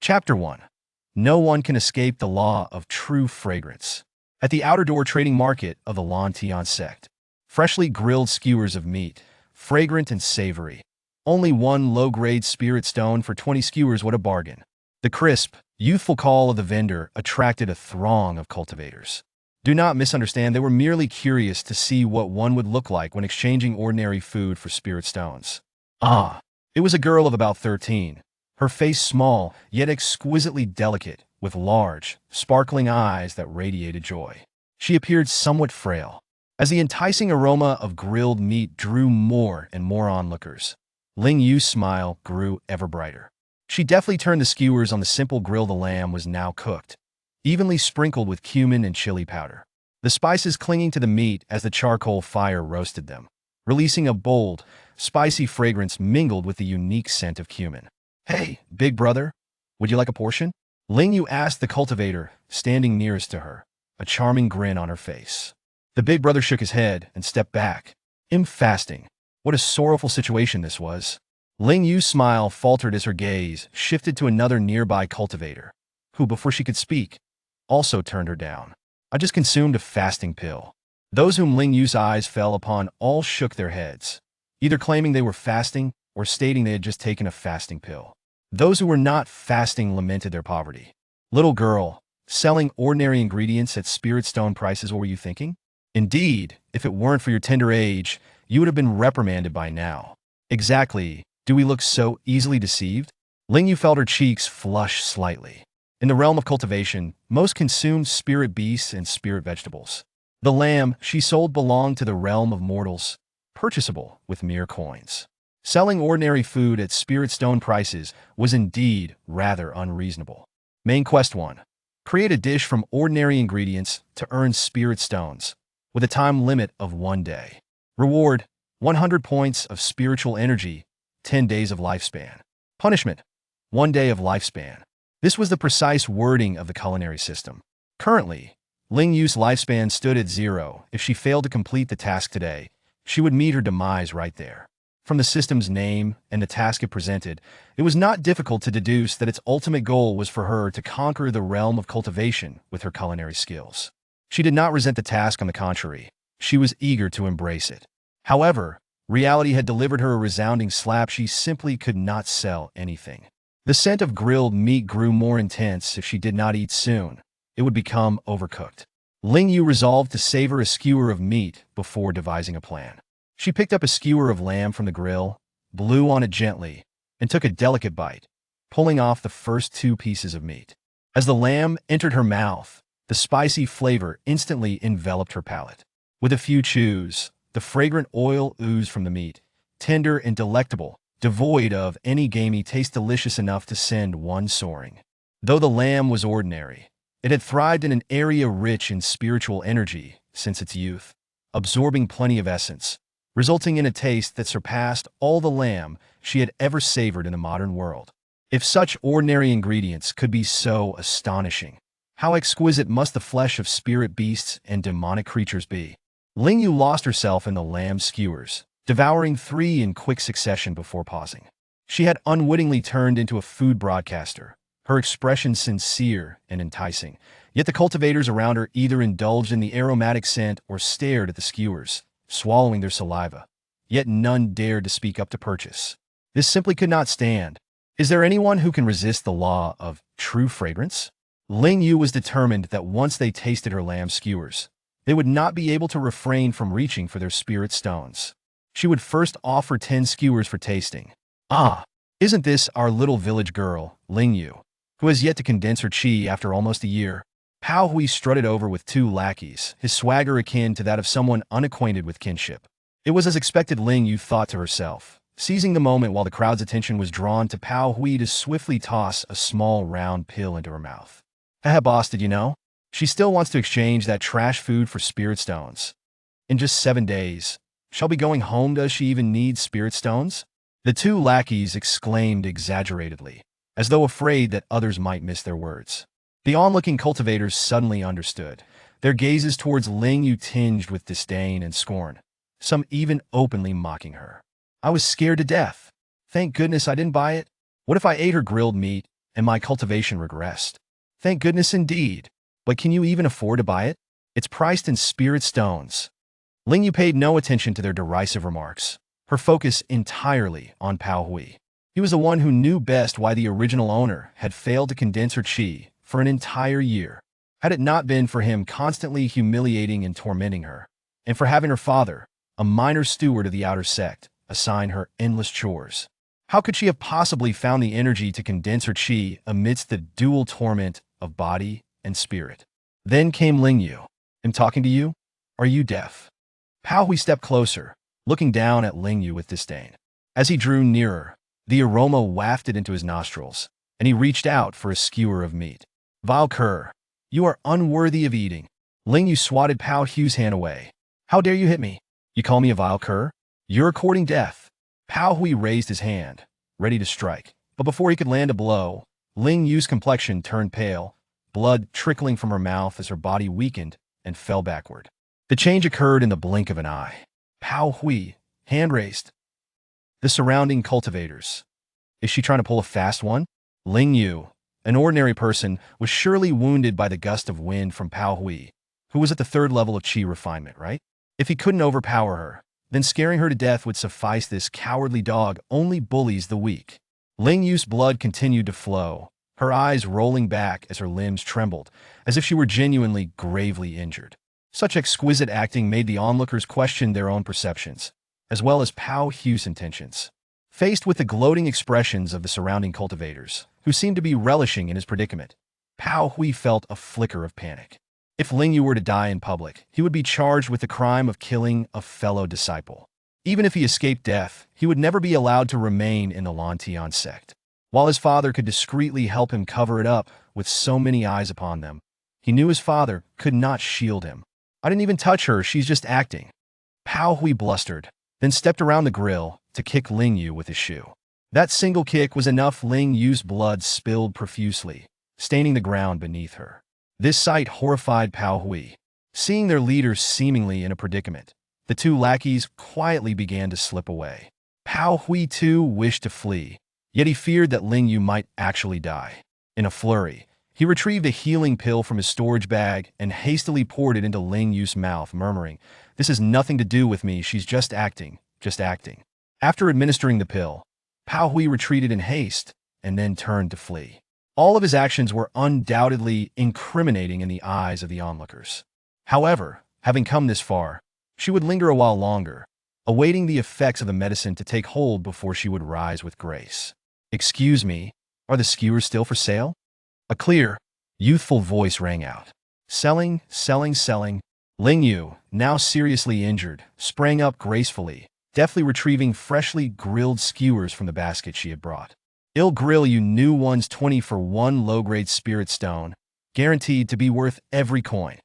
Chapter 1. No one can escape the law of true fragrance. At the outer door trading market of the Lantian sect, freshly grilled skewers of meat, fragrant and savory. Only one low-grade spirit stone for 20 skewers, what a bargain. The crisp, youthful call of the vendor attracted a throng of cultivators. Do not misunderstand, they were merely curious to see what one would look like when exchanging ordinary food for spirit stones. It was a girl of about 13. Her face small, yet exquisitely delicate, with large, sparkling eyes that radiated joy. She appeared somewhat frail. As the enticing aroma of grilled meat drew more and more onlookers, Ling Yue's smile grew ever brighter. She deftly turned the skewers on the simple grill. The lamb was now cooked, evenly sprinkled with cumin and chili powder. The spices clinging to the meat as the charcoal fire roasted them, releasing a bold, spicy fragrance mingled with the unique scent of cumin. "Hey, big brother, would you like a portion?" Ling Yue asked the cultivator, standing nearest to her, a charming grin on her face. The big brother shook his head and stepped back. Fasting. What a sorrowful situation this was. Ling Yue's smile faltered as her gaze shifted to another nearby cultivator, who, before she could speak, also turned her down. "I just consumed a fasting pill." Those whom Ling Yue's eyes fell upon all shook their heads, either claiming they were fasting or stating they had just taken a fasting pill. Those who were not fasting lamented their poverty. "Little girl, selling ordinary ingredients at spirit stone prices, what were you thinking? Indeed, if it weren't for your tender age, you would have been reprimanded by now." "Exactly. Do we look so easily deceived?" Ling Yue felt her cheeks flush slightly. In the realm of cultivation, most consumed spirit beasts and spirit vegetables. The lamb she sold belonged to the realm of mortals, purchasable with mere coins. Selling ordinary food at spirit stone prices was indeed rather unreasonable. Main quest 1. Create a dish from ordinary ingredients to earn spirit stones, with a time limit of 1 day. Reward: 100 points of spiritual energy, 10 days of lifespan. Punishment: 1 day of lifespan. This was the precise wording of the culinary system. Currently, Ling Yue's lifespan stood at 0. If she failed to complete the task today, she would meet her demise right there. From the system's name and the task it presented, it was not difficult to deduce that its ultimate goal was for her to conquer the realm of cultivation with her culinary skills. She did not resent the task, on the contrary. She was eager to embrace it. However, reality had delivered her a resounding slap. She simply could not sell anything. The scent of grilled meat grew more intense. If she did not eat soon, it would become overcooked. Ling Yue resolved to savor a skewer of meat before devising a plan. She picked up a skewer of lamb from the grill, blew on it gently, and took a delicate bite, pulling off the first 2 pieces of meat. As the lamb entered her mouth, the spicy flavor instantly enveloped her palate. With a few chews, the fragrant oil oozed from the meat, tender and delectable, devoid of any gamey taste, delicious enough to send one soaring. Though the lamb was ordinary, it had thrived in an area rich in spiritual energy since its youth, absorbing plenty of essence, resulting in a taste that surpassed all the lamb she had ever savored in the modern world. If such ordinary ingredients could be so astonishing, how exquisite must the flesh of spirit beasts and demonic creatures be? Ling Yue lost herself in the lamb skewers, devouring 3 in quick succession before pausing. She had unwittingly turned into a food broadcaster, her expression sincere and enticing, yet the cultivators around her either indulged in the aromatic scent or stared at the skewers, swallowing their saliva. Yet none dared to speak up to purchase. This simply could not stand. Is there anyone who can resist the law of true fragrance? Ling Yue was determined that once they tasted her lamb skewers, they would not be able to refrain from reaching for their spirit stones. She would first offer 10 skewers for tasting. Isn't this our little village girl, Ling Yue, who has yet to condense her chi after almost a year? Pao Hui strutted over with 2 lackeys, his swagger akin to that of someone unacquainted with kinship. It was as expected, Ling Yue thought to herself, seizing the moment while the crowd's attention was drawn to Pao Hui to swiftly toss a small round pill into her mouth. "Haha, boss, did you know? She still wants to exchange that trash food for spirit stones. In just 7 days. She'll be going home. Does she even need spirit stones?" The 2 lackeys exclaimed exaggeratedly, as though afraid that others might miss their words. The onlooking cultivators suddenly understood, their gazes towards Ling Yue tinged with disdain and scorn, some even openly mocking her. "I was scared to death. Thank goodness I didn't buy it. What if I ate her grilled meat and my cultivation regressed. Thank goodness indeed. But can you even afford to buy it? It's priced in spirit stones. Ling Yue paid no attention to their derisive remarks, her focus entirely on Pao Hui. He was the one who knew best why the original owner had failed to condense her qi for an entire year. Had it not been for him constantly humiliating and tormenting her, and for having her father, a minor steward of the outer sect, assign her endless chores, how could she have possibly found the energy to condense her qi amidst the dual torment of body and spirit? Then came Ling Yue. "I'm talking to you? Are you deaf?" Pao Hui stepped closer, looking down at Ling Yue with disdain. As he drew nearer, the aroma wafted into his nostrils, and he reached out for a skewer of meat. "Vile cur, you are unworthy of eating." Ling Yue swatted Pao Hui's hand away. "How dare you hit me? You call me a vile cur? You're courting death." Pao Hui raised his hand, ready to strike, but before he could land a blow, Ling Yue's complexion turned pale, blood trickling from her mouth as her body weakened and fell backward. The change occurred in the blink of an eye. Pao Hui, hand raised. The surrounding cultivators. Is she trying to pull a fast one? Ling Yue, an ordinary person, was surely wounded by the gust of wind from Pao Hui, who was at the third level of qi refinement, right? If he couldn't overpower her, then scaring her to death would suffice. This cowardly dog only bullies the weak. Ling Yue's blood continued to flow, her eyes rolling back as her limbs trembled, as if she were genuinely gravely injured. Such exquisite acting made the onlookers question their own perceptions, as well as Pao Hui's intentions. Faced with the gloating expressions of the surrounding cultivators, who seemed to be relishing in his predicament, Pao Hui felt a flicker of panic. If Ling Yue were to die in public, he would be charged with the crime of killing a fellow disciple. Even if he escaped death, he would never be allowed to remain in the Lantian sect. While his father could discreetly help him cover it up with so many eyes upon them, he knew his father could not shield him. "I didn't even touch her, she's just acting." Pao Hui blustered, then stepped around the grill to kick Ling Yue with his shoe. That single kick was enough. Ling Yue's blood spilled profusely, staining the ground beneath her. This sight horrified Pao Hui. Seeing their leader seemingly in a predicament, the two lackeys quietly began to slip away. Pao Hui too wished to flee, yet he feared that Ling Yue might actually die. In a flurry, he retrieved a healing pill from his storage bag and hastily poured it into Ling Yue's mouth, murmuring, "This has nothing to do with me, she's just acting, just acting." After administering the pill, Pao Hui retreated in haste and then turned to flee. All of his actions were undoubtedly incriminating in the eyes of the onlookers. However, having come this far, she would linger a while longer, awaiting the effects of the medicine to take hold before she would rise with grace. "Excuse me, are the skewers still for sale?" A clear, youthful voice rang out. "Selling, selling, selling." Ling Yue, now seriously injured, sprang up gracefully, deftly retrieving freshly grilled skewers from the basket she had brought. "I'll grill you new ones, 20 for 1 low-grade spirit stone, guaranteed to be worth every coin."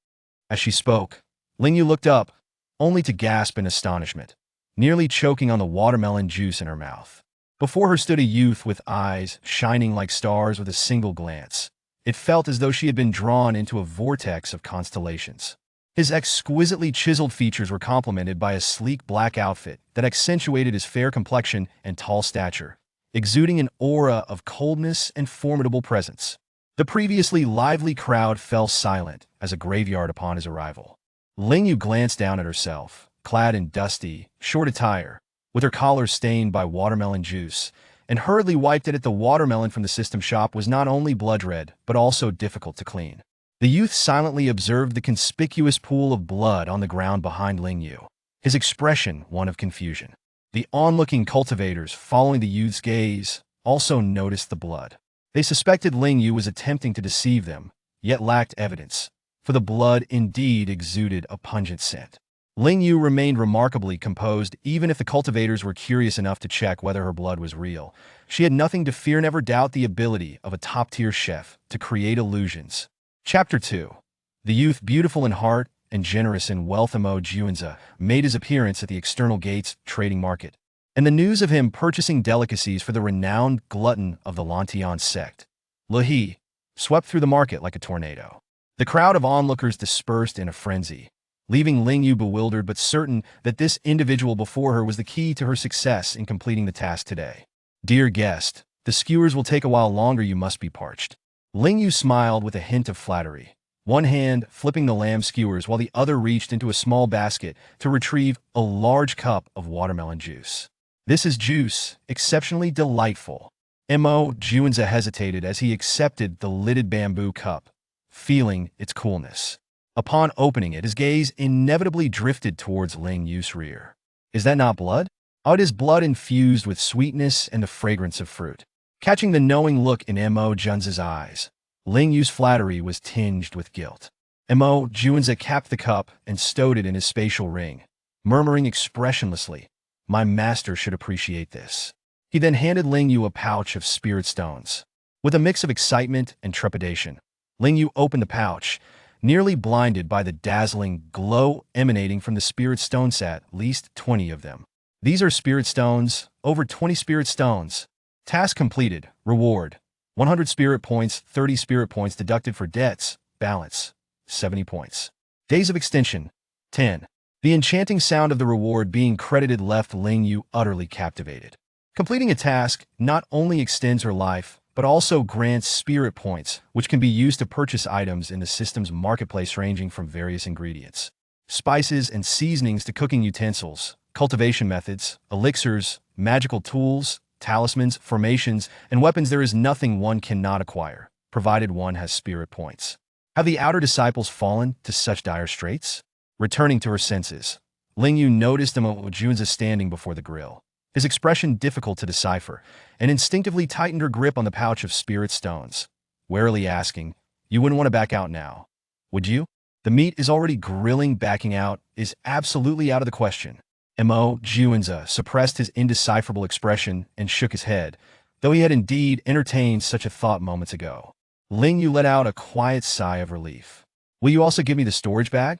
As she spoke, Ling Yue looked up, only to gasp in astonishment, nearly choking on the watermelon juice in her mouth. Before her stood a youth with eyes shining like stars with a single glance. It felt as though she had been drawn into a vortex of constellations. His exquisitely chiseled features were complemented by a sleek black outfit that accentuated his fair complexion and tall stature, exuding an aura of coldness and formidable presence. The previously lively crowd fell silent as a graveyard upon his arrival. Ling Yue glanced down at herself, clad in dusty, short attire, with her collar stained by watermelon juice, and hurriedly wiped it. The watermelon from the system shop was not only blood red, but also difficult to clean. The youth silently observed the conspicuous pool of blood on the ground behind Ling Yue, his expression one of confusion. The onlooking cultivators, following the youth's gaze, also noticed the blood. They suspected Ling Yue was attempting to deceive them, yet lacked evidence, for the blood indeed exuded a pungent scent. Ling Yue remained remarkably composed. Even if the cultivators were curious enough to check whether her blood was real, she had nothing to fear, never doubt the ability of a top-tier chef to create illusions. Chapter 2. The youth, beautiful in heart and generous in wealth, Mo Juanza, made his appearance at the external gates trading market, and the news of him purchasing delicacies for the renowned glutton of the Lantian sect, Lahi, swept through the market like a tornado. The crowd of onlookers dispersed in a frenzy, leaving Ling Yue bewildered but certain that this individual before her was the key to her success in completing the task today. "Dear guest, The skewers will take a while longer, you must be parched. Ling Yue smiled with a hint of flattery, one hand flipping the lamb skewers while the other reached into a small basket to retrieve a large cup of watermelon juice. This is juice, exceptionally delightful. Mo Juanza hesitated as he accepted the lidded bamboo cup, feeling its coolness. Upon opening it, his gaze inevitably drifted towards Ling Yue's rear. Is that not blood? Oh, it is blood infused with sweetness and the fragrance of fruit. Catching the knowing look in Mo Junza's eyes, Ling Yue's flattery was tinged with guilt. Mo Junza capped the cup and stowed it in his spatial ring, murmuring expressionlessly, "My master should appreciate this." He then handed Ling Yue a pouch of spirit stones. With a mix of excitement and trepidation, Ling Yue opened the pouch, nearly blinded by the dazzling glow emanating from the spirit stone set, at least 20 of them. These are spirit stones, over 20 spirit stones. Task completed. Reward: 100 spirit points, 30 spirit points deducted for debts. Balance: 70 points. Days of extension: 10. The enchanting sound of the reward being credited left Ling Yue utterly captivated. Completing a task not only extends her life, but also grants spirit points, which can be used to purchase items in the system's marketplace ranging from various ingredients, spices and seasonings to cooking utensils, cultivation methods, elixirs, magical tools, talismans, formations, and weapons. There is nothing one cannot acquire, provided one has spirit points. Have the outer disciples fallen to such dire straits? Returning to her senses, Ling Yue noticed Mo Junza standing before the grill, his expression difficult to decipher, and instinctively tightened her grip on the pouch of spirit stones, warily asking, "You wouldn't want to back out now, would you?" The meat is already grilling. Backing out is absolutely out of the question. Mo Junza suppressed his indecipherable expression and shook his head, though he had indeed entertained such a thought moments ago. Ling Yue let out a quiet sigh of relief. "Will you also give me the storage bag?"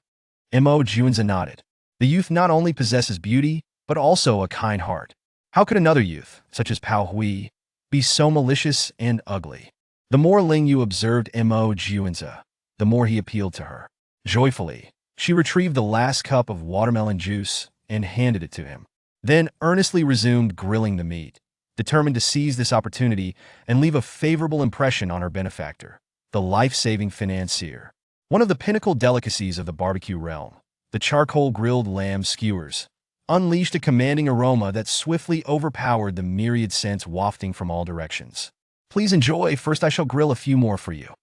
Mo Junza nodded. The youth not only possesses beauty, but also a kind heart. How could another youth, such as Pao Hui, be so malicious and ugly? The more Ling Yue observed Mo Junza, the more he appealed to her. Joyfully, she retrieved the last cup of watermelon juice and handed it to him, then earnestly resumed grilling the meat, determined to seize this opportunity and leave a favorable impression on her benefactor, the life-saving financier. One of the pinnacle delicacies of the barbecue realm, the charcoal-grilled lamb skewers, unleashed a commanding aroma that swiftly overpowered the myriad scents wafting from all directions. "Please enjoy. First I shall grill a few more for you."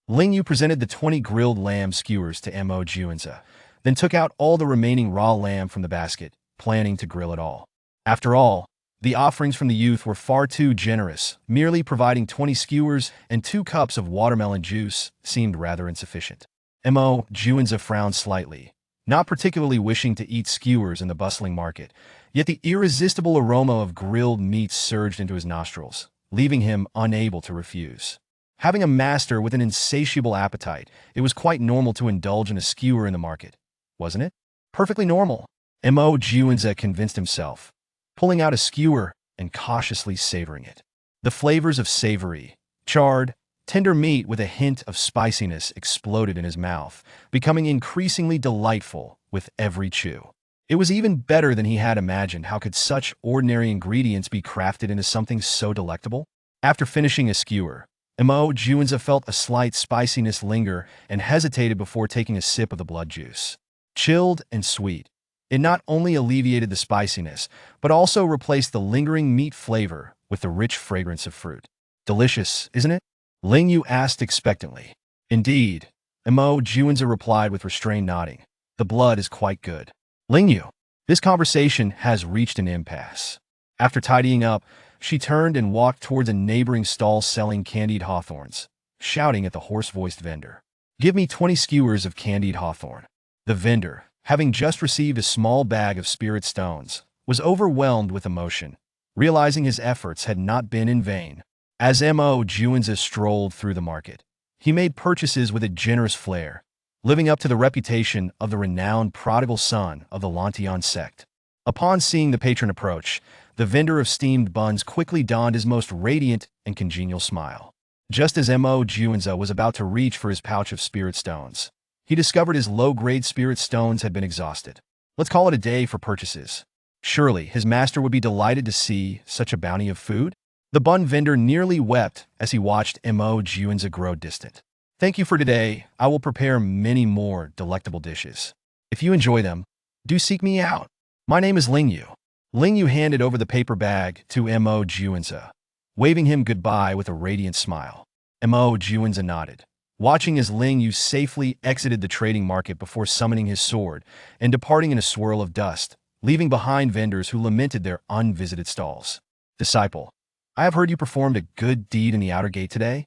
Ling Yue presented the 20 grilled lamb skewers to Mo Junza, then took out all the remaining raw lamb from the basket, planning to grill it all. After all, the offerings from the youth were far too generous. Merely providing 20 skewers and 2 cups of watermelon juice seemed rather insufficient. Mo Junza frowned slightly, not particularly wishing to eat skewers in the bustling market, yet the irresistible aroma of grilled meat surged into his nostrils, leaving him unable to refuse. Having a master with an insatiable appetite, it was quite normal to indulge in a skewer in the market, wasn't it? Perfectly normal, Mo Junza convinced himself, pulling out a skewer and cautiously savoring it. The flavors of savory, charred, tender meat with a hint of spiciness exploded in his mouth, becoming increasingly delightful with every chew. It was even better than he had imagined. How could such ordinary ingredients be crafted into something so delectable? After finishing a skewer, Mo Junza felt a slight spiciness linger and hesitated before taking a sip of the blood juice. Chilled and sweet, it not only alleviated the spiciness, but also replaced the lingering meat flavor with the rich fragrance of fruit. "Delicious, isn't it?" Ling Yue asked expectantly. "Indeed," Mo Junza replied with restrained nodding. "The blood is quite good." "Ling Yue, this conversation has reached an impasse." After tidying up, she turned and walked towards a neighboring stall selling candied hawthorns, shouting at the hoarse-voiced vendor, "Give me 20 skewers of candied hawthorn." The vendor, having just received a small bag of spirit stones, was overwhelmed with emotion, realizing his efforts had not been in vain. As Mo Junza strolled through the market, he made purchases with a generous flair, living up to the reputation of the renowned prodigal son of the Lantian sect. Upon seeing the patron approach, the vendor of steamed buns quickly donned his most radiant and congenial smile. Just as Mo Junza was about to reach for his pouch of spirit stones, he discovered his low-grade spirit stones had been exhausted. Let's call it a day for purchases. Surely his master would be delighted to see such a bounty of food? The bun vendor nearly wept as he watched Mo Juanza grow distant. Thank you for today. I will prepare many more delectable dishes. If you enjoy them, do seek me out. My name is Ling Yue. Ling Yue handed over the paper bag to Mo Juanza, waving him goodbye with a radiant smile. Mo Juanza nodded, watching as Ling Yue safely exited the trading market before summoning his sword and departing in a swirl of dust, leaving behind vendors who lamented their unvisited stalls. Disciple, I have heard you performed a good deed in the outer gate today.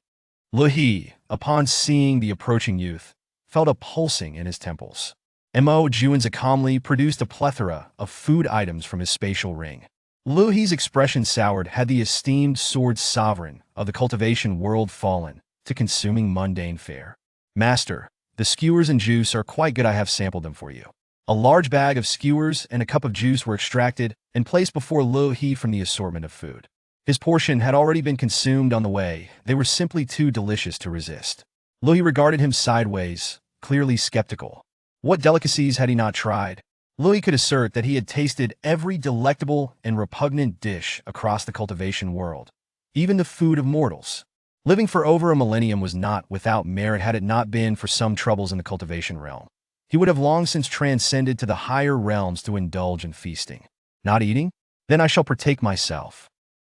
Luhi, upon seeing the approaching youth, felt a pulsing in his temples. Mo Juanza calmly produced a plethora of food items from his spatial ring. Luhi's expression soured had the esteemed sword sovereign of the cultivation world fallen to consuming mundane fare. Master, the skewers and juice are quite good. I have sampled them for you. A large bag of skewers and a cup of juice were extracted and placed before Luhi from the assortment of food. His portion had already been consumed on the way. They were simply too delicious to resist. Luhi regarded him sideways, clearly skeptical. What delicacies had he not tried? Luhi could assert that he had tasted every delectable and repugnant dish across the cultivation world, even the food of mortals. Living for over a millennium was not without merit had it not been for some troubles in the cultivation realm. He would have long since transcended to the higher realms to indulge in feasting. Not eating? Then I shall partake myself.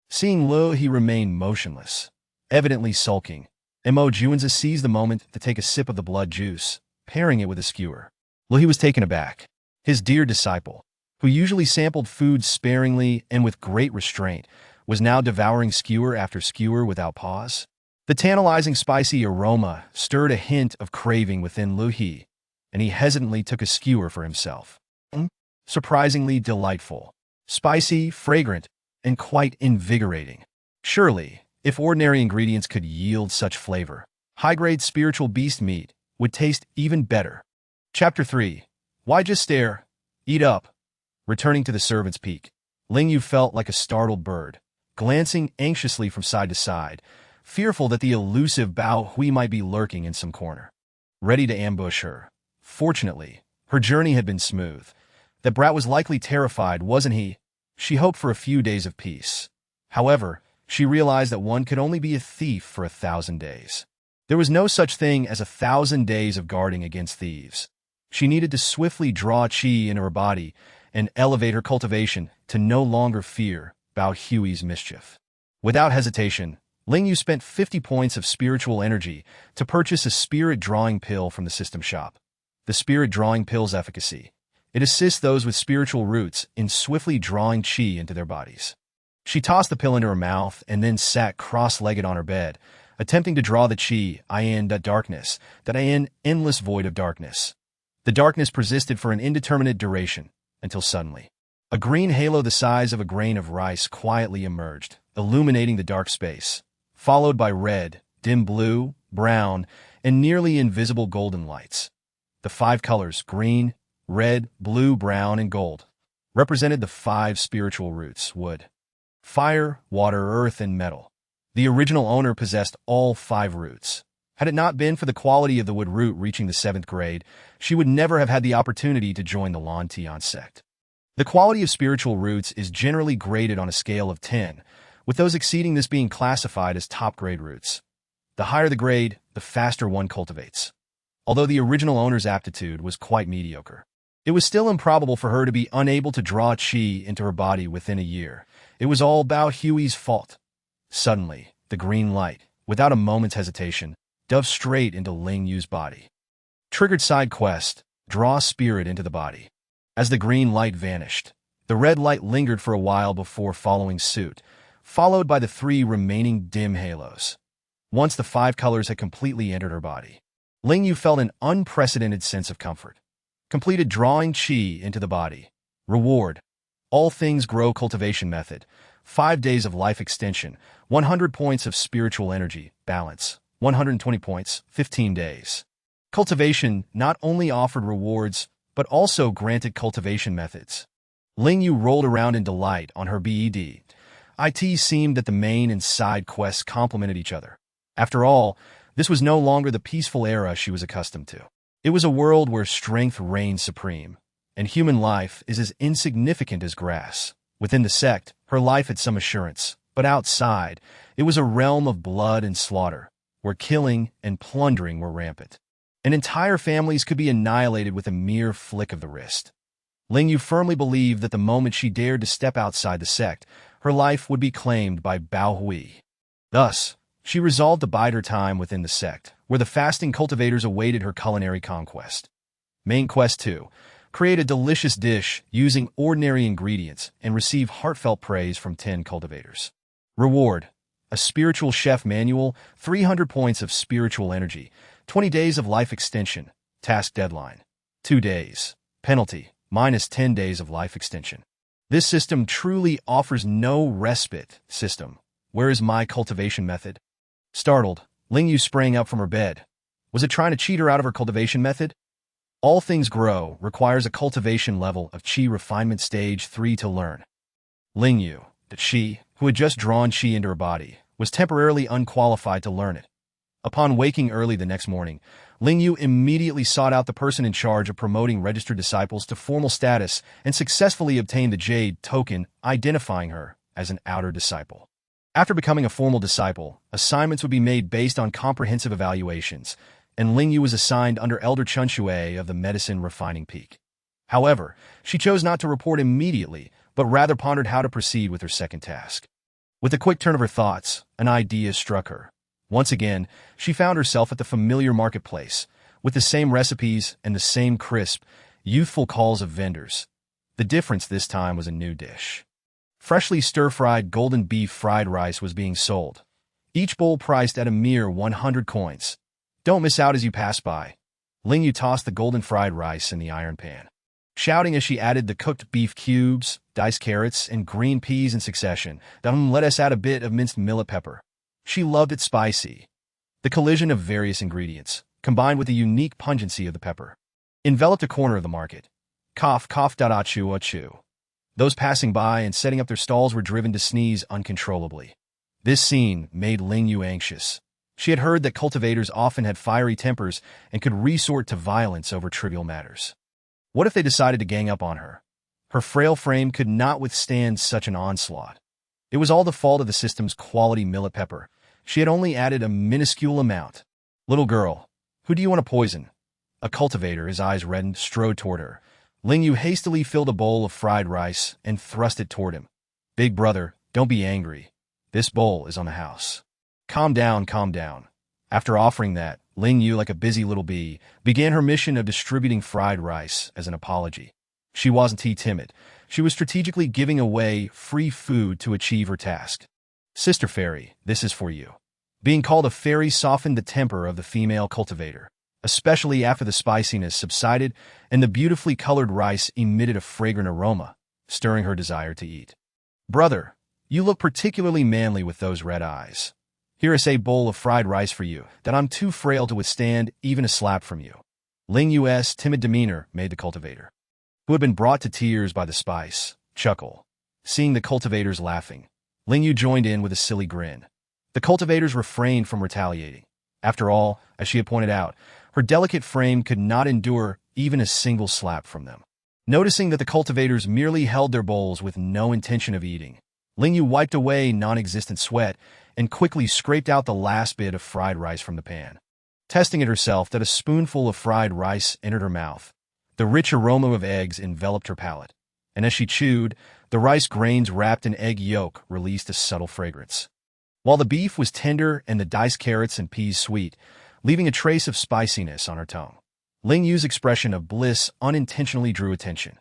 Seeing Luhi remain motionless, evidently sulking, Mo Juanza seized the moment to take a sip of the blood juice, pairing it with a skewer. Luhi was taken aback. His dear disciple, who usually sampled food sparingly and with great restraint, was now devouring skewer after skewer without pause. The tantalizing spicy aroma stirred a hint of craving within Luhi, and he hesitantly took a skewer for himself. Surprisingly delightful, spicy, fragrant, and quite invigorating. Surely, if ordinary ingredients could yield such flavor, high-grade spiritual beast meat would taste even better. Chapter 3. Why just stare? Eat up. Returning to the servant's peak, Ling Yue felt like a startled bird, glancing anxiously from side to side, fearful that the elusive Bao Hui might be lurking in some corner, ready to ambush her. Fortunately, her journey had been smooth. That brat was likely terrified, wasn't he? She hoped for a few days of peace. However, she realized that one could only be a thief for 1,000 days. There was no such thing as 1,000 days of guarding against thieves. She needed to swiftly draw qi into her body and elevate her cultivation to no longer fear Bao Hui's mischief. Without hesitation, Ling Yue spent 50 points of spiritual energy to purchase a spirit drawing pill from the system shop. The spirit drawing pill's efficacy. It assists those with spiritual roots in swiftly drawing qi into their bodies. She tossed the pill into her mouth and then sat cross-legged on her bed, attempting to draw the qi in that darkness, that in endless void of darkness. The darkness persisted for an indeterminate duration, until suddenly, a green halo the size of a grain of rice quietly emerged, illuminating the dark space, followed by red, dim blue, brown, and nearly invisible golden lights. The 5 colors, green, red, blue, brown, and gold, represented the 5 spiritual roots: wood, fire, water, earth, and metal. The original owner possessed all 5 roots. Had it not been for the quality of the wood root reaching the 7th grade, she would never have had the opportunity to join the Lan Tian sect. The quality of spiritual roots is generally graded on a scale of 10, with those exceeding this being classified as top-grade roots. The higher the grade, the faster one cultivates. Although the original owner's aptitude was quite mediocre, it was still improbable for her to be unable to draw qi into her body within a year. It was all Bao Hui's fault. Suddenly, the green light, without a moment's hesitation, dove straight into Ling Yue's body. Triggered side quest, draw spirit into the body. As the green light vanished, the red light lingered for a while before following suit, followed by the 3 remaining dim halos. Once the 5 colors had completely entered her body, Ling Yue felt an unprecedented sense of comfort. Completed drawing qi into the body. Reward: all things grow cultivation method. 5 days of life extension, 100 points of spiritual energy, balance, 120 points, 15 days. Cultivation not only offered rewards, but also granted cultivation methods. Ling Yue rolled around in delight on her bed. It seemed that the main and side quests complemented each other. After all, this was no longer the peaceful era she was accustomed to. It was a world where strength reigned supreme, and human life is as insignificant as grass. Within the sect, her life had some assurance, But outside, it was a realm of blood and slaughter, where killing and plundering were rampant. And entire families could be annihilated with a mere flick of the wrist. Ling Yue firmly believed that the moment she dared to step outside the sect, her life would be claimed by Bao Hui. Thus, she resolved to bide her time within the sect, where the fasting cultivators awaited her culinary conquest. Main Quest 2. Create a delicious dish using ordinary ingredients and receive heartfelt praise from 10 cultivators. Reward. A spiritual chef manual, 300 points of spiritual energy, 20 days of life extension, task deadline, 2 days. Penalty, minus 10 days of life extension. This system truly offers no respite. System. Where is my cultivation method? Startled, Ling Yue sprang up from her bed. Was it trying to cheat her out of her cultivation method? All things grow requires a cultivation level of Qi refinement stage 3 to learn. Ling Yue, the Qi, who had just drawn Qi into her body, was temporarily unqualified to learn it. Upon waking early the next morning, Ling Yue immediately sought out the person in charge of promoting registered disciples to formal status and successfully obtained the Jade token, identifying her as an outer disciple. After becoming a formal disciple, assignments would be made based on comprehensive evaluations, and Ling Yue was assigned under Elder Chunxue of the Medicine Refining Peak. However, she chose not to report immediately, but rather pondered how to proceed with her second task. With a quick turn of her thoughts, an idea struck her. Once again, she found herself at the familiar marketplace, with the same recipes and the same crisp, youthful calls of vendors. The difference this time was a new dish. Freshly stir-fried golden beef fried rice was being sold, each bowl priced at a mere 100 coins. Don't miss out as you pass by. Ling Yue tossed the golden fried rice in the iron pan, shouting as she added the cooked beef cubes, diced carrots, and green peas in succession. Then let us add a bit of minced millet pepper. She loved it spicy. The collision of various ingredients, combined with the unique pungency of the pepper, enveloped a corner of the market. Cough, cough, achu, achu. Those passing by and setting up their stalls were driven to sneeze uncontrollably. This scene made Ling Yue anxious. She had heard that cultivators often had fiery tempers and could resort to violence over trivial matters. What if they decided to gang up on her? Her frail frame could not withstand such an onslaught. It was all the fault of the system's quality millet pepper. She had only added a minuscule amount. Little girl, who do you want to poison? A cultivator, his eyes reddened, strode toward her. Ling Yue hastily filled a bowl of fried rice and thrust it toward him. Big brother, don't be angry. This bowl is on the house. Calm down, calm down. After offering that, Ling Yue, like a busy little bee, began her mission of distributing fried rice as an apology. She wasn't timid. She was strategically giving away free food to achieve her task. Sister Fairy, this is for you. Being called a fairy softened the temper of the female cultivator, especially after the spiciness subsided and the beautifully colored rice emitted a fragrant aroma, stirring her desire to eat. Brother, you look particularly manly with those red eyes. Here is a bowl of fried rice for you that I'm too frail to withstand even a slap from you. Ling Yue's timid demeanor made the cultivator, who had been brought to tears by the spice, chuckle. Seeing the cultivators laughing, Ling Yue joined in with a silly grin. The cultivators refrained from retaliating. After all, as she had pointed out, her delicate frame could not endure even a single slap from them. Noticing that the cultivators merely held their bowls with no intention of eating, Ling Yue wiped away non-existent sweat and quickly scraped out the last bit of fried rice from the pan. Testing it herself that a spoonful of fried rice entered her mouth. The rich aroma of eggs enveloped her palate, and as she chewed, the rice grains wrapped in egg yolk released a subtle fragrance. While the beef was tender and the diced carrots and peas sweet, leaving a trace of spiciness on her tongue, Ling Yue's expression of bliss unintentionally drew attention.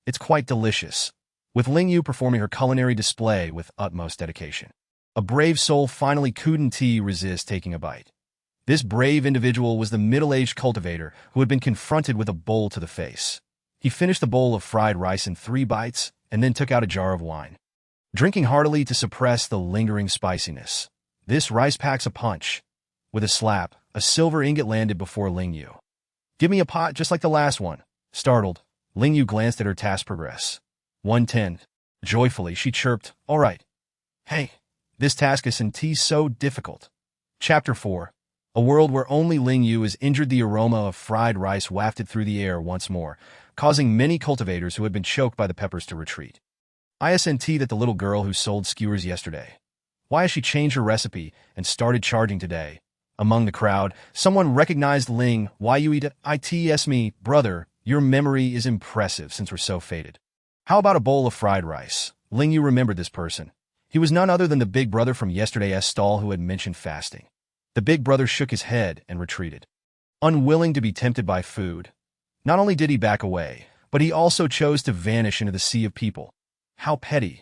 It's quite delicious, with Ling Yue performing her culinary display with utmost dedication. A brave soul finally couldn't resist taking a bite. This brave individual was the middle-aged cultivator who had been confronted with a bowl to the face. He finished the bowl of fried rice in 3 bites and then took out a jar of wine, drinking heartily to suppress the lingering spiciness. This rice packs a punch. With a slap, a silver ingot landed before Ling Yue. Give me a pot just like the last one. Startled, Ling Yue glanced at her task progress. 110. Joyfully, she chirped, all right. Hey, this task isn't so difficult. Chapter 4. A world where only Ling Yue is injured. The aroma of fried rice wafted through the air once more, causing many cultivators who had been choked by the peppers to retreat. Isn't that the little girl who sold skewers yesterday? Why has she changed her recipe and started charging today? Among the crowd, someone recognized Ling Yue. It's me, brother. Your memory is impressive since we're so faded. How about a bowl of fried rice? Ling Yue remembered this person. He was none other than the big brother from yesterday's stall who had mentioned fasting. The big brother shook his head and retreated. Unwilling to be tempted by food, not only did he back away, but he also chose to vanish into the sea of people. How petty,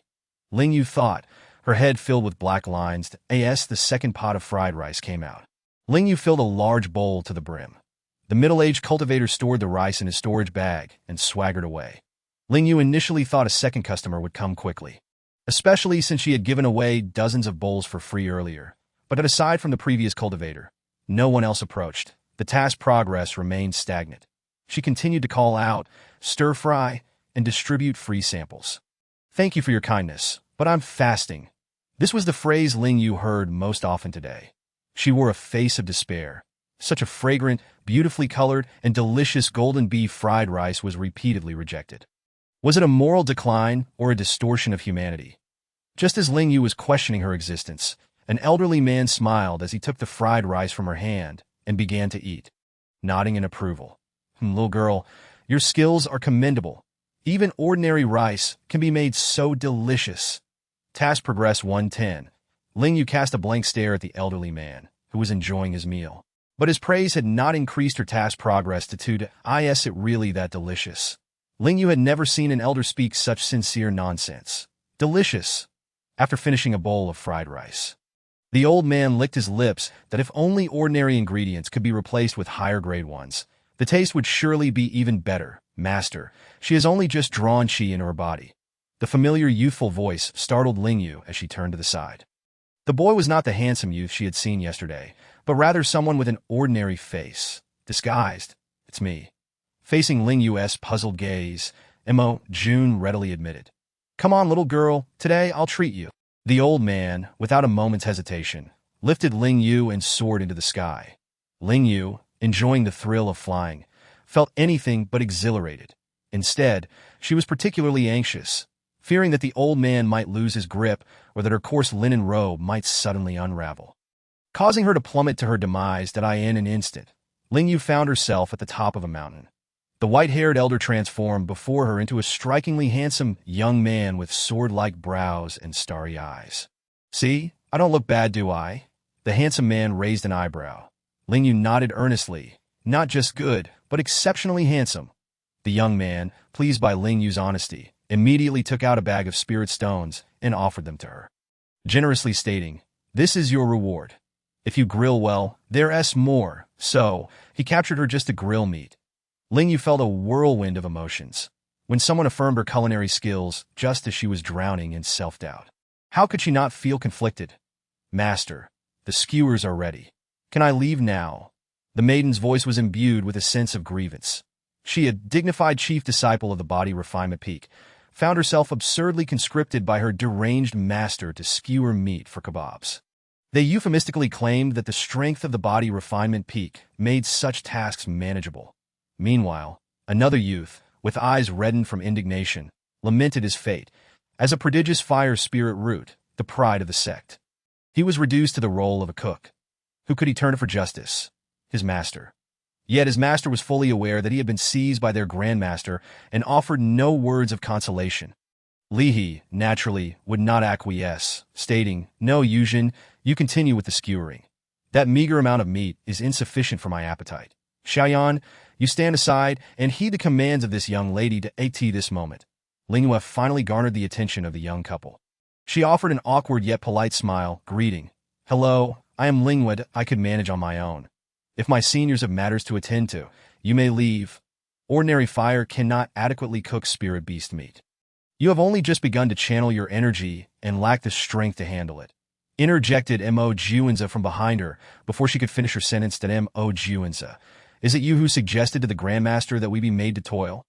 Ling Yue thought, her head filled with black lines. The second pot of fried rice came out. Ling Yue filled a large bowl to the brim. The middle-aged cultivator stored the rice in his storage bag and swaggered away. Ling Yue initially thought a second customer would come quickly, especially since she had given away dozens of bowls for free earlier. But aside from the previous cultivator, no one else approached. The task progress remained stagnant. She continued to call out, stir-fry, and distribute free samples. Thank you for your kindness, but I'm fasting. This was the phrase Ling Yue heard most often today. She wore a face of despair. Such a fragrant, beautifully colored, and delicious golden beef fried rice was repeatedly rejected. Was it a moral decline or a distortion of humanity? Just as Ling Yue was questioning her existence, an elderly man smiled as he took the fried rice from her hand and began to eat, nodding in approval. Little girl, your skills are commendable. Even ordinary rice can be made so delicious. Task progress 110. Ling Yue cast a blank stare at the elderly man, who was enjoying his meal. But his praise had not increased her task progress to 2. Is it really that delicious? Ling Yue had never seen an elder speak such sincere nonsense. Delicious. After finishing a bowl of fried rice, the old man licked his lips that if only ordinary ingredients could be replaced with higher-grade ones, the taste would surely be even better. Master, she has only just drawn qi into her body. The familiar youthful voice startled Ling Yue as she turned to the side. The boy was not the handsome youth she had seen yesterday, but rather someone with an ordinary face. Disguised. It's me. Facing Ling Yue's puzzled gaze, June readily admitted. Come on, little girl, today I'll treat you. The old man, without a moment's hesitation, lifted Ling Yue and soared into the sky. Ling Yue, enjoying the thrill of flying, felt anything but exhilarated. Instead, she was particularly anxious, fearing that the old man might lose his grip or that her coarse linen robe might suddenly unravel, causing her to plummet to her demise. In an instant, Ling Yue found herself at the top of a mountain. The white-haired elder transformed before her into a strikingly handsome young man with sword-like brows and starry eyes. See, I don't look bad, do I? The handsome man raised an eyebrow. Ling Yue nodded earnestly. Not just good, but exceptionally handsome. The young man, pleased by Ling Yue's honesty, immediately took out a bag of spirit stones and offered them to her, generously stating, "This is your reward. If you grill well, there's more." So, he captured her just to grill meat. Ling Yue felt a whirlwind of emotions when someone affirmed her culinary skills just as she was drowning in self-doubt. How could she not feel conflicted? Master, the skewers are ready. Can I leave now? The maiden's voice was imbued with a sense of grievance. She, a dignified chief disciple of the body refinement peak, found herself absurdly conscripted by her deranged master to skewer meat for kebabs. They euphemistically claimed that the strength of the body refinement peak made such tasks manageable. Meanwhile, another youth, with eyes reddened from indignation, lamented his fate as a prodigious fire spirit root, the pride of the sect. He was reduced to the role of a cook. Who could he turn to for justice? His master. Yet his master was fully aware that he had been seized by their grandmaster and offered no words of consolation. Li He, naturally, would not acquiesce, stating, "No, Yujin, you continue with the skewering. That meager amount of meat is insufficient for my appetite. Xiaoyan, you stand aside and heed the commands of this young lady to at this moment." Ling Yue finally garnered the attention of the young couple. She offered an awkward yet polite smile, greeting, "Hello, I am Ling Yue. I could manage on my own. If my seniors have matters to attend to, you may leave. Ordinary fire cannot adequately cook spirit beast meat. You have only just begun to channel your energy and lack the strength to handle it," interjected Juanza from behind her before she could finish her sentence. Juanza, is it you who suggested to the Grandmaster that we be made to toil?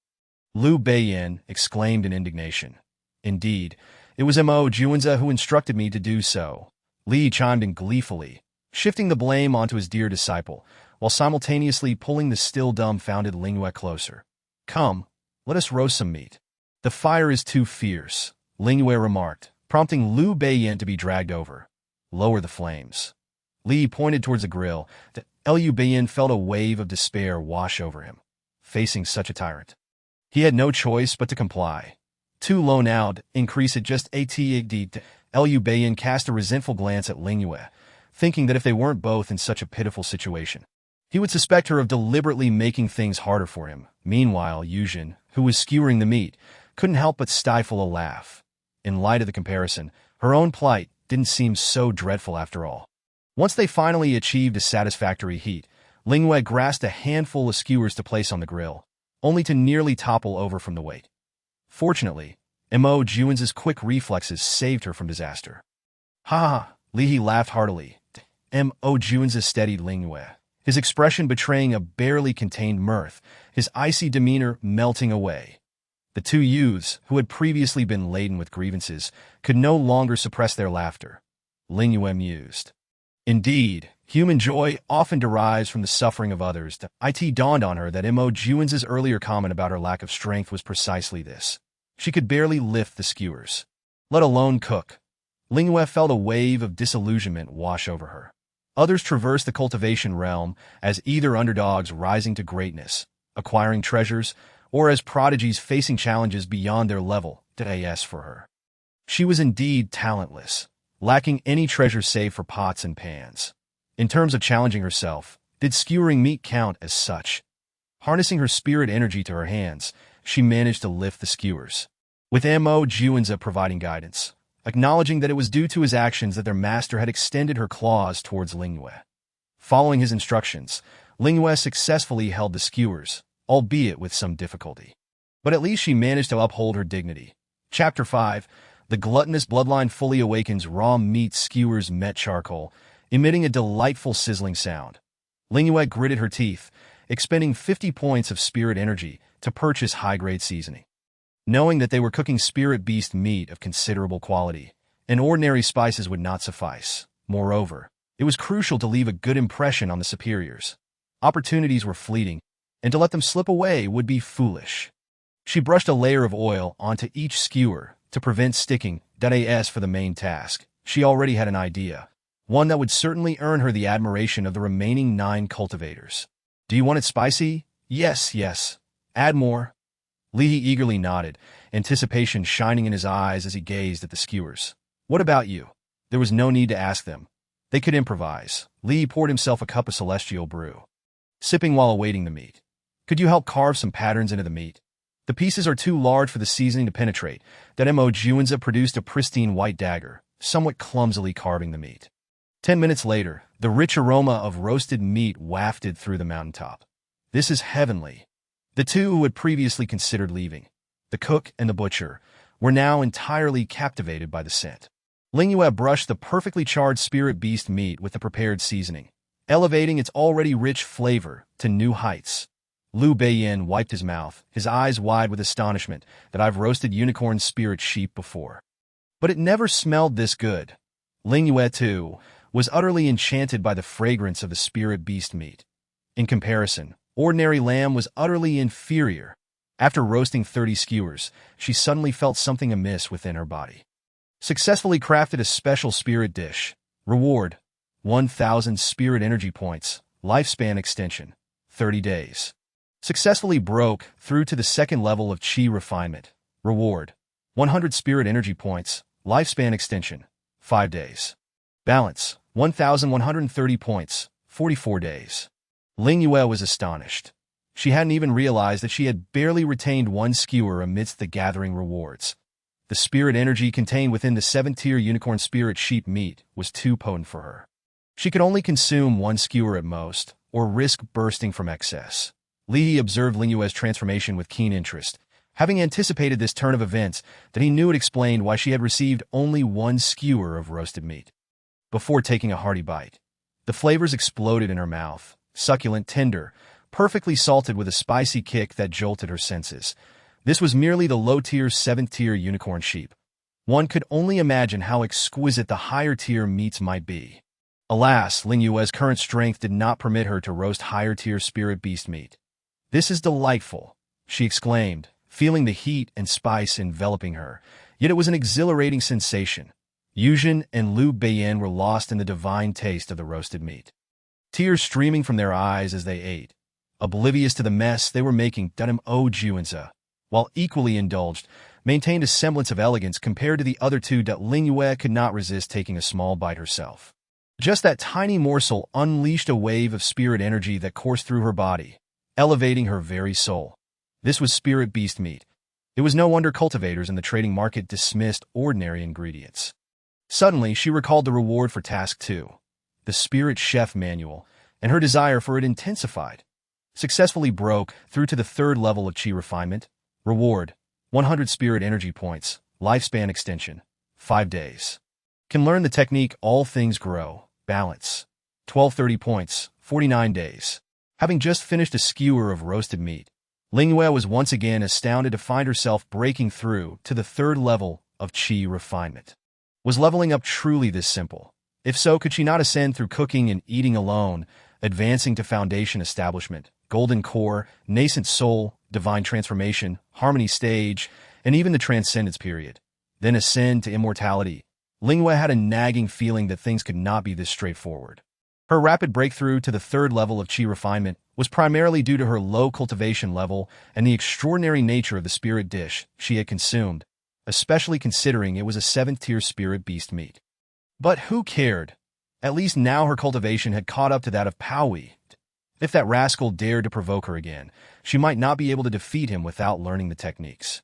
Liu Beiyin exclaimed in indignation. Indeed, it was Juanza who instructed me to do so. Li chimed in gleefully, shifting the blame onto his dear disciple, while simultaneously pulling the still dumbfounded Ling Yue closer. "Come, let us roast some meat. The fire is too fierce. Ling Yue remarked, prompting Liu Beiyin to be dragged over. Lower the flames. Li pointed towards the grill. Liu Beiyin felt a wave of despair wash over him. Facing such a tyrant, he had no choice but to comply. Too low now, increase it just atd. Liu Beiyin cast a resentful glance at Ling Yue, thinking that if they weren't both in such a pitiful situation, he would suspect her of deliberately making things harder for him. Meanwhile, Yuzhen, who was skewering the meat, couldn't help but stifle a laugh. In light of the comparison, her own plight didn't seem so dreadful after all. Once they finally achieved a satisfactory heat, Ling Yue grasped a handful of skewers to place on the grill, only to nearly topple over from the weight. Fortunately, Mo Juan's quick reflexes saved her from disaster. Ha ha! Li He laughed heartily. Mo Juan's steadied Ling Yue, his expression betraying a barely contained mirth, his icy demeanor melting away. The two youths, who had previously been laden with grievances, could no longer suppress their laughter. Ling Yue mused. Indeed, human joy often derives from the suffering of others. It dawned on her that Mo Juan's earlier comment about her lack of strength was precisely this. She could barely lift the skewers, let alone cook. Ling Yue felt a wave of disillusionment wash over her. Others traversed the cultivation realm as either underdogs rising to greatness, acquiring treasures, or as prodigies facing challenges beyond their level. As for her, she was indeed talentless, lacking any treasure save for pots and pans. In terms of challenging herself, did skewering meat count as such? Harnessing her spirit energy to her hands, she managed to lift the skewers, with Mo Juan's providing guidance, acknowledging that it was due to his actions that their master had extended her claws towards Ling Yue. Following his instructions, Ling Yue successfully held the skewers, albeit with some difficulty. But at least she managed to uphold her dignity. Chapter 5. The gluttonous bloodline fully awakens. Raw meat skewers met charcoal, emitting a delightful sizzling sound. Ling Yue gritted her teeth, expending 50 points of spirit energy to purchase high-grade seasoning. Knowing that they were cooking spirit beast meat of considerable quality, and ordinary spices would not suffice. Moreover, it was crucial to leave a good impression on the superiors. Opportunities were fleeting, and to let them slip away would be foolish. She brushed a layer of oil onto each skewer to prevent sticking. As for the main task, she already had an idea, one that would certainly earn her the admiration of the remaining 9 cultivators. Do you want it spicy? Yes, yes. Add more. Li He eagerly nodded, anticipation shining in his eyes as he gazed at the skewers. What about you? There was no need to ask them. They could improvise. Li poured himself a cup of celestial brew, sipping while awaiting the meat. Could you help carve some patterns into the meat? The pieces are too large for the seasoning to penetrate. Mo Juan's produced a pristine white dagger, somewhat clumsily carving the meat. 10 minutes later, the rich aroma of roasted meat wafted through the mountaintop. This is heavenly. The two who had previously considered leaving, the cook and the butcher, were now entirely captivated by the scent. Ling Yue brushed the perfectly charred spirit beast meat with the prepared seasoning, elevating its already rich flavor to new heights. Liu Beiyin wiped his mouth, his eyes wide with astonishment that I've roasted unicorn spirit sheep before. But it never smelled this good. Ling Yue, too, was utterly enchanted by the fragrance of the spirit beast meat. In comparison, ordinary lamb was utterly inferior. After roasting 30 skewers, she suddenly felt something amiss within her body. Successfully crafted a special spirit dish. Reward: 1,000 spirit energy points. Lifespan extension: 30 days. Successfully broke through to the second level of Qi refinement. Reward: 100 spirit energy points. Lifespan extension: 5 days. Balance: 1,130 points. 44 days. Ling Yue was astonished. She hadn't even realized that she had barely retained 1 skewer amidst the gathering rewards. The spirit energy contained within the 7th-tier unicorn spirit sheep meat was too potent for her. She could only consume 1 skewer at most, or risk bursting from excess. Li He observed Ling Yue's transformation with keen interest, having anticipated this turn of events that he knew it explained why she had received only 1 skewer of roasted meat. Before taking a hearty bite, the flavors exploded in her mouth, succulent, tender, perfectly salted with a spicy kick that jolted her senses. This was merely the low-tier 7th-tier unicorn sheep. One could only imagine how exquisite the higher-tier meats might be. Alas, Ling Yue's current strength did not permit her to roast higher-tier spirit beast meat. "This is delightful," she exclaimed, feeling the heat and spice enveloping her, Yet it was an exhilarating sensation. Yuzhen and Liu Beiyan were lost in the divine taste of the roasted meat. Tears streaming from their eyes as they ate, oblivious to the mess they were making. Mo Juanza, while equally indulged, maintained a semblance of elegance compared to the other two. Ling Yue could not resist taking a small bite herself. Just that tiny morsel unleashed a wave of spirit energy that coursed through her body, elevating her very soul. This was spirit beast meat. It was no wonder cultivators in the trading market dismissed ordinary ingredients. Suddenly, she recalled the reward for Task 2, the Spirit Chef Manual, and her desire for it intensified. Successfully broke through to the third level of Qi refinement. Reward, 100 spirit energy points, lifespan extension, 5 days. Can learn the technique All Things Grow, balance, 1230 points, 49 days. Having just finished a skewer of roasted meat, Ling Yue was once again astounded to find herself breaking through to the third level of Qi refinement. Was leveling up truly this simple? If so, could she not ascend through cooking and eating alone, advancing to foundation establishment, golden core, nascent soul, divine transformation, harmony stage, and even the transcendence period, then ascend to immortality? Ling Yue had a nagging feeling that things could not be this straightforward. Her rapid breakthrough to the third level of Qi refinement was primarily due to her low cultivation level and the extraordinary nature of the spirit dish she had consumed, especially considering it was a 7th-tier spirit beast meat. But who cared? At least now her cultivation had caught up to that of Paui. If that rascal dared to provoke her again, she might not be able to defeat him without learning the techniques.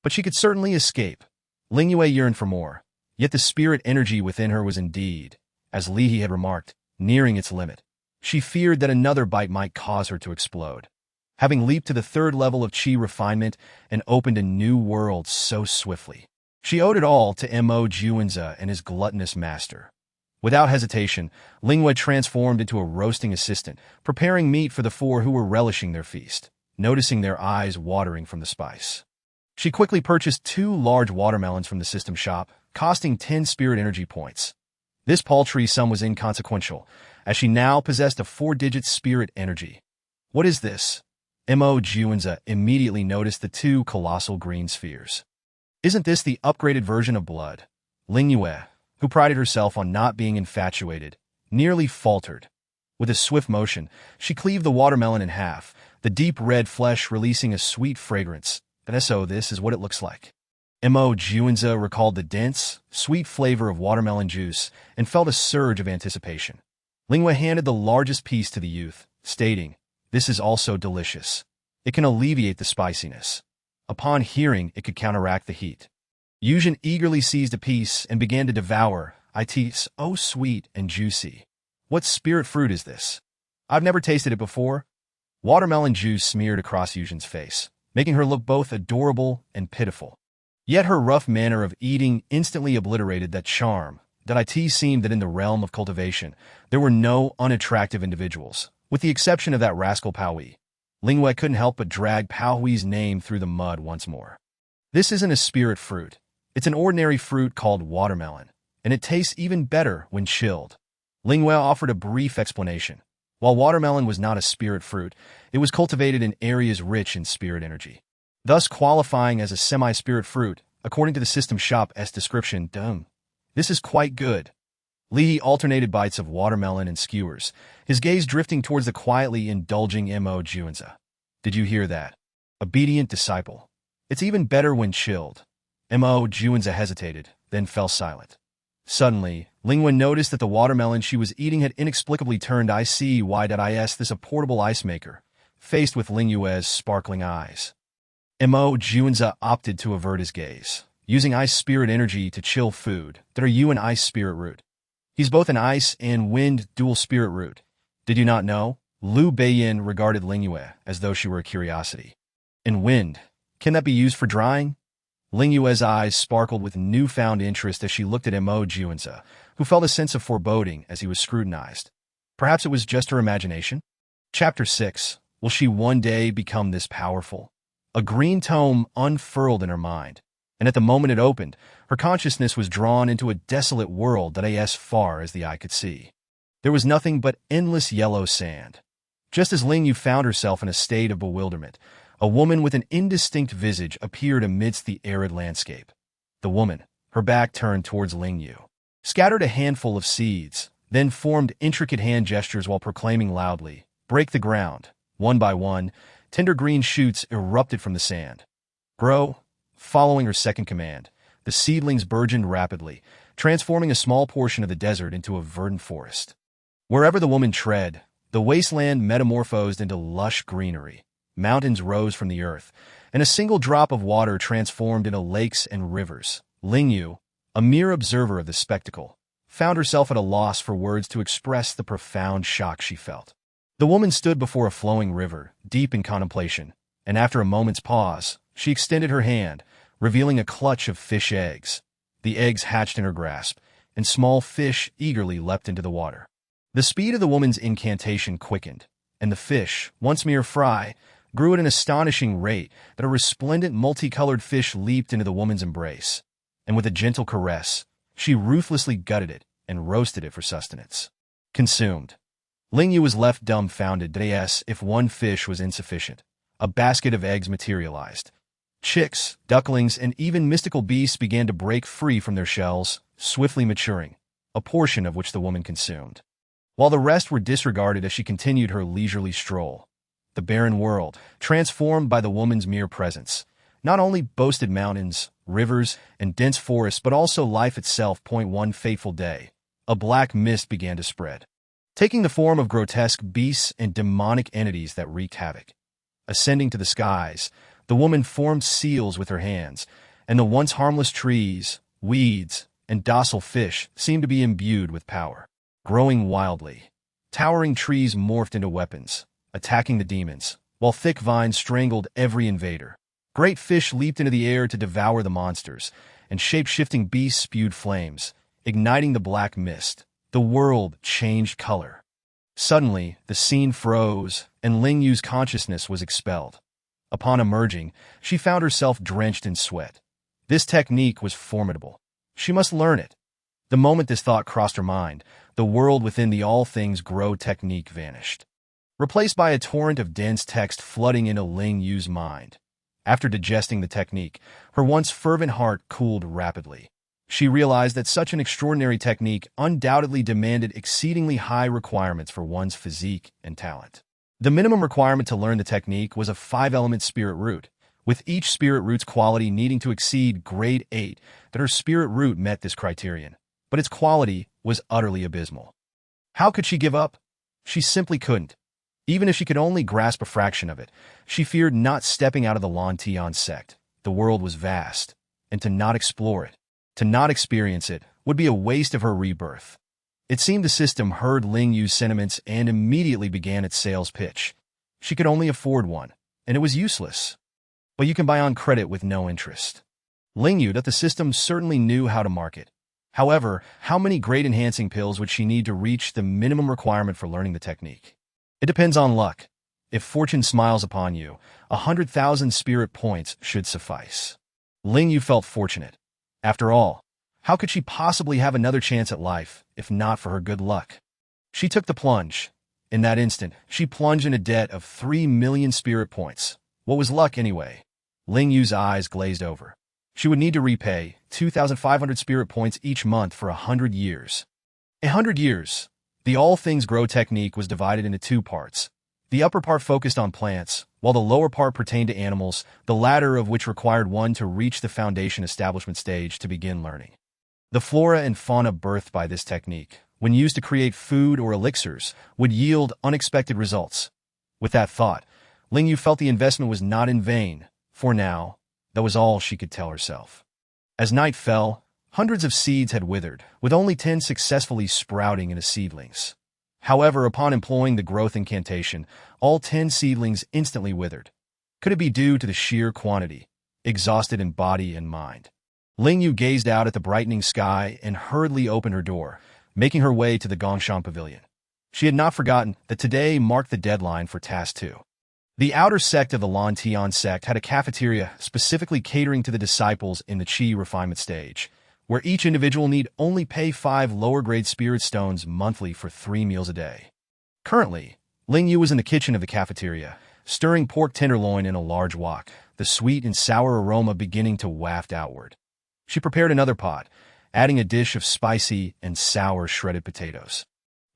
But she could certainly escape. Ling Yue yearned for more, yet the spirit energy within her was indeed, as Li He had remarked, nearing its limit. She feared that another bite might cause her to explode. Having leaped to the third level of Qi refinement and opened a new world so swiftly, she owed it all to Mo Juanza and his gluttonous master. Without hesitation, Ling Yue transformed into a roasting assistant, preparing meat for the 4 who were relishing their feast, noticing their eyes watering from the spice. She quickly purchased 2 large watermelons from the system shop, costing 10 spirit energy points. This paltry sum was inconsequential, as she now possessed a 4-digit spirit energy. What is this? Mo Juanza immediately noticed the 2 colossal green spheres. Isn't this the upgraded version of blood? Ling Yue, who prided herself on not being infatuated, nearly faltered. With a swift motion, she cleaved the watermelon in half, the deep red flesh releasing a sweet fragrance. So this is what it looks like. Mo Juanza recalled the dense, sweet flavor of watermelon juice and felt a surge of anticipation. Ling Yue handed the largest piece to the youth, stating, "This is also delicious. It can alleviate the spiciness. Upon hearing, it could counteract the heat." Yuzhen eagerly seized a piece and began to devour. "It's so sweet and juicy. What spirit fruit is this? I've never tasted it before." Watermelon juice smeared across Yuzhen's face, making her look both adorable and pitiful. Yet her rough manner of eating instantly obliterated that charm. It seemed that in the realm of cultivation, there were no unattractive individuals, with the exception of that rascal Paui. Ling Yue couldn't help but drag Paui's name through the mud once more. This isn't a spirit fruit. It's an ordinary fruit called watermelon, and it tastes even better when chilled. Ling Yue offered a brief explanation. While watermelon was not a spirit fruit, it was cultivated in areas rich in spirit energy, thus qualifying as a semi-spirit fruit, according to the system shop's description. This is quite good. Li He alternated bites of watermelon and skewers, his gaze drifting towards the quietly indulging Mo Juanza. "Did you hear that? Obedient disciple. It's even better when chilled." Mo Juanza hesitated, then fell silent. Suddenly, Ling Yue noticed that the watermelon she was eating had inexplicably turned icy. Is this a portable ice maker, faced with Ling Yue's sparkling eyes? Mo Juanza opted to avert his gaze, using ice spirit energy to chill food. Are you an ice spirit root? He's both an ice and wind dual spirit root. Did you not know? Liu Beiyan regarded Ling Yue as though she were a curiosity. And wind, can that be used for drying? Ling Yue's eyes sparkled with newfound interest as she looked at Mo Juanza, who felt a sense of foreboding as he was scrutinized. Perhaps it was just her imagination? Chapter 6. Will she one day become this powerful? A green tome unfurled in her mind, and at the moment it opened, her consciousness was drawn into a desolate world that as far as the eye could see. There was nothing but endless yellow sand. Just as Ling Yue found herself in a state of bewilderment, a woman with an indistinct visage appeared amidst the arid landscape. The woman, her back turned towards Ling Yue, scattered a handful of seeds, then formed intricate hand gestures while proclaiming loudly, "Break the ground." One by one, tender green shoots erupted from the sand. "Grow." Following her second command, the seedlings burgeoned rapidly, transforming a small portion of the desert into a verdant forest. Wherever the woman tread, the wasteland metamorphosed into lush greenery. Mountains rose from the earth, and a single drop of water transformed into lakes and rivers. Ling Yue, a mere observer of the spectacle, found herself at a loss for words to express the profound shock she felt. The woman stood before a flowing river, deep in contemplation, and after a moment's pause, she extended her hand, revealing a clutch of fish eggs. The eggs hatched in her grasp, and small fish eagerly leapt into the water. The speed of the woman's incantation quickened, and the fish, once mere fry, grew at an astonishing rate that a resplendent multicolored fish leaped into the woman's embrace, and with a gentle caress, she ruthlessly gutted it and roasted it for sustenance. Consumed. Ling Yue was left dumbfounded as if one fish was insufficient. A basket of eggs materialized. Chicks, ducklings, and even mystical beasts began to break free from their shells, swiftly maturing, a portion of which the woman consumed, while the rest were disregarded as she continued her leisurely stroll. The barren world, transformed by the woman's mere presence, not only boasted mountains, rivers, and dense forests, but also life itself. One fateful day, a black mist began to spread, taking the form of grotesque beasts and demonic entities that wreaked havoc. Ascending to the skies, the woman formed seals with her hands, and the once harmless trees, weeds, and docile fish seemed to be imbued with power. Growing wildly, towering trees morphed into weapons, attacking the demons, while thick vines strangled every invader. Great fish leaped into the air to devour the monsters, and shape-shifting beasts spewed flames, igniting the black mist. The world changed color. Suddenly, the scene froze, and Ling Yue's consciousness was expelled. Upon emerging, she found herself drenched in sweat. This technique was formidable. She must learn it. The moment this thought crossed her mind, the world within the all things grow technique vanished, replaced by a torrent of dense text flooding into Ling Yue's mind. After digesting the technique, her once fervent heart cooled rapidly. She realized that such an extraordinary technique undoubtedly demanded exceedingly high requirements for one's physique and talent. The minimum requirement to learn the technique was a 5-element spirit root, with each spirit root's quality needing to exceed grade 8. That her spirit root met this criterion, but its quality was utterly abysmal. How could she give up? She simply couldn't. Even if she could only grasp a fraction of it, she feared not stepping out of the Lantian sect. The world was vast, and to not explore it, to not experience it, would be a waste of her rebirth. It seemed the system heard Ling Yue's sentiments and immediately began its sales pitch. She could only afford one, and it was useless. But you can buy on credit with no interest. Ling Yue that the system certainly knew how to market. However, how many grade enhancing pills would she need to reach the minimum requirement for learning the technique? It depends on luck. If fortune smiles upon you, 100,000 spirit points should suffice. Ling Yue felt fortunate. After all, how could she possibly have another chance at life, if not for her good luck? She took the plunge. In that instant, she plunged in a debt of 3 million spirit points. What was luck anyway? Ling Yue's eyes glazed over. She would need to repay 2,500 spirit points each month for 100 years. 100 years. The All Things Grow technique was divided into 2 parts. The upper part focused on plants, while the lower part pertained to animals, the latter of which required one to reach the foundation establishment stage to begin learning. The flora and fauna birthed by this technique, when used to create food or elixirs, would yield unexpected results. With that thought, Ling Yue felt the investment was not in vain. For now, that was all she could tell herself. As night fell, hundreds of seeds had withered, with only 10 successfully sprouting into seedlings. However, upon employing the growth incantation, all 10 seedlings instantly withered. Could it be due to the sheer quantity, exhausted in body and mind? Ling Yue gazed out at the brightening sky and hurriedly opened her door, making her way to the Gongshan Pavilion. She had not forgotten that today marked the deadline for Task 2. The outer sect of the Lantian sect had a cafeteria specifically catering to the disciples in the Qi refinement stage, where each individual need only pay 5 lower-grade spirit stones monthly for 3 meals a day. Currently, Ling Yue was in the kitchen of the cafeteria, stirring pork tenderloin in a large wok, the sweet and sour aroma beginning to waft outward. She prepared another pot, adding a dish of spicy and sour shredded potatoes.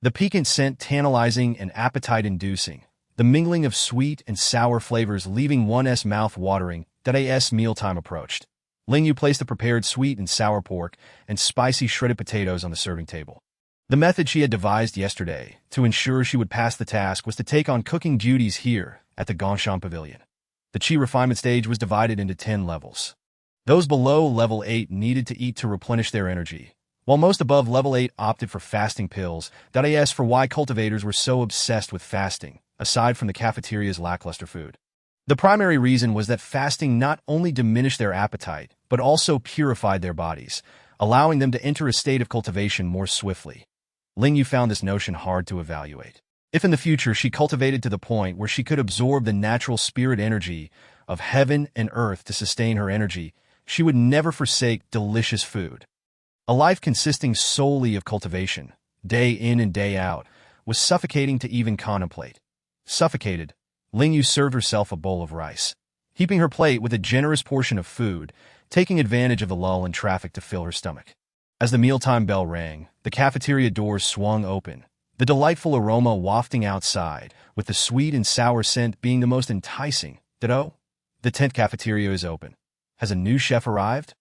The piquant scent tantalizing and appetite-inducing, the mingling of sweet and sour flavors leaving one's mouth watering as mealtime approached. Ling Yue placed the prepared sweet and sour pork and spicy shredded potatoes on the serving table. The method she had devised yesterday to ensure she would pass the task was to take on cooking duties here at the Gongshang Pavilion. The Qi refinement stage was divided into 10 levels. Those below level 8 needed to eat to replenish their energy, while most above level 8 opted for fasting pills. As for why cultivators were so obsessed with fasting, aside from the cafeteria's lackluster food. The primary reason was that fasting not only diminished their appetite, but also purified their bodies, allowing them to enter a state of cultivation more swiftly. Ling Yue found this notion hard to evaluate. If in the future she cultivated to the point where she could absorb the natural spirit energy of heaven and earth to sustain her energy, she would never forsake delicious food. A life consisting solely of cultivation, day in and day out, was suffocating to even contemplate. Suffocated, Ling Yue served herself a bowl of rice, heaping her plate with a generous portion of food, taking advantage of the lull in traffic to fill her stomach. As the mealtime bell rang, the cafeteria doors swung open, the delightful aroma wafting outside, with the sweet and sour scent being the most enticing. The 10th cafeteria is open. Has a new chef arrived?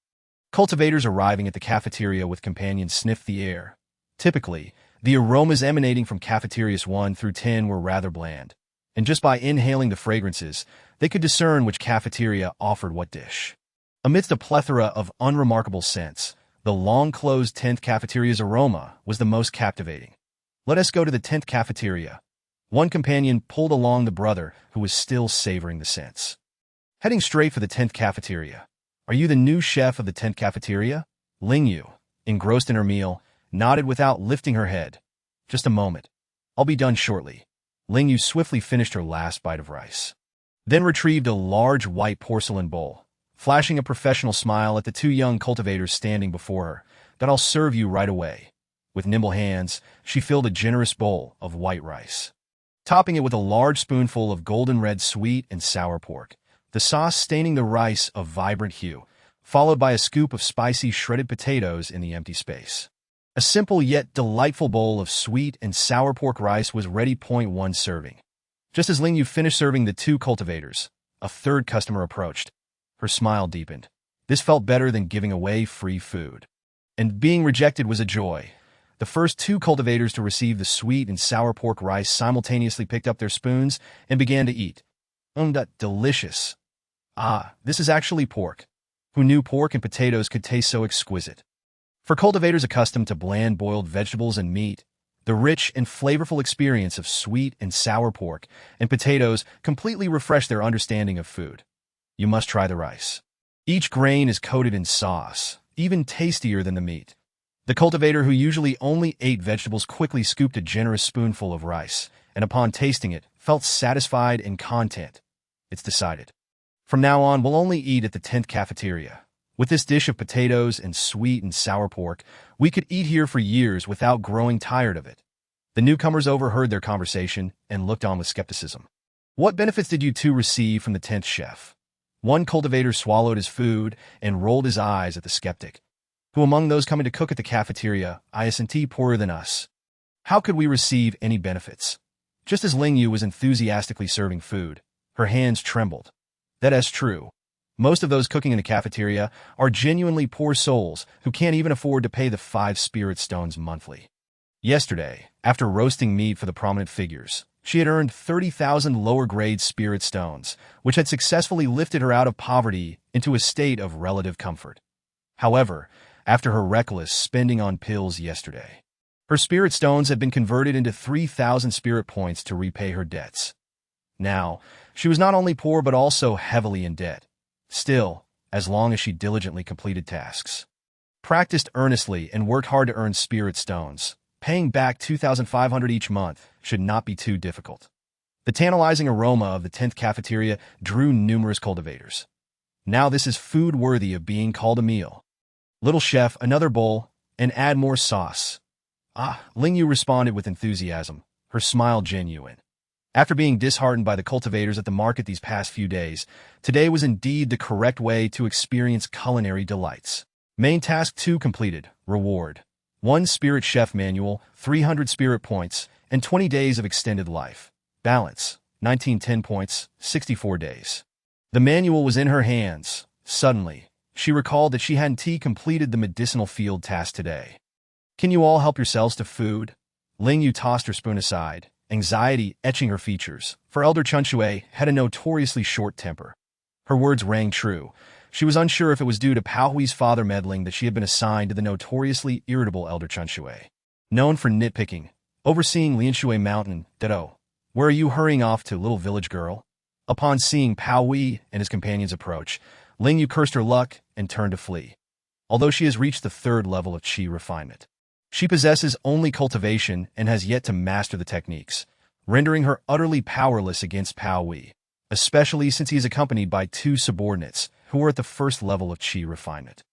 Cultivators arriving at the cafeteria with companions sniffed the air. Typically, the aromas emanating from cafeterias 1 through 10 were rather bland, and just by inhaling the fragrances, they could discern which cafeteria offered what dish. Amidst a plethora of unremarkable scents, the long-closed 10th cafeteria's aroma was the most captivating. Let us go to the 10th cafeteria. One companion pulled along the brother who was still savoring the scents. Heading straight for the 10th cafeteria. Are you the new chef of the 10th cafeteria? Ling Yue, engrossed in her meal, nodded without lifting her head. Just a moment. I'll be done shortly. Ling Yue swiftly finished her last bite of rice, then retrieved a large white porcelain bowl, flashing a professional smile at the two young cultivators standing before her. That I'll serve you right away. With nimble hands, she filled a generous bowl of white rice, topping it with a large spoonful of golden red sweet and sour pork, the sauce staining the rice a vibrant hue, followed by a scoop of spicy shredded potatoes in the empty space. A simple yet delightful bowl of sweet and sour pork rice was ready. 1 serving. Just as Ling Yue finished serving the two cultivators, a third customer approached. Her smile deepened. This felt better than giving away free food. And being rejected was a joy. The first two cultivators to receive the sweet and sour pork rice simultaneously picked up their spoons and began to eat. Delicious. This is actually pork. Who knew pork and potatoes could taste so exquisite? For cultivators accustomed to bland boiled vegetables and meat, the rich and flavorful experience of sweet and sour pork and potatoes completely refreshed their understanding of food. You must try the rice. Each grain is coated in sauce, even tastier than the meat. The cultivator who usually only ate vegetables quickly scooped a generous spoonful of rice, and upon tasting it, felt satisfied and content. It's decided. From now on, we'll only eat at the 10th cafeteria. With this dish of potatoes and sweet and sour pork, we could eat here for years without growing tired of it. The newcomers overheard their conversation and looked on with skepticism. What benefits did you two receive from the 10th chef? One cultivator swallowed his food and rolled his eyes at the skeptic. Who among those coming to cook at the cafeteria isn't poorer than us? How could we receive any benefits? Just as Ling Yue was enthusiastically serving food, her hands trembled. That is true. Most of those cooking in the cafeteria are genuinely poor souls who can't even afford to pay the 5 spirit stones monthly. Yesterday, after roasting meat for the prominent figures, she had earned 30,000 lower-grade spirit stones, which had successfully lifted her out of poverty into a state of relative comfort. However, after her reckless spending on pills yesterday, her spirit stones had been converted into 3,000 spirit points to repay her debts. Now, she was not only poor but also heavily in debt. Still, as long as she diligently completed tasks, practiced earnestly, and worked hard to earn spirit stones, paying back 2,500 each month should not be too difficult. The tantalizing aroma of the 10th cafeteria drew numerous cultivators. Now this is food worthy of being called a meal. Little chef, another bowl, and add more sauce. Ling Yue responded with enthusiasm, her smile genuine. After being disheartened by the cultivators at the market these past few days, today was indeed the correct way to experience culinary delights. Main task 2 completed. Reward. 1 Spirit Chef Manual, 300 spirit points, and 20 days of extended life. Balance. 1910 points, 64 days. The manual was in her hands. Suddenly, she recalled that she hadn't completed the medicinal field task today. Can you all help yourselves to food? Ling Yue tossed her spoon aside, anxiety etching her features, for Elder Chunshue had a notoriously short temper. Her words rang true. She was unsure if it was due to Pao Hui's father meddling that she had been assigned to the notoriously irritable Elder Chunshue. Known for nitpicking, overseeing Lianshui Mountain, ditto. Where are you hurrying off to, little village girl? Upon seeing Pao Hui and his companions approach, Ling Yue cursed her luck and turned to flee. Although she has reached the 3rd level of Qi refinement, she possesses only cultivation and has yet to master the techniques, rendering her utterly powerless against Pao Hui, especially since he is accompanied by 2 subordinates who are at the 1st level of Qi refinement.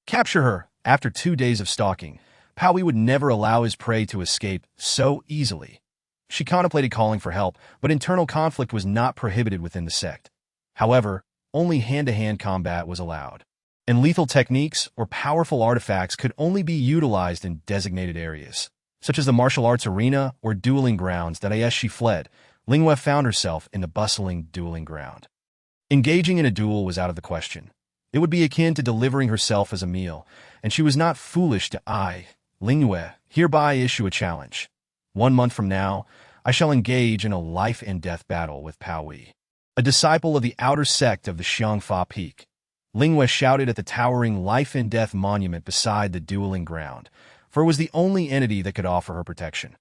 Capture her. After 2 days of stalking, Pao Hui would never allow his prey to escape so easily. She contemplated calling for help, but internal conflict was not prohibited within the sect. However, only hand-to-hand combat was allowed, and lethal techniques or powerful artifacts could only be utilized in designated areas, such as the martial arts arena or dueling grounds. That as she fled, Ling Yue found herself in the bustling dueling ground. Engaging in a duel was out of the question. It would be akin to delivering herself as a meal, and she was not foolish to Ling Yue hereby issue a challenge. 1 month from now, I shall engage in a life-and-death battle with Pao Hui, a disciple of the outer sect of the Xiangfa Peak. Ling Yue shouted at the towering life-and-death monument beside the dueling ground, for it was the only entity that could offer her protection.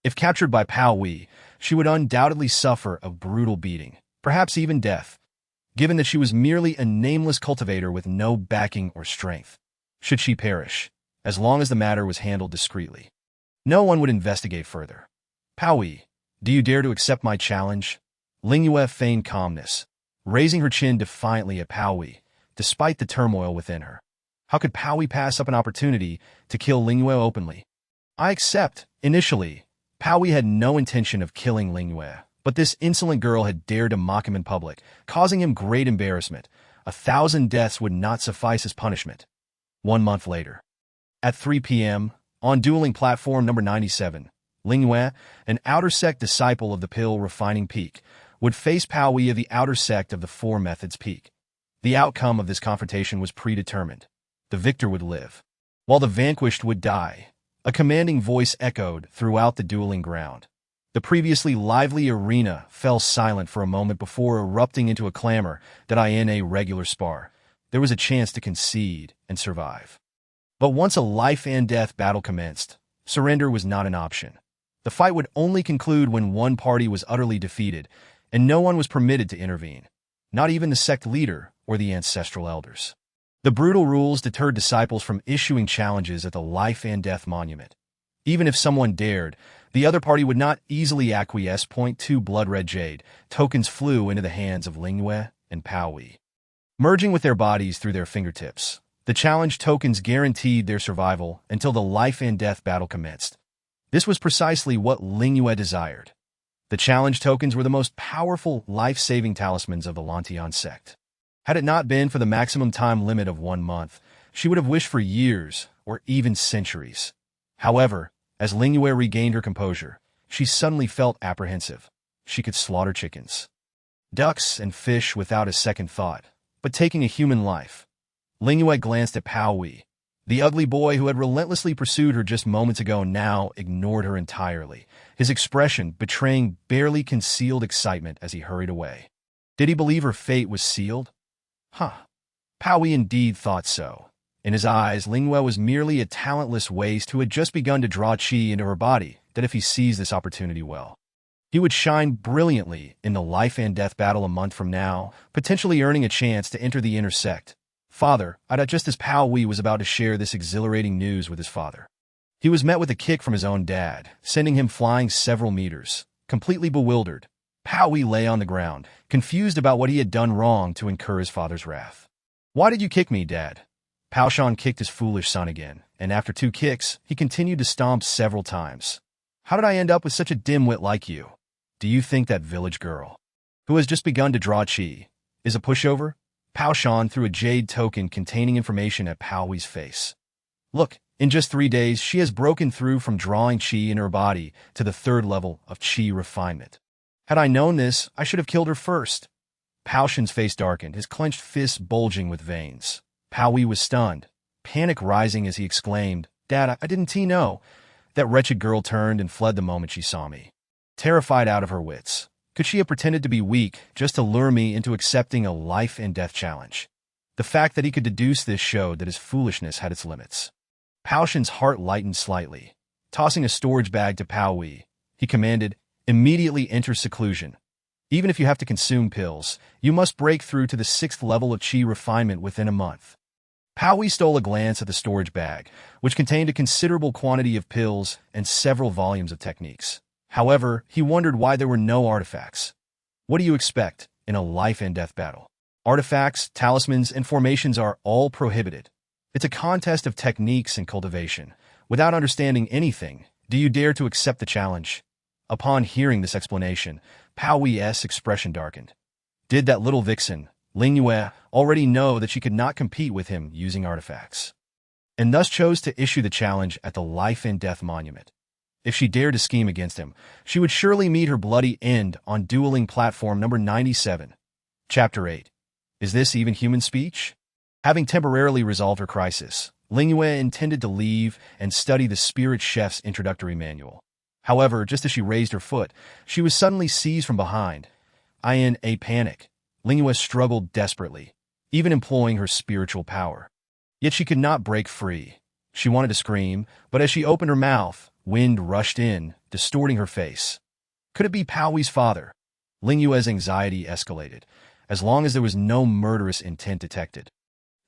If captured by Pao Hui, she would undoubtedly suffer a brutal beating, perhaps even death, given that she was merely a nameless cultivator with no backing or strength. Should she perish, as long as the matter was handled discreetly, no one would investigate further. Pao Hui, do you dare to accept my challenge? Ling Yue feigned calmness, raising her chin defiantly at Pao Hui, despite the turmoil within her. How could Pao Hui pass up an opportunity to kill Ling Yue openly? I accept. Initially, Pao Hui had no intention of killing Ling Yue, but this insolent girl had dared to mock him in public, causing him great embarrassment. 1,000 deaths would not suffice as punishment. 1 month later, at 3 p.m., on dueling platform number 97, Ling Yue, an outer sect disciple of the Pill Refining Peak, would face Pao Hui of the outer sect of the 4 Methods Peak. The outcome of this confrontation was predetermined. The victor would live, while the vanquished would die. A commanding voice echoed throughout the dueling ground. The previously lively arena fell silent for a moment before erupting into a clamor that in a regular spar, there was a chance to concede and survive. But once a life-and-death battle commenced, surrender was not an option. The fight would only conclude when one party was utterly defeated, and no one was permitted to intervene, not even the sect leader or the ancestral elders. The brutal rules deterred disciples from issuing challenges at the life-and-death monument. Even if someone dared, the other party would not easily acquiesce. Point 2 Blood-red jade tokens flew into the hands of Ling Yue and Pao Hui, merging with their bodies through their fingertips. The challenge tokens guaranteed their survival until the life-and-death battle commenced. This was precisely what Ling Yue desired. The challenge tokens were the most powerful life-saving talismans of the Lantian sect. Had it not been for the maximum time limit of 1 month, she would have wished for years or even centuries. However, as Ling Yue regained her composure, she suddenly felt apprehensive. She could slaughter chickens, ducks, and fish without a second thought, but taking a human life. Ling Yue glanced at Pao Hui. The ugly boy who had relentlessly pursued her just moments ago now ignored her entirely, his expression betraying barely concealed excitement as he hurried away. Did he believe her fate was sealed? Pao Hui indeed thought so. In his eyes, Ling Yue was merely a talentless waste who had just begun to draw qi into her body, that if he seized this opportunity well, he would shine brilliantly in the life-and-death battle a month from now, potentially earning a chance to enter the inner sect. Father, just as Pao Hui was about to share this exhilarating news with his father, he was met with a kick from his own dad, sending him flying several meters. Completely bewildered, Pao Hui lay on the ground, confused about what he had done wrong to incur his father's wrath. Why did you kick me, Dad? Pao Shan kicked his foolish son again, and after 2 kicks, he continued to stomp several times. How did I end up with such a dimwit like you? Do you think that village girl, who has just begun to draw qi, is a pushover? Pao Shan threw a jade token containing information at Pao Wei's face. Look, in just 3 days, she has broken through from drawing qi in her body to the 3rd level of qi refinement. Had I known this, I should have killed her first. Pao Shan's face darkened, his clenched fists bulging with veins. Pao Wei was stunned, panic rising as he exclaimed, Dad, I didn't know. That wretched girl turned and fled the moment she saw me. Terrified out of her wits. Could she have pretended to be weak just to lure me into accepting a life-and-death challenge? The fact that he could deduce this showed that his foolishness had its limits. Pao Shan's heart lightened slightly. Tossing a storage bag to Pao Wei, he commanded, immediately enter seclusion. Even if you have to consume pills, you must break through to the 6th level of qi refinement within a month. Pao Wei stole a glance at the storage bag, which contained a considerable quantity of pills and several volumes of techniques. However, he wondered why there were no artifacts. What do you expect in a life-and-death battle? Artifacts, talismans, and formations are all prohibited. It's a contest of techniques and cultivation. Without understanding anything, do you dare to accept the challenge? Upon hearing this explanation, Pao Wei's expression darkened. Did that little vixen, Ling Yue, already know that she could not compete with him using artifacts, and thus chose to issue the challenge at the life-and-death monument? If she dared to scheme against him, she would surely meet her bloody end on dueling platform number 97. Chapter 8. Is this even human speech? Having temporarily resolved her crisis, Ling Yue intended to leave and study the Spirit Chef's introductory manual. However, just as she raised her foot, she was suddenly seized from behind. In a panic, Ling Yue struggled desperately, even employing her spiritual power. Yet she could not break free. She wanted to scream, but as she opened her mouth, wind rushed in, distorting her face. Could it be Pao Wei's father? Ling Yue's anxiety escalated, as long as there was no murderous intent detected.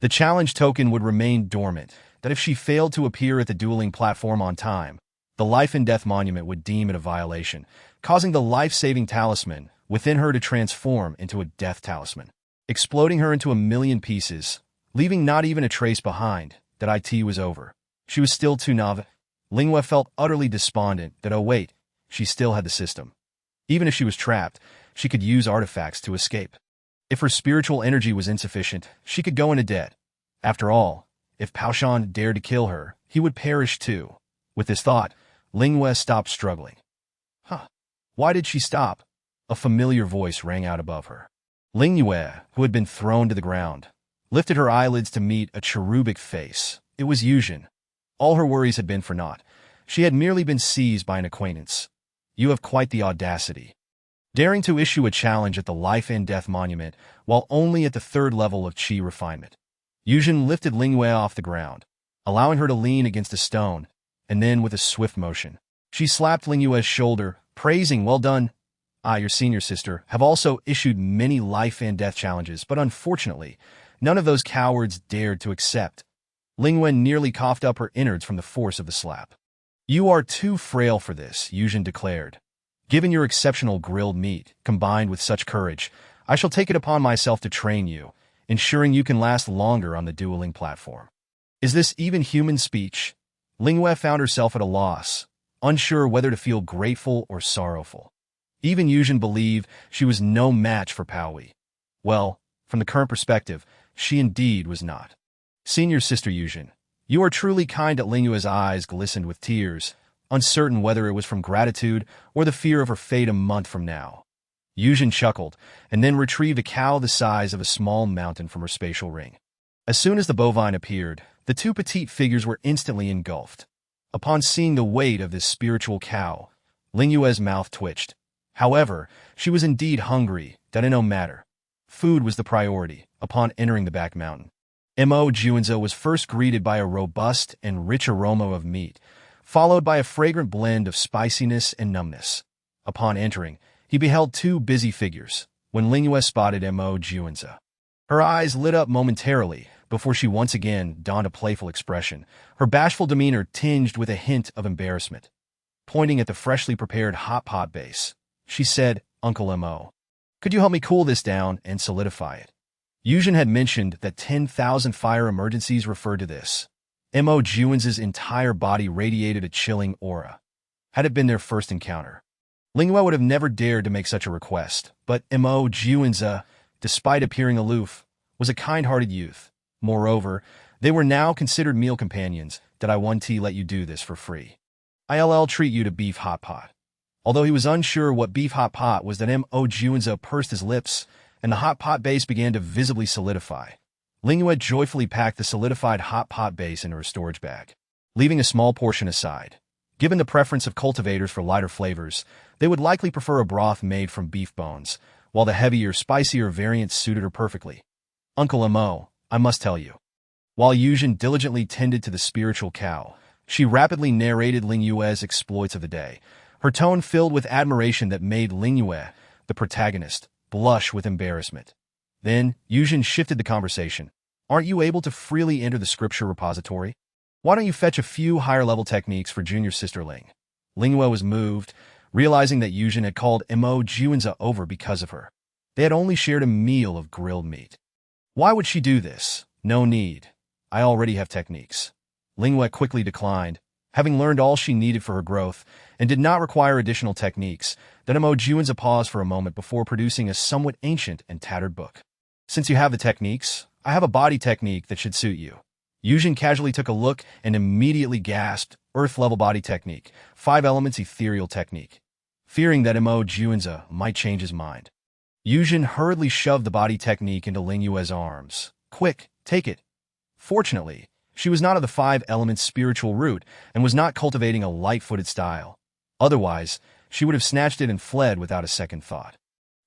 The challenge token would remain dormant, that if she failed to appear at the dueling platform on time, the life-and-death monument would deem it a violation, causing the life-saving talisman within her to transform into a death talisman, exploding her into a million pieces, leaving not even a trace behind. That it was over. She was still too novice. Ling Yue felt utterly despondent that, oh wait, she still had the system. Even if she was trapped, she could use artifacts to escape. If her spiritual energy was insufficient, she could go into debt. After all, if Pao Shan dared to kill her, he would perish too. With this thought, Ling Yue stopped struggling. Why did she stop? A familiar voice rang out above her. Ling Yue, who had been thrown to the ground, lifted her eyelids to meet a cherubic face. It was Yuzhen. All her worries had been for naught. She had merely been seized by an acquaintance. You have quite the audacity. Daring to issue a challenge at the life-and-death monument while only at the 3rd level of qi refinement. Yuzhen lifted Ling Yue off the ground, allowing her to lean against a stone, and then with a swift motion, she slapped Ling Yue's shoulder, praising, well done. Your senior sister, have also issued many life-and-death challenges, but unfortunately, none of those cowards dared to accept. Ling Yue nearly coughed up her innards from the force of the slap. You are too frail for this, Yuzhen declared. Given your exceptional grilled meat, combined with such courage, I shall take it upon myself to train you, ensuring you can last longer on the dueling platform. Is this even human speech? Ling Yue found herself at a loss, unsure whether to feel grateful or sorrowful. Even Yuzhen believed she was no match for Pao Wei. Well, from the current perspective, she indeed was not. Senior sister Yuzhen, you are truly kind. Ling Yue's eyes glistened with tears, uncertain whether it was from gratitude or the fear of her fate a month from now. Yuzhen chuckled, and then retrieved a cow the size of a small mountain from her spatial ring. As soon as the bovine appeared, the two petite figures were instantly engulfed. Upon seeing the weight of this spiritual cow, Ling Yue's mouth twitched. However, she was indeed hungry, that in no matter. Food was the priority, upon entering the back mountain. Mo Juanzo was first greeted by a robust and rich aroma of meat, followed by a fragrant blend of spiciness and numbness. Upon entering, he beheld two busy figures, when Ling Yue spotted Mo Juanzo. Her eyes lit up momentarily, before she once again donned a playful expression, her bashful demeanor tinged with a hint of embarrassment. Pointing at the freshly prepared hot pot base, she said, Uncle Mo, could you help me cool this down and solidify it? Yuzhen had mentioned that 10,000 fire emergencies referred to this. Mo Juan's entire body radiated a chilling aura. Had it been their first encounter, Ling Yue would have never dared to make such a request, but Mo Juan's, despite appearing aloof, was a kind-hearted youth. Moreover, they were now considered meal companions. Did I want to let you do this for free? I'll treat you to beef hot pot. Although he was unsure what beef hot pot was, that Mo Juanza pursed his lips, and the hot pot base began to visibly solidify. Ling Yue joyfully packed the solidified hot pot base into her storage bag, leaving a small portion aside. Given the preference of cultivators for lighter flavors, they would likely prefer a broth made from beef bones, while the heavier, spicier variants suited her perfectly. Uncle Mo, I must tell you. While Yuzhen diligently tended to the spiritual cow, she rapidly narrated Ling Yue's exploits of the day, her tone filled with admiration that made Ling Yue, the protagonist, blush with embarrassment. Then, Yuzhen shifted the conversation. Aren't you able to freely enter the scripture repository? Why don't you fetch a few higher-level techniques for junior sister Ling? Ling Yue was moved, realizing that Yuzhen had called Mo Juanza over because of her. They had only shared a meal of grilled meat. Why would she do this? No need. I already have techniques. Ling Yue quickly declined, having learned all she needed for her growth, and did not require additional techniques. Then Mo Juanza paused for a moment before producing a somewhat ancient and tattered book. Since you have the techniques, I have a body technique that should suit you. Yuzhen casually took a look and immediately gasped, Earth-level body technique, 5 elements ethereal technique. Fearing that Mo Juanza might change his mind, Yuzhen hurriedly shoved the body technique into Ling Yue's arms. Quick, take it. Fortunately, she was not of the 5 elements spiritual root and was not cultivating a light-footed style. Otherwise, she would have snatched it and fled without a second thought,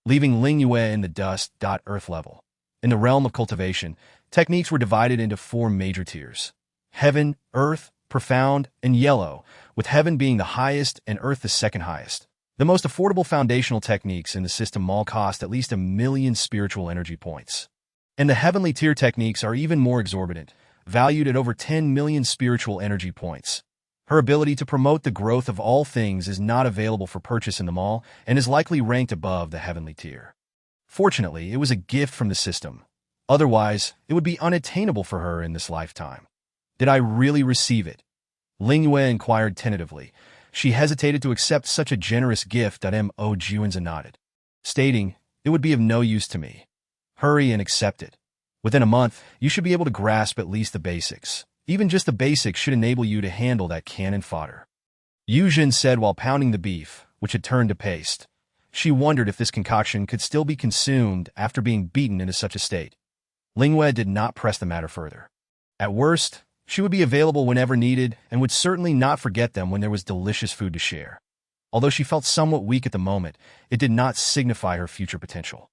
leaving Ling Yue in the dust. Earth level. In the realm of cultivation, techniques were divided into 4 major tiers: heaven, earth, profound, and yellow, with heaven being the highest and earth the second highest. The most affordable foundational techniques in the system all cost at least 1 million spiritual energy points. And the heavenly tier techniques are even more exorbitant, valued at over 10 million spiritual energy points. Her ability to promote the growth of all things is not available for purchase in the mall and is likely ranked above the heavenly tier. Fortunately, it was a gift from the system. Otherwise, it would be unattainable for her in this lifetime. Did I really receive it? Ling Yue inquired tentatively. She hesitated to accept such a generous gift. Mo Juanza nodded, stating, it would be of no use to me. Hurry and accept it. Within a month, you should be able to grasp at least the basics. Even just the basics should enable you to handle that cannon fodder. Yuzhen said while pounding the beef, which had turned to paste. She wondered if this concoction could still be consumed after being beaten into such a state. Ling Yue did not press the matter further. At worst, she would be available whenever needed and would certainly not forget them when there was delicious food to share. Although she felt somewhat weak at the moment, it did not signify her future potential.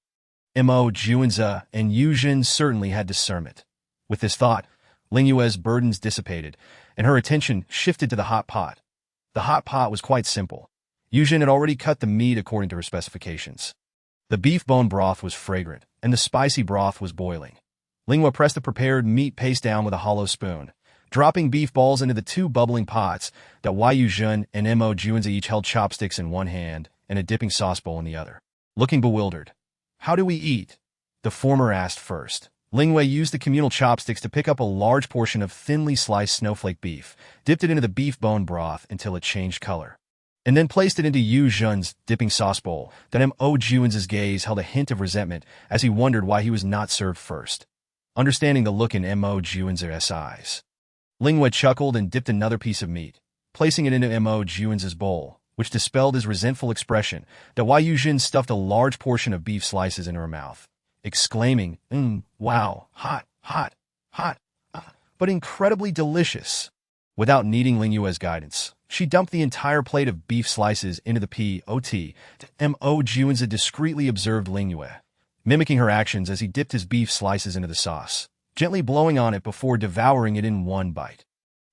Mo Juanza and Yuzhen certainly had discernment. With this thought, Ling Yue's burdens dissipated, and her attention shifted to the hot pot. The hot pot was quite simple. Yuzhen had already cut the meat according to her specifications. The beef bone broth was fragrant, and the spicy broth was boiling. Ling Yue pressed the prepared meat paste down with a hollow spoon, dropping beef balls into the 2 bubbling pots that Yuzhen and Mo Juanza each held chopsticks in one hand and a dipping sauce bowl in the other. Looking bewildered. How do we eat? The former asked first. Ling Yue used the communal chopsticks to pick up a large portion of thinly sliced snowflake beef, dipped it into the beef bone broth until it changed color, and then placed it into Yuzhen's dipping sauce bowl. Then Mo Juanza's gaze held a hint of resentment as he wondered why he was not served first. Understanding the look in Mo Juanza's eyes, Ling Yue chuckled and dipped another piece of meat, placing it into Mo Juanza's bowl, which dispelled his resentful expression. That Yuzhen stuffed a large portion of beef slices into her mouth, exclaiming, wow, hot, hot, hot, but incredibly delicious. Without needing Ling Yue's guidance, she dumped the entire plate of beef slices into the pot. Mo Juanza discreetly observed Ling Yue, mimicking her actions as he dipped his beef slices into the sauce, gently blowing on it before devouring it in one bite.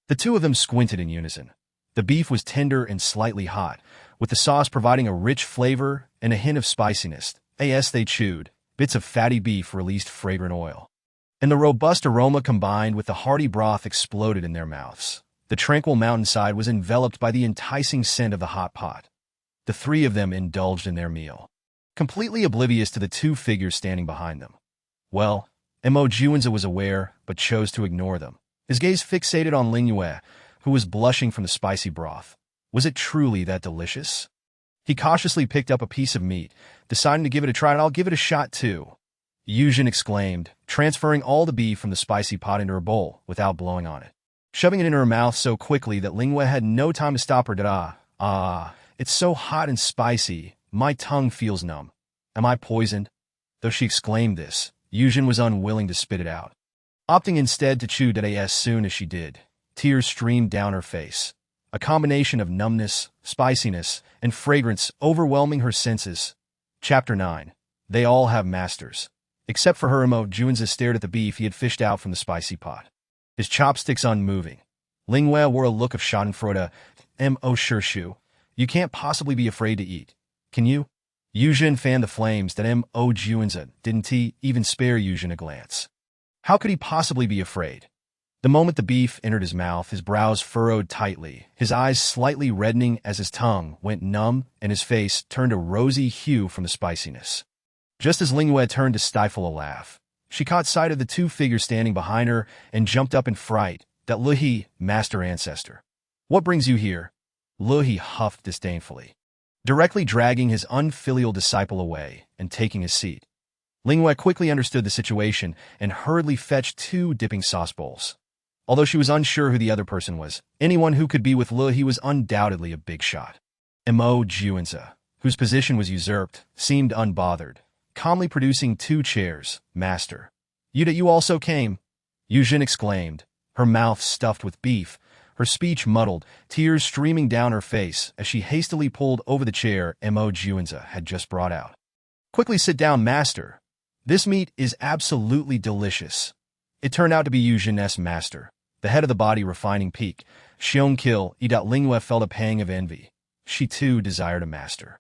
The 2 of them squinted in unison. The beef was tender and slightly hot, with the sauce providing a rich flavor and a hint of spiciness. As they chewed, bits of fatty beef released fragrant oil, and the robust aroma combined with the hearty broth exploded in their mouths. The tranquil mountainside was enveloped by the enticing scent of the hot pot. The 3 of them indulged in their meal, completely oblivious to the 2 figures standing behind them. Well, Mo Juanza was aware, but chose to ignore them. His gaze fixated on Ling Yue, who was blushing from the spicy broth. Was it truly that delicious? He cautiously picked up a piece of meat, deciding to give it a try. I'll give it a shot too. Yuzhen exclaimed, transferring all the beef from the spicy pot into her bowl without blowing on it. Shoving it in her mouth so quickly that Ling Yue had no time to stop her. It's so hot and spicy, my tongue feels numb. Am I poisoned? Though she exclaimed this, Yuzhen was unwilling to spit it out. Opting instead to chew as soon as she did, tears streamed down her face. A combination of numbness, spiciness, and fragrance overwhelming her senses. Chapter 9. They all have masters. Except for her, Juanza stared at the beef he had fished out from the spicy pot. His chopsticks unmoving. Ling Yue wore a look of schadenfreude. Shu. You can't possibly be afraid to eat. Can you? Yuzhen fanned the flames that Juanza didn't he even spare Yuzhen a glance. How could he possibly be afraid? The moment the beef entered his mouth, his brows furrowed tightly, his eyes slightly reddening as his tongue went numb and his face turned a rosy hue from the spiciness. Just as Ling Yue turned to stifle a laugh, she caught sight of the two figures standing behind her and jumped up in fright. That Luhi, master ancestor. What brings you here? Luhi huffed disdainfully, directly dragging his unfilial disciple away and taking his seat. Ling Yue quickly understood the situation and hurriedly fetched 2 dipping sauce bowls. Although she was unsure who the other person was, anyone who could be with Luhi was undoubtedly a big shot. Juanza, whose position was usurped, seemed unbothered, calmly producing 2 chairs. Master. You also came? Yuzhen exclaimed, her mouth stuffed with beef, her speech muddled, tears streaming down her face as she hastily pulled over the chair Juanza had just brought out. Quickly sit down, master. This meat is absolutely delicious. It turned out to be Yuzhen's master, the head of the body refining peak, Xiongqil. Ling Yue felt a pang of envy. She too desired a master.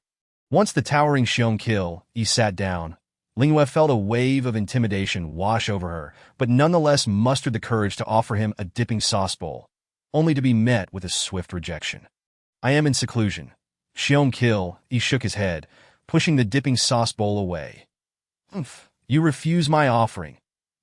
Once the towering Xiongqil sat down, Ling Yue felt a wave of intimidation wash over her, but nonetheless mustered the courage to offer him a dipping sauce bowl, only to be met with a swift rejection. I am in seclusion. Xiongqil shook his head, pushing the dipping sauce bowl away. You refuse my offering.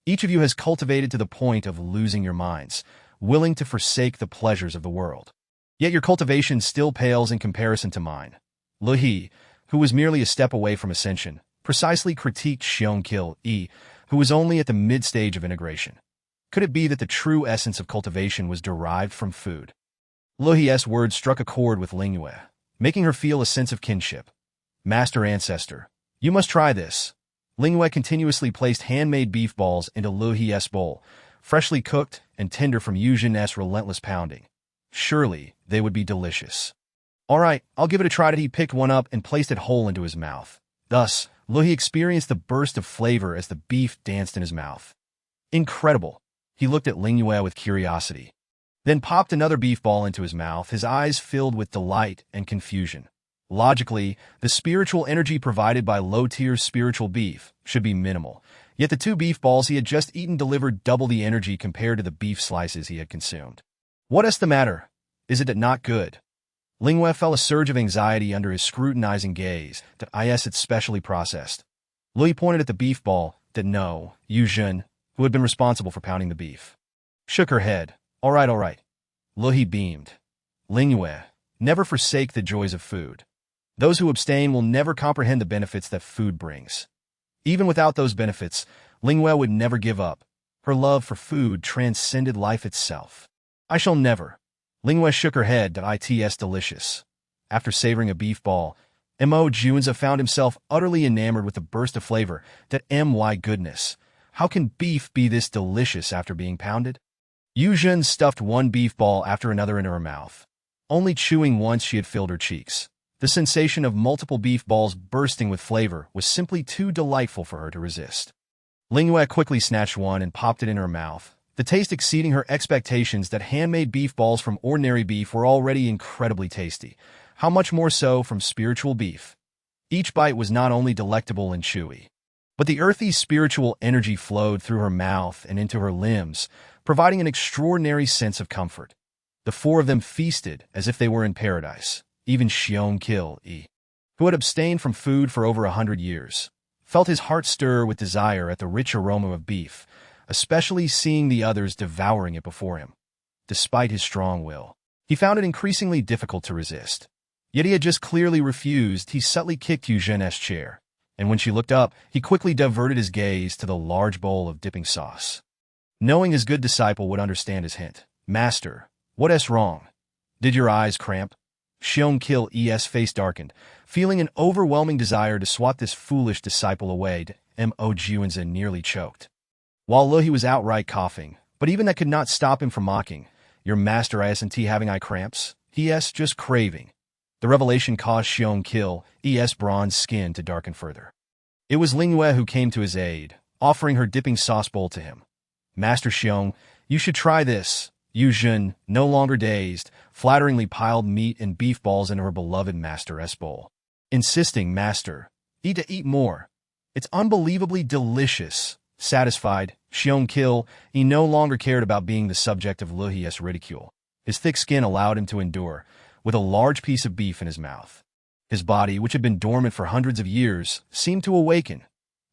Each of you has cultivated to the point of losing your minds, willing to forsake the pleasures of the world. Yet your cultivation still pales in comparison to mine. Luhi, who was merely a step away from ascension, precisely critiqued Xiongqil, who was only at the mid-stage of integration. Could it be that the true essence of cultivation was derived from food? Luhi's words struck a chord with Ling Yue, making her feel a sense of kinship. Master ancestor, you must try this. Ling Yue continuously placed handmade beef balls into Luhi's bowl, freshly cooked and tender from Yuzhen's relentless pounding. Surely they would be delicious. All right, I'll give it a try. He picked one up and placed it whole into his mouth. Thus, Luhi experienced the burst of flavor as the beef danced in his mouth. Incredible. He looked at Ling Yue with curiosity, then popped another beef ball into his mouth, his eyes filled with delight and confusion. Logically, the spiritual energy provided by low-tier spiritual beef should be minimal, yet the 2 beef balls he had just eaten delivered double the energy compared to the beef slices he had consumed. What is the matter? Is it not good? Ling Yue felt a surge of anxiety under his scrutinizing gaze. It's specially processed. Luhi pointed at the beef ball. No, Yuzhen, who had been responsible for pounding the beef, shook her head. All right. Luhi beamed. Ling Yue, never forsake the joys of food. Those who abstain will never comprehend the benefits that food brings. Even without those benefits, Ling Yue would never give up. Her love for food transcended life itself. I shall never. Ling Yue shook her head. It's delicious. After savoring a beef ball, Juanza found himself utterly enamored with the burst of flavor. My goodness, how can beef be this delicious after being pounded? Yuzhen stuffed one beef ball after another into her mouth, only chewing once she had filled her cheeks. The sensation of multiple beef balls bursting with flavor was simply too delightful for her to resist. Ling Yue quickly snatched one and popped it in her mouth, the taste exceeding her expectations. That handmade beef balls from ordinary beef were already incredibly tasty. How much more so from spiritual beef? Each bite was not only delectable and chewy, but the earthy spiritual energy flowed through her mouth and into her limbs, providing an extraordinary sense of comfort. The 4 of them feasted as if they were in paradise. Even Xiongqil, who had abstained from food for over 100 years, felt his heart stir with desire at the rich aroma of beef, especially seeing the others devouring it before him. Despite his strong will, he found it increasingly difficult to resist. Yet he had just clearly refused. He subtly kicked Yuzhen's chair. And when she looked up, he quickly diverted his gaze to the large bowl of dipping sauce. Knowing his good disciple would understand his hint. Master, what wrong? Did your eyes cramp? Xiong face darkened, feeling an overwhelming desire to swat this foolish disciple away. Mo Juanza nearly choked. While Luhi was outright coughing, but even that could not stop him from mocking. Your master isn't having eye cramps? He's just craving. The revelation caused Xiong's bronze skin to darken further. It was Ling Yue who came to his aid, offering her dipping sauce bowl to him. Master Xiong, you should try this. Yu Jun, no longer dazed, flatteringly piled meat and beef balls into her beloved master's bowl. Insisting, Master, eat more. It's unbelievably delicious. Satisfied, Xiong he no longer cared about being the subject of Luhi's ridicule. His thick skin allowed him to endure, with a large piece of beef in his mouth. His body, which had been dormant for hundreds of years, seemed to awaken.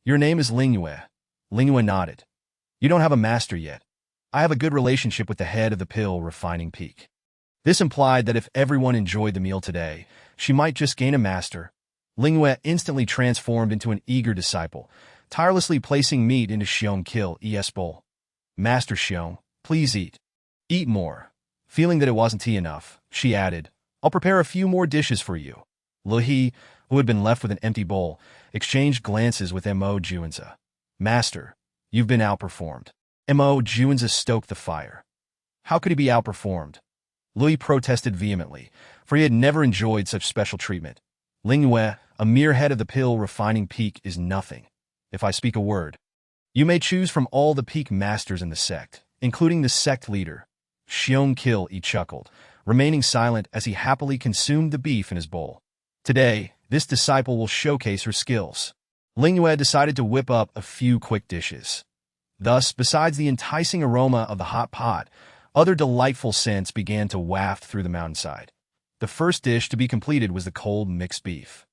Your name is Ling Yue. Ling Yue nodded. You don't have a master yet. I have a good relationship with the head of the pill refining peak. This implied that if everyone enjoyed the meal today, she might just gain a master. Ling Yue instantly transformed into an eager disciple, tirelessly placing meat into Xiong's bowl. Master Xiong, please eat. Eat more. Feeling that it wasn't enough, she added, I'll prepare a few more dishes for you. Luhi, who had been left with an empty bowl, exchanged glances with Mo Juanza. Master, you've been outperformed. Mo Juanza stoked the fire. How could he be outperformed? Luhi protested vehemently, for he had never enjoyed such special treatment. Ling Yue, a mere head of the pill refining peak, is nothing. If I speak a word, you may choose from all the peak masters in the sect, including the sect leader. Xiong chuckled, remaining silent as he happily consumed the beef in his bowl. Today, this disciple will showcase her skills. Ling Yue decided to whip up a few quick dishes. Thus, besides the enticing aroma of the hot pot, other delightful scents began to waft through the mountainside. The first dish to be completed was the cold mixed beef.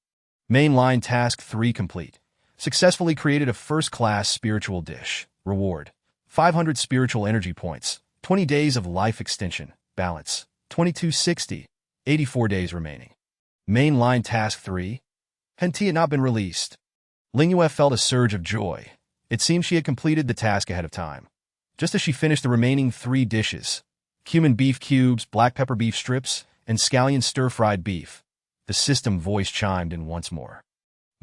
Mainline task 3 complete. Successfully created a first-class spiritual dish. Reward: 500 spiritual energy points, 20 days of life extension, balance, 2260, 84 days remaining. Mainline task 3. Had not been released. Ling Yue felt a surge of joy. It seemed she had completed the task ahead of time. Just as she finished the remaining 3 dishes, cumin beef cubes, black pepper beef strips, and scallion stir-fried beef, the system voice chimed in once more.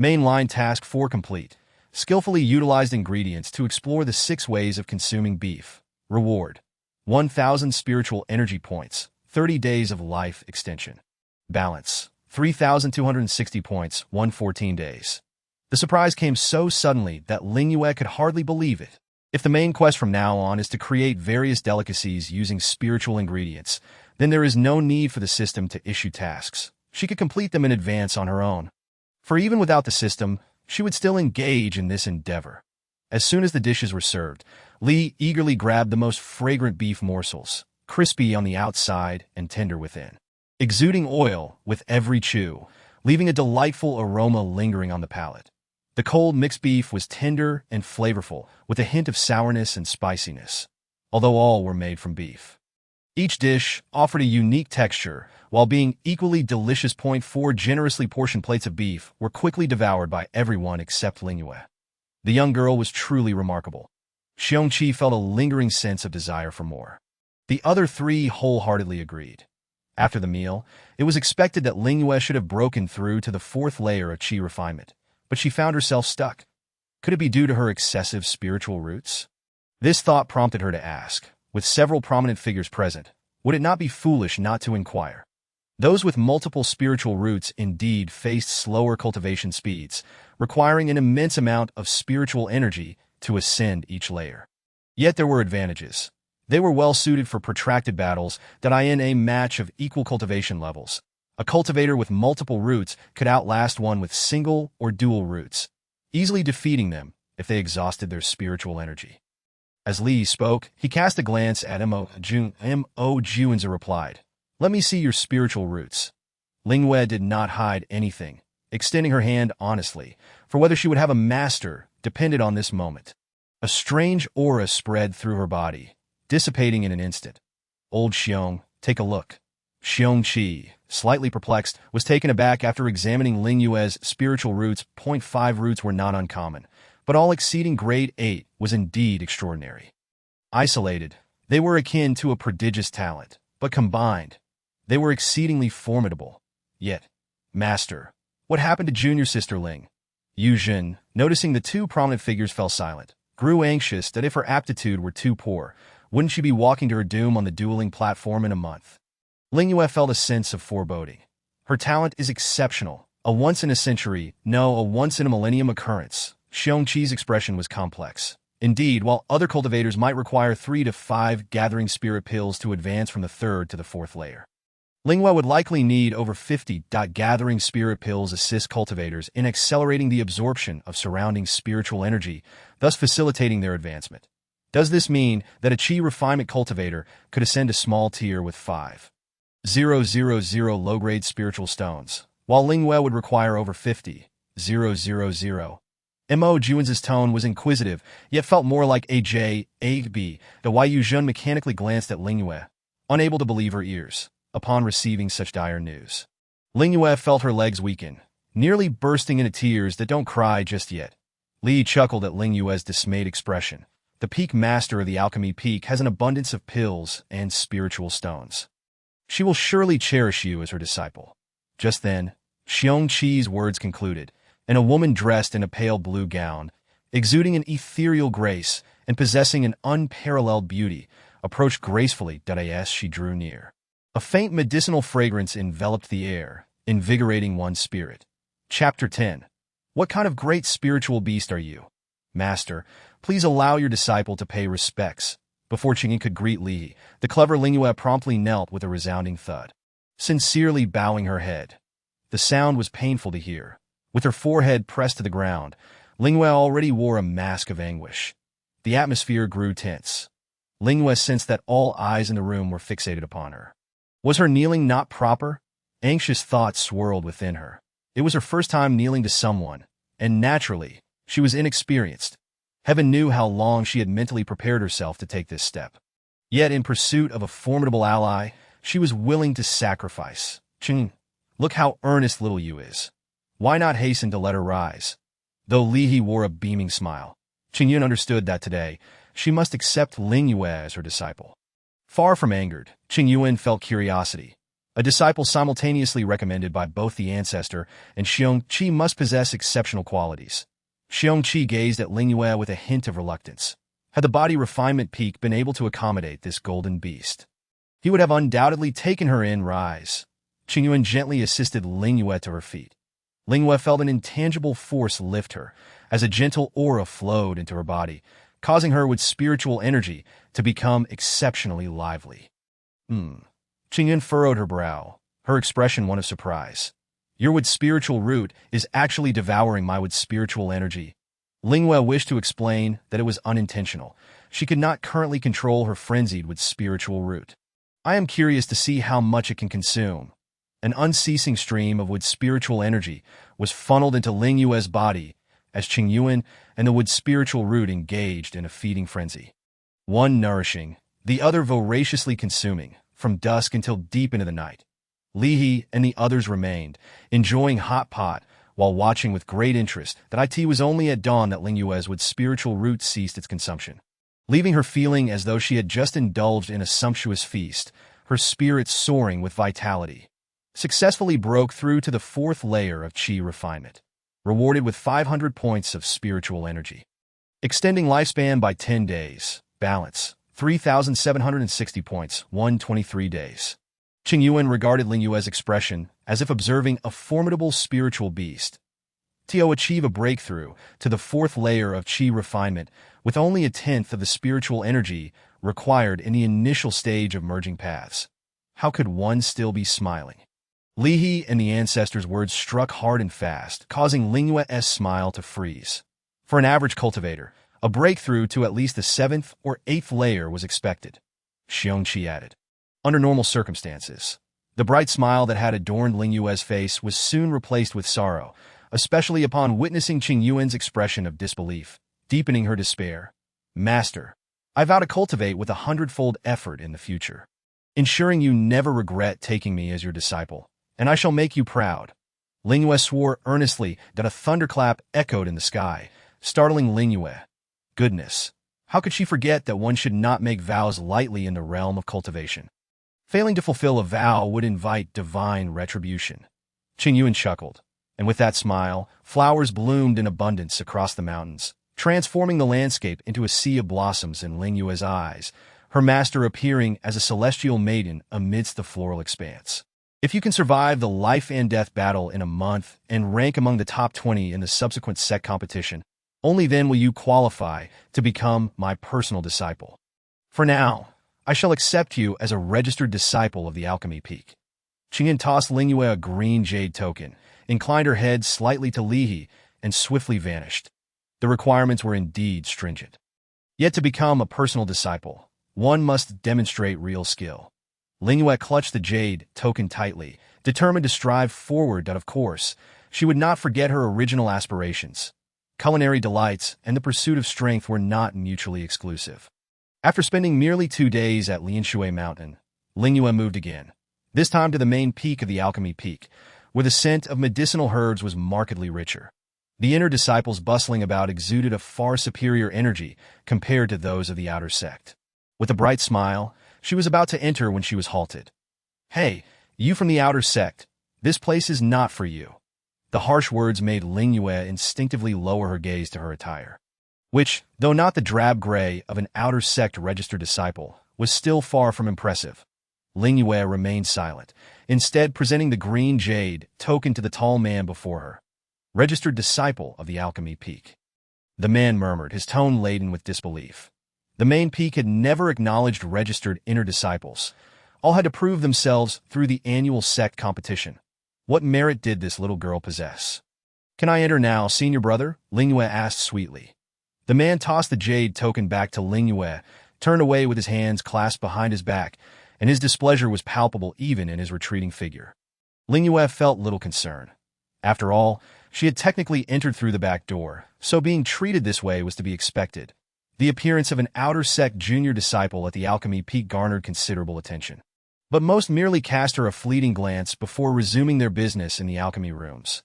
Mainline task 4 complete. Skillfully utilized ingredients to explore the 6 ways of consuming beef. Reward: 1,000 spiritual energy points, 30 days of life extension. Balance: 3,260 points, 114 days. The surprise came so suddenly that Ling Yue could hardly believe it. If the main quest from now on is to create various delicacies using spiritual ingredients, then there is no need for the system to issue tasks. She could complete them in advance on her own. For even without the system, she would still engage in this endeavor. As soon as the dishes were served, Li eagerly grabbed the most fragrant beef morsels, crispy on the outside and tender within, exuding oil with every chew, leaving a delightful aroma lingering on the palate. The cold mixed beef was tender and flavorful, with a hint of sourness and spiciness, although all were made from beef. Each dish offered a unique texture, while being equally delicious. 4 generously portioned plates of beef were quickly devoured by everyone except Ling Yue. The young girl was truly remarkable. Xiongqi felt a lingering sense of desire for more. The other 3 wholeheartedly agreed. After the meal, it was expected that Ling Yue should have broken through to the 4th layer of qi refinement, but she found herself stuck. Could it be due to her excessive spiritual roots? This thought prompted her to ask, with several prominent figures present, would it not be foolish not to inquire? Those with multiple spiritual roots indeed faced slower cultivation speeds, requiring an immense amount of spiritual energy to ascend each layer. Yet there were advantages. They were well suited for protracted battles that in a match of equal cultivation levels. A cultivator with multiple roots could outlast one with single or dual roots, easily defeating them if they exhausted their spiritual energy. As Li spoke, he cast a glance at Mo Juanza replied, Let me see your spiritual roots. Ling Yue did not hide anything, extending her hand honestly, for whether she would have a master depended on this moment. A strange aura spread through her body, dissipating in an instant. Old Xiong, take a look. Xiongqi, slightly perplexed, was taken aback after examining Ling Yue's spiritual roots. Point 5 roots were not uncommon, but all exceeding grade 8 was indeed extraordinary. Isolated, they were akin to a prodigious talent, but combined, they were exceedingly formidable. Yet, Master, what happened to junior sister Ling? Yu Jin, noticing the two prominent figures, fell silent, grew anxious that if her aptitude were too poor, wouldn't she be walking to her doom on the dueling platform in a month? Ling Yue felt a sense of foreboding. Her talent is exceptional, a once-in-a-century, no, a once-in-a-millennium occurrence. Xiongqi's expression was complex. Indeed, while other cultivators might require 3 to 5 gathering spirit pills to advance from the 3rd to the 4th layer, Ling Yue would likely need over 50 gathering spirit pills assist cultivators in accelerating the absorption of surrounding spiritual energy, thus facilitating their advancement. Does this mean that a Qi refinement cultivator could ascend a small tier with 5,000 low-grade spiritual stones, while Ling Yue would require over 50,000? Mo Juan's tone was inquisitive, yet felt more like A.B. The Yu Jun mechanically glanced at Ling Yue, unable to believe her ears. Upon receiving such dire news, Ling Yue felt her legs weaken, nearly bursting into tears. That don't cry just yet. Li chuckled at Ling Yue's dismayed expression. The peak master of the alchemy peak has an abundance of pills and spiritual stones. She will surely cherish you as her disciple. Just then, Xiongqi's words concluded, and a woman dressed in a pale blue gown, exuding an ethereal grace and possessing an unparalleled beauty, approached gracefully. As she drew near, a faint medicinal fragrance enveloped the air, invigorating one's spirit. Chapter 10. What kind of great spiritual beast are you? Master, please allow your disciple to pay respects. Before Qingyin could greet Li, the clever Ling Yue promptly knelt with a resounding thud, sincerely bowing her head. The sound was painful to hear. With her forehead pressed to the ground, Ling Yue already wore a mask of anguish. The atmosphere grew tense. Ling Yue sensed that all eyes in the room were fixated upon her. Was her kneeling not proper? Anxious thoughts swirled within her. It was her first time kneeling to someone, and naturally, she was inexperienced. Heaven knew how long she had mentally prepared herself to take this step. Yet in pursuit of a formidable ally, she was willing to sacrifice. Qing, look how earnest little you is. Why not hasten to let her rise? Though Li He wore a beaming smile, Qingyun understood that today, she must accept Ling Yue as her disciple. Far from angered, Qingyun felt curiosity. A disciple simultaneously recommended by both the ancestor and Xiongqi must possess exceptional qualities. Xiongqi gazed at Ling Yue with a hint of reluctance. Had the body refinement peak been able to accommodate this golden beast, he would have undoubtedly taken her in. Rise. Qingyun gently assisted Ling Yue to her feet. Ling Yue felt an intangible force lift her, as a gentle aura flowed into her body, causing her with spiritual energy to become exceptionally lively. Qingyun furrowed her brow, her expression one of surprise. Your wood spiritual root is actually devouring my wood spiritual energy. Ling Yue wished to explain that it was unintentional. She could not currently control her frenzied wood spiritual root. I am curious to see how much it can consume. An unceasing stream of wood spiritual energy was funneled into Ling Yue's body as Qingyun and the wood spiritual root engaged in a feeding frenzy. One nourishing, the other voraciously consuming, from dusk until deep into the night. Li He and the others remained, enjoying hot pot, while watching with great interest that it was only at dawn that Ling Yue's wood spiritual root ceased its consumption, leaving her feeling as though she had just indulged in a sumptuous feast, her spirits soaring with vitality. Successfully broke through to the 4th layer of Qi refinement, rewarded with 500 points of spiritual energy. Extending lifespan by 10 days, balance, 3,760 points, 123 days. Qingyun regarded Ling Yue's expression as if observing a formidable spiritual beast. To achieve a breakthrough to the 4th layer of Qi refinement with only 1/10 of the spiritual energy required in the initial stage of merging paths. How could one still be smiling? Li He and the ancestors' words struck hard and fast, causing Ling Yue's smile to freeze. For an average cultivator, a breakthrough to at least the 7th or 8th layer was expected. Xiongqi added. Under normal circumstances, the bright smile that had adorned Ling Yue's face was soon replaced with sorrow, especially upon witnessing Qingyun's expression of disbelief, deepening her despair. Master, I vow to cultivate with 100-fold effort in the future. ensuring you never regret taking me as your disciple, and I shall make you proud." Ling Yue swore earnestly that a thunderclap echoed in the sky, startling Ling Yue. Goodness! How could she forget that one should not make vows lightly in the realm of cultivation? Failing to fulfill a vow would invite divine retribution. Qing Yuan chuckled, and with that smile, flowers bloomed in abundance across the mountains, transforming the landscape into a sea of blossoms in Ling Yue's eyes, her master appearing as a celestial maiden amidst the floral expanse. If you can survive the life and death battle in a month and rank among the top 20 in the subsequent sect competition, only then will you qualify to become my personal disciple. For now, I shall accept you as a registered disciple of the Alchemy Peak." Qingyan tossed Ling Yue a green jade token, inclined her head slightly to Lihe, and swiftly vanished. The requirements were indeed stringent. Yet to become a personal disciple, one must demonstrate real skill. Ling Yue clutched the jade token tightly, determined to strive forward that, of course, she would not forget her original aspirations. Culinary delights and the pursuit of strength were not mutually exclusive. After spending merely 2 days at Lianshui Mountain, Ling Yue moved again, this time to the main peak of the Alchemy Peak, where the scent of medicinal herbs was markedly richer. The inner disciples bustling about exuded a far superior energy compared to those of the outer sect. With a bright smile, she was about to enter when she was halted. "Hey, you from the outer sect, this place is not for you." The harsh words made Ling Yue instinctively lower her gaze to her attire, which, though not the drab gray of an outer sect registered disciple, was still far from impressive. Ling Yue remained silent, instead presenting the green jade token to the tall man before her. "Registered disciple of the Alchemy Peak." The man murmured, his tone laden with disbelief. The main peak had never acknowledged registered inner disciples. All had to prove themselves through the annual sect competition. What merit did this little girl possess? "Can I enter now, senior brother?" Ling Yue asked sweetly. The man tossed the jade token back to Ling Yue, turned away with his hands clasped behind his back, and his displeasure was palpable even in his retreating figure. Ling Yue felt little concern. After all, she had technically entered through the back door, so being treated this way was to be expected. The appearance of an outer sect junior disciple at the Alchemy Peak garnered considerable attention, but most merely cast her a fleeting glance before resuming their business in the alchemy rooms.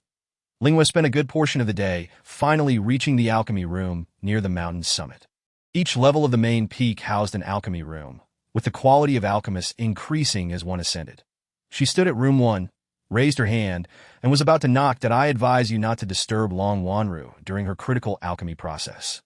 Ling Yue spent a good portion of the day finally reaching the alchemy room near the mountain's summit. Each level of the main peak housed an alchemy room, with the quality of alchemists increasing as one ascended. She stood at room 1, raised her hand, and was about to knock that "I advise you not to disturb Long Wanru during her critical alchemy process."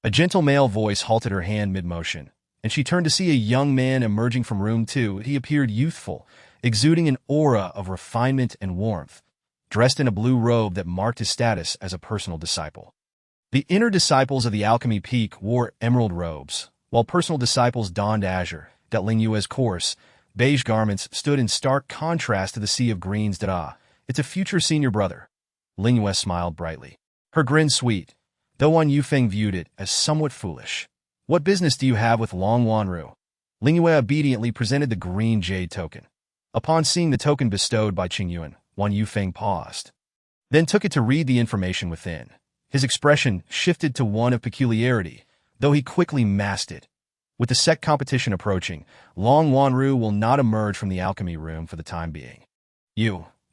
A gentle male voice halted her hand mid-motion, and she turned to see a young man emerging from room 2. He appeared youthful, exuding an aura of refinement and warmth, dressed in a blue robe that marked his status as a personal disciple. The inner disciples of the Alchemy Peak wore emerald robes, while personal disciples donned azure. That Ling Yue's coarse, beige garments stood in stark contrast to the sea of greens that it's a future senior brother. Ling Yue smiled brightly, her grin sweet, though Wan Yufeng viewed it as somewhat foolish. "What business do you have with Long Wanru?" Ling Yue obediently presented the green jade token. Upon seeing the token bestowed by Qing Yuan, Wan Yufeng paused, then took it to read the information within. His expression shifted to one of peculiarity, though he quickly masked it. With the sect competition approaching, Long Wanru will not emerge from the alchemy room for the time being.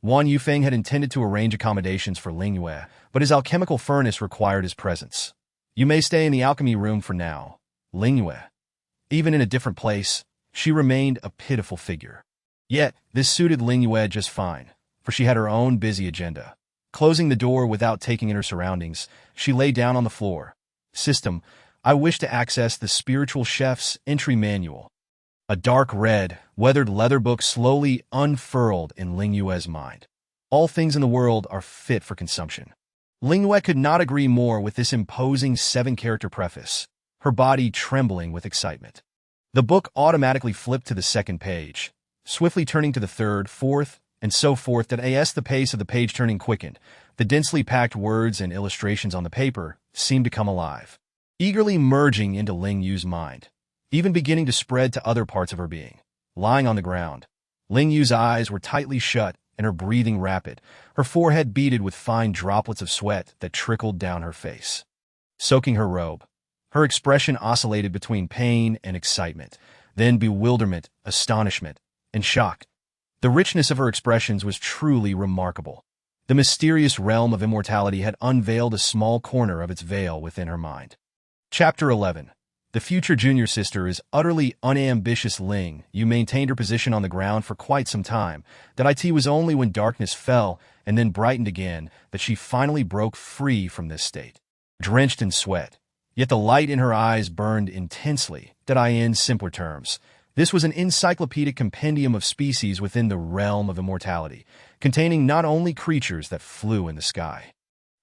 Wan Yufeng had intended to arrange accommodations for Ling Yue, but his alchemical furnace required his presence. "You may stay in the alchemy room for now, Ling Yue." Even in a different place, she remained a pitiful figure. Yet, this suited Ling Yue just fine, for she had her own busy agenda. Closing the door without taking in her surroundings, she lay down on the floor. "System, I wish to access the spiritual chef's entry manual." A dark red, weathered leather book slowly unfurled in Ling Yue's mind. All things in the world are fit for consumption. Ling Yue could not agree more with this imposing 7-character preface, her body trembling with excitement. The book automatically flipped to the second page, swiftly turning to the third, fourth, and so forth that as the pace of the page turning quickened, the densely packed words and illustrations on the paper seemed to come alive, eagerly merging into Ling Yu's mind, even beginning to spread to other parts of her being. Lying on the ground, Ling Yu's eyes were tightly shut and her breathing rapid, her forehead beaded with fine droplets of sweat that trickled down her face. Soaking her robe, her expression oscillated between pain and excitement, then bewilderment, astonishment, and shock. The richness of her expressions was truly remarkable. The mysterious realm of immortality had unveiled a small corner of its veil within her mind. Chapter 11. The future junior sister is utterly unambitious. Ling Yue maintained her position on the ground for quite some time. That it was only when darkness fell and then brightened again that she finally broke free from this state. Drenched in sweat, yet the light in her eyes burned intensely. In simpler terms, this was an encyclopedic compendium of species within the realm of immortality, containing not only creatures that flew in the sky,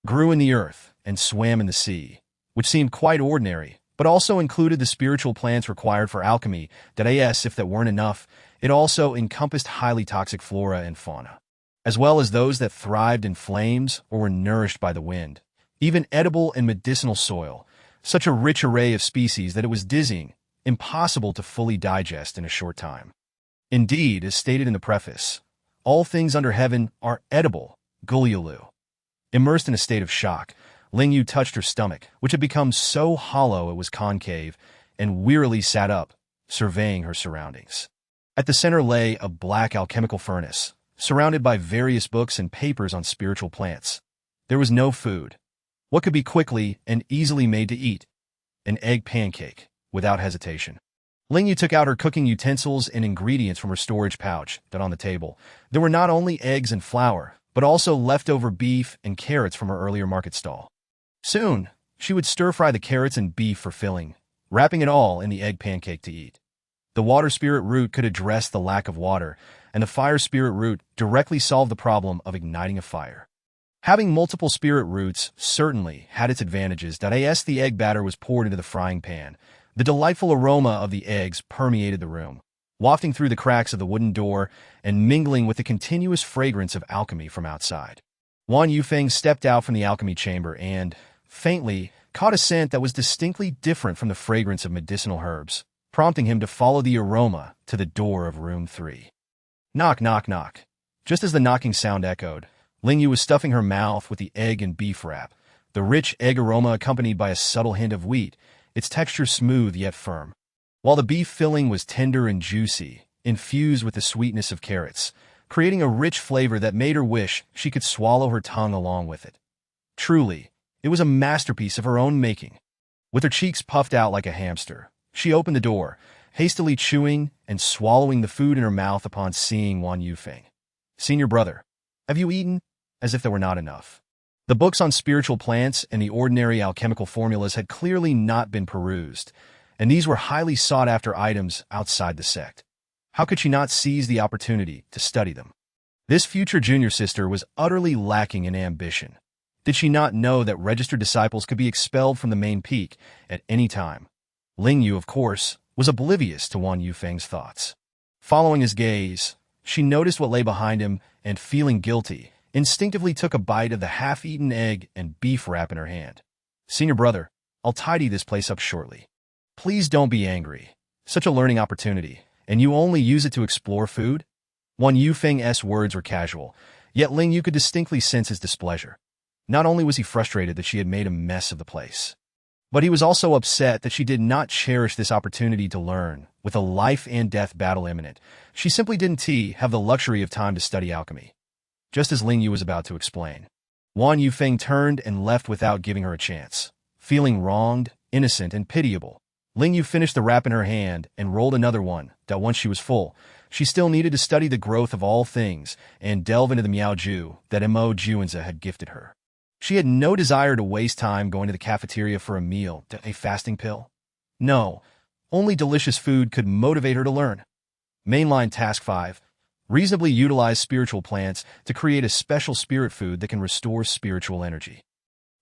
grew in the earth, and swam in the sea, which seemed quite ordinary, but also included the spiritual plants required for alchemy. If that weren't enough, it also encompassed highly toxic flora and fauna, as well as those that thrived in flames or were nourished by the wind, even edible and medicinal soil, such a rich array of species that it was dizzying, impossible to fully digest in a short time. Indeed, as stated in the preface, all things under heaven are edible. Gulyalu. Immersed in a state of shock, Ling Yue touched her stomach, which had become so hollow it was concave, and wearily sat up, surveying her surroundings. At the center lay a black alchemical furnace, surrounded by various books and papers on spiritual plants. There was no food. What could be quickly and easily made to eat? An egg pancake, without hesitation. Ling Yue took out her cooking utensils and ingredients from her storage pouch. On the table, there were not only eggs and flour, but also leftover beef and carrots from her earlier market stall. Soon, she would stir-fry the carrots and beef for filling, wrapping it all in the egg pancake to eat. The water spirit root could address the lack of water, and the fire spirit root directly solved the problem of igniting a fire. Having multiple spirit roots certainly had its advantages. As the egg batter was poured into the frying pan, the delightful aroma of the eggs permeated the room, wafting through the cracks of the wooden door and mingling with the continuous fragrance of alchemy from outside. Wan Yufeng stepped out from the alchemy chamber and, faintly, caught a scent that was distinctly different from the fragrance of medicinal herbs, prompting him to follow the aroma to the door of room 3. Knock, knock, knock. Just as the knocking sound echoed, Ling Yue was stuffing her mouth with the egg and beef wrap, the rich egg aroma accompanied by a subtle hint of wheat, its texture smooth yet firm. While the beef filling was tender and juicy, infused with the sweetness of carrots, creating a rich flavor that made her wish she could swallow her tongue along with it. Truly, it was a masterpiece of her own making. With her cheeks puffed out like a hamster, she opened the door, hastily chewing and swallowing the food in her mouth upon seeing Wan Yufeng. "Senior brother, have you eaten?" As if there were not enough. The books on spiritual plants and the ordinary alchemical formulas had clearly not been perused, and these were highly sought-after items outside the sect. How could she not seize the opportunity to study them? This future junior sister was utterly lacking in ambition. Did she not know that registered disciples could be expelled from the main peak at any time? Ling Yue, of course, was oblivious to Wan Yufeng's thoughts. Following his gaze, she noticed what lay behind him and, feeling guilty, instinctively took a bite of the half-eaten egg and beef wrap in her hand. "Senior brother, I'll tidy this place up shortly. Please don't be angry. Such a learning opportunity, and you only use it to explore food?" Wan Yufeng's words were casual, yet Ling Yue could distinctly sense his displeasure. Not only was he frustrated that she had made a mess of the place, but he was also upset that she did not cherish this opportunity to learn. With a life-and-death battle imminent, she simply didn't have the luxury of time to study alchemy. Just as Ling Yue was about to explain, Wan Yufeng turned and left without giving her a chance. Feeling wronged, innocent, and pitiable, Ling Yue finished the wrap in her hand and rolled another one. Once she was full, she still needed to study the growth of all things and delve into the Miaoju that Mo Juanza had gifted her. She had no desire to waste time going to the cafeteria for a meal. A fasting pill? No, only delicious food could motivate her to learn. Mainline Task 5. Reasonably utilize spiritual plants to create a special spirit food that can restore spiritual energy.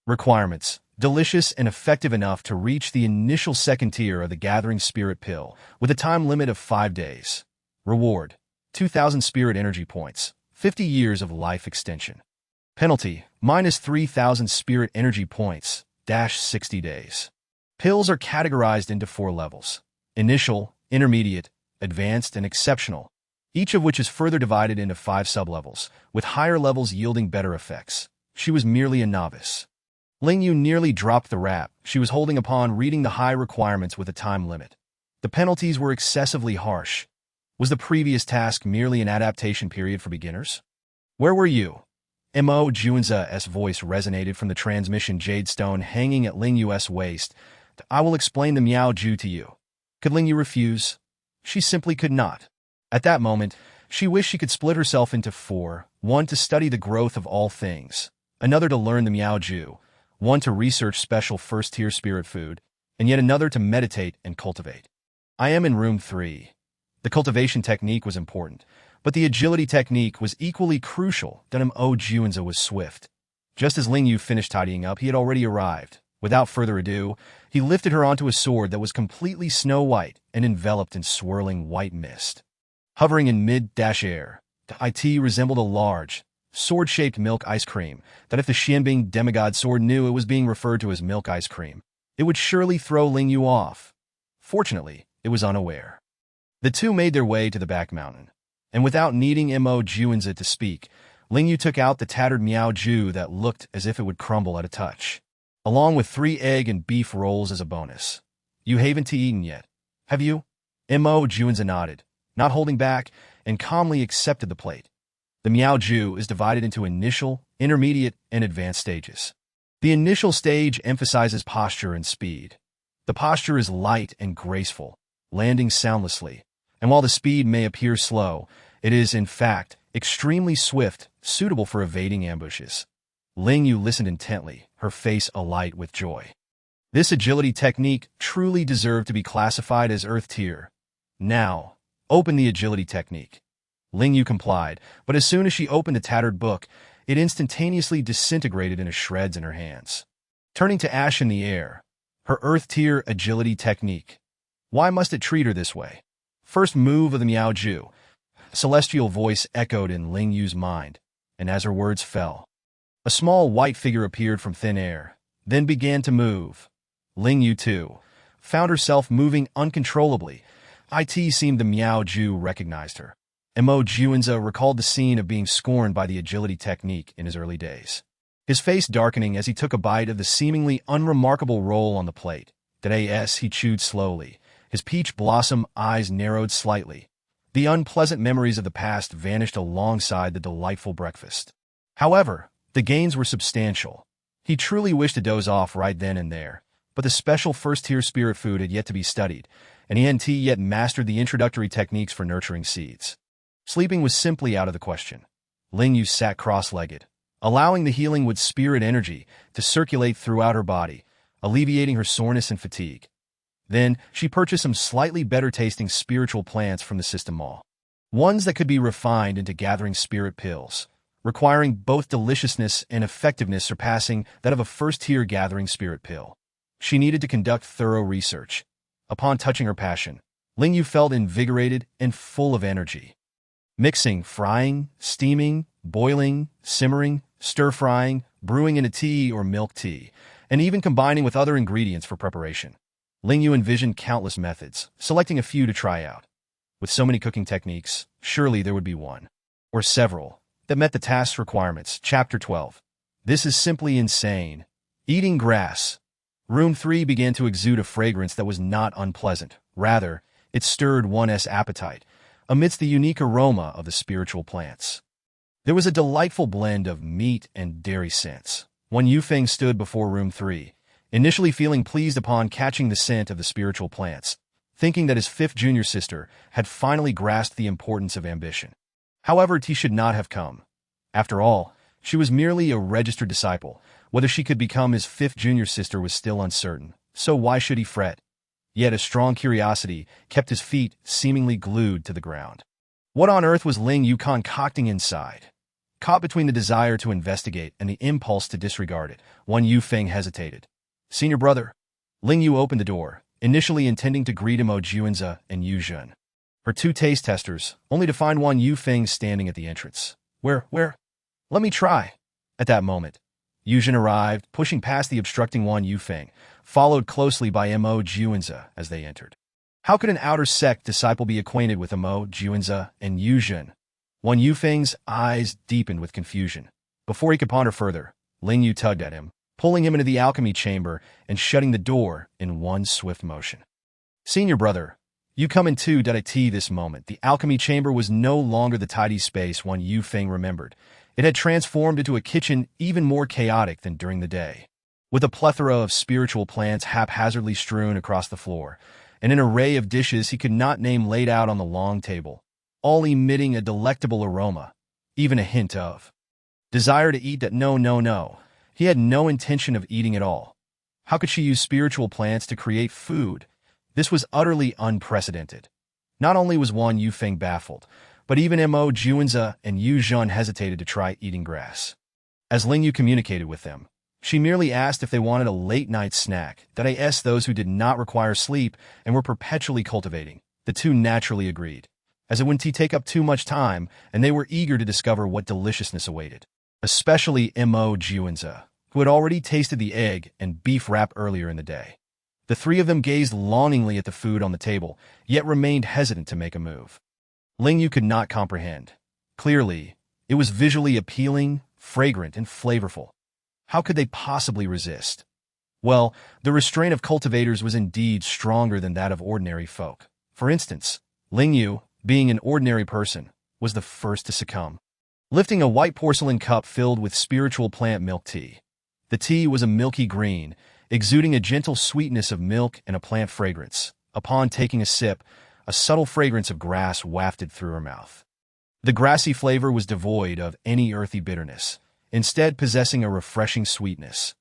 Requirements: delicious and effective enough to reach the initial second tier of the Gathering Spirit Pill, with a time limit of 5 days. Reward: 2,000 spirit energy points, 50 years of life extension. Penalty: minus 3,000 spirit energy points, 60 days. Pills are categorized into 4 levels: initial, intermediate, advanced, and exceptional, each of which is further divided into 5 sublevels, with higher levels yielding better effects. She was merely a novice. Ling Yue nearly dropped the wrap she was holding upon reading the high requirements with a time limit. The penalties were excessively harsh. Was the previous task merely an adaptation period for beginners? Where were you? Mo Juanza's voice resonated from the transmission jade stone hanging at Ling Yue's waist. I will explain the Miao Ju to you. Could Ling Yue refuse? She simply could not. At that moment, she wished she could split herself into four, one to study the growth of all things, another to learn the Miao Ju, one to research special first-tier spirit food, and yet another to meditate and cultivate. I am in room 3. The cultivation technique was important, but the agility technique was equally crucial. Mo Juanza was swift. Just as Ling Yue finished tidying up, he had already arrived. Without further ado, he lifted her onto a sword that was completely snow-white and enveloped in swirling white mist. Hovering in mid-air, it resembled a large, sword-shaped milk ice cream that if the Xianbing demigod sword knew it was being referred to as milk ice cream, it would surely throw Ling Yue off. Fortunately, it was unaware. The two made their way to the back mountain, and without needing Mo Juanza to speak, Ling Yue took out the tattered Miao Ju that looked as if it would crumble at a touch, along with 3 egg and beef rolls as a bonus. You haven't eaten yet, have you? Mo Juanza nodded, not holding back, and calmly accepted the plate. The Miao Ju is divided into initial, intermediate, and advanced stages. The initial stage emphasizes posture and speed. The posture is light and graceful, landing soundlessly, and while the speed may appear slow, it is, in fact, extremely swift, suitable for evading ambushes. Ling Yue listened intently, her face alight with joy. This agility technique truly deserved to be classified as Earth Tier. Now, open the agility technique. Ling Yue complied, but as soon as she opened the tattered book, it instantaneously disintegrated into shreds in her hands, turning to ash in the air. Her Earth Tier agility technique. Why must it treat her this way? First move of the Miao Ju. A celestial voice echoed in Ling Yue's mind, and as her words fell, a small white figure appeared from thin air, then began to move. Ling Yue, too, found herself moving uncontrollably. It seemed the Miao Ju recognized her. Mo Juanza recalled the scene of being scorned by the agility technique in his early days, his face darkening as he took a bite of the seemingly unremarkable roll on the plate. He chewed slowly, his peach blossom eyes narrowed slightly. The unpleasant memories of the past vanished alongside the delightful breakfast. However, the gains were substantial. He truly wished to doze off right then and there, but the special first-tier spirit food had yet to be studied, and he hadn't yet mastered the introductory techniques for nurturing seeds. Sleeping was simply out of the question. Ling Yue sat cross-legged, allowing the healing wood spirit energy to circulate throughout her body, alleviating her soreness and fatigue. Then, she purchased some slightly better-tasting spiritual plants from the system mall, ones that could be refined into gathering spirit pills, requiring both deliciousness and effectiveness surpassing that of a first-tier gathering spirit pill. She needed to conduct thorough research. Upon touching her passion, Ling Yue felt invigorated and full of energy. Mixing, frying, steaming, boiling, simmering, stir-frying, brewing in a tea or milk tea, and even combining with other ingredients for preparation. Ling Yue envisioned countless methods, selecting a few to try out. With so many cooking techniques, surely there would be one, or several, that met the task's requirements. Chapter 12. This is simply insane. Eating grass. Room 3 began to exude a fragrance that was not unpleasant. Rather, it stirred one's appetite, amidst the unique aroma of the spiritual plants. There was a delightful blend of meat and dairy scents. When Yufeng stood before room 3, initially feeling pleased upon catching the scent of the spiritual plants, thinking that his 5th junior sister had finally grasped the importance of ambition. However, he should not have come. After all, she was merely a registered disciple. Whether she could become his 5th junior sister was still uncertain, so why should he fret? Yet a strong curiosity kept his feet seemingly glued to the ground. What on earth was Ling Yue concocting inside? Caught between the desire to investigate and the impulse to disregard it, Yufeng hesitated. Senior brother. Ling Yue opened the door, initially intending to greet Mo Juanza and Yuzhen, her 2 taste testers, only to find Yufeng standing at the entrance. Where? Let me try. At that moment, Yuzhen arrived, pushing past the obstructing Yufeng, followed closely by Mo Juanza as they entered. How could an outer sect disciple be acquainted with Mo Juanza and Yuzhen? Yufeng's eyes deepened with confusion. Before he could ponder further, Ling Yue tugged at him, pulling him into the alchemy chamber and shutting the door in one swift motion. Senior brother, You come in too, tea this moment. The alchemy chamber was no longer the tidy space Wan Yufeng remembered. It had transformed into a kitchen even more chaotic than during the day. With a plethora of spiritual plants haphazardly strewn across the floor, and an array of dishes he could not name laid out on the long table, all emitting a delectable aroma, even a hint of desire to eat. That no. He had no intention of eating at all. How could she use spiritual plants to create food? This was utterly unprecedented. Not only was Wan Yufeng baffled, but even Mo Juanza and Yu Zhen hesitated to try eating grass. As Ling Yue communicated with them, she merely asked if they wanted a late-night snack. Those who did not require sleep and were perpetually cultivating. The two naturally agreed, as it wouldn't take up too much time, and they were eager to discover what deliciousness awaited. Especially Mo Juanza, who had already tasted the egg and beef wrap earlier in the day. The three of them gazed longingly at the food on the table, yet remained hesitant to make a move. Ling Yue could not comprehend. Clearly, it was visually appealing, fragrant, and flavorful. How could they possibly resist? Well, the restraint of cultivators was indeed stronger than that of ordinary folk. For instance, Ling Yue, being an ordinary person, was the first to succumb. Lifting a white porcelain cup filled with spiritual plant milk tea. The tea was a milky green, exuding a gentle sweetness of milk and a plant fragrance. Upon taking a sip, a subtle fragrance of grass wafted through her mouth. The grassy flavor was devoid of any earthy bitterness, instead possessing a refreshing sweetness.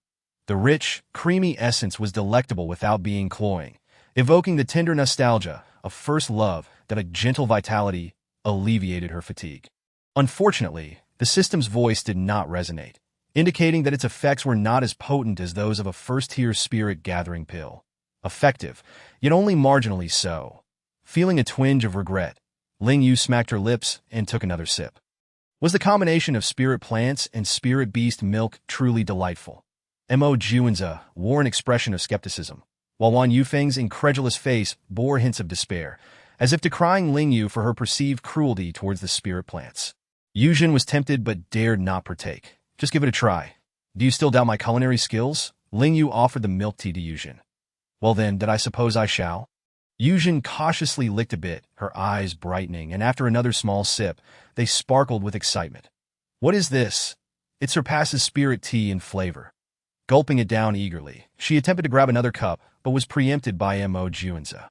The rich, creamy essence was delectable without being cloying, evoking the tender nostalgia of first love. That a gentle vitality alleviated her fatigue. Unfortunately, the system's voice did not resonate, indicating that its effects were not as potent as those of a first-tier spirit-gathering pill. Effective, yet only marginally so. Feeling a twinge of regret, Ling Yue smacked her lips and took another sip. Was the combination of spirit plants and spirit beast milk truly delightful? Mo Juanza wore an expression of skepticism, while Wan Yufeng's incredulous face bore hints of despair, as if decrying Ling Yue for her perceived cruelty towards the spirit plants. Yu Zhen was tempted but dared not partake. Just give it a try. Do you still doubt my culinary skills? Ling Yue offered the milk tea to Yu Zhen. Well then, I suppose I shall? Yu Zhen cautiously licked a bit, her eyes brightening, and after another small sip, they sparkled with excitement. What is this? It surpasses spirit tea in flavor. Gulping it down eagerly, she attempted to grab another cup, but was preempted by Mo Juanza.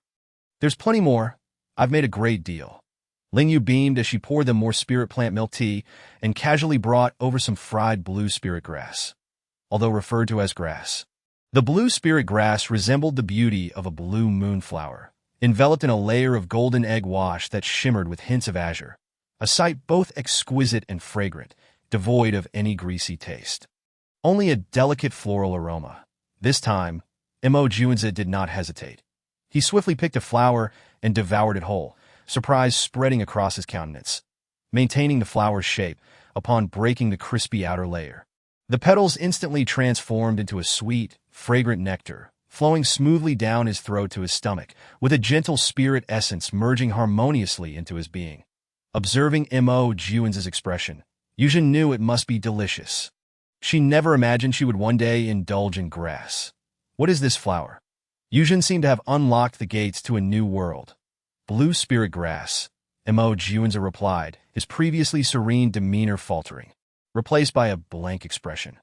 There's plenty more. I've made a great deal. Ling Yue beamed as she poured them more spirit plant milk tea and casually brought over some fried blue spirit grass. Although referred to as grass, the blue spirit grass resembled the beauty of a blue moonflower, enveloped in a layer of golden egg wash that shimmered with hints of azure, a sight both exquisite and fragrant, devoid of any greasy taste. Only a delicate floral aroma. This time, Mo Juanza did not hesitate. He swiftly picked a flower and devoured it whole, surprise spreading across his countenance, maintaining the flower's shape upon breaking the crispy outer layer. The petals instantly transformed into a sweet, fragrant nectar, flowing smoothly down his throat to his stomach, with a gentle spirit essence merging harmoniously into his being. Observing Mo Juanza's expression, Yu Zhen knew it must be delicious. She never imagined she would one day indulge in grass. What is this flower? Yu Zhen seemed to have unlocked the gates to a new world. Blue spirit grass, Mo Juanza replied, his previously serene demeanor faltering, replaced by a blank expression.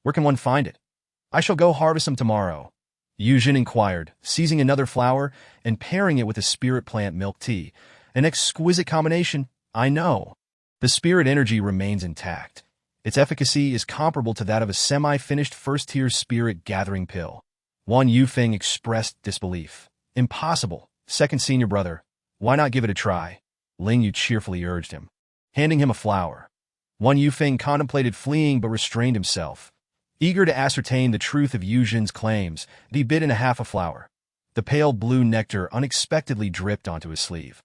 Where can one find it? I shall go harvest some tomorrow, Yu Zhen inquired, seizing another flower and pairing it with a spirit plant milk tea. An exquisite combination, I know. The spirit energy remains intact. Its efficacy is comparable to that of a semi-finished first-tier spirit-gathering pill. Wan Yufeng expressed disbelief. Impossible. Second senior brother. Why not give it a try? Ling Yue cheerfully urged him, handing him a flower. Wan Yufeng contemplated fleeing but restrained himself. Eager to ascertain the truth of Yu Zhen's claims, he bit in half a flower. The pale blue nectar unexpectedly dripped onto his sleeve.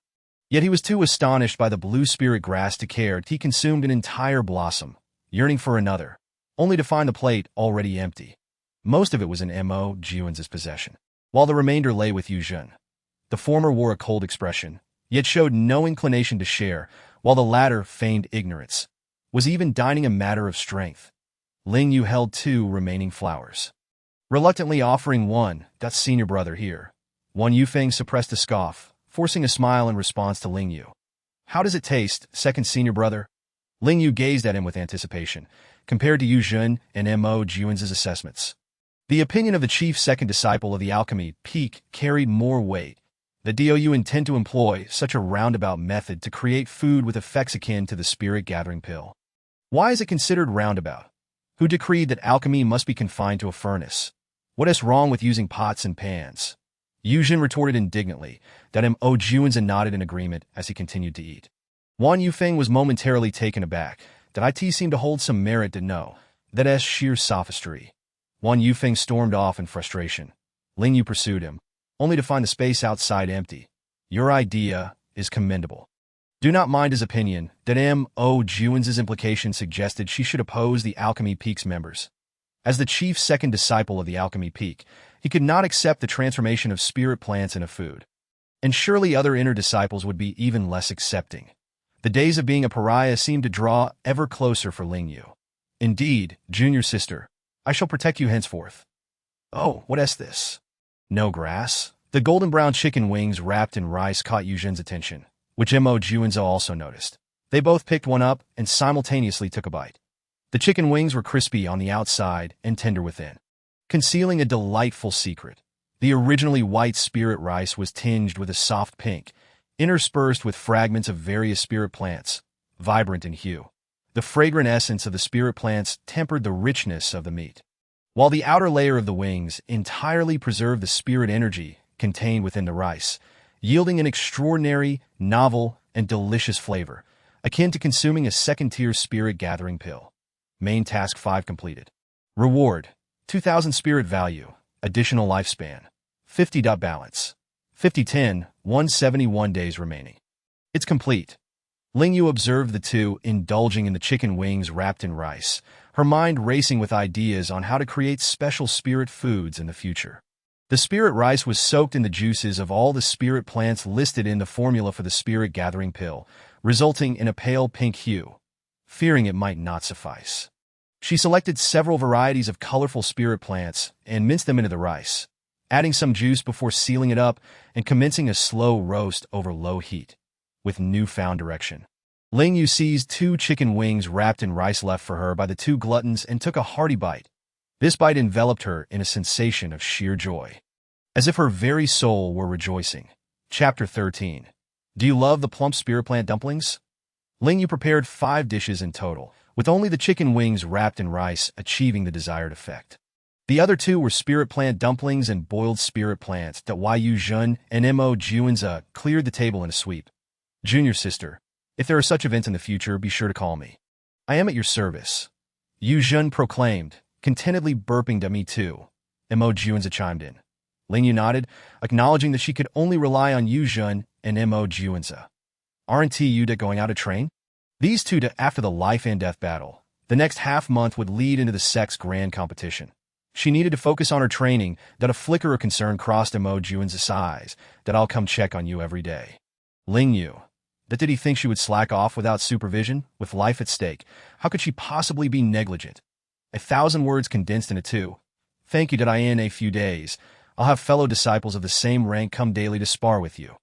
Yet he was too astonished by the blue spirit grass to care. He consumed an entire blossom, yearning for another, only to find the plate already empty. Most of it was in Mo Juanza's possession, while the remainder lay with Yu Zhen. The former wore a cold expression, yet showed no inclination to share, while the latter feigned ignorance. Was even dining a matter of strength? Ling Yue held 2 remaining flowers, reluctantly offering one. That senior brother here. Wan Yufeng suppressed a scoff, forcing a smile in response to Ling Yue. How does it taste, second senior brother? Ling Yue gazed at him with anticipation, compared to Yu Jun and Mo Juan's assessments. The opinion of the chief second disciple of the alchemy peak carried more weight. Do you intend to employ such a roundabout method to create food with effects akin to the spirit-gathering pill? Why is it considered roundabout? Who decreed that alchemy must be confined to a furnace? What is wrong with using pots and pans? Yu Jun retorted indignantly, that Mo Juan's nodded in agreement as he continued to eat. Wan Yufeng was momentarily taken aback, that it seemed to hold some merit to know. That is sheer sophistry. Wan Yufeng stormed off in frustration. Ling Yue pursued him, only to find the space outside empty. Your idea is commendable. Do not mind his opinion, that Mo Juan's implication suggested she should oppose the Alchemy Peak's members. As the chief second disciple of the Alchemy Peak, he could not accept the transformation of spirit plants into food. And surely other inner disciples would be even less accepting. The days of being a pariah seemed to draw ever closer for Ling Yue. Indeed, junior sister, I shall protect you henceforth. Oh, what is this? No grass? The golden brown chicken wings wrapped in rice caught Yu Jun's attention, which Mo Juanzo also noticed. They both picked one up and simultaneously took a bite. The chicken wings were crispy on the outside and tender within, concealing a delightful secret. The originally white spirit rice was tinged with a soft pink, interspersed with fragments of various spirit plants, vibrant in hue. The fragrant essence of the spirit plants tempered the richness of the meat, while the outer layer of the wings entirely preserved the spirit energy contained within the rice, yielding an extraordinary, novel, and delicious flavor, akin to consuming a second-tier spirit-gathering pill. Main task 5 completed. Reward: 2,000 spirit value, additional lifespan, 50 balance, 50-10, 171 days remaining. It's complete. Ling Yue observed the two indulging in the chicken wings wrapped in rice, her mind racing with ideas on how to create special spirit foods in the future. The spirit rice was soaked in the juices of all the spirit plants listed in the formula for the spirit-gathering pill, resulting in a pale pink hue. Fearing it might not suffice, she selected several varieties of colorful spirit plants and minced them into the rice, adding some juice before sealing it up and commencing a slow roast over low heat. With newfound direction, Ling Yue seized 2 chicken wings wrapped in rice left for her by the 2 gluttons and took a hearty bite. This bite enveloped her in a sensation of sheer joy, as if her very soul were rejoicing. Chapter 13. Do you love the plump spirit plant dumplings? Ling Yue prepared 5 dishes in total, with only the chicken wings wrapped in rice achieving the desired effect. The other 2 were spirit plant dumplings and boiled spirit plants that Yu Jun and Mo Juanza cleared the table in a sweep. Junior sister, if there are such events in the future, be sure to call me. I am at your service. Yu Jun proclaimed, contentedly burping to me too. Mo Juanza chimed in. Ling Yue nodded, acknowledging that she could only rely on Yu Jun and Mo Juanza. Aren't you going out to train? These two after the life and death battle. The next half-month would lead into the sex grand competition. She needed to focus on her training. That a flicker of concern crossed Mo Juanza's eyes. That I'll come check on you every day. Ling Yue. That did he think she would slack off without supervision, with life at stake? How could she possibly be negligent? 1,000 words condensed into 2. Thank you that I in a few days. I'll have fellow disciples of the same rank come daily to spar with you.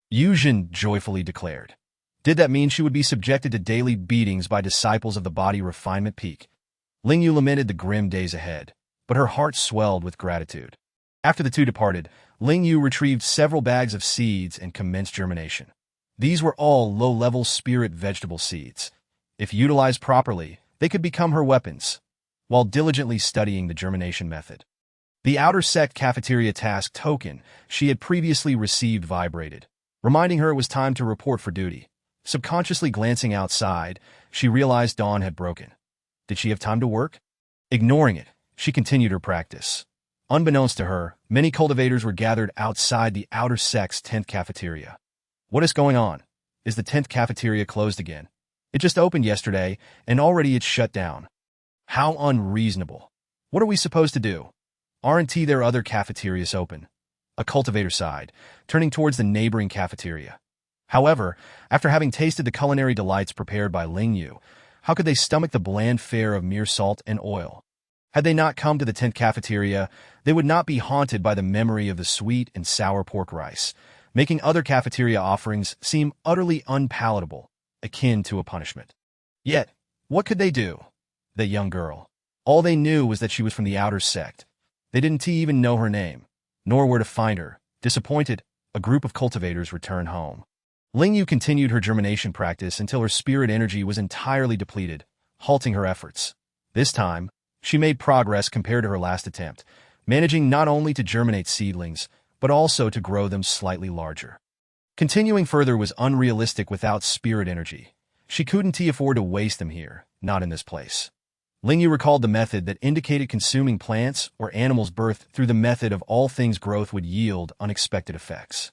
Yu Jun joyfully declared. Did that mean she would be subjected to daily beatings by disciples of the body refinement peak? Ling Yue lamented the grim days ahead, but her heart swelled with gratitude. After the 2 departed, Ling Yue retrieved several bags of seeds and commenced germination. These were all low-level spirit vegetable seeds. If utilized properly, they could become her weapons. While diligently studying the germination method, the outer sect cafeteria task token she had previously received vibrated, reminding her it was time to report for duty. Subconsciously glancing outside, she realized dawn had broken. Did she have time to work? Ignoring it, she continued her practice. Unbeknownst to her, many cultivators were gathered outside the outer sect's 10th cafeteria. What is going on? Is the 10th cafeteria closed again? It just opened yesterday, and already it's shut down. How unreasonable. What are we supposed to do? Aren't there other cafeterias open? A cultivator sighed, turning towards the neighboring cafeteria. However, after having tasted the culinary delights prepared by Ling Yue, how could they stomach the bland fare of mere salt and oil? Had they not come to the 10th cafeteria, they would not be haunted by the memory of the sweet and sour pork rice, making other cafeteria offerings seem utterly unpalatable, akin to a punishment. Yet, what could they do? That young girl. All they knew was that she was from the outer sect. They didn't even know her name, nor where to find her. Disappointed, a group of cultivators returned home. Ling Yue continued her germination practice until her spirit energy was entirely depleted, halting her efforts. This time, she made progress compared to her last attempt, managing not only to germinate seedlings, but also to grow them slightly larger. Continuing further was unrealistic without spirit energy. She couldn't afford to waste them here, not in this place. Ling Yue recalled the method that indicated consuming plants or animals' birth through the method of all things growth would yield unexpected effects.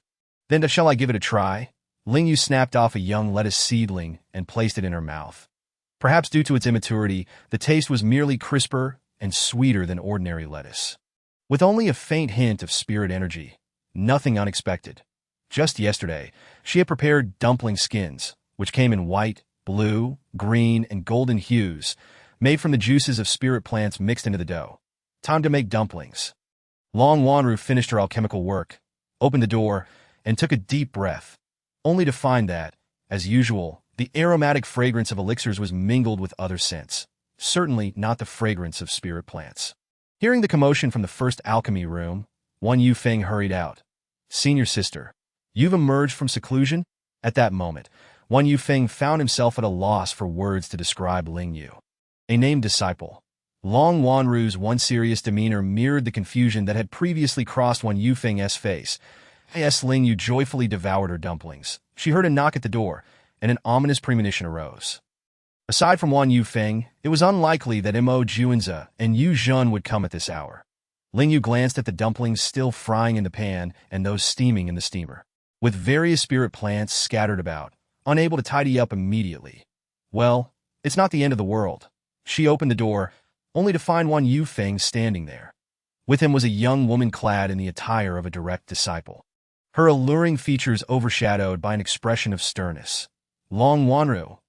Then shall I give it a try? Ling Yue snapped off a young lettuce seedling and placed it in her mouth. Perhaps due to its immaturity, the taste was merely crisper and sweeter than ordinary lettuce. With only a faint hint of spirit energy, nothing unexpected. Just yesterday, she had prepared dumpling skins, which came in white, blue, green, and golden hues, made from the juices of spirit plants mixed into the dough. Time to make dumplings. Long Wanru finished her alchemical work, opened the door, and took a deep breath, only to find that, as usual, the aromatic fragrance of elixirs was mingled with other scents, certainly not the fragrance of spirit plants. Hearing the commotion from the first alchemy room, Wan Yufeng hurried out. Senior sister, you've emerged from seclusion? At that moment, Wan Yufeng found himself at a loss for words to describe Ling Yue. A named disciple. Long Wanru's one serious demeanor mirrored the confusion that had previously crossed Wan Yufeng's face. As Ling Yue joyfully devoured her dumplings, she heard a knock at the door, and an ominous premonition arose. Aside from Wan Yufeng, it was unlikely that Mo Juanza and Yu Zhen would come at this hour. Ling Yue glanced at the dumplings still frying in the pan and those steaming in the steamer, with various spirit plants scattered about, unable to tidy up immediately. Well, it's not the end of the world. She opened the door, only to find Wan Yufeng standing there. With him was a young woman clad in the attire of a direct disciple, her alluring features overshadowed by an expression of sternness. Long Wanru,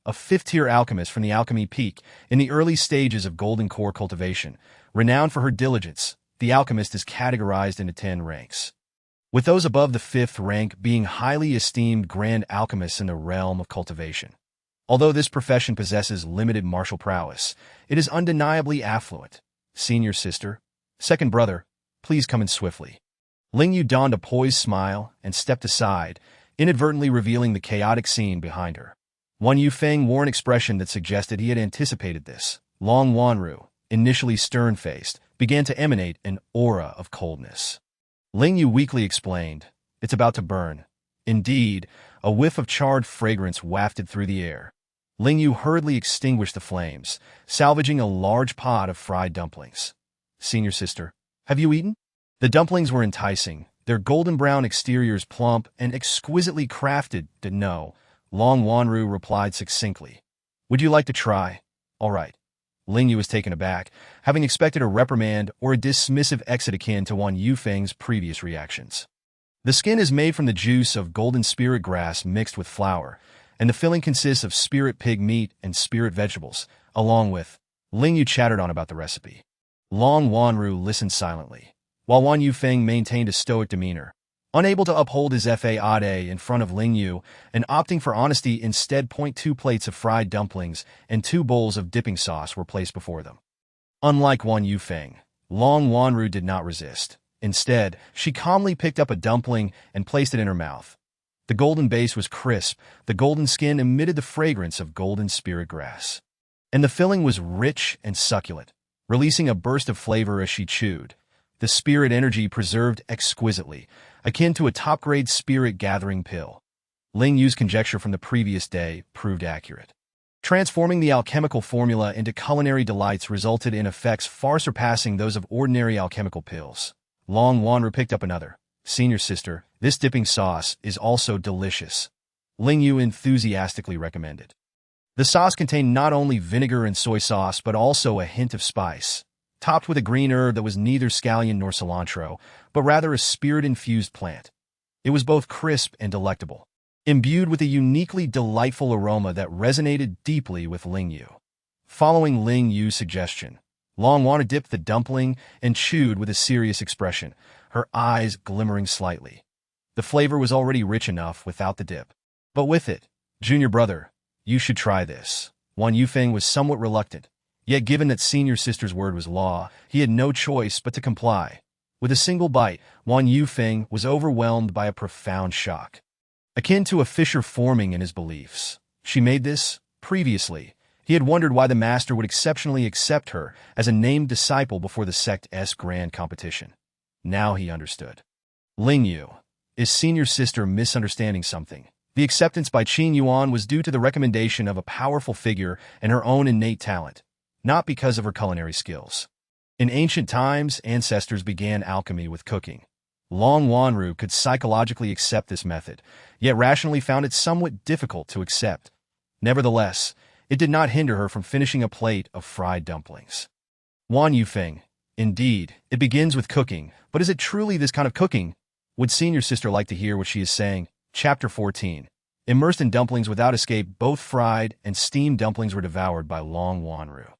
a fifth-tier alchemist from the Alchemy Peak in the early stages of golden core cultivation, renowned for her diligence, the alchemist is categorized into 10 ranks, with those above the 5th rank being highly esteemed grand alchemists in the realm of cultivation. Although this profession possesses limited martial prowess, it is undeniably affluent. Senior sister, second brother, please come in swiftly. Ling Yue donned a poised smile and stepped aside, inadvertently revealing the chaotic scene behind her. Wan Yufeng wore an expression that suggested he had anticipated this. Long Wanru, initially stern-faced, began to emanate an aura of coldness. Ling Yue weakly explained, "It's about to burn." Indeed, a whiff of charred fragrance wafted through the air. Ling Yue hurriedly extinguished the flames, salvaging a large pot of fried dumplings. Senior sister, have you eaten? The dumplings were enticing, their golden-brown exteriors plump and exquisitely crafted. No, Long Wanru replied succinctly. Would you like to try? All right. Ling Yue was taken aback, having expected a reprimand or a dismissive exit akin to Wan Yufeng's previous reactions. The skin is made from the juice of golden spirit grass mixed with flour, and the filling consists of spirit pig meat and spirit vegetables, along with... Ling Yue chattered on about the recipe. Long Wanru listened silently, while Wan Yufeng maintained a stoic demeanor, unable to uphold his fade in front of Ling Yue and opting for honesty instead. 2 plates of fried dumplings and 2 bowls of dipping sauce were placed before them. Unlike Wan Yufeng, Long Wanru did not resist. Instead, she calmly picked up a dumpling and placed it in her mouth. The golden base was crisp, the golden skin emitted the fragrance of golden spirit grass, and the filling was rich and succulent, releasing a burst of flavor as she chewed. The spirit energy preserved exquisitely, akin to a top-grade spirit-gathering pill. Ling Yue's conjecture from the previous day proved accurate. Transforming the alchemical formula into culinary delights resulted in effects far surpassing those of ordinary alchemical pills. Long Wanru picked up another. Senior sister, this dipping sauce is also delicious. Ling Yue enthusiastically recommended. The sauce contained not only vinegar and soy sauce but also a hint of spice, topped with a green herb that was neither scallion nor cilantro, but rather a spirit-infused plant. It was both crisp and delectable, imbued with a uniquely delightful aroma that resonated deeply with Ling Yue. Following Ling Yue's suggestion, Long Wanru dipped the dumpling and chewed with a serious expression, her eyes glimmering slightly. The flavor was already rich enough without the dip. But with it, junior brother, you should try this. Wan Yufeng was somewhat reluctant, yet given that senior sister's word was law, he had no choice but to comply. With a single bite, Wan Yufeng was overwhelmed by a profound shock, akin to a fissure forming in his beliefs. She made this, previously. He had wondered why the master would exceptionally accept her as a named disciple before the sect's grand competition. Now he understood. Ling Yue, is senior sister misunderstanding something? The acceptance by Qin Yuan was due to the recommendation of a powerful figure and her own innate talent, not because of her culinary skills. In ancient times, ancestors began alchemy with cooking. Long Wanru could psychologically accept this method, yet rationally found it somewhat difficult to accept. Nevertheless, it did not hinder her from finishing a plate of fried dumplings. Wan Yufeng, indeed, it begins with cooking, but is it truly this kind of cooking? Would senior sister like to hear what she is saying? Chapter 14. Immersed in dumplings without escape, both fried and steamed dumplings were devoured by Long Wanru.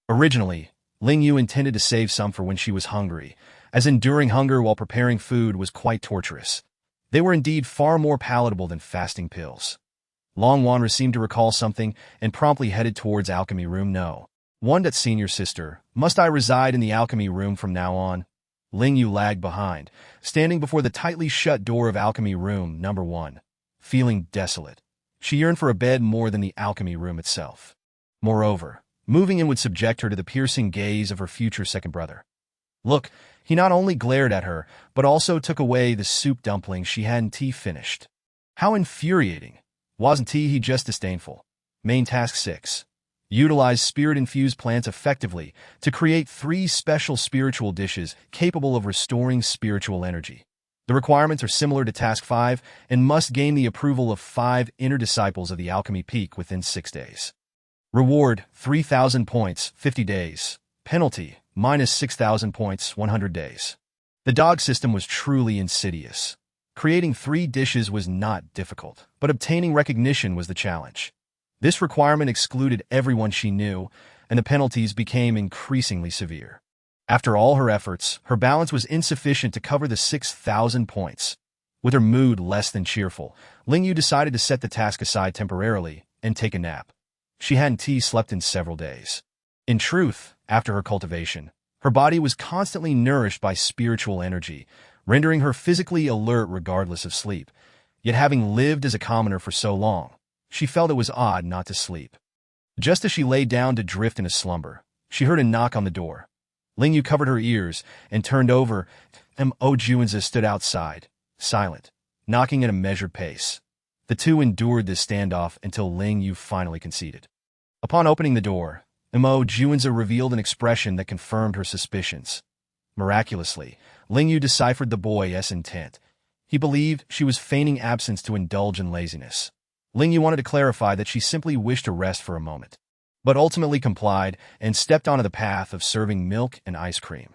Originally, Ling Yue intended to save some for when she was hungry, as enduring hunger while preparing food was quite torturous. They were indeed far more palatable than fasting pills. Long Wanru seemed to recall something and promptly headed towards alchemy room no. 1. Senior sister, must I reside in the alchemy room from now on? Ling Yue lagged behind, standing before the tightly shut door of alchemy room number 1. Feeling desolate, she yearned for a bed more than the alchemy room itself. Moreover, moving in would subject her to the piercing gaze of her future second brother. Look, he not only glared at her, but also took away the soup dumplings she hadn't finished. How infuriating! Wasn't he just disdainful? Main task 6. Utilize spirit-infused plants effectively to create 3 special spiritual dishes capable of restoring spiritual energy. The requirements are similar to task 5 and must gain the approval of 5 inner disciples of the alchemy peak within 6 days. Reward, 3,000 points, 50 days. Penalty, minus 6,000 points, 100 days. The dog system was truly insidious. Creating 3 dishes was not difficult, but obtaining recognition was the challenge. This requirement excluded everyone she knew, and the penalties became increasingly severe. After all her efforts, her balance was insufficient to cover the 6,000 points. With her mood less than cheerful, Ling Yue decided to set the task aside temporarily and take a nap. She hadn't slept in several days. In truth, after her cultivation, her body was constantly nourished by spiritual energy, rendering her physically alert regardless of sleep. Yet having lived as a commoner for so long, she felt it was odd not to sleep. Just as she lay down to drift in a slumber, she heard a knock on the door. Ling Yue covered her ears and turned over. Mo Juanza stood outside, silent, knocking at a measured pace. The two endured this standoff until Ling Yue finally conceded. Upon opening the door, Mo Juanza revealed an expression that confirmed her suspicions. Miraculously, Ling Yue deciphered the boy's intent. He believed she was feigning absence to indulge in laziness. Ling Yue wanted to clarify that she simply wished to rest for a moment, but ultimately complied and stepped onto the path of serving milk and ice cream.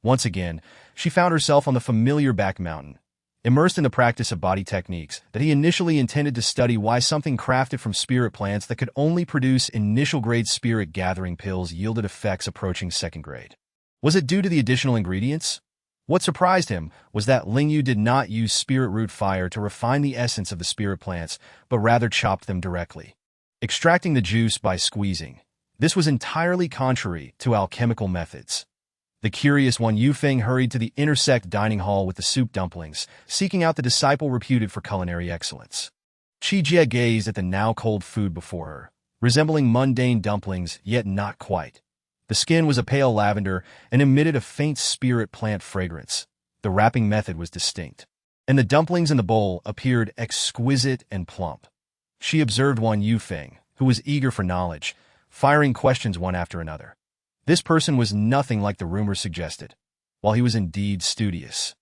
Once again, she found herself on the familiar back mountain, immersed in the practice of body techniques that he initially intended to study why something crafted from spirit plants that could only produce initial-grade spirit-gathering pills yielded effects approaching second grade. Was it due to the additional ingredients? What surprised him was that Ling Yue did not use spirit root fire to refine the essence of the spirit plants, but rather chopped them directly, extracting the juice by squeezing. This was entirely contrary to alchemical methods. The curious Wan Yufeng hurried to the intersect dining hall with the soup dumplings, seeking out the disciple reputed for culinary excellence. Qi Jie gazed at the now-cold food before her, resembling mundane dumplings, yet not quite. The skin was a pale lavender and emitted a faint spirit plant fragrance. The wrapping method was distinct, and the dumplings in the bowl appeared exquisite and plump. She observed Wan Yufeng, who was eager for knowledge, firing questions one after another. This person was nothing like the rumors suggested, while he was indeed studious.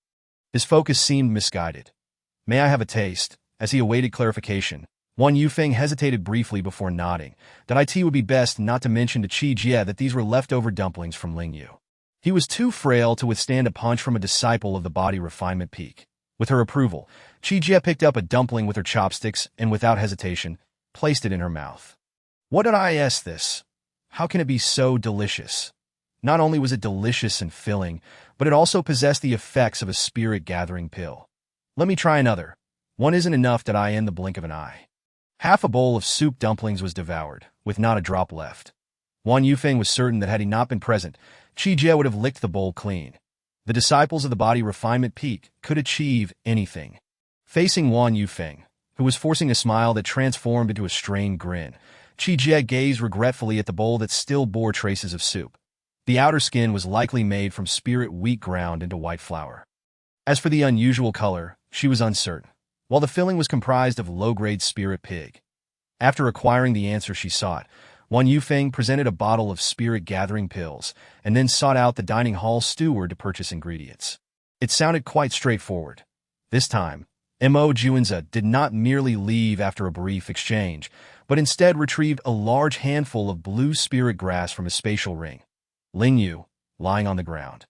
His focus seemed misguided. May I have a taste? As he awaited clarification, Wan Yufeng hesitated briefly before nodding, that it would be best not to mention to Qi Jie that these were leftover dumplings from Ling Yue. He was too frail to withstand a punch from a disciple of the body refinement peak. With her approval, Qi Jie picked up a dumpling with her chopsticks and, without hesitation, placed it in her mouth. What did I ask this? How can it be so delicious? Not only was it delicious and filling, but it also possessed the effects of a spirit-gathering pill. Let me try another. One isn't enough that I in the blink of an eye. Half a bowl of soup dumplings was devoured, with not a drop left. Wan Yufeng was certain that had he not been present, Qi Jie would have licked the bowl clean. The disciples of the body refinement peak could achieve anything. Facing Wan Yufeng, who was forcing a smile that transformed into a strained grin, Qi Jie gazed regretfully at the bowl that still bore traces of soup. The outer skin was likely made from spirit wheat ground into white flour. As for the unusual color, she was uncertain, while the filling was comprised of low-grade spirit pig. After acquiring the answer she sought, Wan Yufeng presented a bottle of spirit-gathering pills and then sought out the dining hall steward to purchase ingredients. It sounded quite straightforward. This time, Mo Juanza did not merely leave after a brief exchange, but instead retrieved a large handful of blue spirit grass from his spatial ring. Ling Yue, lying on the ground,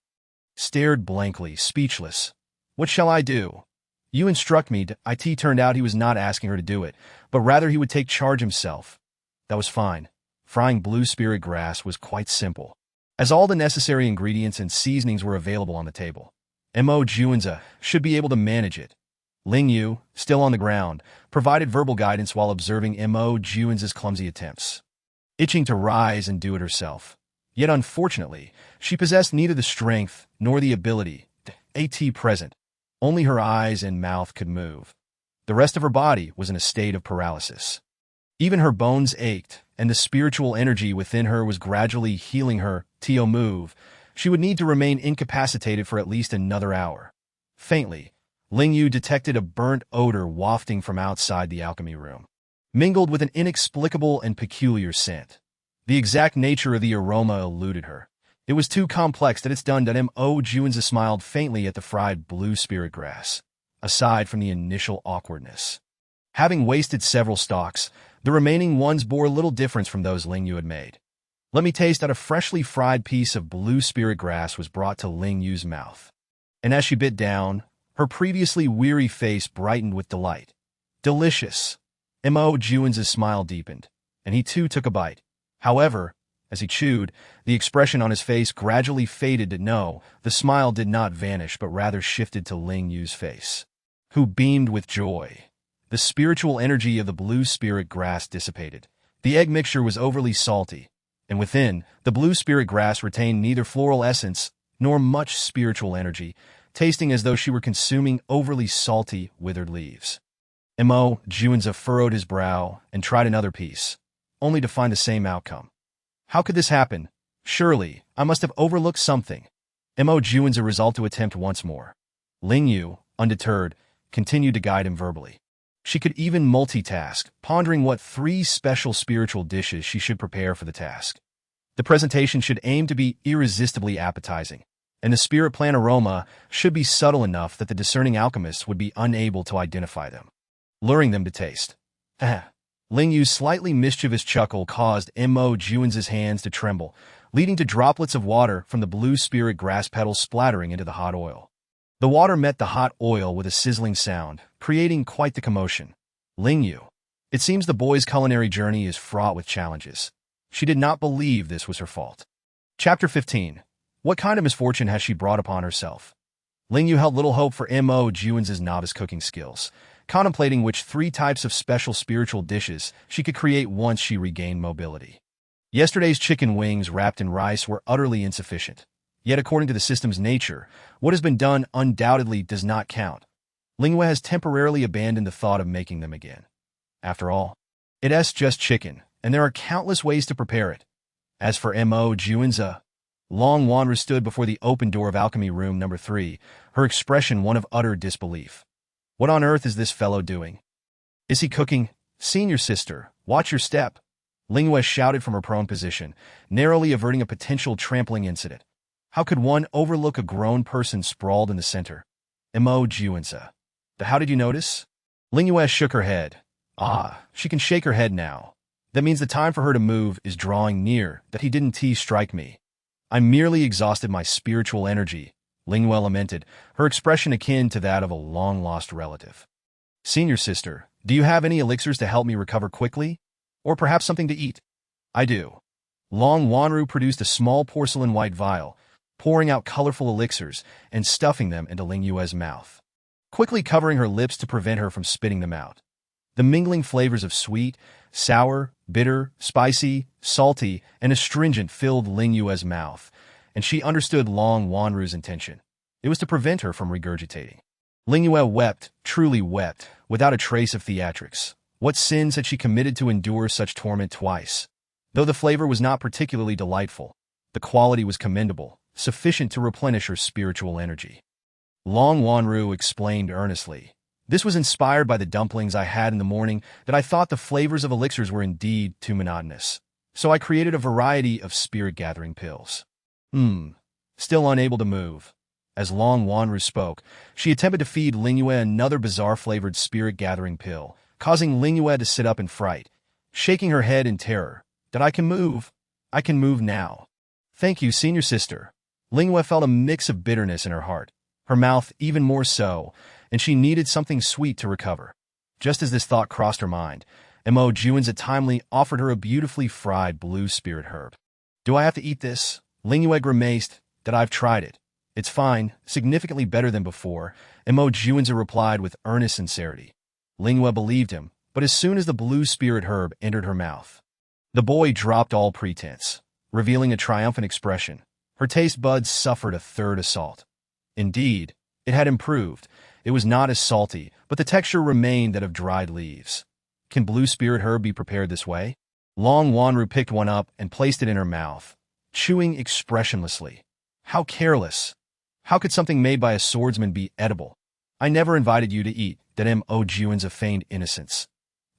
stared blankly, speechless. What shall I do? You instruct me to. It turned out he was not asking her to do it, but rather he would take charge himself. That was fine. Frying blue spirit grass was quite simple, as all the necessary ingredients and seasonings were available on the table. Mo Juanza should be able to manage it. Ling Yue, still on the ground, provided verbal guidance while observing Mo Juanza's clumsy attempts. Itching to rise and do it herself. Yet unfortunately, she possessed neither the strength nor the ability to present. Only her eyes and mouth could move. The rest of her body was in a state of paralysis. Even her bones ached, and the spiritual energy within her was gradually healing her to move. She would need to remain incapacitated for at least another hour. Faintly, Ling Yue detected a burnt odor wafting from outside the alchemy room, mingled with an inexplicable and peculiar scent. The exact nature of the aroma eluded her. It was too complex that it's done. Mo Juanza smiled faintly at the fried blue spirit grass, aside from the initial awkwardness. Having wasted several stalks, the remaining ones bore little difference from those Ling Yue had made. Let me taste that. A freshly fried piece of blue spirit grass was brought to Ling Yue's mouth. And as she bit down, her previously weary face brightened with delight. Delicious. Mo Juanza's smile deepened, and he too took a bite. However, as he chewed, the expression on his face gradually faded to no, the smile did not vanish but rather shifted to Ling Yue's face, who beamed with joy. The spiritual energy of the blue spirit grass dissipated. The egg mixture was overly salty, and within, the blue spirit grass retained neither floral essence nor much spiritual energy, tasting as though she were consuming overly salty, withered leaves. Mo Juanza furrowed his brow and tried another piece, only to find the same outcome. How could this happen? Surely, I must have overlooked something. Mo Juanza resolved to attempt once more. Ling Yue, undeterred, continued to guide him verbally. She could even multitask, pondering what 3 special spiritual dishes she should prepare for the task. The presentation should aim to be irresistibly appetizing, and the spirit plant aroma should be subtle enough that the discerning alchemists would be unable to identify them, luring them to taste. Ling Yue's slightly mischievous chuckle caused Mo Juanza's hands to tremble, leading to droplets of water from the blue spirit grass petals splattering into the hot oil. The water met the hot oil with a sizzling sound, creating quite the commotion. Ling Yue. It seems the boy's culinary journey is fraught with challenges. She did not believe this was her fault. Chapter 15. What kind of misfortune has she brought upon herself? Ling Yue held little hope for Mo Juanza's novice cooking skills, contemplating which 3 types of special spiritual dishes she could create once she regained mobility. Yesterday's chicken wings wrapped in rice were utterly insufficient. Yet according to the system's nature, what has been done undoubtedly does not count. Ling Yue has temporarily abandoned the thought of making them again. After all, it's just chicken, and there are countless ways to prepare it. As for Mo Juanza, Long Wanru stood before the open door of alchemy room number 3, her expression one of utter disbelief. What on earth is this fellow doing? Is he cooking? Senior sister, watch your step. Ling Yue shouted from her prone position, narrowly averting a potential trampling incident. How could one overlook a grown person sprawled in the center? Mo Juanza. How did you notice? Ling Yue shook her head. She can shake her head now. That means the time for her to move is drawing near. That he didn't strike me. I merely exhausted my spiritual energy, Ling Yue lamented, her expression akin to that of a long-lost relative. Senior sister, do you have any elixirs to help me recover quickly? Or perhaps something to eat? I do. Long Wanru produced a small porcelain white vial, pouring out colorful elixirs and stuffing them into Ling Yue's mouth. quickly covering her lips to prevent her from spitting them out. The mingling flavors of sweet, sour, bitter, spicy, salty, and astringent filled Ling Yue's mouth, and she understood Long Wanru's intention. It was to prevent her from regurgitating. Ling Yue wept, truly wept, without a trace of theatrics. What sins had she committed to endure such torment twice? Though the flavor was not particularly delightful, the quality was commendable, sufficient to replenish her spiritual energy. Long Wanru explained earnestly. This was inspired by the dumplings I had in the morning that I thought the flavors of elixirs were indeed too monotonous. So I created a variety of spirit-gathering pills. Still unable to move. As Long Wanru spoke, she attempted to feed Ling Yue another bizarre-flavored spirit-gathering pill, causing Ling Yue to sit up in fright, shaking her head in terror. That I can move. I can move now. Thank you, senior sister. Ling Yue felt a mix of bitterness in her heart, her mouth even more so, and she needed something sweet to recover. Just as this thought crossed her mind, Mo Juanza timely offered her a beautifully fried blue spirit herb. Do I have to eat this? Ling Yue grimaced. That I've tried it. It's fine, significantly better than before, Mo Juanza replied with earnest sincerity. Ling Yue believed him, but as soon as the blue spirit herb entered her mouth, the boy dropped all pretense, revealing a triumphant expression. Her taste buds suffered a third assault. Indeed, it had improved. It was not as salty, but the texture remained that of dried leaves. Can blue spirit herb be prepared this way? Long Wanru picked one up and placed it in her mouth, chewing expressionlessly. How careless! How could something made by a swordsman be edible? I never invited you to eat, that Mo Juanza feigned innocence.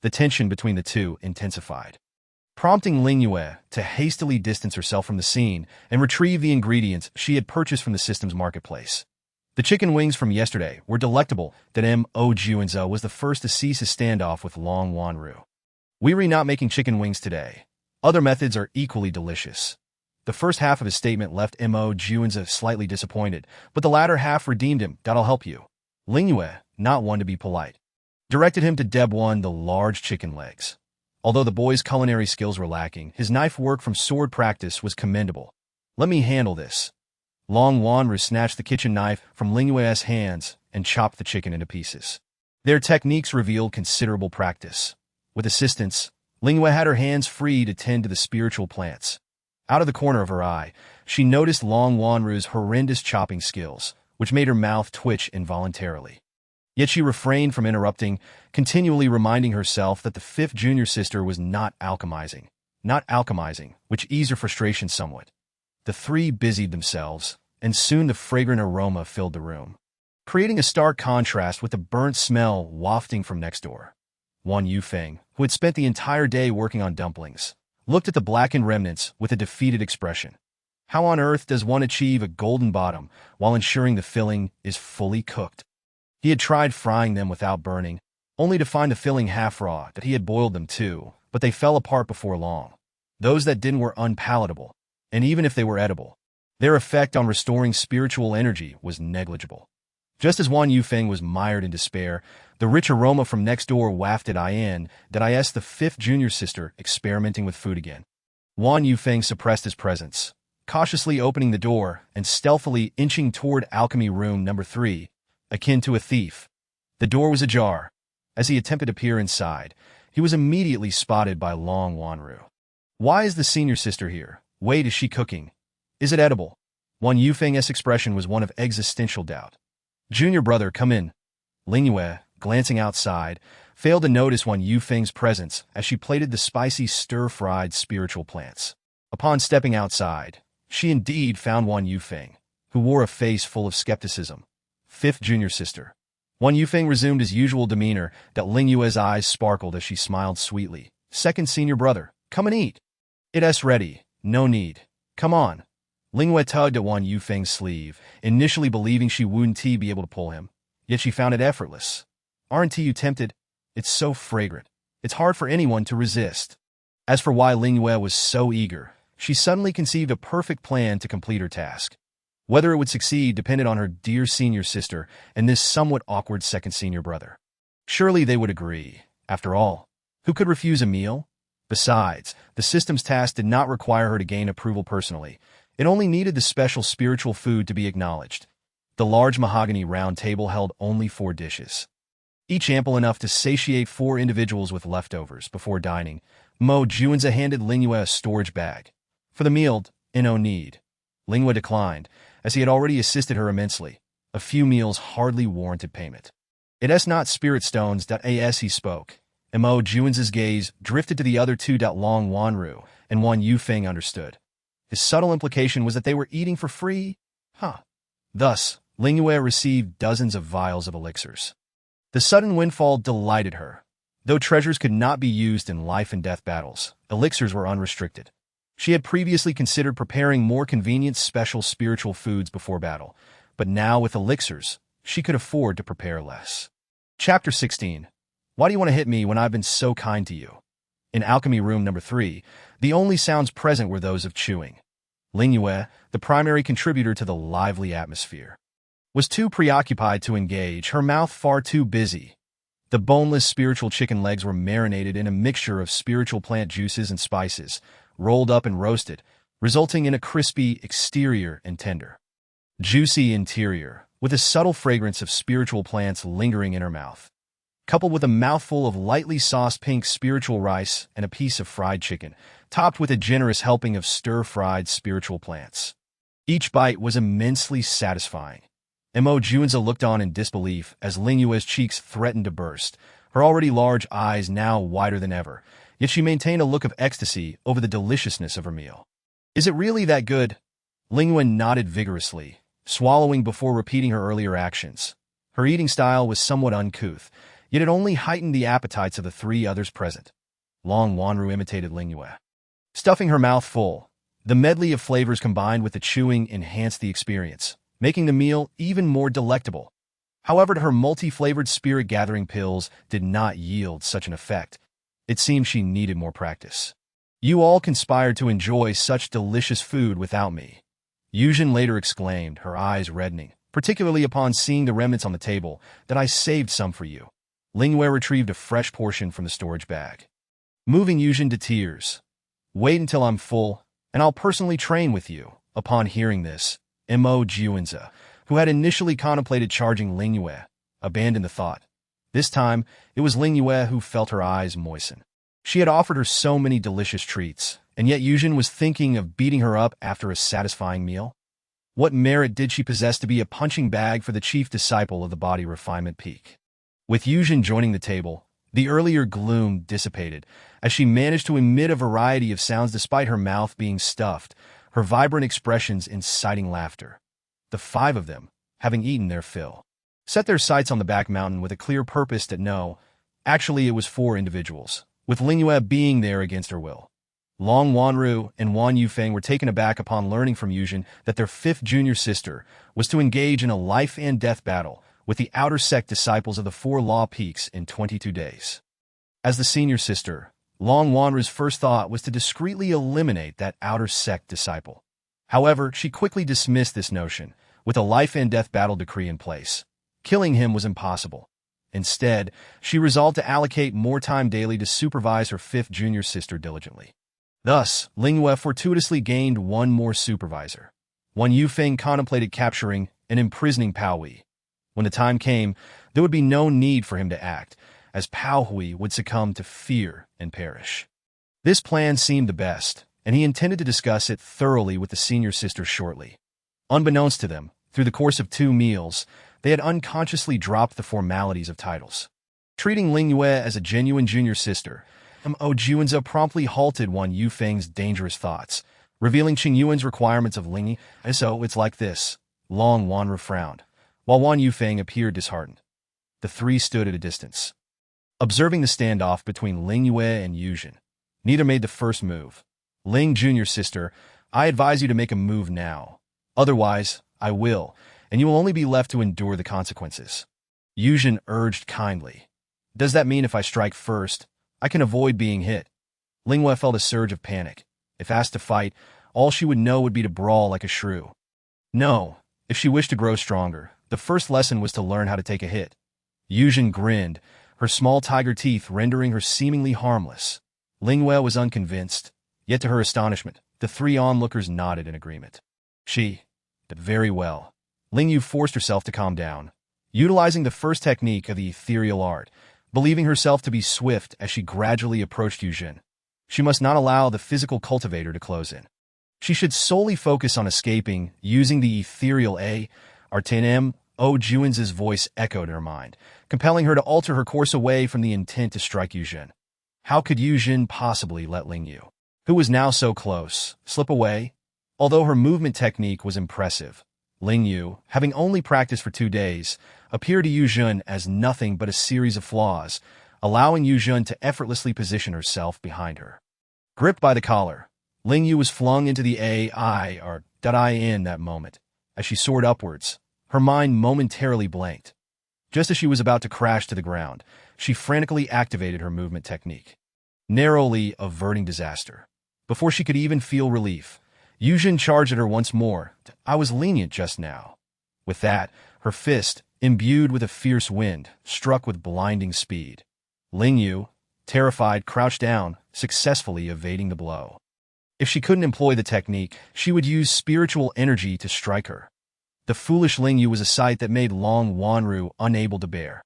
The tension between the two intensified, prompting Ling Yue to hastily distance herself from the scene and retrieve the ingredients she had purchased from the system's marketplace. The chicken wings from yesterday were delectable. That Mo Juanza was the first to cease his standoff with Long Wanru. We're not making chicken wings today. Other methods are equally delicious. The first half of his statement left Mo Juanza slightly disappointed, but the latter half redeemed him. That'll help you. Ling Yue, not one to be polite, directed him to Deb 1 the large chicken legs. Although the boy's culinary skills were lacking, his knife work from sword practice was commendable. Let me handle this. Long Wanru snatched the kitchen knife from Ling Yue's hands and chopped the chicken into pieces. Their techniques revealed considerable practice. With assistance, Ling Yue had her hands free to tend to the spiritual plants. Out of the corner of her eye, she noticed Long Wanru's horrendous chopping skills, which made her mouth twitch involuntarily. Yet she refrained from interrupting, continually reminding herself that the fifth junior sister was not alchemizing, which eased her frustration somewhat. The three busied themselves, and soon the fragrant aroma filled the room, creating a stark contrast with the burnt smell wafting from next door. Wan Yufeng, who had spent the entire day working on dumplings, looked at the blackened remnants with a defeated expression. How on earth does one achieve a golden bottom while ensuring the filling is fully cooked? He had tried frying them without burning, only to find the filling half raw. That he had boiled them too, but they fell apart before long. Those that didn't were unpalatable, and even if they were edible, their effect on restoring spiritual energy was negligible. Just as Wan Yufeng was mired in despair, the rich aroma from next door wafted in. That I asked the fifth junior sister experimenting with food again. Wan Yufeng suppressed his presence, cautiously opening the door and stealthily inching toward alchemy room number 3, akin to a thief. The door was ajar. As he attempted to peer inside, he was immediately spotted by Long Wanru. Why is the senior sister here? Wait, is she cooking? Is it edible? Wan Yufeng's expression was one of existential doubt. Junior brother, come in. Ling Yue, glancing outside, failed to notice Wan Yufeng's presence as she plated the spicy stir-fried spiritual plants. Upon stepping outside, she indeed found Wan Yufeng, who wore a face full of skepticism. Fifth junior sister. Wan Yufeng resumed his usual demeanor. That Ling Yue's eyes sparkled as she smiled sweetly. Second senior brother, come and eat. It's ready. No need. Come on. Ling Yue tugged at Wan Yufeng's sleeve, initially believing she wouldn't be able to pull him. Yet she found it effortless. Aren't you tempted? It's so fragrant. It's hard for anyone to resist. As for why Ling Yue was so eager, she suddenly conceived a perfect plan to complete her task. Whether it would succeed depended on her dear senior sister and this somewhat awkward second senior brother. Surely they would agree. After all, who could refuse a meal? Besides, the system's task did not require her to gain approval personally. It only needed the special spiritual food to be acknowledged. The large mahogany round table held only 4 dishes, each ample enough to satiate 4 individuals with leftovers. Before dining, Mo Juanza handed Ling Yue a storage bag. For the meal, no need. Ling Yue declined, as he had already assisted her immensely. A few meals hardly warranted payment. It is not spirit stones. As he spoke, and Mo Juanza's gaze drifted to the other two. Long Wanru and Wan Yufeng understood. His subtle implication was that they were eating for free? Thus, Ling Yue received dozens of vials of elixirs. The sudden windfall delighted her. Though treasures could not be used in life-and-death battles, elixirs were unrestricted. She had previously considered preparing more convenient special spiritual foods before battle, but now with elixirs, she could afford to prepare less. Chapter 16. Why do you want to hit me when I've been so kind to you? In alchemy room number 3, the only sounds present were those of chewing. Ling Yue, the primary contributor to the lively atmosphere, was too preoccupied to engage, her mouth far too busy. The boneless spiritual chicken legs were marinated in a mixture of spiritual plant juices and spices, rolled up and roasted, resulting in a crispy exterior and tender, juicy interior, with a subtle fragrance of spiritual plants lingering in her mouth. Coupled with a mouthful of lightly sauced pink spiritual rice and a piece of fried chicken, topped with a generous helping of stir-fried spiritual plants. Each bite was immensely satisfying. Mo Juanza looked on in disbelief as Ling Yue's cheeks threatened to burst, her already large eyes now wider than ever, yet she maintained a look of ecstasy over the deliciousness of her meal. Is it really that good? Ling Yue nodded vigorously, swallowing before repeating her earlier actions. Her eating style was somewhat uncouth, yet it only heightened the appetites of the 3 others present. Long Wanru imitated Ling Yue, stuffing her mouth full. The medley of flavors combined with the chewing enhanced the experience, making the meal even more delectable. However, her multi-flavored spirit-gathering pills did not yield such an effect. It seemed she needed more practice. You all conspired to enjoy such delicious food without me, Yujin later exclaimed, her eyes reddening, particularly upon seeing the remnants on the table, that I saved some for you. Ling Yue retrieved a fresh portion from the storage bag, moving Yujin to tears. Wait until I'm full, and I'll personally train with you. Upon hearing this, Mo Juanza, who had initially contemplated charging Ling Yue, abandoned the thought. This time, it was Ling Yue who felt her eyes moisten. She had offered her so many delicious treats, and yet Yujin was thinking of beating her up after a satisfying meal. What merit did she possess to be a punching bag for the chief disciple of the body refinement peak? With Yujin joining the table, the earlier gloom dissipated, as she managed to emit a variety of sounds despite her mouth being stuffed, her vibrant expressions inciting laughter. The 5 of them, having eaten their fill, set their sights on the back mountain with a clear purpose that actually it was 4 individuals, with Ling Yue being there against her will. Long Wanru and Wan Yufeng were taken aback upon learning from Yujin that their 5th junior sister was to engage in a life-and-death battle with the outer sect disciples of the 4 law peaks in 22 days. As the senior sister, Long Wanru's first thought was to discreetly eliminate that outer sect disciple. However, she quickly dismissed this notion, with a life-and-death battle decree in place. Killing him was impossible. Instead, she resolved to allocate more time daily to supervise her 5th junior sister diligently. Thus, Ling Yue fortuitously gained 1 more supervisor. Wan Yufeng contemplated capturing and imprisoning Pao Hui. When the time came, there would be no need for him to act, as Pao Hui would succumb to fear and perish. This plan seemed the best, and he intended to discuss it thoroughly with the senior sisters shortly. Unbeknownst to them, through the course of 2 meals, they had unconsciously dropped the formalities of titles. Treating Ling Yue as a genuine junior sister, Mo Juanza promptly halted Wan Yufeng's dangerous thoughts, revealing Qing Yuan's requirements of Ling Yue. So it's like this. Long Wanru frowned, while Wan Yufeng appeared disheartened. The 3 stood at a distance, observing the standoff between Ling Yue and Yujin. Neither made the first move. Ling, junior sister, I advise you to make a move now. Otherwise, I will, and you will only be left to endure the consequences. Yujin urged kindly. Does that mean if I strike first, I can avoid being hit? Ling Yue felt a surge of panic. If asked to fight, all she would know would be to brawl like a shrew. No, if she wished to grow stronger, the first lesson was to learn how to take a hit. Yujin grinned, her small tiger teeth rendering her seemingly harmless. Ling Yue was unconvinced, yet to her astonishment, the 3 onlookers nodded in agreement. Very well. Ling Yue forced herself to calm down, utilizing the first technique of the ethereal art, believing herself to be swift as she gradually approached Yuzhen. She must not allow the physical cultivator to close in. She should solely focus on escaping, using the ethereal artanem. Juan's voice echoed in her mind, compelling her to alter her course away from the intent to strike Yuzhen. How could Yuzhen possibly let Ling Yue, who was now so close, slip away? Although her movement technique was impressive, Ling Yue, having only practiced for 2 days, appeared to Yuzhen as nothing but a series of flaws, allowing Yuzhen to effortlessly position herself behind her. Gripped by the collar, Ling Yue was flung into the in that moment. As she soared upwards, her mind momentarily blanked. Just as she was about to crash to the ground, she frantically activated her movement technique, narrowly averting disaster. Before she could even feel relief, Yuzhen charged at her once more. I was lenient just now. With that, her fist, imbued with a fierce wind, struck with blinding speed. Ling Yue, terrified, crouched down, successfully evading the blow. If she couldn't employ the technique, she would use spiritual energy to strike her. The foolish Ling Yue was a sight that made Long Wanru unable to bear.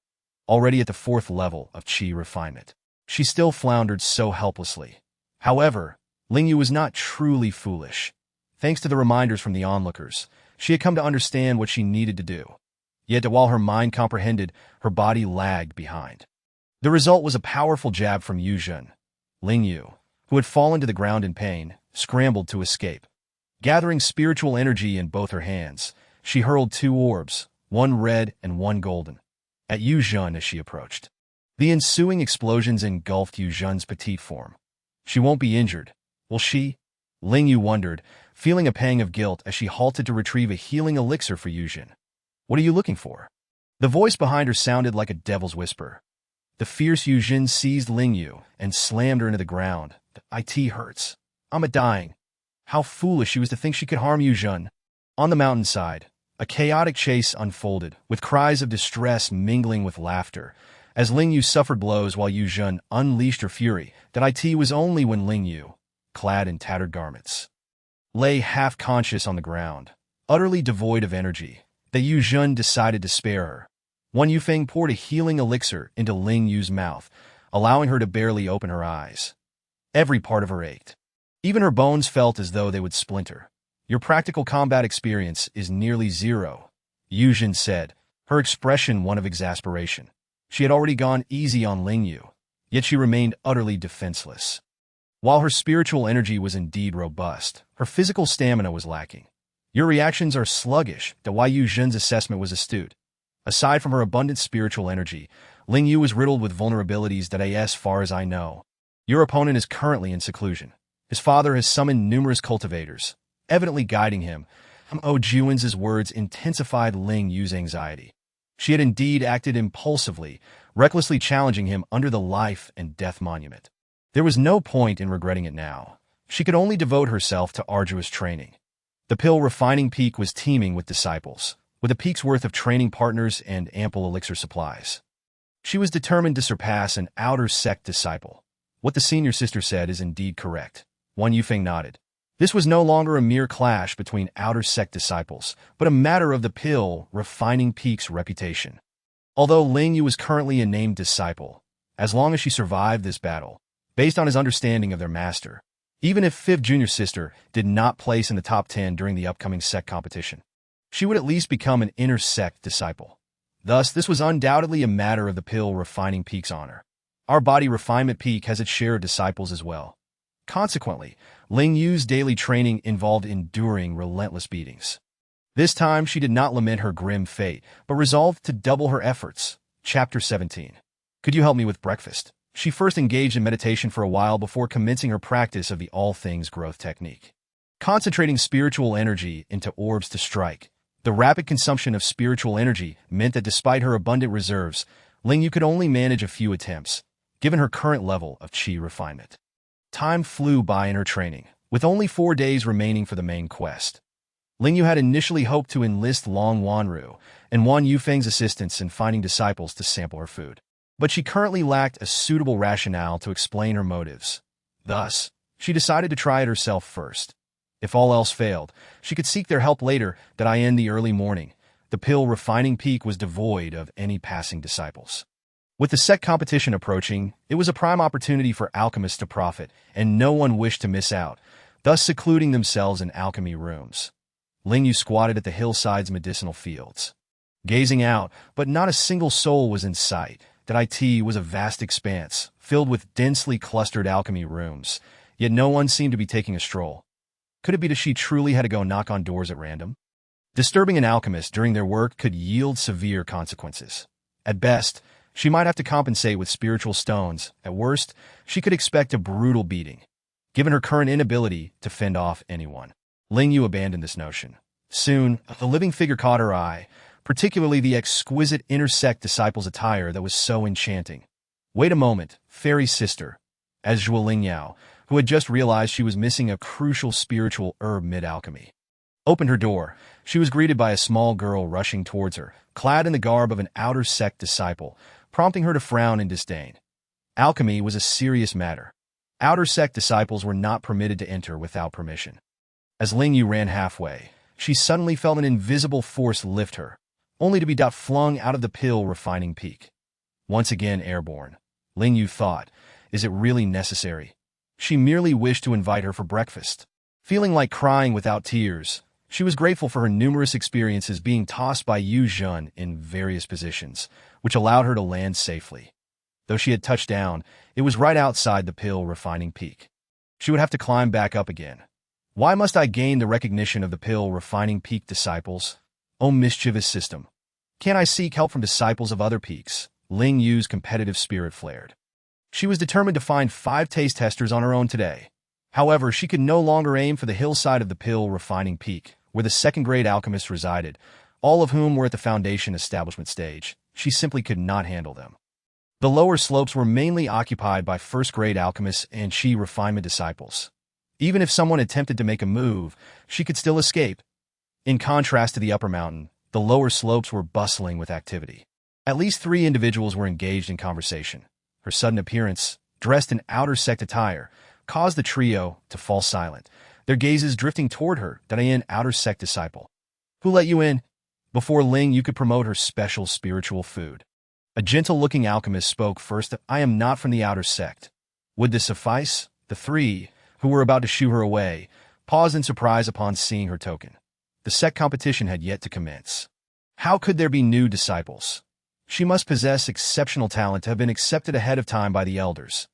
Already at the 4th level of qi refinement, she still floundered so helplessly. However, Ling Yue was not truly foolish. Thanks to the reminders from the onlookers, she had come to understand what she needed to do. Yet while her mind comprehended, her body lagged behind. The result was a powerful jab from Yuzhen. Ling Yue, who had fallen to the ground in pain, scrambled to escape. Gathering spiritual energy in both her hands, she hurled 2 orbs, one red and one golden, at Yuzhen as she approached. The ensuing explosions engulfed Yuzhen's petite form. She won't be injured, will she? Ling Yue wondered, feeling a pang of guilt as she halted to retrieve a healing elixir for Yuzhen. What are you looking for? The voice behind her sounded like a devil's whisper. The fierce Yuzhen seized Ling Yue and slammed her into the ground. It hurts. I'm dying. How foolish she was to think she could harm Yuzhen. On the mountainside, a chaotic chase unfolded, with cries of distress mingling with laughter, as Ling Yue suffered blows while Yuzhen unleashed her fury. It was only when Ling Yue, clad in tattered garments, lay half-conscious on the ground, utterly devoid of energy, that Yuzhen decided to spare her. Wan Yufeng poured a healing elixir into Ling Yue's mouth, allowing her to barely open her eyes. Every part of her ached. Even her bones felt as though they would splinter. Your practical combat experience is nearly 0, Yuzhen said, her expression one of exasperation. She had already gone easy on Ling Yue, yet she remained utterly defenseless. While her spiritual energy was indeed robust, her physical stamina was lacking. Your reactions are sluggish, that why Yuzhen's assessment was astute. Aside from her abundant spiritual energy, Ling Yue was riddled with vulnerabilities that as far as I know. Your opponent is currently in seclusion. His father has summoned numerous cultivators, evidently guiding him. Juan's words intensified Ling Yue's anxiety. She had indeed acted impulsively, recklessly challenging him under the life and death monument. There was no point in regretting it now. She could only devote herself to arduous training. The pill refining peak was teeming with disciples, with a peak's worth of training partners and ample elixir supplies. She was determined to surpass an outer sect disciple. What the senior sister said is indeed correct. Wan Yufeng nodded. This was no longer a mere clash between outer sect disciples, but a matter of the pill refining peak's reputation. Although Ling Yue was currently a named disciple, as long as she survived this battle, based on his understanding of their master, even if 5th junior sister did not place in the top 10 during the upcoming sect competition, she would at least become an inner sect disciple. Thus, this was undoubtedly a matter of the pill refining peak's honor. Our body refinement peak has its share of disciples as well. Consequently, Ling Yue's daily training involved enduring relentless beatings. This time, she did not lament her grim fate, but resolved to double her efforts. Chapter 17. Could you help me with breakfast? She first engaged in meditation for a while before commencing her practice of the all things growth technique. Concentrating spiritual energy into orbs to strike, the rapid consumption of spiritual energy meant that despite her abundant reserves, Ling Yue could only manage a few attempts, given her current level of qi refinement. Time flew by in her training, with only 4 days remaining for the main quest. Ling Yue had initially hoped to enlist Long Wanru and Wan Yufeng's assistance in finding disciples to sample her food, but she currently lacked a suitable rationale to explain her motives. Thus, she decided to try it herself first. If all else failed, she could seek their help later in the early morning, the pill refining peak was devoid of any passing disciples. With the sect competition approaching, it was a prime opportunity for alchemists to profit, and no one wished to miss out, thus secluding themselves in alchemy rooms. Ling Yue squatted at the hillside's medicinal fields, gazing out, but not a single soul was in sight. That it was a vast expanse, filled with densely clustered alchemy rooms, yet no one seemed to be taking a stroll. Could it be that she truly had to go knock on doors at random? Disturbing an alchemist during their work could yield severe consequences. At best, she might have to compensate with spiritual stones. At worst, she could expect a brutal beating, given her current inability to fend off anyone. Ling Yue abandoned this notion. Soon, a living figure caught her eye, particularly the exquisite intersect disciple's attire that was so enchanting. Wait a moment, fairy sister, as Ling Yue, who had just realized she was missing a crucial spiritual herb mid-alchemy, opened her door. She was greeted by a small girl rushing towards her, clad in the garb of an outer sect disciple, prompting her to frown in disdain. Alchemy was a serious matter. Outer sect disciples were not permitted to enter without permission. As Ling Yue ran halfway, she suddenly felt an invisible force lift her, only to be flung out of the pill refining peak. Once again airborne, Ling Yue thought, is it really necessary? She merely wished to invite her for breakfast. Feeling like crying without tears, she was grateful for her numerous experiences being tossed by Yu Zhen in various positions, which allowed her to land safely. Though she had touched down, it was right outside the pill refining peak. She would have to climb back up again. Why must I gain the recognition of the pill refining peak disciples? Oh, mischievous system. Can't I seek help from disciples of other peaks? Ling Yue's competitive spirit flared. She was determined to find 5 taste testers on her own today. However, she could no longer aim for the hillside of the pill refining peak, where the second-grade alchemists resided, all of whom were at the foundation establishment stage. She simply could not handle them. The lower slopes were mainly occupied by first-grade alchemists and refinement disciples. Even if someone attempted to make a move, she could still escape. In contrast to the upper mountain, the lower slopes were bustling with activity. At least 3 individuals were engaged in conversation. Her sudden appearance, dressed in outer sect attire, caused the trio to fall silent, their gazes drifting toward her, an outer sect disciple. Who let you in? Before Ling Yue could promote her special spiritual food. A gentle-looking alchemist spoke first. I am not from the outer sect. Would this suffice? The 3, who were about to shoo her away, paused in surprise upon seeing her token. The sect competition had yet to commence. How could there be new disciples? She must possess exceptional talent to have been accepted ahead of time by the elders.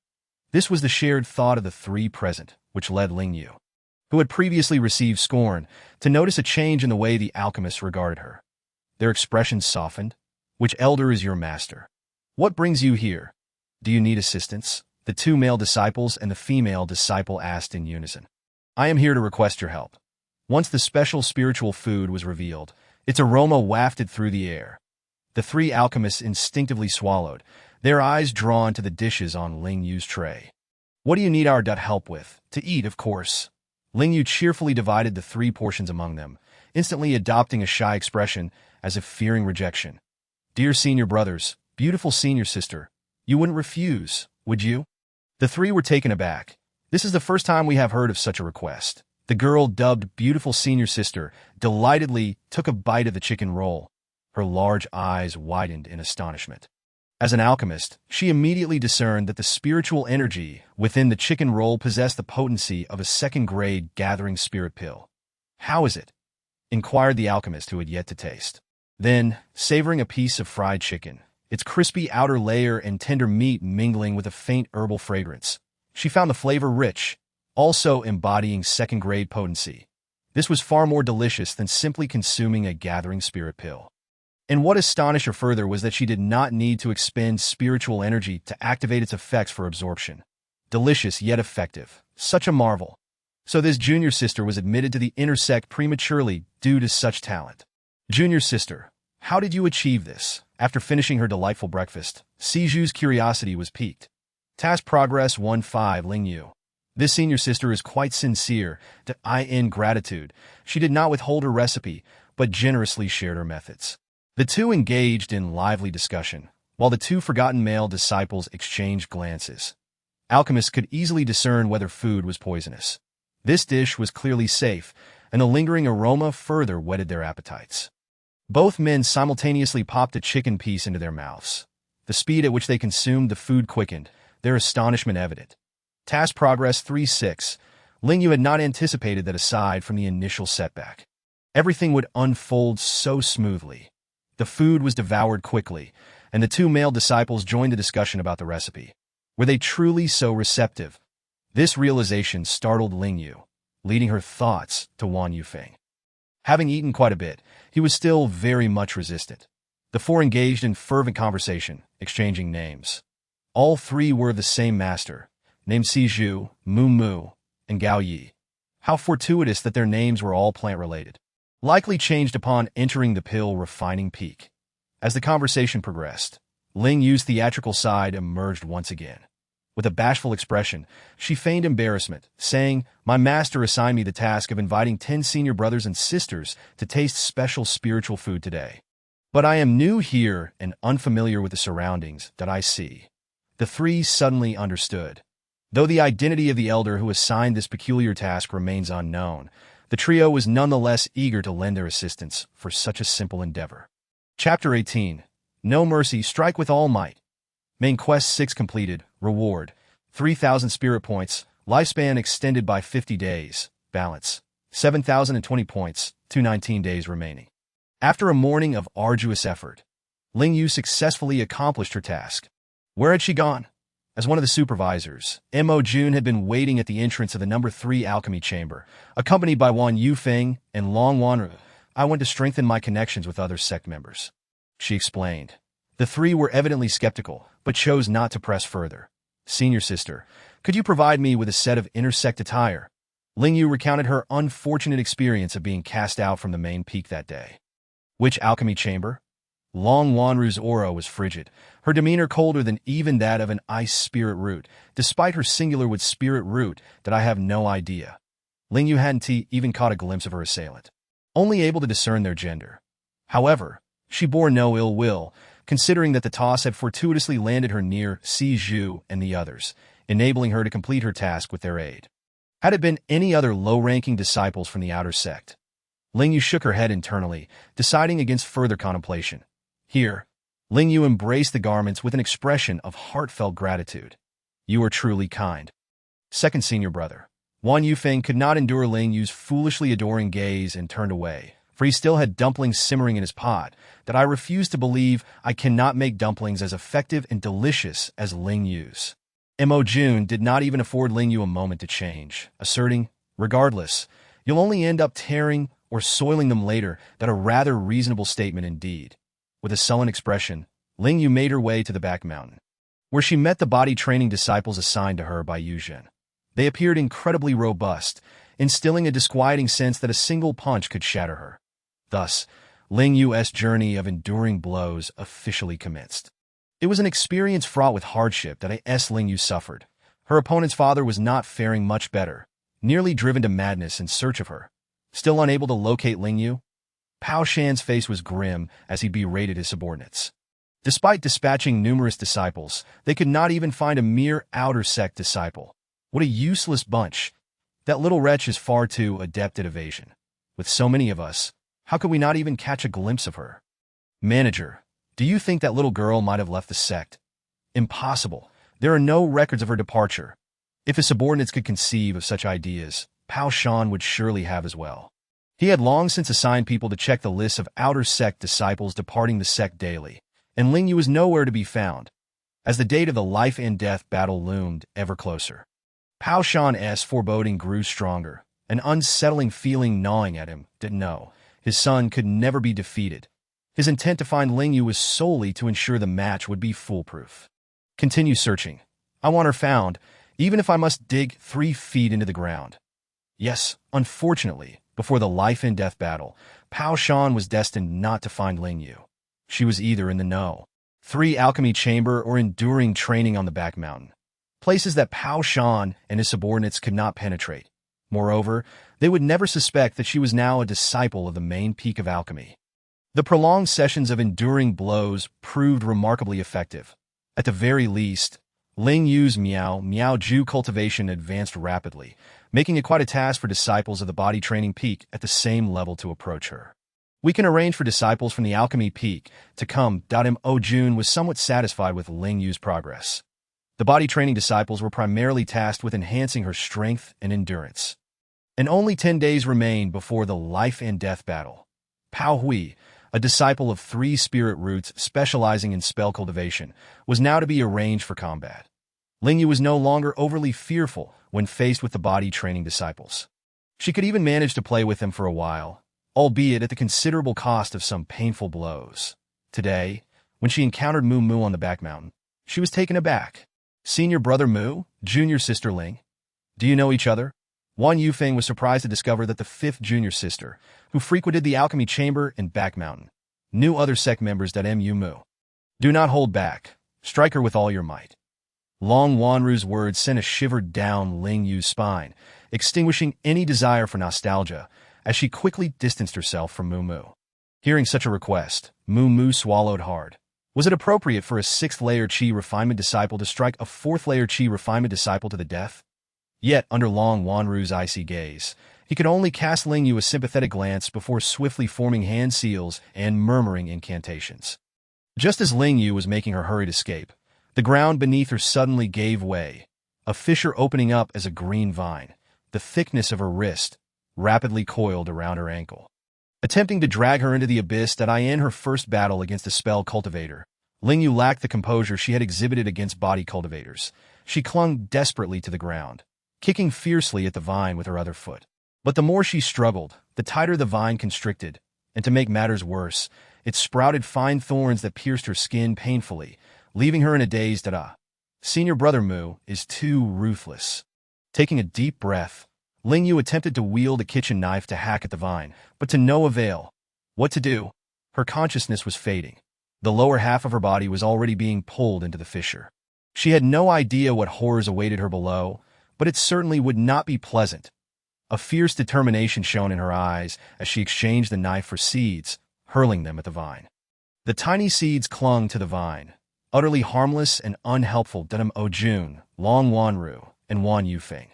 This was the shared thought of the 3 present, which led Ling Yue, who had previously received scorn, to notice a change in the way the alchemists regarded her. Their expressions softened. Which elder is your master? What brings you here? Do you need assistance? The 2 male disciples and the female disciple asked in unison. I am here to request your help. Once the special spiritual food was revealed, its aroma wafted through the air. The 3 alchemists instinctively swallowed, their eyes drawn to the dishes on Ling Yue's tray. What do you need our help with? To eat, of course. Ling Yue cheerfully divided the 3 portions among them, instantly adopting a shy expression as if fearing rejection. Dear senior brothers, beautiful senior sister, you wouldn't refuse, would you? The 3 were taken aback. This is the first time we have heard of such a request. The girl, dubbed beautiful senior sister, delightedly took a bite of the chicken roll. Her large eyes widened in astonishment. As an alchemist, she immediately discerned that the spiritual energy within the chicken roll possessed the potency of a second-grade gathering spirit pill. How is it? Inquired the alchemist who had yet to taste. Then, savoring a piece of fried chicken, its crispy outer layer and tender meat mingling with a faint herbal fragrance, she found the flavor rich, also embodying second-grade potency. This was far more delicious than simply consuming a gathering spirit pill. And what astonished her further was that she did not need to expend spiritual energy to activate its effects for absorption. Delicious yet effective. Such a marvel. So this junior sister was admitted to the inner sect prematurely due to such talent. Junior sister, how did you achieve this? After finishing her delightful breakfast, Siju's curiosity was piqued. Task progress 1-5 Ling Yue. This senior sister is quite sincere. In gratitude, she did not withhold her recipe, but generously shared her methods. The 2 engaged in lively discussion, while the 2 forgotten male disciples exchanged glances. Alchemists could easily discern whether food was poisonous. This dish was clearly safe, and the lingering aroma further whetted their appetites. Both men simultaneously popped a chicken piece into their mouths. The speed at which they consumed the food quickened, their astonishment evident. Task progress 3-6. Ling Yue had not anticipated that aside from the initial setback, everything would unfold so smoothly. The food was devoured quickly, and the two male disciples joined the discussion about the recipe. Were they truly so receptive? This realization startled Ling Yue, leading her thoughts to Wan Yufeng. Having eaten quite a bit, he was still very much resistant. The four engaged in fervent conversation, exchanging names. All three were the same master, named Siju, Mu Mu, and Gao Yi. How fortuitous that their names were all plant-related. Likely changed upon entering the pill refining peak. As the conversation progressed, Ling Yu's theatrical side emerged once again. With a bashful expression, she feigned embarrassment, saying, "My master assigned me the task of inviting 10 senior brothers and sisters to taste special spiritual food today. But I am new here and unfamiliar with the surroundings that I see." The three suddenly understood. Though the identity of the elder who assigned this peculiar task remains unknown, the trio was nonetheless eager to lend their assistance for such a simple endeavor. Chapter 18. No Mercy, Strike with All Might. Main Quest 6 completed. Reward: 3,000 spirit points. Lifespan extended by 50 days. Balance: 7,020 points. 219 days remaining. After a morning of arduous effort, Ling Yue successfully accomplished her task. Where had she gone? As one of the supervisors, Mo Jun had been waiting at the entrance of the number 3 alchemy chamber, accompanied by Wan Yufeng and Long Wanru. "I went to strengthen my connections with other sect members," she explained. The three were evidently skeptical, but chose not to press further. "Senior sister, could you provide me with a set of intersect attire?" Ling Yue recounted her unfortunate experience of being cast out from the main peak that day. "Which alchemy chamber?" Long Wanru's aura was frigid, her demeanor colder than even that of an ice spirit root, despite her singular with spirit root that I have no idea. Ling Yue hadn't even caught a glimpse of her assailant, only able to discern their gender. However, she bore no ill will, considering that the toss had fortuitously landed her near Si Zhu and the others, enabling her to complete her task with their aid. Had it been any other low-ranking disciples from the outer sect? Ling Yue shook her head internally, deciding against further contemplation. Here, Ling Yue embraced the garments with an expression of heartfelt gratitude. "You are truly kind." Second senior brother, Wan Yufeng, could not endure Ling Yue's foolishly adoring gaze and turned away, for he still had dumplings simmering in his pot. "That I refuse to believe I cannot make dumplings as effective and delicious as Ling Yue's." Mo Jun did not even afford Ling Yue a moment to change, asserting, "Regardless, you'll only end up tearing or soiling them later." That a rather reasonable statement indeed. With a sullen expression, Ling Yue made her way to the back mountain, where she met the body training disciples assigned to her by Yu Zhen. They appeared incredibly robust, instilling a disquieting sense that a single punch could shatter her. Thus, Ling Yue's journey of enduring blows officially commenced. It was an experience fraught with hardship that Ling Yue suffered. Her opponent's father was not faring much better, nearly driven to madness in search of her. Still unable to locate Ling Yue, Pao Shan's face was grim as he berated his subordinates. Despite dispatching numerous disciples, they could not even find a mere outer sect disciple. What a useless bunch. That little wretch is far too adept at evasion. With so many of us, how could we not even catch a glimpse of her? "Manager, do you think that little girl might have left the sect?" "Impossible. There are no records of her departure." If his subordinates could conceive of such ideas, Pao Shan would surely have as well. He had long since assigned people to check the lists of outer sect disciples departing the sect daily, and Ling Yue was nowhere to be found. As the date of the life and death battle loomed ever closer, Pao Shan's foreboding grew stronger, an unsettling feeling gnawing at him. Didn't know his son could never be defeated. His intent to find Ling Yue was solely to ensure the match would be foolproof. "Continue searching. I want her found, even if I must dig 3 feet into the ground." Yes, unfortunately, before the life and death battle, Pao Shan was destined not to find Ling Yue. She was either in the No. 3 alchemy chamber or enduring training on the back mountain, places that Pao Shan and his subordinates could not penetrate. Moreover, they would never suspect that she was now a disciple of the main peak of alchemy. The prolonged sessions of enduring blows proved remarkably effective. At the very least, Ling Yue's Miao Ju cultivation advanced rapidly, making it quite a task for disciples of the body training peak at the same level to approach her. We can arrange for disciples from the alchemy peak to come. Mo Jun was somewhat satisfied with Ling Yue's progress. The body training disciples were primarily tasked with enhancing her strength and endurance. And only 10 days remained before the life and death battle. Pao Hui, a disciple of 3 spirit roots specializing in spell cultivation, was now to be arranged for combat. Ling Yue was no longer overly fearful when faced with the body training disciples. She could even manage to play with them for a while, albeit at the considerable cost of some painful blows. Today, when she encountered Mu Mu on the back mountain, she was taken aback. Senior brother Mu, junior sister Ling. Do you know each other? Wan Yufeng was surprised to discover that the 5th junior sister, who frequented the alchemy chamber and back mountain, knew other sect members. Mu Mu. Do not hold back. Strike her with all your might. Long Wanru's words sent a shiver down Ling Yue's spine, extinguishing any desire for nostalgia, as she quickly distanced herself from Mu Mu. Hearing such a request, Mu Mu swallowed hard. Was it appropriate for a 6th-layer Qi refinement disciple to strike a 4th-layer Qi refinement disciple to the death? Yet, under Long Wanru's icy gaze, he could only cast Ling Yue a sympathetic glance before swiftly forming hand seals and murmuring incantations. Just as Ling Yue was making her hurried escape, the ground beneath her suddenly gave way, a fissure opening up as a green vine, the thickness of her wrist, rapidly coiled around her ankle. Attempting to drag her into the abyss that in her first battle against a spell cultivator, Ling Yue lacked the composure she had exhibited against body cultivators. She clung desperately to the ground, kicking fiercely at the vine with her other foot. But the more she struggled, the tighter the vine constricted, and to make matters worse, it sprouted fine thorns that pierced her skin painfully, leaving her in a daze. Senior brother Mu is too ruthless. Taking a deep breath, Ling Yue attempted to wield a kitchen knife to hack at the vine, but to no avail. What to do? Her consciousness was fading. The lower half of her body was already being pulled into the fissure. She had no idea what horrors awaited her below, but it certainly would not be pleasant. A fierce determination shone in her eyes as she exchanged the knife for seeds, hurling them at the vine. The tiny seeds clung to the vine, utterly harmless and unhelpful. Mo Jun, Long Wanru, and Wan Yufeng.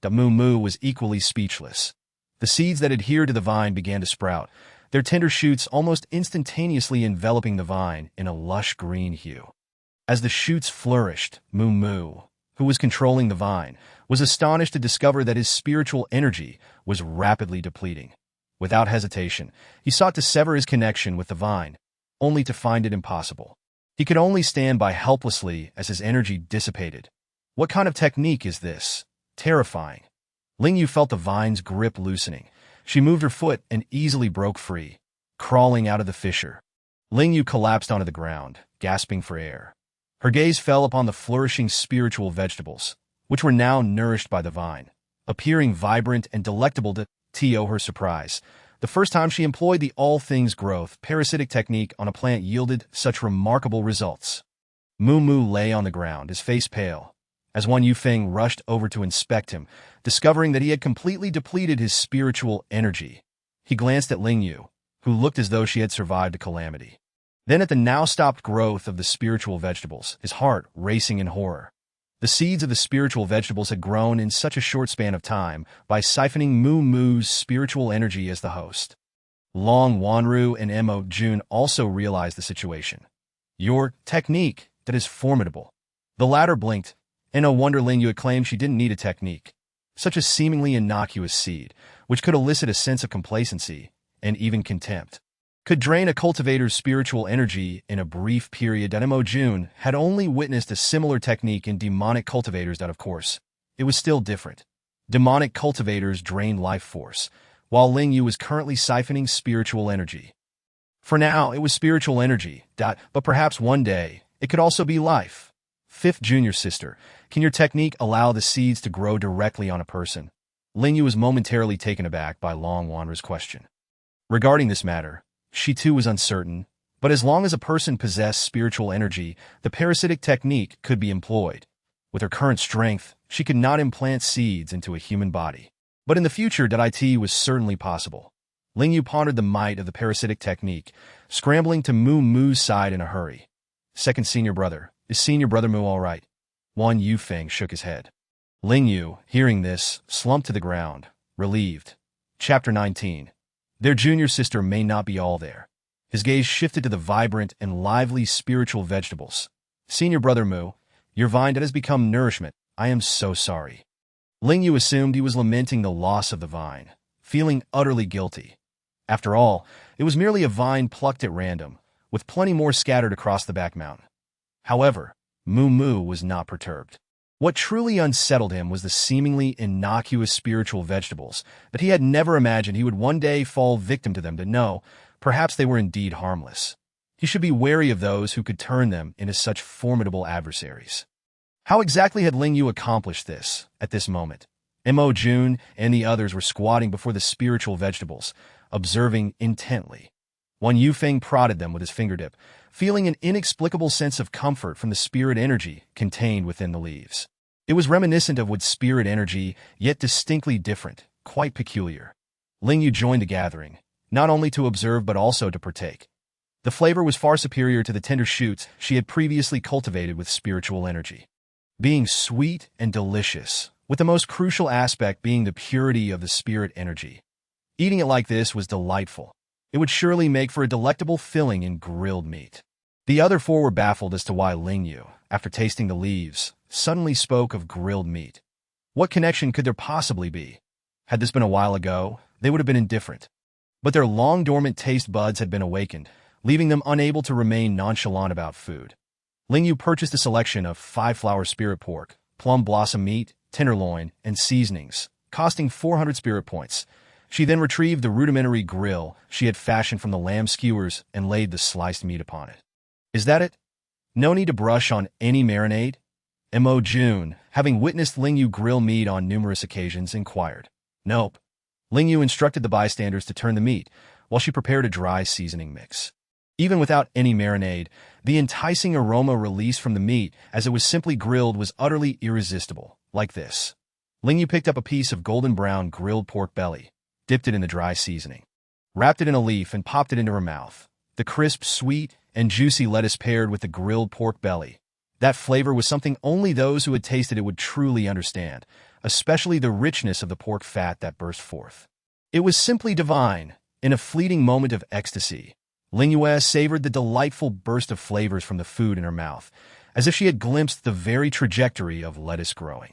Mu Mu was equally speechless. The seeds that adhered to the vine began to sprout, their tender shoots almost instantaneously enveloping the vine in a lush green hue. As the shoots flourished, Mu Mu, who was controlling the vine, was astonished to discover that his spiritual energy was rapidly depleting. Without hesitation, he sought to sever his connection with the vine, only to find it impossible. He could only stand by helplessly as his energy dissipated. What kind of technique is this? Terrifying. Ling Yue felt the vine's grip loosening. She moved her foot and easily broke free, crawling out of the fissure. Ling Yue collapsed onto the ground, gasping for air. Her gaze fell upon the flourishing spiritual vegetables, which were now nourished by the vine, appearing vibrant and delectable. To her surprise, the first time she employed the all things growth parasitic technique on a plant yielded such remarkable results. Mu Mu lay on the ground, his face pale, as Wan Yufeng rushed over to inspect him, discovering that he had completely depleted his spiritual energy. He glanced at Ling Yue, who looked as though she had survived a calamity. Then at the now-stopped growth of the spiritual vegetables, his heart racing in horror. The seeds of the spiritual vegetables had grown in such a short span of time by siphoning Mu Mu's spiritual energy as the host. Long Wanru and Mo Jun also realized the situation. Your technique, that is formidable. The latter blinked, and no wonder Ling Yue had claimed she didn't need a technique. Such a seemingly innocuous seed, which could elicit a sense of complacency and even contempt, could drain a cultivator's spiritual energy in a brief period. Mo Jun had only witnessed a similar technique in demonic cultivators. Of course, it was still different. Demonic cultivators drain life force, while Ling Yue was currently siphoning spiritual energy. For now, it was spiritual energy, but perhaps one day, it could also be life. 5th junior sister, can your technique allow the seeds to grow directly on a person? Ling Yue was momentarily taken aback by Long Wanru's question. Regarding this matter, she too was uncertain, but as long as a person possessed spiritual energy, the parasitic technique could be employed. With her current strength, she could not implant seeds into a human body. But in the future, it was certainly possible. Ling Yue pondered the might of the parasitic technique, scrambling to Mu Mu's side in a hurry. Second senior brother, is senior brother Mu all right? Wan Yufeng shook his head. Ling Yue, hearing this, slumped to the ground, relieved. Chapter 19. Their junior sister may not be all there. His gaze shifted to the vibrant and lively spiritual vegetables. Senior brother Mu, your vine that has become nourishment, I am so sorry. Ling Yue assumed he was lamenting the loss of the vine, feeling utterly guilty. After all, it was merely a vine plucked at random, with plenty more scattered across the back mountain. However, Mu was not perturbed. What truly unsettled him was the seemingly innocuous spiritual vegetables that he had never imagined he would one day fall victim to them to know. Perhaps they were indeed harmless. He should be wary of those who could turn them into such formidable adversaries. How exactly had Ling Yue accomplished this at this moment? Mo Jun and the others were squatting before the spiritual vegetables, observing intently. Wan Yufeng prodded them with his fingertip, feeling an inexplicable sense of comfort from the spirit energy contained within the leaves. It was reminiscent of wood spirit energy, yet distinctly different, quite peculiar. Ling Yue joined the gathering, not only to observe but also to partake. The flavor was far superior to the tender shoots she had previously cultivated with spiritual energy. Being sweet and delicious, with the most crucial aspect being the purity of the spirit energy. Eating it like this was delightful. It would surely make for a delectable filling in grilled meat. The other four were baffled as to why Ling Yue, after tasting the leaves, suddenly spoke of grilled meat. What connection could there possibly be? Had this been a while ago, they would have been indifferent. But their long-dormant taste buds had been awakened, leaving them unable to remain nonchalant about food. Ling Yue purchased a selection of 5-flower spirit pork, plum blossom meat, tenderloin, and seasonings, costing 400 spirit points. She then retrieved the rudimentary grill she had fashioned from the lamb skewers and laid the sliced meat upon it. Is that it? No need to brush on any marinade? Mo Jun, having witnessed Ling Yue grill meat on numerous occasions, inquired. Nope. Ling Yue instructed the bystanders to turn the meat, while she prepared a dry seasoning mix. Even without any marinade, the enticing aroma released from the meat as it was simply grilled was utterly irresistible, like this. Ling Yue picked up a piece of golden brown grilled pork belly, dipped it in the dry seasoning, wrapped it in a leaf and popped it into her mouth. The crisp, sweet, and juicy lettuce paired with the grilled pork belly. That flavor was something only those who had tasted it would truly understand, especially the richness of the pork fat that burst forth. It was simply divine. In a fleeting moment of ecstasy, Ling Yue savored the delightful burst of flavors from the food in her mouth, as if she had glimpsed the very trajectory of lettuce growing,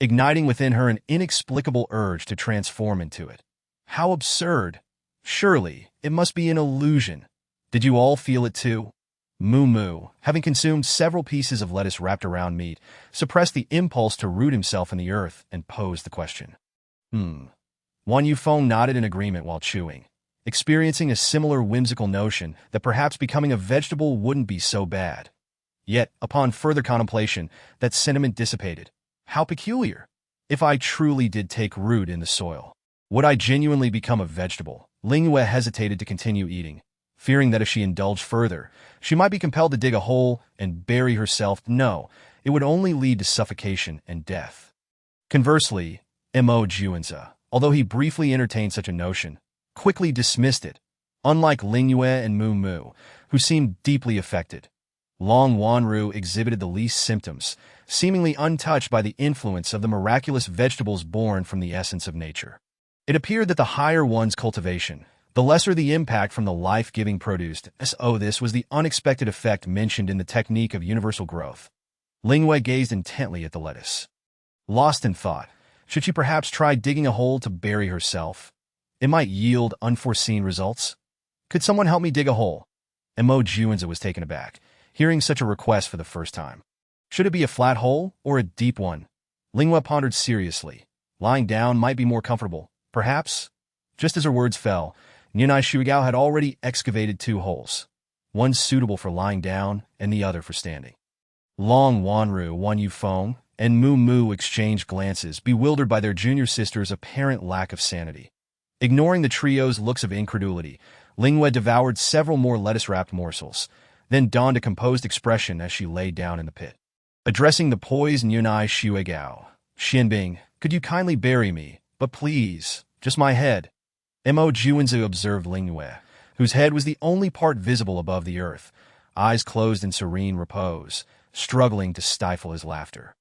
igniting within her an inexplicable urge to transform into it. How absurd! Surely, it must be an illusion. Did you all feel it too? Mu, having consumed several pieces of lettuce wrapped around meat, suppressed the impulse to root himself in the earth and posed the question. Wan Yufeng nodded in agreement while chewing, experiencing a similar whimsical notion that perhaps becoming a vegetable wouldn't be so bad. Yet, upon further contemplation, that sentiment dissipated. How peculiar! If I truly did take root in the soil, would I genuinely become a vegetable? Ling Yue hesitated to continue eating, fearing that if she indulged further, she might be compelled to dig a hole and bury herself. No, it would only lead to suffocation and death. Conversely, Mo Juanza, although he briefly entertained such a notion, quickly dismissed it, unlike Ling Yue and Mu, who seemed deeply affected. Long Wanru exhibited the least symptoms, seemingly untouched by the influence of the miraculous vegetables born from the essence of nature. It appeared that the higher one's cultivation, the lesser the impact from the life-giving produce. This was the unexpected effect mentioned in the technique of universal growth. Ling Yue gazed intently at the lettuce. Lost in thought, should she perhaps try digging a hole to bury herself? It might yield unforeseen results. Could someone help me dig a hole? Mo Juanza was taken aback, hearing such a request for the first time. Should it be a flat hole or a deep one? Ling Yue pondered seriously. Lying down might be more comfortable, perhaps. Just as her words fell, Nianai Shuigao had already excavated 2 holes, one suitable for lying down and the other for standing. Long Wanru, Wan Yufeng, and Mu exchanged glances, bewildered by their junior sister's apparent lack of sanity. Ignoring the trio's looks of incredulity, Ling Yue devoured several more lettuce-wrapped morsels, then donned a composed expression as she lay down in the pit. Addressing the poised Nianai Shuigao, Xianbing, could you kindly bury me, but please, just my head. Mo Juanzu observed Ling Yue, whose head was the only part visible above the earth, eyes closed in serene repose, struggling to stifle his laughter.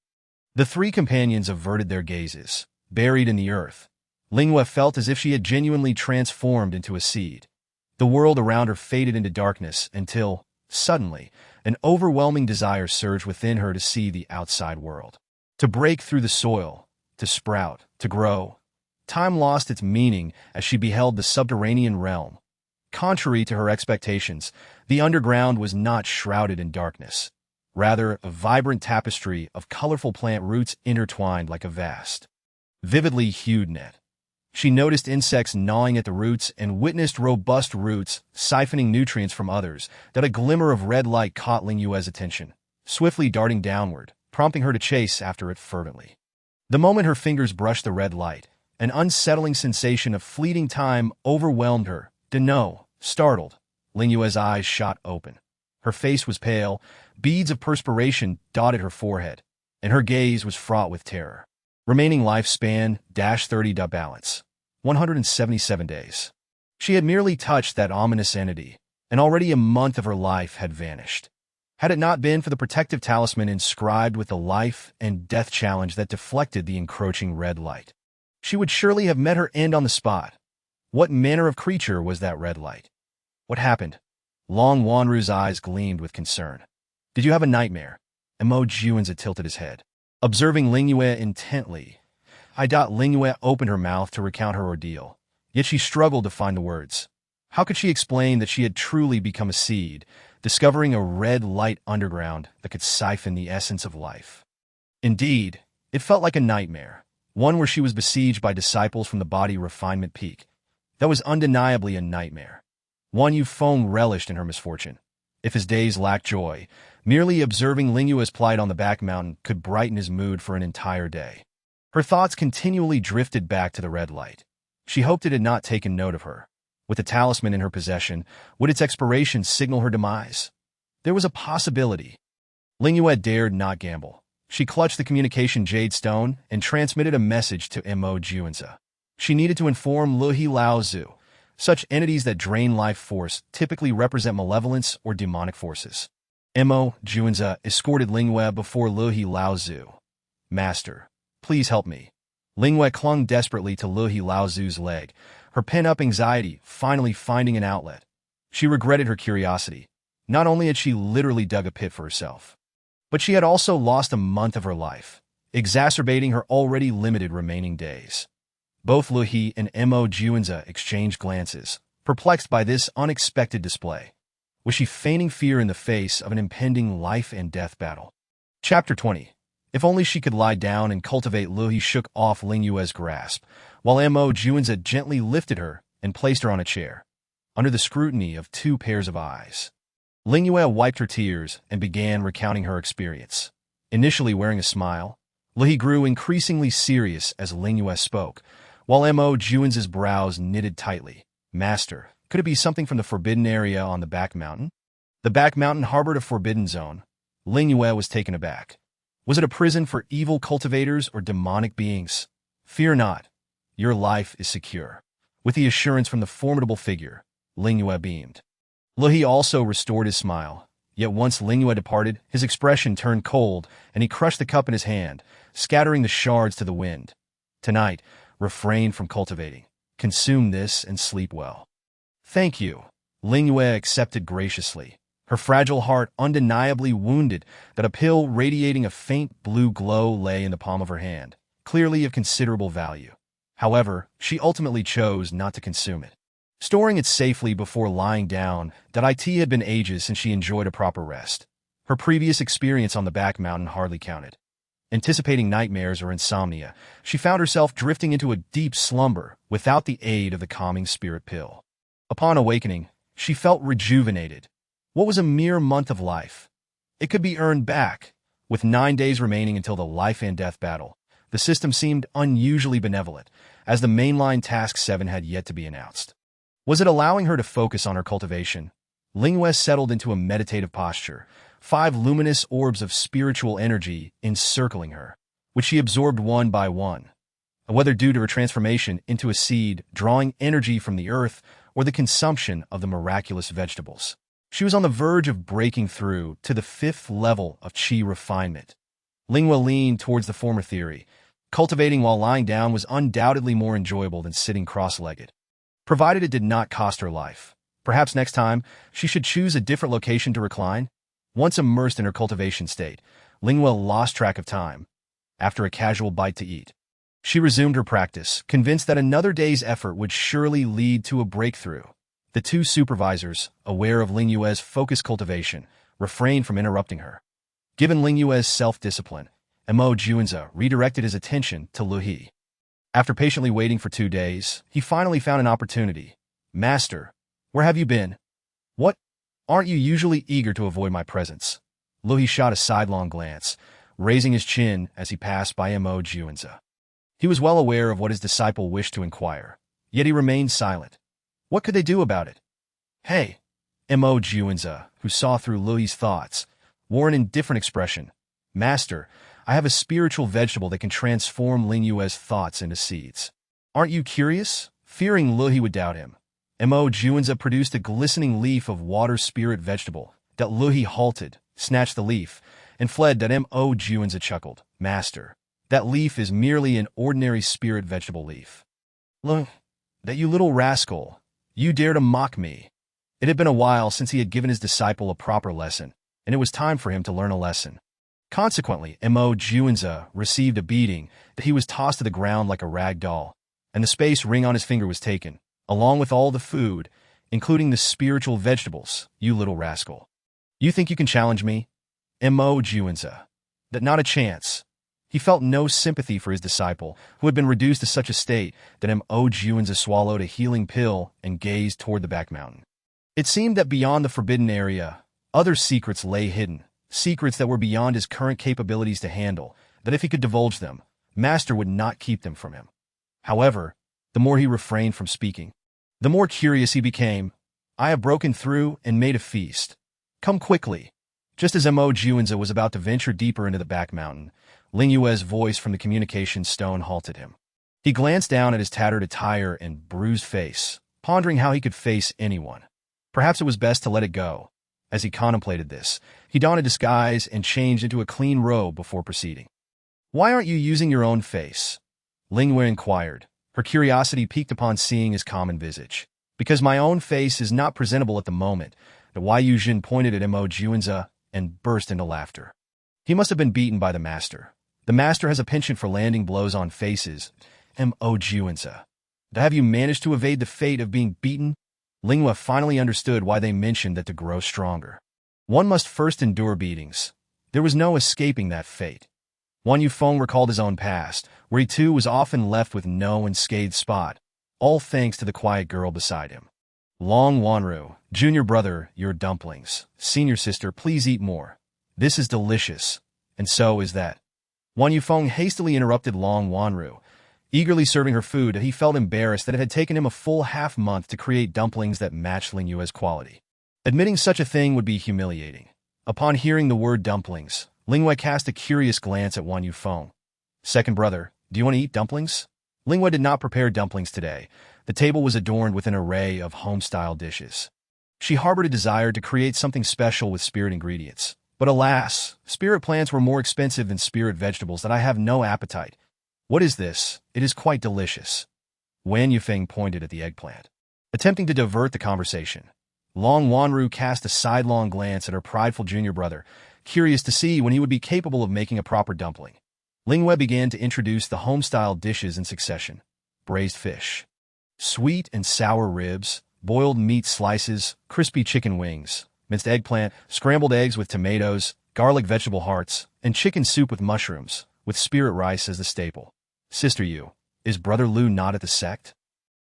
The 3 companions averted their gazes, buried in the earth, Ling Yue felt as if she had genuinely transformed into a seed. The world around her faded into darkness until, suddenly, an overwhelming desire surged within her to see the outside world. To break through the soil, to sprout, to grow. Time lost its meaning as she beheld the subterranean realm. Contrary to her expectations, the underground was not shrouded in darkness. Rather, a vibrant tapestry of colorful plant roots intertwined like a vast, vividly hued net. She noticed insects gnawing at the roots and witnessed robust roots siphoning nutrients from others. That a glimmer of red light caught Ling Yue's attention, swiftly darting downward, prompting her to chase after it fervently. The moment her fingers brushed the red light, an unsettling sensation of fleeting time overwhelmed her. No, startled, Ling Yue's eyes shot open. Her face was pale, beads of perspiration dotted her forehead, and her gaze was fraught with terror. Remaining lifespan, -30. Balance, 177 days. She had merely touched that ominous entity, and already a month of her life had vanished. Had it not been for the protective talisman inscribed with the life and death challenge that deflected the encroaching red light, she would surely have met her end on the spot. What manner of creature was that red light? What happened? Long Wanru's eyes gleamed with concern. Did you have a nightmare? Juanza tilted his head, observing Ling Yue intently. Ling Yue opened her mouth to recount her ordeal, yet she struggled to find the words. How could she explain that she had truly become a seed, discovering a red light underground that could siphon the essence of life? Indeed, it felt like a nightmare, one where she was besieged by disciples from the body refinement peak. That was undeniably a nightmare. One Yu Feng relished in her misfortune. If his days lacked joy, merely observing Ling Yue's plight on the back mountain could brighten his mood for an entire day. Her thoughts continually drifted back to the red light. She hoped it had not taken note of her. With the talisman in her possession, would its expiration signal her demise? There was a possibility. Ling Yue dared not gamble. She clutched the communication jade stone and transmitted a message to Juanza. She needed to inform Luhi Laozu. Such entities that drain life force typically represent malevolence or demonic forces. Juanza escorted Ling Yue before Luhi Laozu. Master, please help me. Ling Yue clung desperately to Luhi Laozu's leg, her pent-up anxiety finally finding an outlet. She regretted her curiosity. Not only had she literally dug a pit for herself, but she had also lost a month of her life, exacerbating her already limited remaining days. Both Luhi and Juanza exchanged glances, perplexed by this unexpected display. Was she feigning fear in the face of an impending life-and-death battle? Chapter 20. If only she could lie down and cultivate. Luhi shook off Ling Yue's grasp, while Juanza gently lifted her and placed her on a chair, under the scrutiny of two pairs of eyes. Ling Yue wiped her tears and began recounting her experience. Initially wearing a smile, Luhi grew increasingly serious as Ling Yue spoke, while Juanza's brows knitted tightly. Master, could it be something from the forbidden area on the back mountain? The back mountain harbored a forbidden zone. Ling Yue was taken aback. Was it a prison for evil cultivators or demonic beings? Fear not. Your life is secure. With the assurance from the formidable figure, Ling Yue beamed. Luhi also restored his smile, yet once Ling Yue departed, his expression turned cold, and he crushed the cup in his hand, scattering the shards to the wind. Tonight, refrain from cultivating. Consume this and sleep well. Thank you. Ling Yue accepted graciously, her fragile heart undeniably wounded that a pill radiating a faint blue glow lay in the palm of her hand, clearly of considerable value. However, she ultimately chose not to consume it, storing it safely before lying down. It had been ages since she enjoyed a proper rest. Her previous experience on the back mountain hardly counted. Anticipating nightmares or insomnia, she found herself drifting into a deep slumber without the aid of the calming spirit pill. Upon awakening, she felt rejuvenated. What was a mere month of life? It could be earned back. With 9 days remaining until the life-and-death battle, the system seemed unusually benevolent, as the mainline Task 7 had yet to be announced. Was it allowing her to focus on her cultivation? Ling Yue settled into a meditative posture, 5 luminous orbs of spiritual energy encircling her, which she absorbed one by one. Whether due to her transformation into a seed, drawing energy from the earth, or the consumption of the miraculous vegetables, she was on the verge of breaking through to the 5th level of qi refinement. Ling Yue leaned towards the former theory, Cultivating while lying down was undoubtedly more enjoyable than sitting cross-legged, provided it did not cost her life. Perhaps next time, she should choose a different location to recline. Once immersed in her cultivation state, Ling Yue lost track of time. After a casual bite to eat, she resumed her practice, convinced that another day's effort would surely lead to a breakthrough. The two supervisors, aware of Ling Yue's focused cultivation, refrained from interrupting her. Given Ling Yue's self-discipline, Mo Juanza redirected his attention to Lu He. After patiently waiting for 2 days, he finally found an opportunity. "Master, where have you been? What? Aren't you usually eager to avoid my presence?" Lu He shot a sidelong glance, raising his chin as he passed by Mo Juanza. He was well aware of what his disciple wished to inquire, yet he remained silent. What could they do about it? "Hey," Mo Juanza, who saw through Lu He's thoughts, wore an indifferent expression. "Master, I have a spiritual vegetable that can transform Ling Yue's thoughts into seeds. Aren't you curious?" Fearing Lu He would doubt him, Mo Juanza produced a glistening leaf of water spirit vegetable. That Lu He halted, snatched the leaf, and fled. That Mo Juanza chuckled. "Master, that leaf is merely an ordinary spirit vegetable leaf." "Lu, that you little rascal, you dare to mock me." It had been a while since he had given his disciple a proper lesson, and it was time for him to learn a lesson. Consequently, Mo Juanza received a beating that he was tossed to the ground like a rag doll, and the space ring on his finger was taken, along with all the food, including the spiritual vegetables. "You little rascal. You think you can challenge me?" Mo Juanza. That not a chance. He felt no sympathy for his disciple, who had been reduced to such a state that Mo Juanza swallowed a healing pill and gazed toward the back mountain. It seemed that beyond the forbidden area, other secrets lay hidden, secrets that were beyond his current capabilities to handle, that if he could divulge them, Master would not keep them from him. However, the more he refrained from speaking, the more curious he became. "I have broken through and made a feast. Come quickly." Just as Mo Juanza was about to venture deeper into the back mountain, Ling Yue's voice from the communication stone halted him. He glanced down at his tattered attire and bruised face, pondering how he could face anyone. Perhaps it was best to let it go. As he contemplated this, he donned a disguise and changed into a clean robe before proceeding. "Why aren't you using your own face?" Ling Yue inquired, her curiosity piqued upon seeing his common visage. "Because my own face is not presentable at the moment." The Wei Yujin pointed at Mo Juanza and burst into laughter. He must have been beaten by the master. The master has a penchant for landing blows on faces. Mo Juanza. Have you managed to evade the fate of being beaten? Ling Yue finally understood why they mentioned that to grow stronger, one must first endure beatings. There was no escaping that fate. Wan Yufeng recalled his own past, where he too was often left with no unscathed spot, all thanks to the quiet girl beside him. "Long Wanru, junior brother, your dumplings. Senior sister, please eat more. This is delicious. And so is that." Wan Yufeng hastily interrupted Long Wanru, eagerly serving her food. He felt embarrassed that it had taken him a full half-month to create dumplings that matched Ling Yue's quality. Admitting such a thing would be humiliating. Upon hearing the word dumplings, Ling Yue cast a curious glance at Wan Yufeng. "Second brother, do you want to eat dumplings?" Ling Yue did not prepare dumplings today. The table was adorned with an array of home-style dishes. She harbored a desire to create something special with spirit ingredients. But alas, spirit plants were more expensive than spirit vegetables that I have no appetite. "What is this? It is quite delicious." Wan Yufeng pointed at the eggplant, attempting to divert the conversation. Long Wanru cast a sidelong glance at her prideful junior brother, curious to see when he would be capable of making a proper dumpling. Ling Yue began to introduce the home-style dishes in succession. Braised fish, sweet and sour ribs, boiled meat slices, crispy chicken wings, minced eggplant, scrambled eggs with tomatoes, garlic vegetable hearts, and chicken soup with mushrooms, with spirit rice as the staple. "Sister Yu, is Brother Lu not at the sect?"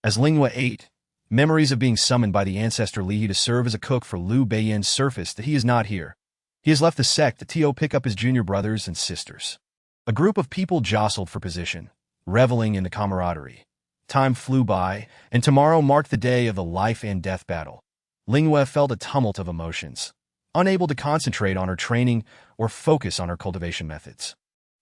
As Ling Yue ate, memories of being summoned by the ancestor Li He to serve as a cook for Liu Beiyin surfaced. That he is not here. He has left the sect to pick up his junior brothers and sisters. A group of people jostled for position, reveling in the camaraderie. Time flew by, and tomorrow marked the day of the life and death battle. Ling Yue felt a tumult of emotions, unable to concentrate on her training or focus on her cultivation methods.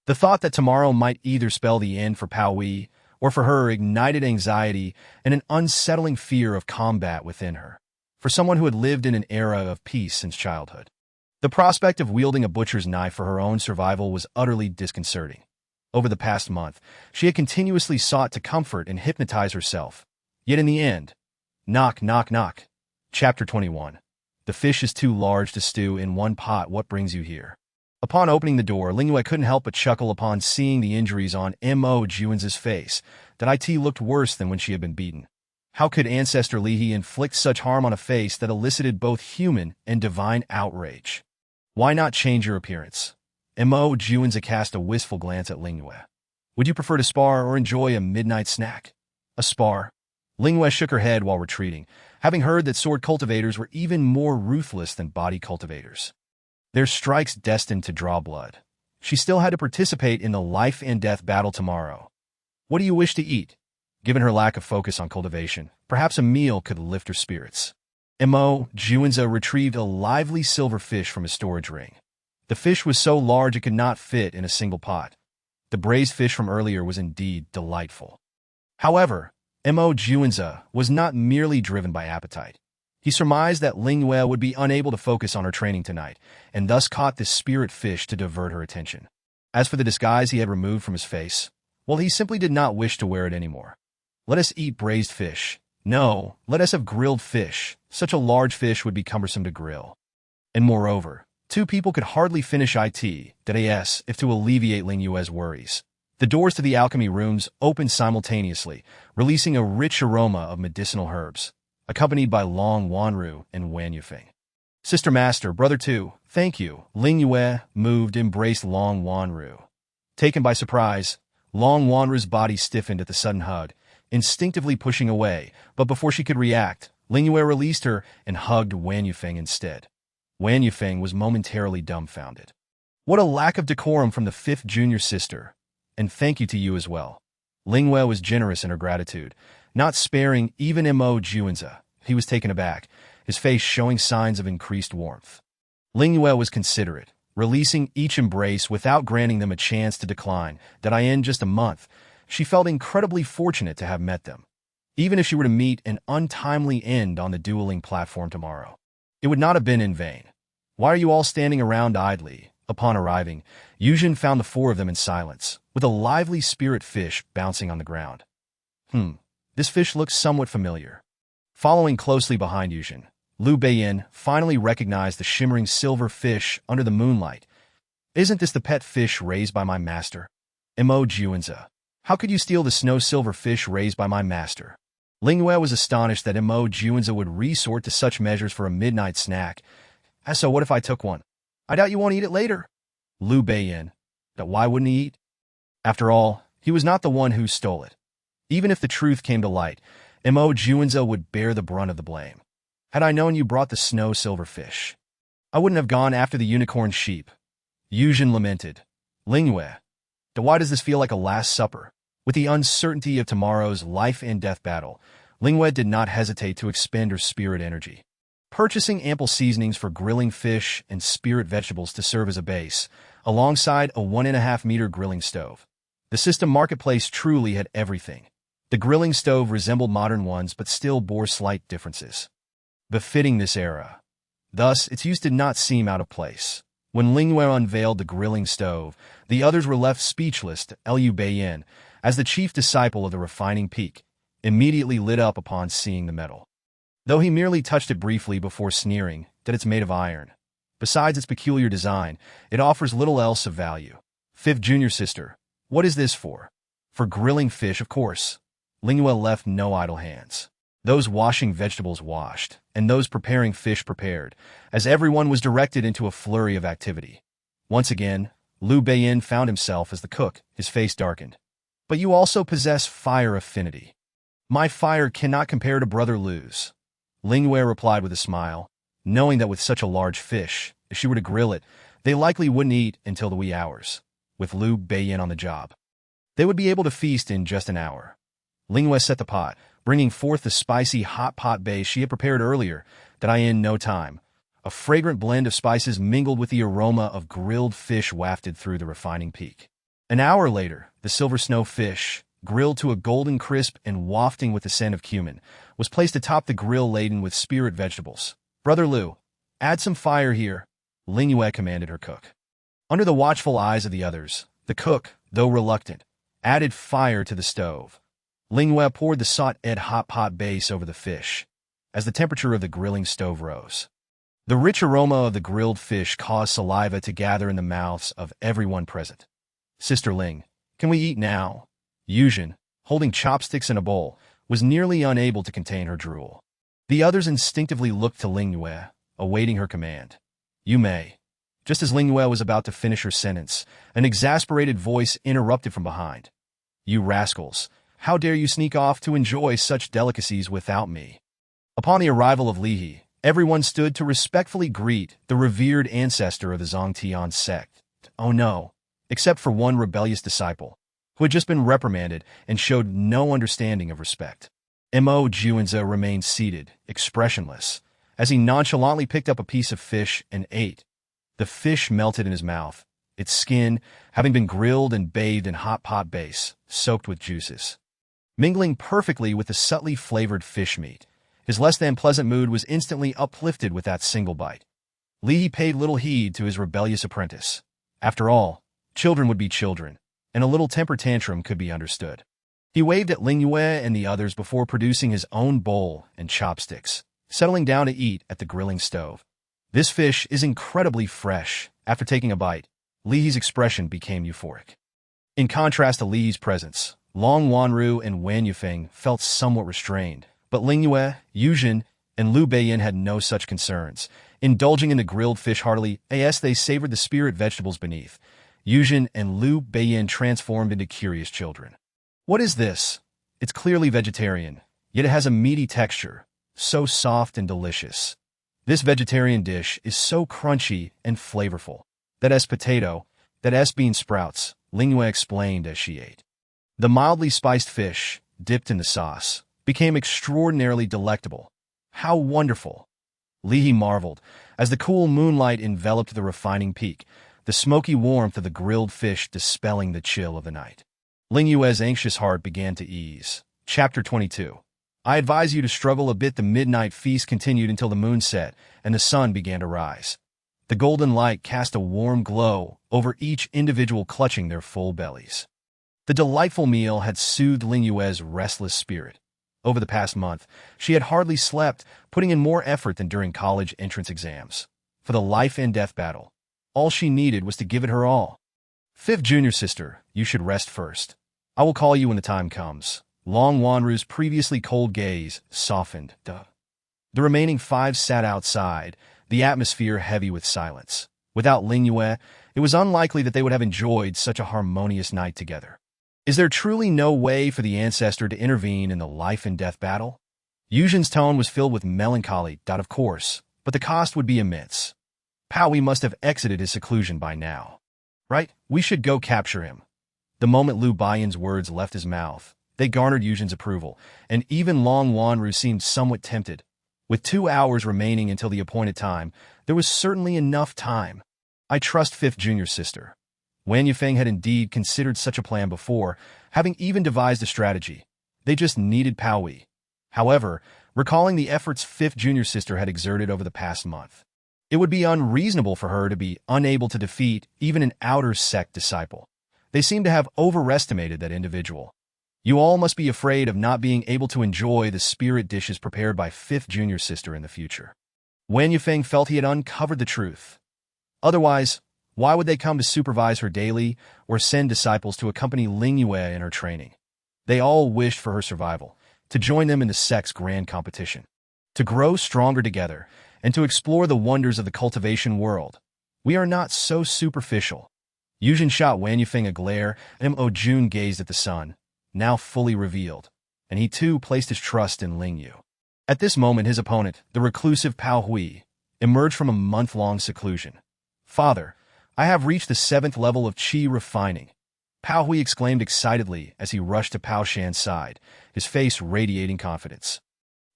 The thought that tomorrow might either spell the end for Pao Wei or for her ignited anxiety and an unsettling fear of combat within her. For someone who had lived in an era of peace since childhood, the prospect of wielding a butcher's knife for her own survival was utterly disconcerting. Over the past month, she had continuously sought to comfort and hypnotize herself. Yet in the end, knock, knock, knock. Chapter 21. The fish is too large to stew in one pot. What brings you here? Upon opening the door, Ling Yue couldn't help but chuckle upon seeing the injuries on Mo Juan's face. That it looked worse than when she had been beaten. How could Ancestor Lihi inflict such harm on a face that elicited both human and divine outrage? Why not change your appearance? Mo Juan cast a wistful glance at Ling Yue. Would you prefer to spar or enjoy a midnight snack? A spar? Ling Yue shook her head while retreating, having heard that sword cultivators were even more ruthless than body cultivators. Their strikes destined to draw blood. She still had to participate in the life-and-death battle tomorrow. What do you wish to eat? Given her lack of focus on cultivation, perhaps a meal could lift her spirits. Mo Juanza retrieved a lively silver fish from his storage ring. The fish was so large it could not fit in a single pot. The braised fish from earlier was indeed delightful. However, Mo Juanza was not merely driven by appetite. He surmised that Ling Yue would be unable to focus on her training tonight, and thus caught this spirit fish to divert her attention. As for the disguise he had removed from his face, well, he simply did not wish to wear it anymore. Let us eat braised fish. No, let us have grilled fish. Such a large fish would be cumbersome to grill. And moreover, two people could hardly finish it, if to alleviate Ling Yue's worries. The doors to the alchemy rooms opened simultaneously, releasing a rich aroma of medicinal herbs, accompanied by Long Wanru and Wan Yufeng. Sister Master, Brother Two, thank you. Ling Yue moved, embraced Long Wanru. Taken by surprise, Long Wanru's body stiffened at the sudden hug, instinctively pushing away, but before she could react, Ling Yue released her and hugged Wan Yufeng instead. Wan Yufeng was momentarily dumbfounded. What a lack of decorum from the fifth junior sister. And thank you to you as well. Ling Yue was generous in her gratitude, not sparing even Mo Juanza. He was taken aback, his face showing signs of increased warmth. Ling Yue was considerate, releasing each embrace without granting them a chance to decline. That in just a month, she felt incredibly fortunate to have met them. Even if she were to meet an untimely end on the dueling platform tomorrow, it would not have been in vain. Why are you all standing around idly? Upon arriving, Yuzhen found the four of them in silence, with a lively spirit fish bouncing on the ground. This fish looks somewhat familiar. Following closely behind Yuzhen, Liu Beiyin finally recognized the shimmering silver fish under the moonlight. Isn't this the pet fish raised by my master? Mo Juanza. How could you steal the snow silver fish raised by my master? Ling Yue was astonished that Mo Juanza would resort to such measures for a midnight snack. So what if I took one? I doubt you won't eat it later. Liu Beiyin. But why wouldn't he eat? After all, he was not the one who stole it. Even if the truth came to light, Mo Juanza would bear the brunt of the blame. Had I known you brought the snow silver fish, I wouldn't have gone after the unicorn sheep. Yuzhen lamented. Ling Yue. Why does this feel like a last supper? With the uncertainty of tomorrow's life and death battle, Ling Yue did not hesitate to expend her spirit energy. Purchasing ample seasonings for grilling fish and spirit vegetables to serve as a base, alongside a 1.5-meter grilling stove. The system marketplace truly had everything. The grilling stove resembled modern ones but still bore slight differences, befitting this era. Thus, its use did not seem out of place. When Ling Yue unveiled the grilling stove, the others were left speechless. Liu Beiyin, as the chief disciple of the refining peak, immediately lit up upon seeing the metal. Though he merely touched it briefly before sneering that it's made of iron. Besides its peculiar design, it offers little else of value. Fifth junior sister, what is this for? For grilling fish, of course. Ling Yue left no idle hands. Those washing vegetables washed, and those preparing fish prepared, as everyone was directed into a flurry of activity. Once again, Liu Beiyin found himself as the cook, his face darkened. But you also possess fire affinity. My fire cannot compare to Brother Liu's. Ling Yue replied with a smile, knowing that with such a large fish, if she were to grill it, they likely wouldn't eat until the wee hours. With Liu Beiyin on the job, they would be able to feast in just an hour. Ling Yue set the pot, bringing forth the spicy hot pot base she had prepared earlier, that in no time. A fragrant blend of spices mingled with the aroma of grilled fish wafted through the refining peak. An hour later, the silver snow fish, grilled to a golden crisp and wafting with the scent of cumin, was placed atop the grill laden with spirit vegetables. Brother Liu, add some fire here, Ling Yue commanded her cook. Under the watchful eyes of the others, the cook, though reluctant, added fire to the stove. Ling Yue poured the sought-ed hot pot base over the fish, as the temperature of the grilling stove rose. The rich aroma of the grilled fish caused saliva to gather in the mouths of everyone present. Sister Ling, can we eat now? Yuzhen, holding chopsticks in a bowl, was nearly unable to contain her drool. The others instinctively looked to Ling Yue, awaiting her command. You may. Just as Ling Yue was about to finish her sentence, an exasperated voice interrupted from behind. You rascals, how dare you sneak off to enjoy such delicacies without me? Upon the arrival of Li He, everyone stood to respectfully greet the revered ancestor of the Zongtian sect. Oh no, except for one rebellious disciple, who had just been reprimanded and showed no understanding of respect. Mo Juanza remained seated, expressionless, as he nonchalantly picked up a piece of fish and ate. The fish melted in his mouth, its skin having been grilled and bathed in hot pot base, soaked with juices. Mingling perfectly with the subtly flavored fish meat, his less-than-pleasant mood was instantly uplifted with that single bite. Li He paid little heed to his rebellious apprentice. After all, children would be children, and a little temper tantrum could be understood. He waved at Ling Yue and the others before producing his own bowl and chopsticks, settling down to eat at the grilling stove. This fish is incredibly fresh. After taking a bite, Li He's expression became euphoric. In contrast to Li He's presence, Long Wanru and Wan Yufeng felt somewhat restrained, but Ling Yue, Yuzhen, and Liu Beiyin had no such concerns, indulging in the grilled fish heartily as they savored the spirit vegetables beneath. Yuzhen and Liu Beiyin transformed into curious children. What is this? It's clearly vegetarian, yet it has a meaty texture, so soft and delicious. This vegetarian dish is so crunchy and flavorful. That is potato, that is bean sprouts, Ling Yue explained as she ate. The mildly spiced fish, dipped in the sauce, became extraordinarily delectable. How wonderful! Li He marveled, as the cool moonlight enveloped the refining peak, the smoky warmth of the grilled fish dispelling the chill of the night. Ling Yue's anxious heart began to ease. Chapter 22. I advise you to struggle a bit. The midnight feast continued until the moon set and the sun began to rise. The golden light cast a warm glow over each individual clutching their full bellies. The delightful meal had soothed Ling Yue's restless spirit. Over the past month, she had hardly slept, putting in more effort than during college entrance exams. For the life-and-death battle, all she needed was to give it her all. Fifth junior sister, you should rest first. I will call you when the time comes. Long Wanru's previously cold gaze softened. The remaining five sat outside, the atmosphere heavy with silence. Without Ling Yue, it was unlikely that they would have enjoyed such a harmonious night together. Is there truly no way for the ancestor to intervene in the life-and-death battle? Yuzhen's tone was filled with melancholy. Of course, but the cost would be immense. Paui must have exited his seclusion by now. Right? We should go capture him. The moment Liu Baiyin's words left his mouth, they garnered Yuzhen's approval, and even Long Wanru seemed somewhat tempted. With 2 hours remaining until the appointed time, there was certainly enough time. I trust fifth junior sister. Wan Yufeng had indeed considered such a plan before, having even devised a strategy. They just needed Paui. However, recalling the efforts fifth junior sister had exerted over the past month, it would be unreasonable for her to be unable to defeat even an outer sect disciple. They seem to have overestimated that individual. You all must be afraid of not being able to enjoy the spirit dishes prepared by fifth junior sister in the future. Wan Yufeng felt he had uncovered the truth. Otherwise, why would they come to supervise her daily or send disciples to accompany Ling Yue in her training? They all wished for her survival, to join them in the sect's grand competition, to grow stronger together, and to explore the wonders of the cultivation world. We are not so superficial. Yuzhen shot Wan Yufeng a glare, and Mo Jun gazed at the sun, now fully revealed, and he too placed his trust in Ling Yue. At this moment his opponent, the reclusive Pao Hui, emerged from a month-long seclusion. Father, I have reached the 7th level of qi refining. Pao Hui exclaimed excitedly as he rushed to Pao Shan's side, his face radiating confidence.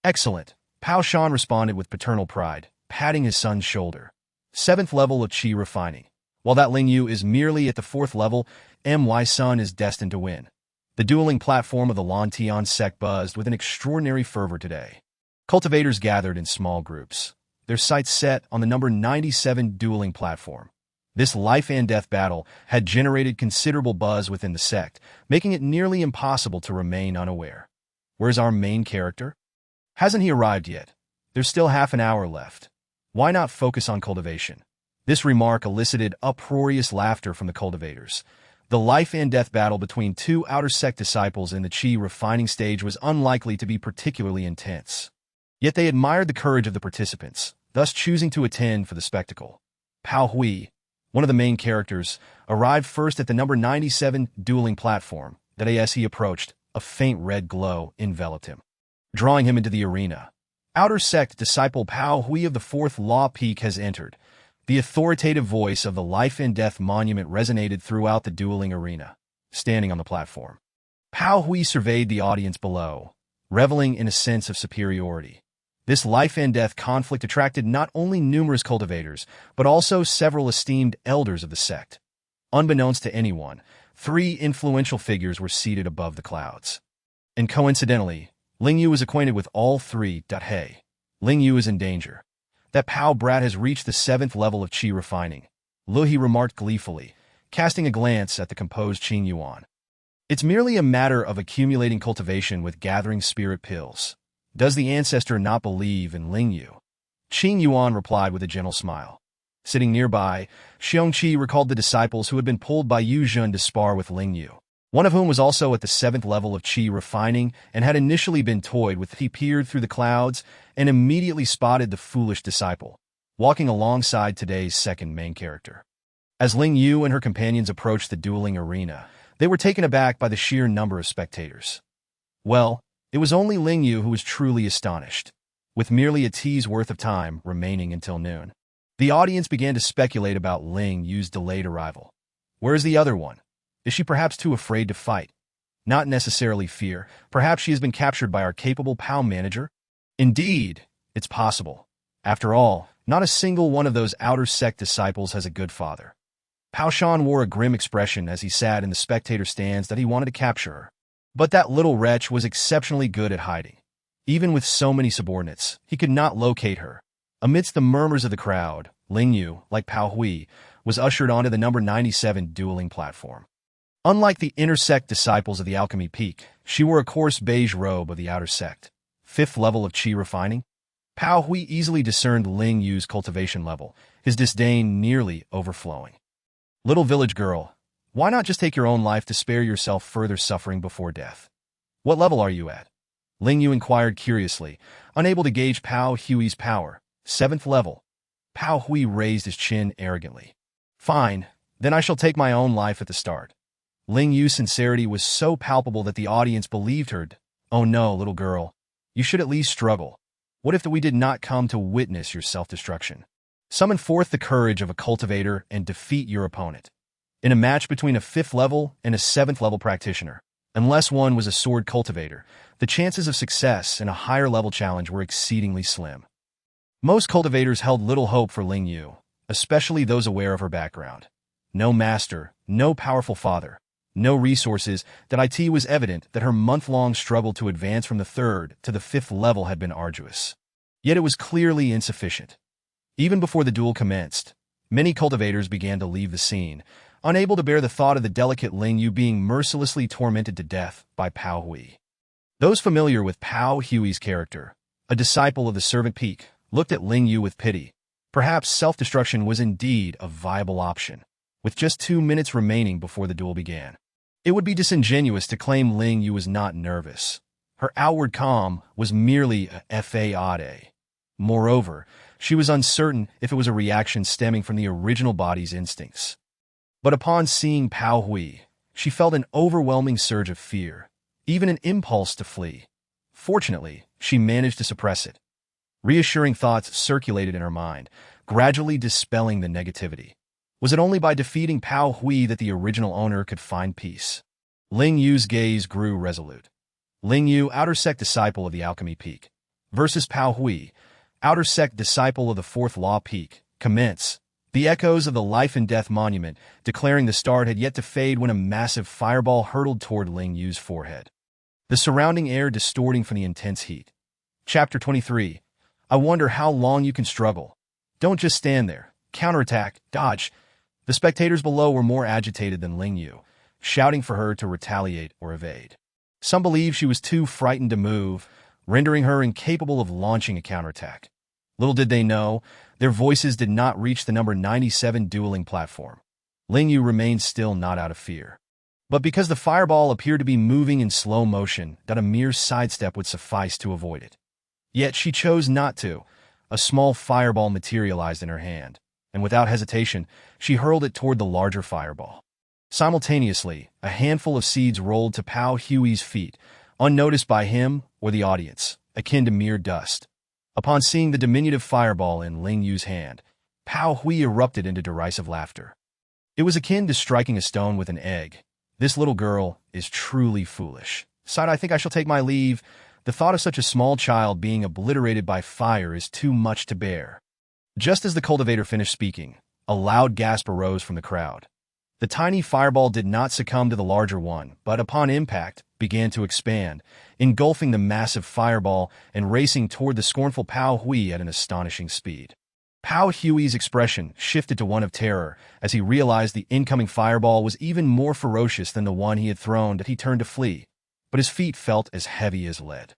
Excellent, Pao Shan responded with paternal pride, patting his son's shoulder. 7th level of qi refining. While that Ling Yue is merely at the 4th level, my son is destined to win. The dueling platform of the Lantian sect buzzed with an extraordinary fervor today. Cultivators gathered in small groups, their sights set on the number 97 dueling platform. This life-and-death battle had generated considerable buzz within the sect, making it nearly impossible to remain unaware. Where's our main character? Hasn't he arrived yet? There's still half an hour left. Why not focus on cultivation? This remark elicited uproarious laughter from the cultivators. The life-and-death battle between two outer sect disciples in the Qi refining stage was unlikely to be particularly intense. Yet they admired the courage of the participants, thus choosing to attend for the spectacle. Pao Hui, one of the main characters, arrived first at the number 97 dueling platform that as he approached, a faint red glow enveloped him, drawing him into the arena. Outer sect disciple Pao Hui of the Fourth Law Peak has entered. The authoritative voice of the life and death monument resonated throughout the dueling arena. Standing on the platform, Pao Hui surveyed the audience below, reveling in a sense of superiority. This life and death conflict attracted not only numerous cultivators, but also several esteemed elders of the sect. Unbeknownst to anyone, 3 influential figures were seated above the clouds. And coincidentally, Ling Yue was acquainted with all 3. Hey, Ling Yue is in danger. That Pao brat has reached the 7th level of Qi refining, Lu He remarked gleefully, casting a glance at the composed Qing Yuan. It's merely a matter of accumulating cultivation with gathering spirit pills. Does the ancestor not believe in Ling Yue? Qing Yuan replied with a gentle smile. Sitting nearby, Xiongqi recalled the disciples who had been pulled by Yu Zhun to spar with Ling Yue, one of whom was also at the 7th level of Qi refining and had initially been toyed with. He peered through the clouds and immediately spotted the foolish disciple, walking alongside today's second main character. As Ling Yue and her companions approached the dueling arena, they were taken aback by the sheer number of spectators. Well, it was only Ling Yue who was truly astonished. With merely a tea's worth of time remaining until noon, the audience began to speculate about Ling Yue's delayed arrival. Where is the other one? Is she perhaps too afraid to fight? Not necessarily fear. Perhaps she has been captured by our capable Pao manager? Indeed, it's possible. After all, not a single one of those outer sect disciples has a good father. Pao Shan wore a grim expression as he sat in the spectator stands that he wanted to capture her. But that little wretch was exceptionally good at hiding. Even with so many subordinates, he could not locate her. Amidst the murmurs of the crowd, Ling Yue, like Pao Hui, was ushered onto the number 97 dueling platform. Unlike the inner sect disciples of the Alchemy Peak, she wore a coarse beige robe of the outer sect. 5th level of Qi refining? Pao Hui easily discerned Ling Yue's cultivation level, his disdain nearly overflowing. Little village girl, why not just take your own life to spare yourself further suffering before death? What level are you at? Ling Yue inquired curiously, unable to gauge Pao Hui's power. 7th level. Pao Hui raised his chin arrogantly. Fine, then I shall take my own life at the start. Ling Yue's sincerity was so palpable that the audience believed her. Oh no, little girl. You should at least struggle. What if we did not come to witness your self-destruction? Summon forth the courage of a cultivator and defeat your opponent. In a match between a 5th level and a 7th level practitioner, unless one was a sword cultivator, the chances of success in a higher level challenge were exceedingly slim. Most cultivators held little hope for Ling Yue, especially those aware of her background. No master, no powerful father, no resources. That it was evident that her month-long struggle to advance from the 3rd to the 5th level had been arduous. Yet it was clearly insufficient. Even before the duel commenced, many cultivators began to leave the scene, unable to bear the thought of the delicate Ling Yue being mercilessly tormented to death by Pao Hui. Those familiar with Pao Hui's character, a disciple of the Servant Peak, looked at Ling Yue with pity. Perhaps self-destruction was indeed a viable option. With just 2 minutes remaining before the duel began, it would be disingenuous to claim Ling Yue was not nervous. Her outward calm was merely a fade. Moreover, she was uncertain if it was a reaction stemming from the original body's instincts. But upon seeing Pao Hui, she felt an overwhelming surge of fear, even an impulse to flee. Fortunately, she managed to suppress it. Reassuring thoughts circulated in her mind, gradually dispelling the negativity. Was it only by defeating Pao Hui that the original owner could find peace? Ling Yue's gaze grew resolute. Ling Yue, outer sect disciple of the Alchemy Peak, versus Pao Hui, outer sect disciple of the Fourth Law Peak. Commence. The echoes of the life and death monument declaring the start had yet to fade when a massive fireball hurtled toward Ling Yue's forehead, the surrounding air distorting from the intense heat. Chapter 23. I wonder how long you can struggle. Don't just stand there. Counterattack. Dodge. The spectators below were more agitated than Ling Yue, shouting for her to retaliate or evade. Some believed she was too frightened to move, rendering her incapable of launching a counterattack. Little did they know, their voices did not reach the number 97 dueling platform. Ling Yue remained still, not out of fear, but because the fireball appeared to be moving in slow motion, that a mere sidestep would suffice to avoid it. Yet she chose not to. A small fireball materialized in her hand, and without hesitation, she hurled it toward the larger fireball. Simultaneously, a handful of seeds rolled to Pao Hui's feet, unnoticed by him or the audience, akin to mere dust. Upon seeing the diminutive fireball in Ling Yue's hand, Pao Hui erupted into derisive laughter. It was akin to striking a stone with an egg. "This little girl is truly foolish," sighed. "I think I shall take my leave. The thought of such a small child being obliterated by fire is too much to bear." Just as the cultivator finished speaking, a loud gasp arose from the crowd. The tiny fireball did not succumb to the larger one, but upon impact, began to expand, engulfing the massive fireball and racing toward the scornful Pao Hui at an astonishing speed. Pao Hui's expression shifted to one of terror as he realized the incoming fireball was even more ferocious than the one he had thrown. That he turned to flee, but his feet felt as heavy as lead.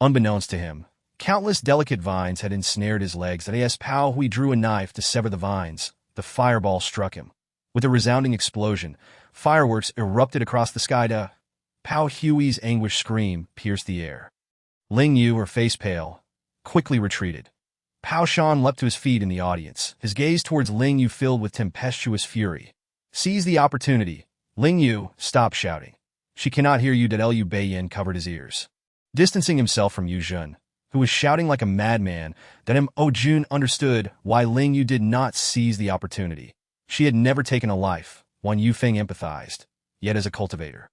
Unbeknownst to him, countless delicate vines had ensnared his legs. As Pao Hui drew a knife to sever the vines, the fireball struck him. With a resounding explosion, fireworks erupted across the sky. Pao Hui's anguished scream pierced the air. Ling Yue, her face pale, quickly retreated. Pao Shan leapt to his feet in the audience, his gaze towards Ling Yue filled with tempestuous fury. "Seize the opportunity. Ling Yue, stop shouting. She cannot hear you." Liu Beiyin covered his ears. Distancing himself from Yu Jun, who was shouting like a madman, Mo Jun understood why Ling Yue did not seize the opportunity. She had never taken a life, one Yu Feng empathized, yet as a cultivator.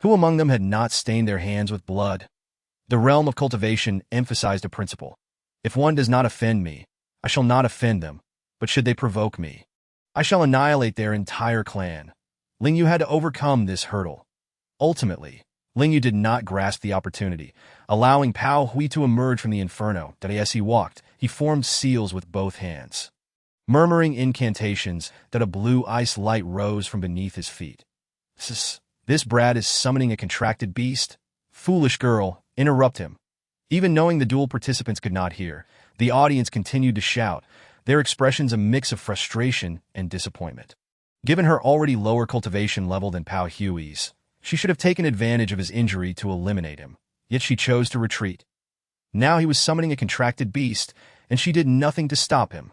Who among them had not stained their hands with blood? The realm of cultivation emphasized a principle. If one does not offend me, I shall not offend them, but should they provoke me, I shall annihilate their entire clan. Ling Yue had to overcome this hurdle. Ultimately, Ling Yue did not grasp the opportunity, allowing Pao Hui to emerge from the inferno. As he walked, he formed seals with both hands, murmuring incantations. That a blue ice light rose from beneath his feet. This brat is summoning a contracted beast? Foolish girl, interrupt him. Even knowing the duel participants could not hear, the audience continued to shout, their expressions a mix of frustration and disappointment. Given her already lower cultivation level than Pao Hui's, she should have taken advantage of his injury to eliminate him, yet she chose to retreat. Now he was summoning a contracted beast, and she did nothing to stop him.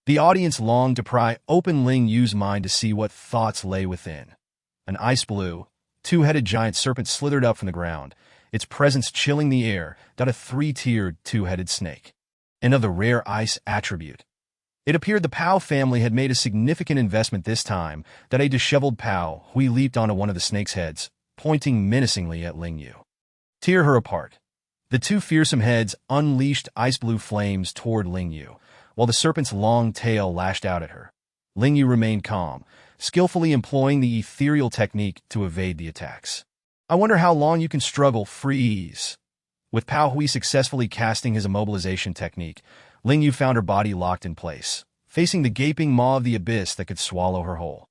The audience longed to pry open Ling Yue's mind to see what thoughts lay within. An ice blue, two-headed giant serpent slithered up from the ground, its presence chilling the air. A three-tiered, two-headed snake, and of the rare ice attribute. It appeared the Pao family had made a significant investment this time. A disheveled Pao Hui leaped onto one of the snake's heads, pointing menacingly at Ling Yue. Tear her apart. The two fearsome heads unleashed ice-blue flames toward Ling Yue, while the serpent's long tail lashed out at her. Ling Yue remained calm, skillfully employing the ethereal technique to evade the attacks. "I wonder how long you can struggle, freeze." With Pao Hui successfully casting his immobilization technique, Ling Yue found her body locked in place, facing the gaping maw of the abyss that could swallow her whole.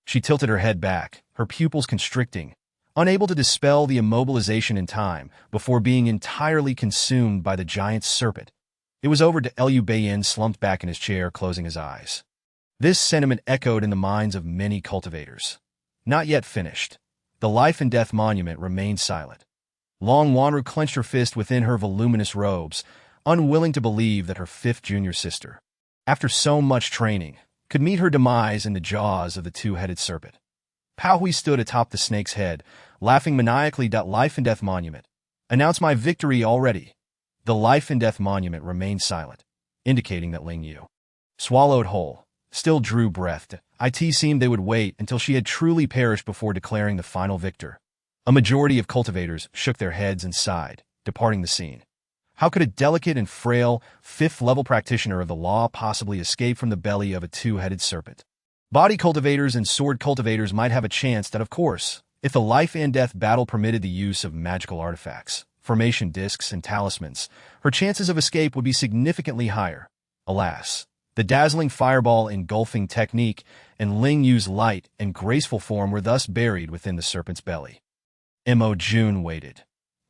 She tilted her head back, her pupils constricting, unable to dispel the immobilization in time before being entirely consumed by the giant serpent. It was over. Liu Beiyin slumped back in his chair, closing his eyes. This sentiment echoed in the minds of many cultivators. Not yet finished. The life and death monument remained silent. Long Wanru clenched her fist within her voluminous robes, unwilling to believe that her fifth junior sister, after so much training, could meet her demise in the jaws of the two-headed serpent. Pao Hui stood atop the snake's head, laughing maniacally. "Life and death monument. Announce my victory already." The life and death monument remained silent, indicating that Ling Yue, swallowed whole, still drew breath. It seemed they would wait until she had truly perished before declaring the final victor. A majority of cultivators shook their heads and sighed, departing the scene. How could a delicate and frail, fifth-level practitioner of the law possibly escape from the belly of a two-headed serpent? Body cultivators and sword cultivators might have a chance. Of course, if the life and death battle permitted the use of magical artifacts, formation discs, and talismans, her chances of escape would be significantly higher. Alas, The dazzling fireball engulfing technique and Ling Yue's light and graceful form were thus buried within the serpent's belly. Mo Jun waited.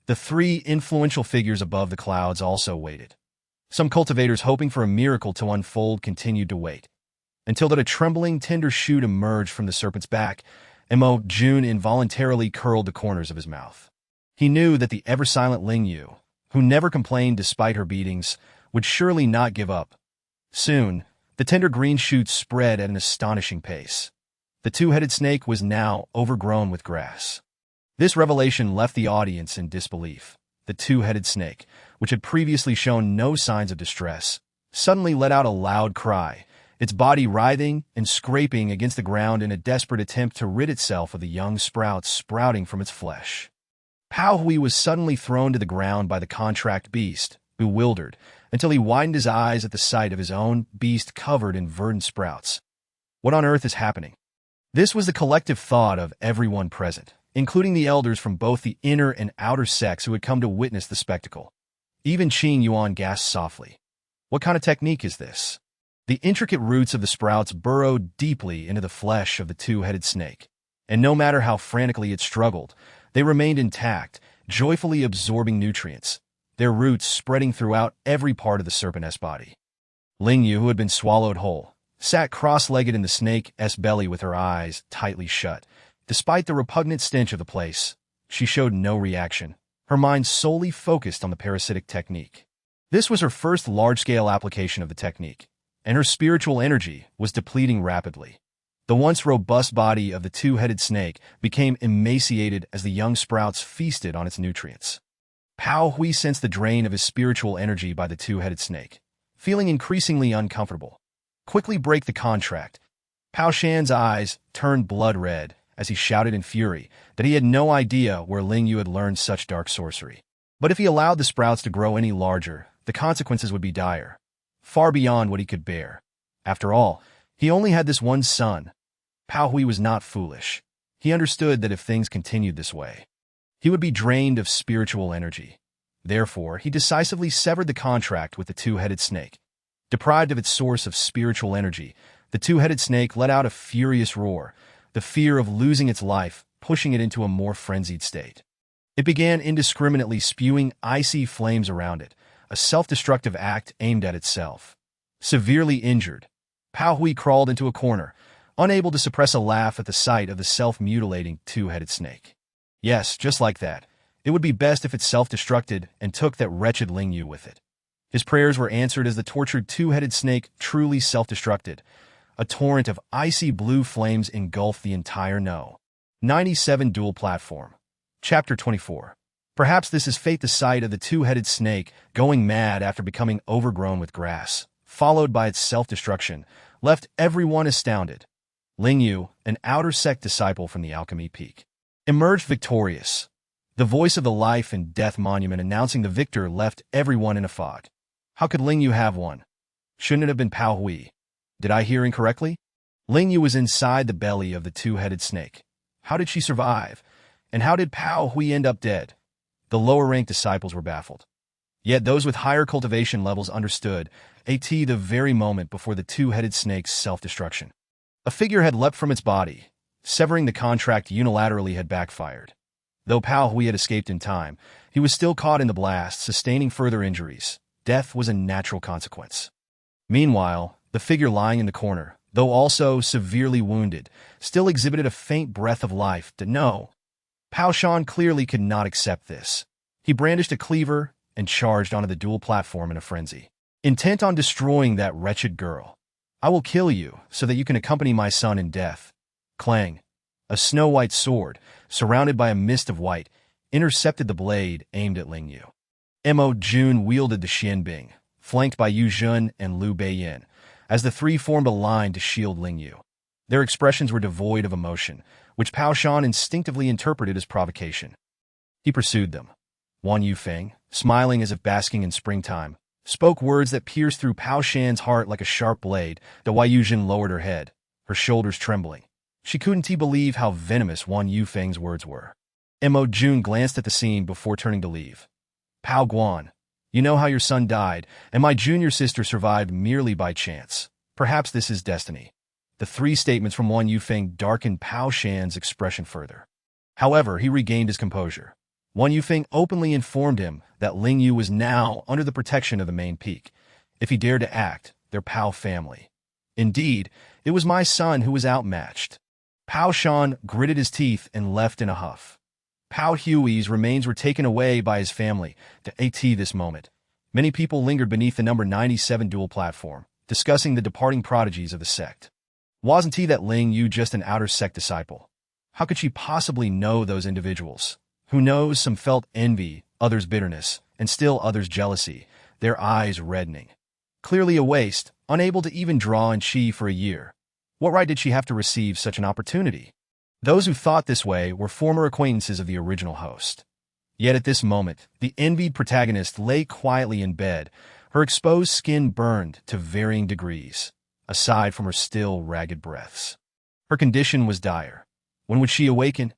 The three influential figures above the clouds also waited. Some cultivators hoping for a miracle to unfold continued to wait, until that a trembling, tender shoot emerged from the serpent's back. Mo Jun involuntarily curled the corners of his mouth. He knew that the ever-silent Ling Yue, who never complained despite her beatings, would surely not give up. Soon, the tender green shoots spread at an astonishing pace. The two-headed snake was now overgrown with grass. This revelation left the audience in disbelief. The two-headed snake, which had previously shown no signs of distress, suddenly let out a loud cry, its body writhing and scraping against the ground in a desperate attempt to rid itself of the young sprouts sprouting from its flesh. Pao Hui was suddenly thrown to the ground by the contract beast, bewildered, until he widened his eyes at the sight of his own beast covered in verdant sprouts. What on earth is happening? This was the collective thought of everyone present, including the elders from both the inner and outer sects who had come to witness the spectacle. Even Qing Yuan gasped softly. What kind of technique is this? The intricate roots of the sprouts burrowed deeply into the flesh of the two-headed snake, and no matter how frantically it struggled, they remained intact, joyfully absorbing nutrients, their roots spreading throughout every part of the serpent's body. Ling Yue, who had been swallowed whole, sat cross-legged in the snake's belly with her eyes tightly shut. Despite the repugnant stench of the place, she showed no reaction, her mind solely focused on the parasitic technique. This was her first large-scale application of the technique, and her spiritual energy was depleting rapidly. The once robust body of the two-headed snake became emaciated as the young sprouts feasted on its nutrients. Pao Hui sensed the drain of his spiritual energy by the two-headed snake, feeling increasingly uncomfortable. Quickly break the contract. Pao Shan's eyes turned blood red as he shouted in fury that he had no idea where Ling Yue had learned such dark sorcery. But if he allowed the sprouts to grow any larger, the consequences would be dire, far beyond what he could bear. After all, he only had this one son. Pao Hui was not foolish. He understood that if things continued this way, he would be drained of spiritual energy. Therefore, he decisively severed the contract with the two-headed snake. Deprived of its source of spiritual energy, the two-headed snake let out a furious roar, the fear of losing its life pushing it into a more frenzied state. It began indiscriminately spewing icy flames around it, a self-destructive act aimed at itself. Severely injured, Pao Hui crawled into a corner, unable to suppress a laugh at the sight of the self-mutilating two-headed snake. Yes, just like that. It would be best if it self-destructed and took that wretched Ling Yue with it. His prayers were answered as the tortured two-headed snake truly self-destructed. A torrent of icy blue flames engulfed the entire No. 97 dual platform. Chapter 24. Perhaps this is fate, the sight of the two-headed snake going mad after becoming overgrown with grass, followed by its self-destruction, left everyone astounded. Ling Yue, an outer sect disciple from the Alchemy Peak, emerged victorious. The voice of the life and death monument announcing the victor left everyone in a fog. How could Ling Yue have won? Shouldn't it have been Pao Hui? Did I hear incorrectly? Ling Yue was inside the belly of the two-headed snake. How did she survive? And how did Pao Hui end up dead? The lower-ranked disciples were baffled. Yet those with higher cultivation levels understood, the very moment before the two-headed snake's self-destruction. A figure had leapt from its body. Severing the contract unilaterally had backfired. Though Pao Hui had escaped in time, he was still caught in the blast, sustaining further injuries. Death was a natural consequence. Meanwhile, the figure lying in the corner, though also severely wounded, still exhibited a faint breath of life. No. Pao Shan clearly could not accept this. He brandished a cleaver and charged onto the dual platform in a frenzy, intent on destroying that wretched girl. I will kill you so that you can accompany my son in death. Clang. A snow-white sword, surrounded by a mist of white, intercepted the blade aimed at Ling Yue. Mo Jun wielded the Xianbing, flanked by Yu Jun and Liu Beiyin, as the three formed a line to shield Ling Yue. Their expressions were devoid of emotion, which Pao Shan instinctively interpreted as provocation. He pursued them. Wan Yufeng, smiling as if basking in springtime, spoke words that pierced through Pao Shan's heart like a sharp blade. The Wei Yuzhen lowered her head, her shoulders trembling. She couldn't believe how venomous Wan Yufeng's words were. Mo Jun glanced at the scene before turning to leave. Pao Guan, you know how your son died, and my junior sister survived merely by chance. Perhaps this is destiny. The three statements from Wan Yufeng darkened Pao Shan's expression further. However, he regained his composure. Wan Yufeng openly informed him that Ling Yue was now under the protection of the main peak. If he dared to act, their Pao family. Indeed, it was my son who was outmatched. Pao Shan gritted his teeth and left in a huff. Pao Hui's remains were taken away by his family to this moment. Many people lingered beneath the number 97 dual platform, discussing the departing prodigies of the sect. Wasn't he that Ling Yue just an outer sect disciple? How could she possibly know those individuals? Who knows, some felt envy, others bitterness, and still others jealousy, their eyes reddening. Clearly a waste, unable to even draw in chi for a year. What right did she have to receive such an opportunity? Those who thought this way were former acquaintances of the original host. Yet at this moment, the envied protagonist lay quietly in bed, her exposed skin burned to varying degrees, aside from her still ragged breaths. Her condition was dire. When would she awaken?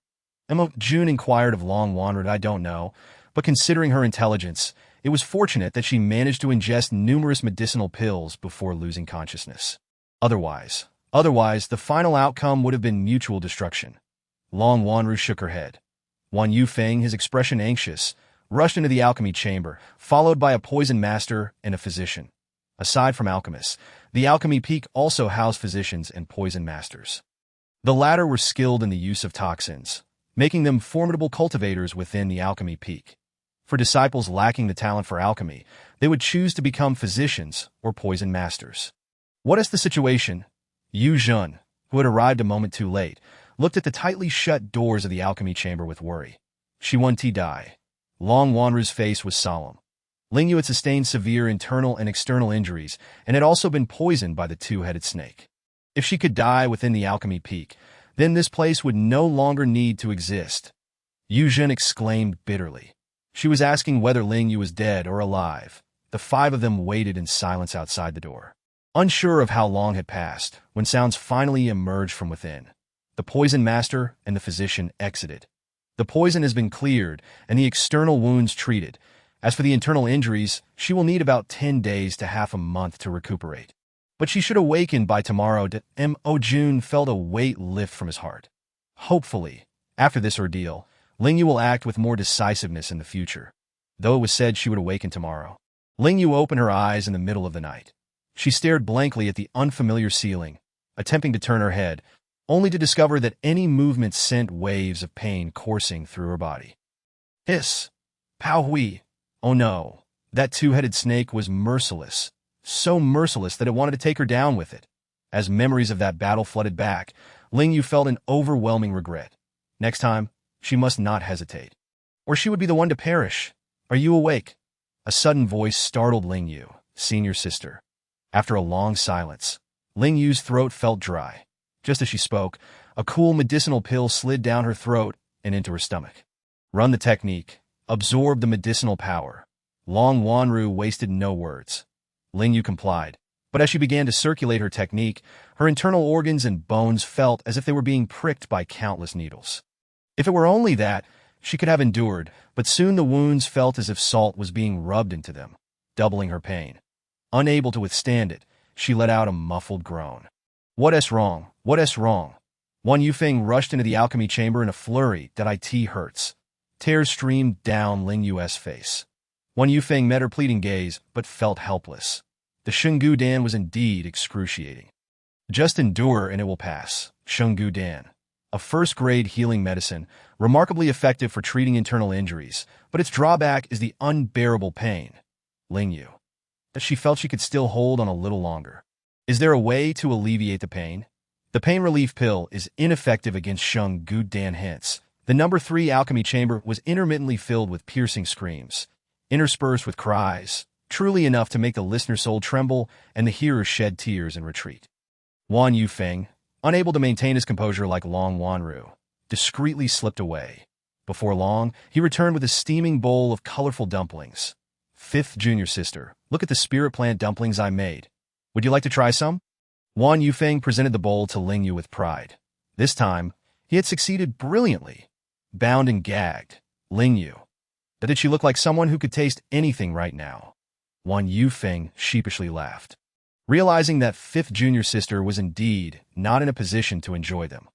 June inquired of Long Wandered. I don't know, but considering her intelligence, it was fortunate that she managed to ingest numerous medicinal pills before losing consciousness. Otherwise, the final outcome would have been mutual destruction. Long Wanru shook her head. Wan Yufeng, his expression anxious, rushed into the alchemy chamber, followed by a poison master and a physician. Aside from alchemists, the alchemy peak also housed physicians and poison masters. The latter were skilled in the use of toxins, making them formidable cultivators within the alchemy peak. For disciples lacking the talent for alchemy, they would choose to become physicians or poison masters. What is the situation? Yu Jun, who had arrived a moment too late, looked at the tightly shut doors of the alchemy chamber with worry. She wanted die. Long Wanru's face was solemn. Ling Yue had sustained severe internal and external injuries and had also been poisoned by the two-headed snake. If she could die within the alchemy peak, then this place would no longer need to exist. Yu Jun exclaimed bitterly. She was asking whether Ling Yue was dead or alive. The five of them waited in silence outside the door, unsure of how long had passed, when sounds finally emerged from within. The poison master and the physician exited. The poison has been cleared and the external wounds treated. As for the internal injuries, she will need about 10 days to half a month to recuperate. But she should awaken by tomorrow. Jun felt a weight lift from his heart. Hopefully, after this ordeal, Ling Yue will act with more decisiveness in the future. Though it was said she would awaken tomorrow. Ling Yue opened her eyes in the middle of the night. She stared blankly at the unfamiliar ceiling, attempting to turn her head, only to discover that any movement sent waves of pain coursing through her body. Hiss! Pao Hui! Oh no! That two-headed snake was merciless, so merciless that it wanted to take her down with it. As memories of that battle flooded back, Ling Yue felt an overwhelming regret. Next time, she must not hesitate, or she would be the one to perish. Are you awake? A sudden voice startled Ling Yue, senior sister. After a long silence, Ling Yue's throat felt dry. Just as she spoke, a cool medicinal pill slid down her throat and into her stomach. Run the technique. Absorb the medicinal power. Long Wanru wasted no words. Ling Yue complied, but as she began to circulate her technique, her internal organs and bones felt as if they were being pricked by countless needles. If it were only that, she could have endured, but soon the wounds felt as if salt was being rubbed into them, doubling her pain. Unable to withstand it, she let out a muffled groan. What wrong? What wrong? Wan Yufeng rushed into the alchemy chamber in a flurry that it hurts. Tears streamed down Ling Yue's face. Wan Yufeng met her pleading gaze, but felt helpless. The Shungu Dan was indeed excruciating. Just endure and it will pass. Shungu Dan. A first-grade healing medicine, remarkably effective for treating internal injuries, but its drawback is the unbearable pain. Ling Yue. That she felt she could still hold on a little longer. Is there a way to alleviate the pain? The pain relief pill is ineffective against Shungu Dan hence. The number 3 alchemy chamber was intermittently filled with piercing screams, interspersed with cries, truly enough to make the listener's soul tremble and the hearer shed tears in retreat. Wan Yufeng, unable to maintain his composure like Long Wanru, discreetly slipped away. Before long, he returned with a steaming bowl of colorful dumplings. Fifth junior sister, look at the spirit plant dumplings I made. Would you like to try some? Wan Yufeng presented the bowl to Ling Yue with pride. This time, he had succeeded brilliantly. Bound and gagged, Ling Yue. But did she look like someone who could taste anything right now? Wan Yufeng sheepishly laughed. realizing that fifth junior sister was indeed not in a position to enjoy them.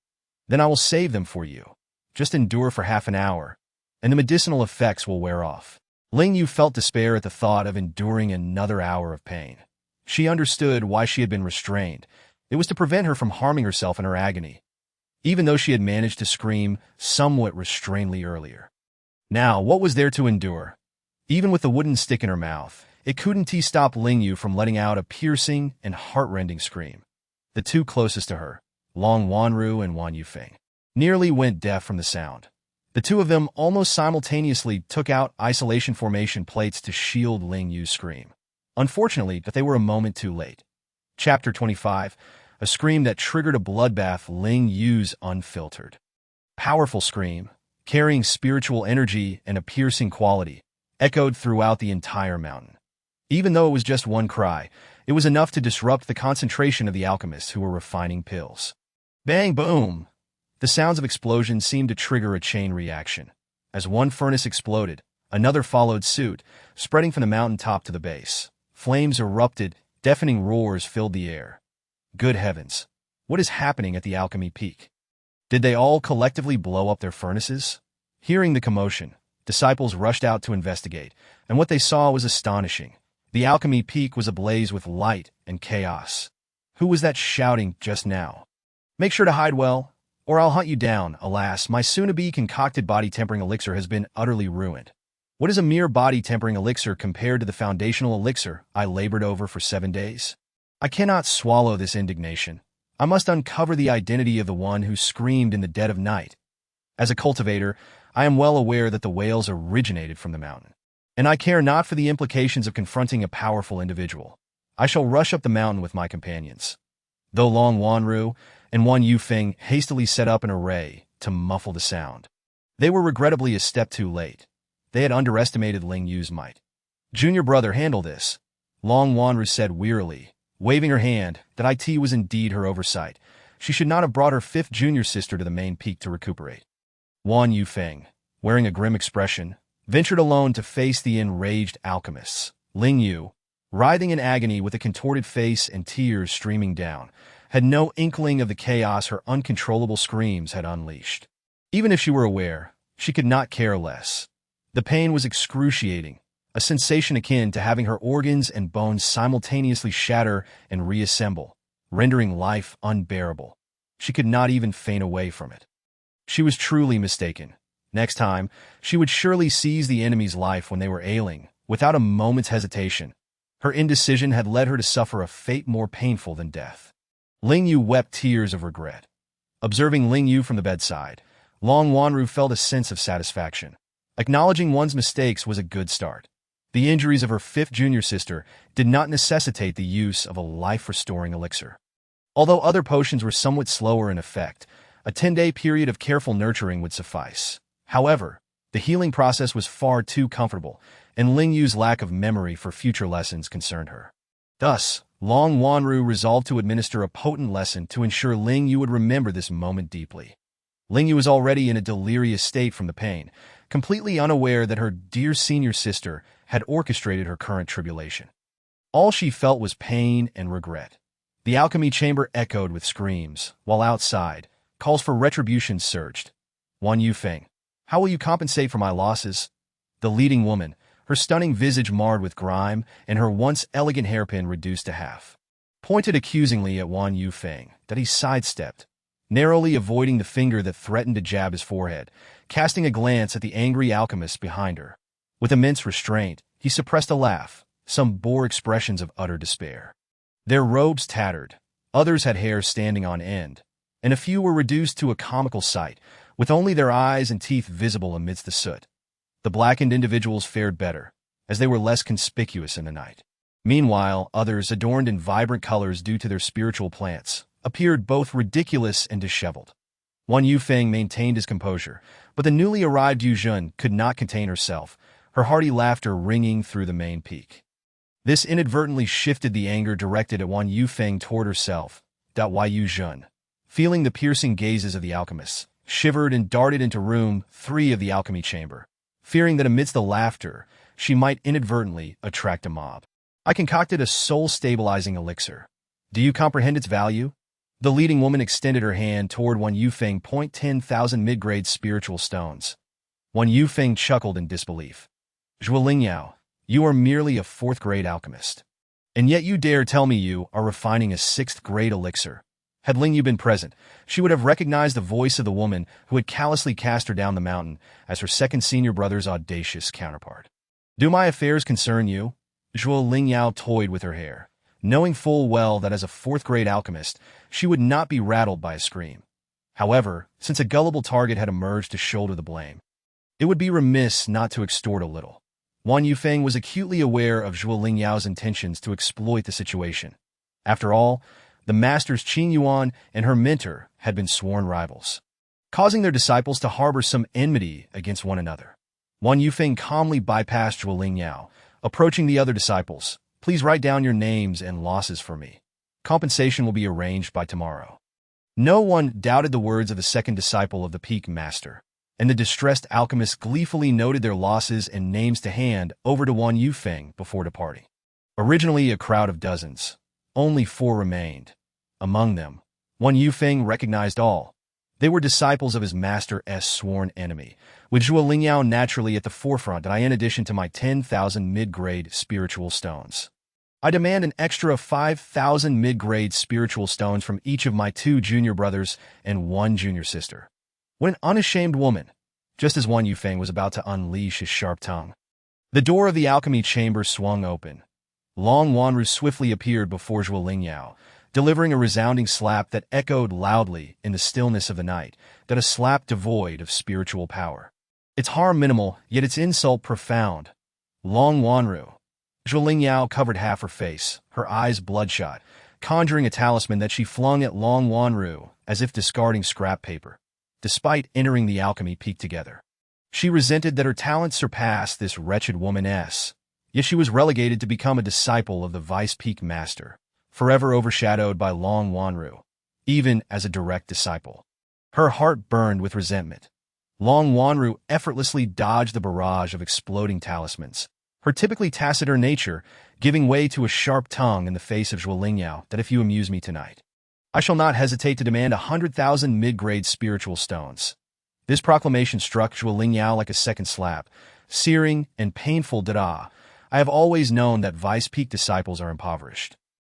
Then I will save them for you. Just endure for half an hour, and the medicinal effects will wear off. Ling Yue felt despair at the thought of enduring another hour of pain. She understood why she had been restrained. It was to prevent her from harming herself in her agony, even though she had managed to scream somewhat restrainedly earlier. Now, what was there to endure? Even with the wooden stick in her mouth, it couldn't stop Ling Yue from letting out a piercing and heart-rending scream. The two closest to her, Long Wanru and Wan Yufeng, nearly went deaf from the sound. The two of them almost simultaneously took out isolation formation plates to shield Ling Yue's scream. Unfortunately, but they were a moment too late. Chapter 25, a scream that triggered a bloodbath. Ling Yue's unfiltered, powerful scream, carrying spiritual energy and a piercing quality, echoed throughout the entire mountain. Even though it was just one cry, it was enough to disrupt the concentration of the alchemists who were refining pills. Bang, boom! The sounds of explosions seemed to trigger a chain reaction. As one furnace exploded, another followed suit, spreading from the mountaintop to the base. Flames erupted, deafening roars filled the air. Good heavens! What is happening at the alchemy peak? Did they all collectively blow up their furnaces? Hearing the commotion, disciples rushed out to investigate, and what they saw was astonishing. The alchemy peak was ablaze with light and chaos. Who was that shouting just now? Make sure to hide well, or I'll hunt you down. Alas, my soon-to-be concocted body-tempering elixir has been utterly ruined. What is a mere body-tempering elixir compared to the foundational elixir I labored over for 7 days? I cannot swallow this indignation. I must uncover the identity of the one who screamed in the dead of night. As a cultivator, I am well aware that the whales originated from the mountain, and I care not for the implications of confronting a powerful individual. I shall rush up the mountain with my companions. Though Long Wanru and Wan Yufeng hastily set up an array to muffle the sound, they were regrettably a step too late. They had underestimated Ling Yue's might. Junior brother, handle this, Long Wanru said wearily, waving her hand that it was indeed her oversight. She should not have brought her fifth junior sister to the main peak to recuperate. Wan Yufeng, wearing a grim expression, ventured alone to face the enraged alchemists. Ling Yue, writhing in agony with a contorted face and tears streaming down, had no inkling of the chaos her uncontrollable screams had unleashed. Even if she were aware, she could not care less. The pain was excruciating, a sensation akin to having her organs and bones simultaneously shatter and reassemble, rendering life unbearable. She could not even faint away from it. She was truly mistaken. Next time, she would surely seize the enemy's life when they were ailing, without a moment's hesitation. Her indecision had led her to suffer a fate more painful than death. Ling Yue wept tears of regret. Observing Ling Yue from the bedside, Long Wanru felt a sense of satisfaction. Acknowledging one's mistakes was a good start. The injuries of her fifth junior sister did not necessitate the use of a life-restoring elixir. Although other potions were somewhat slower in effect, a 10-day period of careful nurturing would suffice. However, the healing process was far too comfortable, and Ling Yue's lack of memory for future lessons concerned her. Thus, Long Wanru resolved to administer a potent lesson to ensure Ling Yue would remember this moment deeply. Ling Yue was already in a delirious state from the pain, completely unaware that her dear senior sister had orchestrated her current tribulation. All she felt was pain and regret. The alchemy chamber echoed with screams, while outside, calls for retribution surged. Wan Yufeng, how will you compensate for my losses? The leading woman, her stunning visage marred with grime and her once elegant hairpin reduced to half, pointed accusingly at Wan Yufeng that he sidestepped, narrowly avoiding the finger that threatened to jab his forehead, casting a glance at the angry alchemists behind her. With immense restraint, he suppressed a laugh. Some bore expressions of utter despair. Their robes tattered, others had hair standing on end, and a few were reduced to a comical sight, with only their eyes and teeth visible amidst the soot. The blackened individuals fared better, as they were less conspicuous in the night. Meanwhile, others, adorned in vibrant colors due to their spiritual plants, appeared both ridiculous and disheveled. Wan Yufeng maintained his composure, but the newly arrived Yu Jun could not contain herself, her hearty laughter ringing through the main peak. This inadvertently shifted the anger directed at Wan Yufeng toward herself. Yu Jun, feeling the piercing gazes of the alchemists, shivered and darted into room 3 of the alchemy chamber, fearing that amidst the laughter, she might inadvertently attract a mob. I concocted a soul-stabilizing elixir. Do you comprehend its value? The leading woman extended her hand toward one Yufeng. 10,000 mid-grade spiritual stones. One Yufeng chuckled in disbelief. Ling Yue, you are merely a fourth-grade alchemist. And yet you dare tell me you are refining a sixth-grade elixir. Had Ling Yue been present, she would have recognized the voice of the woman who had callously cast her down the mountain as her second senior brother's audacious counterpart. Do my affairs concern you? Ling Yue toyed with her hair, knowing full well that as a fourth-grade alchemist, she would not be rattled by a scream. However, since a gullible target had emerged to shoulder the blame, it would be remiss not to extort a little. Wan Yufeng was acutely aware of Ling Yue's intentions to exploit the situation. After all, the masters Qing Yuan and her mentor had been sworn rivals, causing their disciples to harbor some enmity against one another. Wan Yufeng calmly bypassed Ling Yue, approaching the other disciples. Please write down your names and losses for me. Compensation will be arranged by tomorrow. No one doubted the words of the second disciple of the Peak Master, and the distressed alchemists gleefully noted their losses and names to hand over to Wan Yufeng before departing. Originally a crowd of dozens, only 4 remained. Among them, Wan Yufeng recognized all. They were disciples of his master's sworn enemy, with Ling Yue naturally at the forefront, and I in addition to my 10,000 mid-grade spiritual stones. I demand an extra 5,000 mid-grade spiritual stones from each of my 2 junior brothers and 1 junior sister. What an unashamed woman! Just as Wan Yufeng was about to unleash his sharp tongue, the door of the alchemy chamber swung open. Long Wanru swiftly appeared before Ling Yue, delivering a resounding slap that echoed loudly in the stillness of the night, that a slap devoid of spiritual power. Its harm minimal, yet its insult profound. Long Wanru. Ling Yue covered half her face, her eyes bloodshot, conjuring a talisman that she flung at Long Wanru as if discarding scrap paper. Despite entering the alchemy peak together, she resented that her talents surpassed this wretched woman's, yet she was relegated to become a disciple of the Vice Peak Master, forever overshadowed by Long Wanru, even as a direct disciple. Her heart burned with resentment. Long Wanru effortlessly dodged the barrage of exploding talismans, her typically taciturn nature giving way to a sharp tongue in the face of Ling Yue that if you amuse me tonight, I shall not hesitate to demand 100,000 mid-grade spiritual stones. This proclamation struck Ling Yue like a second slap, searing and painful. I have always known that Vice Peak disciples are impoverished,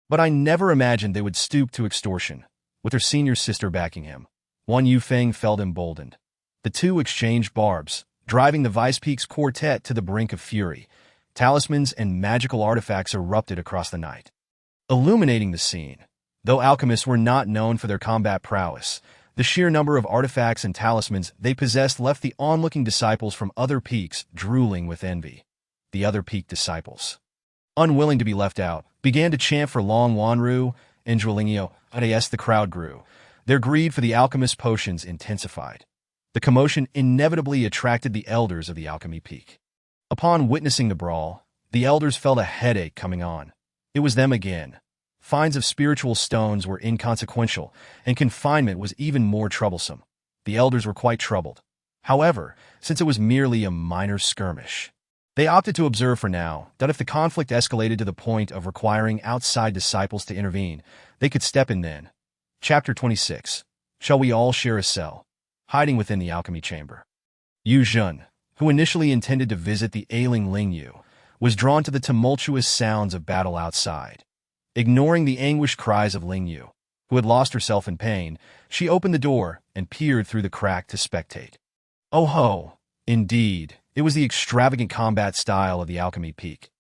but I never imagined they would stoop to extortion, with her senior sister backing him. Wan Yufeng felt emboldened. The 2 exchanged barbs, driving the Vice Peak's quartet to the brink of fury. Talismans and magical artifacts erupted across the night, illuminating the scene. Though alchemists were not known for their combat prowess, the sheer number of artifacts and talismans they possessed left the onlooking disciples from other peaks drooling with envy. The other peak disciples, unwilling to be left out, began to chant for Long Wanru and Ling Yue. As the crowd grew, their greed for the alchemist's potions intensified. The commotion inevitably attracted the elders of the alchemy peak. Upon witnessing the brawl, the elders felt a headache coming on. It was them again. Fines of spiritual stones were inconsequential, and confinement was even more troublesome. The elders were quite troubled. However, since it was merely a minor skirmish, they opted to observe for now that if the conflict escalated to the point of requiring outside disciples to intervene, they could step in then. Chapter 26. Shall we all share a cell? Hiding within the alchemy chamber. Yu Zhen, who initially intended to visit the ailing Ling Yue, was drawn to the tumultuous sounds of battle outside. Ignoring the anguished cries of Ling Yue, who had lost herself in pain, she opened the door and peered through the crack to spectate. Oh ho! Indeed, it was the extravagant combat style of the alchemy peak.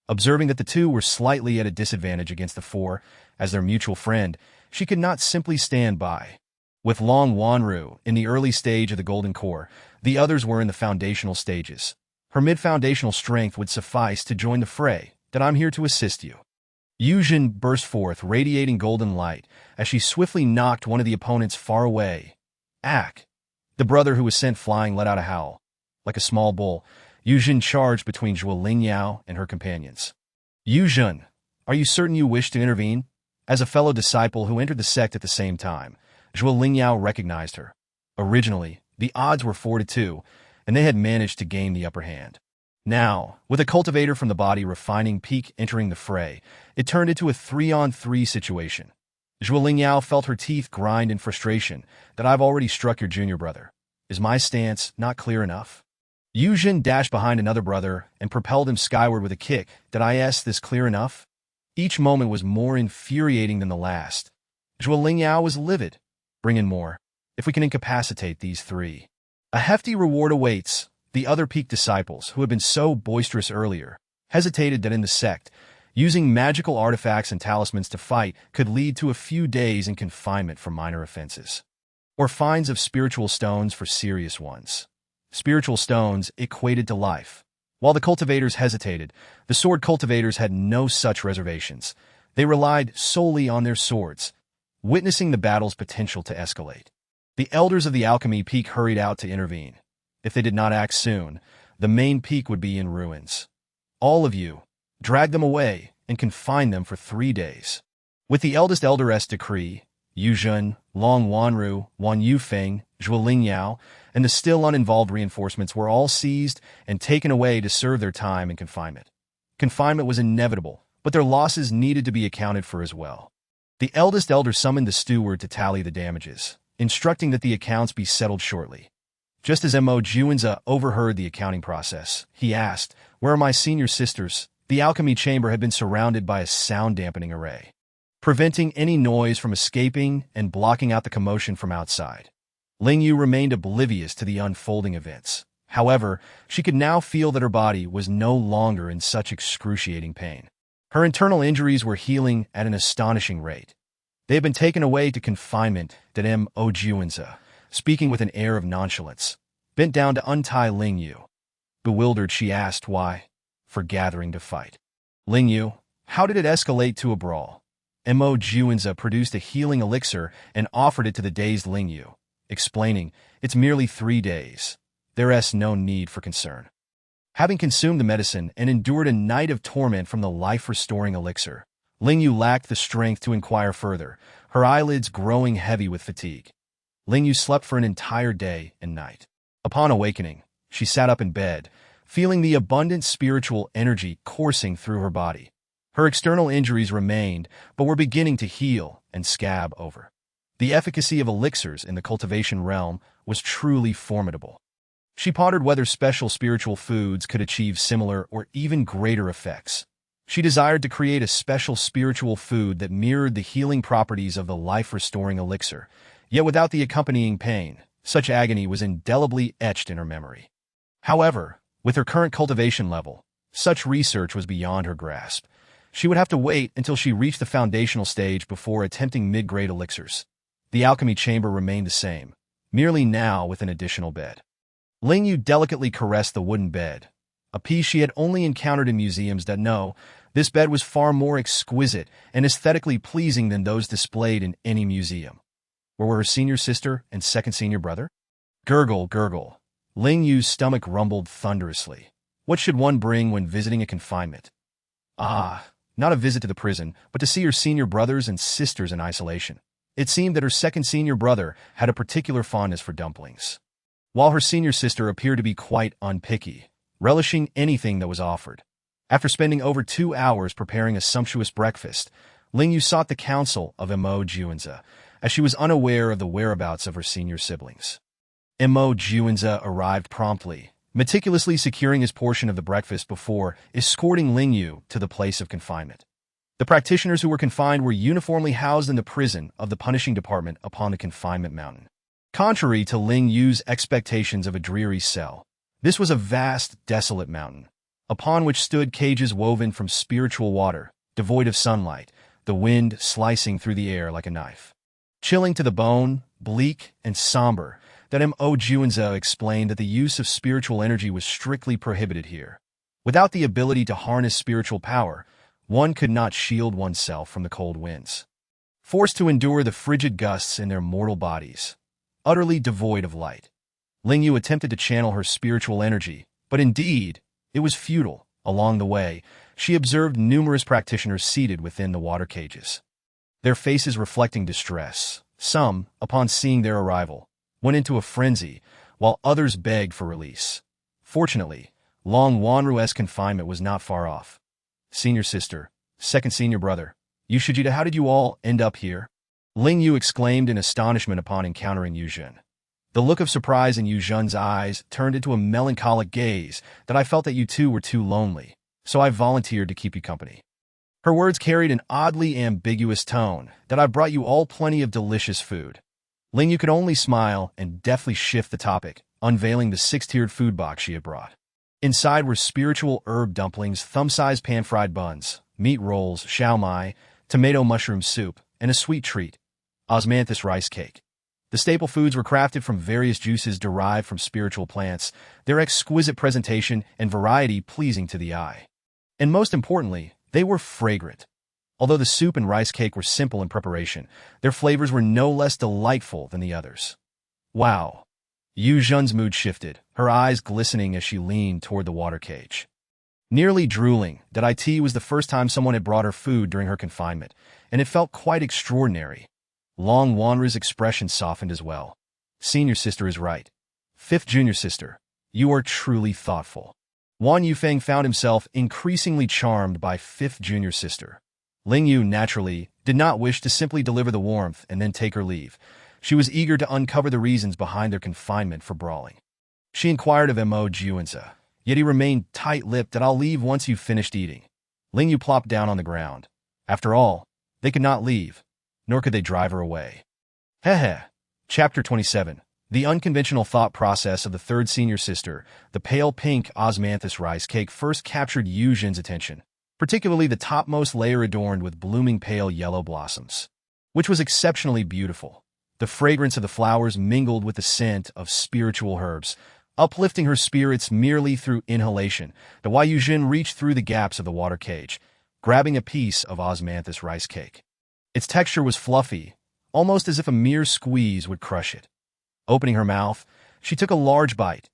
Observing that the 2 were slightly at a disadvantage against the 4, as their mutual friend, she could not simply stand by. With Long Wanru in the early stage of the Golden Core, the others were in the foundational stages. Her mid-foundational strength would suffice to join the fray. That I'm here to assist you. Yu Zhen burst forth, radiating golden light, as she swiftly knocked one of the opponents far away. Ack! The brother who was sent flying let out a howl. Like a small bull, Yu Zhen charged between Ling Yue and her companions. Yu Zhen, are you certain you wish to intervene? As a fellow disciple who entered the sect at the same time, Ling Yue recognized her. Originally, the odds were 4-2, and they had managed to gain the upper hand. Now, with a cultivator from the body refining peak entering the fray, it turned into a 3-on-3 situation. Ling Yue felt her teeth grind in frustration that I've already struck your junior brother. Is my stance not clear enough? Yu Jin dashed behind another brother and propelled him skyward with a kick. Did I ask this clear enough? Each moment was more infuriating than the last. Ling Yue was livid. Bring in more. If we can incapacitate these three. A hefty reward awaits. The other peak disciples, who had been so boisterous earlier, hesitated that in the sect, using magical artifacts and talismans to fight could lead to a few days in confinement for minor offenses, or fines of spiritual stones for serious ones. Spiritual stones equated to life. While the cultivators hesitated, the sword cultivators had no such reservations. They relied solely on their swords, witnessing the battle's potential to escalate. The elders of the alchemy peak hurried out to intervene. If they did not act soon, the main peak would be in ruins. All of you, drag them away and confine them for 3 days. With the eldest elderess decree, Yu Jun, Long Wanru, Wan Yufeng, Ling Yue, and the still uninvolved reinforcements were all seized and taken away to serve their time in confinement. Confinement was inevitable, but their losses needed to be accounted for as well. The eldest elder summoned the steward to tally the damages, instructing that the accounts be settled shortly. Just as Mo Juanza overheard the accounting process, he asked, "Where are my senior sisters?" The alchemy chamber had been surrounded by a sound-dampening array, preventing any noise from escaping and blocking out the commotion from outside. Ling Yue remained oblivious to the unfolding events. However, she could now feel that her body was no longer in such excruciating pain. Her internal injuries were healing at an astonishing rate. They had been taken away to confinement, that Mo Juanza, speaking with an air of nonchalance, bent down to untie Ling Yue. Bewildered, she asked why. For gathering to fight. Ling Yue, how did it escalate to a brawl? Mo Juanza produced a healing elixir and offered it to the dazed Ling Yue, explaining, it's merely 3 days. There's no need for concern. Having consumed the medicine and endured a night of torment from the life-restoring elixir, Ling Yue lacked the strength to inquire further, her eyelids growing heavy with fatigue. Ling Yue slept for an entire day and night. Upon awakening, she sat up in bed, feeling the abundant spiritual energy coursing through her body. Her external injuries remained, but were beginning to heal and scab over. The efficacy of elixirs in the cultivation realm was truly formidable. She pondered whether special spiritual foods could achieve similar or even greater effects. She desired to create a special spiritual food that mirrored the healing properties of the life-restoring elixir, yet without the accompanying pain. Such agony was indelibly etched in her memory. However, with her current cultivation level, such research was beyond her grasp. She would have to wait until she reached the foundational stage before attempting mid-grade elixirs. The alchemy chamber remained the same, merely now with an additional bed. Ling Yue delicately caressed the wooden bed, a piece she had only encountered in museums. This bed was far more exquisite and aesthetically pleasing than those displayed in any museum. Where were her senior sister and second senior brother? Gurgle, gurgle. Ling Yue's stomach rumbled thunderously. What should one bring when visiting a confinement? Not a visit to the prison, but to see her senior brothers and sisters in isolation. It seemed that her second senior brother had a particular fondness for dumplings, while her senior sister appeared to be quite unpicky, relishing anything that was offered. After spending over 2 hours preparing a sumptuous breakfast, Ling Yue sought the counsel of Mo Juanza, as she was unaware of the whereabouts of her senior siblings. Mo Juanza arrived promptly, meticulously securing his portion of the breakfast before escorting Ling Yue to the place of confinement. The practitioners who were confined were uniformly housed in the prison of the punishing department upon the confinement mountain. Contrary to Ling Yue's expectations of a dreary cell, this was a vast, desolate mountain, upon which stood cages woven from spiritual water, devoid of sunlight, the wind slicing through the air like a knife. Chilling to the bone, bleak and somber, that Mo Juanza explained that the use of spiritual energy was strictly prohibited here. Without the ability to harness spiritual power, one could not shield oneself from the cold winds. Forced to endure the frigid gusts in their mortal bodies, utterly devoid of light, Ling Yue attempted to channel her spiritual energy, but indeed, it was futile. Along the way, she observed numerous practitioners seated within the water cages, their faces reflecting distress. Some, upon seeing their arrival, went into a frenzy, while others begged for release. Fortunately, Long Wanru's confinement was not far off. Senior sister, second senior brother, Yushijita, how did you all end up here? Ling Yue exclaimed in astonishment upon encountering Yu Zhen. The look of surprise in Yu Zhen's eyes turned into a melancholic gaze that I felt that you two were too lonely, so I volunteered to keep you company. Her words carried an oddly ambiguous tone that I brought you all plenty of delicious food. Ling Yue could only smile and deftly shift the topic, unveiling the 6-tiered food box she had brought. Inside were spiritual herb dumplings, thumb-sized pan-fried buns, meat rolls, shao mai, tomato mushroom soup, and a sweet treat, osmanthus rice cake. The staple foods were crafted from various juices derived from spiritual plants, their exquisite presentation and variety pleasing to the eye. And most importantly, they were fragrant. Although the soup and rice cake were simple in preparation, their flavors were no less delightful than the others. Wow! Yu Zhen's mood shifted, her eyes glistening as she leaned toward the water cage. Nearly drooling, that it was the first time someone had brought her food during her confinement, and it felt quite extraordinary. Long Wanru's expression softened as well. Senior sister is right. Fifth junior sister, you are truly thoughtful. Wan Yufeng found himself increasingly charmed by fifth junior sister. Ling Yue, naturally, did not wish to simply deliver the warmth and then take her leave. She was eager to uncover the reasons behind their confinement for brawling. She inquired of Mo Juanza, yet he remained tight-lipped that I'll leave once you've finished eating. Ling Yue plopped down on the ground. After all, they could not leave, nor could they drive her away. Heh. Chapter 27. The unconventional thought process of the third senior sister, the pale pink osmanthus rice cake, first captured Yu Zhen's attention, particularly the topmost layer adorned with blooming pale yellow blossoms, which was exceptionally beautiful. The fragrance of the flowers mingled with the scent of spiritual herbs, uplifting her spirits merely through inhalation, while Yu Zhen reached through the gaps of the water cage, grabbing a piece of osmanthus rice cake. Its texture was fluffy, almost as if a mere squeeze would crush it. Opening her mouth, she took a large bite.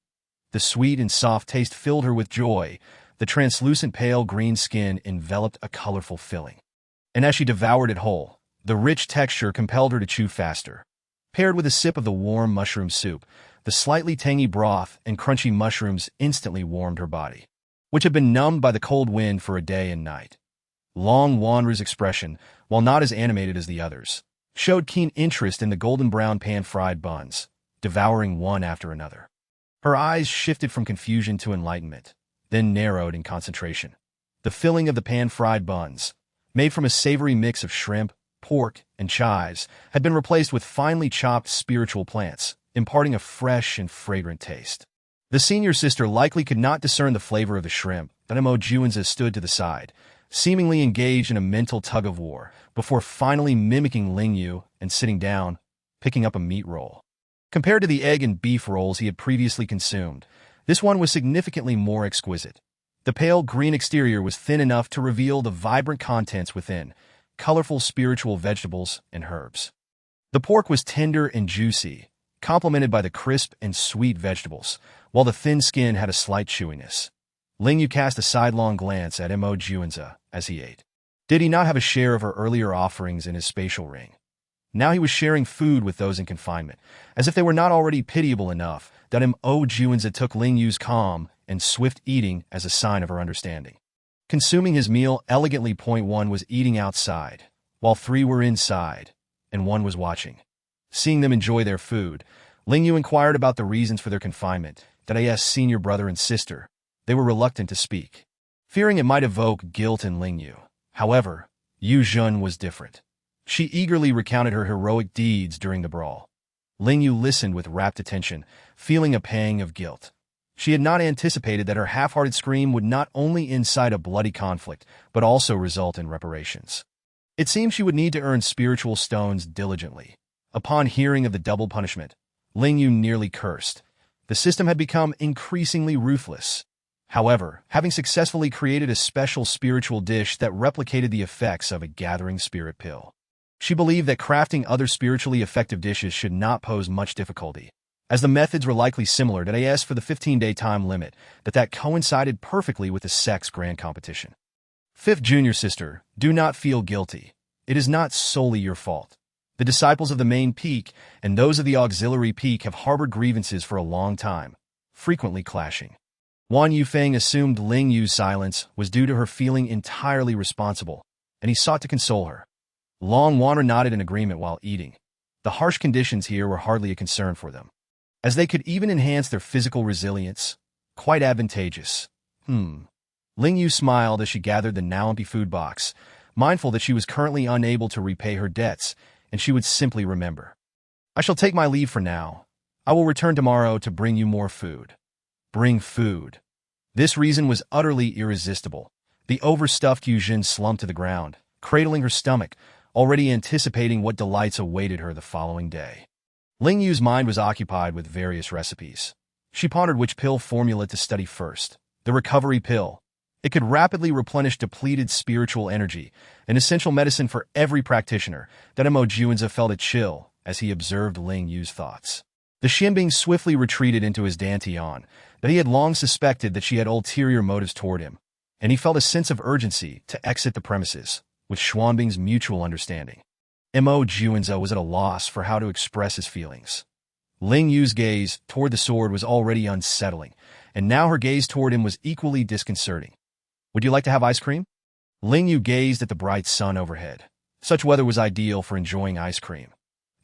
The sweet and soft taste filled her with joy. The translucent pale green skin enveloped a colorful filling. And as she devoured it whole, the rich texture compelled her to chew faster. Paired with a sip of the warm mushroom soup, the slightly tangy broth and crunchy mushrooms instantly warmed her body, which had been numbed by the cold wind for a day and night. Long Wanru's expression, while not as animated as the others, showed keen interest in the golden brown pan-fried buns, devouring one after another. Her eyes shifted from confusion to enlightenment, then narrowed in concentration. The filling of the pan-fried buns, made from a savory mix of shrimp, pork, and chives, had been replaced with finely chopped spiritual plants, imparting a fresh and fragrant taste. The senior sister likely could not discern the flavor of the shrimp, but Mo Juanza stood to the side, seemingly engaged in a mental tug-of-war, before finally mimicking Ling Yue and sitting down, picking up a meat roll. Compared to the egg and beef rolls he had previously consumed, this one was significantly more exquisite. The pale green exterior was thin enough to reveal the vibrant contents within, colorful spiritual vegetables and herbs. The pork was tender and juicy, complemented by the crisp and sweet vegetables, while the thin skin had a slight chewiness. Ling Yue cast a sidelong glance at Mo Juanza as he ate. Did he not have a share of her earlier offerings in his spatial ring? Now he was sharing food with those in confinement, as if they were not already pitiable enough. That Mo Juanza took Ling Yue's calm and swift eating as a sign of her understanding. Consuming his meal elegantly, one was eating outside, while 3 were inside, and 1 was watching. Seeing them enjoy their food, Ling Yue inquired about the reasons for their confinement. That asked senior brother and sister. They were reluctant to speak, fearing it might evoke guilt in Ling Yue. However, Yu Zhen was different. She eagerly recounted her heroic deeds during the brawl. Ling Yue listened with rapt attention, feeling a pang of guilt. She had not anticipated that her half-hearted scream would not only incite a bloody conflict, but also result in reparations. It seemed she would need to earn spiritual stones diligently. Upon hearing of the double punishment, Ling Yue nearly cursed. The system had become increasingly ruthless. However, having successfully created a special spiritual dish that replicated the effects of a gathering spirit pill, she believed that crafting other spiritually effective dishes should not pose much difficulty, as the methods were likely similar to AS for the 15-day time limit that coincided perfectly with the sex grand competition. Fifth junior sister, do not feel guilty. It is not solely your fault. The disciples of the main peak and those of the auxiliary peak have harbored grievances for a long time, frequently clashing. Wan Yufeng assumed Ling Yu's silence was due to her feeling entirely responsible, and he sought to console her. Long Wanra nodded in agreement while eating. The harsh conditions here were hardly a concern for them, as they could even enhance their physical resilience. Quite advantageous. Ling Yue smiled as she gathered the now empty food box, mindful that she was currently unable to repay her debts, and she would simply remember. I shall take my leave for now. I will return tomorrow to bring you more food. Bring food. This reason was utterly irresistible. The overstuffed Yujin slumped to the ground, cradling her stomach, already anticipating what delights awaited her the following day. Ling Yu's mind was occupied with various recipes. She pondered which pill formula to study first. The recovery pill. It could rapidly replenish depleted spiritual energy, an essential medicine for every practitioner. That Mo Juanza felt a chill as he observed Ling Yu's thoughts. The Xianbing swiftly retreated into his dantian, that he had long suspected that she had ulterior motives toward him, and he felt a sense of urgency to exit the premises, with Xuanbing's mutual understanding. Mo Juanza was at a loss for how to express his feelings. Ling Yu's gaze toward the sword was already unsettling, and now her gaze toward him was equally disconcerting. Would you like to have ice cream? Ling Yue gazed at the bright sun overhead. Such weather was ideal for enjoying ice cream.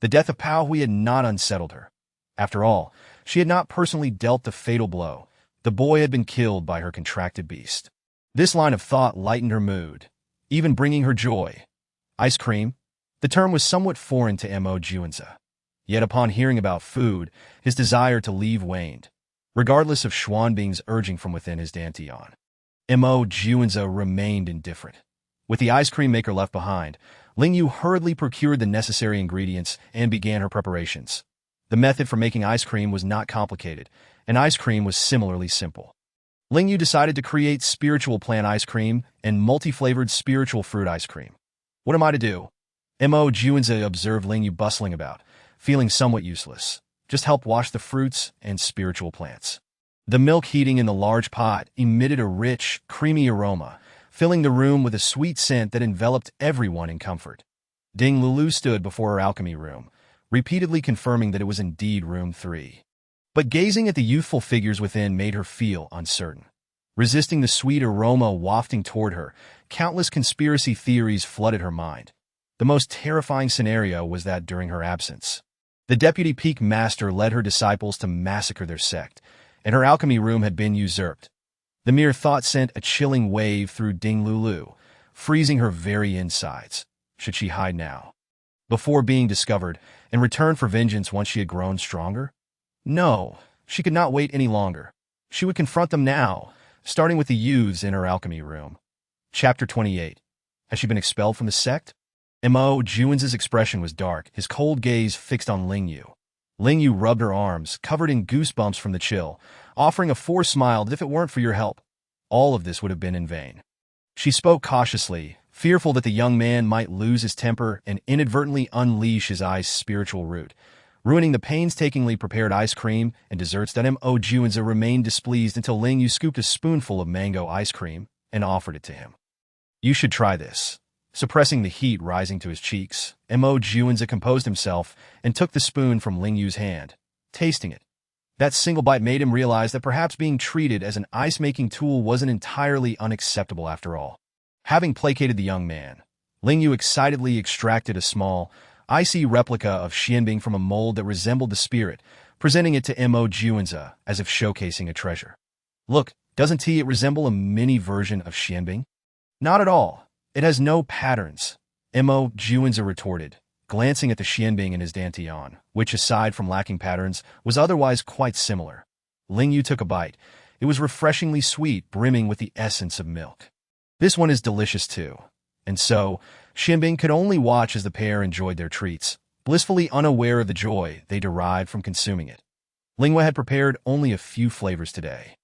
The death of Pao Hui had not unsettled her. After all, she had not personally dealt the fatal blow. The boy had been killed by her contracted beast. This line of thought lightened her mood, even bringing her joy. Ice cream? The term was somewhat foreign to Mo Juanza. Yet upon hearing about food, his desire to leave waned, regardless of Xuanbing's urging from within his dantian. Mo Juanza remained indifferent. With the ice cream maker left behind, Ling Yue hurriedly procured the necessary ingredients and began her preparations. The method for making ice cream was not complicated, and ice cream was similarly simple. Ling Yue decided to create spiritual plant ice cream and multi-flavored spiritual fruit ice cream. What am I to do? Mo Juanza observed Ling Yue bustling about, feeling somewhat useless. Just help wash the fruits and spiritual plants. The milk heating in the large pot emitted a rich, creamy aroma, filling the room with a sweet scent that enveloped everyone in comfort. Ding Lulu stood before her alchemy room, repeatedly confirming that it was indeed room 3. But gazing at the youthful figures within made her feel uncertain. Resisting the sweet aroma wafting toward her, countless conspiracy theories flooded her mind. The most terrifying scenario was that during her absence, the deputy peak master led her disciples to massacre their sect, and her alchemy room had been usurped. The mere thought sent a chilling wave through Ding Lulu, freezing her very insides. Should she hide now, before being discovered, and return for vengeance once she had grown stronger? No, she could not wait any longer. She would confront them now, starting with the youths in her alchemy room. Chapter 28. Has she been expelled from the sect? Mo Juanza's expression was dark, his cold gaze fixed on Ling Yue. Ling Yue rubbed her arms, covered in goosebumps from the chill, offering a forced smile that if it weren't for your help, all of this would have been in vain. She spoke cautiously, fearful that the young man might lose his temper and inadvertently unleash his ice spiritual root, ruining the painstakingly prepared ice cream and desserts. That Mo Juanza remained displeased until Ling Yue scooped a spoonful of mango ice cream and offered it to him. You should try this. Suppressing the heat rising to his cheeks, Mo Juanza composed himself and took the spoon from Ling Yue's hand, tasting it. That single bite made him realize that perhaps being treated as an ice-making tool wasn't entirely unacceptable after all. Having placated the young man, Ling Yue excitedly extracted a small, icy replica of Xianbing from a mold that resembled the spirit, presenting it to Mo Juanza as if showcasing a treasure. Look, doesn't it resemble a mini version of Xianbing? Not at all. It has no patterns, Mo Juanza retorted, glancing at the Xianbing in his dantian, which, aside from lacking patterns, was otherwise quite similar. Ling Yue took a bite. It was refreshingly sweet, brimming with the essence of milk. This one is delicious too. And so, Xianbing could only watch as the pair enjoyed their treats, blissfully unaware of the joy they derived from consuming it. Ling Yue had prepared only a few flavors today.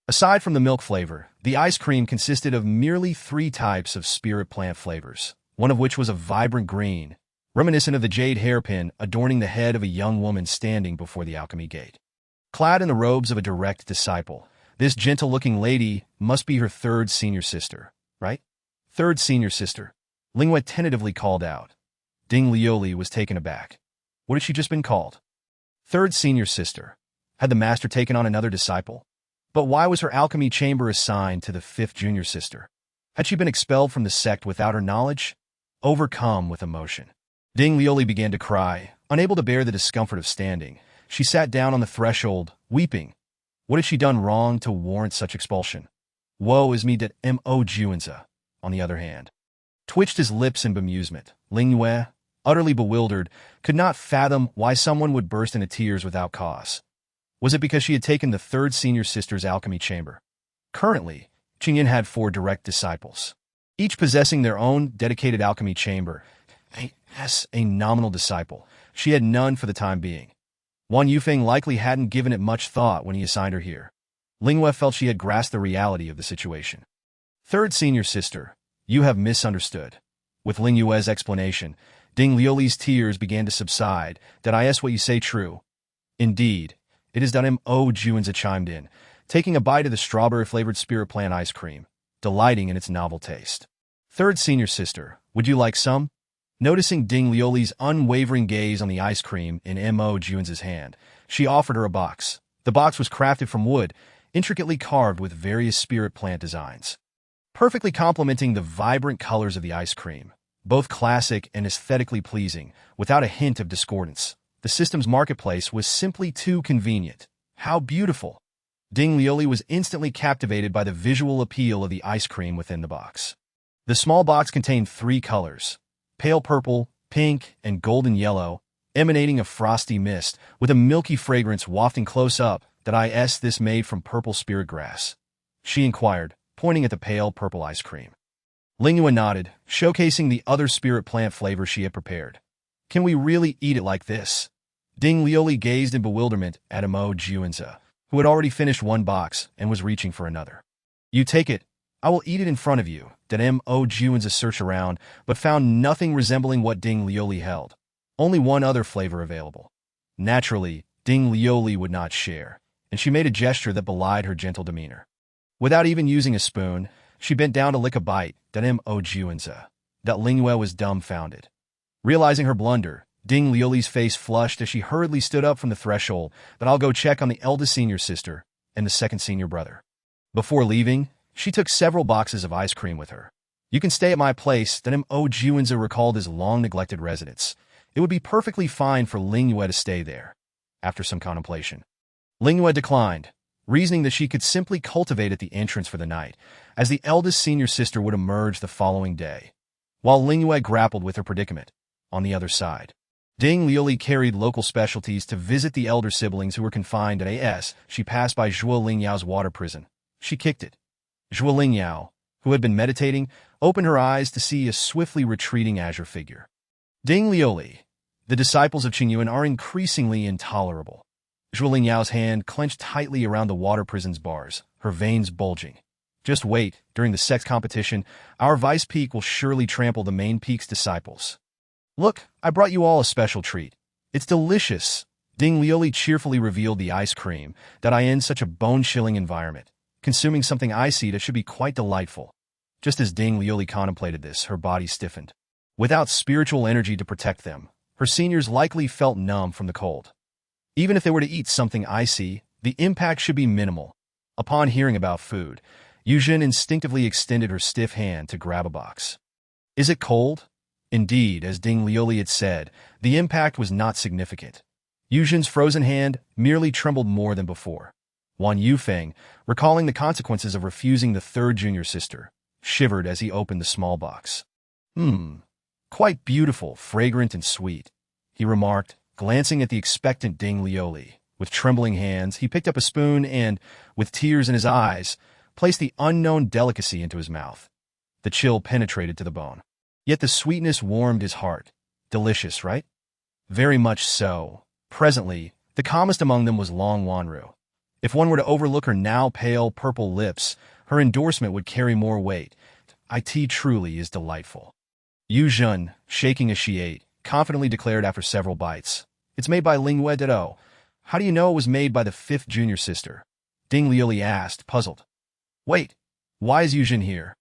Aside from the milk flavor, the ice cream consisted of merely 3 types of spirit plant flavors, one of which was a vibrant green, reminiscent of the jade hairpin adorning the head of a young woman standing before the alchemy gate. Clad in the robes of a direct disciple, this gentle-looking lady must be her 3rd senior sister, right? 3rd senior sister, Ling Yue tentatively called out. Ding Lioli was taken aback. What had she just been called? 3rd senior sister. Had the master taken on another disciple? But why was her alchemy chamber assigned to the fifth junior sister? Had she been expelled from the sect without her knowledge? Overcome with emotion, Ding Lioli began to cry, unable to bear the discomfort of standing. She sat down on the threshold, weeping. What had she done wrong to warrant such expulsion? Woe is me that Mo Juanza, on the other hand, twitched his lips in bemusement. Ling Yue, utterly bewildered, could not fathom why someone would burst into tears without cause. Was it because she had taken the third senior sister's alchemy chamber? Currently, Qingyan had 4 direct disciples, each possessing their own dedicated alchemy chamber. A nominal disciple. She had none for the time being. Wan Yufeng likely hadn't given it much thought when he assigned her here. Ling Yue felt she had grasped the reality of the situation. Third senior sister, you have misunderstood. With Ling Yue's explanation, Ding Lioli's tears began to subside. Did I ask what you say true? Indeed, it is that Mo Juanza chimed in, taking a bite of the strawberry-flavored spirit plant ice cream, delighting in its novel taste. Third senior sister, would you like some? Noticing Ding Lioli's unwavering gaze on the ice cream in Mo Juanza's hand, she offered her a box. The box was crafted from wood, intricately carved with various spirit plant designs, perfectly complementing the vibrant colors of the ice cream, both classic and aesthetically pleasing, without a hint of discordance. The system's marketplace was simply too convenient. How beautiful! Ding Lioli was instantly captivated by the visual appeal of the ice cream within the box. The small box contained 3 colors, pale purple, pink, and golden yellow, emanating a frosty mist, with a milky fragrance wafting close up. That this made from purple spirit grass? She inquired, pointing at the pale purple ice cream. Ling Yue nodded, showcasing the other spirit plant flavors she had prepared. Can we really eat it like this? Ding Lioli gazed in bewilderment at Mo Juanza, who had already finished 1 box and was reaching for another. You take it. I will eat it in front of you. Did Mo Juanza search around, but found nothing resembling what Ding Lioli held. Only 1 other flavor available. Naturally, Ding Lioli would not share, and she made a gesture that belied her gentle demeanor. Without even using a spoon, she bent down to lick a bite. That Mo Juanza. That Ling Yue was dumbfounded. Realizing her blunder, Ding Lioli's face flushed as she hurriedly stood up from the threshold. But I'll go check on the eldest senior sister and the second senior brother. Before leaving, she took several boxes of ice cream with her. You can stay at my place. That Mo Juanza recalled his long-neglected residence. It would be perfectly fine for Ling Yue to stay there. After some contemplation, Ling Yue declined, reasoning that she could simply cultivate at the entrance for the night, as the eldest senior sister would emerge the following day. While Ling Yue grappled with her predicament, on the other side, Ding Lioli carried local specialties to visit the elder siblings who were confined at She passed by Zhuo Lingyao's water prison. She kicked it. Zhuo Lingyao, who had been meditating, opened her eyes to see a swiftly retreating azure figure. Ding Lioli, the disciples of Qingyuan are increasingly intolerable. Zhuo Lingyao's hand clenched tightly around the water prison's bars, her veins bulging. Just wait, during the sex competition, our vice peak will surely trample the main peak's disciples. Look, I brought you all a special treat. It's delicious. Ding Lioli cheerfully revealed the ice cream. That in such a bone-chilling environment, consuming something icy that should be quite delightful. Just as Ding Lioli contemplated this, her body stiffened. Without spiritual energy to protect them, her seniors likely felt numb from the cold. Even if they were to eat something icy, the impact should be minimal. Upon hearing about food, Yuzhen instinctively extended her stiff hand to grab a box. Is it cold? Indeed, as Ding Lioli had said, the impact was not significant. Yuzhen's frozen hand merely trembled more than before. Wan Yufeng, recalling the consequences of refusing the third junior sister, shivered as he opened the small box. Quite beautiful, fragrant, and sweet, he remarked, glancing at the expectant Ding Lioli. With trembling hands, he picked up a spoon and, with tears in his eyes, placed the unknown delicacy into his mouth. The chill penetrated to the bone. Yet the sweetness warmed his heart. Delicious, right? Very much so. Presently, the calmest among them was Long Wanru. If one were to overlook her now pale purple lips, her endorsement would carry more weight. It truly is delightful. Yu Zhen, shaking as she ate, confidently declared after several bites. It's made by Ling Yue Dedo. How do you know it was made by the fifth junior sister? Ding Lioli asked, puzzled. Wait, why is Yu Zhen here?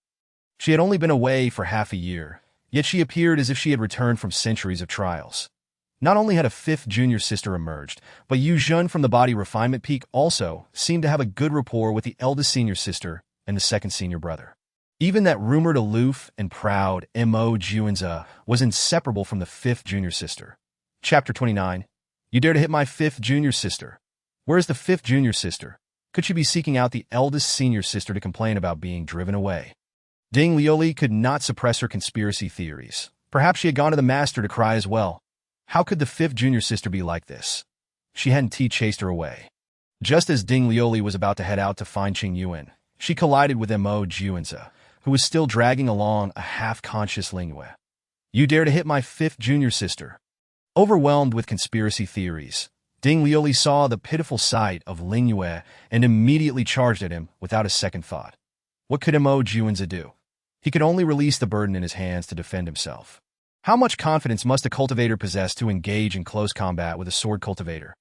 She had only been away for half a year, yet she appeared as if she had returned from centuries of trials. Not only had a fifth junior sister emerged, but Yu Zhen from the body refinement peak also seemed to have a good rapport with the eldest senior sister and the second senior brother. Even that rumored aloof and proud Mo Juanza was inseparable from the fifth junior sister. Chapter 29. You dare to hit my fifth junior sister. Where is the fifth junior sister? Could she be seeking out the eldest senior sister to complain about being driven away? Ding Lioli could not suppress her conspiracy theories. Perhaps she had gone to the master to cry as well. How could the fifth junior sister be like this? She hadn't chased her away. Just as Ding Lioli was about to head out to find Qing Yuan, she collided with Mo Juanza, who was still dragging along a half-conscious Ling Yue. You dare to hit my fifth junior sister? Overwhelmed with conspiracy theories, Ding Lioli saw the pitiful sight of Ling Yue and immediately charged at him without a second thought. What could Mo Juanza do? He could only release the burden in his hands to defend himself. How much confidence must a cultivator possess to engage in close combat with a sword cultivator?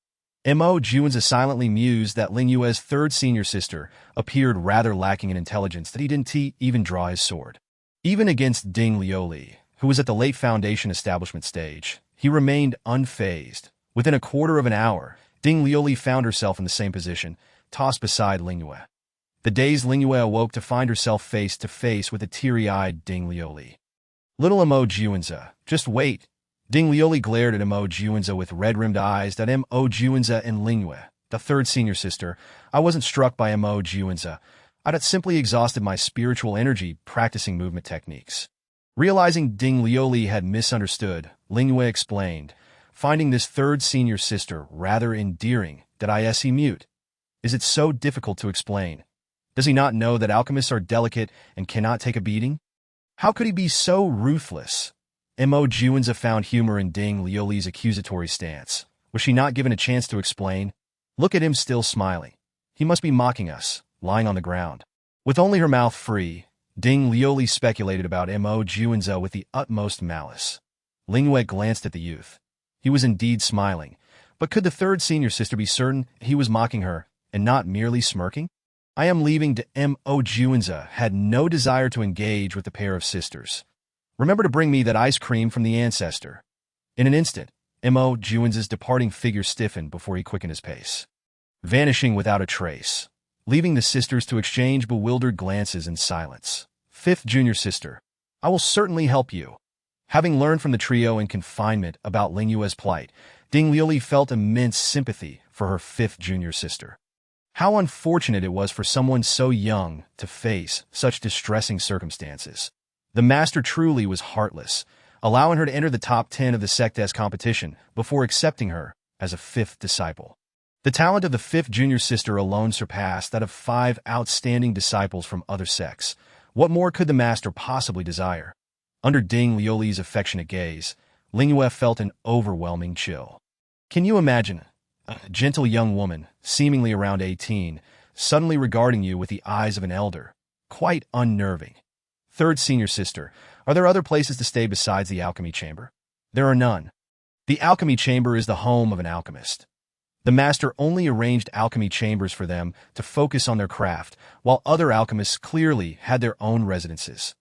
Mo Juanza silently mused that Ling Yue's third senior sister appeared rather lacking in intelligence that he didn't even draw his sword. Even against Ding Lioli, who was at the late foundation establishment stage, he remained unfazed. Within a quarter of an hour, Ding Lioli found herself in the same position, tossed beside Ling Yue. The dazed Ling Yue awoke to find herself face to face with a teary-eyed Ding Lioli. Little Mo Juanza, just wait. Ding Lioli glared at Mo Juanza with red-rimmed eyes that Mo Juanza and Ling Yue, the third senior sister. I wasn't struck by Mo Juanza. I'd simply exhausted my spiritual energy practicing movement techniques. Realizing Ding Lioli had misunderstood, Ling Yue explained, finding this third senior sister rather endearing, that I see mute. Is it so difficult to explain? Does he not know that alchemists are delicate and cannot take a beating? How could he be so ruthless? Mo Juanza found humor in Ding Lioli's accusatory stance. Was she not given a chance to explain? Look at him still smiling. He must be mocking us, lying on the ground. With only her mouth free, Ding Lioli speculated about Mo Juanza with the utmost malice. Ling Yue glanced at the youth. He was indeed smiling, but could the third senior sister be certain he was mocking her and not merely smirking? I am leaving to Mo Juanza had no desire to engage with the pair of sisters. Remember to bring me that ice cream from the ancestor. In an instant, Mo Juanza's departing figure stiffened before he quickened his pace, vanishing without a trace, leaving the sisters to exchange bewildered glances in silence. Fifth junior sister, I will certainly help you. Having learned from the trio in confinement about Ling Yue's plight, Ding Lioli felt immense sympathy for her fifth junior sister. How unfortunate it was for someone so young to face such distressing circumstances. The master truly was heartless, allowing her to enter the top 10 of the sect's competition before accepting her as a fifth disciple. The talent of the fifth junior sister alone surpassed that of 5 outstanding disciples from other sects. What more could the master possibly desire? Under Ding Lioli's affectionate gaze, Ling Yue felt an overwhelming chill. Can you imagine a gentle young woman, seemingly around 18, suddenly regarding you with the eyes of an elder? Quite unnerving. Third senior sister, are there other places to stay besides the alchemy chamber? There are none. The alchemy chamber is the home of an alchemist. The master only arranged alchemy chambers for them to focus on their craft, while other alchemists clearly had their own residences.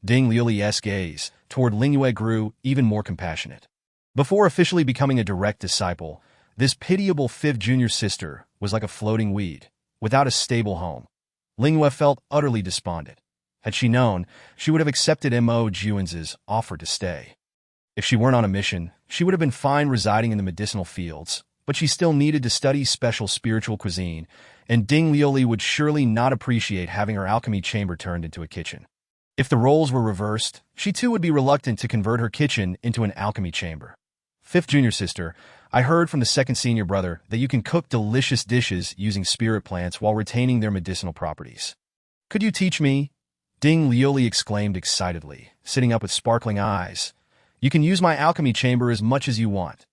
Ding Lioli's gaze toward Ling Yue grew even more compassionate. Before officially becoming a direct disciple, this pitiable fifth junior sister was like a floating weed, without a stable home. Ling Yue felt utterly despondent. Had she known, she would have accepted Mo Juanza's offer to stay. If she weren't on a mission, she would have been fine residing in the medicinal fields, but she still needed to study special spiritual cuisine, and Ding Lioli would surely not appreciate having her alchemy chamber turned into a kitchen. If the roles were reversed, she too would be reluctant to convert her kitchen into an alchemy chamber. Fifth junior sister, I heard from the second senior brother that you can cook delicious dishes using spirit plants while retaining their medicinal properties. Could you teach me? Ding Lioli exclaimed excitedly, sitting up with sparkling eyes. You can use my alchemy chamber as much as you want.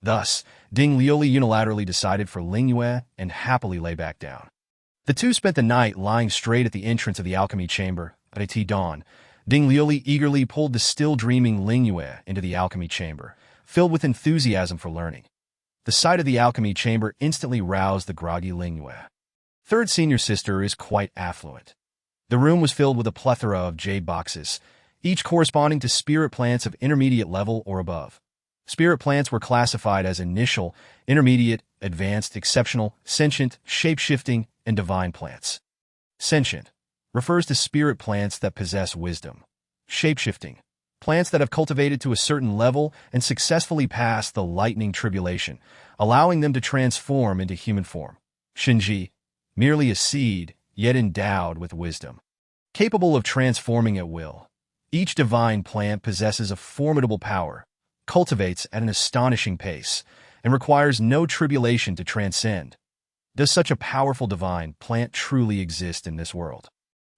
Thus, Ding Lioli unilaterally decided for Ling Yue and happily lay back down. The two spent the night lying straight at the entrance of the alchemy chamber. At dawn, Ding Lioli eagerly pulled the still dreaming Ling Yue into the alchemy chamber, filled with enthusiasm for learning. The sight of the alchemy chamber instantly roused the groggy Ling Yue. Third senior sister is quite affluent. The room was filled with a plethora of jade boxes, each corresponding to spirit plants of intermediate level or above. Spirit plants were classified as initial, intermediate, advanced, exceptional, sentient, shape-shifting, and divine plants. Sentient refers to spirit plants that possess wisdom. Shape-shifting, plants that have cultivated to a certain level and successfully passed the lightning tribulation, allowing them to transform into human form. Shinji, merely a seed, yet endowed with wisdom. Capable of transforming at will. Each divine plant possesses a formidable power, cultivates at an astonishing pace, and requires no tribulation to transcend. Does such a powerful divine plant truly exist in this world?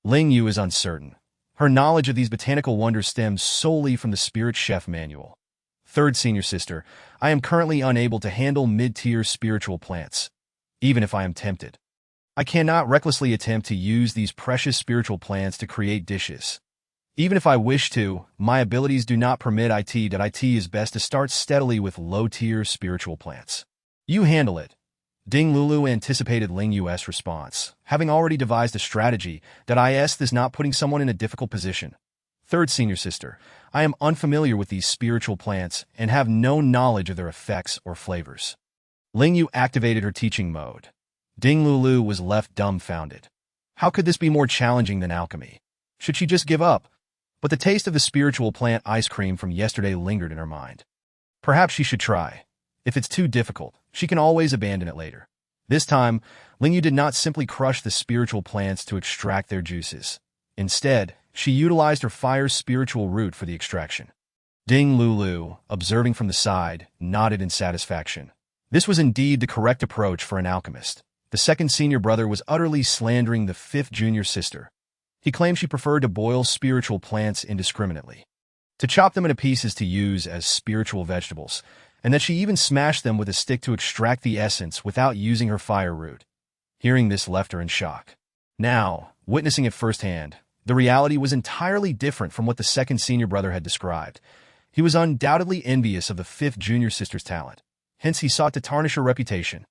Ling Yue is uncertain. Her knowledge of these botanical wonders stems solely from the Spirit Chef Manual. Third senior sister, I am currently unable to handle mid-tier spiritual plants, even if I am tempted. I cannot recklessly attempt to use these precious spiritual plants to create dishes. Even if I wish to, my abilities do not permit it. It is best to start steadily with low-tier spiritual plants. You handle it. Ding Lulu anticipated Ling Yue's response, having already devised a strategy that is not putting someone in a difficult position. Third senior sister, I am unfamiliar with these spiritual plants and have no knowledge of their effects or flavors. Ling Yue activated her teaching mode. Ding Lulu was left dumbfounded. How could this be more challenging than alchemy? Should she just give up? But the taste of the spiritual plant ice cream from yesterday lingered in her mind. Perhaps she should try. If it's too difficult, she can always abandon it later. This time, Ling Yue did not simply crush the spiritual plants to extract their juices. Instead, she utilized her fire's spiritual root for the extraction. Ding Lulu, observing from the side, nodded in satisfaction. This was indeed the correct approach for an alchemist. The second senior brother was utterly slandering the fifth junior sister. He claimed she preferred to boil spiritual plants indiscriminately, to chop them into pieces to use as spiritual vegetables, and that she even smashed them with a stick to extract the essence without using her fire root. Hearing this left her in shock. Now, witnessing it firsthand, the reality was entirely different from what the second senior brother had described. He was undoubtedly envious of the fifth junior sister's talent. Hence, he sought to tarnish her reputation.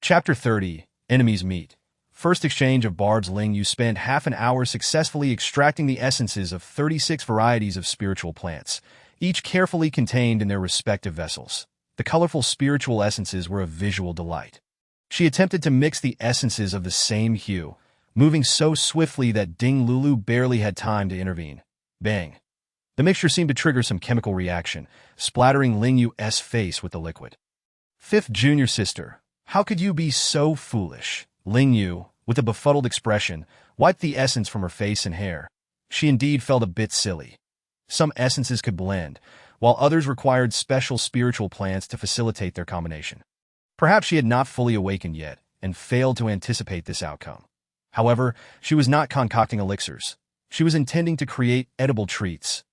Chapter 30, Enemies Meet. First exchange of barbs. Ling Yue spent half an hour successfully extracting the essences of 36 varieties of spiritual plants, each carefully contained in their respective vessels. The colorful spiritual essences were a visual delight. She attempted to mix the essences of the same hue, moving so swiftly that Ding Lulu barely had time to intervene. Bang! The mixture seemed to trigger some chemical reaction, splattering Ling Yue's face with the liquid. Fifth junior sister, how could you be so foolish? Ling Yue, with a befuddled expression, wiped the essence from her face and hair. She indeed felt a bit silly. Some essences could blend, while others required special spiritual plants to facilitate their combination. Perhaps she had not fully awakened yet, and failed to anticipate this outcome. However, she was not concocting elixirs. She was intending to create edible treats.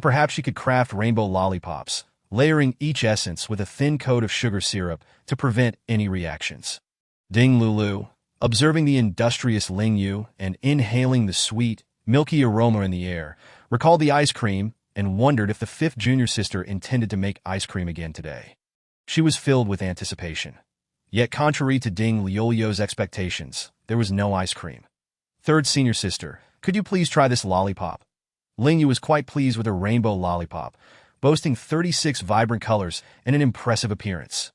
Perhaps she could craft rainbow lollipops, layering each essence with a thin coat of sugar syrup to prevent any reactions. Ding Lulu, observing the industrious Ling Yue and inhaling the sweet, milky aroma in the air, recalled the ice cream and wondered if the fifth junior sister intended to make ice cream again today. She was filled with anticipation. Yet contrary to Ding Liolio's expectations, there was no ice cream. Third senior sister, could you please try this lollipop? Ling Yue was quite pleased with her rainbow lollipop, boasting 36 vibrant colors and an impressive appearance.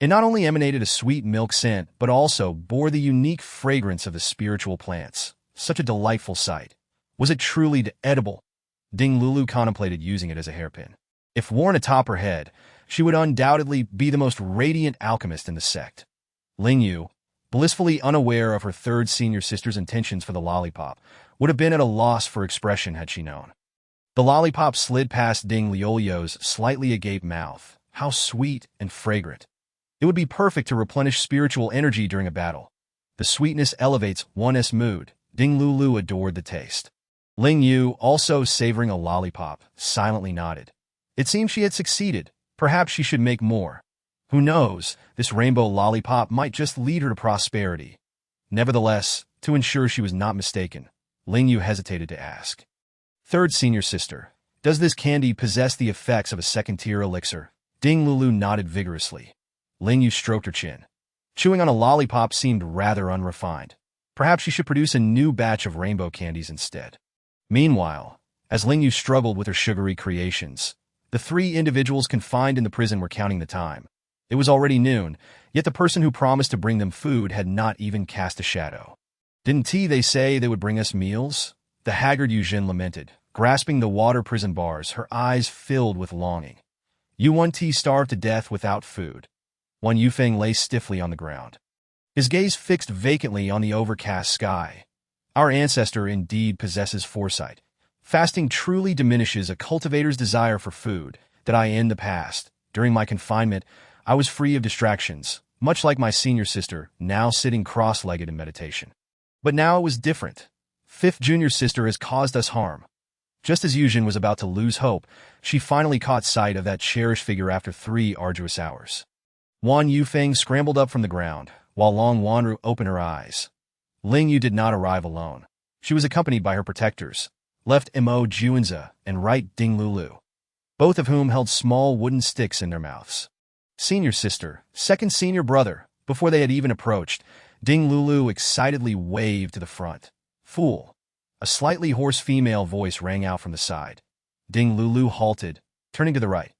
It not only emanated a sweet milk scent, but also bore the unique fragrance of the spiritual plants. Such a delightful sight. Was it truly edible? Ding Lulu contemplated using it as a hairpin. If worn atop her head, she would undoubtedly be the most radiant alchemist in the sect. Ling Yue, blissfully unaware of her third senior sister's intentions for the lollipop, would have been at a loss for expression had she known. The lollipop slid past Ding Liolio's slightly agape mouth. How sweet and fragrant. It would be perfect to replenish spiritual energy during a battle. The sweetness elevates one's mood. Ding Lulu adored the taste. Ling Yue, also savoring a lollipop, silently nodded. It seemed she had succeeded. Perhaps she should make more. Who knows, this rainbow lollipop might just lead her to prosperity. Nevertheless, to ensure she was not mistaken, Ling Yue hesitated to ask. Third senior sister, does this candy possess the effects of a second-tier elixir? Ding Lulu nodded vigorously. Ling Yue stroked her chin. Chewing on a lollipop seemed rather unrefined. Perhaps she should produce a new batch of rainbow candies instead. Meanwhile, as Ling Yue struggled with her sugary creations, The three individuals confined in the prison were counting the time. It was already noon, yet the person who promised to bring them food had not even cast a shadow. Didn't they say they would bring us meals? The haggard Yujin lamented, grasping the water prison bars, her eyes filled with longing. Yuan starved to death without food. Wan Yufeng lay stiffly on the ground, his gaze fixed vacantly on the overcast sky. Our ancestor indeed possesses foresight. Fasting truly diminishes a cultivator's desire for food. That I in the past, during my confinement, I was free of distractions, much like my senior sister, now sitting cross-legged in meditation. But now it was different. Fifth junior sister has caused us harm. Just as Yujin was about to lose hope, she finally caught sight of that cherished figure after 3 arduous hours. Wan Yufeng scrambled up from the ground, while Long Wanru opened her eyes. Ling Yue did not arrive alone. She was accompanied by her protectors, left Mo Juanza and right Ding Lulu, both of whom held small wooden sticks in their mouths. Senior sister, second senior brother, before they had even approached, Ding Lulu excitedly waved to the front. Fool! A slightly hoarse female voice rang out from the side. Ding Lulu halted, turning to the right.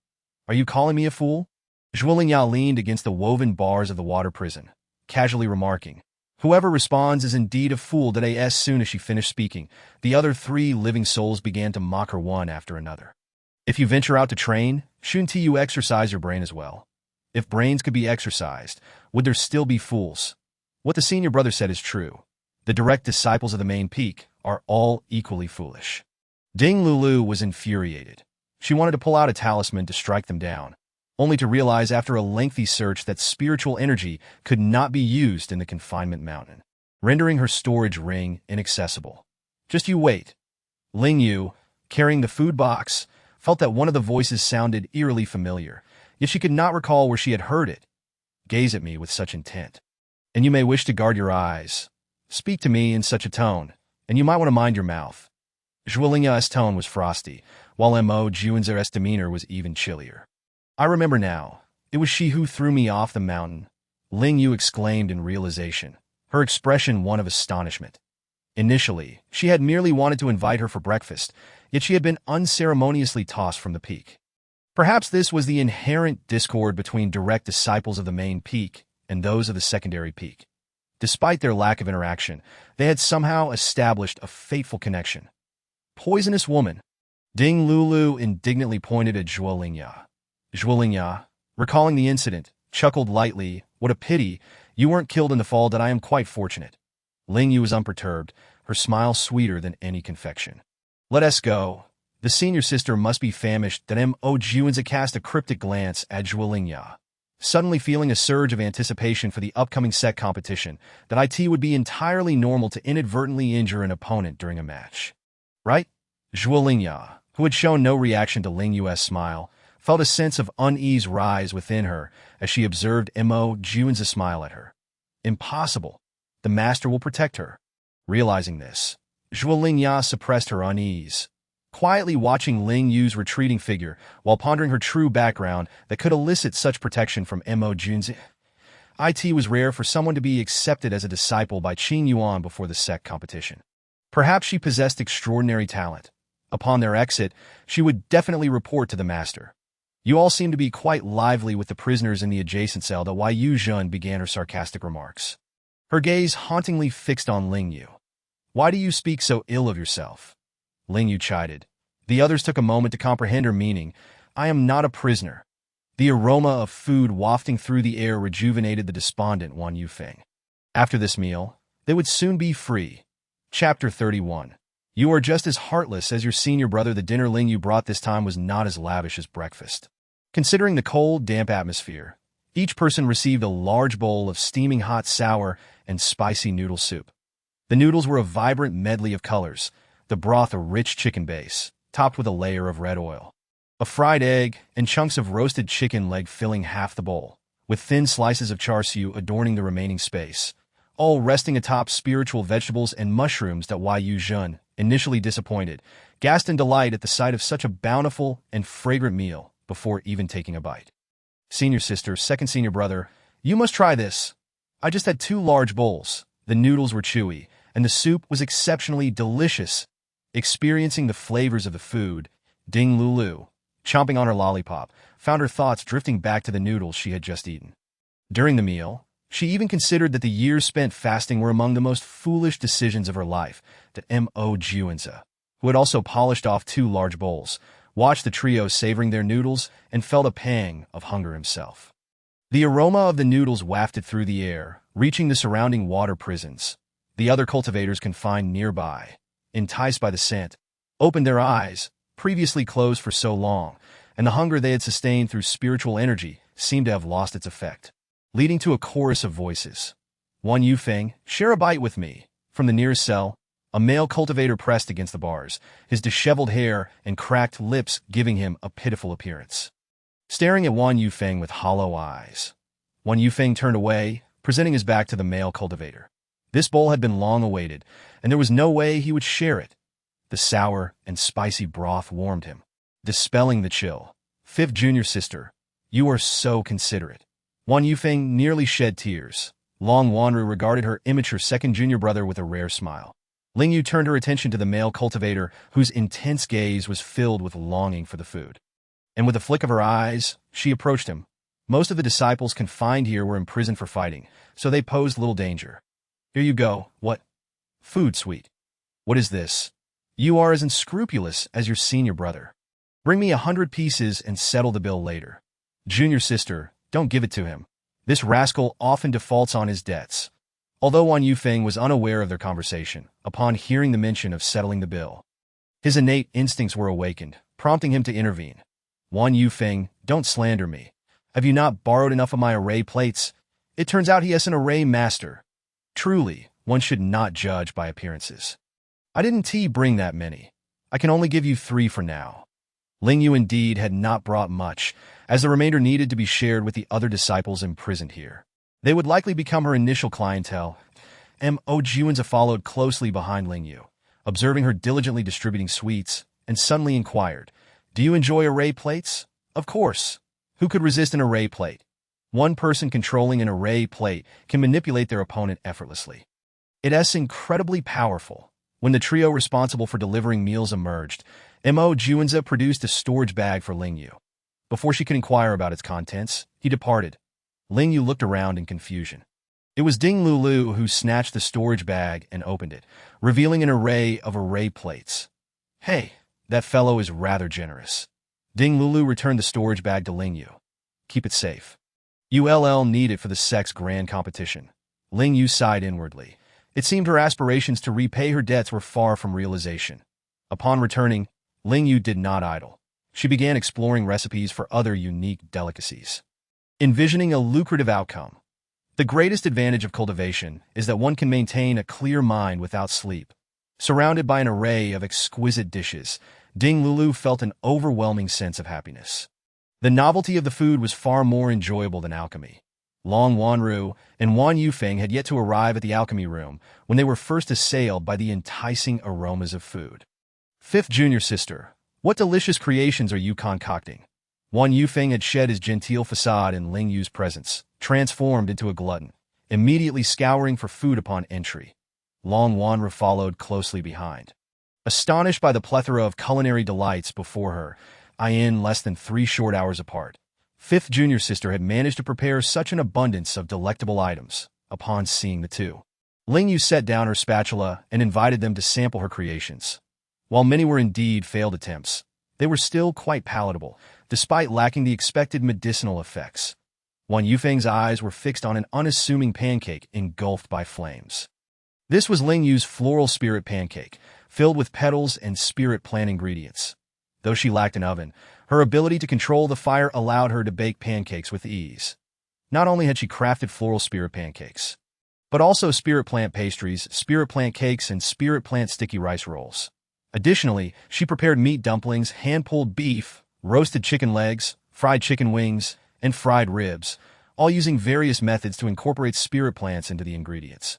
Are you calling me a fool? Zhuo Lingyao leaned against the woven bars of the water prison, casually remarking, whoever responds is indeed a fool. Today, as soon as she finished speaking, the other 3 living souls began to mock her one after another. If you venture out to train, shouldn't you exercise your brain as well? If brains could be exercised, would there still be fools? What the senior brother said is true. The direct disciples of the main peak are all equally foolish. Ding Lulu was infuriated. She wanted to pull out a talisman to strike them down, only to realize after a lengthy search that spiritual energy could not be used in the confinement mountain, rendering her storage ring inaccessible. Just you wait. Ling Yue, carrying the food box, felt that one of the voices sounded eerily familiar, yet she could not recall where she had heard it. Gaze at me with such intent, and you may wish to guard your eyes. Speak to me in such a tone, and you might want to mind your mouth. Zhuo Lingyao's tone was frosty, while Mo Juanza's demeanor was even chillier. I remember now. It was she who threw me off the mountain, Ling Yue exclaimed in realization, her expression one of astonishment. Initially, she had merely wanted to invite her for breakfast, yet she had been unceremoniously tossed from the peak. Perhaps this was the inherent discord between direct disciples of the main peak and those of the secondary peak. Despite their lack of interaction, they had somehow established a fateful connection. Poisonous woman. Ding Lulu indignantly pointed at Zhuo Lingyao. Zhuo Lingyao, recalling the incident, chuckled lightly. What a pity, you weren't killed in the fall. That I am quite fortunate. Ling Yue was unperturbed, her smile sweeter than any confection. Let us go. The senior sister must be famished. That Mo Juanza cast a cryptic glance at Zhuo Lingyao, suddenly feeling a surge of anticipation for the upcoming set competition. That it would be entirely normal to inadvertently injure an opponent during a match. Right? Zhuo Lingyao, who had shown no reaction to Ling Yue's smile, felt a sense of unease rise within her as she observed Mo Juanza smile at her. Impossible. The master will protect her. Realizing this, Zhuo Lingyao suppressed her unease, quietly watching Ling Yue's retreating figure while pondering her true background that could elicit such protection from Mo Juanza. It was rare for someone to be accepted as a disciple by Qing Yuan before the sect competition. Perhaps she possessed extraordinary talent. Upon their exit, she would definitely report to the master. You all seem to be quite lively with the prisoners in the adjacent cell. That Yu Zhen began her sarcastic remarks, her gaze hauntingly fixed on Ling Yue. Why do you speak so ill of yourself? Ling Yue chided. The others took a moment to comprehend her meaning. I am not a prisoner. The aroma of food wafting through the air rejuvenated the despondent Wan Yufeng. After this meal, they would soon be free. Chapter 31. You are just as heartless as your senior brother. The dinner Ling Yue brought this time was not as lavish as breakfast. Considering the cold, damp atmosphere, each person received a large bowl of steaming hot sour and spicy noodle soup. The noodles were a vibrant medley of colors, the broth a rich chicken base, topped with a layer of red oil. A fried egg and chunks of roasted chicken leg filling half the bowl, with thin slices of char siu adorning the remaining space, all resting atop spiritual vegetables and mushrooms. That Yu Zhen, initially disappointed, gasped in delight at the sight of such a bountiful and fragrant meal before even taking a bite. Senior sister, second senior brother, you must try this. I just had 2 large bowls. The noodles were chewy, and the soup was exceptionally delicious. Experiencing the flavors of the food, Ding Lulu, chomping on her lollipop, found her thoughts drifting back to the noodles she had just eaten. During the meal, she even considered that the years spent fasting were among the most foolish decisions of her life. That Mo Juanza, who had also polished off 2 large bowls, watched the trio savoring their noodles and felt a pang of hunger himself. The aroma of the noodles wafted through the air, reaching the surrounding water prisons. The other cultivators confined nearby, enticed by the scent, opened their eyes, previously closed for so long, and the hunger they had sustained through spiritual energy seemed to have lost its effect, leading to a chorus of voices. Wan Yufeng, share a bite with me. From the nearest cell, a male cultivator pressed against the bars, his disheveled hair and cracked lips giving him a pitiful appearance. Staring at Wan Yufeng with hollow eyes, Wan Yufeng turned away, presenting his back to the male cultivator. This bowl had been long awaited, and there was no way he would share it. The sour and spicy broth warmed him, dispelling the chill. Fifth junior sister, you are so considerate. Wan Yufeng nearly shed tears. Long Wanru regarded her immature second junior brother with a rare smile. Ling Yue turned her attention to the male cultivator, whose intense gaze was filled with longing for the food. And with a flick of her eyes, she approached him. Most of the disciples confined here were imprisoned for fighting, so they posed little danger. Here you go. What? Food, sweet. What is this? You are as unscrupulous as your senior brother. Bring me 100 pieces and settle the bill later. Junior sister, don't give it to him. This rascal often defaults on his debts. Although Wan Yufeng was unaware of their conversation, upon hearing the mention of settling the bill, his innate instincts were awakened, prompting him to intervene. Wan Yufeng, don't slander me. Have you not borrowed enough of my array plates? It turns out he is an array master. Truly, one should not judge by appearances. I didn't bring that many. I can only give you 3 for now. Ling Yue indeed had not brought much, as the remainder needed to be shared with the other disciples imprisoned here. They would likely become her initial clientele. Mo Juanza followed closely behind Ling Yue, observing her diligently distributing sweets, and suddenly inquired, do you enjoy array plates? Of course. Who could resist an array plate? One person controlling an array plate can manipulate their opponent effortlessly. It is incredibly powerful. When the trio responsible for delivering meals emerged, Mo Juanza produced a storage bag for Ling Yue. Before she could inquire about its contents, he departed. Ling Yue looked around in confusion. It was Ding Lulu who snatched the storage bag and opened it, revealing an array of array plates. Hey, that fellow is rather generous. Ding Lulu returned the storage bag to Ling Yue. Keep it safe. ULL need it for the sex grand competition. Ling Yue sighed inwardly. It seemed her aspirations to repay her debts were far from realization. Upon returning, Ling Yue did not idle. She began exploring recipes for other unique delicacies, envisioning a lucrative outcome. The greatest advantage of cultivation is that one can maintain a clear mind without sleep. Surrounded by an array of exquisite dishes, Ding Lulu felt an overwhelming sense of happiness. The novelty of the food was far more enjoyable than alchemy. Long Wanru and Wan Yufeng had yet to arrive at the alchemy room when they were first assailed by the enticing aromas of food. Fifth junior sister, what delicious creations are you concocting? Wan Yufeng had shed his genteel facade in Ling Yue's presence, transformed into a glutton, immediately scouring for food upon entry. Long Wanru followed closely behind. Astonished by the plethora of culinary delights before her, in less than 3 short hours apart, fifth junior sister had managed to prepare such an abundance of delectable items. Upon seeing the two, Ling Yue set down her spatula and invited them to sample her creations. While many were indeed failed attempts, they were still quite palatable, despite lacking the expected medicinal effects. Wan Yufeng's eyes were fixed on an unassuming pancake engulfed by flames. This was Ling Yue's floral spirit pancake, filled with petals and spirit plant ingredients. Though she lacked an oven, her ability to control the fire allowed her to bake pancakes with ease. Not only had she crafted floral spirit pancakes, but also spirit plant pastries, spirit plant cakes, and spirit plant sticky rice rolls. Additionally, she prepared meat dumplings, hand-pulled beef, roasted chicken legs, fried chicken wings, and fried ribs, all using various methods to incorporate spirit plants into the ingredients.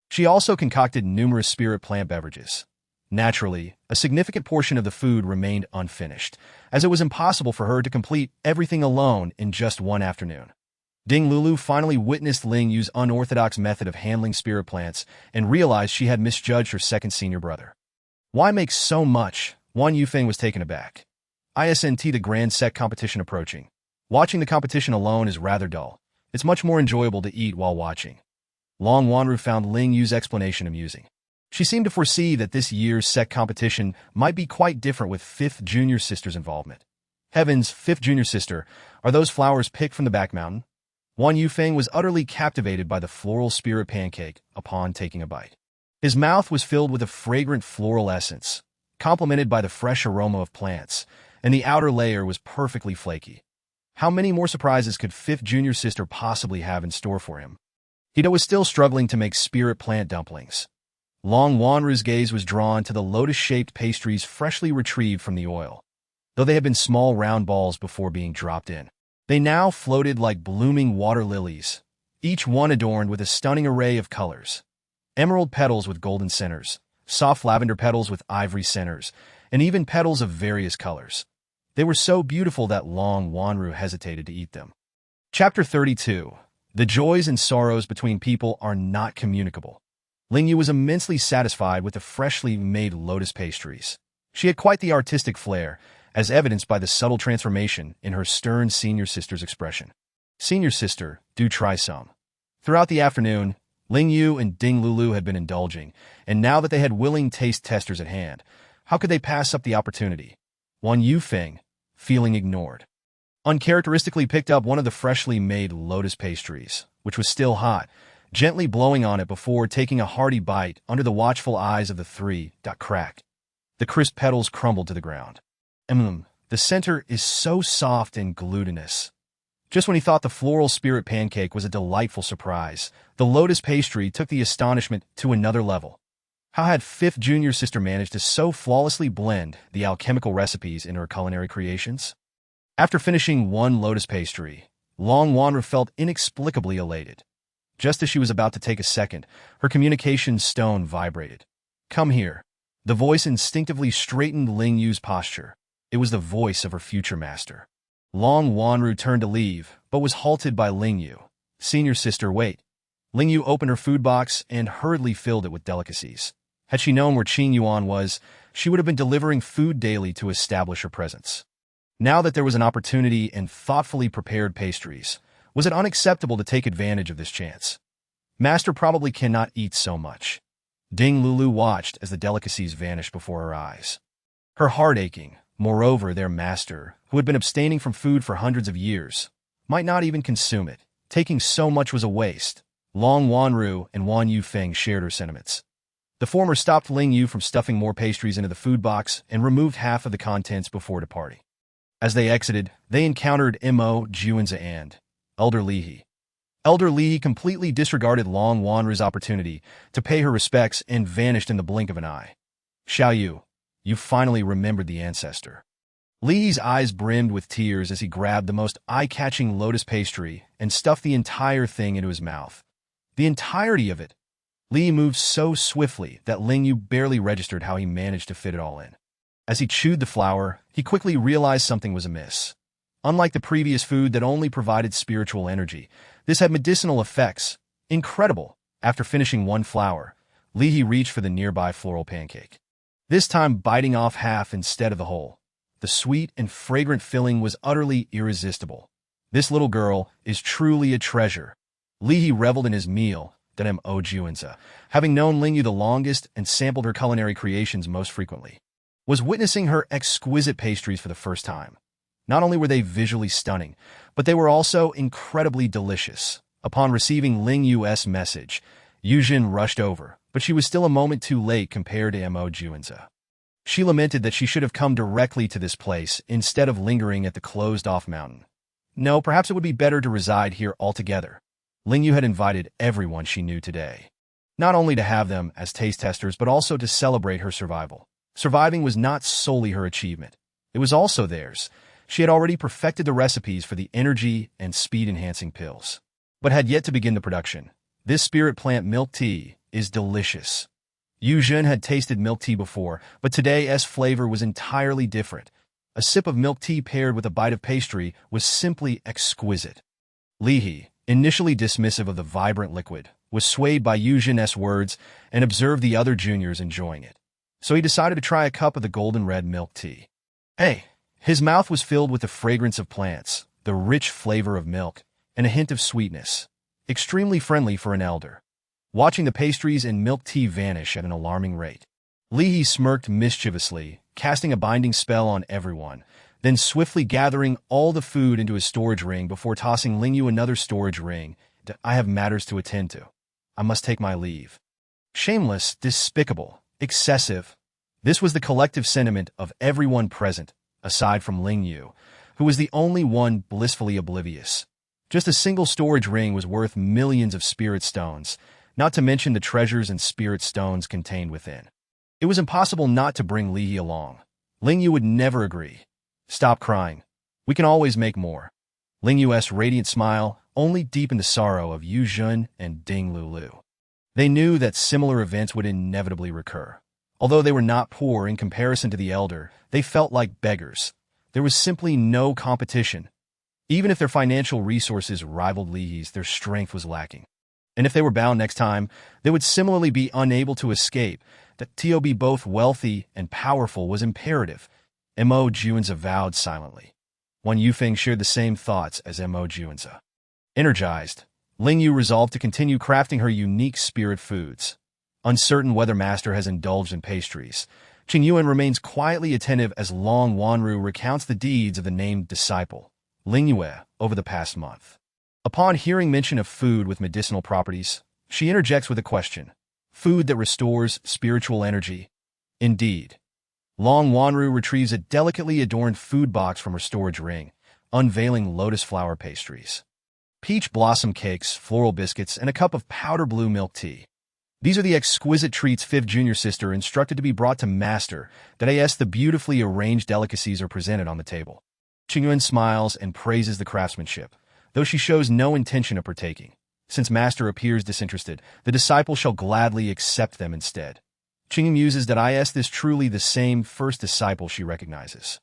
She also concocted numerous spirit plant beverages. Naturally, a significant portion of the food remained unfinished, as it was impossible for her to complete everything alone in just one afternoon. Ding Lulu finally witnessed Ling Yue's unorthodox method of handling spirit plants and realized she had misjudged her second senior brother. Why make so much? Wan Yufeng was taken aback. ISNT the grand sec competition approaching. Watching the competition alone is rather dull. It's much more enjoyable to eat while watching. Long Wanru found Ling Yue's explanation amusing. She seemed to foresee that this year's sec competition might be quite different with 5th junior sister's involvement. Heavens, 5th junior sister, are those flowers picked from the back mountain? Wan Yufeng was utterly captivated by the floral spirit pancake upon taking a bite. His mouth was filled with a fragrant floral essence, complemented by the fresh aroma of plants, and the outer layer was perfectly flaky. How many more surprises could 5th junior sister possibly have in store for him? Hito was still struggling to make spirit plant dumplings. Long Wanru's gaze was drawn to the lotus-shaped pastries freshly retrieved from the oil. Though they had been small round balls before being dropped in, they now floated like blooming water lilies, each one adorned with a stunning array of colors. Emerald petals with golden centers, soft lavender petals with ivory centers, and even petals of various colors. They were so beautiful that Long Wanru hesitated to eat them. Chapter 32. The joys and sorrows between people are not communicable. Ling Yue was immensely satisfied with the freshly made lotus pastries. She had quite the artistic flair, as evidenced by the subtle transformation in her stern senior sister's expression. Senior sister, do try some. Throughout the afternoon, Ling Yue and Ding Lulu had been indulging, and now that they had willing taste testers at hand, how could they pass up the opportunity? Wan Yufeng, feeling ignored, uncharacteristically picked up one of the freshly made lotus pastries, which was still hot, gently blowing on it before taking a hearty bite under the watchful eyes of the three. Crack. The crisp petals crumbled to the ground. The center is so soft and glutinous. Just when he thought the floral spirit pancake was a delightful surprise, the lotus pastry took the astonishment to another level. How had 5th junior sister managed to so flawlessly blend the alchemical recipes in her culinary creations? After finishing one lotus pastry, Long Wanru felt inexplicably elated. Just as she was about to take a second, her communication stone vibrated. Come here. The voice instinctively straightened Ling Yue's posture. It was the voice of her future master. Long Wanru turned to leave, but was halted by Ling Yue. Senior sister, wait. Ling Yue opened her food box and hurriedly filled it with delicacies. Had she known where Qing Yuan was, she would have been delivering food daily to establish her presence. Now that there was an opportunity and thoughtfully prepared pastries, was it unacceptable to take advantage of this chance? Master probably cannot eat so much. Ding Lulu watched as the delicacies vanished before her eyes. Her heart aching. Moreover, their master, who had been abstaining from food for hundreds of years, might not even consume it. Taking so much was a waste. Long Wanru and Wan Yufeng shared her sentiments. The former stopped Ling Yue from stuffing more pastries into the food box and removed half of the contents before departing. As they exited, they encountered Mo Juanza and Elder Lihi. Elder Lihi completely disregarded Long Wanru's opportunity to pay her respects and vanished in the blink of an eye. Xiao Yu, you finally remembered the ancestor. Lihi's eyes brimmed with tears as he grabbed the most eye-catching lotus pastry and stuffed the entire thing into his mouth. The entirety of it. Lihi moved so swiftly that Ling Yue barely registered how he managed to fit it all in. As he chewed the flour, he quickly realized something was amiss. Unlike the previous food that only provided spiritual energy, this had medicinal effects. Incredible! After finishing one flour, Lihi reached for the nearby floral pancake. This time biting off half instead of the whole. The sweet and fragrant filling was utterly irresistible. This little girl is truly a treasure. Lihi reveled in his meal, Mo Juanza, having known Ling Yue the longest and sampled her culinary creations most frequently, was witnessing her exquisite pastries for the first time. Not only were they visually stunning, but they were also incredibly delicious. Upon receiving Ling Yue's message, Yujin rushed over, but she was still a moment too late compared to Mo Juanza. She lamented that she should have come directly to this place instead of lingering at the closed-off mountain. No, perhaps it would be better to reside here altogether. Ling Yue had invited everyone she knew today, not only to have them as taste testers but also to celebrate her survival. Surviving was not solely her achievement. It was also theirs. She had already perfected the recipes for the energy and speed-enhancing pills, but had yet to begin the production. This spirit plant milk tea is delicious. Yu Jun had tasted milk tea before, but today's flavor was entirely different. A sip of milk tea paired with a bite of pastry was simply exquisite. Lihi, initially dismissive of the vibrant liquid, was swayed by Yu Jun's words and observed the other juniors enjoying it. So he decided to try a cup of the golden red milk tea. Hey, His mouth was filled with the fragrance of plants, the rich flavor of milk, and a hint of sweetness. Extremely friendly for an elder. Watching the pastries and milk tea vanish at an alarming rate. Ling Yue smirked mischievously, casting a binding spell on everyone, then swiftly gathering all the food into his storage ring before tossing Ling Yue another storage ring. I have matters to attend to. I must take my leave. Shameless, despicable, excessive. This was the collective sentiment of everyone present, aside from Ling Yue, who was the only one blissfully oblivious. Just a single storage ring was worth millions of spirit stones, not to mention the treasures and spirit stones contained within. It was impossible not to bring Ling Yue along. Ling Yue would never agree. Stop crying. We can always make more. Ling Yue's radiant smile only deepened the sorrow of Yu Jun and Ding Lulu. They knew that similar events would inevitably recur. Although they were not poor in comparison to the elder, they felt like beggars. There was simply no competition. Even if their financial resources rivaled Ling Yue's, their strength was lacking. And if they were bound next time, they would similarly be unable to escape. That to be both wealthy and powerful was imperative. Mo Juanza vowed silently. Wan Yufeng shared the same thoughts as Mo Juanza. Energized, Ling Yue resolved to continue crafting her unique spirit foods. Uncertain whether Master has indulged in pastries, Qing Yuan remains quietly attentive as Long Wanru recounts the deeds of the named disciple, Ling Yue, over the past month. Upon hearing mention of food with medicinal properties, she interjects with a question. Food that restores spiritual energy? Indeed. Long Wanru retrieves a delicately adorned food box from her storage ring, unveiling lotus flower pastries. Peach blossom cakes, floral biscuits, and a cup of powder blue milk tea. These are the exquisite treats fifth junior sister instructed to be brought to Master, that as the beautifully arranged delicacies are presented on the table. Qingyuan smiles and praises the craftsmanship, though she shows no intention of partaking. Since Master appears disinterested, the disciple shall gladly accept them instead. Qing muses that this truly the same first disciple she recognizes.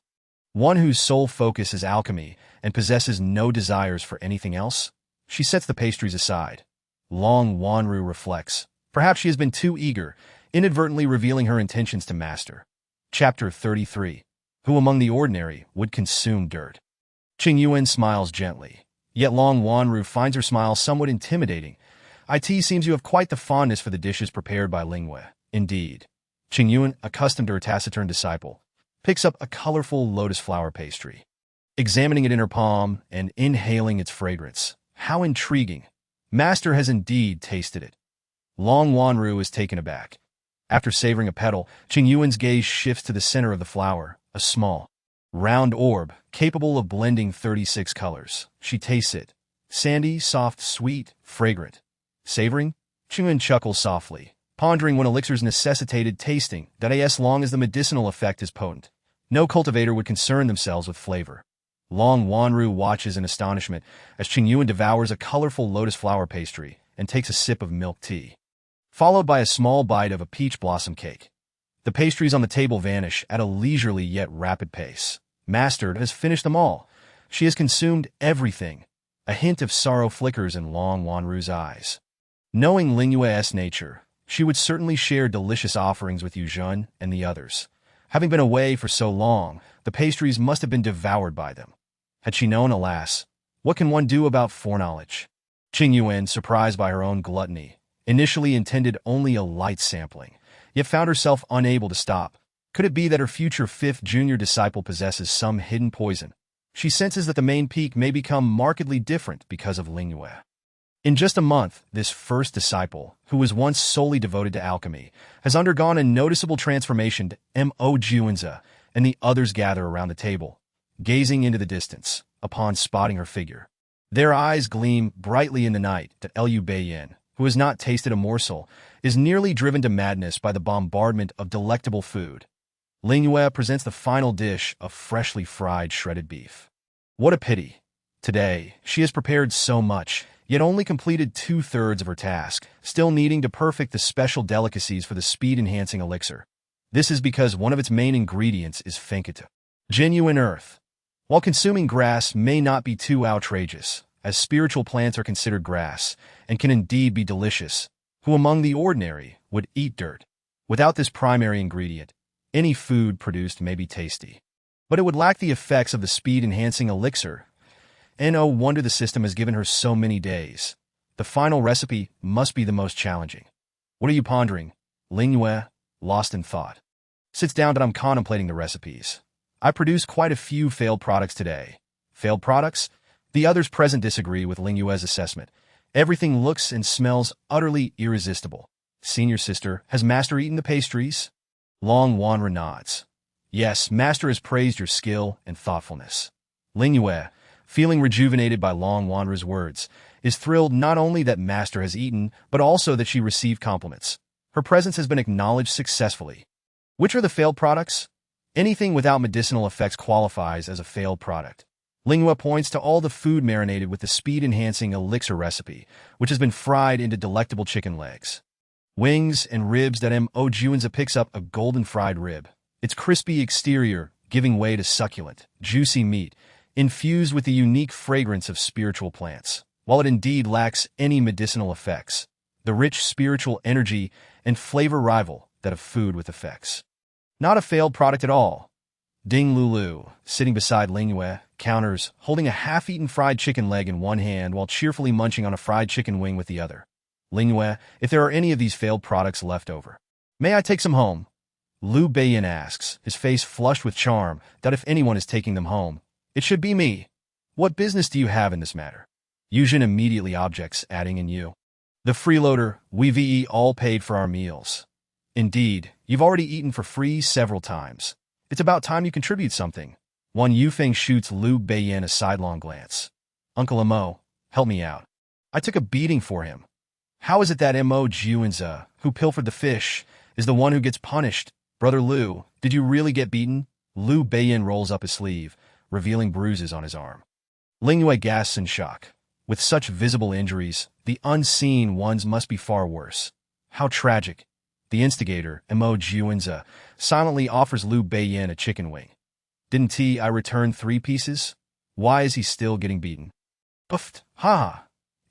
One whose sole focus is alchemy and possesses no desires for anything else. She sets the pastries aside. Long Wanru reflects. Perhaps she has been too eager, inadvertently revealing her intentions to Master. Chapter 33. Who among the ordinary would consume dirt? Qing Yuan smiles gently. Yet Long Wanru finds her smile somewhat intimidating. It seems you have quite the fondness for the dishes prepared by Ling Yue. Indeed. Qing Yuan, accustomed to her taciturn disciple, picks up a colorful lotus flower pastry. Examining it in her palm and inhaling its fragrance. How intriguing. Master has indeed tasted it. Long Wanru is taken aback. After savoring a petal, Qing Yuan's gaze shifts to the center of the flower, a small, round orb, capable of blending 36 colors. She tastes it. Sandy, soft, sweet, fragrant. Savoring? Qing Yuan chuckles softly, pondering when elixirs necessitated tasting, that as long as the medicinal effect is potent. No cultivator would concern themselves with flavor. Long Wanru watches in astonishment as Qing Yuan devours a colorful lotus flower pastry and takes a sip of milk tea, followed by a small bite of a peach blossom cake. The pastries on the table vanish at a leisurely yet rapid pace. Master has finished them all. She has consumed everything. A hint of sorrow flickers in Long Wanru's eyes. Knowing Ling Yue's nature, she would certainly share delicious offerings with Yu Jun and the others. Having been away for so long, the pastries must have been devoured by them. Had she known, alas, what can one do about foreknowledge? Qing Yuan, surprised by her own gluttony, initially intended only a light sampling, yet found herself unable to stop. Could it be that her future fifth junior disciple possesses some hidden poison? She senses that the main peak may become markedly different because of Ling Yue. In just a month, this first disciple, who was once solely devoted to alchemy, has undergone a noticeable transformation to Mo Juanza, and the others gather around the table, gazing into the distance, upon spotting her figure. Their eyes gleam brightly in the night that Liu Beiyin, who has not tasted a morsel, is nearly driven to madness by the bombardment of delectable food. Ling Yue presents the final dish of freshly fried shredded beef. What a pity. Today, she has prepared so much, yet only completed 2/3 of her task, still needing to perfect the special delicacies for the speed-enhancing elixir. This is because one of its main ingredients is fenkita, genuine earth. While consuming grass may not be too outrageous, as spiritual plants are considered grass, and can indeed be delicious, who among the ordinary would eat dirt? Without this primary ingredient, any food produced may be tasty, but it would lack the effects of the speed-enhancing elixir. No wonder the system has given her so many days. The final recipe must be the most challenging. What are you pondering? Ling Yue, lost in thought, sits down, but I'm contemplating the recipes. I produced quite a few failed products today. Failed products? The others present disagree with Ling Yue's assessment. Everything looks and smells utterly irresistible. Senior sister, has Master eaten the pastries? Long Wanra nods. Yes, Master has praised your skill and thoughtfulness. Ling Yue, feeling rejuvenated by Long Wanra's words, is thrilled not only that Master has eaten, but also that she received compliments. Her presence has been acknowledged successfully. Which are the failed products? Anything without medicinal effects qualifies as a failed product. Ling Yue points to all the food marinated with the speed-enhancing elixir recipe, which has been fried into delectable chicken legs, wings, and ribs. That Mo Juanza picks up a golden fried rib, its crispy exterior giving way to succulent, juicy meat, infused with the unique fragrance of spiritual plants. While it indeed lacks any medicinal effects, the rich spiritual energy and flavor rival that of food with effects. Not a failed product at all. Ding Lulu, sitting beside Ling Yue, counters, holding a half-eaten fried chicken leg in one hand while cheerfully munching on a fried chicken wing with the other. Ling Yue, if there are any of these failed products left over, may I take some home? Lu Beiyin asks, his face flushed with charm, that if anyone is taking them home, it should be me. What business do you have in this matter? Yujin immediately objects, adding in you. The freeloader, we've all paid for our meals. Indeed, you've already eaten for free several times. It's about time you contribute something. One Yufeng shoots Lu Beiyin a sidelong glance. Uncle Mo, help me out. I took a beating for him. How is it that Mo Juanza, who pilfered the fish, is the one who gets punished? Brother Lu, did you really get beaten? Lu Beiyin rolls up his sleeve, revealing bruises on his arm. Ling Yue gasps in shock. With such visible injuries, the unseen ones must be far worse. How tragic. The instigator, Mo Juanza, silently offers Lu Beiyin a chicken wing. Didn't I return 3 pieces? Why is he still getting beaten? Puffed. Ha!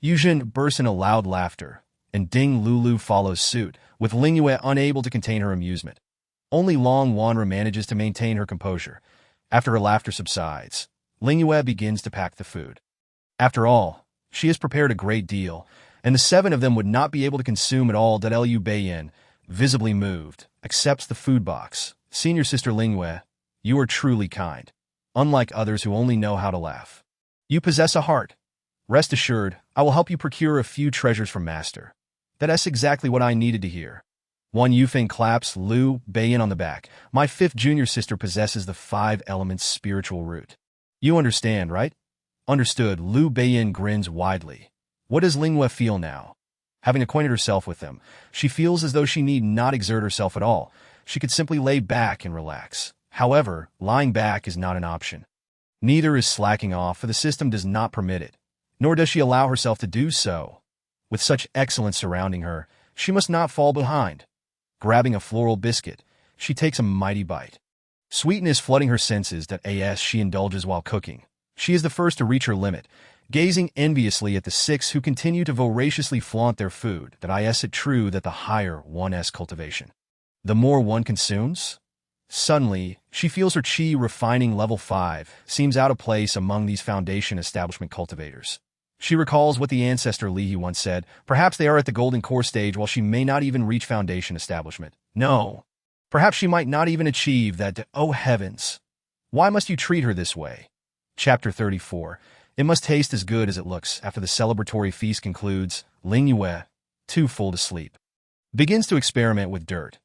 Yujin bursts into loud laughter, and Ding Lulu follows suit, with Ling Yue unable to contain her amusement. Only Long Wanra manages to maintain her composure. After her laughter subsides, Ling Yue begins to pack the food. After all, she has prepared a great deal, and the 7 of them would not be able to consume it all. Lu Beiyin, visibly moved, accepts the food box. Senior sister Ling Yue, you are truly kind, unlike others who only know how to laugh. You possess a heart. Rest assured, I will help you procure a few treasures from Master. That's exactly what I needed to hear. One Yufeng claps Lu Beiyin on the back. My 5th junior sister possesses the 5 elements spiritual root. You understand, right? Understood. Lu Beiyin grins widely. What does Ling Yue feel now? Having acquainted herself with them, she feels as though she need not exert herself at all. She could simply lay back and relax. However, lying back is not an option. Neither is slacking off, for the system does not permit it. Nor does she allow herself to do so. With such excellence surrounding her, she must not fall behind. Grabbing a floral biscuit, she takes a mighty bite. Sweetness flooding her senses that she indulges while cooking. She is the first to reach her limit, gazing enviously at the 6 who continue to voraciously flaunt their food. It true that the higher one's cultivation, the more one consumes? Suddenly, she feels her chi refining level 5 seems out of place among these foundation establishment cultivators. She recalls what the ancestor Lihi once said, perhaps they are at the golden core stage while she may not even reach foundation establishment. No. Perhaps she might not even achieve that. Oh heavens! Why must you treat her this way? Chapter 34. It must taste as good as it looks. After the celebratory feast concludes, Ling Yue, too full to sleep, begins to experiment with dirt.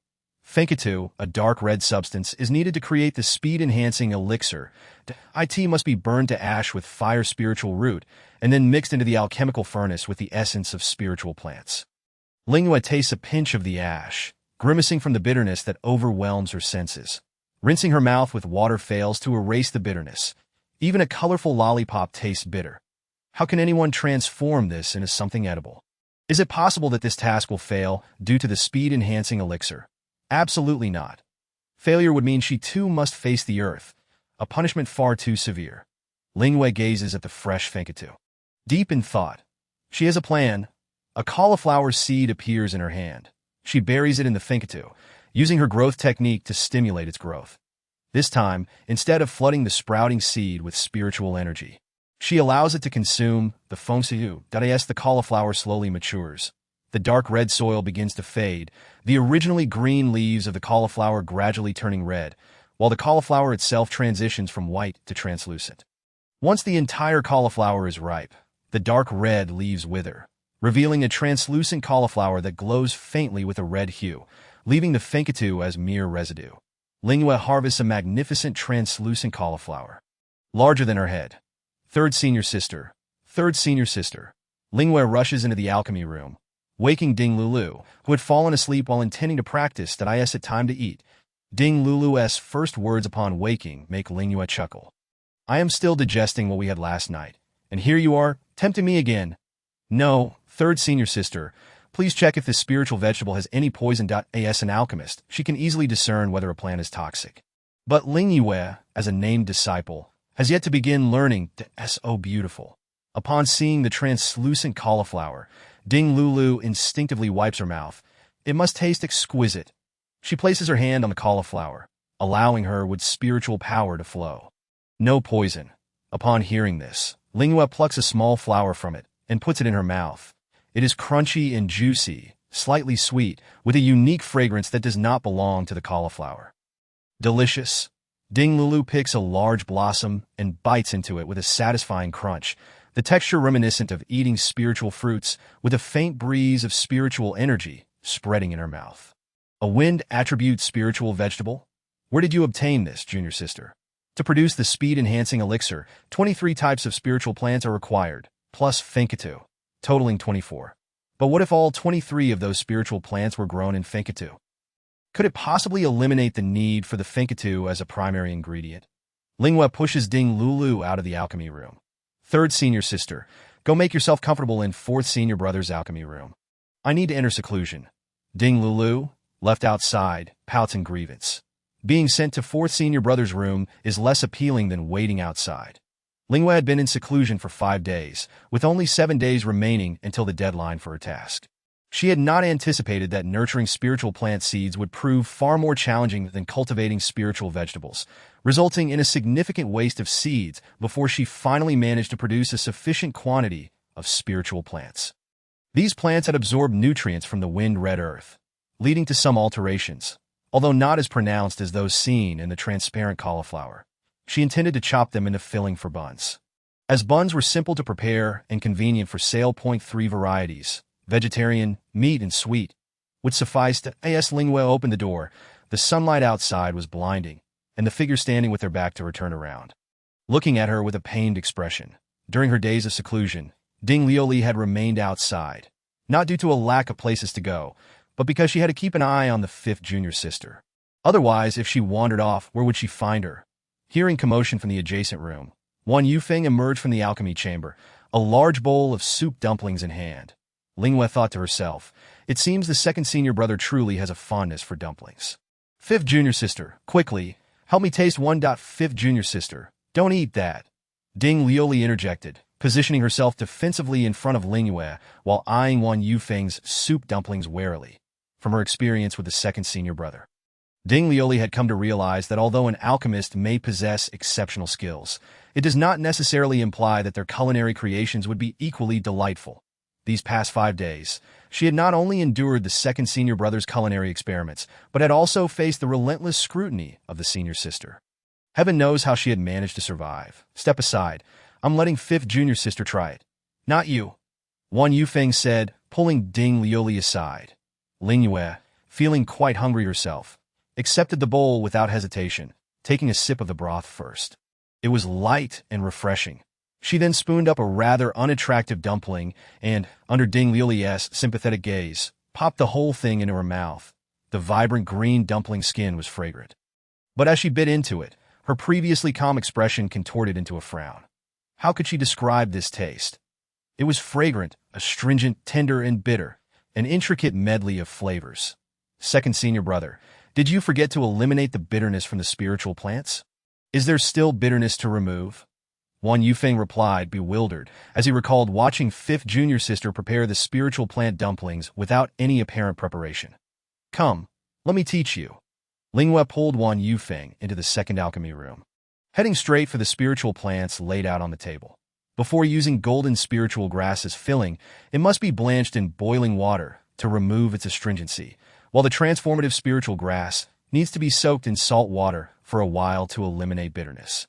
Fenkatu, a dark red substance, is needed to create the speed-enhancing elixir. It must be burned to ash with fire spiritual root, and then mixed into the alchemical furnace with the essence of spiritual plants. Ling Yue tastes a pinch of the ash, grimacing from the bitterness that overwhelms her senses. Rinsing her mouth with water fails to erase the bitterness. Even a colorful lollipop tastes bitter. How can anyone transform this into something edible? Is it possible that this task will fail due to the speed-enhancing elixir? Absolutely not. Failure would mean she too must face the earth, a punishment far too severe. Ling Yue gazes at the fresh Fenkatu. Deep in thought, she has a plan. A cauliflower seed appears in her hand. She buries it in the Fenkatu, using her growth technique to stimulate its growth. This time, instead of flooding the sprouting seed with spiritual energy, she allows it to consume the fongsiu. As the cauliflower slowly matures, the dark red soil begins to fade, the originally green leaves of the cauliflower gradually turning red, while the cauliflower itself transitions from white to translucent. Once the entire cauliflower is ripe, the dark red leaves wither, revealing a translucent cauliflower that glows faintly with a red hue, leaving the fengketu as mere residue. Ling Yue harvests a magnificent translucent cauliflower, larger than her head. Third senior sister. Ling Yue rushes into the alchemy room, waking Ding Lulu, who had fallen asleep while intending to practice that it time to eat. Ding Lulu's first words upon waking make Ling Yue chuckle. I am still digesting what we had last night, and here you are, tempting me again. No, third senior sister, please check if this spiritual vegetable has any poison. As an alchemist, she can easily discern whether a plant is toxic. But Ling Yue, as a named disciple, has yet to begin learning so beautiful. Upon seeing the translucent cauliflower, Ding Lulu instinctively wipes her mouth. It must taste exquisite. She places her hand on the cauliflower, allowing her with spiritual power to flow. No poison. Upon hearing this, Ling Yue plucks a small flower from it and puts it in her mouth. It is crunchy and juicy, slightly sweet, with a unique fragrance that does not belong to the cauliflower. Delicious. Ding Lulu picks a large blossom and bites into it with a satisfying crunch, the texture reminiscent of eating spiritual fruits with a faint breeze of spiritual energy spreading in her mouth. A wind attribute spiritual vegetable? Where did you obtain this, junior sister? To produce the speed-enhancing elixir, 23 types of spiritual plants are required, plus fengketu, totaling 24. But what if all 23 of those spiritual plants were grown in fengketu? Could it possibly eliminate the need for the fengketu as a primary ingredient? Ling Yue pushes Ding Lulu out of the alchemy room. Third senior sister, go make yourself comfortable in fourth senior brother's alchemy room. I need to enter seclusion. Ding Lulu, left outside, pouts in grievance. Being sent to fourth senior brother's room is less appealing than waiting outside. Ling Yue had been in seclusion for 5 days, with only 7 days remaining until the deadline for her task. She had not anticipated that nurturing spiritual plant seeds would prove far more challenging than cultivating spiritual vegetables, resulting in a significant waste of seeds before she finally managed to produce a sufficient quantity of spiritual plants. These plants had absorbed nutrients from the wind-red earth, leading to some alterations, although not as pronounced as those seen in the transparent cauliflower. She intended to chop them into filling for buns. As buns were simple to prepare and convenient for sale, 3 varieties, vegetarian, meat, and sweet, would suffice to Ling Yue opened the door. The sunlight outside was blinding, and the figure standing with her back to her turned around, looking at her with a pained expression. During her days of seclusion, Ding Lioli had remained outside, not due to a lack of places to go, but because she had to keep an eye on the 5th junior sister. Otherwise, if she wandered off, where would she find her? Hearing commotion from the adjacent room, Wan Yufeng emerged from the alchemy chamber, a large bowl of soup dumplings in hand. Ling Yue thought to herself, it seems the 2nd senior brother truly has a fondness for dumplings. 5th junior sister, quickly, help me taste one. 5th junior sister, don't eat that. Ding Lioli interjected, positioning herself defensively in front of Ling Yue while eyeing Wan Yufeng's soup dumplings warily, from her experience with the 2nd senior brother. Ding Lioli had come to realize that although an alchemist may possess exceptional skills, it does not necessarily imply that their culinary creations would be equally delightful. These past 5 days, she had not only endured the 2nd senior brother's culinary experiments, but had also faced the relentless scrutiny of the senior sister. Heaven knows how she had managed to survive. Step aside. I'm letting 5th junior sister try it. Not you. Wan Yufeng said, pulling Ding Lioli aside. Ling Yue, feeling quite hungry herself, accepted the bowl without hesitation, taking a sip of the broth first. It was light and refreshing. She then spooned up a rather unattractive dumpling and, under Ding Lioli's sympathetic gaze, popped the whole thing into her mouth. The vibrant green dumpling skin was fragrant. But as she bit into it, her previously calm expression contorted into a frown. How could she describe this taste? It was fragrant, astringent, tender, and bitter, an intricate medley of flavors. 2nd senior brother, did you forget to eliminate the bitterness from the spiritual plants? Is there still bitterness to remove? Wan Yufeng replied, bewildered, as he recalled watching 5th junior sister prepare the spiritual plant dumplings without any apparent preparation. Come, let me teach you. Ling Yue pulled Wan Yufeng into the second alchemy room, heading straight for the spiritual plants laid out on the table. Before using golden spiritual grass as filling, it must be blanched in boiling water to remove its astringency, while the transformative spiritual grass needs to be soaked in salt water for a while to eliminate bitterness.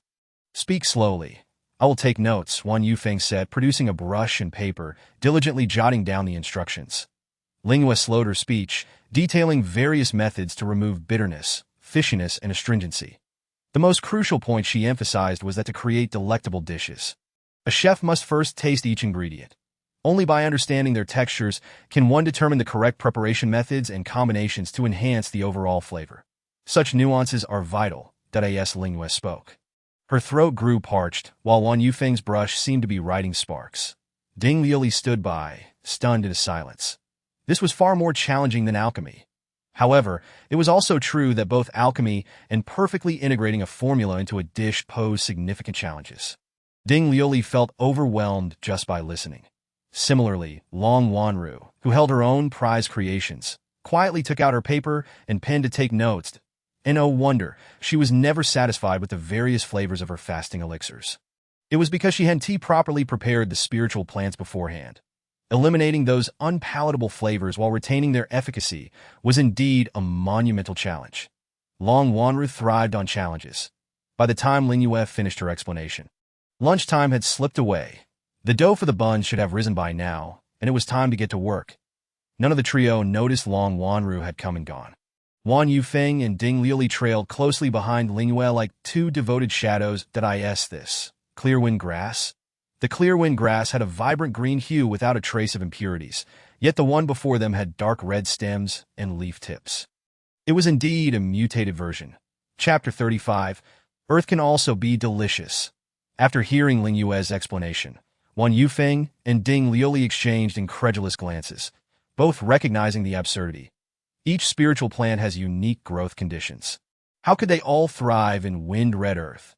Speak slowly. I will take notes, Wan Yufeng said, producing a brush and paper, diligently jotting down the instructions. Ling Yue slowed her speech, detailing various methods to remove bitterness, fishiness, and astringency. The most crucial point she emphasized was that to create delectable dishes, a chef must first taste each ingredient. Only by understanding their textures can one determine the correct preparation methods and combinations to enhance the overall flavor. Such nuances are vital, Ling Yue spoke. Her throat grew parched, while Wan Yufeng's brush seemed to be writing sparks. Ding Liuli stood by, stunned into silence. This was far more challenging than alchemy. However, it was also true that both alchemy and perfectly integrating a formula into a dish posed significant challenges. Ding Liuli felt overwhelmed just by listening. Similarly, Long Wanru, who held her own prize creations, quietly took out her paper and pen to take notes. And oh wonder, she was never satisfied with the various flavors of her fasting elixirs. It was because she hadn't properly prepared the spiritual plants beforehand. Eliminating those unpalatable flavors while retaining their efficacy was indeed a monumental challenge. Long Wanru thrived on challenges. By the time Ling Yue finished her explanation, lunchtime had slipped away. The dough for the buns should have risen by now, and it was time to get to work. None of the trio noticed Long Wanru had come and gone. Wan Yufeng and Ding Liuli trailed closely behind Ling Yue like two devoted shadows. This clear-wind grass? The clear-wind grass had a vibrant green hue without a trace of impurities, yet the one before them had dark red stems and leaf tips. It was indeed a mutated version. Chapter 35, Earth Can Also Be Delicious. After hearing Ling Yue's explanation, Wan Yufeng and Ding Liuli exchanged incredulous glances, both recognizing the absurdity. Each spiritual plant has unique growth conditions. How could they all thrive in wind-red earth?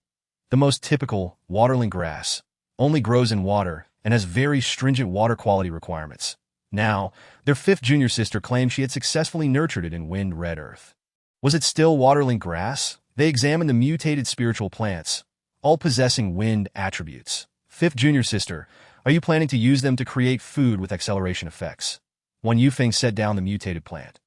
The most typical, waterling grass, only grows in water and has very stringent water quality requirements. Now, their fifth junior sister claimed she had successfully nurtured it in wind-red earth. Was it still waterling grass? They examined the mutated spiritual plants, all possessing wind attributes. Fifth junior sister, are you planning to use them to create food with acceleration effects? Wan Yufeng set down the mutated plant,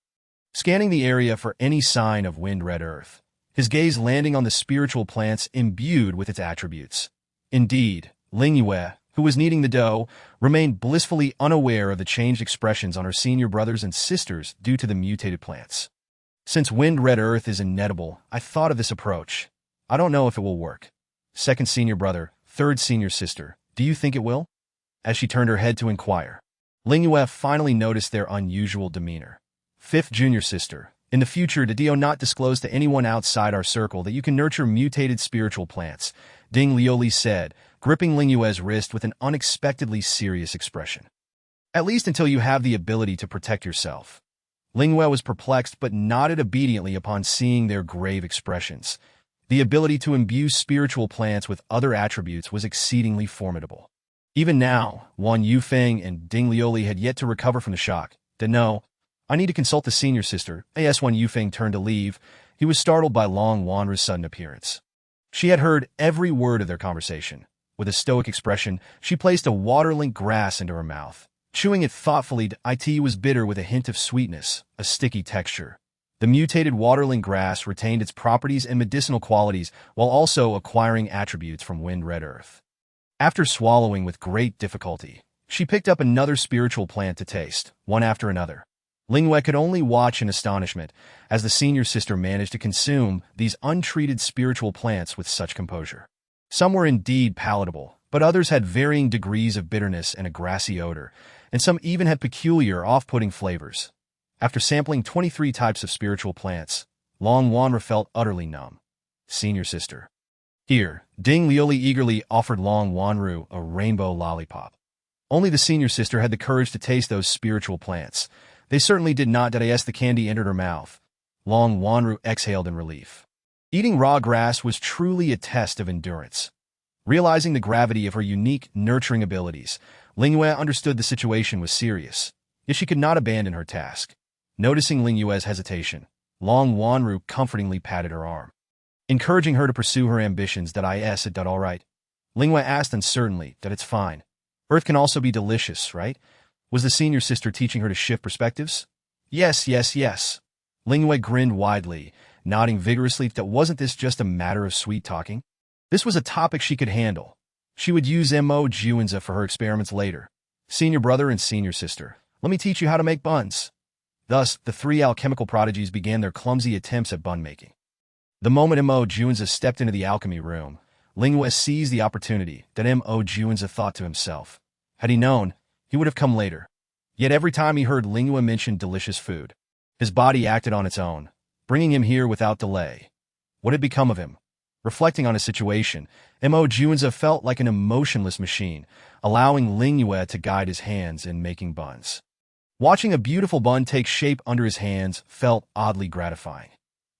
scanning the area for any sign of wind-red earth, his gaze landing on the spiritual plants imbued with its attributes. Indeed, Ling Yue, who was kneading the dough, remained blissfully unaware of the changed expressions on her senior brothers and sisters due to the mutated plants. Since wind-red earth is inedible, I thought of this approach. I don't know if it will work. Second senior brother, third senior sister, do you think it will? As she turned her head to inquire, Ling Yue finally noticed their unusual demeanor. Fifth junior sister, in the future, do not disclose to anyone outside our circle that you can nurture mutated spiritual plants, Ding Liuli said, gripping Ling Yue's wrist with an unexpectedly serious expression. At least until you have the ability to protect yourself. Ling Yue was perplexed but nodded obediently upon seeing their grave expressions. The ability to imbue spiritual plants with other attributes was exceedingly formidable. Even now, Wan Yufeng and Ding Liuli had yet to recover from the shock. No, I need to consult the senior sister. As Wan Yufeng turned to leave, he was startled by Long Wanru's sudden appearance. She had heard every word of their conversation. With a stoic expression, she placed a waterling grass into her mouth. Chewing it thoughtfully, it was bitter with a hint of sweetness, a sticky texture. The mutated waterling grass retained its properties and medicinal qualities while also acquiring attributes from wind-red earth. After swallowing with great difficulty, she picked up another spiritual plant to taste, one after another. Ling Yue could only watch in astonishment as the senior sister managed to consume these untreated spiritual plants with such composure. Some were indeed palatable, but others had varying degrees of bitterness and a grassy odor, and some even had peculiar, off-putting flavors. After sampling 23 types of spiritual plants, Long Wanru felt utterly numb. Senior sister. Here, Ding Liuli eagerly offered Long Wanru a rainbow lollipop. Only the senior sister had the courage to taste those spiritual plants. They certainly did not. The candy entered her mouth. Long Wanru exhaled in relief. Eating raw grass was truly a test of endurance. Realizing the gravity of her unique nurturing abilities, Ling Yue understood the situation was serious, yet she could not abandon her task. Noticing Ling Yue's hesitation, Long Wanru comfortingly patted her arm, encouraging her to pursue her ambitions. Is it all right? Ling Yue asked uncertainly. That it's fine. Earth can also be delicious, right? Was the senior sister teaching her to shift perspectives? Yes, yes, yes. Ling Yue grinned widely, nodding vigorously. That wasn't this just a matter of sweet talking? This was a topic she could handle. She would use Mo Juanza for her experiments later. Senior brother and senior sister, let me teach you how to make buns. Thus, the three alchemical prodigies began their clumsy attempts at bun making. The moment Mo Juanza stepped into the alchemy room, Ling Yue seized the opportunity. Mo Juanza thought to himself. Had he known, he would have come later. Yet every time he heard Ling Yue mention delicious food, his body acted on its own, bringing him here without delay. What had become of him? Reflecting on his situation, Mo Juanza felt like an emotionless machine, allowing Ling Yue to guide his hands in making buns. Watching a beautiful bun take shape under his hands felt oddly gratifying.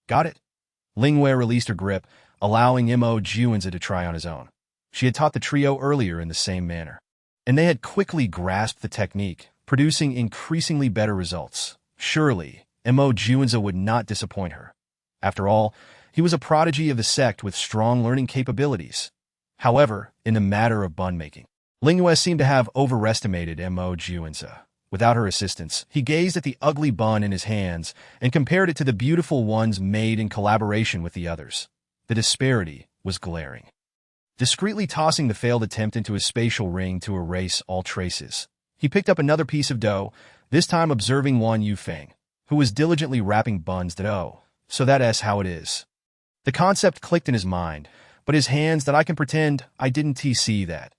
Got it? Ling Yue released her grip, allowing Mo Juanza to try on his own. She had taught the trio earlier in the same manner, and they had quickly grasped the technique, producing increasingly better results. Surely, Mo Juanza would not disappoint her. After all, he was a prodigy of the sect with strong learning capabilities. However, in the matter of bun making, Ling Yue seemed to have overestimated Mo Juanza. Without her assistance, he gazed at the ugly bun in his hands and compared it to the beautiful ones made in collaboration with the others. The disparity was glaring. Discreetly tossing the failed attempt into his spatial ring to erase all traces, he picked up another piece of dough, this time observing Wan Yufeng, who was diligently wrapping buns. So that's how it is. The concept clicked in his mind, but his hands I can pretend I didn't see that.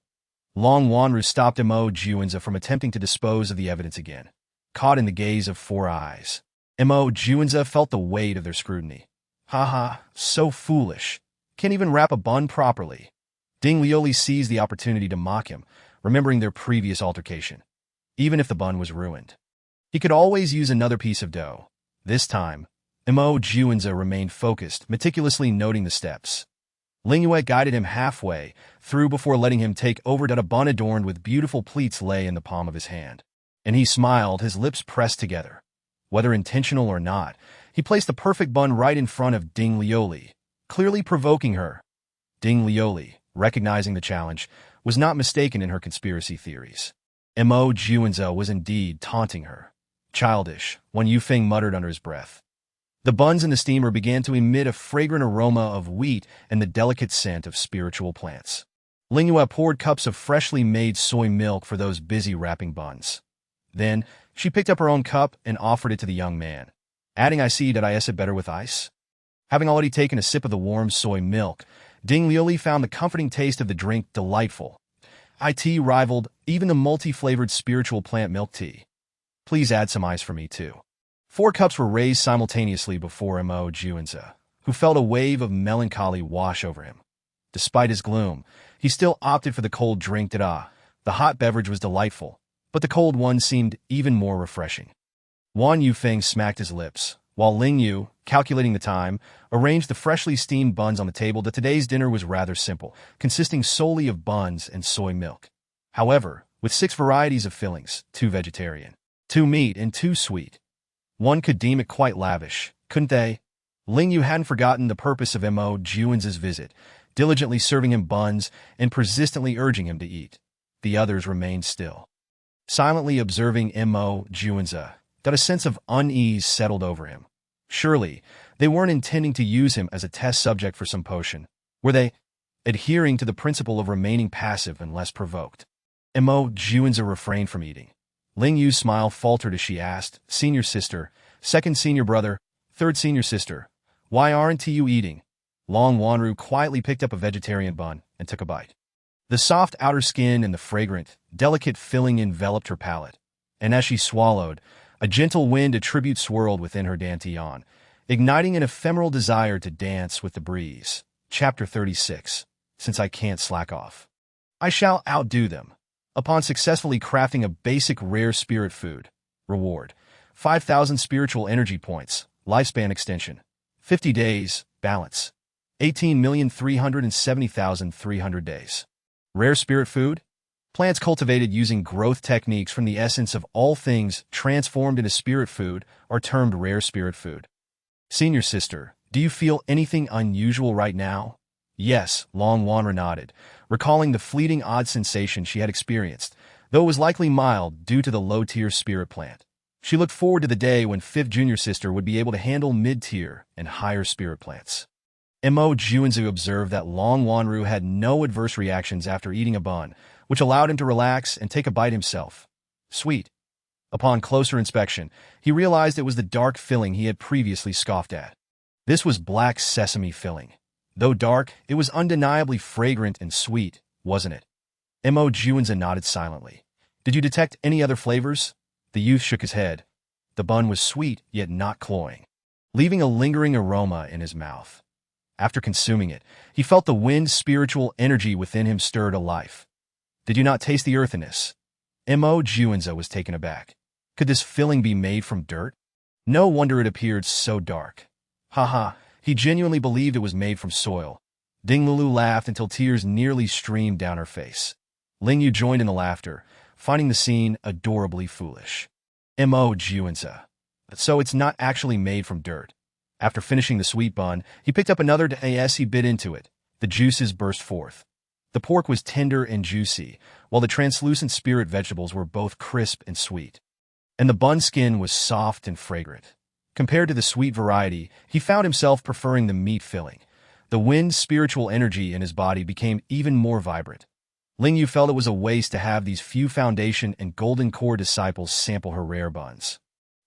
Long Wanru stopped Mo Juanza from attempting to dispose of the evidence again, caught in the gaze of four eyes. Mo Juanza felt the weight of their scrutiny. Haha, so foolish. Can't even wrap a bun properly. Ding Lioli seized the opportunity to mock him, remembering their previous altercation. Even if the bun was ruined, he could always use another piece of dough. This time, Mo Juanza remained focused, meticulously noting the steps. Ling Yue guided him halfway through before letting him take over. A bun adorned with beautiful pleats lay in the palm of his hand, and he smiled, his lips pressed together. Whether intentional or not, he placed the perfect bun right in front of Ding Lioli, clearly provoking her. Ding Lioli, recognizing the challenge, was not mistaken in her conspiracy theories. Mo Juanza was indeed taunting her. Childish, Wan Yufeng muttered under his breath. The buns in the steamer began to emit a fragrant aroma of wheat and the delicate scent of spiritual plants. Ling Yue poured cups of freshly made soy milk for those busy wrapping buns. Then, she picked up her own cup and offered it to the young man, adding, I see that I it better with ice. Having already taken a sip of the warm soy milk, Ding Lioli found the comforting taste of the drink delightful. It rivaled even the multi-flavored spiritual plant milk tea. Please add some ice for me, too. 4 cups were raised simultaneously before Mo Juanza, who felt a wave of melancholy wash over him. Despite his gloom, he still opted for the cold drink. The hot beverage was delightful, but the cold one seemed even more refreshing. Wan Yufeng smacked his lips, while Ling Yue, calculating the time, arranged the freshly steamed buns on the table. Today's dinner was rather simple, consisting solely of buns and soy milk. However, with 6 varieties of fillings, 2 vegetarian, 2 meat, and 2 sweet. One could deem it quite lavish, couldn't they? Ling Yue hadn't forgotten the purpose of Mo Juanza's visit, diligently serving him buns and persistently urging him to eat. The others remained still, silently observing Mo Juanza. A sense of unease settled over him. Surely, they weren't intending to use him as a test subject for some potion. Were they? Adhering to the principle of remaining passive unless provoked. Mo Juanza refrained from eating. Ling Yu's smile faltered as she asked, Senior sister, second senior brother, third senior sister, why aren't you eating? Long Wanru quietly picked up a vegetarian bun and took a bite. The soft outer skin and the fragrant, delicate filling enveloped her palate, and as she swallowed, a gentle wind of tribute swirled within her dantian, igniting an ephemeral desire to dance with the breeze. Chapter 36. Since I can't slack off, I shall outdo them. Upon successfully crafting a basic rare spirit food, reward, 5,000 spiritual energy points, lifespan extension, 50 days, balance, 18,370,300 days. Rare spirit food? Plants cultivated using growth techniques from the essence of all things transformed into spirit food are termed rare spirit food. Senior sister, do you feel anything unusual right now? Yes, Long Wanra nodded, recalling the fleeting odd sensation she had experienced, though it was likely mild due to the low-tier spirit plant. She looked forward to the day when fifth junior sister would be able to handle mid-tier and higher spirit plants. Mo Juanzu observed that Long Wanru had no adverse reactions after eating a bun, which allowed him to relax and take a bite himself. Sweet. Upon closer inspection, he realized it was the dark filling he had previously scoffed at. This was black sesame filling. Though dark, it was undeniably fragrant and sweet, wasn't it? Mo Juanzu nodded silently. Did you detect any other flavors? The youth shook his head. The bun was sweet, yet not cloying, leaving a lingering aroma in his mouth. After consuming it, he felt the wind's spiritual energy within him stir to life. Did you not taste the earthiness? Mo Juanzu was taken aback. Could this filling be made from dirt? No wonder it appeared so dark. Haha, he genuinely believed it was made from soil. Ding Lulu laughed until tears nearly streamed down her face. Ling Yue joined in the laughter, finding the scene adorably foolish. Mo Juanzu. So it's not actually made from dirt. After finishing the sweet bun, he picked up another as he bit into it. The juices burst forth. The pork was tender and juicy, while the translucent spirit vegetables were both crisp and sweet. And the bun skin was soft and fragrant. Compared to the sweet variety, he found himself preferring the meat filling. The wind's spiritual energy in his body became even more vibrant. Ling Yue felt it was a waste to have these few foundation and golden core disciples sample her rare buns.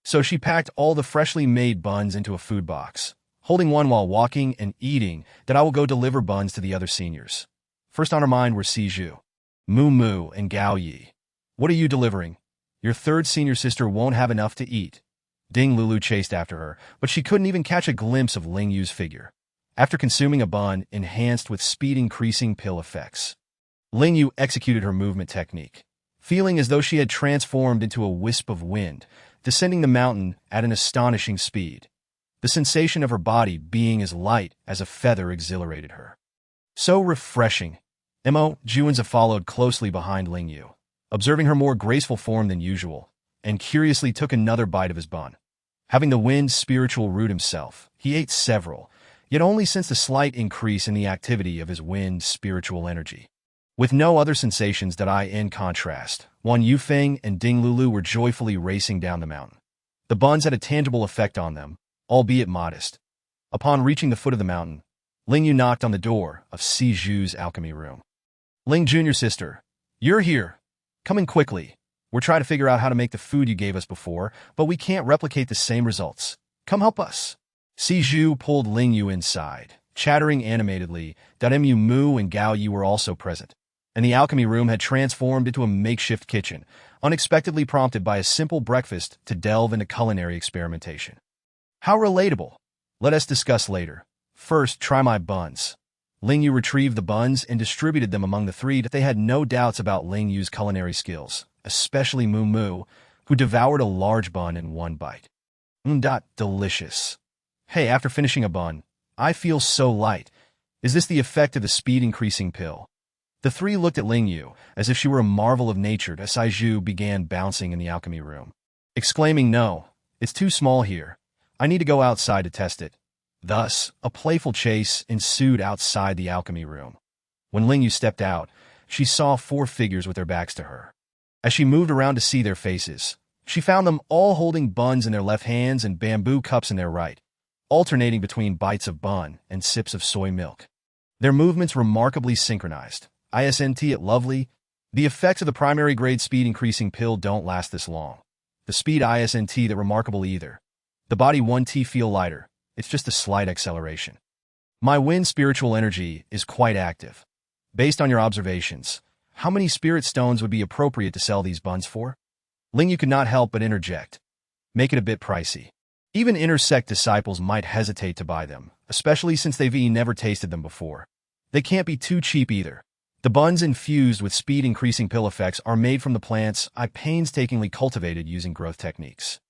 So she packed all the freshly made buns into a food box, holding one while walking and eating that I will go deliver buns to the other seniors. First on her mind were Siju, Mu Mu, and Gao Yi. What are you delivering? Your third senior sister won't have enough to eat. Ding Lulu chased after her, but she couldn't even catch a glimpse of Ling Yue's figure. After consuming a bun enhanced with speed-increasing pill effects, Ling Yue executed her movement technique, feeling as though she had transformed into a wisp of wind, descending the mountain at an astonishing speed. The sensation of her body being as light as a feather exhilarated her. So refreshing. Mo Juanzu followed closely behind Ling Yue, observing her more graceful form than usual, and curiously took another bite of his bun. Having the wind's spiritual root himself, he ate several, yet only sensed a slight increase in the activity of his wind's spiritual energy. With no other sensations that in contrast, Wan Yufeng and Ding Lulu were joyfully racing down the mountain. The buns had a tangible effect on them, albeit modest. Upon reaching the foot of the mountain, Ling Yue knocked on the door of Si Zhu's alchemy room. Ling Junior sister, you're here. Come in quickly. We're trying to figure out how to make the food you gave us before, but we can't replicate the same results. Come help us. Si Zhu pulled Ling Yue inside, chattering animatedly that Mu Mu and Gao Yi were also present, and the alchemy room had transformed into a makeshift kitchen, unexpectedly prompted by a simple breakfast to delve into culinary experimentation. How relatable. Let us discuss later. First, try my buns. Ling Yue retrieved the buns and distributed them among the three. They had no doubts about Ling Yue's culinary skills, especially Mu Mu, who devoured a large bun in one bite. Delicious. Hey, after finishing a bun, I feel so light. Is this the effect of the speed-increasing pill? The three looked at Ling Yue as if she were a marvel of nature as Si Zhu began bouncing in the alchemy room, exclaiming, "No, it's too small here. I need to go outside to test it." Thus, a playful chase ensued outside the alchemy room. When Ling Yue stepped out, she saw four figures with their backs to her. As she moved around to see their faces, she found them all holding buns in their left hands and bamboo cups in their right, alternating between bites of bun and sips of soy milk. Their movements remarkably synchronized. Isn't it lovely? The effects of the primary grade speed increasing pill don't last this long. The speed isn't that remarkable either. The body 1T feel lighter. It's just a slight acceleration. My wind spiritual energy is quite active. Based on your observations, how many spirit stones would be appropriate to sell these buns for? Ling Yue could not help but interject. Make it a bit pricey. Even inner sect disciples might hesitate to buy them, especially since they've never tasted them before. They can't be too cheap either. The buns infused with speed-increasing pill effects are made from the plants I painstakingly cultivated using growth techniques.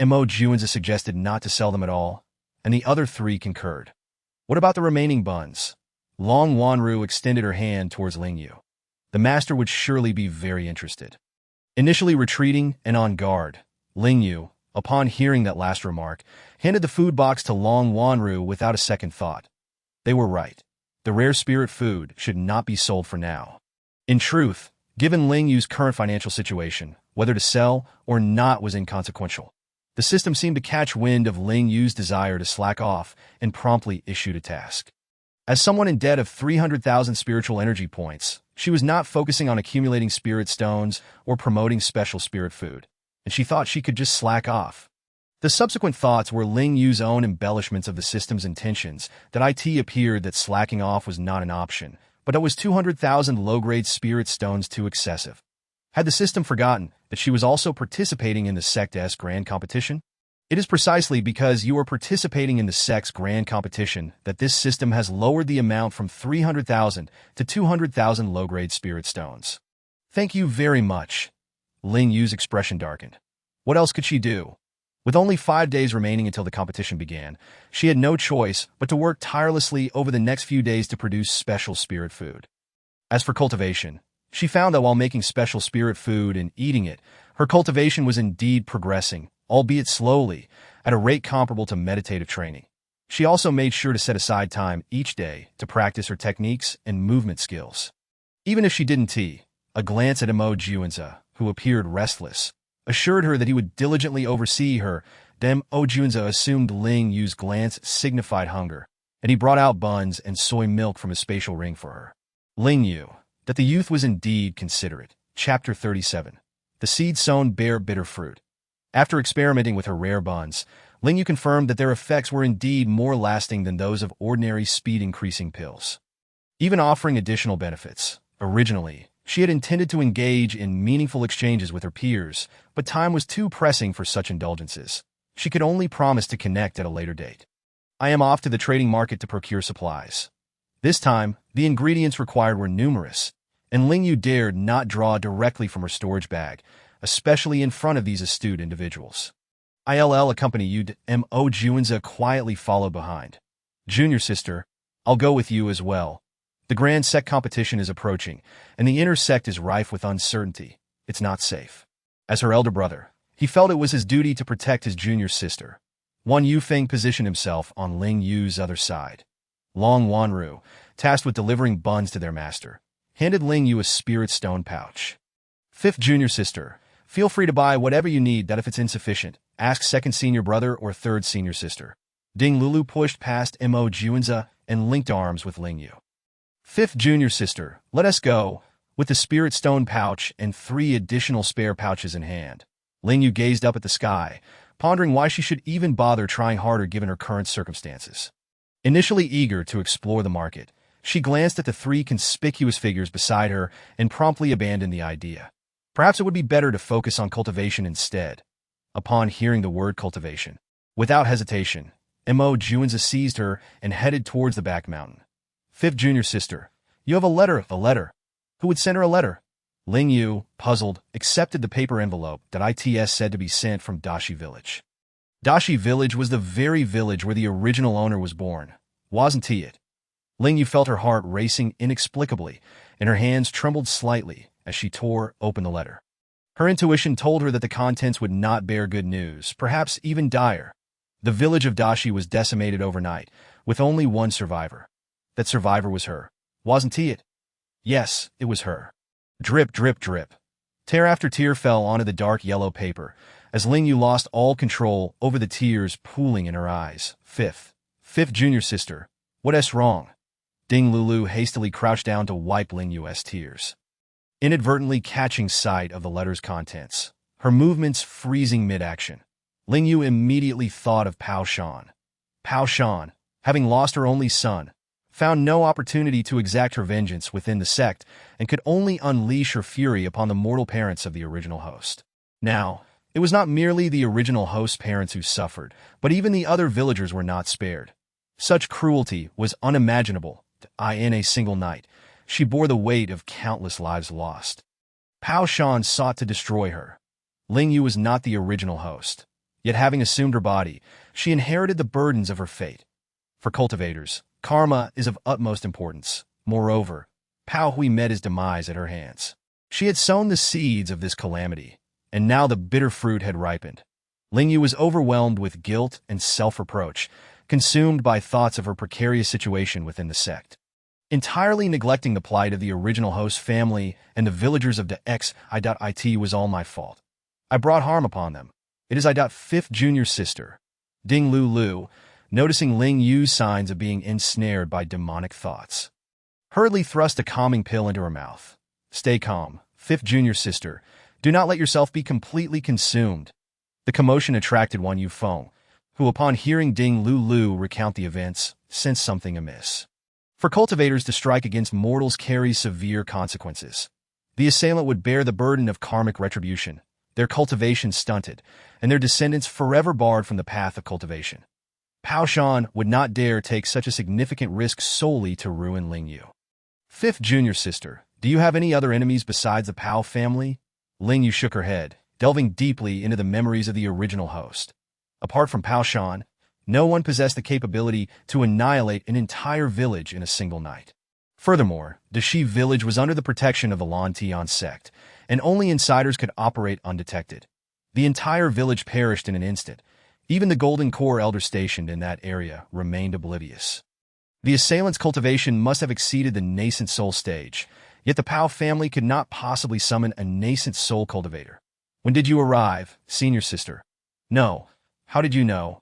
Mo Juanzu suggested not to sell them at all, and the other three concurred. What about the remaining buns? Long Wanru extended her hand towards Ling Yue. The master would surely be very interested. Initially retreating and on guard, Ling Yue, upon hearing that last remark, handed the food box to Long Wanru without a second thought. They were right. The rare spirit food should not be sold for now. In truth, given Ling Yue's current financial situation, whether to sell or not was inconsequential. The system seemed to catch wind of Ling Yue's desire to slack off and promptly issued a task. As someone in debt of 300,000 spiritual energy points, she was not focusing on accumulating spirit stones or promoting special spirit food, and she thought she could just slack off. The subsequent thoughts were Ling Yue's own embellishments of the system's intentions, that it appeared that slacking off was not an option, but it was 200,000 low-grade spirit stones too excessive. Had the system forgotten that she was also participating in the sect's grand competition? It is precisely because you are participating in the sect's grand competition that this system has lowered the amount from 300,000 to 200,000 low-grade spirit stones. Thank you very much. Ling Yue's expression darkened. What else could she do? With only 5 days remaining until the competition began, she had no choice but to work tirelessly over the next few days to produce special spirit food. As for cultivation, she found that while making special spirit food and eating it, her cultivation was indeed progressing, albeit slowly, at a rate comparable to meditative training. She also made sure to set aside time each day to practice her techniques and movement skills. Even if she didn't a glance at Mo Juanza, who appeared restless, assured her that he would diligently oversee her. Mo Juanza assumed Ling Yue's glance signified hunger, and he brought out buns and soy milk from his spatial ring for her. Ling Yue, that the youth was indeed considerate. Chapter 37. The seeds sown bear bitter fruit. After experimenting with her rare buns, Ling Yue confirmed that their effects were indeed more lasting than those of ordinary speed-increasing pills. Even offering additional benefits, originally, she had intended to engage in meaningful exchanges with her peers, but time was too pressing for such indulgences. She could only promise to connect at a later date. I am off to the trading market to procure supplies. This time, the ingredients required were numerous, and Ling Yue dared not draw directly from her storage bag, especially in front of these astute individuals. I'll accompany you. Mo Juanza quietly followed behind. Junior sister, I'll go with you as well. The grand sect competition is approaching, and the inner sect is rife with uncertainty. It's not safe. As her elder brother, he felt it was his duty to protect his junior sister. Wan Yufeng positioned himself on Ling Yue's other side. Long Wanru, tasked with delivering buns to their master, handed Ling Yue a spirit stone pouch. Fifth junior sister, feel free to buy whatever you need. That if it's insufficient, ask second senior brother or third senior sister. Ding Lulu pushed past Mo Juanza and linked arms with Ling Yue. Fifth junior sister, let us go. With the spirit stone pouch and 3 additional spare pouches in hand, Ling Yue gazed up at the sky, pondering why she should even bother trying harder given her current circumstances. Initially eager to explore the market, she glanced at the 3 conspicuous figures beside her and promptly abandoned the idea. Perhaps it would be better to focus on cultivation instead. Upon hearing the word cultivation, without hesitation, Mo Juanza seized her and headed towards the back mountain. Fifth junior sister, you have a letter. Who would send her a letter? Ling Yue, puzzled, accepted the paper envelope that it said to be sent from Dashi Village. Dashi Village was the very village where the original owner was born, wasn't it? Ling Yue felt her heart racing inexplicably, and her hands trembled slightly as she tore open the letter. Her intuition told her that the contents would not bear good news, perhaps even dire. The village of Dashi was decimated overnight, with only one survivor. That survivor was her, wasn't it? Yes, it was her. Drip, drip, drip. Tear after tear fell onto the dark yellow paper, as Ling Yue lost all control over the tears pooling in her eyes. Fifth junior sister, what's wrong? Ding Lulu hastily crouched down to wipe Ling Yue's tears. Inadvertently catching sight of the letter's contents, her movements freezing mid-action, Ling Yue immediately thought of Pao Shan. Pao Shan, having lost her only son, found no opportunity to exact her vengeance within the sect and could only unleash her fury upon the mortal parents of the original host. Now, it was not merely the original host's parents who suffered, but even the other villagers were not spared. Such cruelty was unimaginable. In a single night, she bore the weight of countless lives lost. Pao Shan sought to destroy her. Ling Yue was not the original host, yet having assumed her body, she inherited the burdens of her fate. For cultivators, karma is of utmost importance. Moreover, Pao Hui met his demise at her hands. She had sown the seeds of this calamity, and now the bitter fruit had ripened. Ling Yue was overwhelmed with guilt and self-reproach, consumed by thoughts of her precarious situation within the sect. Entirely neglecting the plight of the original host family and the villagers of Delicacies was all my fault. I brought harm upon them. It is fifth junior sister, Ding Lu, noticing Ling Yue's signs of being ensnared by demonic thoughts, hurriedly thrust a calming pill into her mouth. Stay calm, fifth junior sister. Do not let yourself be completely consumed. The commotion attracted Wan Yufeng, who upon hearing Ding Lu recount the events, sensed something amiss. For cultivators to strike against mortals carries severe consequences. The assailant would bear the burden of karmic retribution, their cultivation stunted, and their descendants forever barred from the path of cultivation. Pao Shan would not dare take such a significant risk solely to ruin Ling Yue. Fifth junior sister, do you have any other enemies besides the Pao family? Ling Yue shook her head, delving deeply into the memories of the original host. Apart from Pao Shan, no one possessed the capability to annihilate an entire village in a single night. Furthermore, Dashi village was under the protection of the Lan Tian sect, and only insiders could operate undetected. The entire village perished in an instant. Even the Golden Core elder stationed in that area remained oblivious. The assailant's cultivation must have exceeded the nascent soul stage, yet the Pao family could not possibly summon a nascent soul cultivator. When did you arrive, senior sister? No. How did you know?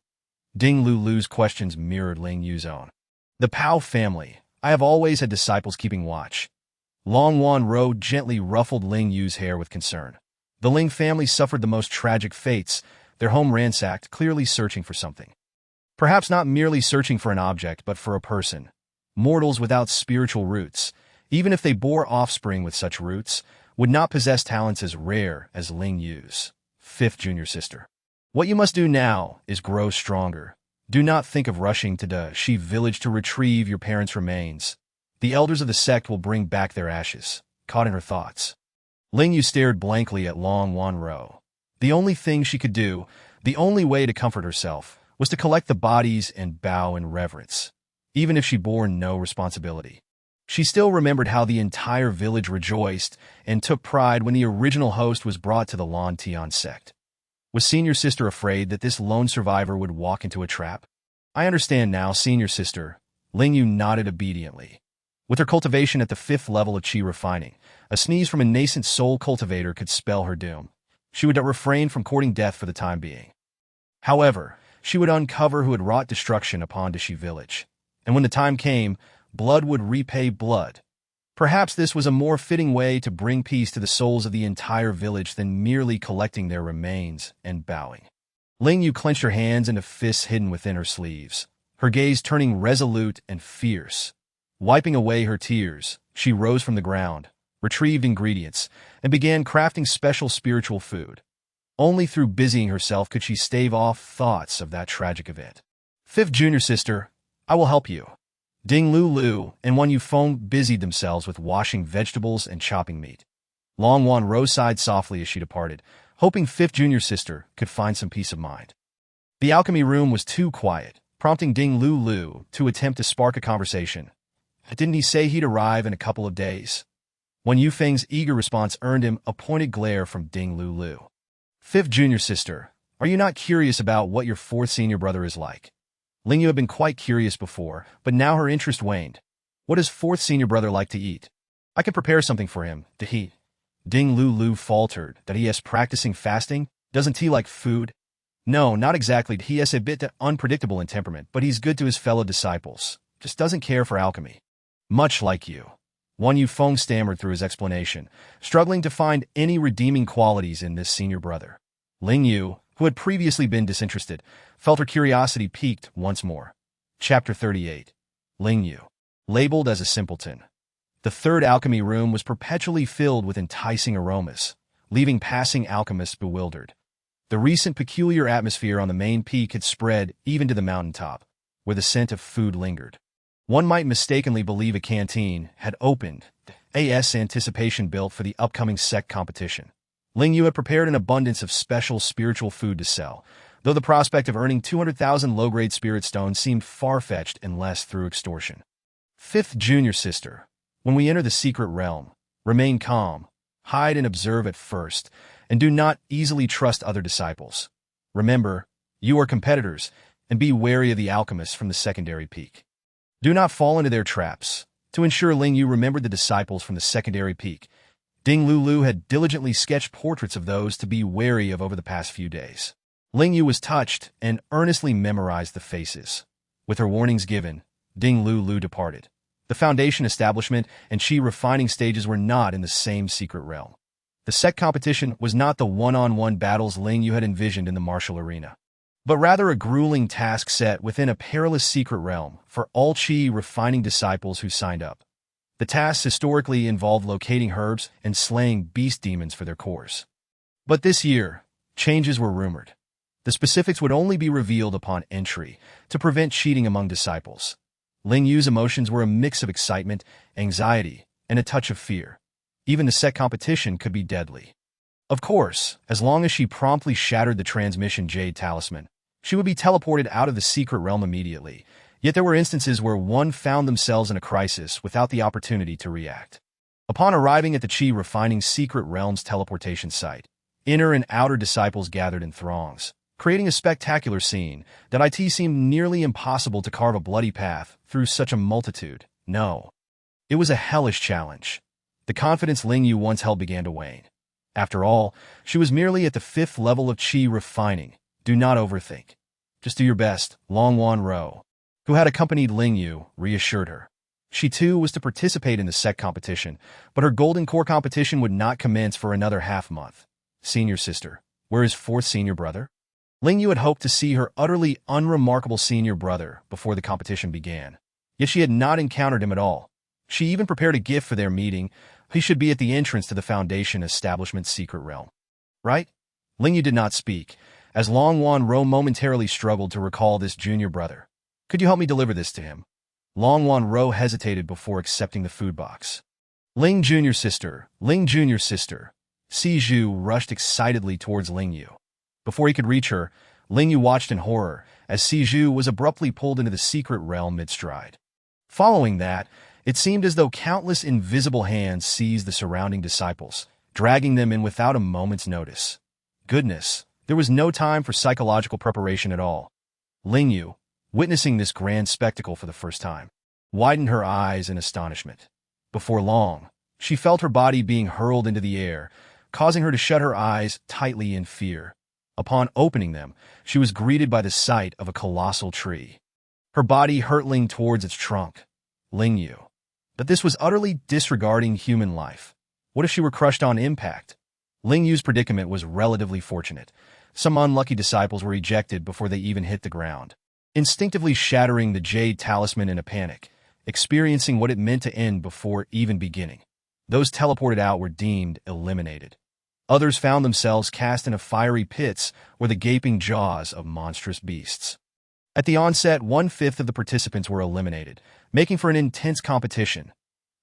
Ding Lu's questions mirrored Ling Yue's own. The Pao family. I have always had disciples keeping watch. Long Wan Ro gently ruffled Ling Yue's hair with concern. The Ling family suffered the most tragic fates, their home ransacked, clearly searching for something. Perhaps not merely searching for an object, but for a person. Mortals without spiritual roots, even if they bore offspring with such roots, would not possess talents as rare as Ling Yue's. Fifth junior sister. What you must do now is grow stronger. Do not think of rushing to Dashi village to retrieve your parents' remains. The elders of the sect will bring back their ashes. Caught in her thoughts, Ling Yue stared blankly at Long Wan Ro. The only thing she could do, the only way to comfort herself, was to collect the bodies and bow in reverence, even if she bore no responsibility. She still remembered how the entire village rejoiced and took pride when the original host was brought to the Lan Tian sect. Was senior sister afraid that this lone survivor would walk into a trap? I understand now, senior sister. Ling Yue nodded obediently. With her cultivation at the 5th level of Qi refining, a sneeze from a nascent soul cultivator could spell her doom. She would refrain from courting death for the time being. However, she would uncover who had wrought destruction upon Dashi village. And when the time came, blood would repay blood. Perhaps this was a more fitting way to bring peace to the souls of the entire village than merely collecting their remains and bowing. Ling Yue clenched her hands into fists hidden within her sleeves, her gaze turning resolute and fierce. Wiping away her tears, she rose from the ground, retrieved ingredients, and began crafting special spiritual food. Only through busying herself could she stave off thoughts of that tragic event. Fifth junior sister, I will help you. Ding Lu and Wan Yufeng busied themselves with washing vegetables and chopping meat. Long Wan Ro sighed softly as she departed, hoping fifth junior sister could find some peace of mind. The alchemy room was too quiet, prompting Ding Lu to attempt to spark a conversation. Didn't he say he'd arrive in a couple of days? Wan Yufeng's eager response earned him a pointed glare from Ding Lu. Fifth junior sister, are you not curious about what your fourth senior brother is like? Ling Yue had been quite curious before, but now her interest waned. What does fourth senior brother like to eat? I can prepare something for him, to eat. Ding Lu faltered that he is practicing fasting. Doesn't he like food? No, not exactly. He is a bit unpredictable in temperament, but he's good to his fellow disciples. Just doesn't care for alchemy. Much like you. Wan Yufeng stammered through his explanation, struggling to find any redeeming qualities in this senior brother. Ling Yue, who had previously been disinterested, felt her curiosity piqued once more. Chapter 38. Ling Yue. Labeled as a simpleton. The third alchemy room was perpetually filled with enticing aromas, leaving passing alchemists bewildered. The recent peculiar atmosphere on the main peak had spread even to the mountaintop, where the scent of food lingered. One might mistakenly believe a canteen had opened, as anticipation built for the upcoming sect competition. Ling Yue had prepared an abundance of special spiritual food to sell, though the prospect of earning 200,000 low-grade spirit stones seemed far-fetched unless through extortion. Fifth junior sister, when we enter the secret realm, remain calm, hide and observe at first, and do not easily trust other disciples. Remember, you are competitors, and be wary of the alchemists from the secondary peak. Do not fall into their traps. To ensure Ling Yue remembered the disciples from the secondary peak, Ding Lulu had diligently sketched portraits of those to be wary of over the past few days. Ling Yue was touched and earnestly memorized the faces. With her warnings given, Ding Lulu departed. The foundation establishment and Qi refining stages were not in the same secret realm. The sect competition was not the one-on-one battles Ling Yue had envisioned in the martial arena, but rather a grueling task set within a perilous secret realm for all Qi refining disciples who signed up. The tasks historically involved locating herbs and slaying beast demons for their cores. But this year, changes were rumored. The specifics would only be revealed upon entry to prevent cheating among disciples. Ling Yue's emotions were a mix of excitement, anxiety, and a touch of fear. Even the set competition could be deadly. Of course, as long as she promptly shattered the transmission Jade Talisman, she would be teleported out of the secret realm immediately. Yet there were instances where one found themselves in a crisis without the opportunity to react. Upon arriving at the Qi refining secret realm's teleportation site, inner and outer disciples gathered in throngs, creating a spectacular scene that it seemed nearly impossible to carve a bloody path through such a multitude. No. It was a hellish challenge. The confidence Ling Yue once held began to wane. After all, she was merely at the 5th level of Qi refining. Do not overthink. Just do your best, Long Wan Ro, who had accompanied Ling Yue, reassured her. She too was to participate in the sect competition, but her golden core competition would not commence for another half-month. Senior sister, where is 4th senior brother? Ling Yue had hoped to see her utterly unremarkable senior brother before the competition began. Yet she had not encountered him at all. She even prepared a gift for their meeting. He should be at the entrance to the Foundation Establishment's secret realm. Right? Ling Yue did not speak, as Long Wan Ro momentarily struggled to recall this junior brother. Could you help me deliver this to him? Long Wan Ro hesitated before accepting the food box. Ling Junior Sister, Ling Junior Sister. Si Zhu rushed excitedly towards Ling Yue. Before he could reach her, Ling Yue watched in horror as Si Zhu was abruptly pulled into the secret realm mid-stride. Following that, it seemed as though countless invisible hands seized the surrounding disciples, dragging them in without a moment's notice. Goodness, there was no time for psychological preparation at all. Ling Yue, witnessing this grand spectacle for the first time, widened her eyes in astonishment. Before long, she felt her body being hurled into the air, causing her to shut her eyes tightly in fear. Upon opening them, she was greeted by the sight of a colossal tree, her body hurtling towards its trunk. Ling Yue. But this was utterly disregarding human life. What if she were crushed on impact? Ling Yue's predicament was relatively fortunate. Some unlucky disciples were ejected before they even hit the ground, instinctively shattering the Jade Talisman in a panic, experiencing what it meant to end before even beginning. Those teleported out were deemed eliminated. Others found themselves cast into fiery pits or the gaping jaws of monstrous beasts. At the onset, 1/5 of the participants were eliminated, making for an intense competition.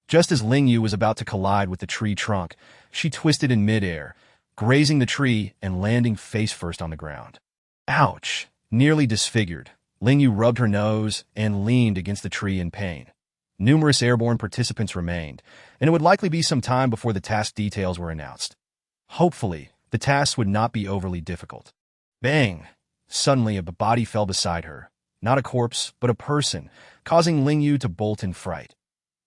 Just as Ling Yue was about to collide with the tree trunk, she twisted in midair, grazing the tree and landing face-first on the ground. Ouch! Nearly disfigured, Ling Yue rubbed her nose and leaned against the tree in pain. Numerous airborne participants remained, and it would likely be some time before the task details were announced. Hopefully, the tasks would not be overly difficult. Bang! Suddenly, a body fell beside her. Not a corpse, but a person, causing Ling Yue to bolt in fright.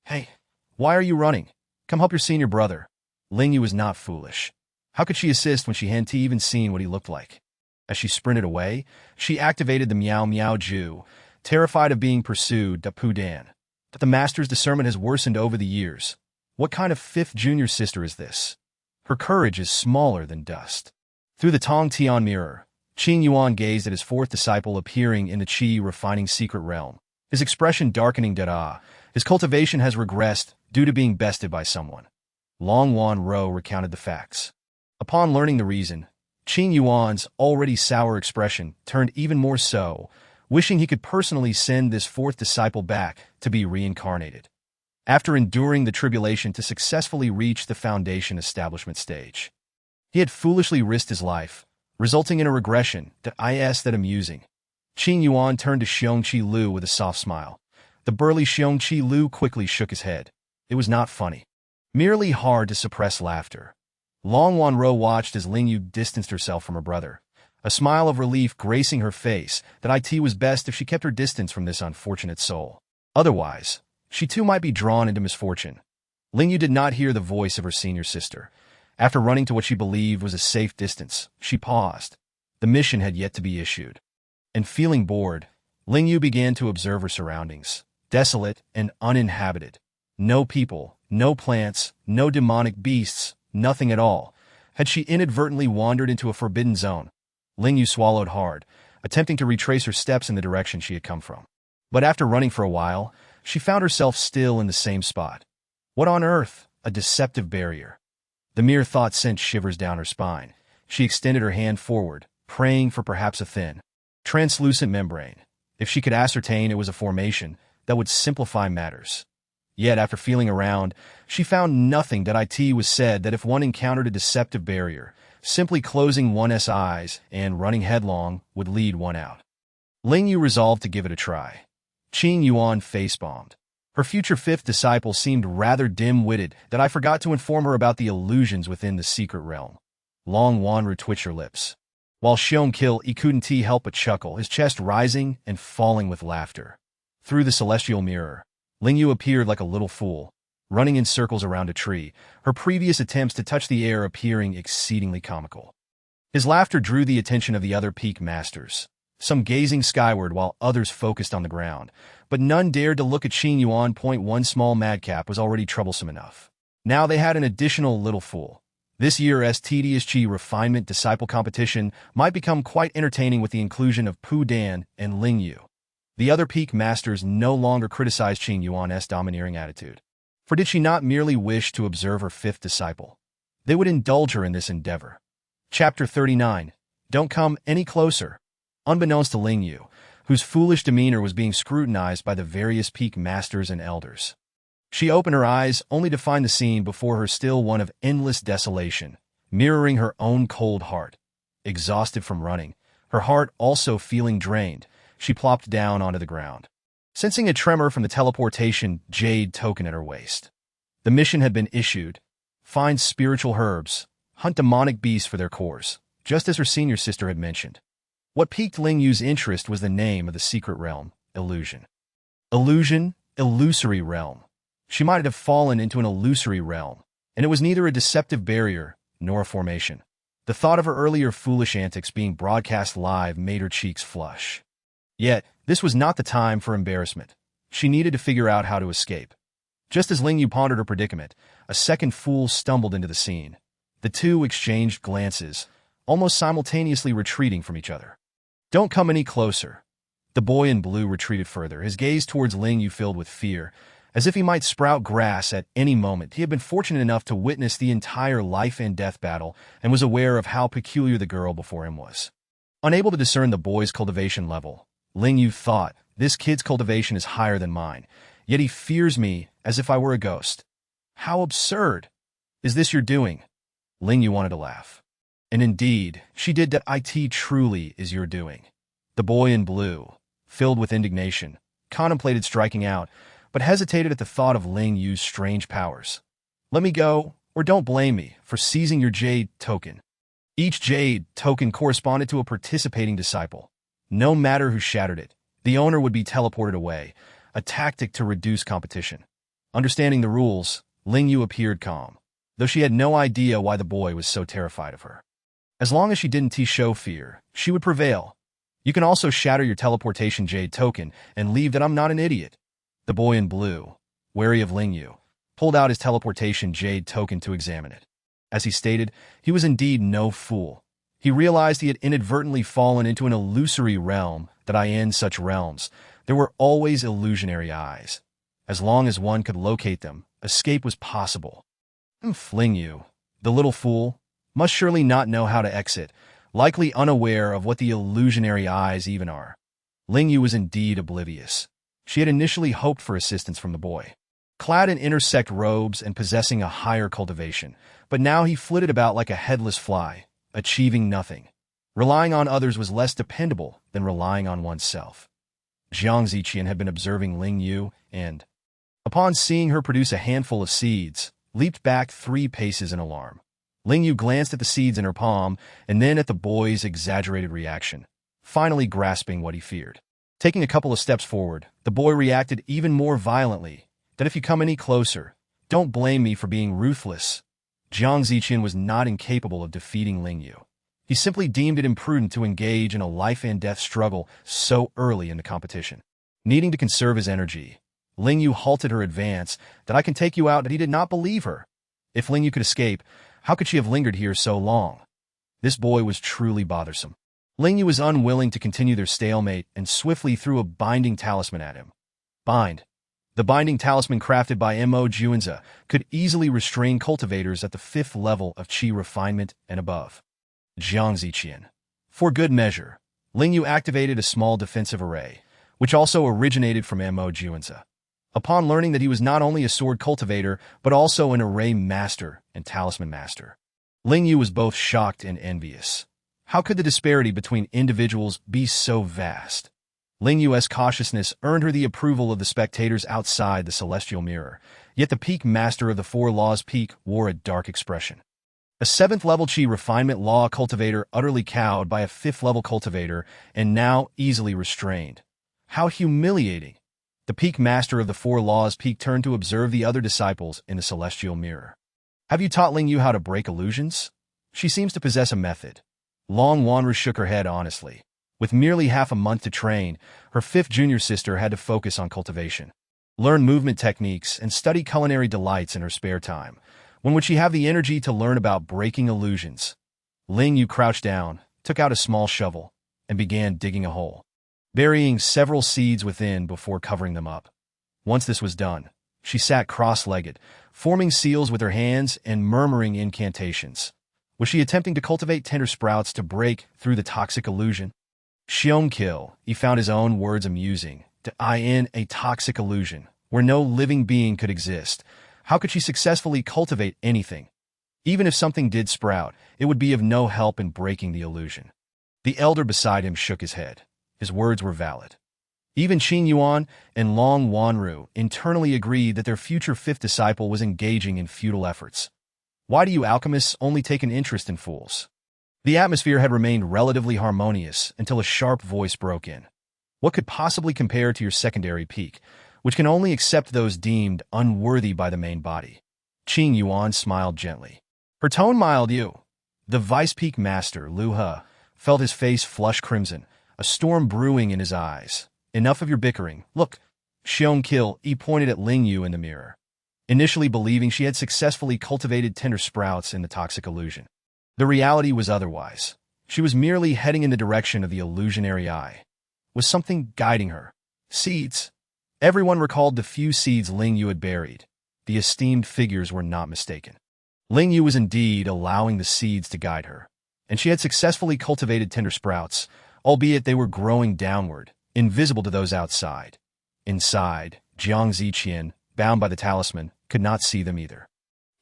Hey, why are you running? Come help your senior brother. Ling Yue was not foolish. How could she assist when she hadn't even seen what he looked like? As she sprinted away, she activated the Miao Miao Ju, terrified of being pursued, da Pu Dan. But the master's discernment has worsened over the years. What kind of 5th junior sister is this? Her courage is smaller than dust. Through the Tong Tian mirror, Qing Yuan gazed at his 4th disciple appearing in the Qi refining secret realm, his expression darkening da. His cultivation has regressed due to being bested by someone. Long Wan Ro recounted the facts. Upon learning the reason, Qing Yuan's already sour expression turned even more so, wishing he could personally send this 4th disciple back to be reincarnated. After enduring the tribulation to successfully reach the Foundation Establishment stage, he had foolishly risked his life, resulting in a regression that amusing. Qing Yuan turned to Xiong Qi Lu with a soft smile. The burly Xiong Qi Lu quickly shook his head. It was not funny. Merely hard to suppress laughter. Long Wan Ro watched as Ling Yue distanced herself from her brother, a smile of relief gracing her face that it was best if she kept her distance from this unfortunate soul. Otherwise, she too might be drawn into misfortune. Ling Yue did not hear the voice of her senior sister. After running to what she believed was a safe distance, she paused. The mission had yet to be issued. And feeling bored, Ling Yue began to observe her surroundings, desolate and uninhabited. No people, no plants, no demonic beasts, nothing at all. Had she inadvertently wandered into a forbidden zone? Ling Yue swallowed hard, attempting to retrace her steps in the direction she had come from. But after running for a while, she found herself still in the same spot. What on earth? A deceptive barrier. The mere thought sent shivers down her spine. She extended her hand forward, praying for perhaps a thin, translucent membrane. If she could ascertain it was a formation, that would simplify matters. Yet after feeling around, she found nothing that it was said that if one encountered a deceptive barrier, simply closing one's eyes and running headlong would lead one out. Ling Yue resolved to give it a try. Qing Yuan face-bombed. Her future fifth disciple seemed rather dim-witted that I forgot to inform her about the illusions within the secret realm. Long Wanru twitched her lips. While Xiong Kil couldn't help but chuckle, his chest rising and falling with laughter. Through the celestial mirror, Ling Yue appeared like a little fool, running in circles around a tree, her previous attempts to touch the air appearing exceedingly comical. His laughter drew the attention of the other peak masters, some gazing skyward while others focused on the ground, but none dared to look at Qing Yuan. One small madcap was already troublesome enough. Now they had an additional little fool. This year's TDSG refinement disciple competition might become quite entertaining with the inclusion of Pu Dan and Ling Yue. The other peak masters no longer criticized Qing Yuan's domineering attitude. For did she not merely wish to observe her fifth disciple? They would indulge her in this endeavor. Chapter 39. Don't come any closer. Unbeknownst to Ling Yue, whose foolish demeanor was being scrutinized by the various peak masters and elders. She opened her eyes only to find the scene before her still one of endless desolation, mirroring her own cold heart. Exhausted from running, her heart also feeling drained, she plopped down onto the ground, sensing a tremor from the teleportation jade token at her waist. The mission had been issued. Find spiritual herbs, hunt demonic beasts for their cores, just as her senior sister had mentioned. What piqued Ling Yue's interest was the name of the secret realm, illusion. Illusion, illusory realm. She might have fallen into an illusory realm, and it was neither a deceptive barrier nor a formation. The thought of her earlier foolish antics being broadcast live made her cheeks flush. Yet, this was not the time for embarrassment. She needed to figure out how to escape. Just as Ling Yue pondered her predicament, a second fool stumbled into the scene. The two exchanged glances, almost simultaneously retreating from each other. Don't come any closer. The boy in blue retreated further, his gaze towards Ling Yue filled with fear, as if he might sprout grass at any moment. He had been fortunate enough to witness the entire life-and-death battle and was aware of how peculiar the girl before him was. Unable to discern the boy's cultivation level, Ling Yue thought, this kid's cultivation is higher than mine, yet he fears me as if I were a ghost. How absurd! Is this your doing? Ling Yue wanted to laugh. And indeed, she did that. It truly is your doing. The boy in blue, filled with indignation, contemplated striking out, but hesitated at the thought of Ling Yue's strange powers. Let me go, or don't blame me for seizing your jade token. Each jade token corresponded to a participating disciple. No matter who shattered it, the owner would be teleported away, a tactic to reduce competition. Understanding the rules, Ling Yue appeared calm, though she had no idea why the boy was so terrified of her. As long as she didn't show fear, she would prevail. You can also shatter your teleportation jade token and leave that I'm not an idiot. The boy in blue, wary of Ling Yue, pulled out his teleportation jade token to examine it. As he stated, he was indeed no fool. He realized he had inadvertently fallen into an illusory realm that in such realms, there were always illusionary eyes. As long as one could locate them, escape was possible. Ling Yue, the little fool, must surely not know how to exit, likely unaware of what the illusionary eyes even are. Ling Yue was indeed oblivious. She had initially hoped for assistance from the boy, clad in intersect robes and possessing a higher cultivation, but now he flitted about like a headless fly, achieving nothing. Relying on others was less dependable than relying on oneself. Jiang Ziqian had been observing Ling Yue and, upon seeing her produce a handful of seeds, leaped back 3 paces in alarm. Ling Yue glanced at the seeds in her palm and then at the boy's exaggerated reaction, finally grasping what he feared. Taking a couple of steps forward, the boy reacted even more violently. That if you come any closer, don't blame me for being ruthless. Jiang Ziqian was not incapable of defeating Ling Yue. He simply deemed it imprudent to engage in a life-and-death struggle so early in the competition. Needing to conserve his energy, Ling Yue halted her advance. That I can take you out, that he did not believe her. If Ling Yue could escape, how could she have lingered here so long? This boy was truly bothersome. Ling Yue was unwilling to continue their stalemate and swiftly threw a binding talisman at him. Bind. The binding talisman crafted by Mo Juanza could easily restrain cultivators at the 5th level of qi refinement and above. Jiang Ziqian. For good measure, Ling Yue activated a small defensive array, which also originated from Mo Juanza. Upon learning that he was not only a sword cultivator, but also an array master and talisman master, Ling Yue was both shocked and envious. How could the disparity between individuals be so vast? Ling Yue's cautiousness earned her the approval of the spectators outside the celestial mirror, yet the peak master of the 4 laws peak wore a dark expression. A 7th level qi refinement law cultivator utterly cowed by a 5th level cultivator and now easily restrained. How humiliating! The peak master of the 4 laws peak turned to observe the other disciples in the celestial mirror. Have you taught Ling Yue how to break illusions? She seems to possess a method. Long Wanru shook her head honestly. With merely half a month to train, her 5th junior sister had to focus on cultivation, learn movement techniques, and study culinary delights in her spare time. When would she have the energy to learn about breaking illusions? Ling Yue crouched down, took out a small shovel, and began digging a hole, burying several seeds within before covering them up. Once this was done, she sat cross-legged, forming seals with her hands and murmuring incantations. Was she attempting to cultivate tender sprouts to break through the toxic illusion? Xiongqiu, he found his own words amusing. To in a toxic illusion, where no living being could exist, how could she successfully cultivate anything? Even if something did sprout, it would be of no help in breaking the illusion. The elder beside him shook his head. His words were valid. Even Qing Yuan and Long Wanru internally agreed that their future 5th disciple was engaging in futile efforts. Why do you alchemists only take an interest in fools? The atmosphere had remained relatively harmonious until a sharp voice broke in. What could possibly compare to your secondary peak, which can only accept those deemed unworthy by the main body? Qing Yuan smiled gently. Her tone mild you. The vice peak master, Lu He, felt his face flush crimson, a storm brewing in his eyes. Enough of your bickering. Look, Xiongqiu, he pointed at Ling Yue in the mirror, initially believing she had successfully cultivated tender sprouts in the toxic illusion. The reality was otherwise. She was merely heading in the direction of the illusionary eye. Was something guiding her? Seeds. Everyone recalled the few seeds Ling Yue had buried. The esteemed figures were not mistaken. Ling Yue was indeed allowing the seeds to guide her, and she had successfully cultivated tender sprouts, albeit they were growing downward, invisible to those outside. Inside, Jiang Ziqian, bound by the talisman, could not see them either.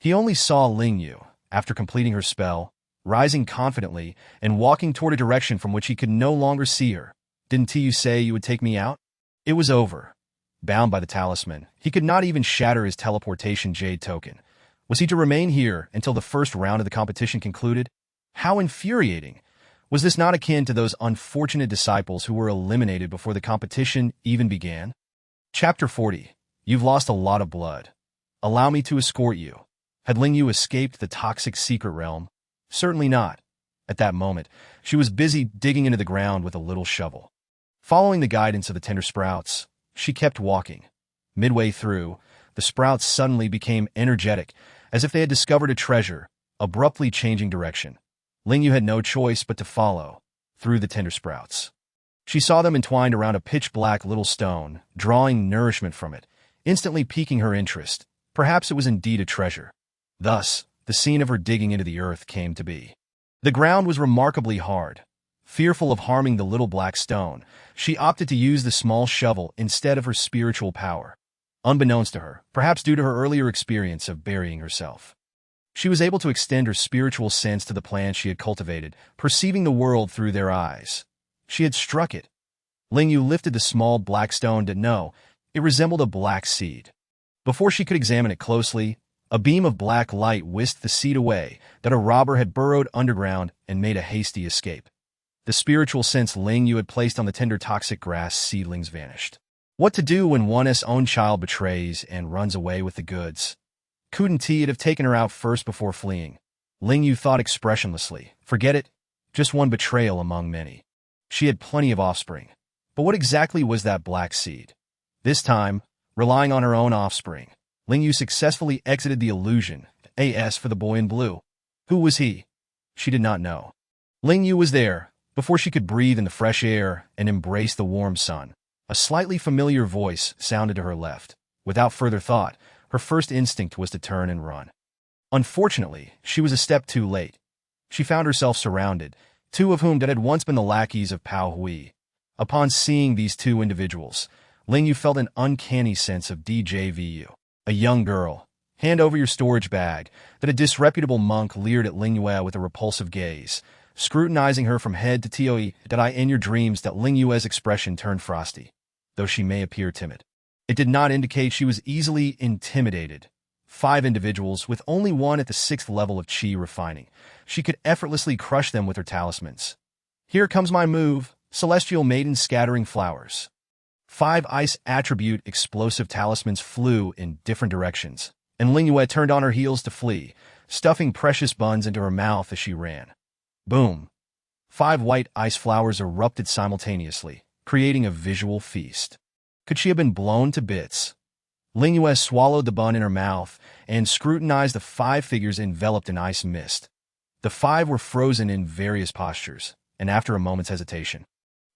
He only saw Ling Yue, after completing her spell, rising confidently and walking toward a direction from which he could no longer see her. Didn't you say you would take me out? It was over. Bound by the talisman, he could not even shatter his teleportation jade token. Was he to remain here until the first round of the competition concluded? How infuriating! Was this not akin to those unfortunate disciples who were eliminated before the competition even began? Chapter 40. You've lost a lot of blood. Allow me to escort you. Had Ling Yue escaped the toxic secret realm? Certainly not. At that moment, she was busy digging into the ground with a little shovel. Following the guidance of the tender sprouts, she kept walking. Midway through, the sprouts suddenly became energetic, as if they had discovered a treasure, abruptly changing direction. Ling Yue had no choice but to follow, through the tender sprouts. She saw them entwined around a pitch-black little stone, drawing nourishment from it, instantly piquing her interest. Perhaps it was indeed a treasure. Thus, the scene of her digging into the earth came to be. The ground was remarkably hard. Fearful of harming the little black stone, she opted to use the small shovel instead of her spiritual power. Unbeknownst to her, perhaps due to her earlier experience of burying herself, she was able to extend her spiritual sense to the plants she had cultivated, perceiving the world through their eyes. She had struck it. Ling Yue lifted the small black stone to know it resembled a black seed. Before she could examine it closely, A beam of black light whisked the seed away that a robber had burrowed underground and made a hasty escape. The spiritual sense Ling Yue had placed on the tender toxic grass seedlings vanished. What to do when one's own child betrays and runs away with the goods? Couldn't he have taken her out first before fleeing? Ling Yue thought expressionlessly. Forget it. Just one betrayal among many. She had plenty of offspring. But what exactly was that black seed? This time, relying on her own offspring, Ling Yue successfully exited the illusion. As for the boy in blue. Who was he? She did not know. Ling Yue was there, before she could breathe in the fresh air and embrace the warm sun. A slightly familiar voice sounded to her left. Without further thought, her first instinct was to turn and run. Unfortunately, she was a step too late. She found herself surrounded, two of whom that had once been the lackeys of Pao Hui. Upon seeing these two individuals, Ling Yue felt an uncanny sense of deja vu. A young girl. Hand over your storage bag. That a disreputable monk leered at Ling Yue with a repulsive gaze, scrutinizing her from head to toe. Did I in your dreams that Ling Yue's expression turned frosty, though she may appear timid. It did not indicate she was easily intimidated. 5 individuals with only one at the 6th level of Qi refining. She could effortlessly crush them with her talismans. Here comes my move, Celestial Maiden Scattering Flowers. 5 ice attribute explosive talismans flew in different directions, and Ling Yue turned on her heels to flee, stuffing precious buns into her mouth as she ran. Boom! 5 white ice flowers erupted simultaneously, creating a visual feast. Could she have been blown to bits? Ling Yue swallowed the bun in her mouth and scrutinized the 5 figures enveloped in ice mist. The 5 were frozen in various postures, and after a moment's hesitation,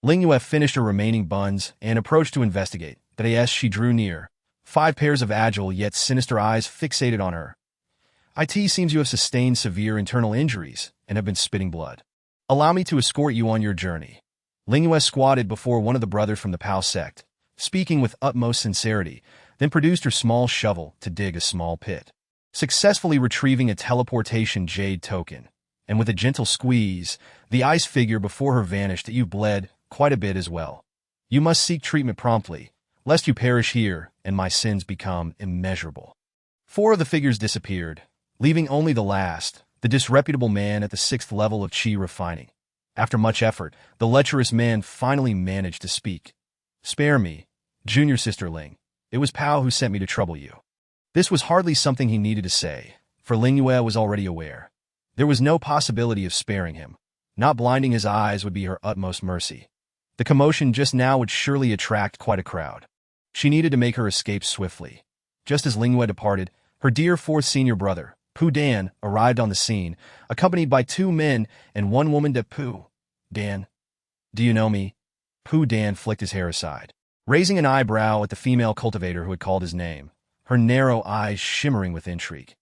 Ling Yue finished her remaining buns and approached to investigate. As she drew near, 5 pairs of agile yet sinister eyes fixated on her. It seems you have sustained severe internal injuries and have been spitting blood. Allow me to escort you on your journey. Ling Yue squatted before one of the brothers from the Pao sect, speaking with utmost sincerity, then produced her small shovel to dig a small pit, successfully retrieving a teleportation jade token, and with a gentle squeeze, the ice figure before her vanished. You bled quite a bit as well. You must seek treatment promptly, lest you perish here and my sins become immeasurable. 4 of the figures disappeared, leaving only the last, the disreputable man at the 6th level of Qi refining. After much effort, the lecherous man finally managed to speak. Spare me, junior sister Ling. It was Pao who sent me to trouble you. This was hardly something he needed to say, for Ling Yue was already aware. There was no possibility of sparing him. Not blinding his eyes would be her utmost mercy. The commotion just now would surely attract quite a crowd. She needed to make her escape swiftly. Just as Ling Yue departed, her dear 4th senior brother, Pu Dan, arrived on the scene, accompanied by 2 men and 1 woman. Pu Dan, do you know me? Pu Dan flicked his hair aside, raising an eyebrow at the female cultivator who had called his name, her narrow eyes shimmering with intrigue.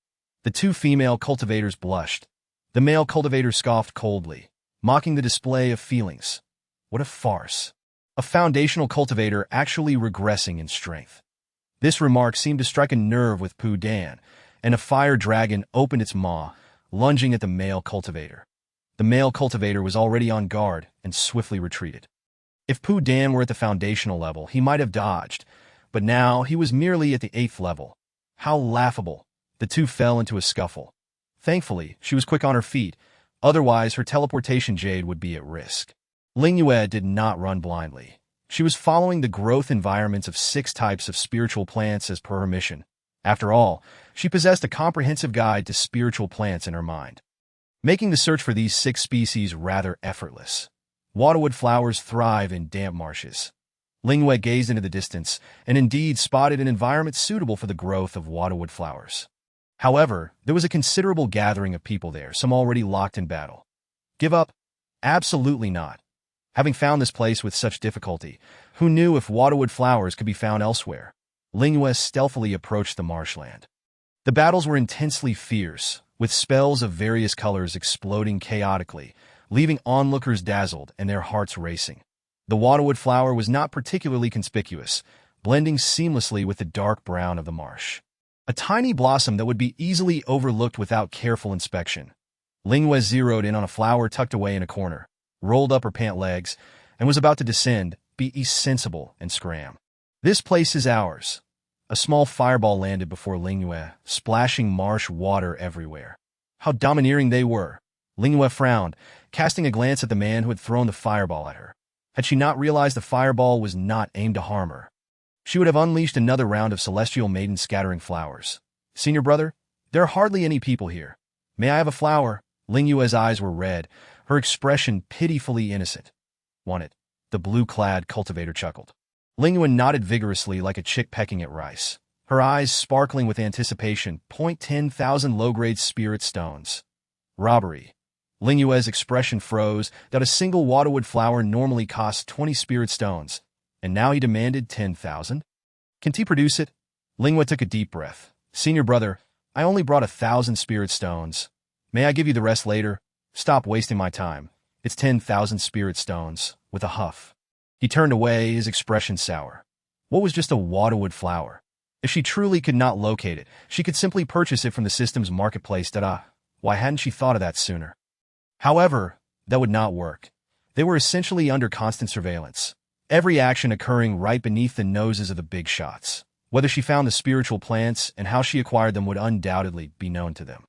The 2 female cultivators blushed. The male cultivator scoffed coldly, mocking the display of feelings. What a farce. A foundational cultivator actually regressing in strength. This remark seemed to strike a nerve with Pu Dan, and a fire dragon opened its maw, lunging at the male cultivator. The male cultivator was already on guard and swiftly retreated. If Pu Dan were at the foundational level, he might have dodged, but now he was merely at the 8th level. How laughable. The 2 fell into a scuffle. Thankfully, she was quick on her feet, otherwise her teleportation jade would be at risk. Ling Yue did not run blindly. She was following the growth environments of 6 types of spiritual plants as per her mission. After all, she possessed a comprehensive guide to spiritual plants in her mind, making the search for these 6 species rather effortless. Waterwood flowers thrive in damp marshes. Ling Yue gazed into the distance and indeed spotted an environment suitable for the growth of waterwood flowers. However, there was a considerable gathering of people there, some already locked in battle. Give up? Absolutely not. Having found this place with such difficulty, who knew if waterwood flowers could be found elsewhere? Ling Yue stealthily approached the marshland. The battles were intensely fierce, with spells of various colors exploding chaotically, leaving onlookers dazzled and their hearts racing. The waterwood flower was not particularly conspicuous, blending seamlessly with the dark brown of the marsh. A tiny blossom that would be easily overlooked without careful inspection. Ling Yue zeroed in on a flower tucked away in a corner, rolled up her pant legs, and was about to descend, be sensible, and scram. This place is ours. A small fireball landed before Ling Yue, splashing marsh water everywhere. How domineering they were! Ling Yue frowned, casting a glance at the man who had thrown the fireball at her. Had she not realized the fireball was not aimed to harm her, she would have unleashed another round of celestial maidens scattering flowers. Senior brother, there are hardly any people here. May I have a flower? Ling Yue's eyes were red, her expression pitifully innocent. Want it? The blue-clad cultivator chuckled. Ling Yue nodded vigorously like a chick pecking at rice, her eyes sparkling with anticipation. 10,000 low-grade spirit stones. Robbery. Ling Yue's expression froze that a single waterwood flower normally costs 20 spirit stones, and now he demanded 10,000? Can't he produce it? Ling Yue took a deep breath. Senior brother, I only brought 1,000 spirit stones. May I give you the rest later? Stop wasting my time. It's 10,000 spirit stones, with a huff. He turned away, his expression sour. What was just a waterwood flower? If she truly could not locate it, she could simply purchase it from the system's marketplace. Why hadn't she thought of that sooner? However, that would not work. They were essentially under constant surveillance, every action occurring right beneath the noses of the big shots. Whether she found the spiritual plants and how she acquired them would undoubtedly be known to them.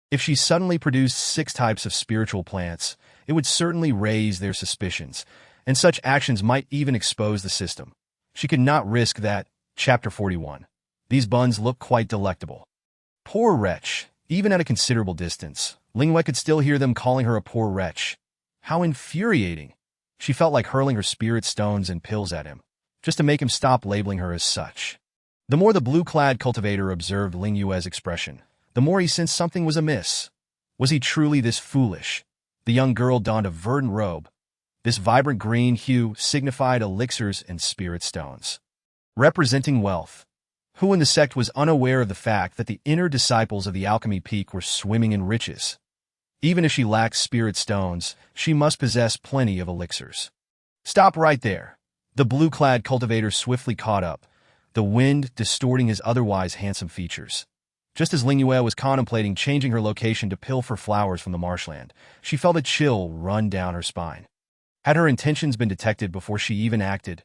If she suddenly produced 6 types of spiritual plants, it would certainly raise their suspicions, and such actions might even expose the system. She could not risk that. Chapter 41. These buns look quite delectable. Poor wretch. Even at a considerable distance, Ling Yue could still hear them calling her a poor wretch. How infuriating. She felt like hurling her spirit stones and pills at him, just to make him stop labeling her as such. The more the blue-clad cultivator observed Ling Yue's expression, the more he sensed something was amiss. Was he truly this foolish? The young girl donned a verdant robe. This vibrant green hue signified elixirs and spirit stones, representing wealth. Who in the sect was unaware of the fact that the inner disciples of the alchemy peak were swimming in riches? Even if she lacked spirit stones, she must possess plenty of elixirs. Stop right there. The blue-clad cultivator swiftly caught up, the wind distorting his otherwise handsome features. Just as Ling Yue was contemplating changing her location to pilfer flowers from the marshland, she felt a chill run down her spine. Had her intentions been detected before she even acted?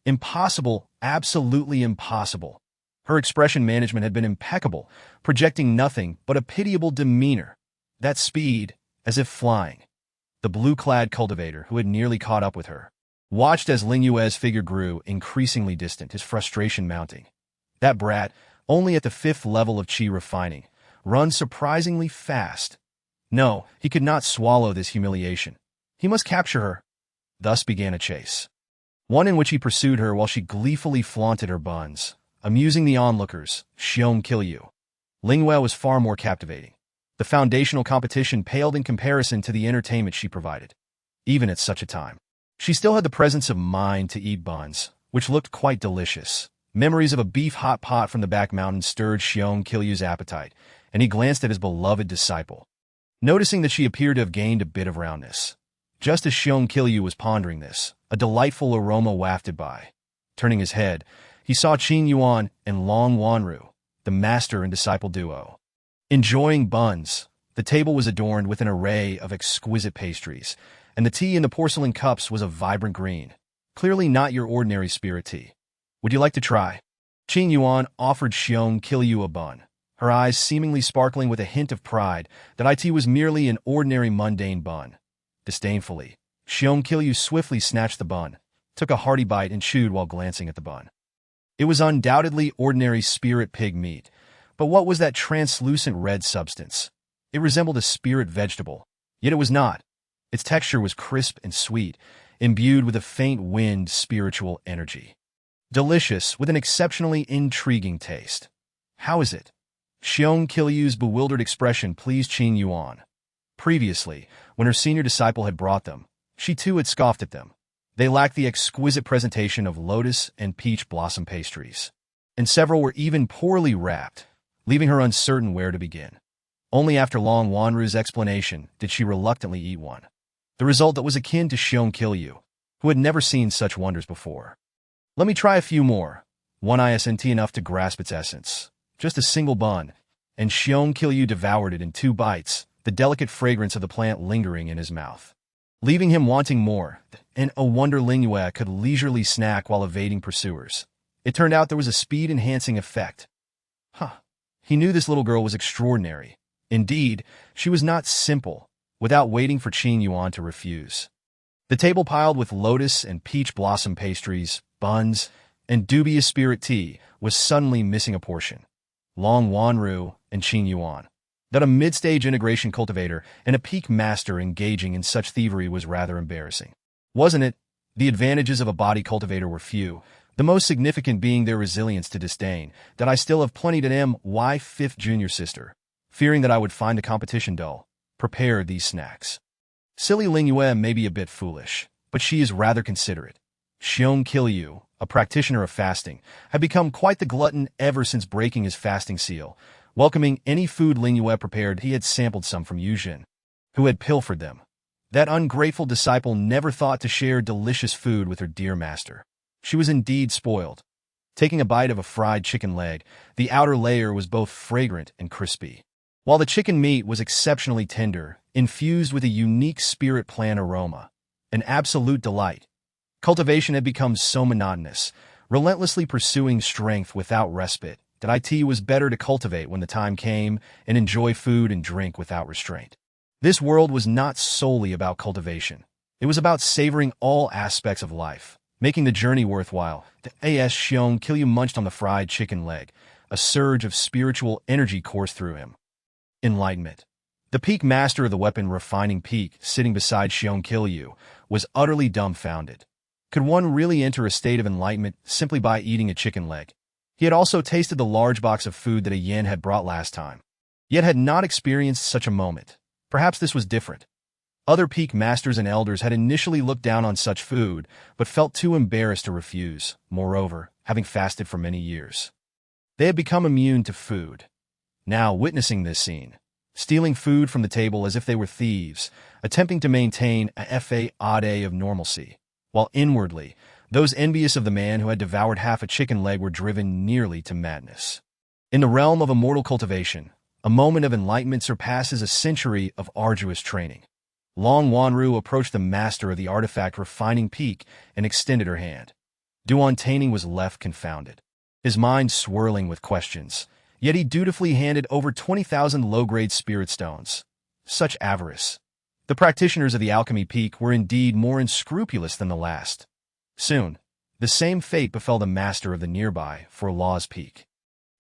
Impossible, absolutely impossible. Her expression management had been impeccable, projecting nothing but a pitiable demeanor. That speed, as if flying. The blue-clad cultivator, who had nearly caught up with her, watched as Ling Yue's figure grew increasingly distant, his frustration mounting. That brat, only at the 5th level of chi refining, runs surprisingly fast. No, he could not swallow this humiliation. He must capture her. Thus began a chase. One in which he pursued her while she gleefully flaunted her buns, amusing the onlookers. Xiong Kilyu. Ling Yue was far more captivating. The foundational competition paled in comparison to the entertainment she provided. Even at such a time, she still had the presence of mind to eat buns, which looked quite delicious. Memories of a beef hot pot from the back mountain stirred Xiong Kilyu's appetite, and he glanced at his beloved disciple, noticing that she appeared to have gained a bit of roundness. Just as Xiong Kilyu was pondering this, a delightful aroma wafted by. Turning his head, he saw Qin Yuan and Long Wanru, the master and disciple duo, enjoying buns. The table was adorned with an array of exquisite pastries, and the tea in the porcelain cups was a vibrant green. Clearly not your ordinary spirit tea. Would you like to try? Qin Yuan offered Xiong Kilyu a bun, her eyes seemingly sparkling with a hint of pride that it was merely an ordinary mundane bun. Disdainfully, Xiong Kilyu swiftly snatched the bun, took a hearty bite and chewed while glancing at the bun. It was undoubtedly ordinary spirit pig meat, but what was that translucent red substance? It resembled a spirit vegetable, yet it was not. Its texture was crisp and sweet, imbued with a faint wind spiritual energy. Delicious, with an exceptionally intriguing taste. How is it? Xiong Kilyu's bewildered expression pleased Qin Yuan. Previously, when her senior disciple had brought them, she too had scoffed at them. They lacked the exquisite presentation of lotus and peach blossom pastries, and several were even poorly wrapped, leaving her uncertain where to begin. Only after Long Wanru's explanation did she reluctantly eat one. The result that was akin to Xiong Kilyu, who had never seen such wonders before. Let me try a few more. One isn't enough to grasp its essence. Just a single bun, and Xiong Kilyu devoured it in 2 bites, the delicate fragrance of the plant lingering in his mouth, leaving him wanting more, and a wonder Ling Yue could leisurely snack while evading pursuers. It turned out there was a speed-enhancing effect. Huh. He knew this little girl was extraordinary. Indeed, she was not simple, without waiting for Qing Yuan to refuse. The table piled with lotus and peach blossom pastries, buns, and dubious spirit tea was suddenly missing a portion. Long Wanru and Qing Yuan. That a mid-stage integration cultivator and a peak master engaging in such thievery was rather embarrassing. Wasn't it? The advantages of a body cultivator were few, the most significant being their resilience to disdain, that I still have plenty to my fifth junior sister, fearing that I would find the competition dull, prepared these snacks. Silly Ling Yue may be a bit foolish, but she is rather considerate. Xiong Qiu, a practitioner of fasting, had become quite the glutton ever since breaking his fasting seal, welcoming any food Ling Yue prepared. He had sampled some from Yujin, who had pilfered them. That ungrateful disciple never thought to share delicious food with her dear master. She was indeed spoiled. Taking a bite of a fried chicken leg, the outer layer was both fragrant and crispy, while the chicken meat was exceptionally tender, infused with a unique spirit plant aroma. An absolute delight. Cultivation had become so monotonous, relentlessly pursuing strength without respite, that it was better to cultivate when the time came and enjoy food and drink without restraint. This world was not solely about cultivation. It was about savoring all aspects of life, making the journey worthwhile. The A.S. Xiong Qiu munched on the fried chicken leg. A surge of spiritual energy coursed through him. Enlightenment. The peak master of the weapon refining peak, sitting beside Xiong Qiu, was utterly dumbfounded. Could one really enter a state of enlightenment simply by eating a chicken leg? He had also tasted the large box of food that a yen had brought last time, yet had not experienced such a moment. Perhaps this was different. Other peak masters and elders had initially looked down on such food, but felt too embarrassed to refuse, moreover, having fasted for many years. They had become immune to food. Now, witnessing this scene, stealing food from the table as if they were thieves, attempting to maintain a facade of normalcy, while inwardly, those envious of the man who had devoured half a chicken leg were driven nearly to madness. In the realm of immortal cultivation, a moment of enlightenment surpasses a century of arduous training. Long Wanru approached the master of the artifact refining peak and extended her hand. Duan Taining was left confounded, his mind swirling with questions, yet he dutifully handed over 20,000 low-grade spirit stones. Such avarice. The practitioners of the alchemy peak were indeed more unscrupulous than the last. Soon, the same fate befell the master of the nearby for Law's Peak,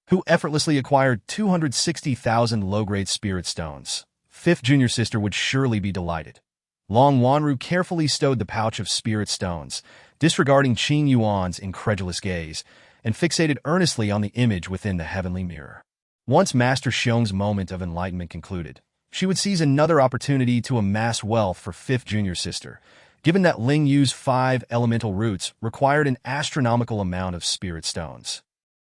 who effortlessly acquired 260,000 low-grade spirit stones. Fifth junior sister would surely be delighted. Long Wanru carefully stowed the pouch of spirit stones, disregarding Qing Yuan's incredulous gaze, and fixated earnestly on the image within the heavenly mirror. Once Master Xiong's moment of enlightenment concluded, she would seize another opportunity to amass wealth for fifth junior sister, given that Ling Yue's 5 elemental roots required an astronomical amount of spirit stones.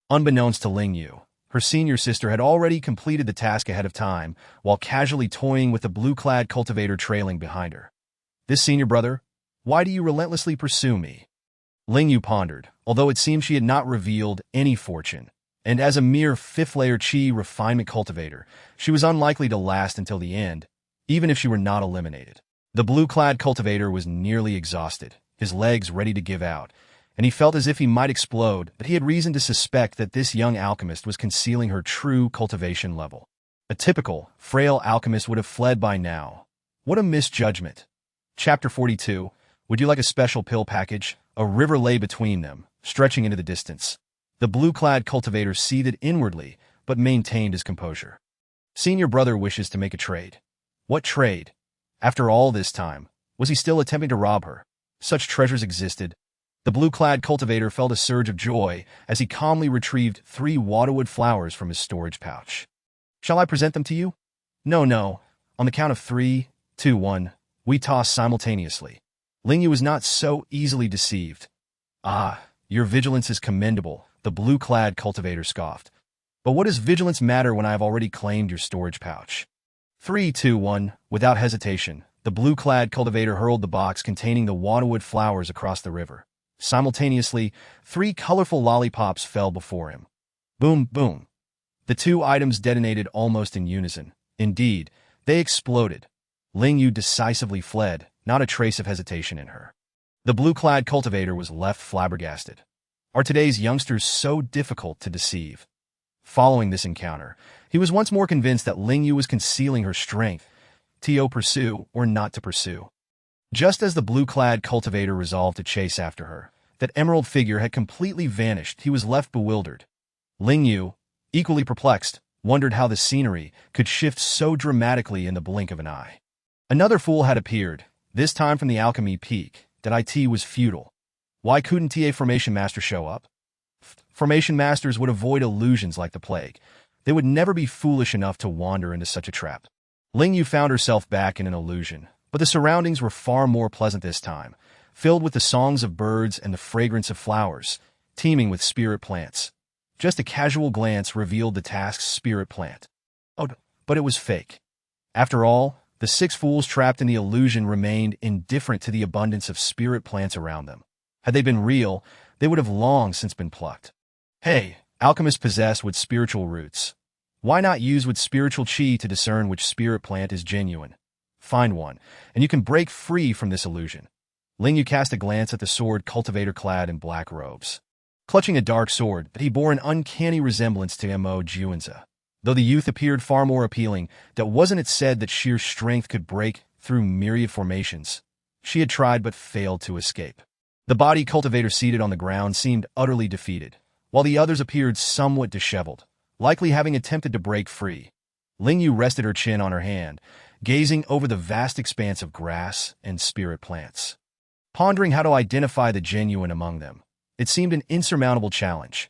Unbeknownst to Ling Yue, her senior sister had already completed the task ahead of time, while casually toying with the blue-clad cultivator trailing behind her. This senior brother, why do you relentlessly pursue me? Ling Yue pondered, although it seemed she had not revealed any fortune, and as a mere fifth-layer qi refinement cultivator, she was unlikely to last until the end, even if she were not eliminated. The blue-clad cultivator was nearly exhausted, his legs ready to give out, and he felt as if he might explode, but he had reason to suspect that this young alchemist was concealing her true cultivation level. A typical, frail alchemist would have fled by now. What a misjudgment. Chapter 42. Would you like a special pill package? A river lay between them, stretching into the distance. The blue-clad cultivator seethed inwardly, but maintained his composure. Senior brother wishes to make a trade. What trade? After all this time, was he still attempting to rob her? Such treasures existed. The blue-clad cultivator felt a surge of joy as he calmly retrieved 3 waterwood flowers from his storage pouch. Shall I present them to you? No. On the count of 3, 2, 1, we toss simultaneously. Ling Yue was not so easily deceived. Ah, your vigilance is commendable, the blue-clad cultivator scoffed. But what does vigilance matter when I have already claimed your storage pouch? 3, 2, 1, without hesitation, the blue-clad cultivator hurled the box containing the waterwood flowers across the river. Simultaneously, 3 colorful lollipops fell before him. Boom, boom. The 2 items detonated almost in unison. Indeed, they exploded. Ling Yue decisively fled, not a trace of hesitation in her. The blue-clad cultivator was left flabbergasted. Are today's youngsters so difficult to deceive? Following this encounter, he was once more convinced that Ling Yue was concealing her strength, to pursue or not to pursue. Just as the blue-clad cultivator resolved to chase after her, that emerald figure had completely vanished. He was left bewildered. Ling Yue, equally perplexed, wondered how the scenery could shift so dramatically in the blink of an eye. Another fool had appeared, this time from the alchemy peak, that it was futile. Why couldn't a formation master show up? Formation masters would avoid illusions like the plague. They would never be foolish enough to wander into such a trap. Ling Yue found herself back in an illusion, but the surroundings were far more pleasant this time, filled with the songs of birds and the fragrance of flowers, teeming with spirit plants. Just a casual glance revealed the task's spirit plant. Oh, but it was fake. After all, the 6 fools trapped in the illusion remained indifferent to the abundance of spirit plants around them. Had they been real, they would have long since been plucked. Hey, alchemists possess with spiritual roots. Why not use with spiritual chi to discern which spirit plant is genuine? Find one, and you can break free from this illusion. Ling Yue cast a glance at the sword cultivator clad in black robes. Clutching a dark sword, he bore an uncanny resemblance to Mo Juanza. Though the youth appeared far more appealing, that wasn't it said that sheer strength could break through myriad formations. She had tried but failed to escape. The body cultivator seated on the ground seemed utterly defeated, while the others appeared somewhat disheveled, likely having attempted to break free. Ling Yue rested her chin on her hand, gazing over the vast expanse of grass and spirit plants. Pondering how to identify the genuine among them, it seemed an insurmountable challenge.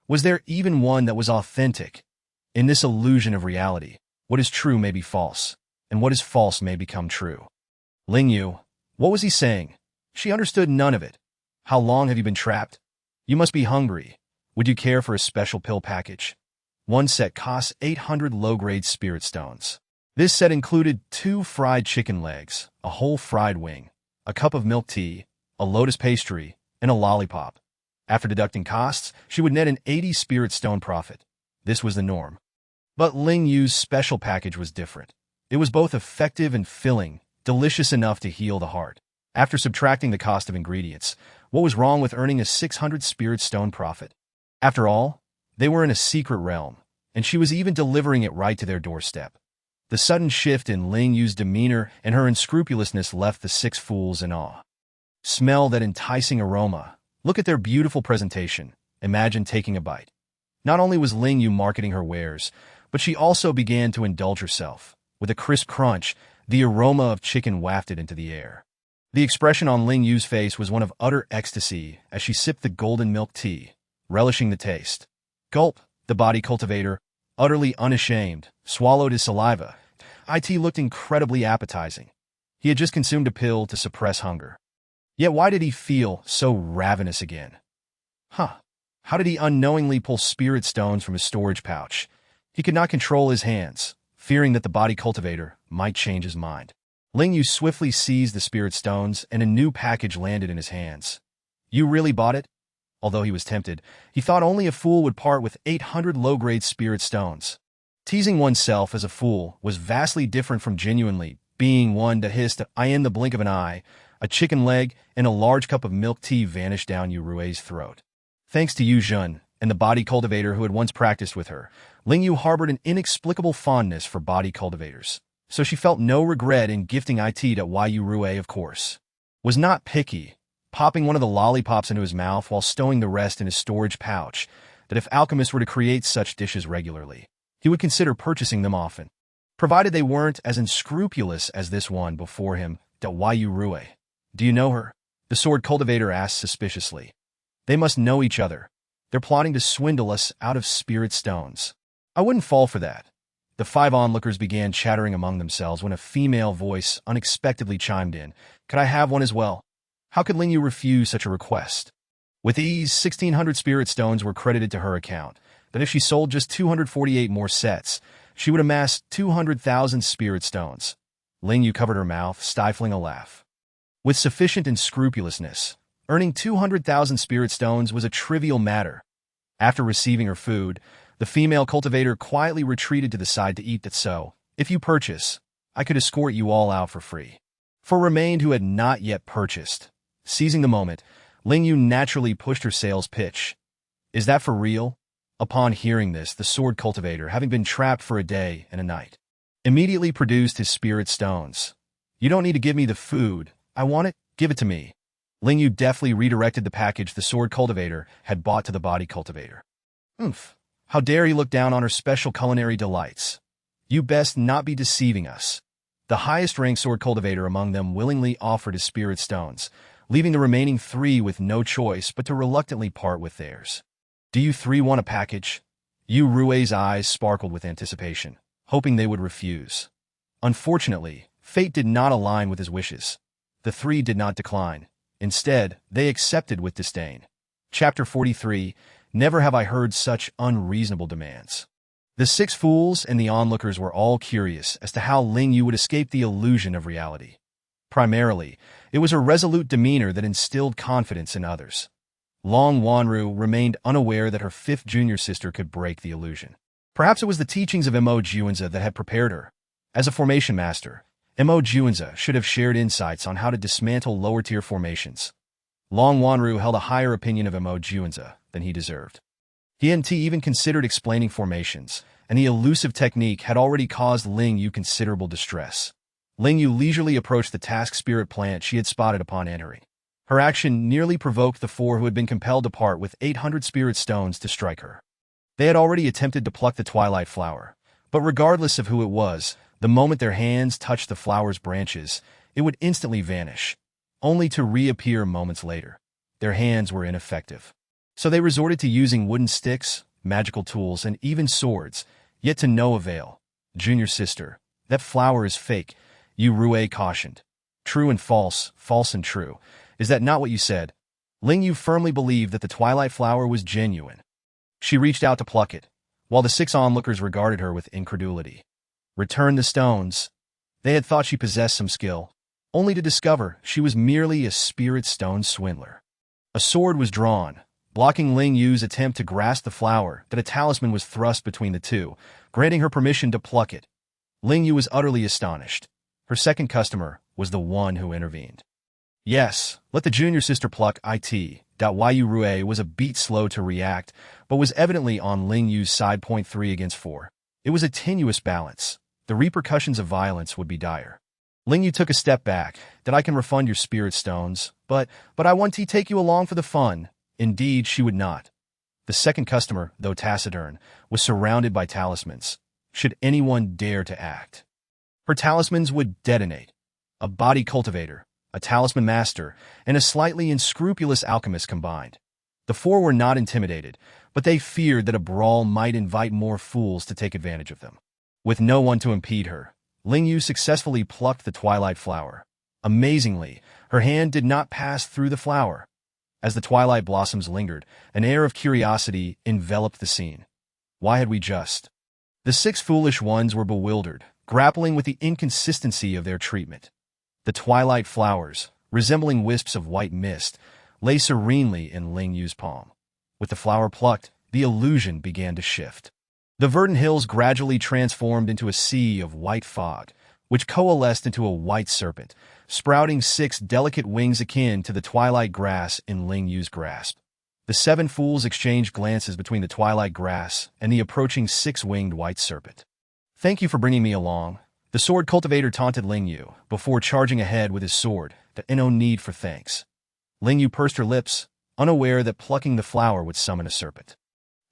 Was there even one that was authentic? In this illusion of reality, what is true may be false, and what is false may become true. Ling Yue, what was he saying? She understood none of it. How long have you been trapped? You must be hungry. Would you care for a special pill package? One set costs 800 low-grade spirit stones. This set included 2 fried chicken legs, a whole fried wing, a cup of milk tea, a lotus pastry, and a lollipop. After deducting costs, she would net an 80 spirit stone profit. This was the norm. But Ling Yue's special package was different. It was both effective and filling, delicious enough to heal the heart. After subtracting the cost of ingredients, what was wrong with earning a 600 spirit stone profit? After all, they were in a secret realm, and she was even delivering it right to their doorstep. The sudden shift in Ling Yue's demeanor and her unscrupulousness left the 6 fools in awe. Smell that enticing aroma. Look at their beautiful presentation. Imagine taking a bite. Not only was Ling Yue marketing her wares, but she also began to indulge herself. With a crisp crunch, the aroma of chicken wafted into the air. The expression on Ling Yue's face was one of utter ecstasy as she sipped the golden milk tea, relishing the taste. Gulp, the body cultivator, utterly unashamed, swallowed his saliva. It looked incredibly appetizing. He had just consumed a pill to suppress hunger. Yet why did he feel so ravenous again? How did he unknowingly pull spirit stones from his storage pouch? He could not control his hands, fearing that the body cultivator might change his mind. Ling Yue swiftly seized the spirit stones, and a new package landed in his hands. You really bought it? Although he was tempted, he thought only a fool would part with 800 low-grade spirit stones. Teasing oneself as a fool was vastly different from genuinely being one that hissed, in the blink of an eye. A chicken leg and a large cup of milk tea vanished down Yu Rui's throat. Thanks to Yu Zhen and the body cultivator who had once practiced with her, Ling Yue harbored an inexplicable fondness for body cultivators, so she felt no regret in gifting it to Yu Rui, of course. Was not picky, popping one of the lollipops into his mouth while stowing the rest in his storage pouch, that if alchemists were to create such dishes regularly, he would consider purchasing them often, provided they weren't as unscrupulous as this one before him, Yu Rui. Do you know her? The sword cultivator asked suspiciously. They must know each other. They're plotting to swindle us out of spirit stones. I wouldn't fall for that. The 5 onlookers began chattering among themselves when a female voice unexpectedly chimed in. Could I have one as well? How could Ling Yue refuse such a request? With ease, 1,600 spirit stones were credited to her account, but if she sold just 248 more sets, she would amass 200,000 spirit stones. Ling Yue covered her mouth, stifling a laugh. With sufficient unscrupulousness, earning 200,000 spirit stones was a trivial matter. After receiving her food, the female cultivator quietly retreated to the side to eat that so, if you purchase, I could escort you all out for free. For remained who had not yet purchased. Seizing the moment, Ling Yue naturally pushed her sales pitch. Is that for real? Upon hearing this, the sword cultivator, having been trapped for a day and a night, immediately produced his spirit stones. You don't need to give me the food. I want it. Give it to me. Ling Yue deftly redirected the package the sword cultivator had bought to the body cultivator. Oomph. How dare he look down on her special culinary delights. You best not be deceiving us. The highest-ranked sword cultivator among them willingly offered his spirit stones, leaving the remaining 3 with no choice but to reluctantly part with theirs. Do you 3 want a package? Yu Rui's eyes sparkled with anticipation, hoping they would refuse. Unfortunately, fate did not align with his wishes. The 3 did not decline. Instead, they accepted with disdain. Chapter 43, Never have I heard such unreasonable demands. The 6 fools and the onlookers were all curious as to how Ling Yue would escape the illusion of reality. Primarily, it was her resolute demeanor that instilled confidence in others. Long Wanru remained unaware that her 5th junior sister could break the illusion. Perhaps it was the teachings of Mo Juanza that had prepared her. As a formation master, Mo Juanza should have shared insights on how to dismantle lower-tier formations. Long Wanru held a higher opinion of Mo Juanza than he deserved. He hadn't even considered explaining formations, and the elusive technique had already caused Ling Yue considerable distress. Ling Yue leisurely approached the task spirit plant she had spotted upon entering. Her action nearly provoked the 4 who had been compelled to part with 800 spirit stones to strike her. They had already attempted to pluck the twilight flower, but regardless of who it was, the moment their hands touched the flower's branches, it would instantly vanish, only to reappear moments later. Their hands were ineffective. So they resorted to using wooden sticks, magical tools, and even swords, yet to no avail. Junior sister, that flower is fake, Yu Rui cautioned. True and false, false and true. Is that not what you said? Ling Yue firmly believed that the twilight flower was genuine. She reached out to pluck it, while the 6 onlookers regarded her with incredulity. Return the stones. They had thought she possessed some skill, only to discover she was merely a spirit stone swindler. A sword was drawn, blocking Ling Yue's attempt to grasp the flower, that a talisman was thrust between the 2, granting her permission to pluck it. Ling Yue was utterly astonished. Her 2nd customer was the one who intervened. Yes, let the junior sister pluck it. Yu Rui was a beat slow to react, but was evidently on Ling Yue's side. 3 against 4. It was a tenuous balance. The repercussions of violence would be dire. Ling Yue took a step back. That I can refund your spirit stones, but I want to take you along for the fun. Indeed, she would not. The 2nd customer, though taciturn, was surrounded by talismans. Should anyone dare to act, her talismans would detonate. A body cultivator, a talisman master, and a slightly unscrupulous alchemist combined. The 4 were not intimidated, but they feared that a brawl might invite more fools to take advantage of them. With no one to impede her, Ling Yue successfully plucked the twilight flower. Amazingly, her hand did not pass through the flower. As the twilight blossoms lingered, an air of curiosity enveloped the scene. Why had we just? The 6 foolish ones were bewildered, grappling with the inconsistency of their treatment. The twilight flowers, resembling wisps of white mist, lay serenely in Ling Yue's palm. With the flower plucked, the illusion began to shift. The verdant hills gradually transformed into a sea of white fog, which coalesced into a white serpent, sprouting 6 delicate wings akin to the twilight grass in Ling Yue's grasp. The 7 fools exchanged glances between the twilight grass and the approaching 6-winged white serpent. Thank you for bringing me along. The sword cultivator taunted Ling Yue before charging ahead with his sword. No need for thanks. Ling Yue pursed her lips, unaware that plucking the flower would summon a serpent.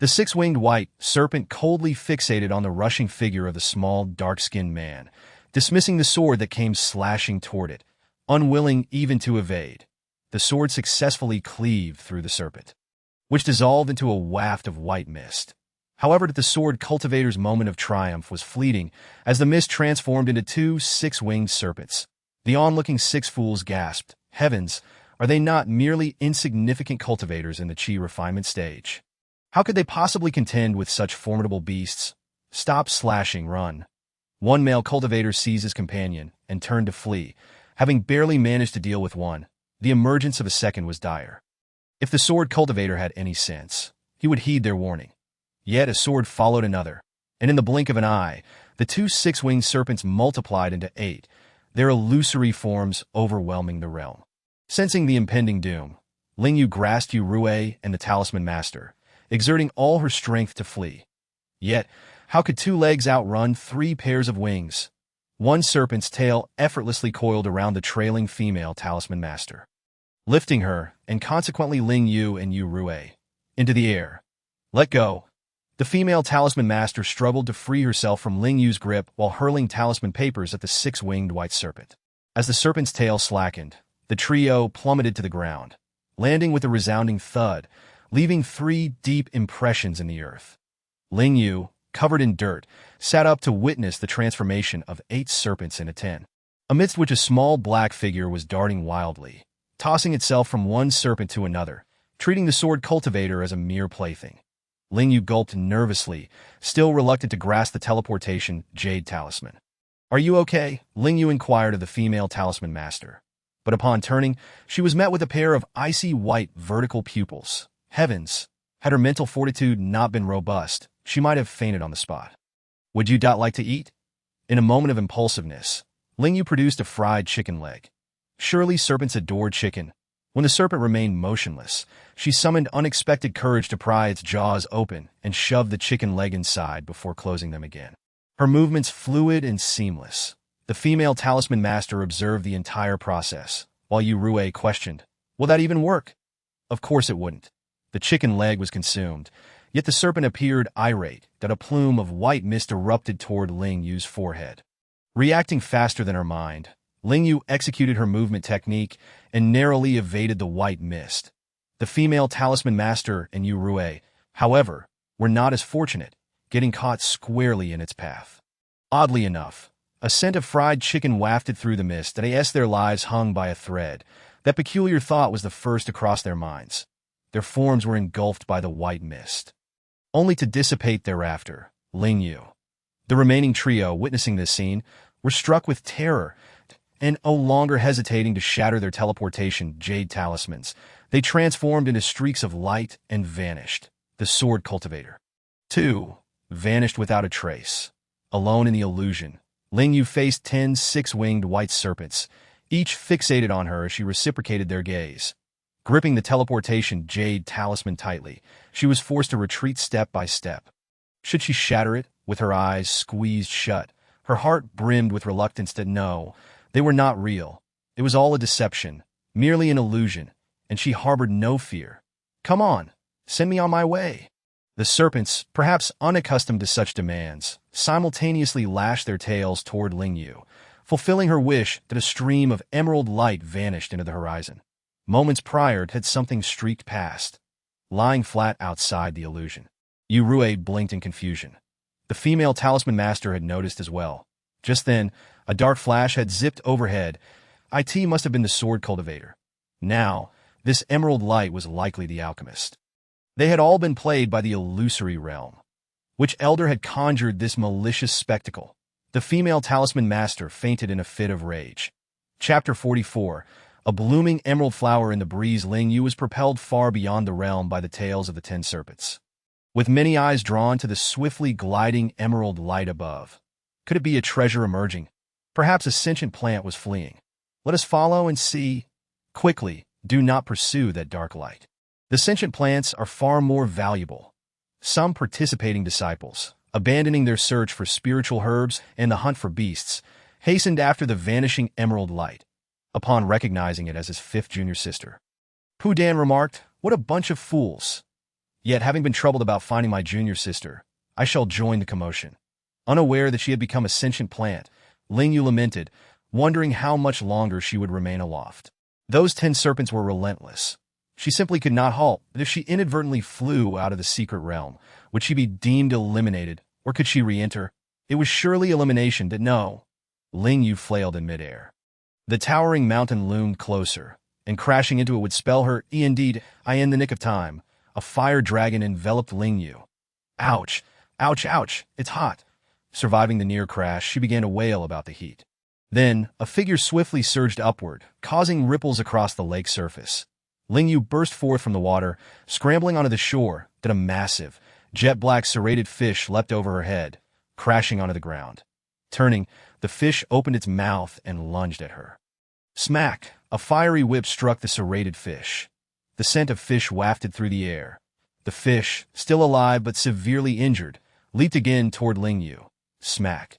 The 6-winged white serpent coldly fixated on the rushing figure of the small, dark-skinned man, dismissing the sword that came slashing toward it, unwilling even to evade. The sword successfully cleaved through the serpent, which dissolved into a waft of white mist. However, the sword cultivator's moment of triumph was fleeting as the mist transformed into 2 6-winged serpents. The onlooking 6 fools gasped, "Heavens, are they not merely insignificant cultivators in the chi refinement stage? How could they possibly contend with such formidable beasts? Stop slashing, run." One male cultivator seized his companion and turned to flee. Having barely managed to deal with one, the emergence of a second was dire. If the sword cultivator had any sense, he would heed their warning. Yet a sword followed another, and in the blink of an eye, the 2 6-winged serpents multiplied into 8, their illusory forms overwhelming the realm. Sensing the impending doom, Ling Yue grasped Yue and the talisman master, exerting all her strength to flee. Yet, how could two legs outrun three pairs of wings? One serpent's tail effortlessly coiled around the trailing female talisman master, lifting her, and consequently Ling Yue and Yue, into the air. Let go. The female talisman master struggled to free herself from Ling Yue's grip while hurling talisman papers at the six-winged white serpent. As the serpent's tail slackened, the trio plummeted to the ground, landing with a resounding thud, leaving three deep impressions in the earth. Ling Yue, covered in dirt, sat up to witness the transformation of 8 serpents into 10, amidst which a small black figure was darting wildly, tossing itself from one serpent to another, treating the sword cultivator as a mere plaything. Ling Yue gulped nervously, still reluctant to grasp the teleportation jade talisman. "Are you okay?" Ling Yue inquired of the female talisman master. But upon turning, she was met with a pair of icy white vertical pupils. Heavens! Had her mental fortitude not been robust, she might have fainted on the spot. "Would you like to eat?" In a moment of impulsiveness, Ling Yue produced a fried chicken leg. Surely serpents adored chicken. When the serpent remained motionless, she summoned unexpected courage to pry its jaws open and shove the chicken leg inside before closing them again. Her movements fluid and seamless. The female talisman master observed the entire process, while Yue questioned, "Will that even work?" Of course it wouldn't. The chicken leg was consumed, yet the serpent appeared irate that a plume of white mist erupted toward Ling Yue's forehead. Reacting faster than her mind, Ling Yue executed her movement technique and narrowly evaded the white mist. The female talisman master and Yue, however, were not as fortunate, getting caught squarely in its path. Oddly enough, a scent of fried chicken wafted through the mist, and as their lives hung by a thread, that peculiar thought was the first to cross their minds. Their forms were engulfed by the white mist, only to dissipate thereafter. Ling Yue. The remaining trio, witnessing this scene, were struck with terror, and no longer hesitating to shatter their teleportation jade talismans, they transformed into streaks of light and vanished. The sword cultivator, too, vanished without a trace. Alone in the illusion, Ling Yue faced 10 six-winged white serpents, each fixated on her as she reciprocated their gaze. Gripping the teleportation jade talisman tightly, she was forced to retreat step by step. Should she shatter it, with her eyes squeezed shut? Her heart brimmed with reluctance that no, they were not real. It was all a deception, merely an illusion, and she harbored no fear. "Come on, send me on my way." The serpents, perhaps unaccustomed to such demands, simultaneously lashed their tails toward Ling Yue, fulfilling her wish that a stream of emerald light vanished into the horizon. Moments prior had something streaked past, lying flat outside the illusion. Yue blinked in confusion. The female talisman master had noticed as well. Just then, a dark flash had zipped overhead. It must have been the sword cultivator. Now, this emerald light was likely the alchemist. They had all been played by the illusory realm. Which elder had conjured this malicious spectacle? The female talisman master fainted in a fit of rage. Chapter 44. A blooming emerald flower in the breeze. Ling Yue was propelled far beyond the realm by the tails of the 10 serpents, with many eyes drawn to the swiftly gliding emerald light above. Could it be a treasure emerging? Perhaps a sentient plant was fleeing. Let us follow and see. Quickly, do not pursue that dark light. The sentient plants are far more valuable. Some participating disciples, abandoning their search for spiritual herbs and the hunt for beasts, hastened after the vanishing emerald light. Upon recognizing it as his 5th junior sister, Pu Dan remarked, "What a bunch of fools. Yet, having been troubled about finding my junior sister, I shall join the commotion." Unaware that she had become a sentient plant, Ling Yue lamented, wondering how much longer she would remain aloft. Those 10 serpents were relentless. She simply could not halt, but if she inadvertently flew out of the secret realm, would she be deemed eliminated, or could she re-enter? It was surely elimination that no. Ling Yue flailed in midair. The towering mountain loomed closer, and crashing into it would spell her indeed, in the nick of time. A fire dragon enveloped Ling Yue. Ouch! Ouch! Ouch! It's hot! Surviving the near crash, she began to wail about the heat. Then, a figure swiftly surged upward, causing ripples across the lake surface. Ling Yue burst forth from the water, scrambling onto the shore, that a massive, jet-black serrated fish leapt over her head, crashing onto the ground. Turning, the fish opened its mouth and lunged at her. Smack! A fiery whip struck the serrated fish. The scent of fish wafted through the air. The fish, still alive but severely injured, leaped again toward Ling Yue. Smack.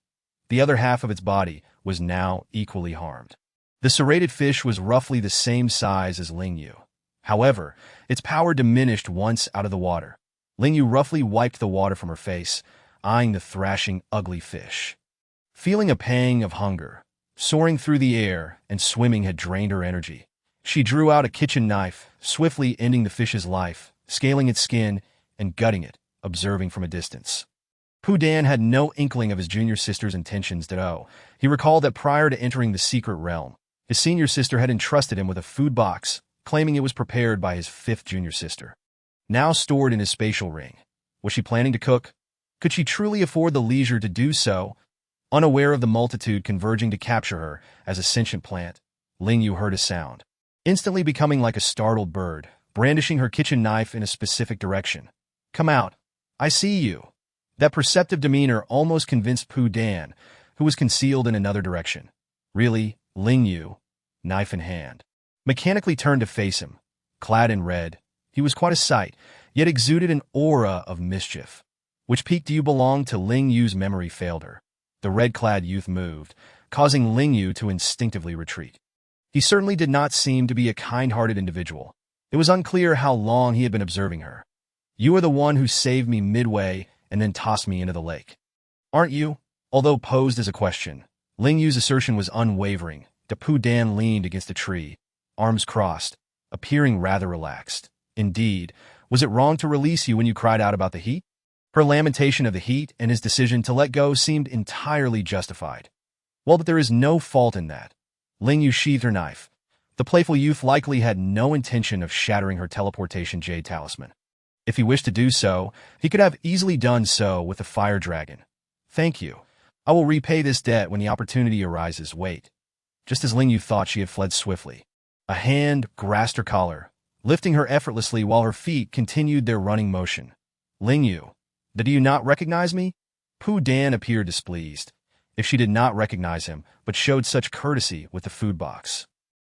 The other half of its body was now equally harmed. The serrated fish was roughly the same size as Ling Yue. However, its power diminished once out of the water. Ling Yue roughly wiped the water from her face, eyeing the thrashing, ugly fish. Feeling a pang of hunger, soaring through the air and swimming had drained her energy. She drew out a kitchen knife, swiftly ending the fish's life, scaling its skin and gutting it, observing from a distance. Pu Dan had no inkling of his junior sister's intentions, though. He recalled that prior to entering the secret realm, his senior sister had entrusted him with a food box, claiming it was prepared by his fifth junior sister. Now stored in his spatial ring. Was she planning to cook? Could she truly afford the leisure to do so? Unaware of the multitude converging to capture her as a sentient plant, Ling Yue heard a sound, instantly becoming like a startled bird, brandishing her kitchen knife in a specific direction. "Come out. I see you." That perceptive demeanor almost convinced Pu Dan, who was concealed in another direction. Really, Ling Yue, knife in hand, mechanically turned to face him. Clad in red, he was quite a sight, yet exuded an aura of mischief. Which peak do you belong to? Ling Yue's memory failed her. The red-clad youth moved, causing Ling Yue to instinctively retreat. He certainly did not seem to be a kind-hearted individual. It was unclear how long he had been observing her. "You are the one who saved me midway and then tossed me into the lake, aren't you?" Although posed as a question, Ling Yue's assertion was unwavering. Pu Dan leaned against a tree, arms crossed, appearing rather relaxed. "Indeed, was it wrong to release you when you cried out about the heat?" Her lamentation of the heat and his decision to let go seemed entirely justified. "Well, but there is no fault in that." Ling Yue sheathed her knife. The playful youth likely had no intention of shattering her teleportation jade talisman. If he wished to do so, he could have easily done so with the fire dragon. "Thank you. I will repay this debt when the opportunity arises. Wait." Just as Ling Yue thought, she had fled swiftly. A hand grasped her collar, lifting her effortlessly while her feet continued their running motion. "Ling Yue, do you not recognize me?" Pu Dan appeared displeased. If she did not recognize him, but showed such courtesy with the food box,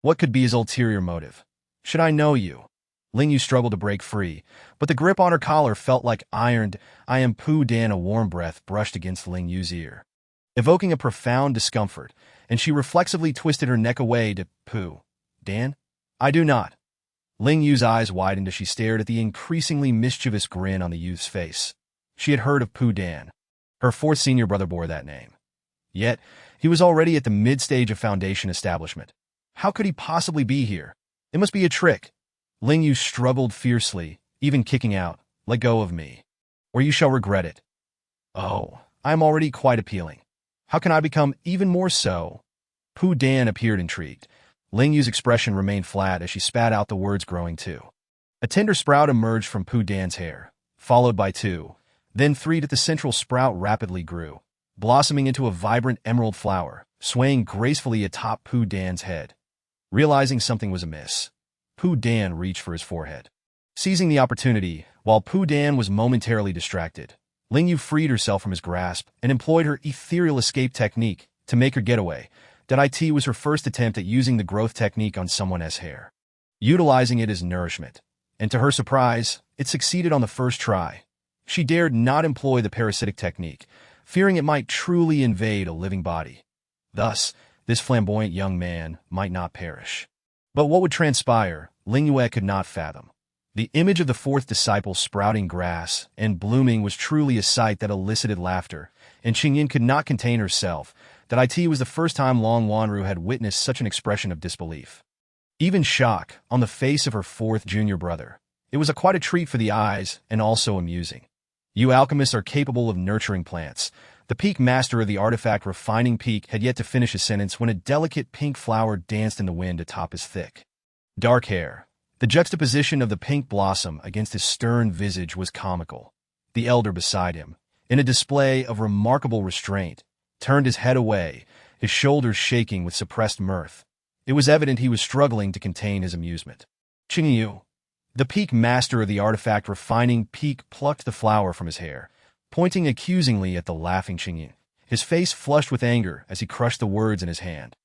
what could be his ulterior motive? "Should I know you?" Ling Yue struggled to break free, but the grip on her collar felt like ironed. "I am Pu Dan." A warm breath brushed against Ling Yue's ear, evoking a profound discomfort, and she reflexively twisted her neck away. To "Pu Dan? I do not." Ling Yue's eyes widened as she stared at the increasingly mischievous grin on the youth's face. She had heard of Pu Dan. Her fourth senior brother bore that name. Yet, he was already at the mid-stage of Foundation establishment. How could he possibly be here? It must be a trick. Ling Yue struggled fiercely, even kicking out, "Let go of me, or you shall regret it." "Oh, I am already quite appealing. How can I become even more so?" Pu Dan appeared intrigued. Ling Yue's expression remained flat as she spat out the words growing too. A tender sprout emerged from Pu Dan's hair, followed by two, then three. At the central sprout rapidly grew, blossoming into a vibrant emerald flower, swaying gracefully atop Pu Dan's head. Realizing something was amiss, Pu Dan reached for his forehead. Seizing the opportunity, while Pu Dan was momentarily distracted, Ling Yue freed herself from his grasp and employed her ethereal escape technique to make her getaway. It was her first attempt at using the growth technique on someone else's hair, utilizing it as nourishment, and to her surprise, it succeeded on the first try. She dared not employ the parasitic technique, fearing it might truly invade a living body. Thus, this flamboyant young man might not perish. But what would transpire, Ling Yue could not fathom. The image of the fourth disciple sprouting grass and blooming was truly a sight that elicited laughter, and Qingyin could not contain herself. That was the first time Long Wanru had witnessed such an expression of disbelief. Even shock on the face of her fourth junior brother. It was quite a treat for the eyes and also amusing. "You alchemists are capable of nurturing plants." The peak master of the artifact refining peak had yet to finish his sentence when a delicate pink flower danced in the wind atop his thick, dark hair. The juxtaposition of the pink blossom against his stern visage was comical. The elder beside him, in a display of remarkable restraint, turned his head away, his shoulders shaking with suppressed mirth. It was evident he was struggling to contain his amusement. "Qingyu." The peak master of the artifact refining peak plucked the flower from his hair, pointing accusingly at the laughing Qingyu. His face flushed with anger as he crushed the words in his hand.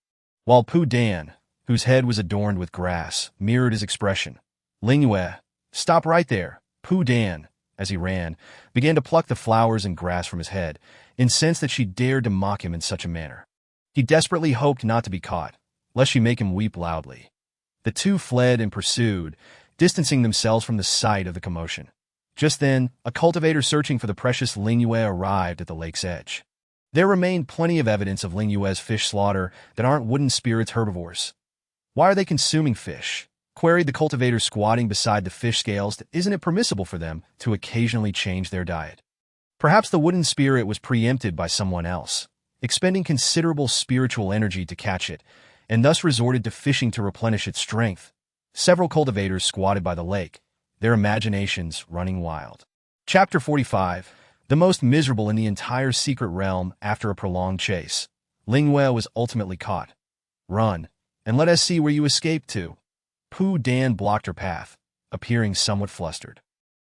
While Pu Dan, whose head was adorned with grass, mirrored his expression. Ling Yue, stop right there. Pu Dan, as he ran, began to pluck the flowers and grass from his head, incensed that she dared to mock him in such a manner. He desperately hoped not to be caught, lest she make him weep loudly. The two fled and pursued, distancing themselves from the sight of the commotion. Just then, a cultivator searching for the precious Ling Yue arrived at the lake's edge. There remained plenty of evidence of Ling Yue's fish slaughter that aren't wooden spirits herbivores. Why are they consuming fish? Queried the cultivator squatting beside the fish scales. Isn't it permissible for them to occasionally change their diet? Perhaps the wooden spirit was preempted by someone else, expending considerable spiritual energy to catch it, and thus resorted to fishing to replenish its strength. Several cultivators squatted by the lake, their imaginations running wild. Chapter 45. The most miserable in the entire secret realm. After a prolonged chase, Ling Yue was ultimately caught. Run, and let us see where you escaped to. Pu Dan blocked her path, appearing somewhat flustered.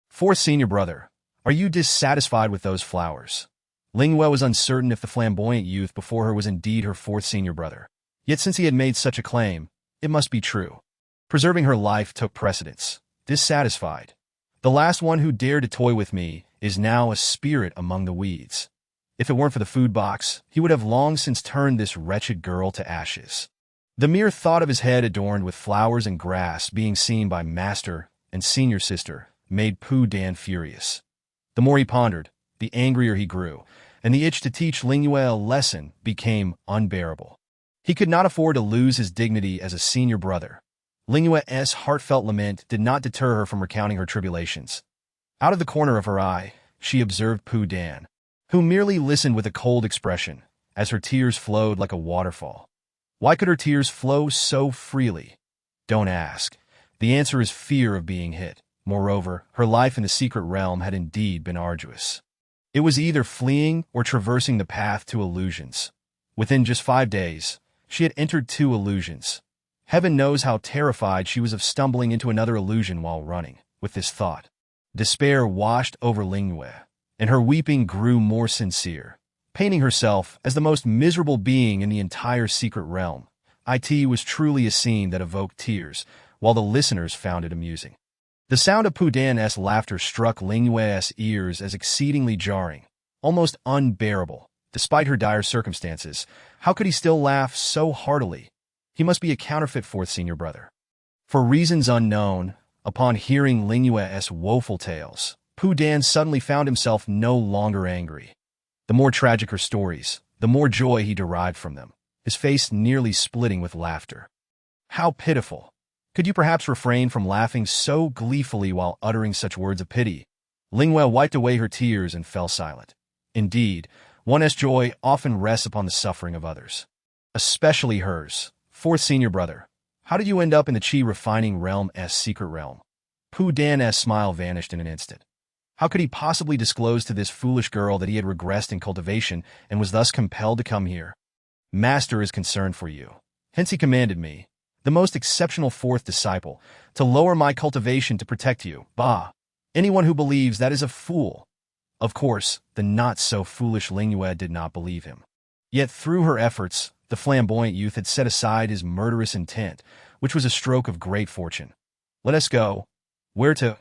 Fourth senior brother, are you dissatisfied with those flowers? Ling Yue was uncertain if the flamboyant youth before her was indeed her fourth senior brother. Yet since he had made such a claim, it must be true. Preserving her life took precedence. Dissatisfied. The last one who dared to toy with me is now a spirit among the weeds. If it weren't for the food box, he would have long since turned this wretched girl to ashes. The mere thought of his head adorned with flowers and grass being seen by master and senior sister made Pu Dan furious. The more he pondered, the angrier he grew, and the itch to teach Ling Yue a lesson became unbearable. He could not afford to lose his dignity as a senior brother. Ling Yue's heartfelt lament did not deter her from recounting her tribulations. Out of the corner of her eye, she observed Pu Dan, who merely listened with a cold expression, as her tears flowed like a waterfall. Why could her tears flow so freely? Don't ask. The answer is fear of being hit. Moreover, her life in the secret realm had indeed been arduous. It was either fleeing or traversing the path to illusions. Within just 5 days, she had entered 2 illusions. Heaven knows how terrified she was of stumbling into another illusion while running. With this thought, despair washed over Ling Yue, and her weeping grew more sincere. Painting herself as the most miserable being in the entire secret realm, it was truly a scene that evoked tears, while the listeners found it amusing. The sound of Pu Dan's laughter struck Ling Yue's ears as exceedingly jarring, almost unbearable. Despite her dire circumstances, how could he still laugh so heartily? He must be a counterfeit fourth senior brother. For reasons unknown, upon hearing Ling Yue's woeful tales, Pu Dan suddenly found himself no longer angry. The more tragic her stories, the more joy he derived from them, his face nearly splitting with laughter. How pitiful! Could you perhaps refrain from laughing so gleefully while uttering such words of pity? Ling Yue wiped away her tears and fell silent. Indeed, one's joy often rests upon the suffering of others, especially hers. Fourth senior brother, how did you end up in the Qi refining realm's secret realm? Pu Dan's smile vanished in an instant. How could he possibly disclose to this foolish girl that he had regressed in cultivation and was thus compelled to come here? Master is concerned for you. Hence he commanded me, the most exceptional fourth disciple, to lower my cultivation to protect you. Bah! Anyone who believes that is a fool. Of course, the not-so-foolish Ling Yue did not believe him. Yet through her efforts, the flamboyant youth had set aside his murderous intent, which was a stroke of great fortune. Let us go. Where to?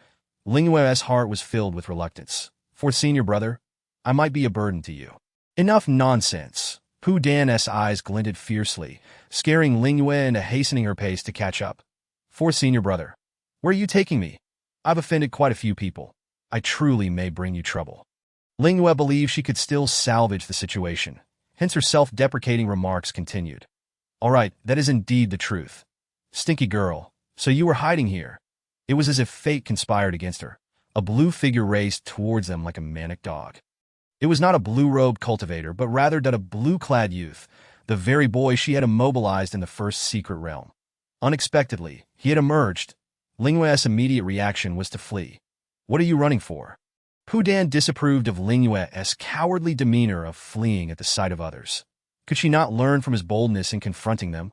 Ling Yue's heart was filled with reluctance. Fourth senior brother, I might be a burden to you. Enough nonsense. Pu Dan's eyes glinted fiercely, scaring Ling Yue into hastening her pace to catch up. Fourth senior brother, where are you taking me? I've offended quite a few people. I truly may bring you trouble. Ling Yue believed she could still salvage the situation. Hence her self-deprecating remarks continued. All right, that is indeed the truth. Stinky girl, so you were hiding here. It was as if fate conspired against her. A blue figure raced towards them like a manic dog. It was not a blue-robed cultivator, but rather that a blue-clad youth, the very boy she had immobilized in the first secret realm. Unexpectedly, he had emerged. Ling Yue's immediate reaction was to flee. What are you running for? Pu Dan disapproved of Ling Yue's cowardly demeanor of fleeing at the sight of others. Could she not learn from his boldness in confronting them?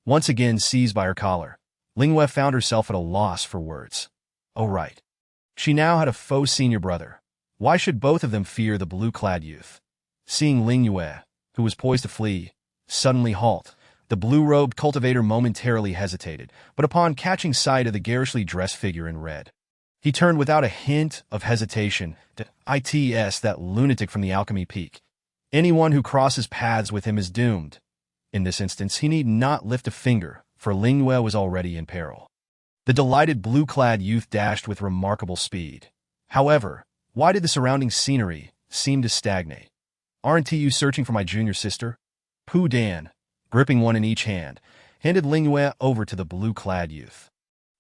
Once again seized by her collar, Ling Yue found herself at a loss for words. Oh right. She now had a faux senior brother. Why should both of them fear the blue-clad youth? Seeing Ling Yue, who was poised to flee, suddenly halt, The blue-robed cultivator momentarily hesitated, but upon catching sight of the garishly dressed figure in red, he turned without a hint of hesitation to its that lunatic from the alchemy peak. Anyone who crosses paths with him is doomed. In this instance, he need not lift a finger, for Ling Yue was already in peril. The delighted blue-clad youth dashed with remarkable speed. However, why did the surrounding scenery seem to stagnate? Aren't you searching for my junior sister? Pu Dan, gripping one in each hand, handed Ling Yue over to the blue-clad youth.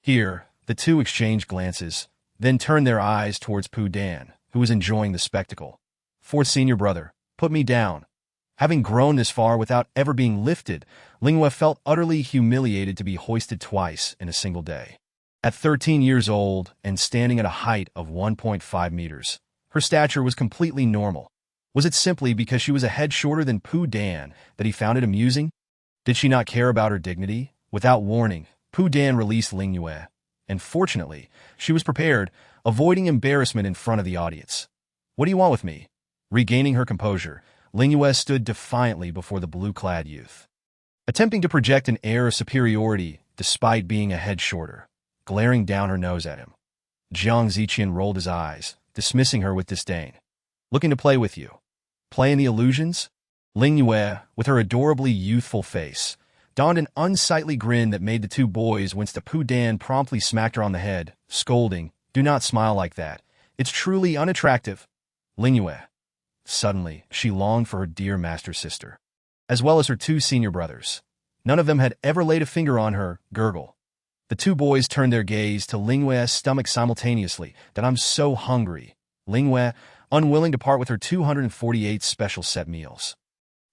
Here, the two exchanged glances, then turned their eyes towards Pu Dan, who was enjoying the spectacle. Fourth senior brother, put me down. Having grown this far without ever being lifted, Ling Yue felt utterly humiliated to be hoisted twice in a single day. At 13 years old and standing at a height of 1.5 meters, her stature was completely normal. Was it simply because she was a head shorter than Pu Dan that he found it amusing? Did she not care about her dignity? Without warning, Pu Dan released Ling Yue, and fortunately, she was prepared, avoiding embarrassment in front of the audience. What do you want with me? Regaining her composure, Ling Yue stood defiantly before the blue-clad youth, attempting to project an air of superiority despite being a head shorter, glaring down her nose at him. Jiang Ziqian rolled his eyes, dismissing her with disdain. Looking to play with you? Play in the illusions? Ling Yue, with her adorably youthful face, donned an unsightly grin that made the two boys wince. Pu Dan promptly smacked her on the head, scolding, "Do not smile like that. It's truly unattractive." Ling Yue. Suddenly, she longed for her dear master sister, as well as her two senior brothers. None of them had ever laid a finger on her, gurgle. The two boys turned their gaze to Ling Yue's stomach simultaneously. "That I'm so hungry." Ling Yue, unwilling to part with her 248 special set meals,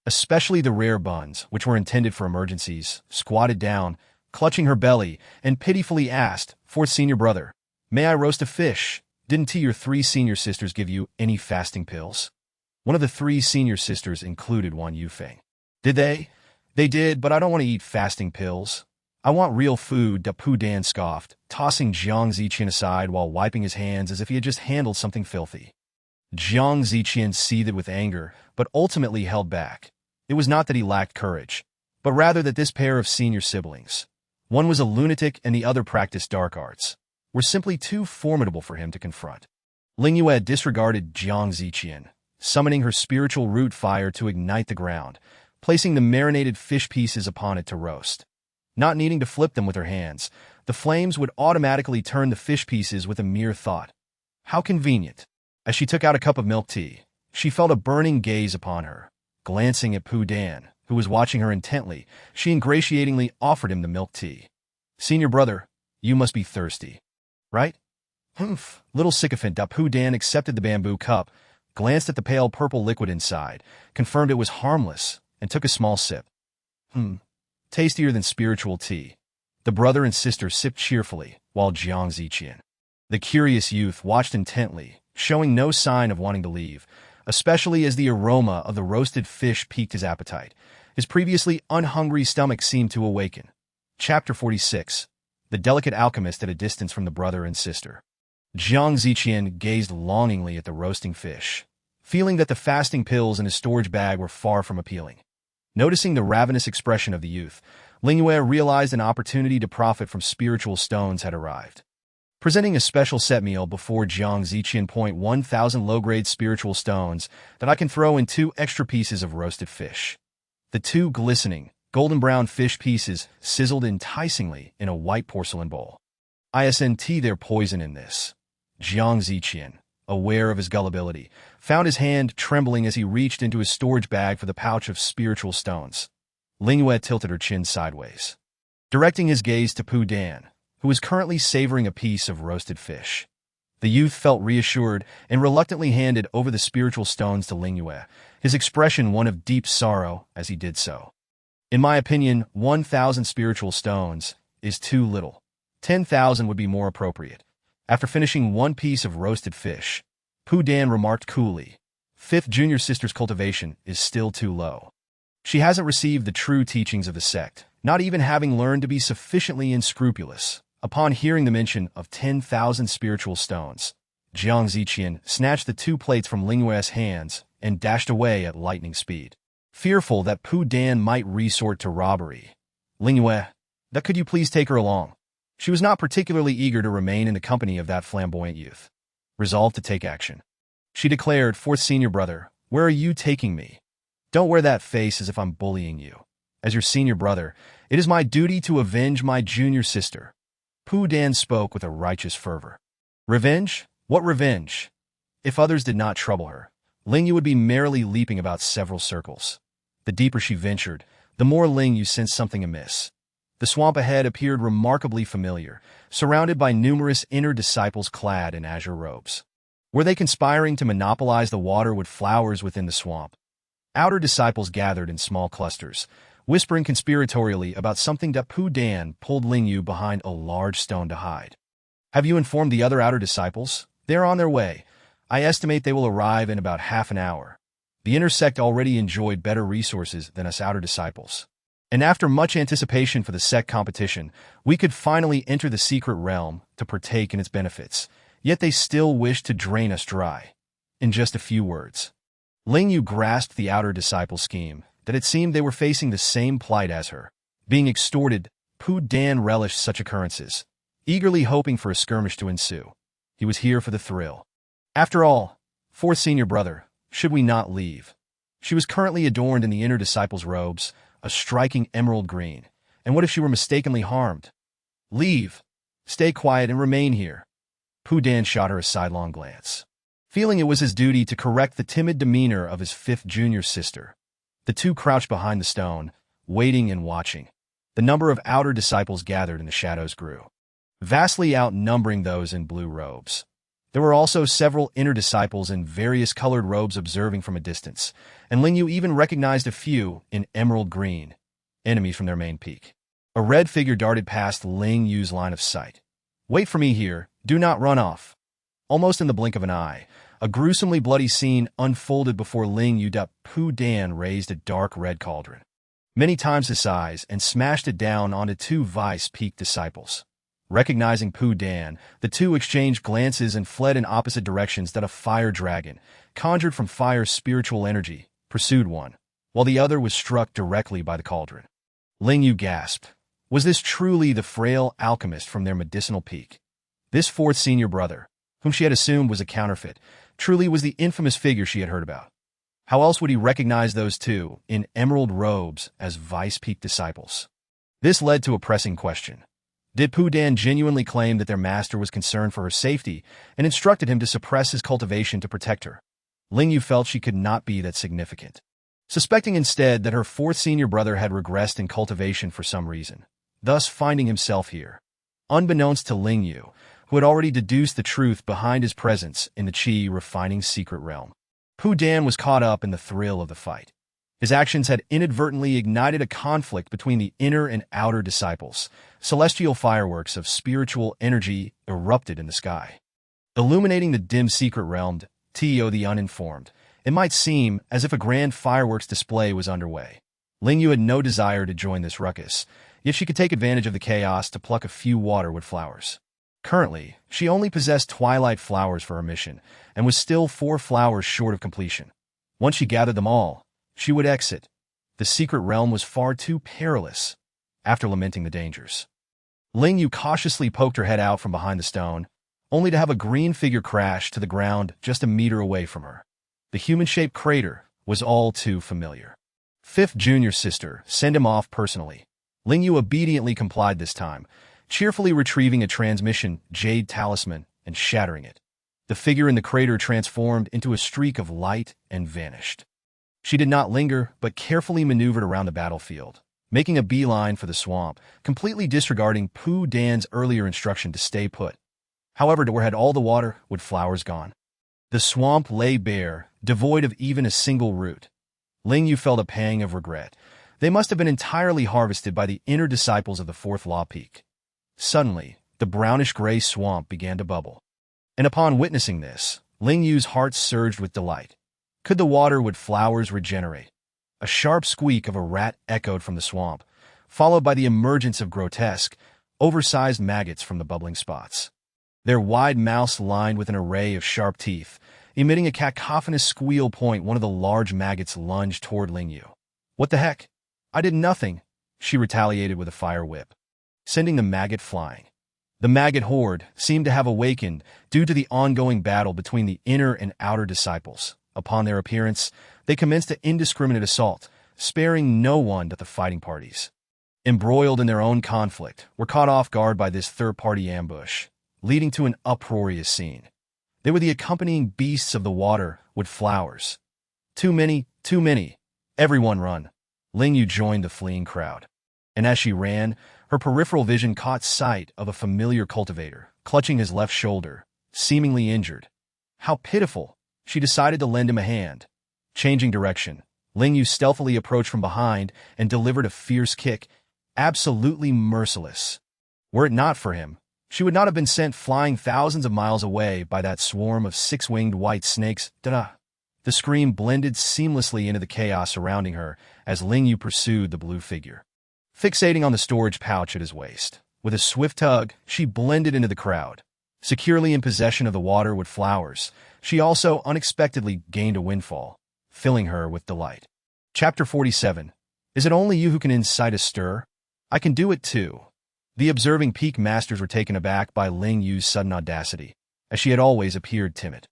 especially the rare buns, which were intended for emergencies, squatted down, clutching her belly, and pitifully asked, "Fourth senior brother, may I roast a fish? Didn't your three senior sisters give you any fasting pills?" One of the three senior sisters included Wan Yufeng. "Did they?" "They did, but I don't want to eat fasting pills. I want real food," Pu Dan scoffed, tossing Jiang Ziqian aside while wiping his hands as if he had just handled something filthy. Jiang Ziqian seethed with anger, but ultimately held back. It was not that he lacked courage, but rather that this pair of senior siblings, one was a lunatic and the other practiced dark arts, were simply too formidable for him to confront. Ling Yue disregarded Jiang Ziqian, summoning her spiritual root fire to ignite the ground, placing the marinated fish pieces upon it to roast. Not needing to flip them with her hands, the flames would automatically turn the fish pieces with a mere thought. How convenient. As she took out a cup of milk tea, she felt a burning gaze upon her. Glancing at Pu Dan, who was watching her intently, she ingratiatingly offered him the milk tea. "Senior brother, you must be thirsty, right?" "Humph." Little sycophant. Pu Dan accepted the bamboo cup, glanced at the pale purple liquid inside, confirmed it was harmless, and took a small sip. Tastier than spiritual tea." The brother and sister sipped cheerfully, while Jiang Ziqian, the curious youth, watched intently, showing no sign of wanting to leave, especially as the aroma of the roasted fish piqued his appetite. His previously unhungry stomach seemed to awaken. Chapter 46. The delicate alchemist at a distance from the brother and sister. Jiang Ziqian gazed longingly at the roasting fish, feeling that the fasting pills in his storage bag were far from appealing. Noticing the ravenous expression of the youth, Ling Yue realized an opportunity to profit from spiritual stones had arrived. Presenting a special set meal before Jiang Ziqian. 1,000 low-grade spiritual stones that I can throw in 2 extra pieces of roasted fish. The 2 glistening, golden-brown fish pieces sizzled enticingly in a white porcelain bowl. "Isn't there poison in this?" Jiang Ziqian, aware of his gullibility, found his hand trembling as he reached into his storage bag for the pouch of spiritual stones. Ling Yue tilted her chin sideways, directing his gaze to Pu Dan, who was currently savoring a piece of roasted fish. The youth felt reassured and reluctantly handed over the spiritual stones to Ling Yue, his expression one of deep sorrow as he did so. "In my opinion, 1,000 spiritual stones is too little. 10,000 would be more appropriate." After finishing 1 piece of roasted fish, Pu Dan remarked coolly, "Fifth junior sister's cultivation is still too low. She hasn't received the true teachings of the sect, not even having learned to be sufficiently unscrupulous." Upon hearing the mention of 10,000 spiritual stones, Jiang Ziqian snatched the 2 plates from Ling Yue's hands and dashed away at lightning speed. fearful that Pu Dan might resort to robbery. Ling Yue, that could you please take her along? She was not particularly eager to remain in the company of that flamboyant youth. Resolved to take action, she declared, fourth senior brother, where are you taking me? Don't wear that face as if I'm bullying you. As your senior brother, it is my duty to avenge my junior sister. Pu Dan spoke with a righteous fervor. Revenge? What revenge? If others did not trouble her, Ling Yue would be merrily leaping about several circles. The deeper she ventured, the more Ling Yue sensed something amiss. The swamp ahead appeared remarkably familiar, surrounded by numerous inner disciples clad in azure robes. Were they conspiring to monopolize the water with flowers within the swamp? Outer disciples gathered in small clusters, whispering conspiratorially about something that Pu Dan pulled Ling Yue behind a large stone to hide. Have you informed the other outer disciples? They are on their way. I estimate they will arrive in about half an hour. The inner sect already enjoyed better resources than us outer disciples. And after much anticipation for the sect competition, we could finally enter the secret realm to partake in its benefits, yet they still wish to drain us dry. In just a few words, Ling Yue grasped the outer disciple scheme, that it seemed they were facing the same plight as her. Being extorted, Pu Dan relished such occurrences, eagerly hoping for a skirmish to ensue. He was here for the thrill. After all, fourth senior brother, should we not leave? She was currently adorned in the inner disciple's robes, a striking emerald green. And what if she were mistakenly harmed? Leave. Stay quiet and remain here. Pu Dan shot her a sidelong glance, feeling it was his duty to correct the timid demeanor of his fifth junior sister. The two crouched behind the stone, waiting and watching. The number of outer disciples gathered in the shadows grew, vastly outnumbering those in blue robes. There were also several inner disciples in various colored robes observing from a distance, and Ling Yue even recognized a few in emerald green, enemies from their main peak. A red figure darted past Ling Yue's line of sight. Wait for me here, do not run off. Almost in the blink of an eye, a gruesomely bloody scene unfolded before Ling Yue. Pu Dan raised a dark red cauldron, many times his size, and smashed it down onto two vice-peak disciples. Recognizing Pu Dan, the two exchanged glances and fled in opposite directions. That a fire dragon, conjured from fire's spiritual energy, pursued one, while the other was struck directly by the cauldron. Ling Yue gasped. Was this truly the frail alchemist from their medicinal peak? This fourth senior brother, whom she had assumed was a counterfeit, truly was the infamous figure she had heard about. How else would he recognize those two, in emerald robes, as vice-peak disciples? This led to a pressing question. Did Pu Dan genuinely claim that their master was concerned for her safety and instructed him to suppress his cultivation to protect her? Ling Yue felt she could not be that significant, suspecting instead that her fourth senior brother had regressed in cultivation for some reason, thus finding himself here. Unbeknownst to Ling Yue, who had already deduced the truth behind his presence in the qi refining secret realm, Pu Dan was caught up in the thrill of the fight. His actions had inadvertently ignited a conflict between the inner and outer disciples. Celestial fireworks of spiritual energy erupted in the sky, illuminating the dim secret realm. To the uninformed, it might seem as if a grand fireworks display was underway. Ling Yue had no desire to join this ruckus, yet she could take advantage of the chaos to pluck a few waterwood flowers. Currently, she only possessed twilight flowers for her mission, and was still 4 flowers short of completion. Once she gathered them all, she would exit. The secret realm was far too perilous. After lamenting the dangers, Ling Yue cautiously poked her head out from behind the stone, only to have a green figure crash to the ground just a meter away from her. The human-shaped crater was all too familiar. Fifth junior sister, send him off personally. Ling Yue obediently complied this time, cheerfully retrieving a transmission jade talisman and shattering it. The figure in the crater transformed into a streak of light and vanished. She did not linger, but carefully maneuvered around the battlefield, making a beeline for the swamp, completely disregarding Pu Dan's earlier instruction to stay put. However, where had all the water with flowers gone? The swamp lay bare, devoid of even a single root. Ling Yue felt a pang of regret. They must have been entirely harvested by the inner disciples of the fourth law peak. Suddenly, the brownish-gray swamp began to bubble. And upon witnessing this, Ling Yue's heart surged with delight. Could the water with flowers regenerate? A sharp squeak of a rat echoed from the swamp, followed by the emergence of grotesque, oversized maggots from the bubbling spots. Their wide mouths lined with an array of sharp teeth, emitting a cacophonous squeal. One of the large maggots lunged toward Ling Yue, What the heck? I did nothing, she retaliated with a fire whip, sending the maggot flying. The maggot horde seemed to have awakened due to the ongoing battle between the inner and outer disciples. Upon their appearance, they commenced an indiscriminate assault, sparing no one but the fighting parties. Embroiled in their own conflict, were caught off guard by this third-party ambush, leading to an uproarious scene. They were the accompanying beasts of the water with flowers. Too many, too many. Everyone run. Ling Yue joined the fleeing crowd. And as she ran, her peripheral vision caught sight of a familiar cultivator, clutching his left shoulder, seemingly injured. How pitiful! She decided to lend him a hand. Changing direction, Ling Yue stealthily approached from behind and delivered a fierce kick, absolutely merciless. Were it not for him, she would not have been sent flying thousands of miles away by that swarm of six-winged white snakes. Da-da! The scream blended seamlessly into the chaos surrounding her as Ling Yue pursued the blue figure. Fixating on the storage pouch at his waist, with a swift tug, she blended into the crowd. Securely in possession of the water with flowers, she also unexpectedly gained a windfall, filling her with delight. Chapter 47. Is it only you who can incite a stir? I can do it too. The observing peak masters were taken aback by Ling Yue's sudden audacity, as she had always appeared timid.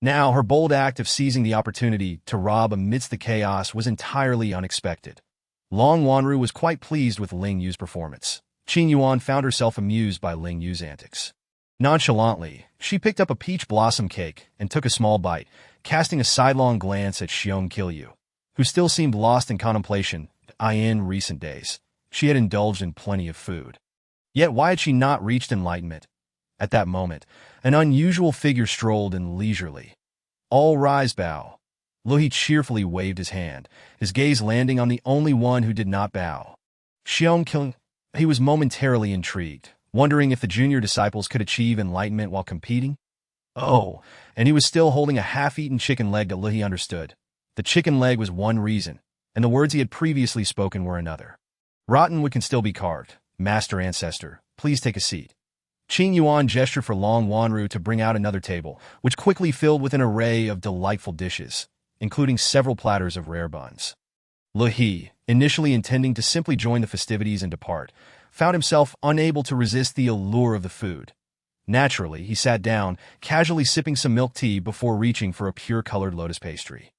Now, her bold act of seizing the opportunity to rob amidst the chaos was entirely unexpected. Long Wanru was quite pleased with Ling Yue's performance. Qing Yuan found herself amused by Ling Yue's antics. Nonchalantly, she picked up a peach blossom cake and took a small bite, casting a sidelong glance at Xiong Kilyu, who still seemed lost in contemplation. In recent days, she had indulged in plenty of food. Yet why had she not reached enlightenment? At that moment, an unusual figure strolled in leisurely. All rise, bow. Luhi cheerfully waved his hand, his gaze landing on the only one who did not bow. Xiong Kilyu. He was momentarily intrigued, wondering if the junior disciples could achieve enlightenment while competing. Oh, and he was still holding a half-eaten chicken leg that Luhi understood. The chicken leg was one reason, and the words he had previously spoken were another. Rotten wood can still be carved. Master Ancestor, please take a seat. Qing Yuan gestured for Long Wanru to bring out another table, which quickly filled with an array of delightful dishes, including several platters of rare buns. Luhi, initially intending to simply join the festivities and depart, found himself unable to resist the allure of the food. Naturally, he sat down, casually sipping some milk tea before reaching for a pure-colored lotus pastry.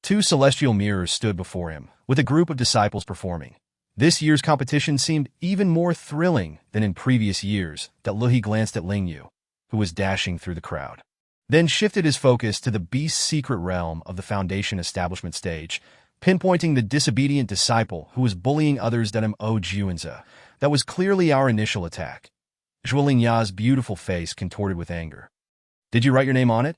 Two celestial mirrors stood before him, with a group of disciples performing. This year's competition seemed even more thrilling than in previous years that Luhi glanced at Ling Yue, who was dashing through the crowd. Then shifted his focus to the beast's secret realm of the Foundation establishment stage, pinpointing the disobedient disciple who was bullying others that Mo Juanza. That was clearly our initial attack. Zhuoling Ya's beautiful face contorted with anger. Did you write your name on it?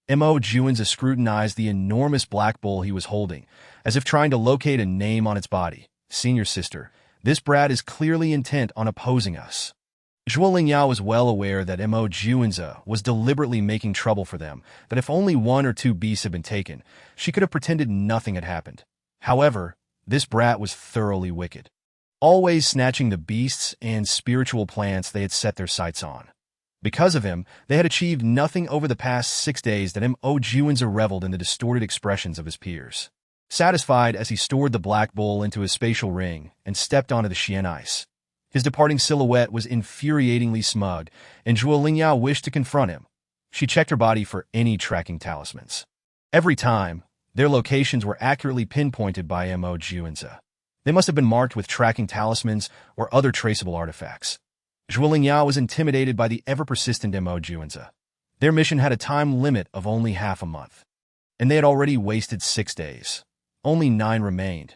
Mo Juanza scrutinized the enormous black bull he was holding, as if trying to locate a name on its body. Senior sister, this brat is clearly intent on opposing us. Zhuoling Ya was well aware that Mo Juanza was deliberately making trouble for them, that if only one or two beasts had been taken, she could have pretended nothing had happened. However, this brat was thoroughly wicked, always snatching the beasts and spiritual plants they had set their sights on. Because of him, they had achieved nothing over the past 6 days that Mo Juanza reveled in the distorted expressions of his peers. Satisfied as he stored the black bull into his spatial ring and stepped onto the Xian ice. His departing silhouette was infuriatingly smug, and Zhuoling Ya wished to confront him. She checked her body for any tracking talismans. Every time, their locations were accurately pinpointed by Mo Juanza. They must have been marked with tracking talismans or other traceable artifacts. Zhuoling Ya was intimidated by the ever-persistent Mo Juanza. Their mission had a time limit of only half a month, and they had already wasted 6 days. Only 9 remained.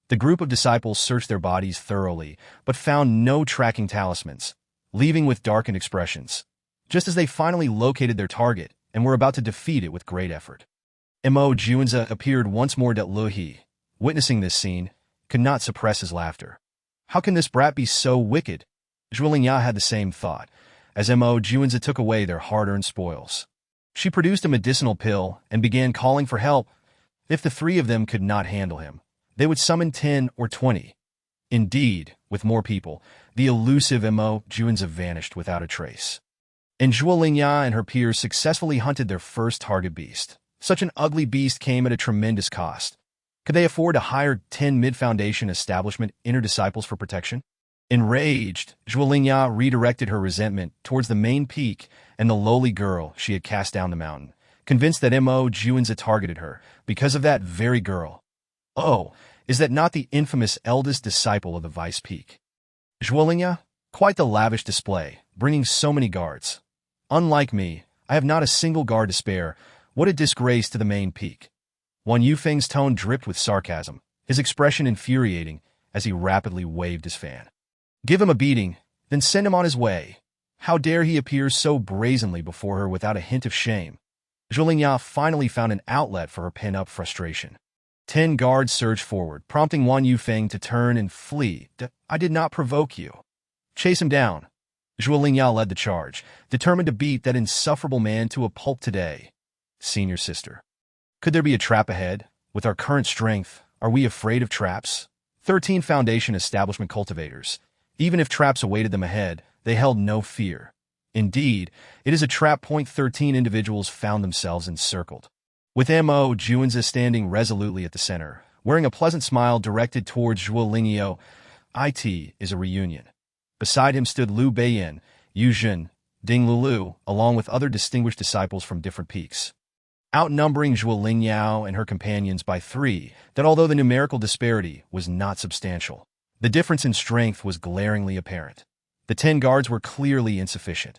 The group of disciples searched their bodies thoroughly, but found no tracking talismans, leaving with darkened expressions, just as they finally located their target and were about to defeat it with great effort. Mo Juanza appeared once more at Luhi, witnessing this scene, could not suppress his laughter. How can this brat be so wicked? Zhuoling Ya had the same thought, as Mo Juanza took away their hard-earned spoils. She produced a medicinal pill and began calling for help. If the 3 of them could not handle him, they would summon 10 or 20. Indeed, with more people, the elusive Mo Juanza vanished without a trace. And Zhuoling Ya and her peers successfully hunted their first target beast. Such an ugly beast came at a tremendous cost. Could they afford to hire 10 mid-foundation establishment inner disciples for protection? Enraged, Ling Yue redirected her resentment towards the main peak and the lowly girl she had cast down the mountain, convinced that Mo Juanza targeted her because of that very girl. Oh, is that not the infamous eldest disciple of the Vice Peak? Ling Yue, quite the lavish display, bringing so many guards. Unlike me, I have not a single guard to spare. What a disgrace to the main peak. Wan Yufeng's tone dripped with sarcasm, his expression infuriating as he rapidly waved his fan. Give him a beating, then send him on his way. How dare he appear so brazenly before her without a hint of shame? Ling Yue finally found an outlet for her pent-up frustration. 10 guards surged forward, prompting Wan Yufeng to turn and flee. I did not provoke you. Chase him down. Ling Yue led the charge, determined to beat that insufferable man to a pulp today. Senior sister. Could there be a trap ahead? With our current strength, are we afraid of traps? 13 foundation establishment cultivators. Even if traps awaited them ahead, they held no fear. Indeed, it is a trap. 13 individuals found themselves encircled. With Mo Juanza standing resolutely at the center, wearing a pleasant smile directed towards Ling Yue, it is a reunion. Beside him stood Liu Beiyan, Yu Jin, Ding Lulu, along with other distinguished disciples from different peaks. Outnumbering Ling Yue and her companions by 3, that although the numerical disparity was not substantial, the difference in strength was glaringly apparent. The 10 guards were clearly insufficient.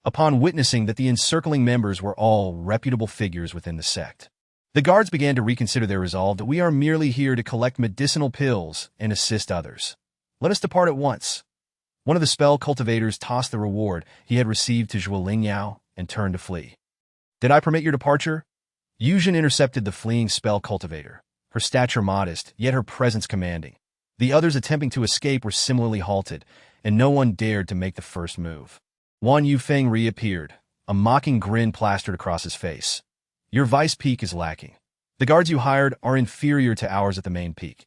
Upon witnessing that the encircling members were all reputable figures within the sect, the guards began to reconsider their resolve that we are merely here to collect medicinal pills and assist others. Let us depart at once. One of the spell cultivators tossed the reward he had received to Ling Yue and turned to flee. Did I permit your departure? Yu Jin intercepted the fleeing spell cultivator, her stature modest, yet her presence commanding. The others attempting to escape were similarly halted, and no one dared to make the first move. Wan Yufeng reappeared, a mocking grin plastered across his face. Your Vice Peak is lacking. The guards you hired are inferior to ours at the main peak.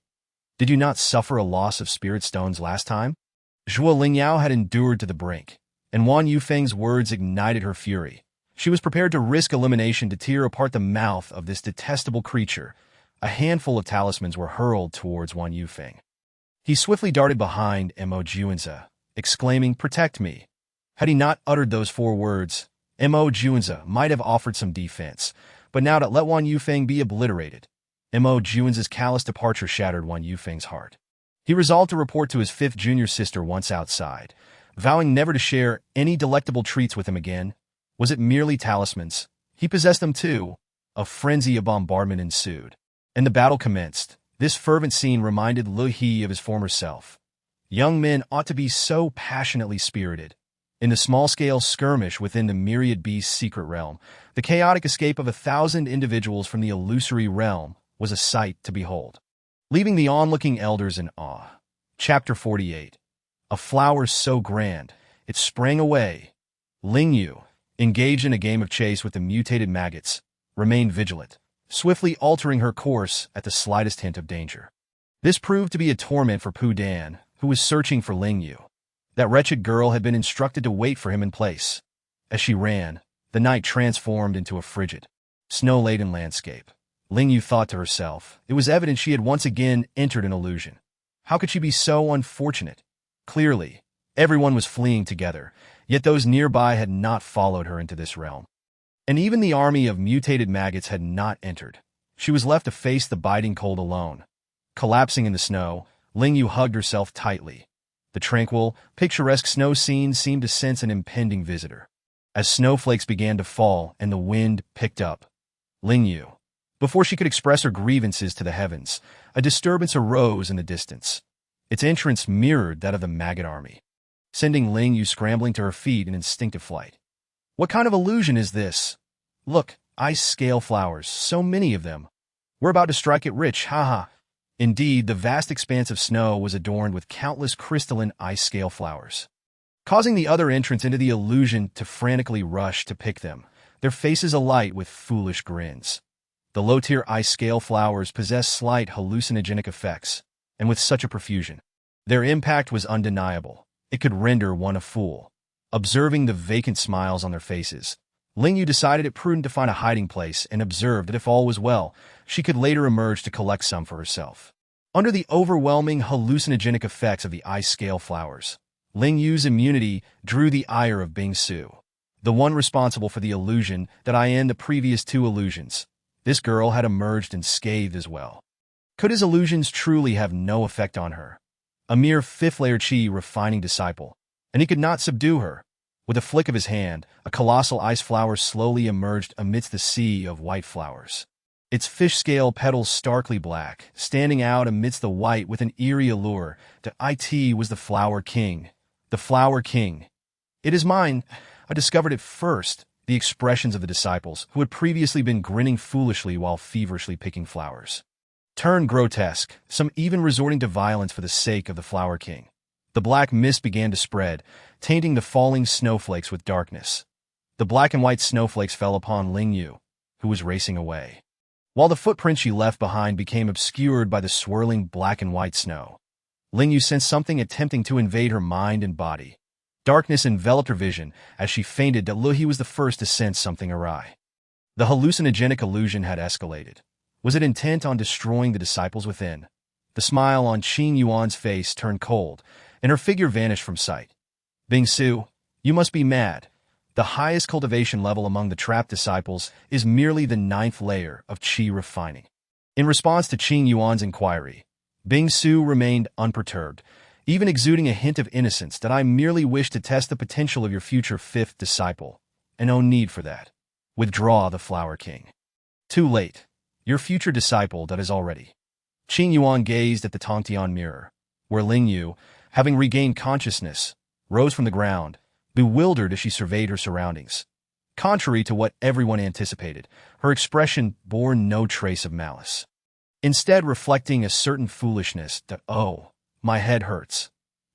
Did you not suffer a loss of spirit stones last time? Ling Yue had endured to the brink, and Wan Yufeng's words ignited her fury. She was prepared to risk elimination to tear apart the mouth of this detestable creature. A handful of talismans were hurled towards Wan Yufeng. He swiftly darted behind Mo Juanza, exclaiming, "Protect me." Had he not uttered those 4 words, Mo Juanza might have offered some defense, but now to let Wan Yufeng be obliterated. Mo Juanza's callous departure shattered Wan Yufeng's heart. He resolved to report to his 5th junior sister once outside, vowing never to share any delectable treats with him again. Was it merely talismans? He possessed them too. A frenzy of bombardment ensued, and the battle commenced. This fervent scene reminded Liu He of his former self. Young men ought to be so passionately spirited. In the small-scale skirmish within the myriad beast's secret realm, the chaotic escape of 1,000 individuals from the illusory realm was a sight to behold, leaving the onlooking elders in awe. Chapter 48. A flower so grand, it sprang away. Ling Yue, engaged in a game of chase with the mutated maggots, remained vigilant, swiftly altering her course at the slightest hint of danger. This proved to be a torment for Pu Dan, who was searching for Ling Yue. That wretched girl had been instructed to wait for him in place. As she ran, the night transformed into a frigid, snow-laden landscape. Ling Yue thought to herself, it was evident she had once again entered an illusion. How could she be so unfortunate? Clearly, everyone was fleeing together, yet those nearby had not followed her into this realm. And even the army of mutated maggots had not entered. She was left to face the biting cold alone. Collapsing in the snow, Ling Yue hugged herself tightly. The tranquil, picturesque snow scene seemed to sense an impending visitor. As snowflakes began to fall and the wind picked up, Ling Yue, before she could express her grievances to the heavens, a disturbance arose in the distance. Its entrance mirrored that of the maggot army, sending Ling Yue scrambling to her feet in instinctive flight. What kind of illusion is this? Look, ice-scale flowers, so many of them. We're about to strike it rich, haha. Indeed, the vast expanse of snow was adorned with countless crystalline ice-scale flowers, causing the other entrants into the illusion to frantically rush to pick them, their faces alight with foolish grins. The low-tier ice-scale flowers possess slight hallucinogenic effects, and with such a profusion, their impact was undeniable. It could render one a fool. Observing the vacant smiles on their faces, Ling Yue decided it prudent to find a hiding place and observed that if all was well, she could later emerge to collect some for herself. Under the overwhelming hallucinogenic effects of the ice scale flowers, Ling Yue's immunity drew the ire of Bing Su, the one responsible for the illusion that I in the previous two illusions. This girl had emerged unscathed as well. Could his illusions truly have no effect on her? A mere fifth-layer chi refining disciple, and he could not subdue her. With a flick of his hand, a colossal ice flower slowly emerged amidst the sea of white flowers. Its fish-scale petals starkly black, standing out amidst the white with an eerie allure. It was the Flower King. The Flower King. It is mine. I discovered it first. The expressions of the disciples, who had previously been grinning foolishly while feverishly picking flowers, turned grotesque, some even resorting to violence for the sake of the Flower King. The black mist began to spread, tainting the falling snowflakes with darkness. The black and white snowflakes fell upon Ling Yue, who was racing away, while the footprint she left behind became obscured by the swirling black and white snow. Ling Yue sensed something attempting to invade her mind and body. Darkness enveloped her vision as she fainted that Luhi was the first to sense something awry. The hallucinogenic illusion had escalated. Was it intent on destroying the disciples within? The smile on Qing Yuan's face turned cold, and her figure vanished from sight. Bing Su, you must be mad. The highest cultivation level among the trapped disciples is merely the 9th layer of qi refining. In response to Qing Yuan's inquiry, Bing Su remained unperturbed, even exuding a hint of innocence that I merely wish to test the potential of your future 5th disciple, and no need for that. Withdraw the Flower King. Too late. Your future disciple that is already. Qing Yuan gazed at the Tongtian mirror, where Ling Yue, having regained consciousness, rose from the ground, bewildered as she surveyed her surroundings. Contrary to what everyone anticipated, her expression bore no trace of malice, instead reflecting a certain foolishness that, oh, my head hurts.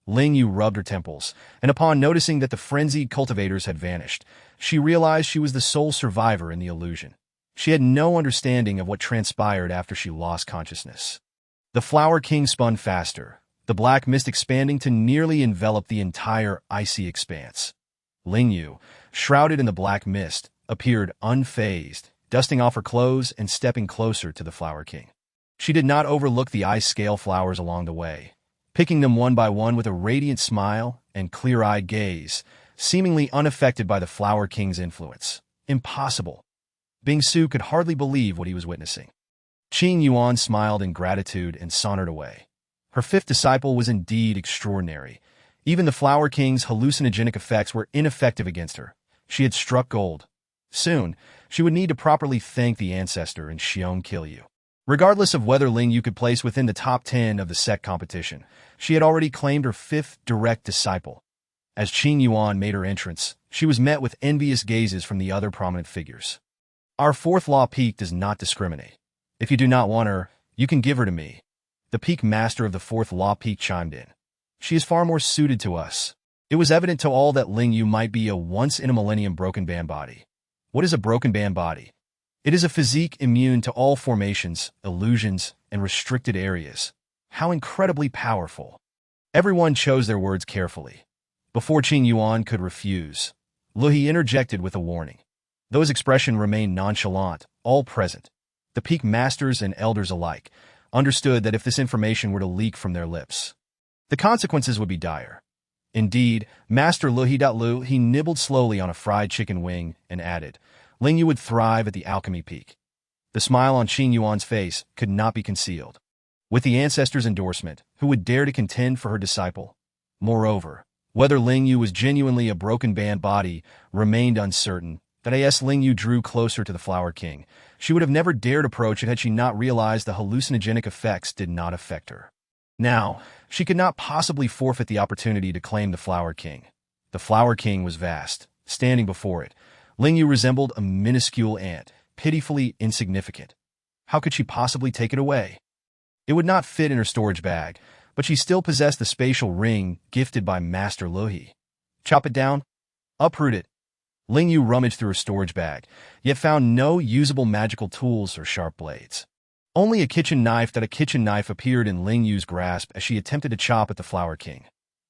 Ling Yue rubbed her temples, and upon noticing that the frenzied cultivators had vanished, she realized she was the sole survivor in the illusion. She had no understanding of what transpired after she lost consciousness. The Flower King spun faster, the black mist expanding to nearly envelop the entire icy expanse. Ling Yue, shrouded in the black mist, appeared unfazed, dusting off her clothes and stepping closer to the Flower King. She did not overlook the ice-scale flowers along the way, picking them one by one with a radiant smile and clear-eyed gaze, seemingly unaffected by the Flower King's influence. Impossible. Bing Su could hardly believe what he was witnessing. Qing Yuan smiled in gratitude and sauntered away. Her 5th disciple was indeed extraordinary. Even the Flower King's hallucinogenic effects were ineffective against her. She had struck gold. Soon, she would need to properly thank the ancestor and Xiong Kilyu. Regardless of whether Ling Yue could place within the top 10 of the sect competition, she had already claimed her 5th direct disciple. As Qing Yuan made her entrance, she was met with envious gazes from the other prominent figures. Our 4th law peak does not discriminate. If you do not want her, you can give her to me. The peak master of the 4th law peak chimed in. She is far more suited to us. It was evident to all that Ling Yue might be a once-in-a-millennium broken band body. What is a broken band body? It is a physique immune to all formations, illusions, and restricted areas. How incredibly powerful. Everyone chose their words carefully. Before Qing Yuan could refuse, Luhi interjected with a warning. Though his expression remained nonchalant, all present, the peak masters and elders alike, understood that if this information were to leak from their lips, the consequences would be dire. Indeed, Master Luhi he nibbled slowly on a fried chicken wing and added, Ling Yue would thrive at the alchemy peak. The smile on Qing Yuan's face could not be concealed. With the ancestor's endorsement, who would dare to contend for her disciple? Moreover, whether Ling Yue was genuinely a broken band body remained uncertain. That as Ling Yue drew closer to the Flower King, she would have never dared approach it had she not realized the hallucinogenic effects did not affect her. Now, she could not possibly forfeit the opportunity to claim the Flower King. The Flower King was vast. Standing before it, Ling Yue resembled a minuscule ant, pitifully insignificant. How could she possibly take it away? It would not fit in her storage bag, but she still possessed the spatial ring gifted by Master Luhi. Chop it down? Uproot it. Ling Yue rummaged through her storage bag, yet found no usable magical tools or sharp blades. Only a kitchen knife appeared in Ling Yue's grasp as she attempted to chop at the Flower King.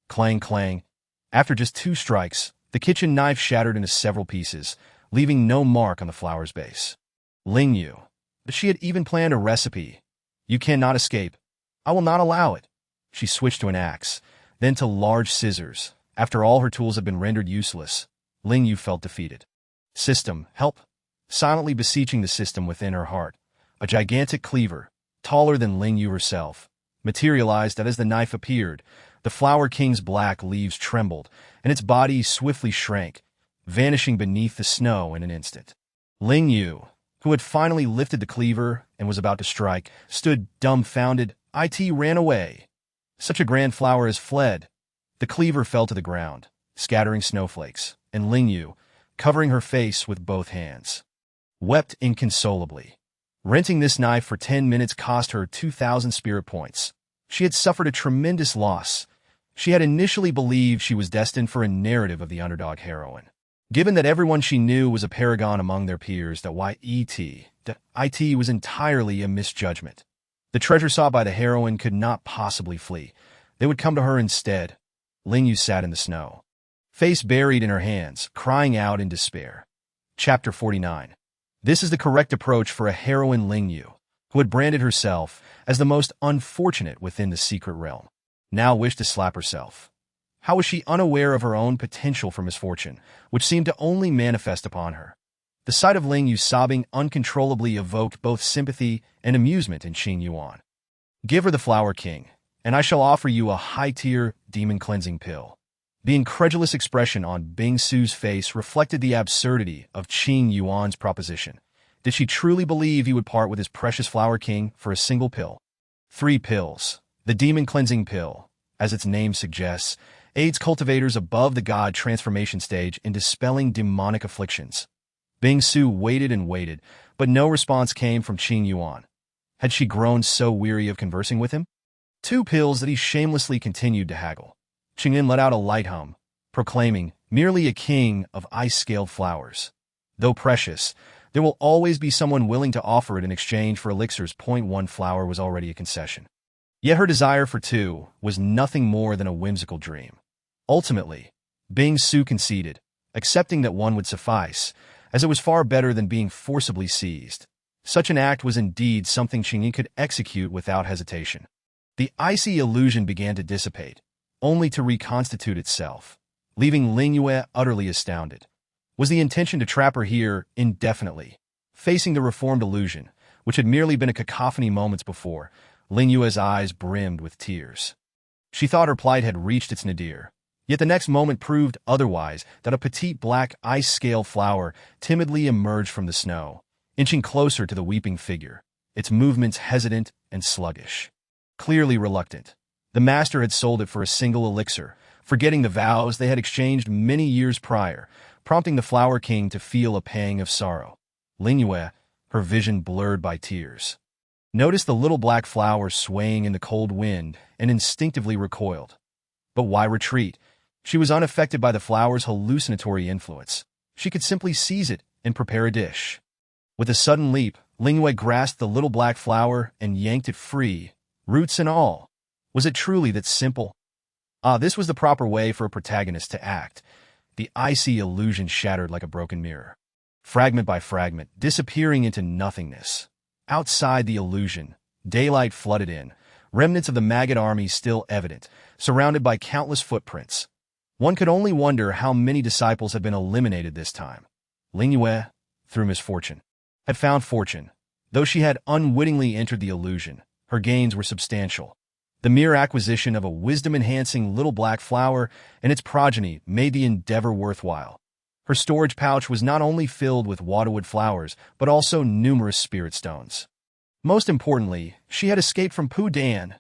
Clang, clang. After just 2 strikes, the kitchen knife shattered into several pieces, leaving no mark on the flower's base. Ling Yue. She had even planned a recipe. You cannot escape. I will not allow it. She switched to an axe, then to large scissors. After all her tools had been rendered useless, Ling Yue felt defeated. System, help! Silently beseeching the system within her heart, a gigantic cleaver, taller than Ling Yue herself, materialized as the knife appeared. The Flower King's black leaves trembled, and its body swiftly shrank, vanishing beneath the snow in an instant. Ling Yue, who had finally lifted the cleaver and was about to strike, stood dumbfounded. It ran away. Such a grand flower has fled. The cleaver fell to the ground, scattering snowflakes, and Ling Yue, covering her face with both hands, wept inconsolably. Renting this knife for 10 minutes cost her 2,000 spirit points. She had suffered a tremendous loss. She had initially believed she was destined for a narrative of the underdog heroine. Given that everyone she knew was a paragon among their peers, it was entirely a misjudgment. The treasure sought by the heroine could not possibly flee. They would come to her instead. Ling Yue sat in the snow, face buried in her hands, crying out in despair. Chapter 49. This is the correct approach for a heroine. Ling Yue, who had branded herself as the most unfortunate within the secret realm, now wished to slap herself. How was she unaware of her own potential for misfortune, which seemed to only manifest upon her? The sight of Ling Yue sobbing uncontrollably evoked both sympathy and amusement in Qing Yuan. Give her the Flower King, and I shall offer you a high-tier demon-cleansing pill. The incredulous expression on Bing Su's face reflected the absurdity of Qing Yuan's proposition. Did she truly believe he would part with his precious Flower King for a single pill? 3 pills. The demon-cleansing pill, as its name suggests, aids cultivators above the god transformation stage in dispelling demonic afflictions. Bing Su waited and waited, but no response came from Qing Yuan. Had she grown so weary of conversing with him? 2 pills that he shamelessly continued to haggle. Qing Yin let out a light hum, proclaiming, merely a king of ice-scaled flowers. Though precious, there will always be someone willing to offer it in exchange for elixirs. 1 flower was already a concession. Yet her desire for 2 was nothing more than a whimsical dream. Ultimately, Bing Su conceded, accepting that 1 would suffice, as it was far better than being forcibly seized. Such an act was indeed something Qing Yin could execute without hesitation. The icy illusion began to dissipate, only to reconstitute itself, leaving Ling Yue utterly astounded. Was the intention to trap her here indefinitely? Facing the reformed illusion, which had merely been a cacophony moments before, Ling Yue's eyes brimmed with tears. She thought her plight had reached its nadir. Yet the next moment proved otherwise, that a petite black ice-scale flower timidly emerged from the snow, inching closer to the weeping figure, its movements hesitant and sluggish. Clearly reluctant, the master had sold it for a single elixir, forgetting the vows they had exchanged many years prior, prompting the Flower King to feel a pang of sorrow. Ling Yue, her vision blurred by tears, noticed the little black flower swaying in the cold wind and instinctively recoiled. But why retreat? She was unaffected by the flower's hallucinatory influence. She could simply seize it and prepare a dish. With a sudden leap, Ling Yue grasped the little black flower and yanked it free, roots and all. Was it truly that simple? This was the proper way for a protagonist to act. The icy illusion shattered like a broken mirror, fragment by fragment, disappearing into nothingness. Outside the illusion, daylight flooded in, remnants of the maggot army still evident, surrounded by countless footprints. One could only wonder how many disciples had been eliminated this time. Ling Yue, through misfortune, had found fortune. Though she had unwittingly entered the illusion, her gains were substantial. The mere acquisition of a wisdom-enhancing little black flower and its progeny made the endeavor worthwhile. Her storage pouch was not only filled with waterwood flowers, but also numerous spirit stones. Most importantly, she had escaped from Pu Dan,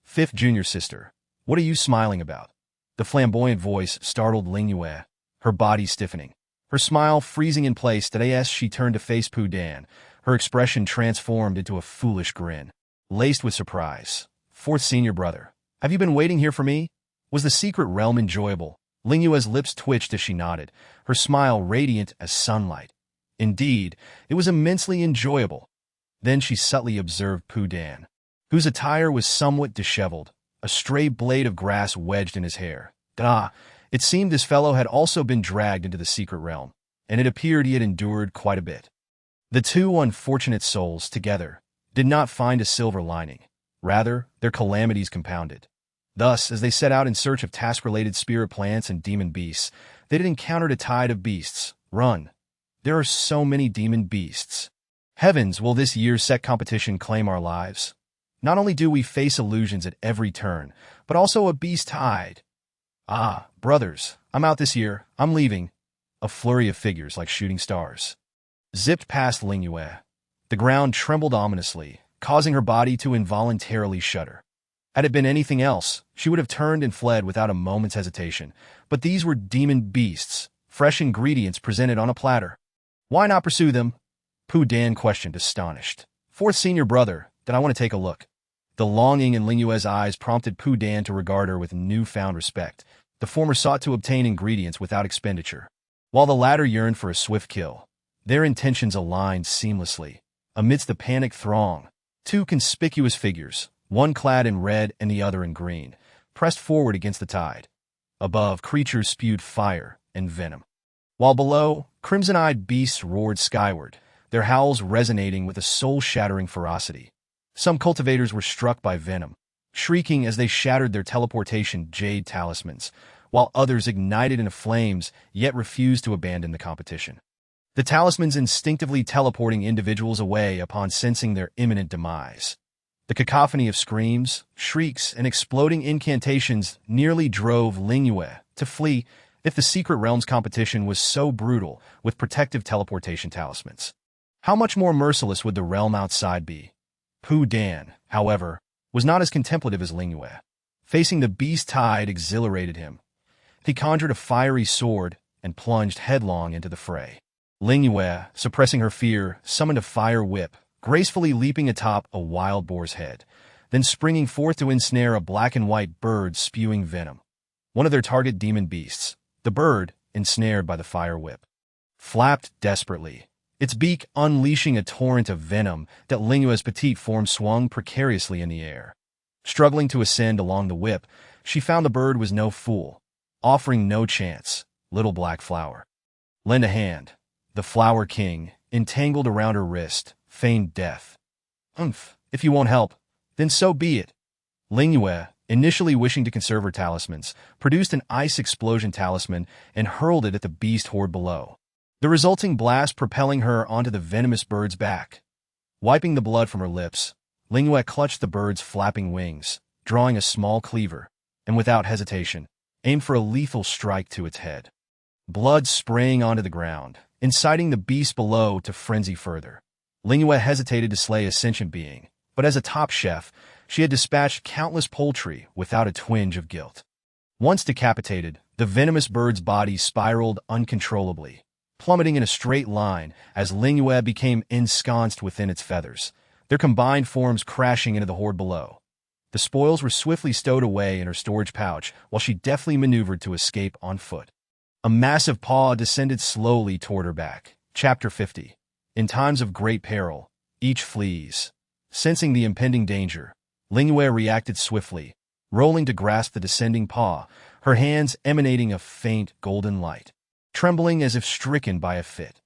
5th junior sister. What are you smiling about? The flamboyant voice startled Ling Yue, her body stiffening. Her smile freezing in place as she turned to face Pu Dan, her expression transformed into a foolish grin, laced with surprise. 4th senior brother, have you been waiting here for me? Was the secret realm enjoyable? Ling Yue's lips twitched as she nodded, her smile radiant as sunlight. Indeed, it was immensely enjoyable. Then she subtly observed Pu Dan, whose attire was somewhat disheveled, a stray blade of grass wedged in his hair. It seemed this fellow had also been dragged into the secret realm. and it appeared he had endured quite a bit. The two unfortunate souls, together, did not find a silver lining. Rather, their calamities compounded. Thus, as they set out in search of task-related spirit plants and demon beasts, they had encountered a tide of beasts. Run! There are so many demon beasts. Heavens, will this year's set competition claim our lives? Not only do we face illusions at every turn, but also a beast tide. Ah, brothers, I'm out this year. I'm leaving. A flurry of figures like shooting stars zipped past Ling Yue. The ground trembled ominously, causing her body to involuntarily shudder. Had it been anything else, she would have turned and fled without a moment's hesitation. But these were demon beasts, fresh ingredients presented on a platter. Why not pursue them? Pu Dan questioned, astonished. Fourth senior brother, then I want to take a look. The longing in Ling Yue's eyes prompted Pu Dan to regard her with newfound respect. The former sought to obtain ingredients without expenditure, while the latter yearned for a swift kill. Their intentions aligned seamlessly. Amidst the panicked throng, two conspicuous figures, one clad in red and the other in green, pressed forward against the tide. Above, creatures spewed fire and venom, while below, crimson-eyed beasts roared skyward, their howls resonating with a soul-shattering ferocity. Some cultivators were struck by venom, shrieking as they shattered their teleportation jade talismans, while others ignited into flames yet refused to abandon the competition. The talismans instinctively teleporting individuals away upon sensing their imminent demise. The cacophony of screams, shrieks, and exploding incantations nearly drove Ling Yue to flee if the Secret Realms competition was so brutal with protective teleportation talismans. How much more merciless would the realm outside be? Pu Dan, however, was not as contemplative as Ling Yue. Facing the beast tide exhilarated him. He conjured a fiery sword and plunged headlong into the fray. Ling Yue, suppressing her fear, summoned a fire whip, gracefully leaping atop a wild boar's head, then springing forth to ensnare a black and white bird spewing venom. One of their target demon beasts, the bird, ensnared by the fire whip, flapped desperately, its beak unleashing a torrent of venom that Ling Yue's petite form swung precariously in the air. Struggling to ascend along the whip, she found the bird was no fool, offering no chance. Little black flower, lend a hand. The flower king, entangled around her wrist, feigned death. If you won't help, then so be it. Ling Yue, initially wishing to conserve her talismans, produced an ice explosion talisman and hurled it at the beast horde below, the resulting blast propelling her onto the venomous bird's back. Wiping the blood from her lips, Ling Yue clutched the bird's flapping wings, drawing a small cleaver, and without hesitation, aimed for a lethal strike to its head. Blood spraying onto the ground, inciting the beast below to frenzy further. Ling Yue hesitated to slay a sentient being, but as a top chef, she had dispatched countless poultry without a twinge of guilt. Once decapitated, the venomous bird's body spiraled uncontrollably, plummeting in a straight line as Ling Yue became ensconced within its feathers, their combined forms crashing into the horde below. The spoils were swiftly stowed away in her storage pouch while she deftly maneuvered to escape on foot. A massive paw descended slowly toward her back. Chapter 50. In times of great peril, each flees. Sensing the impending danger, Ling Yue reacted swiftly, rolling to grasp the descending paw, her hands emanating a faint golden light. Trembling as if stricken by a fit,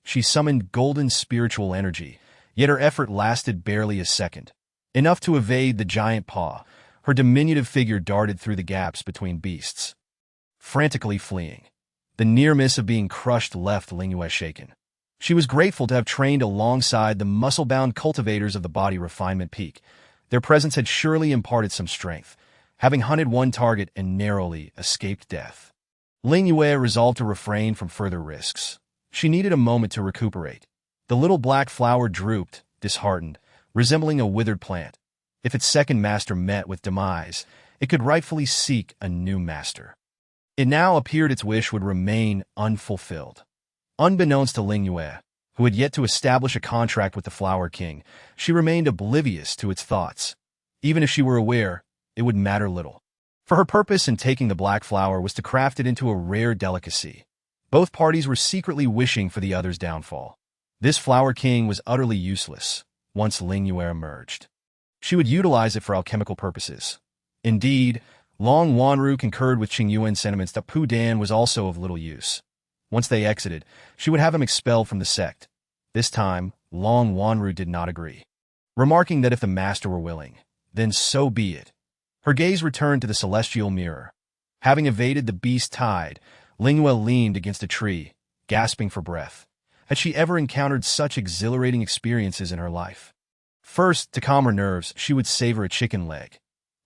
she summoned golden spiritual energy, yet her effort lasted barely a second. Enough to evade the giant paw, her diminutive figure darted through the gaps between beasts, frantically fleeing. The near miss of being crushed left Ling Yue shaken. She was grateful to have trained alongside the muscle-bound cultivators of the body refinement peak. Their presence had surely imparted some strength, having hunted one target and narrowly escaped death. Ling Yue resolved to refrain from further risks. She needed a moment to recuperate. The little black flower drooped, disheartened, resembling a withered plant. If its second master met with demise, it could rightfully seek a new master. It now appeared its wish would remain unfulfilled. Unbeknownst to Ling Yue, who had yet to establish a contract with the Flower King, she remained oblivious to its thoughts. Even if she were aware, it would matter little. For her purpose in taking the black flower was to craft it into a rare delicacy. Both parties were secretly wishing for the other's downfall. This Flower King was utterly useless once Ling Yue emerged. She would utilize it for alchemical purposes. Indeed, Long Wanru concurred with Qing Yuan's sentiments that Pu Dan was also of little use. Once they exited, she would have him expelled from the sect. This time, Long Wanru did not agree, remarking that if the master were willing, then so be it. Her gaze returned to the celestial mirror. Having evaded the beast tide, Ling Yue leaned against a tree, gasping for breath. Had she ever encountered such exhilarating experiences in her life? First, to calm her nerves, she would savor a chicken leg.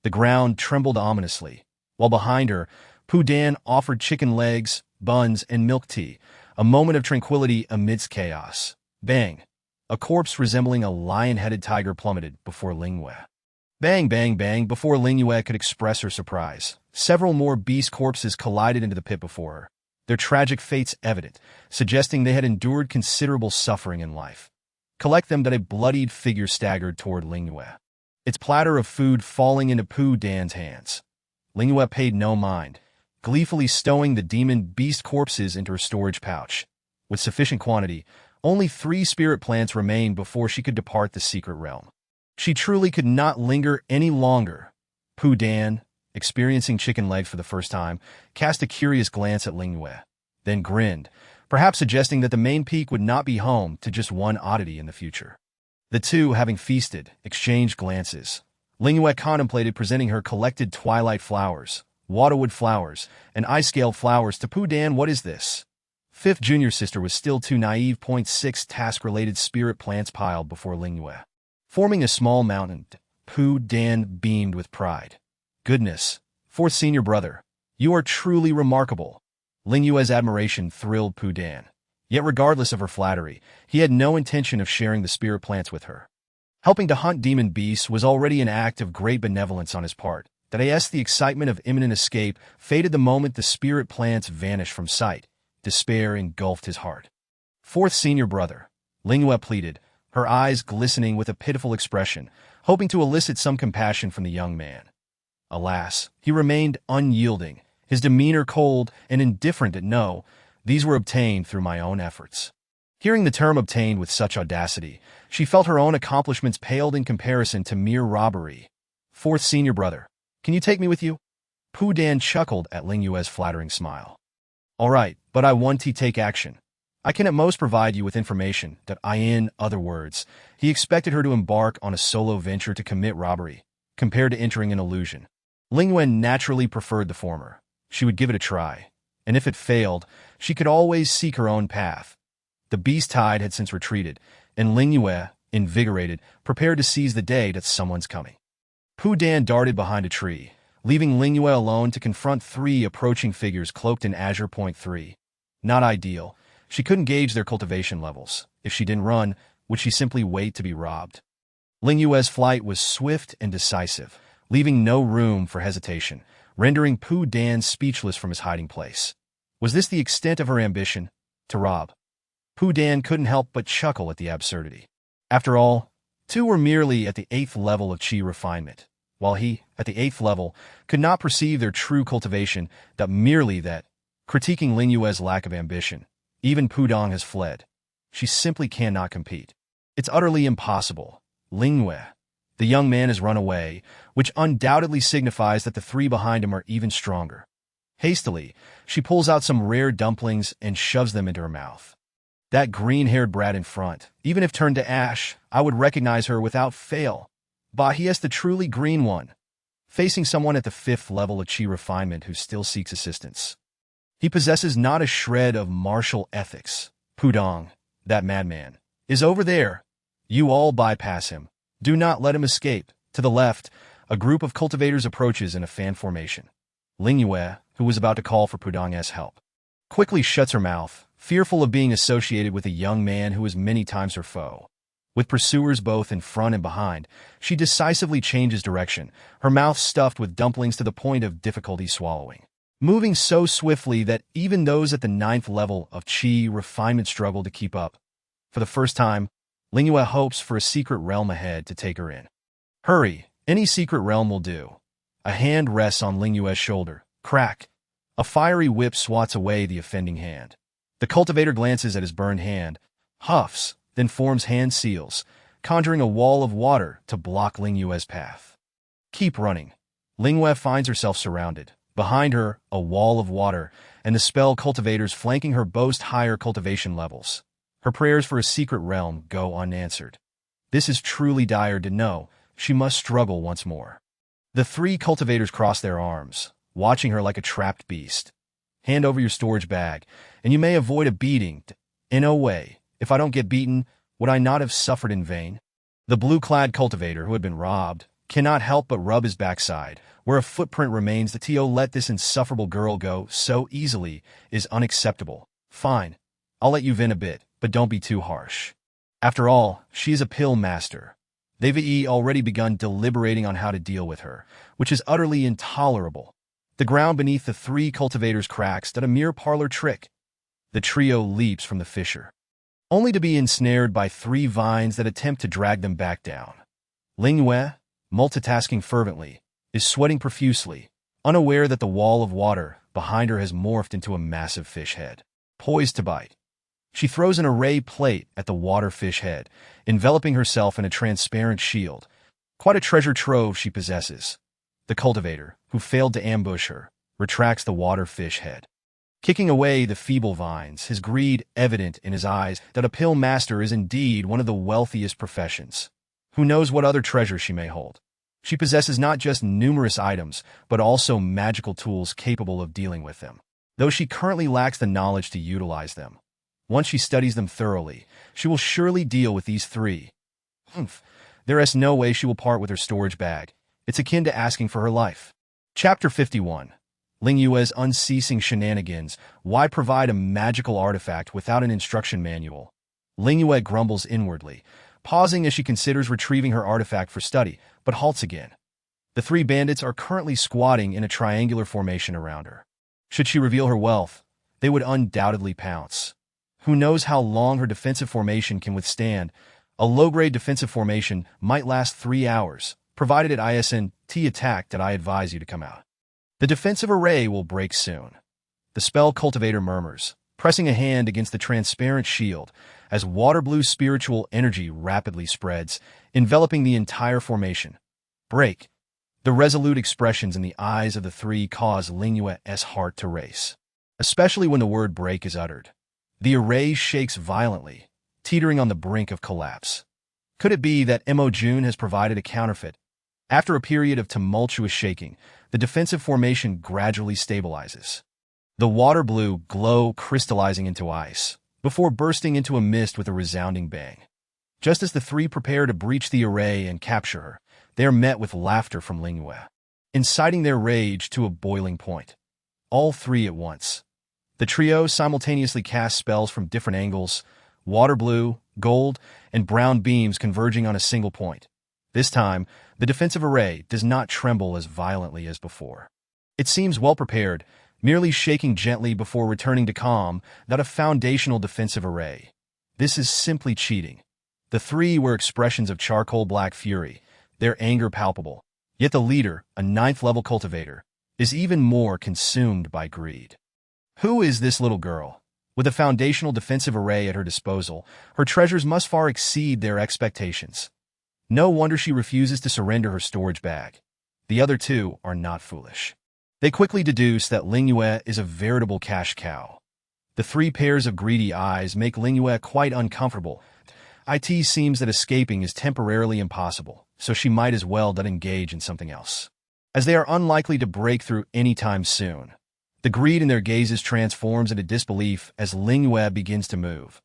The ground trembled ominously, while behind her, Pu Dan offered chicken legs, buns, and milk tea, a moment of tranquility amidst chaos. Bang! A corpse resembling a lion-headed tiger plummeted before Ling Yue. Bang, bang, bang, before Ling Yue could express her surprise. Several more beast corpses collided into the pit before her, their tragic fates evident, suggesting they had endured considerable suffering in life. Collect them that a bloodied figure staggered toward Ling Yue, its platter of food falling into Pu Dan's hands. Ling Yue paid no mind, gleefully stowing the demon beast corpses into her storage pouch. With sufficient quantity, only 3 spirit plants remained before she could depart the secret realm. She truly could not linger any longer. Pu Dan, experiencing chicken legs for the first time, cast a curious glance at Ling Yue, then grinned, perhaps suggesting that the main peak would not be home to just one oddity in the future. The two, having feasted, exchanged glances. Ling Yue contemplated presenting her collected twilight flowers, waterwood flowers, and ice-scale flowers to Pu Dan. What is this? Fifth junior sister was still too naive. 6 task-related spirit plants piled before Ling Yue, forming a small mountain. Pu Dan beamed with pride. Goodness, fourth senior brother, you are truly remarkable. Ling Yue's admiration thrilled Pu Dan. Yet regardless of her flattery, he had no intention of sharing the spirit plants with her. Helping to hunt demon beasts was already an act of great benevolence on his part. That the excitement of imminent escape faded the moment the spirit plants vanished from sight. Despair engulfed his heart. Fourth senior brother, Ling Yue pleaded, her eyes glistening with a pitiful expression, hoping to elicit some compassion from the young man. Alas, he remained unyielding, his demeanor cold and indifferent. No, these were obtained through my own efforts. Hearing the term obtained with such audacity, she felt her own accomplishments paled in comparison to mere robbery. Fourth senior brother, can you take me with you? Pu Dan chuckled at Ling Yue's flattering smile. All right, but I want to take action. I can at most provide you with information that in other words, he expected her to embark on a solo venture to commit robbery, compared to entering an illusion. Ling Yue naturally preferred the former. She would give it a try, and if it failed, she could always seek her own path. The beast tide had since retreated, and Ling Yue, invigorated, prepared to seize the day that someone's coming. Pu Dan darted behind a tree, leaving Ling Yue alone to confront 3 approaching figures cloaked in azure. 3. Not ideal. She couldn't gauge their cultivation levels. If she didn't run, would she simply wait to be robbed? Ling Yue's flight was swift and decisive, leaving no room for hesitation, rendering Pu Dan speechless from his hiding place. Was this the extent of her ambition? To rob? Pu Dan couldn't help but chuckle at the absurdity. After all, 2 were merely at the 8th level of chi refinement, while he, at the 8th level, could not perceive their true cultivation, critiquing Ling Yue's lack of ambition. Even Pu Dong has fled. She simply cannot compete. It's utterly impossible. Ling Yue. The young man has run away, which undoubtedly signifies that the 3 behind him are even stronger. Hastily, she pulls out some rare dumplings and shoves them into her mouth. That green-haired brat in front, even if turned to ash, I would recognize her without fail. Bah, he is the truly green one. Facing someone at the 5th level of chi refinement who still seeks assistance. He possesses not a shred of martial ethics. Pu Dong, that madman, is over there. You all bypass him. Do not let him escape. To the left, a group of cultivators approaches in a fan formation. Ling Yue, who was about to call for Pu Dong's help, quickly shuts her mouth, fearful of being associated with a young man who is many times her foe. With pursuers both in front and behind, she decisively changes direction, her mouth stuffed with dumplings to the point of difficulty swallowing. Moving so swiftly that even those at the 9th level of chi refinement struggle to keep up. For the first time, Ling Yue hopes for a secret realm ahead to take her in. Hurry, any secret realm will do. A hand rests on Ling Yue's shoulder. Crack! A fiery whip swats away the offending hand. The cultivator glances at his burned hand, huffs, then forms hand seals, conjuring a wall of water to block Ling Yue's path. Keep running. Ling Yue finds herself surrounded. Behind her, a wall of water, and the spell cultivators flanking her boast higher cultivation levels. Her prayers for a secret realm go unanswered. This is truly dire to know. She must struggle once more. The three cultivators cross their arms, watching her like a trapped beast. Hand over your storage bag, and you may avoid a beating. In no way, if I don't get beaten, would I not have suffered in vain? The blue-clad cultivator who had been robbed cannot help but rub his backside, where a footprint remains. The T.O. let this insufferable girl go so easily is unacceptable. Fine, I'll let you vent a bit, but don't be too harsh. After all, she is a pill master. They've already begun deliberating on how to deal with her, which is utterly intolerable. The ground beneath the three cultivators cracks at a mere parlor trick. The trio leaps from the fissure, only to be ensnared by three vines that attempt to drag them back down. Ling Yue, multitasking fervently, is sweating profusely, unaware that the wall of water behind her has morphed into a massive fish head, poised to bite. She throws an array plate at the water fish head, enveloping herself in a transparent shield. Quite a treasure trove she possesses. The cultivator, who failed to ambush her, retracts the water fish head, kicking away the feeble vines, his greed evident in his eyes that a pill master is indeed one of the wealthiest professions. Who knows what other treasure she may hold? She possesses not just numerous items, but also magical tools capable of dealing with them, though she currently lacks the knowledge to utilize them. Once she studies them thoroughly, she will surely deal with these three. There is no way she will part with her storage bag. It's akin to asking for her life. Chapter 51. Ling Yue's unceasing shenanigans. Why provide a magical artifact without an instruction manual? Ling Yue grumbles inwardly, pausing as she considers retrieving her artifact for study, but halts again. The three bandits are currently squatting in a triangular formation around her. Should she reveal her wealth, they would undoubtedly pounce. Who knows how long her defensive formation can withstand? A low-grade defensive formation might last 3 hours, provided it isn't attack that I advise you to come out. The defensive array will break soon. The spell cultivator murmurs, pressing a hand against the transparent shield as water-blue spiritual energy rapidly spreads, enveloping the entire formation. Break. The resolute expressions in the eyes of the three cause Ling Yue's heart to race, especially when the word break is uttered. The array shakes violently, teetering on the brink of collapse. Could it be that Mo Jun has provided a counterfeit? After a period of tumultuous shaking, the defensive formation gradually stabilizes. The water blue glow crystallizing into ice, before bursting into a mist with a resounding bang. Just as the three prepare to breach the array and capture her, they are met with laughter from Ling Yue, inciting their rage to a boiling point. All three at once. The trio simultaneously cast spells from different angles, water blue, gold, and brown beams converging on a single point. This time, the defensive array does not tremble as violently as before. It seems well prepared, merely shaking gently before returning to calm, not a foundational defensive array. This is simply cheating. The three were expressions of charcoal black fury, their anger palpable. Yet the leader, a 9th-level cultivator, is even more consumed by greed. Who is this little girl? With a foundational defensive array at her disposal, her treasures must far exceed their expectations. No wonder she refuses to surrender her storage bag. The other two are not foolish. They quickly deduce that Ling Yue is a veritable cash cow. The three pairs of greedy eyes make Ling Yue quite uncomfortable. It seems that escaping is temporarily impossible, so she might as well not engage in something else, as they are unlikely to break through anytime soon. The greed in their gazes transforms into disbelief as Ling Yue begins to move.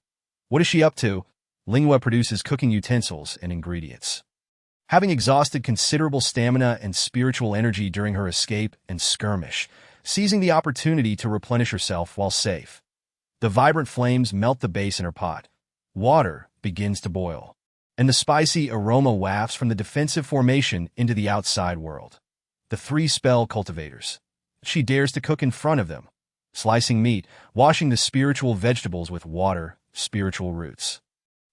What is she up to? Ling Yue produces cooking utensils and ingredients. Having exhausted considerable stamina and spiritual energy during her escape and skirmish, seizing the opportunity to replenish herself while safe. The vibrant flames melt the base in her pot. Water begins to boil, and the spicy aroma wafts from the defensive formation into the outside world. The three spell cultivators. She dares to cook in front of them, slicing meat, washing the spiritual vegetables with water, spiritual roots.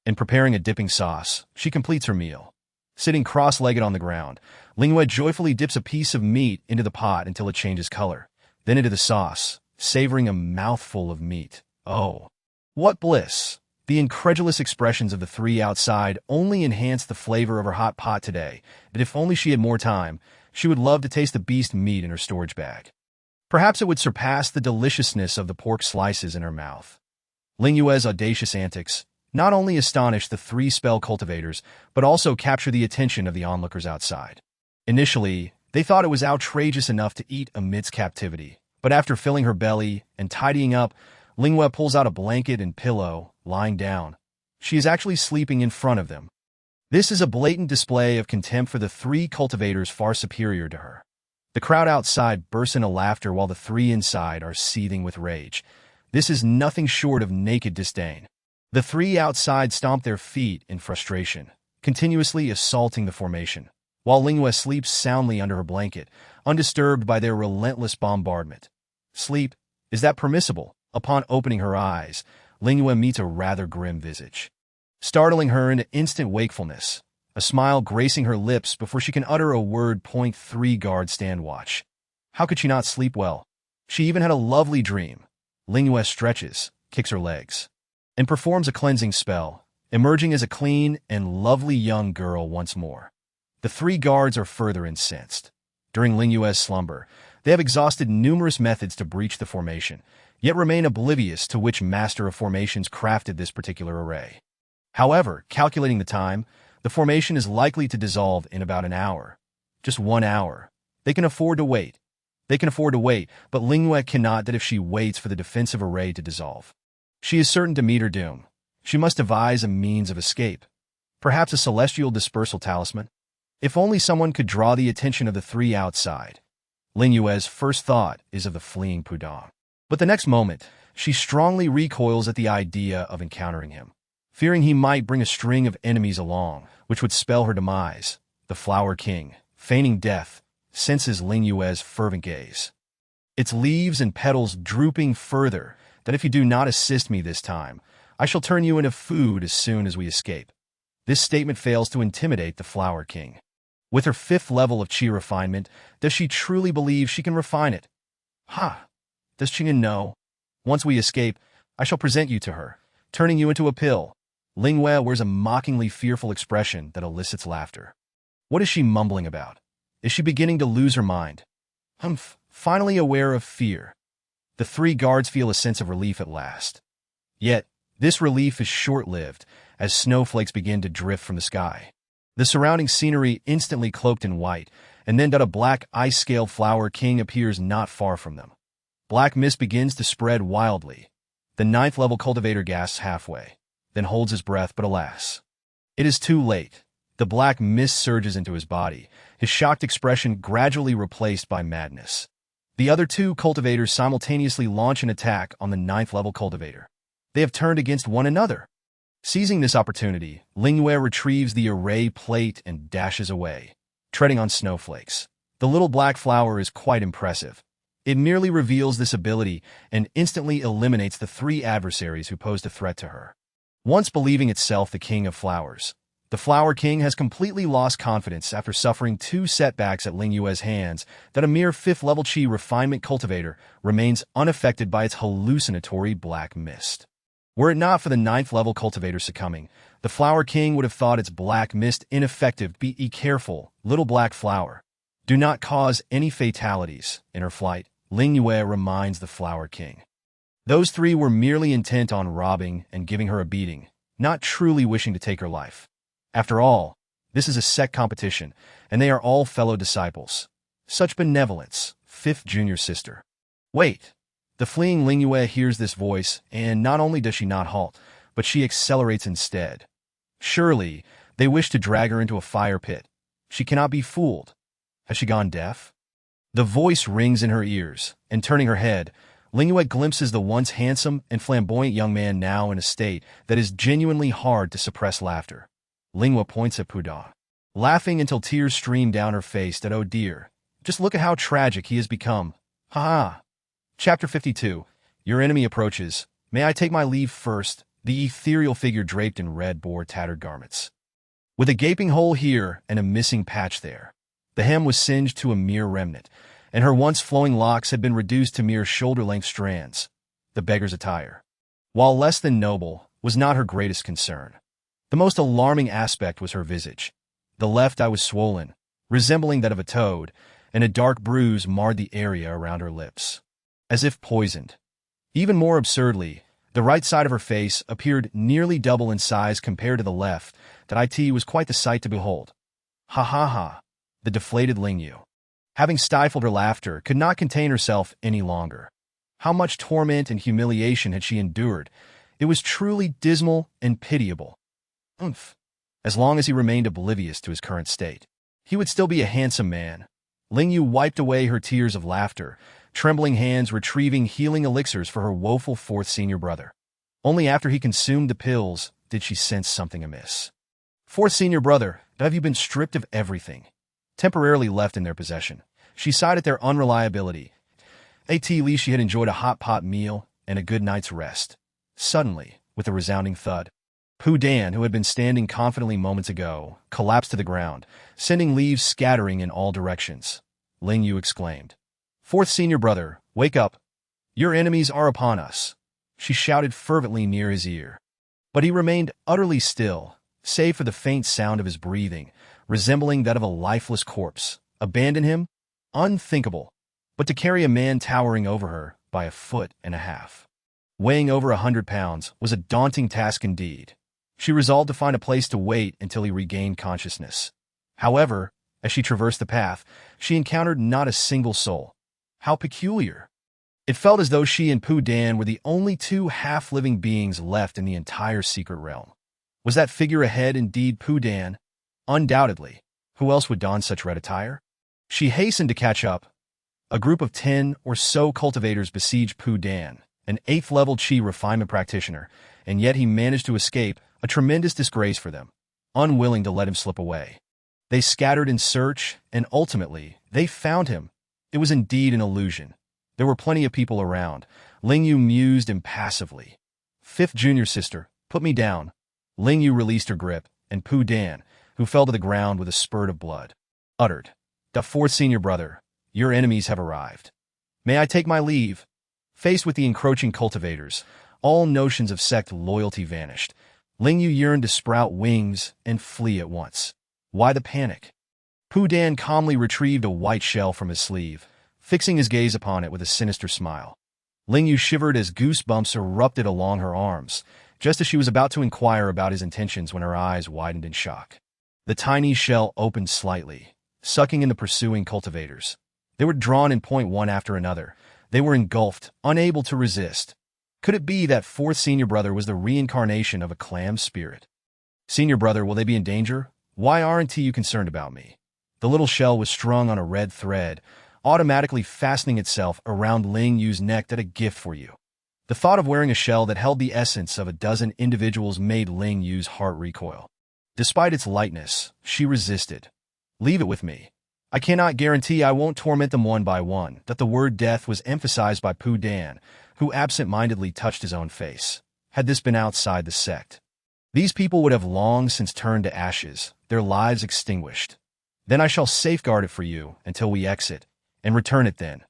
And preparing a dipping sauce, she completes her meal. Sitting cross-legged on the ground, Ling Yue joyfully dips a piece of meat into the pot until it changes color, then into the sauce, savoring a mouthful of meat. Oh, what bliss! The incredulous expressions of the three outside only enhanced the flavor of her hot pot today, and if only she had more time, she would love to taste the beast meat in her storage bag. Perhaps it would surpass the deliciousness of the pork slices in her mouth. Ling Yue's audacious antics not only astonished the three spell cultivators, but also captured the attention of the onlookers outside. Initially, they thought it was outrageous enough to eat amidst captivity, but after filling her belly and tidying up, Ling Yue pulls out a blanket and pillow, lying down. She is actually sleeping in front of them. This is a blatant display of contempt for the three cultivators far superior to her. The crowd outside bursts into laughter while the three inside are seething with rage. This is nothing short of naked disdain. The three outside stomp their feet in frustration, continuously assaulting the formation, while Ling Yue sleeps soundly under her blanket, undisturbed by their relentless bombardment. Sleep, is that permissible? Upon opening her eyes, Ling Yue meets a rather grim visage, startling her into instant wakefulness, a smile gracing her lips before she can utter a word. 3 guard stand watch. How could she not sleep well? She even had a lovely dream. Ling Yue stretches, kicks her legs, and performs a cleansing spell, emerging as a clean and lovely young girl once more. The 3 guards are further incensed. During Ling Yue's slumber, they have exhausted numerous methods to breach the formation, yet remain oblivious to which master of formations crafted this particular array. However, calculating the time, the formation is likely to dissolve in about an hour. Just 1 hour. They can afford to wait. But Ling Yue cannot that if she waits for the defensive array to dissolve. She is certain to meet her doom. She must devise a means of escape. Perhaps a celestial dispersal talisman? If only someone could draw the attention of the three outside. Ling Yue's first thought is of the fleeing Pudong. But the next moment, she strongly recoils at the idea of encountering him, fearing he might bring a string of enemies along, which would spell her demise. The Flower King, feigning death, senses Ling Yue's fervent gaze, its leaves and petals drooping further, that if you do not assist me this time, I shall turn you into food as soon as we escape. This statement fails to intimidate the Flower King. With her 5th level of chi refinement, does she truly believe she can refine it? Does Qing'an know? Once we escape, I shall present you to her, turning you into a pill. Ling Yue wears a mockingly fearful expression that elicits laughter. What is she mumbling about? Is she beginning to lose her mind? Finally aware of fear. The 3 guards feel a sense of relief at last. Yet, this relief is short-lived, as snowflakes begin to drift from the sky. The surrounding scenery instantly cloaked in white, and then a black ice-scaled Flower King appears not far from them. Black mist begins to spread wildly. The 9th level cultivator gasps halfway, then holds his breath, but alas, it is too late. The black mist surges into his body, his shocked expression gradually replaced by madness. The other 2 cultivators simultaneously launch an attack on the 9th level cultivator. They have turned against one another. Seizing this opportunity, Ling Yue retrieves the array plate and dashes away, treading on snowflakes. The little black flower is quite impressive. It merely reveals this ability and instantly eliminates the 3 adversaries who posed a threat to her. Once believing itself the king of flowers, the Flower King has completely lost confidence after suffering 2 setbacks at Ling Yue's hands that a mere 5th level chi refinement cultivator remains unaffected by its hallucinatory black mist. Were it not for the 9th level cultivator succumbing, the Flower King would have thought its black mist ineffective. Be careful, little black flower. Do not cause any fatalities. In her flight, Ling Yue reminds the Flower King. Those 3 were merely intent on robbing and giving her a beating, not truly wishing to take her life. After all, this is a sect competition, and they are all fellow disciples. Such benevolence, 5th junior sister. Wait! The fleeing Ling Yue hears this voice, and not only does she not halt, but she accelerates instead. Surely, they wish to drag her into a fire pit. She cannot be fooled. Has she gone deaf? The voice rings in her ears, and turning her head, Ling Yue glimpses the once handsome and flamboyant young man now in a state that is genuinely hard to suppress laughter. Ling Yue points at Pudong, laughing until tears stream down her face that, oh dear, just look at how tragic he has become. Chapter 52. Your enemy approaches. May I take my leave first? The ethereal figure draped in red bore tattered garments, with a gaping hole here and a missing patch there. The hem was singed to a mere remnant, and her once flowing locks had been reduced to mere shoulder-length strands. The beggar's attire, while less than noble, was not her greatest concern. The most alarming aspect was her visage. The left eye was swollen, resembling that of a toad, and a dark bruise marred the area around her lips, as if poisoned. Even more absurdly, the right side of her face appeared nearly double in size compared to the left. That it was quite the sight to behold. Ha ha ha, the deflated Ling Yue, having stifled her laughter, could not contain herself any longer. How much torment and humiliation had she endured? It was truly dismal and pitiable. Umph. As long as he remained oblivious to his current state, he would still be a handsome man. Ling Yue wiped away her tears of laughter, trembling hands retrieving healing elixirs for her woeful fourth senior brother. Only after he consumed the pills did she sense something amiss. Fourth senior brother, have you been stripped of everything? Temporarily left in their possession, she sighed at their unreliability. At least she had enjoyed a hot pot meal and a good night's rest. Suddenly, with a resounding thud, Pu Dan, who had been standing confidently moments ago, collapsed to the ground, sending leaves scattering in all directions. Ling Yue exclaimed, "Fourth senior brother, wake up! Your enemies are upon us!" She shouted fervently near his ear. But he remained utterly still, save for the faint sound of his breathing, resembling that of a lifeless corpse. Abandon him? Unthinkable. But to carry a man towering over her by 1.5 feet, weighing over 100 pounds, was a daunting task indeed. She resolved to find a place to wait until he regained consciousness. However, as she traversed the path, she encountered not a single soul. How peculiar! It felt as though she and Pu Dan were the only two half-living beings left in the entire secret realm. Was that figure ahead indeed Pu Dan? Undoubtedly. Who else would don such red attire? She hastened to catch up. A group of 10 or so cultivators besieged Pu Dan, an 8th-level Qi refinement practitioner, and yet he managed to escape, a tremendous disgrace for them, unwilling to let him slip away. They scattered in search, and ultimately, they found him. It was indeed an illusion. There were plenty of people around. Ling Yue mused impassively. "Fifth junior sister, put me down." Ling Yue released her grip, and Pu Dan, who fell to the ground with a spurt of blood, uttered, "The fourth senior brother, your enemies have arrived. May I take my leave?" Faced with the encroaching cultivators, all notions of sect loyalty vanished. Ling Yue yearned to sprout wings and flee at once. Why the panic? Pu Dan calmly retrieved a white shell from his sleeve, fixing his gaze upon it with a sinister smile. Ling Yue shivered as goosebumps erupted along her arms, just as she was about to inquire about his intentions when her eyes widened in shock. The tiny shell opened slightly, sucking in the pursuing cultivators. They were drawn in point one after another. They were engulfed, unable to resist. Could it be that fourth senior brother was the reincarnation of a clam spirit? "Senior brother, will they be in danger? Why aren't you concerned about me?" The little shell was strung on a red thread, automatically fastening itself around Ling Yue's neck. "That a gift for you." The thought of wearing a shell that held the essence of a dozen individuals made Ling Yue's heart recoil. Despite its lightness, she resisted. "Leave it with me. I cannot guarantee I won't torment them one by one." That the word death was emphasized by Pu Dan, who absent-mindedly touched his own face. Had this been outside the sect, these people would have long since turned to ashes, their lives extinguished. "Then I shall safeguard it for you until we exit, and return it then."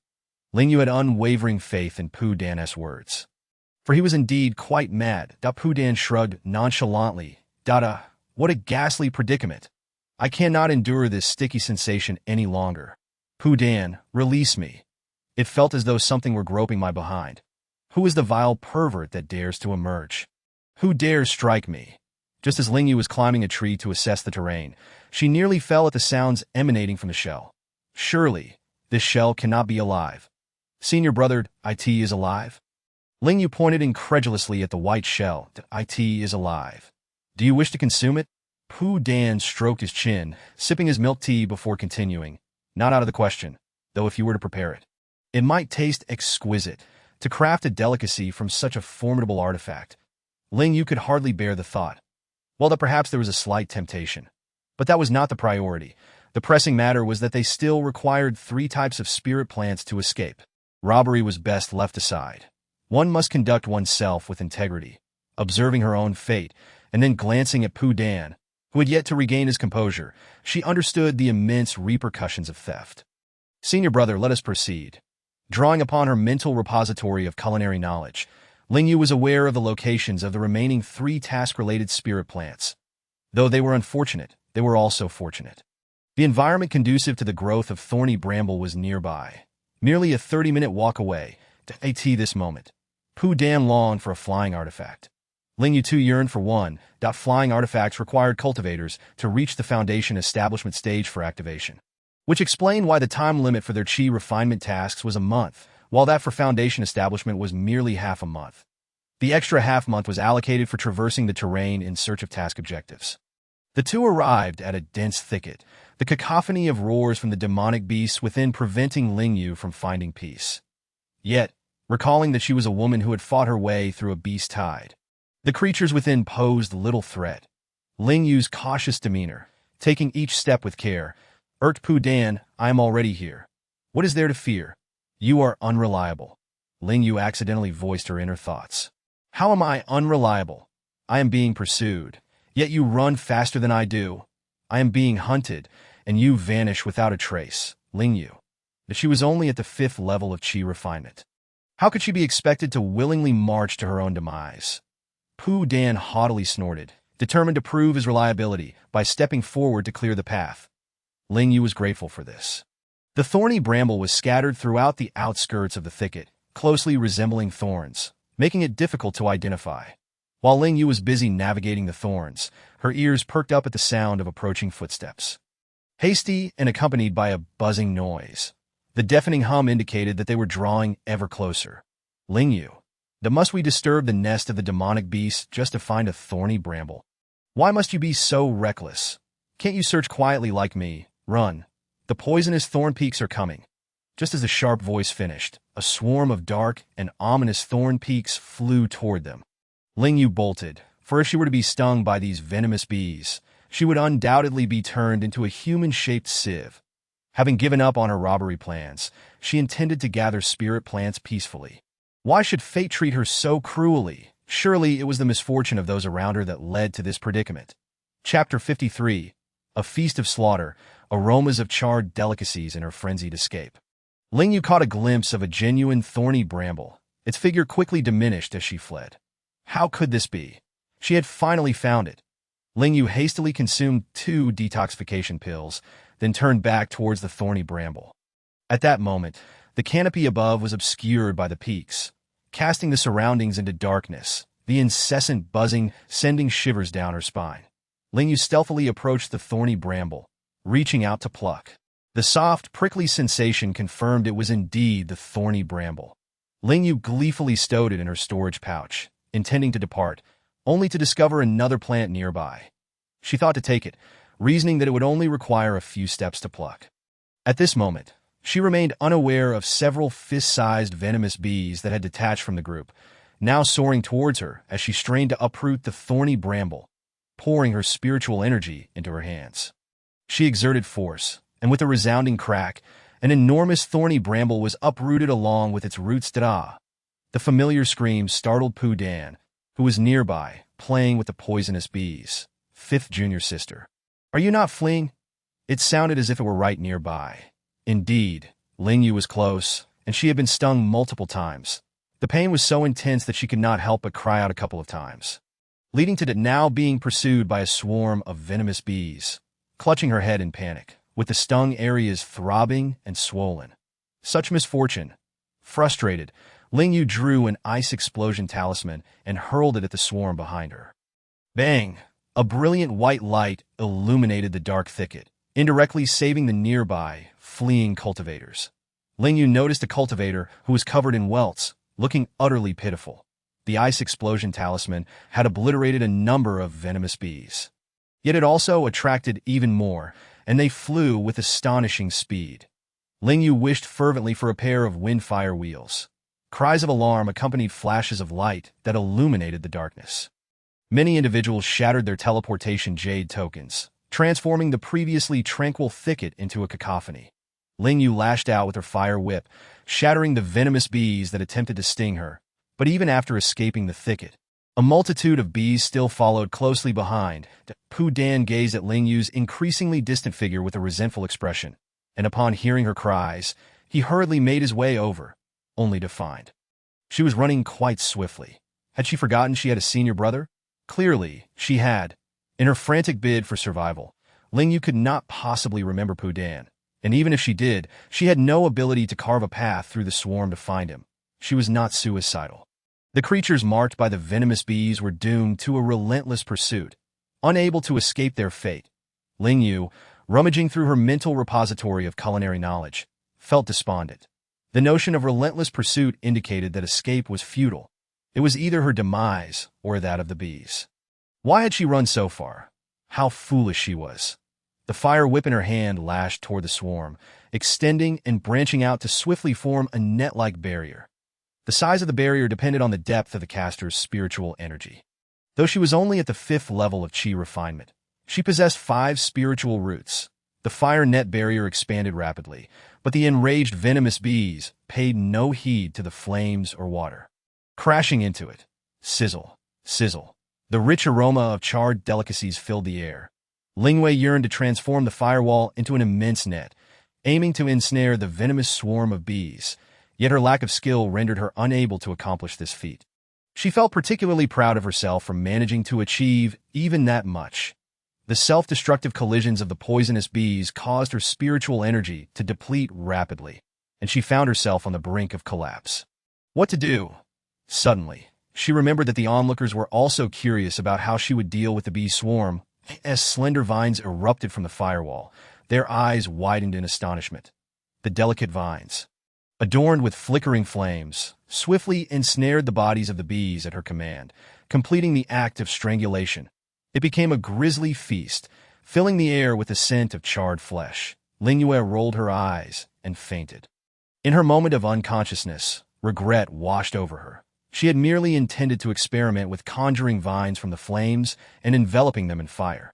Ling Yue had unwavering faith in Pu Dan's words, for he was indeed quite mad. Pu Dan shrugged nonchalantly. What a ghastly predicament. I cannot endure this sticky sensation any longer. Pu Dan, release me. It felt as though something were groping my behind. Who is the vile pervert that dares to emerge? Who dares strike me? Just as Ling Yue was climbing a tree to assess the terrain, she nearly fell at the sounds emanating from the shell. Surely, this shell cannot be alive. "Senior brother, it is alive?" Ling Yue pointed incredulously at the white shell. "It is alive. Do you wish to consume it?" Pu Dan stroked his chin, sipping his milk tea before continuing. "Not out of the question, though if you were to prepare it. It might taste exquisite. To craft a delicacy from such a formidable artifact." Ling Yue could hardly bear the thought. Well, that perhaps there was a slight temptation. But that was not the priority. The pressing matter was that they still required 3 types of spirit plants to escape. Robbery was best left aside. One must conduct oneself with integrity, observing her own fate, and then glancing at Pu Dan, who had yet to regain his composure. She understood the immense repercussions of theft. "Senior brother, let us proceed." Drawing upon her mental repository of culinary knowledge, Ling Yue was aware of the locations of the remaining 3 task-related spirit plants. Though they were unfortunate, they were also fortunate. The environment conducive to the growth of thorny bramble was nearby, merely a 30-minute walk away. This moment, Pu Dan longed for a flying artifact. Ling Yue too yearned for one. Flying artifacts required cultivators to reach the foundation establishment stage for activation, which explained why the time limit for their qi refinement tasks was a month, while that for foundation establishment was merely half a month. The extra half-month was allocated for traversing the terrain in search of task objectives. The two arrived at a dense thicket, the cacophony of roars from the demonic beasts within preventing Ling Yue from finding peace. Yet, recalling that she was a woman who had fought her way through a beast tide, the creatures within posed little threat. Ling Yue's cautious demeanor, taking each step with care, irked Pu Dan. I am already here. What is there to fear? You are unreliable. Ling Yue accidentally voiced her inner thoughts. How am I unreliable? I am being pursued, yet you run faster than I do. I am being hunted, and you vanish without a trace. Ling Yue. That she was only at the 5th level of qi refinement. How could she be expected to willingly march to her own demise? Pu Dan haughtily snorted, determined to prove his reliability by stepping forward to clear the path. Ling Yue was grateful for this. The thorny bramble was scattered throughout the outskirts of the thicket, closely resembling thorns, making it difficult to identify. While Ling Yue was busy navigating the thorns, her ears perked up at the sound of approaching footsteps. Hasty and accompanied by a buzzing noise, the deafening hum indicated that they were drawing ever closer. Ling Yue. Must we disturb the nest of the demonic beast just to find a thorny bramble? Why must you be so reckless? Can't you search quietly like me? Run. The poisonous thorn peaks are coming. Just as the sharp voice finished, a swarm of dark and ominous thorn peaks flew toward them. Ling Yue bolted, for if she were to be stung by these venomous bees, she would undoubtedly be turned into a human-shaped sieve. Having given up on her robbery plans, she intended to gather spirit plants peacefully. Why should fate treat her so cruelly? Surely it was the misfortune of those around her that led to this predicament. Chapter 53. A feast of slaughter, aromas of charred delicacies in her frenzied escape. Ling Yue caught a glimpse of a genuine thorny bramble. Its figure quickly diminished as she fled. How could this be? She had finally found it. Ling Yue hastily consumed 2 detoxification pills, then turned back towards the thorny bramble. At that moment, the canopy above was obscured by the peaks, casting the surroundings into darkness, the incessant buzzing sending shivers down her spine. Ling Yue stealthily approached the thorny bramble, reaching out to pluck. The soft, prickly sensation confirmed it was indeed the thorny bramble. Ling Yue gleefully stowed it in her storage pouch, intending to depart, only to discover another plant nearby. She thought to take it, reasoning that it would only require a few steps to pluck. At this moment, she remained unaware of several fist-sized venomous bees that had detached from the group, now soaring towards her as she strained to uproot the thorny bramble, pouring her spiritual energy into her hands. She exerted force, and with a resounding crack, an enormous thorny bramble was uprooted along with its roots. The familiar scream startled Pu Dan, who was nearby, playing with the poisonous bees. 5th junior sister. Are you not fleeing? It sounded as if it were right nearby. Indeed, Ling Yue was close, and she had been stung multiple times. The pain was so intense that she could not help but cry out a couple of times, leading to it now being pursued by a swarm of venomous bees, clutching her head in panic, with the stung areas throbbing and swollen. Such misfortune. Frustrated, Ling Yue drew an ice explosion talisman and hurled it at the swarm behind her. Bang! A brilliant white light illuminated the dark thicket, indirectly saving the nearby, fleeing cultivators. Ling Yue noticed a cultivator who was covered in welts, looking utterly pitiful. The ice explosion talisman had obliterated a number of venomous bees. Yet it also attracted even more, and they flew with astonishing speed. Ling Yue wished fervently for a pair of wind-fire wheels. Cries of alarm accompanied flashes of light that illuminated the darkness. Many individuals shattered their teleportation jade tokens, transforming the previously tranquil thicket into a cacophony. Ling Yue lashed out with her fire whip, shattering the venomous bees that attempted to sting her. But even after escaping the thicket, a multitude of bees still followed closely behind. Pu Dan gazed at Ling Yue's increasingly distant figure with a resentful expression, and upon hearing her cries, he hurriedly made his way over, only to find she was running quite swiftly. Had she forgotten she had a senior brother? Clearly, she had. In her frantic bid for survival, Ling Yue could not possibly remember Pudan, and even if she did, she had no ability to carve a path through the swarm to find him. She was not suicidal. The creatures marked by the venomous bees were doomed to a relentless pursuit, unable to escape their fate. Ling Yue, rummaging through her mental repository of culinary knowledge, felt despondent. The notion of relentless pursuit indicated that escape was futile. It was either her demise or that of the bees. Why had she run so far? How foolish she was. The fire whip in her hand lashed toward the swarm, extending and branching out to swiftly form a net-like barrier. The size of the barrier depended on the depth of the caster's spiritual energy. Though she was only at the 5th level of chi refinement, she possessed 5 spiritual roots. The fire net barrier expanded rapidly, but the enraged venomous bees paid no heed to the flames or water. Crashing into it, sizzle, sizzle. The rich aroma of charred delicacies filled the air. Ling Yue yearned to transform the firewall into an immense net, aiming to ensnare the venomous swarm of bees, yet her lack of skill rendered her unable to accomplish this feat. She felt particularly proud of herself for managing to achieve even that much. The self-destructive collisions of the poisonous bees caused her spiritual energy to deplete rapidly, and she found herself on the brink of collapse. What to do? Suddenly, she remembered that the onlookers were also curious about how she would deal with the bee swarm. As slender vines erupted from the firewall, their eyes widened in astonishment. The delicate vines, adorned with flickering flames, swiftly ensnared the bodies of the bees at her command, completing the act of strangulation. It became a grisly feast, filling the air with the scent of charred flesh. Ling Yue rolled her eyes and fainted. In her moment of unconsciousness, regret washed over her. She had merely intended to experiment with conjuring vines from the flames and enveloping them in fire.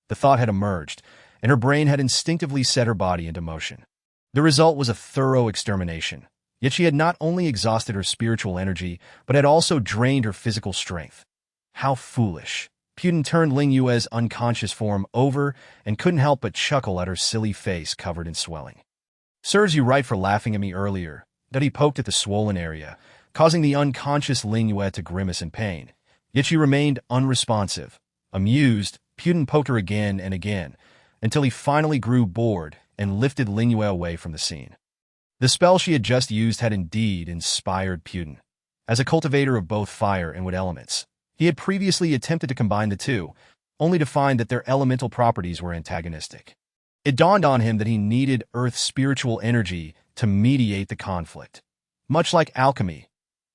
The thought had emerged, and her brain had instinctively set her body into motion. The result was a thorough extermination, yet she had not only exhausted her spiritual energy, but had also drained her physical strength. How foolish. Pudan turned Ling Yue's unconscious form over and couldn't help but chuckle at her silly face covered in swelling. "Serves you right for laughing at me earlier," that he poked at the swollen area, causing the unconscious Ling Yue to grimace in pain. Yet she remained unresponsive. Amused, Pudan poked her again and again, until he finally grew bored and lifted Ling Yue away from the scene. The spell she had just used had indeed inspired Pudan. As a cultivator of both fire and wood elements, he had previously attempted to combine the two, only to find that their elemental properties were antagonistic. It dawned on him that he needed Earth's spiritual energy to mediate the conflict. Much like alchemy,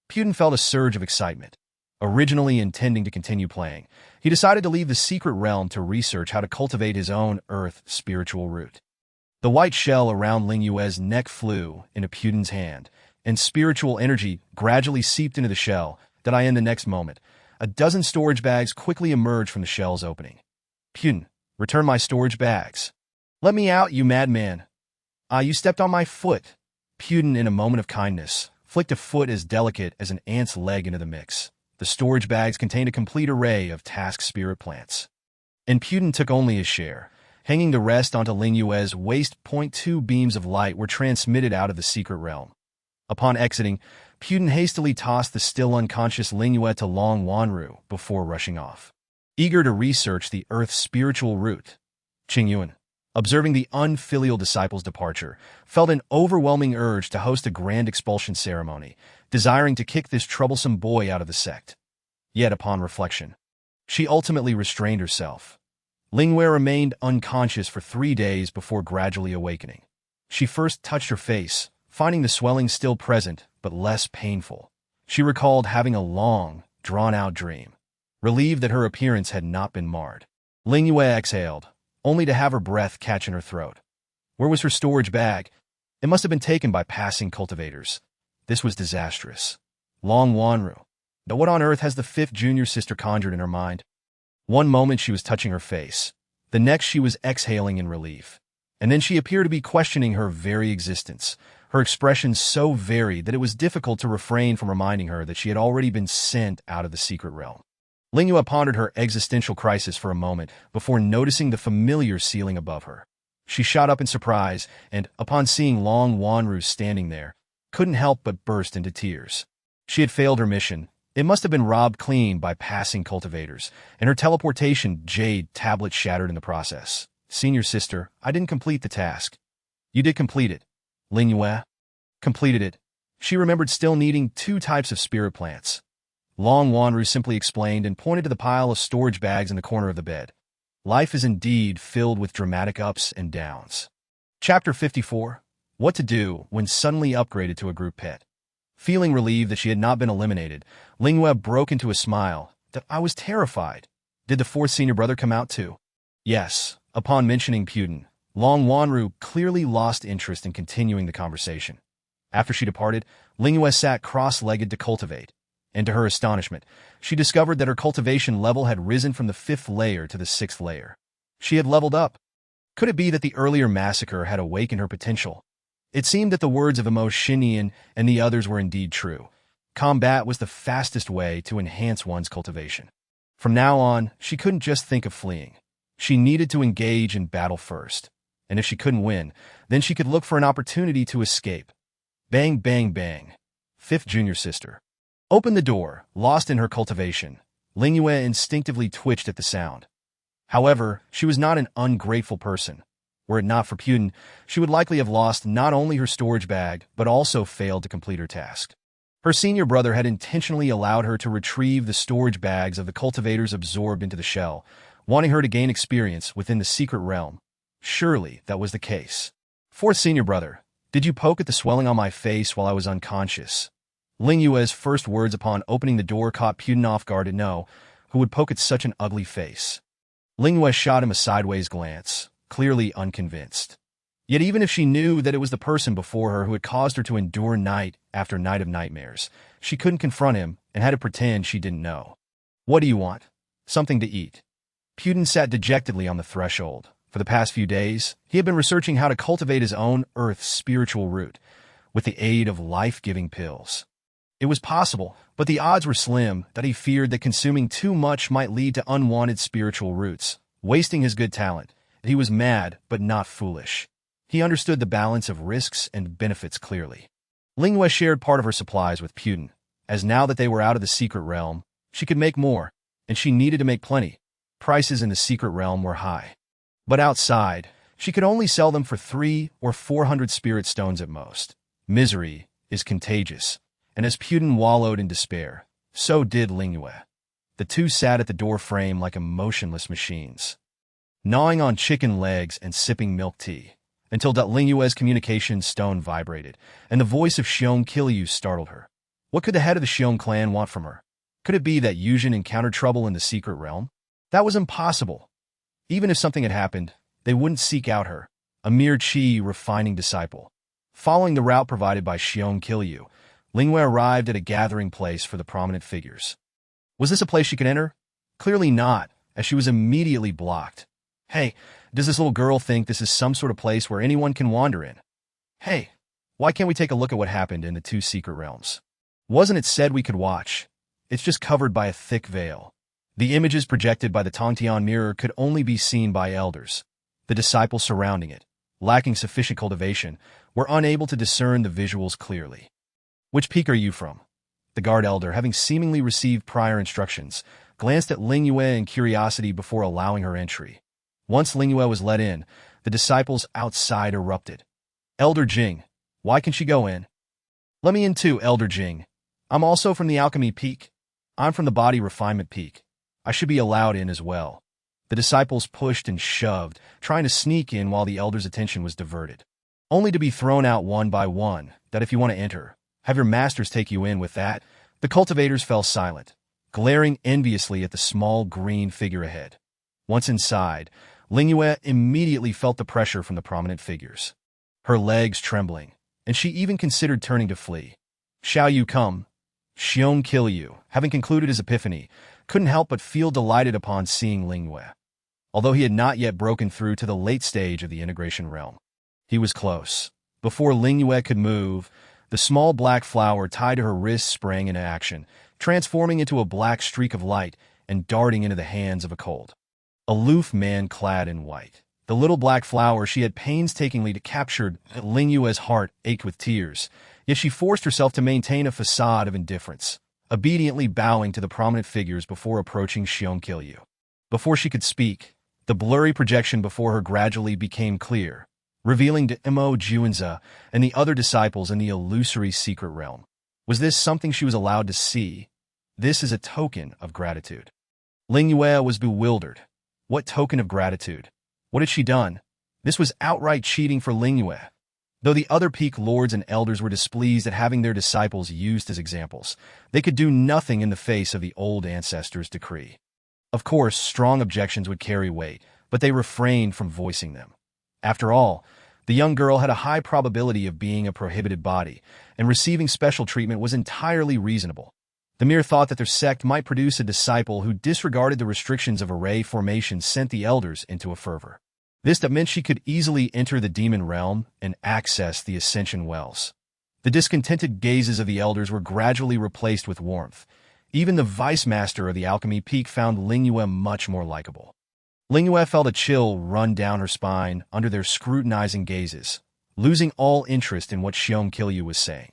Pudan felt a surge of excitement. Originally intending to continue playing, he decided to leave the secret realm to research how to cultivate his own Earth spiritual root. The white shell around Ling Yue's neck flew into Pudan's hand, and spiritual energy gradually seeped into the shell. In the next moment, a dozen storage bags quickly emerged from the shell's opening. "Pudan, return my storage bags." "Let me out, you madman." You stepped on my foot." Pudan, in a moment of kindness, flicked a foot as delicate as an ant's leg into the mix. The storage bags contained a complete array of task spirit plants. And Pudan took only his share, hanging the rest onto Ling Yue's waist. 2 beams of light were transmitted out of the secret realm. Upon exiting, Pudan hastily tossed the still unconscious Ling Yue to Long Wanru before rushing off. Eager to research the Earth's spiritual root, Qingyuan, observing the unfilial disciple's departure, felt an overwhelming urge to host a grand expulsion ceremony, desiring to kick this troublesome boy out of the sect. Yet upon reflection, she ultimately restrained herself. Ling Yue remained unconscious for 3 days before gradually awakening. She first touched her face, finding the swelling still present, but less painful. She recalled having a long, drawn-out dream, relieved that her appearance had not been marred. Ling Yue exhaled, only to have her breath catch in her throat. Where was her storage bag? It must have been taken by passing cultivators. This was disastrous. Long Wanru. Now what on earth has the 5th junior sister conjured in her mind? One moment she was touching her face. The next she was exhaling in relief. And then she appeared to be questioning her very existence, her expression so varied that it was difficult to refrain from reminding her that she had already been sent out of the secret realm. Ling Yue pondered her existential crisis for a moment before noticing the familiar ceiling above her. She shot up in surprise and, upon seeing Long Wanru standing there, couldn't help but burst into tears. She had failed her mission. It must have been robbed clean by passing cultivators, and her teleportation jade tablet shattered in the process. Senior sister, I didn't complete the task. You did complete it. Ling Yue completed it. She remembered still needing 2 types of spirit plants. Long Wanru simply explained and pointed to the pile of storage bags in the corner of the bed. Life is indeed filled with dramatic ups and downs. Chapter 54. What to do when suddenly upgraded to a group pet. Feeling relieved that she had not been eliminated, Ling Yue broke into a smile. I was terrified. Did the 4th senior brother come out too? Yes. Upon mentioning Putin, Long Wanru clearly lost interest in continuing the conversation. After she departed, Ling Yue sat cross-legged to cultivate. And to her astonishment, she discovered that her cultivation level had risen from the 5th layer to the 6th layer. She had leveled up. Could it be that the earlier massacre had awakened her potential? It seemed that the words of Imo and the others were indeed true. Combat was the fastest way to enhance one's cultivation. From now on, she couldn't just think of fleeing. She needed to engage in battle first. And if she couldn't win, then she could look for an opportunity to escape. Bang, bang, bang. 5th junior sister opened the door, lost in her cultivation. Ling Yue instinctively twitched at the sound. However, she was not an ungrateful person. Were it not for Putin, she would likely have lost not only her storage bag, but also failed to complete her task. Her senior brother had intentionally allowed her to retrieve the storage bags of the cultivators absorbed into the shell, wanting her to gain experience within the secret realm. Surely that was the case. 4th senior brother, did you poke at the swelling on my face while I was unconscious? Ling Yue's first words upon opening the door caught Putin off guard. No, who would poke at such an ugly face? Ling Yue shot him a sideways glance, clearly unconvinced. Yet even if she knew that it was the person before her who had caused her to endure night after night of nightmares, she couldn't confront him and had to pretend she didn't know. What do you want? Something to eat. Putin sat dejectedly on the threshold. For the past few days, he had been researching how to cultivate his own earth's spiritual root with the aid of life-giving pills. It was possible, but the odds were slim that he feared that consuming too much might lead to unwanted spiritual roots, wasting his good talent. He was mad, but not foolish. He understood the balance of risks and benefits clearly. Ling Yue shared part of her supplies with Putin, as now that they were out of the secret realm, she could make more, and she needed to make plenty. Prices in the secret realm were high. But outside, she could only sell them for 300 or 400 spirit stones at most. Misery is contagious, and as Putin wallowed in despair, so did Ling Yue. The two sat at the door frame like emotionless machines, gnawing on chicken legs and sipping milk tea, until Ling Yue's communication stone vibrated, and the voice of Xiong Qilu startled her. What could the head of the Xiong clan want from her? Could it be that Yuzhen encountered trouble in the secret realm? That was impossible. Even if something had happened, they wouldn't seek out her, a mere qi refining disciple. Following the route provided by Xiong Qilu, Ling Yue arrived at a gathering place for the prominent figures. Was this a place she could enter? Clearly not, as she was immediately blocked. Hey, does this little girl think this is some sort of place where anyone can wander in? Hey, why can't we take a look at what happened in the 2 secret realms? Wasn't it said we could watch? It's just covered by a thick veil. The images projected by the Tongtian mirror could only be seen by elders. The disciples surrounding it, lacking sufficient cultivation, were unable to discern the visuals clearly. Which peak are you from? The guard elder, having seemingly received prior instructions, glanced at Ling Yue in curiosity before allowing her entry. Once Ling Yue was let in, the disciples outside erupted. Elder Jing, why can she go in? Let me in too, Elder Jing. I'm also from the alchemy peak. I'm from the body refinement peak. I should be allowed in as well. The disciples pushed and shoved, trying to sneak in while the elder's attention was diverted. Only to be thrown out one by one, that if you want to enter, have your masters take you in with that. The cultivators fell silent, glaring enviously at the small green figure ahead. Once inside, Ling Yue immediately felt the pressure from the prominent figures, her legs trembling, and she even considered turning to flee. Shall you come? Xiong Qilu, having concluded his epiphany, couldn't help but feel delighted upon seeing Ling Yue. Although he had not yet broken through to the late stage of the integration realm, he was close. Before Ling Yue could move, the small black flower tied to her wrist sprang into action, transforming into a black streak of light and darting into the hands of a cold, aloof man clad in white. The little black flower she had painstakingly captured. Ling Yue's heart ached with tears, yet she forced herself to maintain a facade of indifference, obediently bowing to the prominent figures before approaching Xiong Qilu. Before she could speak, The blurry projection before her gradually became clear, revealing to Mo Juanza and the other disciples in the illusory secret realm. Was this something she was allowed to see? This is a token of gratitude. Ling Yue was bewildered. What token of gratitude? What had she done? This was outright cheating for Ling Yue. Though the other peak lords and elders were displeased at having their disciples used as examples, they could do nothing in the face of the old ancestors' decree. Of course, strong objections would carry weight, but they refrained from voicing them. After all, the young girl had a high probability of being a prohibited body, and receiving special treatment was entirely reasonable. The mere thought that their sect might produce a disciple who disregarded the restrictions of array formation sent the elders into a fervor. This meant she could easily enter the demon realm and access the ascension wells. The discontented gazes of the elders were gradually replaced with warmth. Even the vice master of the alchemy peak found Ling Yue much more likable. Ling Yue felt a chill run down her spine under their scrutinizing gazes, losing all interest in what Xiong Kilyu was saying.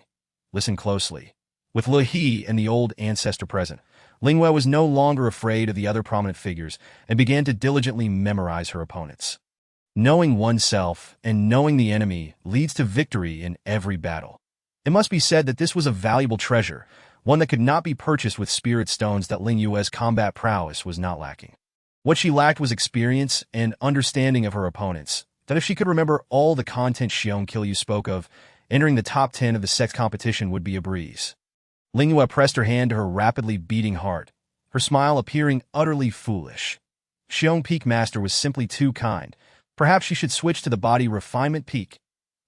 Listen closely. With Lu He and the old ancestor present, Ling Yue was no longer afraid of the other prominent figures and began to diligently memorize her opponents. Knowing oneself and knowing the enemy leads to victory in every battle. It must be said that this was a valuable treasure, one that could not be purchased with spirit stones. That Ling Yue's combat prowess was not lacking. What she lacked was experience and understanding of her opponents, that if she could remember all the content Xiong Kilyu spoke of, entering the top 10 of the sex competition would be a breeze. Ling Yue pressed her hand to her rapidly beating heart, her smile appearing utterly foolish. Xiong Peak Master was simply too kind. Perhaps she should switch to the body refinement peak.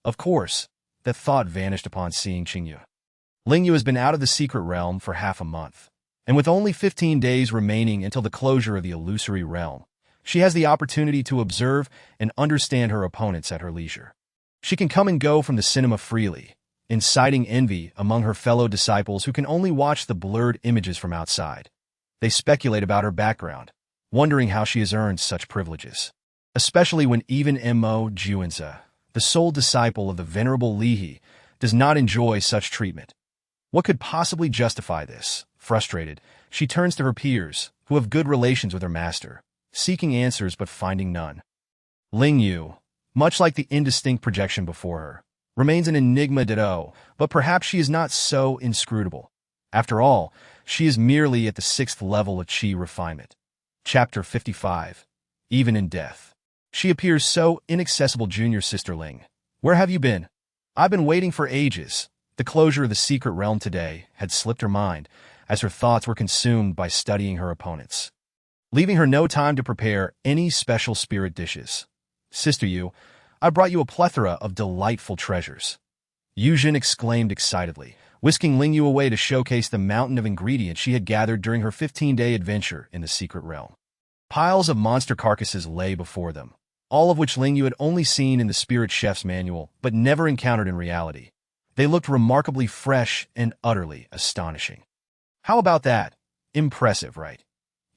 Of course, that thought vanished upon seeing Qingyu. Ling Yue has been out of the secret realm for half a month, and with only 15 days remaining until the closure of the illusory realm, she has the opportunity to observe and understand her opponents at her leisure. She can come and go from the cinema freely, inciting envy among her fellow disciples who can only watch the blurred images from outside. They speculate about her background, wondering how she has earned such privileges. Especially when even Mo Juanza, the sole disciple of the venerable Lihi, does not enjoy such treatment. What could possibly justify this? Frustrated, she turns to her peers, who have good relations with her master, seeking answers but finding none. Ling Yue, much like the indistinct projection before her, remains an enigma ditto, but perhaps she is not so inscrutable. After all, she is merely at the 6th level of Qi refinement. Chapter 55. Even in death. She appears so inaccessible. Junior sister Ling, where have you been? I've been waiting for ages. The closure of the secret realm today had slipped her mind, as her thoughts were consumed by studying her opponents, leaving her no time to prepare any special spirit dishes. Sister Yu, I brought you a plethora of delightful treasures. Yuzhen exclaimed excitedly, whisking Ling Yue away to showcase the mountain of ingredients she had gathered during her 15-day adventure in the secret realm. Piles of monster carcasses lay before them, all of which Ling Yue had only seen in the spirit chef's manual, but never encountered in reality. They looked remarkably fresh and utterly astonishing. How about that? Impressive, right?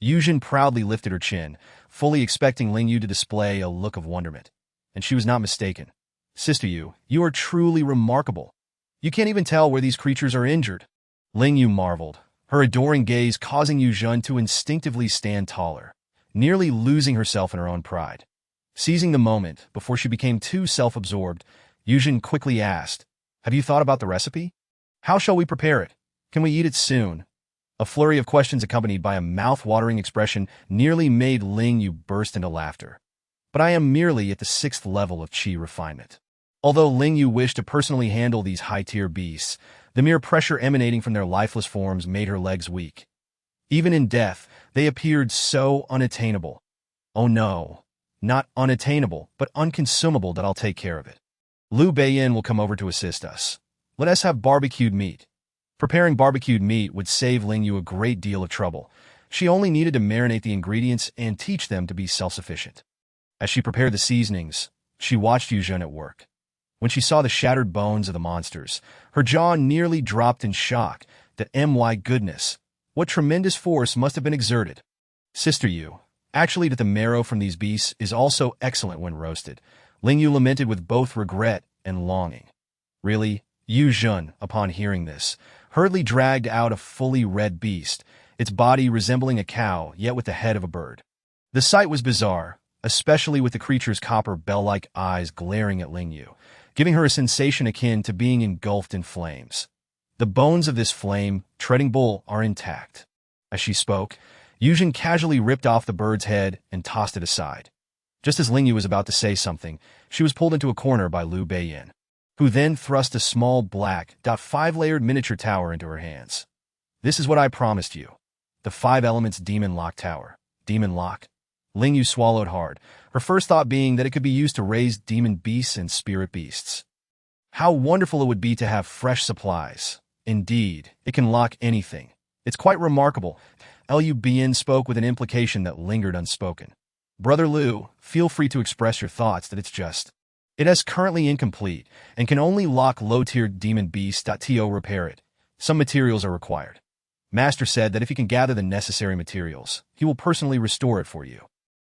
Yuzhen proudly lifted her chin, fully expecting Ling Yue to display a look of wonderment. And she was not mistaken. Sister Yu, you are truly remarkable. You can't even tell where these creatures are injured. Ling Yue marveled, her adoring gaze causing Yuzhen to instinctively stand taller, nearly losing herself in her own pride. Seizing the moment before she became too self-absorbed, Yuzhen quickly asked, have you thought about the recipe? How shall we prepare it? Can we eat it soon? A flurry of questions accompanied by a mouth-watering expression nearly made Ling Yue burst into laughter. But I am merely at the 6th level of Qi refinement. Although Ling Yue wished to personally handle these high-tier beasts, the mere pressure emanating from their lifeless forms made her legs weak. Even in death, they appeared so unattainable. Oh no. Not unattainable, but unconsumable. That I'll take care of it. Liu Beiyin will come over to assist us. Let us have barbecued meat. Preparing barbecued meat would save Ling Yue a great deal of trouble. She only needed to marinate the ingredients and teach them to be self-sufficient. As she prepared the seasonings, she watched Yuzhen at work. When she saw the shattered bones of the monsters, her jaw nearly dropped in shock. That my goodness, what tremendous force must have been exerted. Sister Yu, actually that the marrow from these beasts is also excellent when roasted. Ling Yue lamented with both regret and longing. Really? Yuzhen, upon hearing this, hurriedly dragged out a fully red beast, its body resembling a cow, yet with the head of a bird. The sight was bizarre, especially with the creature's copper bell-like eyes glaring at Ling Yue, giving her a sensation akin to being engulfed in flames. The bones of this flame-treading bull are intact. As she spoke, Yuzhen casually ripped off the bird's head and tossed it aside. Just as Ling Yue was about to say something, she was pulled into a corner by Liu Beiyin, who then thrust a small black, 5-layered miniature tower into her hands. This is what I promised you. The 5 Elements Demon Lock Tower. Demon Lock? Ling Yue swallowed hard, her first thought being that it could be used to raise demon beasts and spirit beasts. How wonderful it would be to have fresh supplies. Indeed, it can lock anything. It's quite remarkable. Liu Beiyin spoke with an implication that lingered unspoken. Brother Liu, feel free to express your thoughts that it's just. It is currently incomplete and can only lock low-tier demon beasts. To repair it, some materials are required. Master said that if you can gather the necessary materials, he will personally restore it for you.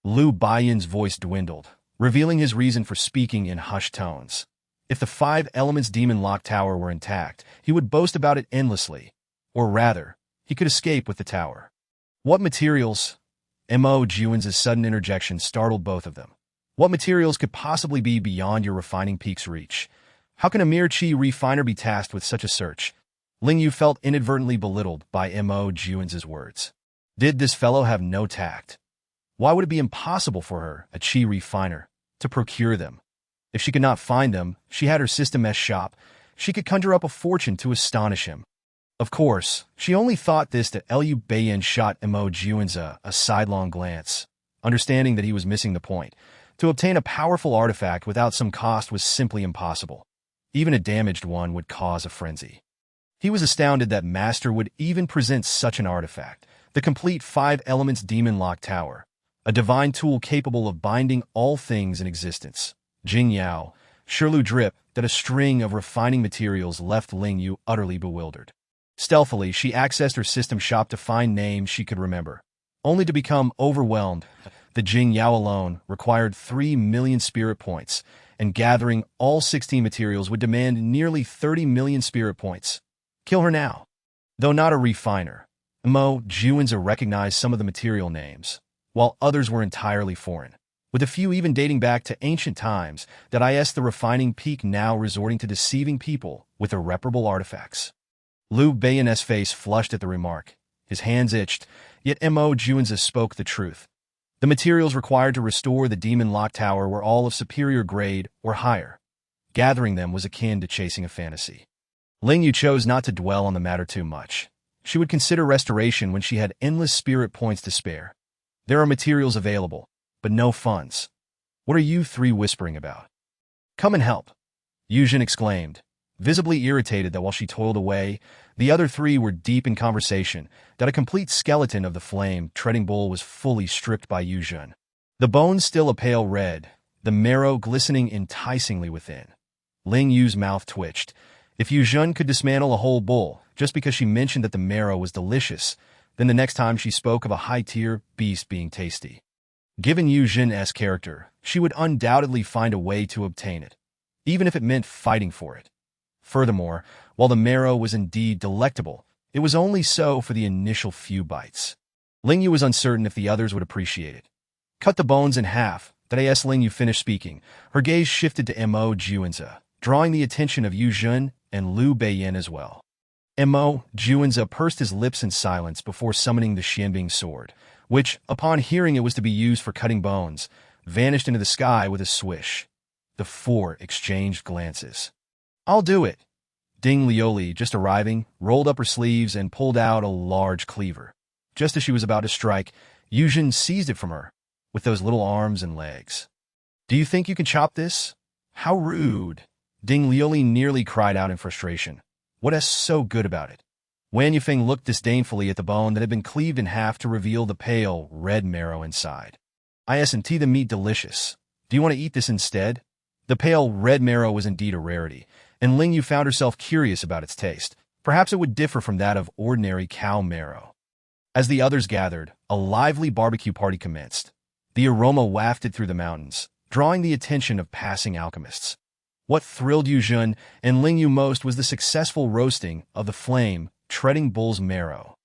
Liu Beiyin's voice dwindled, revealing his reason for speaking in hushed tones. If the 5 Elements Demon Lock Tower were intact, he would boast about it endlessly. Or rather, he could escape with the tower. What materials? Mo Juan's sudden interjection startled both of them. What materials could possibly be beyond your refining peak's reach? How can a mere chi refiner be tasked with such a search? Ling Yue felt inadvertently belittled by Mo Juan's words. Did this fellow have no tact? Why would it be impossible for her, a chi refiner, to procure them? If she could not find them, she had her system S shop. She could conjure up a fortune to astonish him. Of course, she only thought this that Liu Beiyin shot Mo Juan's a sidelong glance, understanding that he was missing the point. To obtain a powerful artifact without some cost was simply impossible. Even a damaged one would cause a frenzy. He was astounded that Master would even present such an artifact, the complete 5 Elements Demon Lock Tower, a divine tool capable of binding all things in existence. Jing Yao, Shirlu drip that a string of refining materials left Ling Yue utterly bewildered. Stealthily, she accessed her system shop to find names she could remember, only to become overwhelmed. The Jing Yao alone required 3 million spirit points, and gathering all 16 materials would demand nearly 30 million spirit points. Kill her now. Though not a refiner, Mo Juan's recognized some of the material names, while others were entirely foreign, with a few even dating back to ancient times. That is the refining peak now resorting to deceiving people with irreparable artifacts. Liu Beiyin's face flushed at the remark. His hands itched, yet Mo Juan's spoke the truth. The materials required to restore the Demon Lock Tower were all of superior grade or higher. Gathering them was akin to chasing a fantasy. Ling Yue chose not to dwell on the matter too much. She would consider restoration when she had endless spirit points to spare. There are materials available, but no funds. What are you 3 whispering about? Come and help, Yuzhen exclaimed, visibly irritated that while she toiled away, the other 3 were deep in conversation, that a complete skeleton of the flame-treading bull was fully stripped by Yuzhen. The bones still a pale red, the marrow glistening enticingly within. Ling Yue's mouth twitched. If Yuzhen could dismantle a whole bull just because she mentioned that the marrow was delicious, then the next time she spoke of a high-tier beast being tasty. Given Yuzhen's character, she would undoubtedly find a way to obtain it, even if it meant fighting for it. Furthermore, while the marrow was indeed delectable, it was only so for the initial few bites. Ling Yue was uncertain if the others would appreciate it. Cut the bones in half. That as Ling Yue finished speaking, her gaze shifted to Mo Juan's, drawing the attention of Yuzhen and Liu Beiyin as well. Mo Juan's pursed his lips in silence before summoning the Xianbing sword, which, upon hearing it was to be used for cutting bones, vanished into the sky with a swish. The 4 exchanged glances. I'll do it. Ding Lioli, just arriving, rolled up her sleeves and pulled out a large cleaver. Just as she was about to strike, Yuzhen seized it from her, with those little arms and legs. Do you think you can chop this? How rude! Ding Lioli nearly cried out in frustration. What is so good about it? Wan Yufeng looked disdainfully at the bone that had been cleaved in half to reveal the pale, red marrow inside. Isn't the meat delicious? Do you want to eat this instead? The pale, red marrow was indeed a rarity, and Ling Yue found herself curious about its taste. Perhaps it would differ from that of ordinary cow marrow. As the others gathered, a lively barbecue party commenced. The aroma wafted through the mountains, drawing the attention of passing alchemists. What thrilled Yuzhen and Ling Yue most was the successful roasting of the flame-treading bull's marrow.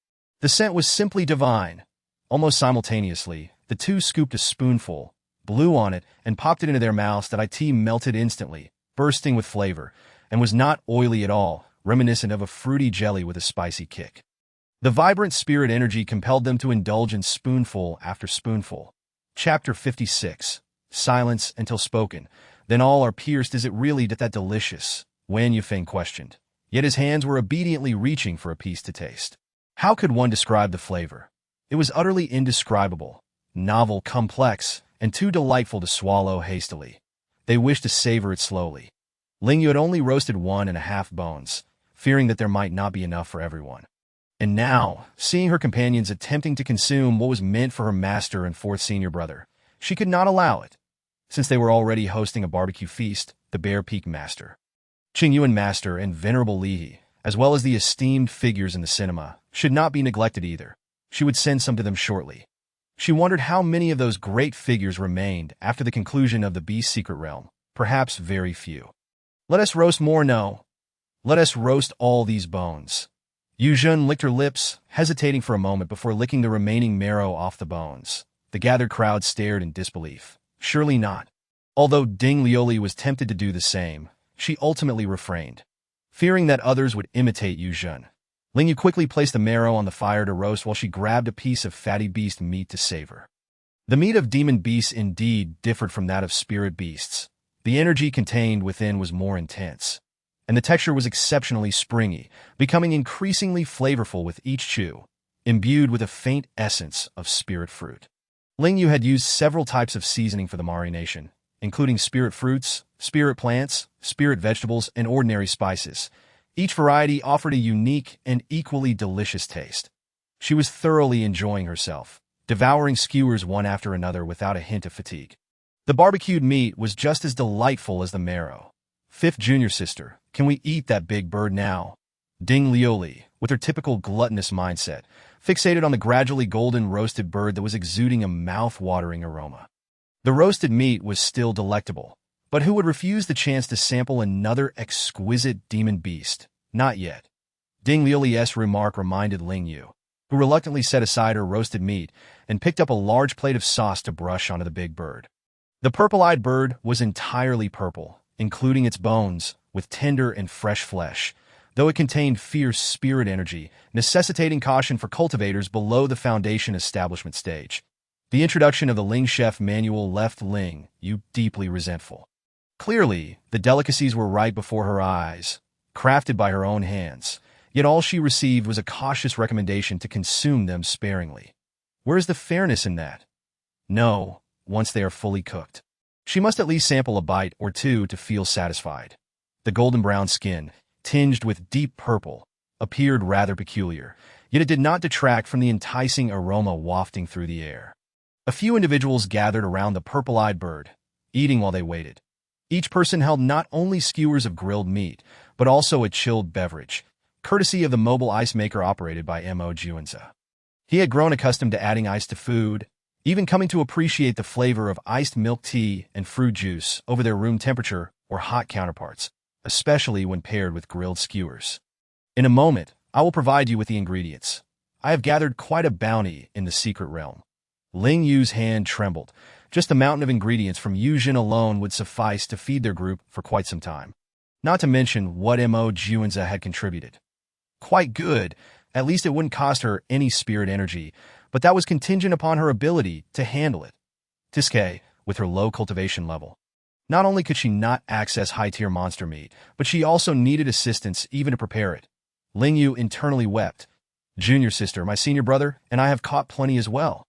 The scent was simply divine. Almost simultaneously, the 2 scooped a spoonful, blew on it, and popped it into their mouths. That it melted instantly, bursting with flavor, and was not oily at all, reminiscent of a fruity jelly with a spicy kick. The vibrant spirit energy compelled them to indulge in spoonful after spoonful. Chapter 56. Silence until spoken. Then all are pierced. Is it really that delicious? Wen Yufeng questioned. Yet his hands were obediently reaching for a piece to taste. How could one describe the flavor? It was utterly indescribable, novel, complex, and too delightful to swallow hastily. They wished to savor it slowly. Ling Yue had only roasted 1.5 bones, fearing that there might not be enough for everyone. And now, seeing her companions attempting to consume what was meant for her master and fourth senior brother, she could not allow it. Since they were already hosting a barbecue feast, the Bear Peak Master, Qing Yuan Master, and Venerable Lihi, as well as the esteemed figures in the cinema, should not be neglected either. She would send some to them shortly. She wondered how many of those great figures remained after the conclusion of the Beast's secret realm. Perhaps very few. Let us roast more, no. Let us roast all these bones. Yu Zhen licked her lips, hesitating for a moment before licking the remaining marrow off the bones. The gathered crowd stared in disbelief. Surely not. Although Ding Lioli was tempted to do the same, she ultimately refrained, fearing that others would imitate Yu Zhen. Ling Yue quickly placed the marrow on the fire to roast while she grabbed a piece of fatty beast meat to savor. The meat of demon beasts indeed differed from that of spirit beasts. The energy contained within was more intense, and the texture was exceptionally springy, becoming increasingly flavorful with each chew, imbued with a faint essence of spirit fruit. Ling Yue had used several types of seasoning for the marination, including spirit fruits, spirit plants, spirit vegetables, and ordinary spices. Each variety offered a unique and equally delicious taste. She was thoroughly enjoying herself, devouring skewers one after another without a hint of fatigue. The barbecued meat was just as delightful as the marrow. Fifth junior sister, can we eat that big bird now? Ding Lioli, with her typical gluttonous mindset, fixated on the gradually golden roasted bird that was exuding a mouth-watering aroma. The roasted meat was still delectable, but who would refuse the chance to sample another exquisite demon beast? Not yet. Ding Lioli's remark reminded Ling Yue, who reluctantly set aside her roasted meat and picked up a large plate of sauce to brush onto the big bird. The purple-eyed bird was entirely purple, including its bones, with tender and fresh flesh, though it contained fierce spirit energy, necessitating caution for cultivators below the foundation establishment stage. The introduction of the Ling Chef manual left Ling Yue deeply resentful. Clearly, the delicacies were right before her eyes, crafted by her own hands, yet all she received was a cautious recommendation to consume them sparingly. Where is the fairness in that? No, once they are fully cooked. She must at least sample a bite or two to feel satisfied. The golden brown skin, tinged with deep purple, appeared rather peculiar, yet it did not detract from the enticing aroma wafting through the air. A few individuals gathered around the purple-eyed bird, eating while they waited. Each person held not only skewers of grilled meat, but also a chilled beverage, courtesy of the mobile ice maker operated by Mo Juanza. He had grown accustomed to adding ice to food, even coming to appreciate the flavor of iced milk tea and fruit juice over their room temperature or hot counterparts, especially when paired with grilled skewers. In a moment, I will provide you with the ingredients. I have gathered quite a bounty in the secret realm. Ling Yu's hand trembled. Just the mountain of ingredients from Yu Jin alone would suffice to feed their group for quite some time. Not to mention what Mo Juanza had contributed. Quite good. At least it wouldn't cost her any spirit energy, but that was contingent upon her ability to handle it. Tiske, with her low cultivation level, not only could she not access high-tier monster meat, but she also needed assistance even to prepare it. Ling Yue internally wept. Junior sister, my senior brother, and I have caught plenty as well.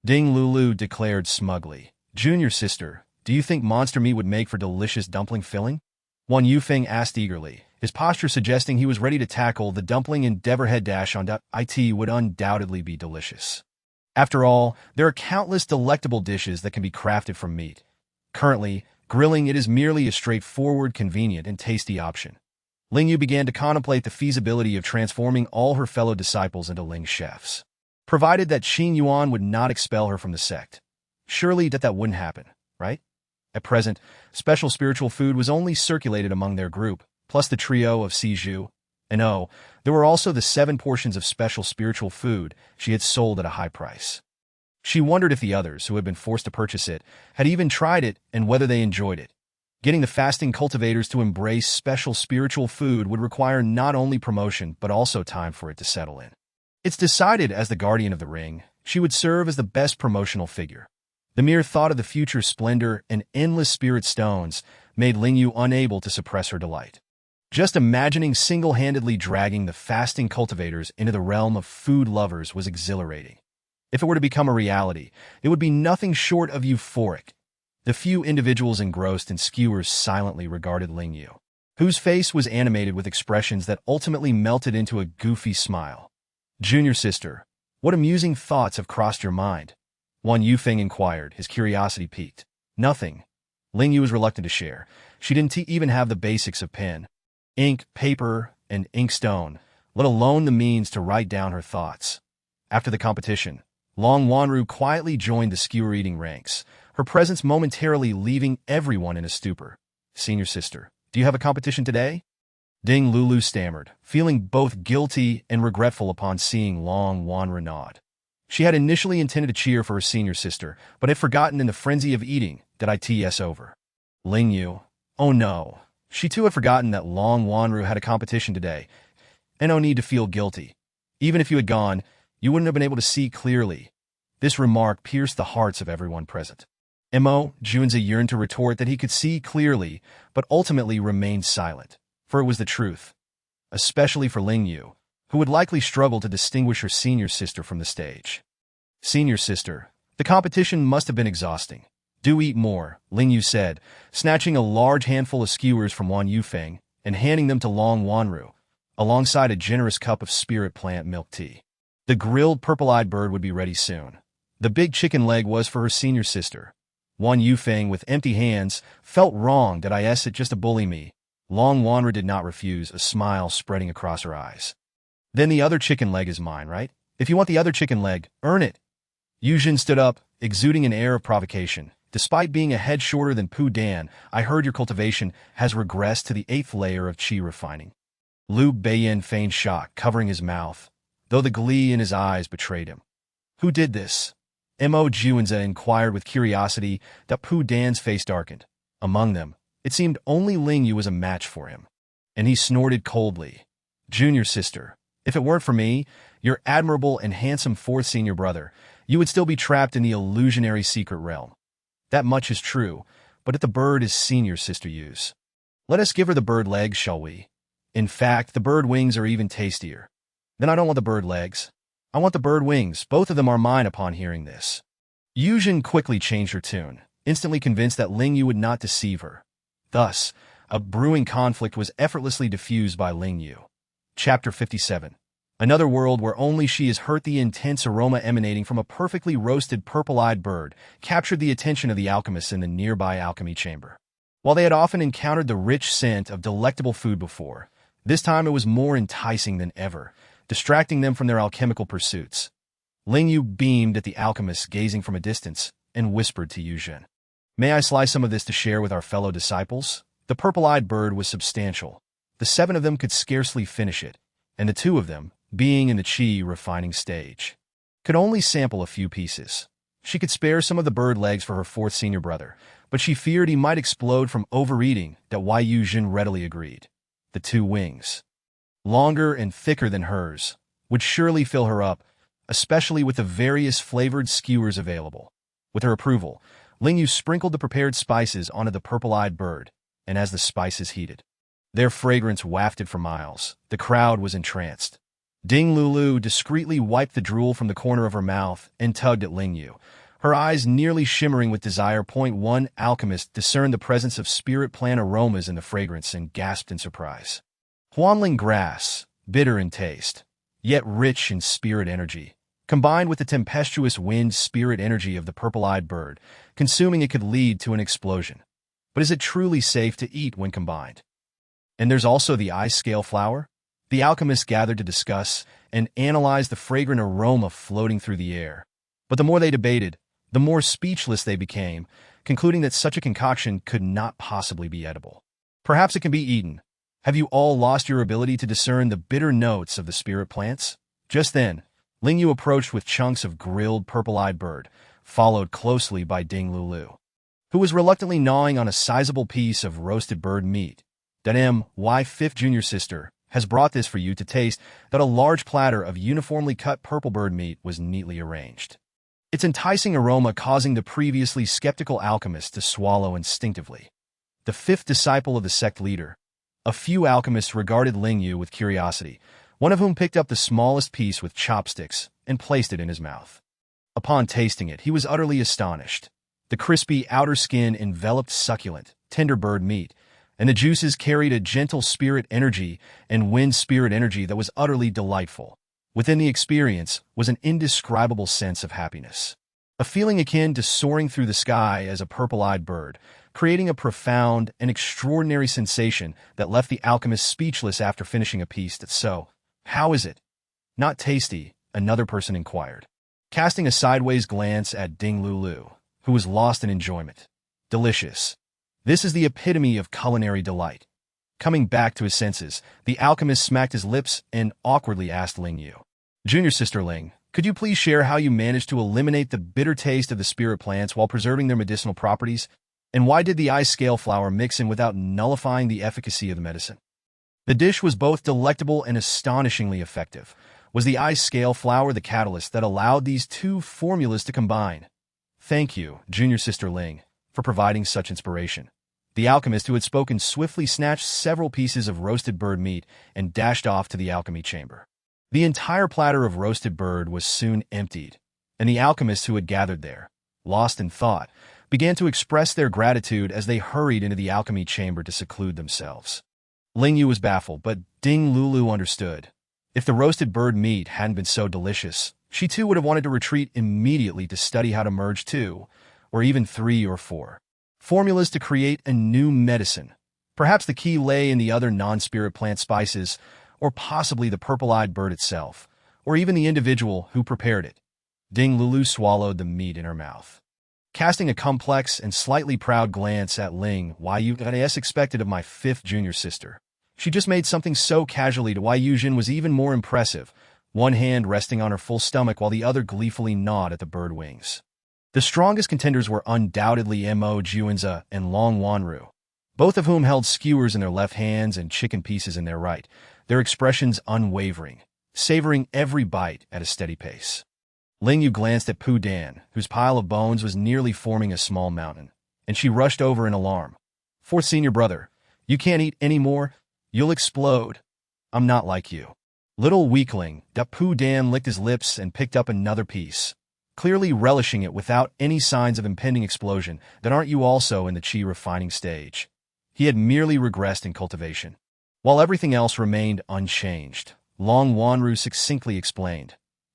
Ding Lulu declared smugly. Junior sister, do you think monster meat would make for delicious dumpling filling? Wan Yufeng asked eagerly, his posture suggesting he was ready to tackle the dumpling endeavor head dash on it would undoubtedly be delicious. After all, there are countless delectable dishes that can be crafted from meat. Currently, grilling it is merely a straightforward, convenient, and tasty option. Ling Yue began to contemplate the feasibility of transforming all her fellow disciples into Ling chefs, provided that Qing Yuan would not expel her from the sect. Surely that wouldn't happen, right? At present, special spiritual food was only circulated among their group, plus the trio of Siju. And oh, there were also the 7 portions of special spiritual food she had sold at a high price. She wondered if the others, who had been forced to purchase it, had even tried it and whether they enjoyed it. Getting the fasting cultivators to embrace special spiritual food would require not only promotion but also time for it to settle in. It's decided as the guardian of the ring, she would serve as the best promotional figure. The mere thought of the future splendor and endless spirit stones made Ling Yue unable to suppress her delight. Just imagining single-handedly dragging the fasting cultivators into the realm of food lovers was exhilarating. If it were to become a reality, it would be nothing short of euphoric. The few individuals engrossed in skewers silently regarded Ling Yue, whose face was animated with expressions that ultimately melted into a goofy smile. "Junior sister, what amusing thoughts have crossed your mind?" Wan Yufeng inquired, his curiosity piqued. "Nothing." Ling Yue was reluctant to share. She didn't even have the basics of pen, ink, paper, and inkstone, let alone the means to write down her thoughts. After the competition, Long Wanru quietly joined the skewer-eating ranks, her presence momentarily leaving everyone in a stupor. "Senior sister, do you have a competition today?" Ding Lulu stammered, feeling both guilty and regretful upon seeing Long Wanru nod. She had initially intended to cheer for her senior sister, but had forgotten in the frenzy of eating that it's over. Ling Yue. Oh no. She too had forgotten that Long Wanru had a competition today, and no need to feel guilty. Even if you had gone, you wouldn't have been able to see clearly. This remark pierced the hearts of everyone present. Junzi yearned to retort that he could see clearly, but ultimately remained silent, for it was the truth. Especially for Ling Yue, who would likely struggle to distinguish her senior sister from the stage. "Senior sister, the competition must have been exhausting. Do eat more," Ling Yue said, snatching a large handful of skewers from Wan Yufeng and handing them to Long Wanru, alongside a generous cup of spirit plant milk tea. The grilled purple-eyed bird would be ready soon. The big chicken leg was for her senior sister. Wan Yufeng, with empty hands, felt wrong that it just to bully me. Long Wanru did not refuse, a smile spreading across her eyes. "Then the other chicken leg is mine, right? If you want the other chicken leg, earn it." Yujin stood up, exuding an air of provocation. "Despite being a head shorter than Pu Dan, I heard your cultivation has regressed to the 8th layer of qi refining." Liu Beiyin feigned shock, covering his mouth, though the glee in his eyes betrayed him. "Who did this?" Juanza inquired with curiosity that Pu Dan's face darkened. Among them, it seemed only Ling Yue was a match for him. And he snorted coldly. "Junior sister, if it weren't for me, your admirable and handsome fourth senior brother, you would still be trapped in the illusionary secret realm. That much is true, but if the bird is senior sister Yue's, let us give her the bird legs, shall we? In fact, the bird wings are even tastier." "Then I don't want the bird legs. I want the bird wings. Both of them are mine." Upon hearing this, Yujin quickly changed her tune, instantly convinced that Ling Yue would not deceive her. Thus, a brewing conflict was effortlessly diffused by Ling Yue. Chapter 57. Another world where only she has hurt. The intense aroma emanating from a perfectly roasted purple-eyed bird captured the attention of the alchemists in the nearby alchemy chamber. While they had often encountered the rich scent of delectable food before, this time it was more enticing than ever, distracting them from their alchemical pursuits. Ling Yue beamed at the alchemists gazing from a distance and whispered to Yujin, "May I slice some of this to share with our fellow disciples?" The purple-eyed bird was substantial. The 7 of them could scarcely finish it, and the 2 of them, being in the qi refining stage, could only sample a few pieces. She could spare some of the bird legs for her 4th senior brother, but she feared he might explode from overeating. That why Yujin readily agreed. The 2 wings, longer and thicker than hers, would surely fill her up, especially with the various flavored skewers available. With her approval, Ling Yue sprinkled the prepared spices onto the purple-eyed bird, and as the spices heated, their fragrance wafted for miles. The crowd was entranced. Ding Lulu discreetly wiped the drool from the corner of her mouth and tugged at Ling Yue, her eyes nearly shimmering with desire. One alchemist discerned the presence of spirit plant aromas in the fragrance and gasped in surprise. Huanling grass, bitter in taste, yet rich in spirit energy, combined with the tempestuous wind spirit energy of the purple-eyed bird, consuming it could lead to an explosion. But is it truly safe to eat when combined? And there's also the ice scale flower? The alchemists gathered to discuss and analyze the fragrant aroma floating through the air. But the more they debated, the more speechless they became, concluding that such a concoction could not possibly be edible. Perhaps it can be eaten. Have you all lost your ability to discern the bitter notes of the spirit plants? Just then, Ling Yue approached with chunks of grilled purple-eyed bird, followed closely by Ding Lulu, who was reluctantly gnawing on a sizable piece of roasted bird meat. My fifth junior sister has brought this for you to taste. That a large platter of uniformly cut purple bird meat was neatly arranged, its enticing aroma causing the previously skeptical alchemist to swallow instinctively. The fifth disciple of the sect leader. A few alchemists regarded Ling Yue with curiosity, one of whom picked up the smallest piece with chopsticks and placed it in his mouth. Upon tasting it, he was utterly astonished. The crispy outer skin enveloped succulent, tender bird meat, and the juices carried a gentle spirit energy and wind spirit energy that was utterly delightful. Within the experience was an indescribable sense of happiness, a feeling akin to soaring through the sky as a purple-eyed bird, creating a profound and extraordinary sensation that left the alchemist speechless after finishing a piece. How is it? Not tasty, another person inquired, casting a sideways glance at Ding Lulu, who was lost in enjoyment. Delicious. This is the epitome of culinary delight. Coming back to his senses, the alchemist smacked his lips and awkwardly asked Ling Yue, "Junior sister Ling, could you please share how you managed to eliminate the bitter taste of the spirit plants while preserving their medicinal properties? And why did the ice scale flour mix in without nullifying the efficacy of the medicine?" The dish was both delectable and astonishingly effective. Was the ice scale flour the catalyst that allowed these two formulas to combine? Thank you, junior sister Ling, for providing such inspiration. The alchemist who had spoken swiftly snatched several pieces of roasted bird meat and dashed off to the alchemy chamber. The entire platter of roasted bird was soon emptied, and the alchemists who had gathered there, lost in thought, began to express their gratitude as they hurried into the alchemy chamber to seclude themselves. Ling Yue was baffled, but Ding Lulu understood. If the roasted bird meat hadn't been so delicious, she too would have wanted to retreat immediately to study how to merge 2, or even 3 or 4 formulas to create a new medicine. Perhaps the key lay in the other non-spirit plant spices, or possibly the purple-eyed bird itself, or even the individual who prepared it. Ding Lulu swallowed the meat in her mouth, casting a complex and slightly proud glance at Ling Yue as expected of my fifth junior sister. She just made something so casually to Yu Jin was even more impressive, one hand resting on her full stomach while the other gleefully gnawed at the bird wings. The strongest contenders were undoubtedly Mo Juanza and Long Wanru, both of whom held skewers in their left hands and chicken pieces in their right, their expressions unwavering, savoring every bite at a steady pace. Ling Yue glanced at Pu Dan, whose pile of bones was nearly forming a small mountain, and she rushed over in alarm. "Fourth senior brother, you can't eat any more? You'll explode." "I'm not like you." Little weakling, Pu Dan licked his lips and picked up another piece, clearly relishing it without any signs of impending explosion. "Then aren't you also in the chi refining stage?" He had merely regressed in cultivation, while everything else remained unchanged. Long Wanru succinctly explained.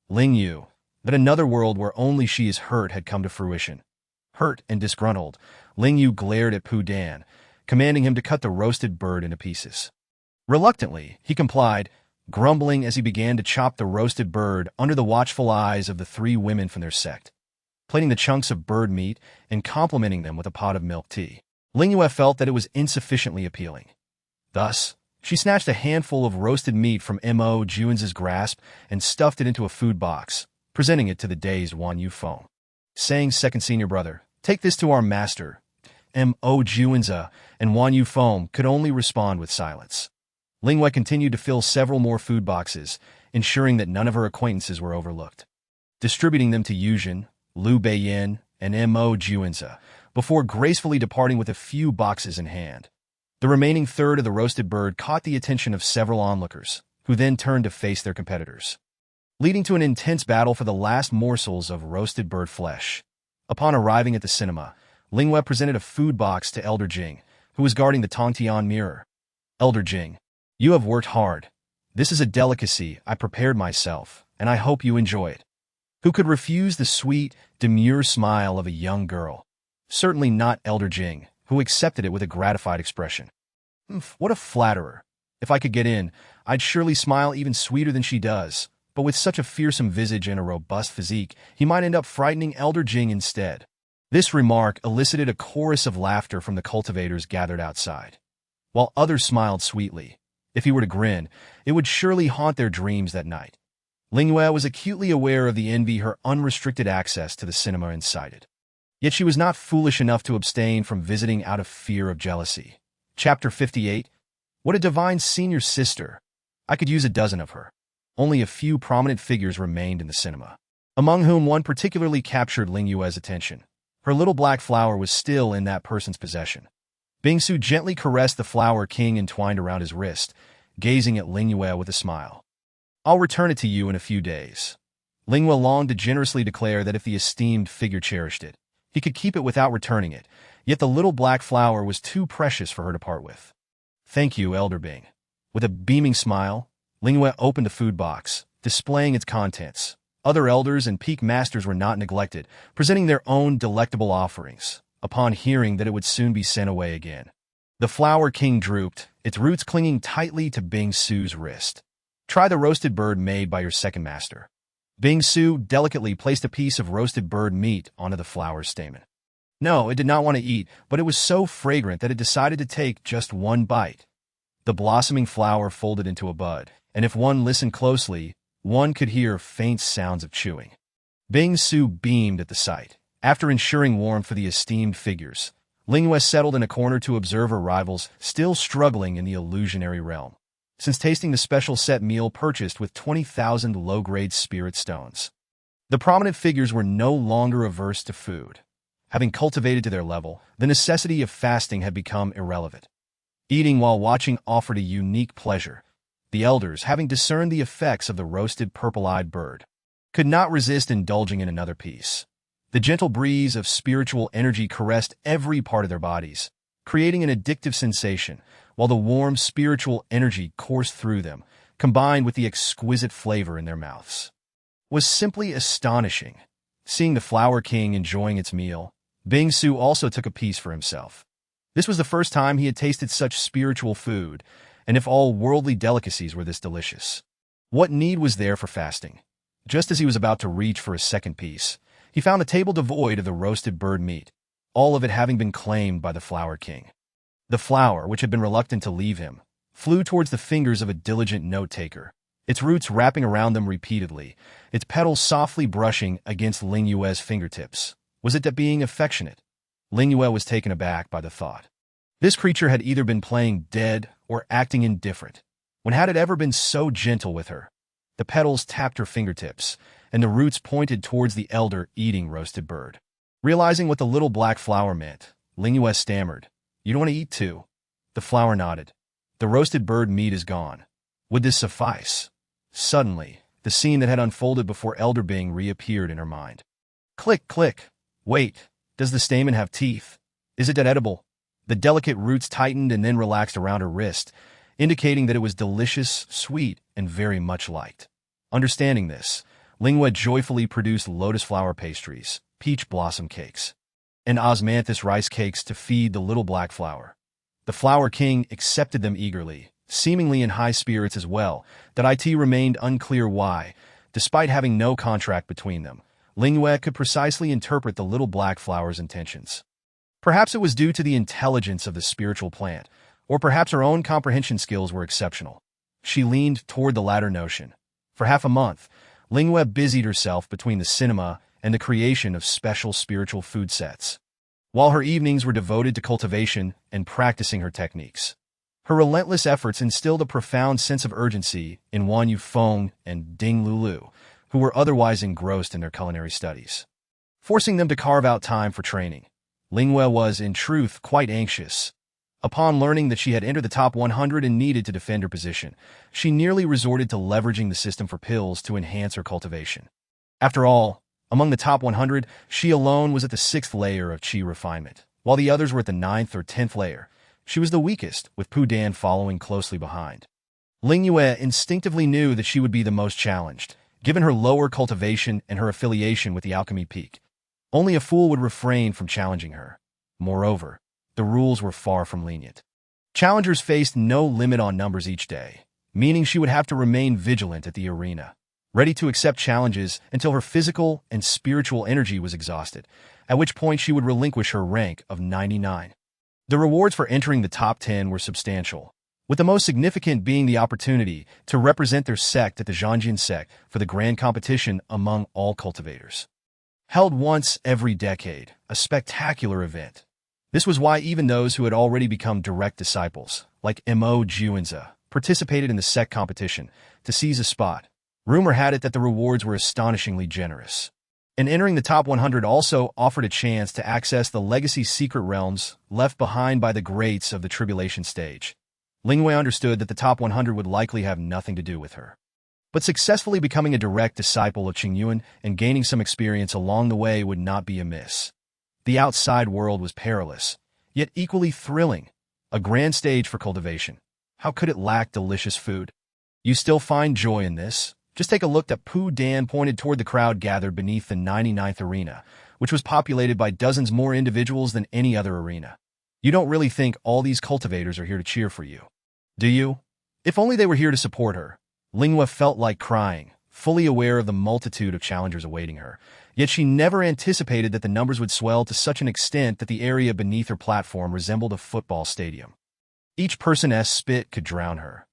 Ling Yue, that another world where only she is hurt had come to fruition. Hurt and disgruntled, Ling Yue glared at Pu Dan, commanding him to cut the roasted bird into pieces. Reluctantly, he complied, grumbling as he began to chop the roasted bird under the watchful eyes of the 3 women from their sect, plating the chunks of bird meat and complimenting them with a pot of milk tea. Ling Yue felt that it was insufficiently appealing. Thus, she snatched a handful of roasted meat from Mo Juan's grasp and stuffed it into a food box, presenting it to the dazed Wan Yu Feng, saying, "Second senior brother, take this to our master." Mo Juanza and Wan Yu Feng could only respond with silence. Ling Yue continued to fill several more food boxes, ensuring that none of her acquaintances were overlooked, distributing them to Yujin, Liu Beiyin, and Mo Juanza, before gracefully departing with a few boxes in hand. The remaining third of the roasted bird caught the attention of several onlookers, who then turned to face their competitors, leading to an intense battle for the last morsels of roasted bird flesh. Upon arriving at the cinema, Ling Yue presented a food box to Elder Jing, who was guarding the Tongtian mirror. "Elder Jing, you have worked hard. This is a delicacy I prepared myself, and I hope you enjoy it." Who could refuse the sweet, demure smile of a young girl? Certainly not Elder Jing, who accepted it with a gratified expression. What a flatterer. If I could get in, I'd surely smile even sweeter than she does, but with such a fearsome visage and a robust physique, he might end up frightening Elder Jing instead. This remark elicited a chorus of laughter from the cultivators gathered outside, while others smiled sweetly. If he were to grin, it would surely haunt their dreams that night. Ling Yue was acutely aware of the envy her unrestricted access to the cinema incited. Yet she was not foolish enough to abstain from visiting out of fear of jealousy. Chapter 58. What a divine senior sister! I could use a dozen of her. Only a few prominent figures remained in the cinema, among whom one particularly captured Ling Yue's attention. Her little black flower was still in that person's possession. Bingsu gently caressed the flower king entwined around his wrist, gazing at Ling Yue with a smile. I'll return it to you in a few days. Ling Yue longed to generously declare that if the esteemed figure cherished it, he could keep it without returning it, yet the little black flower was too precious for her to part with. Thank you, Elder Bing. With a beaming smile, Ling Yue opened the food box, displaying its contents. Other elders and peak masters were not neglected, presenting their own delectable offerings, upon hearing that it would soon be sent away again. The flower king drooped, its roots clinging tightly to Bingsu's wrist. Try the roasted bird made by your second master. Bingsu delicately placed a piece of roasted bird meat onto the flower's stamen. No, it did not want to eat, but it was so fragrant that it decided to take just one bite. The blossoming flower folded into a bud, and if one listened closely, one could hear faint sounds of chewing. Bingsu beamed at the sight. After ensuring warmth for the esteemed figures, Ling Yue settled in a corner to observe her rivals still struggling in the illusionary realm. Since tasting the special set meal purchased with 20,000 low-grade spirit stones, the prominent figures were no longer averse to food. Having cultivated to their level, the necessity of fasting had become irrelevant. Eating while watching offered a unique pleasure. The elders, having discerned the effects of the roasted purple-eyed bird, could not resist indulging in another piece. The gentle breeze of spiritual energy caressed every part of their bodies, creating an addictive sensation, while the warm spiritual energy coursed through them, combined with the exquisite flavor in their mouths. Was simply astonishing. Seeing the Flower King enjoying its meal, Bingsu also took a piece for himself. This was the first time he had tasted such spiritual food, and if all worldly delicacies were this delicious, what need was there for fasting? Just as he was about to reach for a second piece, he found the table devoid of the roasted bird meat, all of it having been claimed by the Flower King. The flower, which had been reluctant to leave him, flew towards the fingers of a diligent note-taker, its roots wrapping around them repeatedly, its petals softly brushing against Ling Yue's fingertips. Was it that being affectionate? Ling Yue was taken aback by the thought. This creature had either been playing dead or acting indifferent. When had it ever been so gentle with her? The petals tapped her fingertips, and the roots pointed towards the elder eating roasted bird. Realizing what the little black flower meant, Ling Yue stammered, "You don't want to eat too?" The flower nodded. "The roasted bird meat is gone. Would this suffice?" Suddenly, the scene that had unfolded before Elder Bing reappeared in her mind. Click, click. Wait, does the stamen have teeth? Is it edible? The delicate roots tightened and then relaxed around her wrist, indicating that it was delicious, sweet, and very much liked. Understanding this, Ling Yue joyfully produced lotus flower pastries, peach blossom cakes, and osmanthus rice cakes to feed the little black flower. The Flower King accepted them eagerly, seemingly in high spirits as well, that it remained unclear why, despite having no contract between them, Ling Yue could precisely interpret the little black flower's intentions. Perhaps it was due to the intelligence of the spiritual plant, or perhaps her own comprehension skills were exceptional. She leaned toward the latter notion. For half a month, Ling Yue busied herself between the cinema and the creation of special spiritual food sets, while her evenings were devoted to cultivation and practicing her techniques. Her relentless efforts instilled a profound sense of urgency in Wan Yufeng and Ding Lulu, who were otherwise engrossed in their culinary studies, forcing them to carve out time for training. Ling Yue was, in truth, quite anxious. Upon learning that she had entered the top 100 and needed to defend her position, she nearly resorted to leveraging the system for pills to enhance her cultivation. After all, among the top 100, she alone was at the 6th layer of qi refinement, while the others were at the 9th or 10th layer. She was the weakest, with Pu Dan following closely behind. Ling Yue instinctively knew that she would be the most challenged, given her lower cultivation and her affiliation with the alchemy peak. Only a fool would refrain from challenging her. Moreover, the rules were far from lenient. Challengers faced no limit on numbers each day, meaning she would have to remain vigilant at the arena, ready to accept challenges until her physical and spiritual energy was exhausted, at which point she would relinquish her rank of 99. The rewards for entering the top 10 were substantial. with the most significant being the opportunity to represent their sect at the Zhanjian sect for the grand competition among all cultivators. Held once every decade, a spectacular event. This was why even those who had already become direct disciples, like Mo Juanza, participated in the sect competition to seize a spot. Rumor had it that the rewards were astonishingly generous. And entering the top 100 also offered a chance to access the legacy secret realms left behind by the greats of the tribulation stage. Ling Yue understood that the top 100 would likely have nothing to do with her. But successfully becoming a direct disciple of Qingyuan and gaining some experience along the way would not be amiss. The outside world was perilous, yet equally thrilling. A grand stage for cultivation. How could it lack delicious food? You still find joy in this? Just take a look at Pu Dan pointed toward the crowd gathered beneath the 99th arena, which was populated by dozens more individuals than any other arena. You don't really think all these cultivators are here to cheer for you, do you? If only they were here to support her. Ling Yue felt like crying, fully aware of the multitude of challengers awaiting her. Yet she never anticipated that the numbers would swell to such an extent that the area beneath her platform resembled a football stadium. Each person's spit could drown her.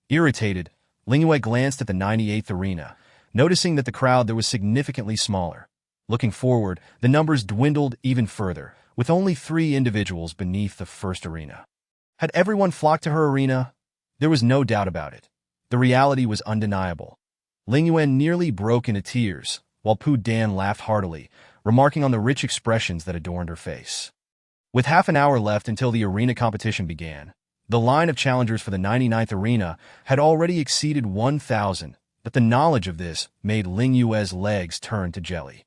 Irritated, Ling Yue glanced at the 98th arena, noticing that the crowd there was significantly smaller. Looking forward, the numbers dwindled even further, with only 3 individuals beneath the first arena. Had everyone flocked to her arena? There was no doubt about it. The reality was undeniable. Ling Yue nearly broke into tears, while Pu Dan laughed heartily, remarking on the rich expressions that adorned her face. With half an hour left until the arena competition began, the line of challengers for the 99th arena had already exceeded 1,000, but the knowledge of this made Ling Yue's legs turn to jelly.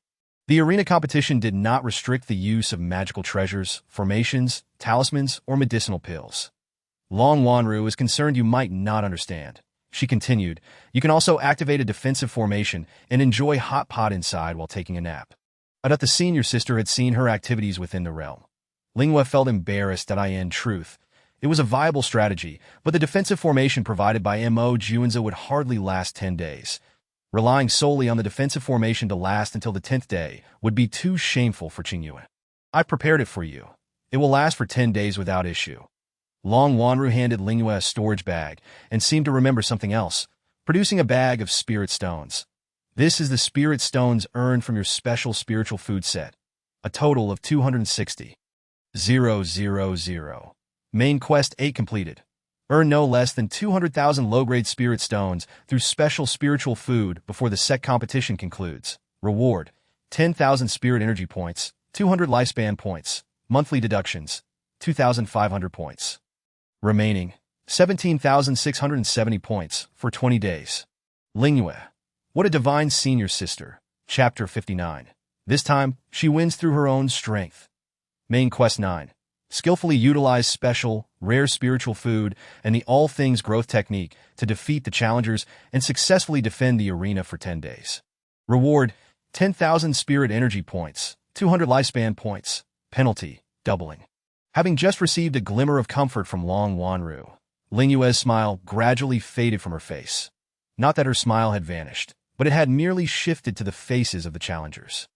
The arena competition did not restrict the use of magical treasures, formations, talismans, or medicinal pills. Long Wanru is concerned you might not understand. She continued, you can also activate a defensive formation and enjoy hot pot inside while taking a nap. I thought the senior sister had seen her activities within the realm. Ling Yue felt embarrassed that in truth, it was a viable strategy, but the defensive formation provided by Mo Juanza would hardly last 10 days. Relying solely on the defensive formation to last until the 10th day would be too shameful for Qingyuan. I prepared it for you. It will last for 10 days without issue. Long Wanru handed Ling Yue a storage bag and seemed to remember something else, producing a bag of spirit stones. This is the spirit stones earned from your special spiritual food set. A total of 260. 000. Main quest 8 completed. Earn no less than 200,000 low-grade spirit stones through special spiritual food before the set competition concludes. Reward: 10,000 spirit energy points, 200 lifespan points. Monthly deductions: 2,500 points. Remaining: 17,670 points for 20 days. Ling Yue. What a divine senior sister. Chapter 59. This time, she wins through her own strength. Main quest 9. Skillfully utilize special, rare spiritual food and the all things growth technique to defeat the challengers and successfully defend the arena for 10 days. Reward: 10,000 spirit energy points, 200 lifespan points. Penalty: doubling. Having just received a glimmer of comfort from Long Wanru, Ling Yue's smile gradually faded from her face. Not that her smile had vanished, but it had merely shifted to the faces of the challengers.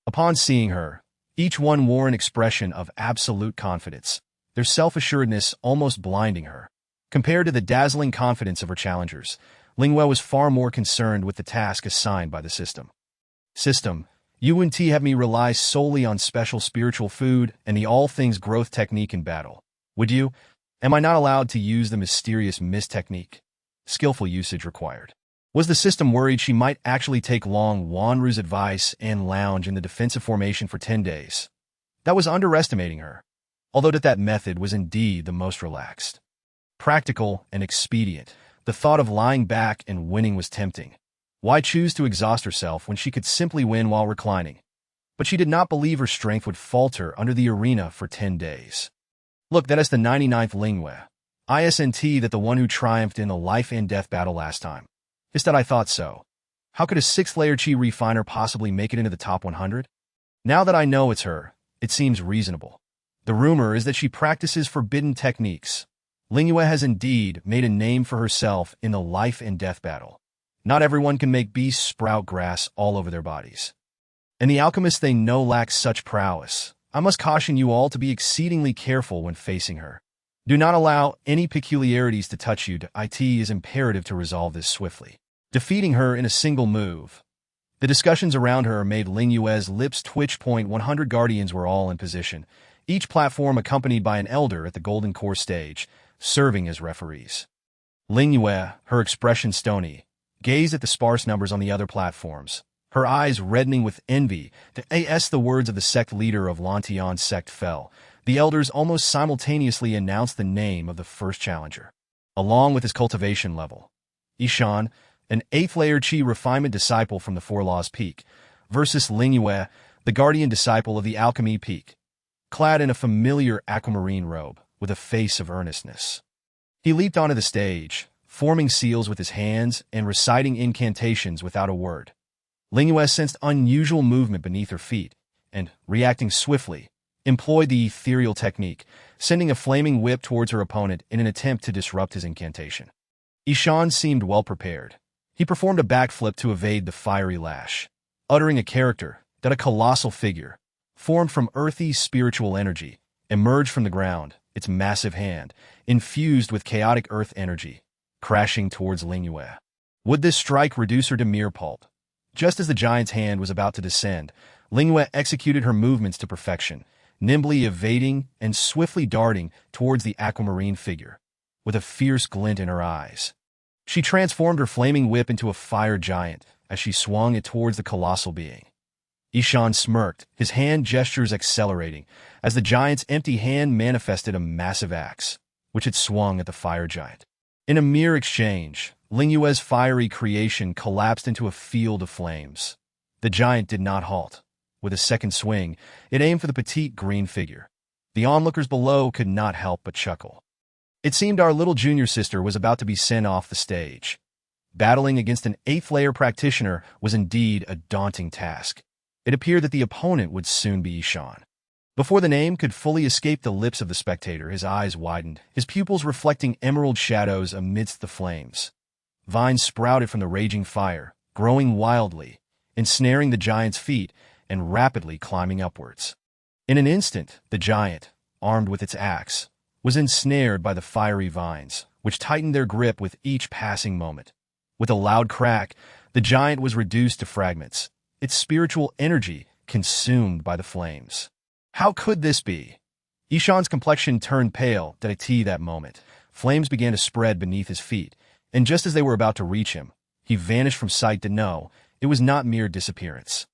Upon seeing her, each one wore an expression of absolute confidence, their self-assuredness almost blinding her. Compared to the dazzling confidence of her challengers, Ling Yue was far more concerned with the task assigned by the system. System, you and T have me rely solely on special spiritual food and the all things growth technique in battle. Would you? Am I not allowed to use the mysterious mist technique? Skillful usage required. Was the system worried she might actually take Long Wanru's advice and lounge in the defensive formation for 10 days? That was underestimating her, although that method was indeed the most relaxed. Practical and expedient, the thought of lying back and winning was tempting. Why choose to exhaust herself when she could simply win while reclining? But she did not believe her strength would falter under the arena for 10 days. Look, that is the 99th Ling Yue. ISNT, that the one who triumphed in the life and death battle last time. Is that I thought so. How could a 6th-layer chi refiner possibly make it into the top 100? Now that I know it's her, it seems reasonable. The rumor is that she practices forbidden techniques. Ling Yue has indeed made a name for herself in the life and death battle. Not everyone can make beasts sprout grass all over their bodies. And the alchemists they know lack such prowess. I must caution you all to be exceedingly careful when facing her. Do not allow any peculiarities to touch you. It is imperative to resolve this swiftly. Defeating her in a single move. The discussions around her made Ling Yue's lips twitch. 100 guardians were all in position, each platform accompanied by an elder at the golden core stage, serving as referees. Ling Yue, her expression stony, gazed at the sparse numbers on the other platforms, her eyes reddening with envy. As the words of the sect leader of Lantian's sect fell, the elders almost simultaneously announced the name of the first challenger. Along with his cultivation level, Ishan, an 8th-layer Qi refinement disciple from the Four Laws Peak, versus Ling Yue, the guardian disciple of the Alchemy Peak, clad in a familiar aquamarine robe, with a face of earnestness. He leaped onto the stage, forming seals with his hands and reciting incantations without a word. Ling Yue sensed unusual movement beneath her feet, and, reacting swiftly, employed the ethereal technique, sending a flaming whip towards her opponent in an attempt to disrupt his incantation. Ishan seemed well prepared. He performed a backflip to evade the fiery lash, uttering a character that a colossal figure, formed from earthy spiritual energy, emerged from the ground, its massive hand, infused with chaotic earth energy, crashing towards Ling Yue. Would this strike reduce her to mere pulp? Just as the giant's hand was about to descend, Ling Yue executed her movements to perfection, nimbly evading and swiftly darting towards the aquamarine figure, with a fierce glint in her eyes. She transformed her flaming whip into a fire giant as she swung it towards the colossal being. Ishan smirked, his hand gestures accelerating, as the giant's empty hand manifested a massive axe, which it swung at the fire giant. In a mere exchange, Ling Yue's fiery creation collapsed into a field of flames. The giant did not halt. With a second swing, it aimed for the petite green figure. The onlookers below could not help but chuckle. It seemed our little junior sister was about to be sent off the stage. Battling against an 8th-layer practitioner was indeed a daunting task. It appeared that the opponent would soon be Ishan. Before the name could fully escape the lips of the spectator, his eyes widened, his pupils reflecting emerald shadows amidst the flames. Vines sprouted from the raging fire, growing wildly, ensnaring the giant's feet, and rapidly climbing upwards. In an instant, the giant, armed with its axe, was ensnared by the fiery vines, which tightened their grip with each passing moment. With a loud crack, the giant was reduced to fragments, its spiritual energy consumed by the flames. How could this be? Ishan's complexion turned pale that moment. Flames began to spread beneath his feet, and just as they were about to reach him, he vanished from sight. No, it was not mere disappearance.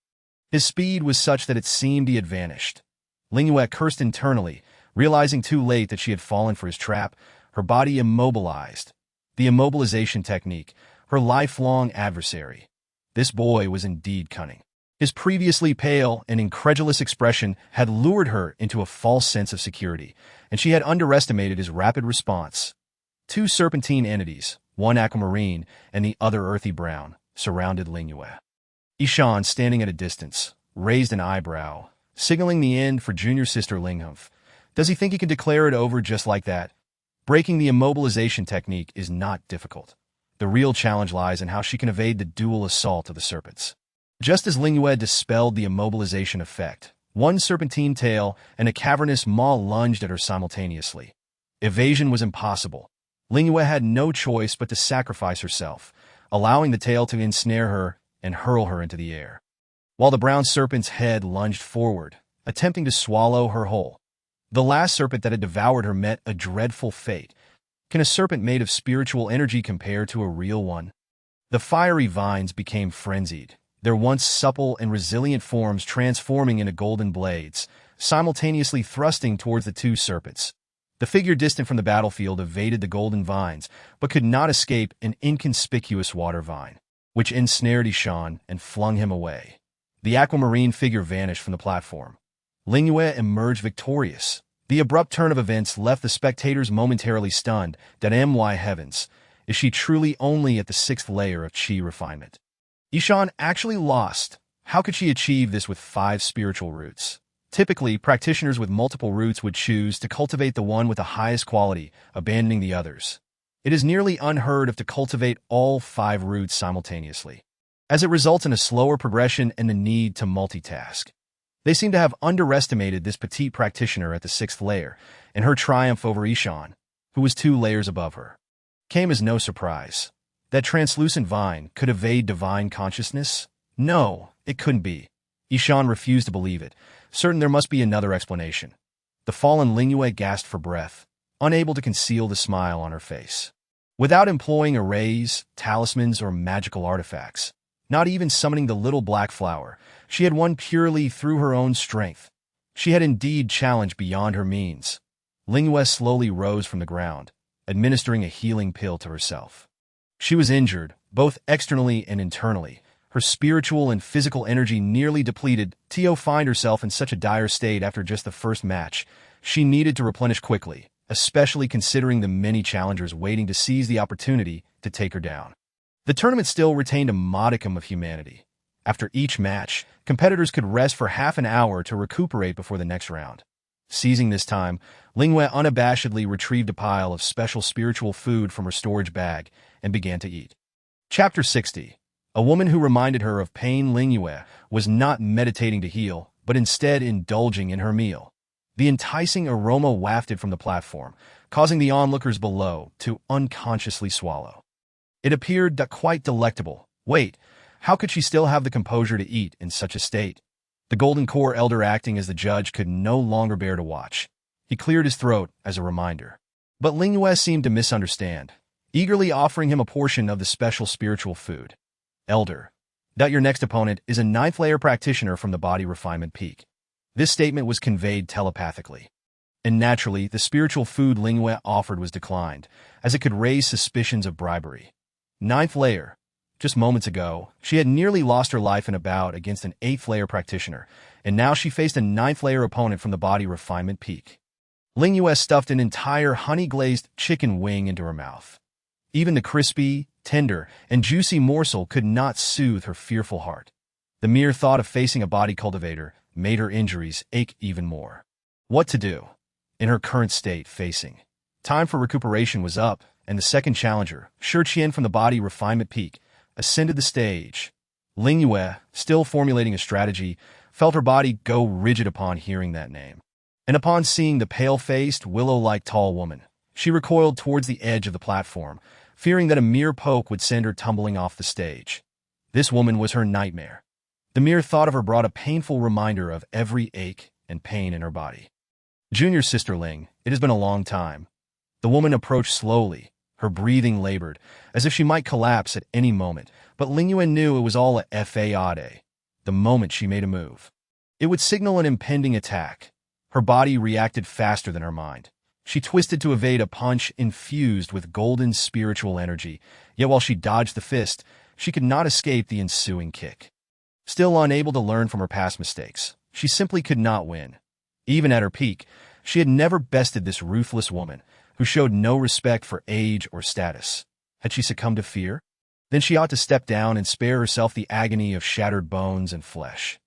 His speed was such that it seemed he had vanished. Ling Yue cursed internally, realizing too late that she had fallen for his trap, her body immobilized. The immobilization technique, her lifelong adversary. This boy was indeed cunning. His previously pale and incredulous expression had lured her into a false sense of security, and she had underestimated his rapid response. 2 serpentine entities, one aquamarine and the other earthy brown, surrounded Ling Yue. Ishan, standing at a distance, raised an eyebrow, signaling the end for junior sister Linghumph. Does he think he can declare it over just like that? Breaking the immobilization technique is not difficult. The real challenge lies in how she can evade the dual assault of the serpents. Just as Ling Yue dispelled the immobilization effect, one serpentine tail and a cavernous maw lunged at her simultaneously. Evasion was impossible. Ling Yue had no choice but to sacrifice herself, allowing the tail to ensnare her and hurl her into the air. While the brown serpent's head lunged forward, attempting to swallow her whole. The last serpent that had devoured her met a dreadful fate. Can a serpent made of spiritual energy compare to a real one? The fiery vines became frenzied, their once supple and resilient forms transforming into golden blades, simultaneously thrusting towards the 2 serpents. The figure distant from the battlefield evaded the golden vines, but could not escape an inconspicuous water vine, which ensnared Ishan and flung him away. The aquamarine figure vanished from the platform. Ling Yue emerged victorious. The abrupt turn of events left the spectators momentarily stunned. My heavens, is she truly only at the 6th layer of Qi refinement? Ishan actually lost. How could she achieve this with 5 spiritual roots? Typically, practitioners with multiple roots would choose to cultivate the one with the highest quality, abandoning the others. It is nearly unheard of to cultivate all 5 roots simultaneously, as it results in a slower progression and the need to multitask. They seem to have underestimated this petite practitioner at the 6th layer, and her triumph over Ishan, who was 2 layers above her, came as no surprise. That translucent vine could evade divine consciousness? No, it couldn't be. Ishan refused to believe it, certain there must be another explanation. The fallen Ling Yue gasped for breath, unable to conceal the smile on her face. Without employing arrays, talismans, or magical artifacts, not even summoning the little black flower, she had won purely through her own strength. She had indeed challenged beyond her means. Ling Yue slowly rose from the ground, administering a healing pill to herself. She was injured, both externally and internally. Her spiritual and physical energy nearly depleted. Tio found herself in such a dire state after just the first match. She needed to replenish quickly, especially considering the many challengers waiting to seize the opportunity to take her down. The tournament still retained a modicum of humanity. After each match, competitors could rest for half an hour to recuperate before the next round. Seizing this time, Ling Yue unabashedly retrieved a pile of special spiritual food from her storage bag and began to eat. Chapter 60. A woman who reminded her of pain. Ling Yue was not meditating to heal, but instead indulging in her meal. The enticing aroma wafted from the platform, causing the onlookers below to unconsciously swallow. It appeared quite delectable. Wait, how could she still have the composure to eat in such a state? The Golden Core elder acting as the judge could no longer bear to watch. He cleared his throat as a reminder. But Ling Yue seemed to misunderstand, eagerly offering him a portion of the special spiritual food. Elder, that your next opponent is a 9th-layer practitioner from the body refinement peak. This statement was conveyed telepathically. And naturally, the spiritual food Ling Yue offered was declined, as it could raise suspicions of bribery. 9th layer. Just moments ago, she had nearly lost her life in a bout against an 8th-layer practitioner, and now she faced a 9th-layer opponent from the body refinement peak. Ling Yue stuffed an entire honey-glazed chicken wing into her mouth. Even the crispy, tender, and juicy morsel could not soothe her fearful heart. The mere thought of facing a body cultivator made her injuries ache even more. What to do? In her current state, facing. Time for recuperation was up, and the second challenger, Shi from the body refinement peak, ascended the stage. Ling Yue, still formulating a strategy, felt her body go rigid upon hearing that name. And upon seeing the pale-faced, willow-like tall woman, she recoiled towards the edge of the platform, fearing that a mere poke would send her tumbling off the stage. This woman was her nightmare. The mere thought of her brought a painful reminder of every ache and pain in her body. Junior sister Ling, it has been a long time. The woman approached slowly, her breathing labored, as if she might collapse at any moment, but Ling Yue knew it was all a fade. The moment she made a move, it would signal an impending attack. Her body reacted faster than her mind. She twisted to evade a punch infused with golden spiritual energy, yet while she dodged the fist, she could not escape the ensuing kick. Still unable to learn from her past mistakes, she simply could not win. Even at her peak, she had never bested this ruthless woman, who showed no respect for age or status. Had she succumbed to fear? Then she ought to step down and spare herself the agony of shattered bones and flesh.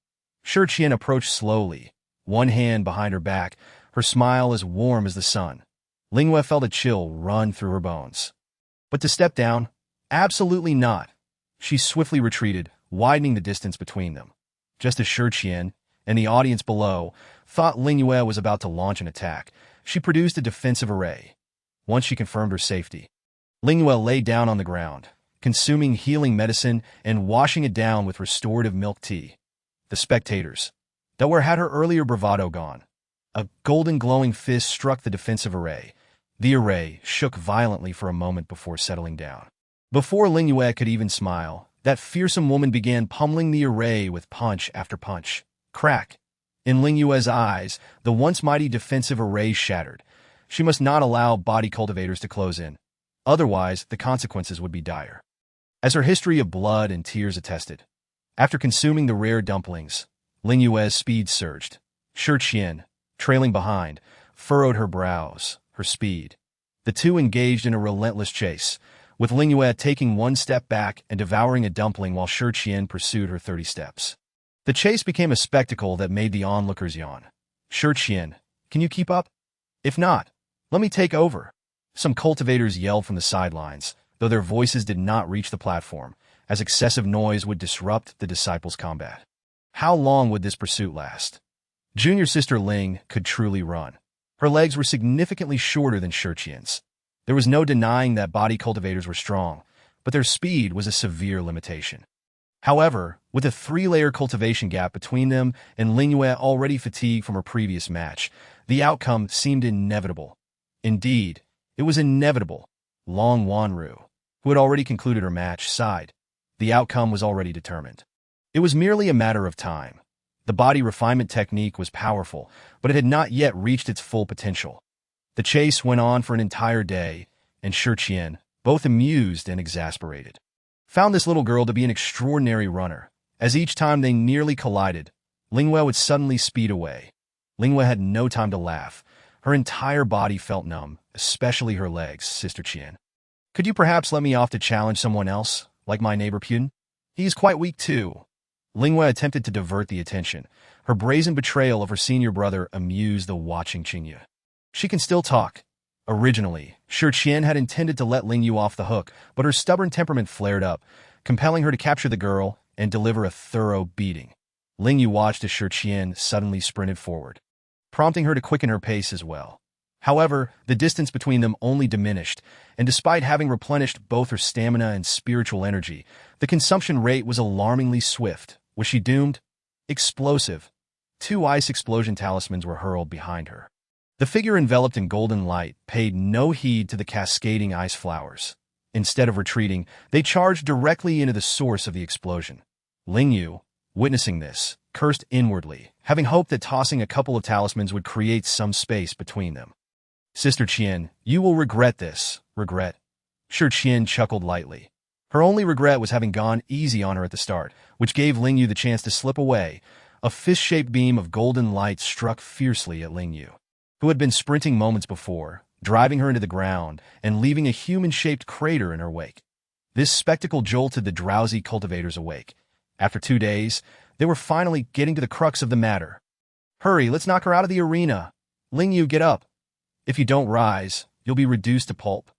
Shi approached slowly, one hand behind her back, her smile as warm as the sun. Ling Yue felt a chill run through her bones. But to step down? Absolutely not. She swiftly retreated, widening the distance between them. Just as Shi and the audience below thought Ling Yue was about to launch an attack, she produced a defensive array. Once she confirmed her safety, Ling Yue lay down on the ground, consuming healing medicine and washing it down with restorative milk tea. The spectators, that where had her earlier bravado gone? A golden glowing fist struck the defensive array. The array shook violently for a moment before settling down. Before Ling Yue could even smile, that fearsome woman began pummeling the array with punch after punch. Crack! In Ling Yue's eyes, the once mighty defensive array shattered. She must not allow body cultivators to close in. Otherwise, the consequences would be dire. As her history of blood and tears attested, after consuming the rare dumplings, Ling Yue's speed surged. Shi, trailing behind, furrowed her brows, her speed. The two engaged in a relentless chase, with Ling Yue taking one step back and devouring a dumpling while Shi pursued her 30 steps. The chase became a spectacle that made the onlookers yawn. Shi, can you keep up? If not, let me take over. Some cultivators yelled from the sidelines, though their voices did not reach the platform, as excessive noise would disrupt the disciples' combat. How long would this pursuit last? Junior sister Ling could truly run. Her legs were significantly shorter than Shi's. There was no denying that body cultivators were strong, but their speed was a severe limitation. However, with a three-layer cultivation gap between them and Ling Yue already fatigued from her previous match, the outcome seemed inevitable. Indeed, it was inevitable. Long Wanru, who had already concluded her match, sighed. The outcome was already determined. It was merely a matter of time. The body refinement technique was powerful, but it had not yet reached its full potential. The chase went on for an entire day, and Shi, both amused and exasperated, found this little girl to be an extraordinary runner. As each time they nearly collided, Ling Yue would suddenly speed away. Ling Yue had no time to laugh. Her entire body felt numb, especially her legs, Sister Qian. Could you perhaps let me off to challenge someone else, like my neighbor Pun? He's quite weak too. Ling Yue attempted to divert the attention. Her brazen betrayal of her senior brother amused the watching Qingyu. She can still talk. Originally, Shi had intended to let Ling Yue off the hook, but her stubborn temperament flared up, compelling her to capture the girl and deliver a thorough beating. Ling Yue watched as Shi suddenly sprinted forward, prompting her to quicken her pace as well. However, the distance between them only diminished, and despite having replenished both her stamina and spiritual energy, the consumption rate was alarmingly swift. Was she doomed? Explosive. 2 ice explosion talismans were hurled behind her. The figure enveloped in golden light paid no heed to the cascading ice flowers. Instead of retreating, they charged directly into the source of the explosion. Ling Yue, witnessing this, cursed inwardly, having hoped that tossing a couple of talismans would create some space between them. Sister Qian, you will regret this. Regret? Shi chuckled lightly. Her only regret was having gone easy on her at the start, which gave Ling Yue the chance to slip away. A fist-shaped beam of golden light struck fiercely at Ling Yue, who had been sprinting moments before, driving her into the ground and leaving a human-shaped crater in her wake. This spectacle jolted the drowsy cultivators awake. After 2 days, they were finally getting to the crux of the matter. Hurry, let's knock her out of the arena. Ling Yue, get up. If you don't rise, you'll be reduced to pulp.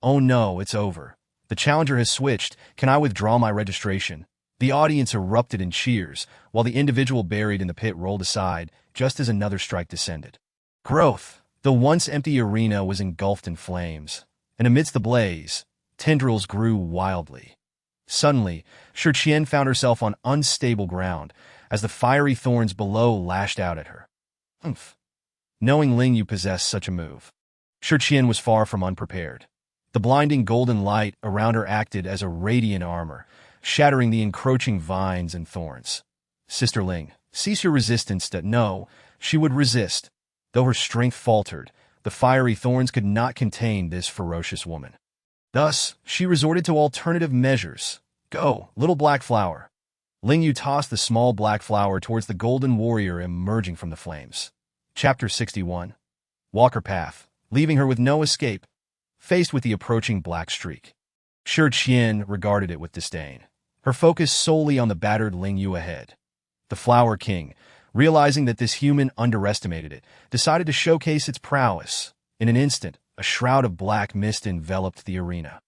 Oh no, it's over. The challenger has switched. Can I withdraw my registration? The audience erupted in cheers, while the individual buried in the pit rolled aside, just as another strike descended. Growth! The once empty arena was engulfed in flames, and amidst the blaze, tendrils grew wildly. Suddenly, Shi found herself on unstable ground, as the fiery thorns below lashed out at her. Humph! Knowing Ling Yue possessed such a move, Shi was far from unprepared. The blinding golden light around her acted as a radiant armor, shattering the encroaching vines and thorns. Sister Ling, cease your resistance. No, she would resist. Though her strength faltered, the fiery thorns could not contain this ferocious woman. Thus, she resorted to alternative measures. Go, little black flower. Ling Yue tossed the small black flower towards the golden warrior emerging from the flames. Chapter 61. Walk her path, leaving her with no escape. Faced with the approaching black streak, Shi regarded it with disdain, her focus solely on the battered Ling Yue ahead. The Flower King, realizing that this human underestimated it, decided to showcase its prowess. In an instant, a shroud of black mist enveloped the arena,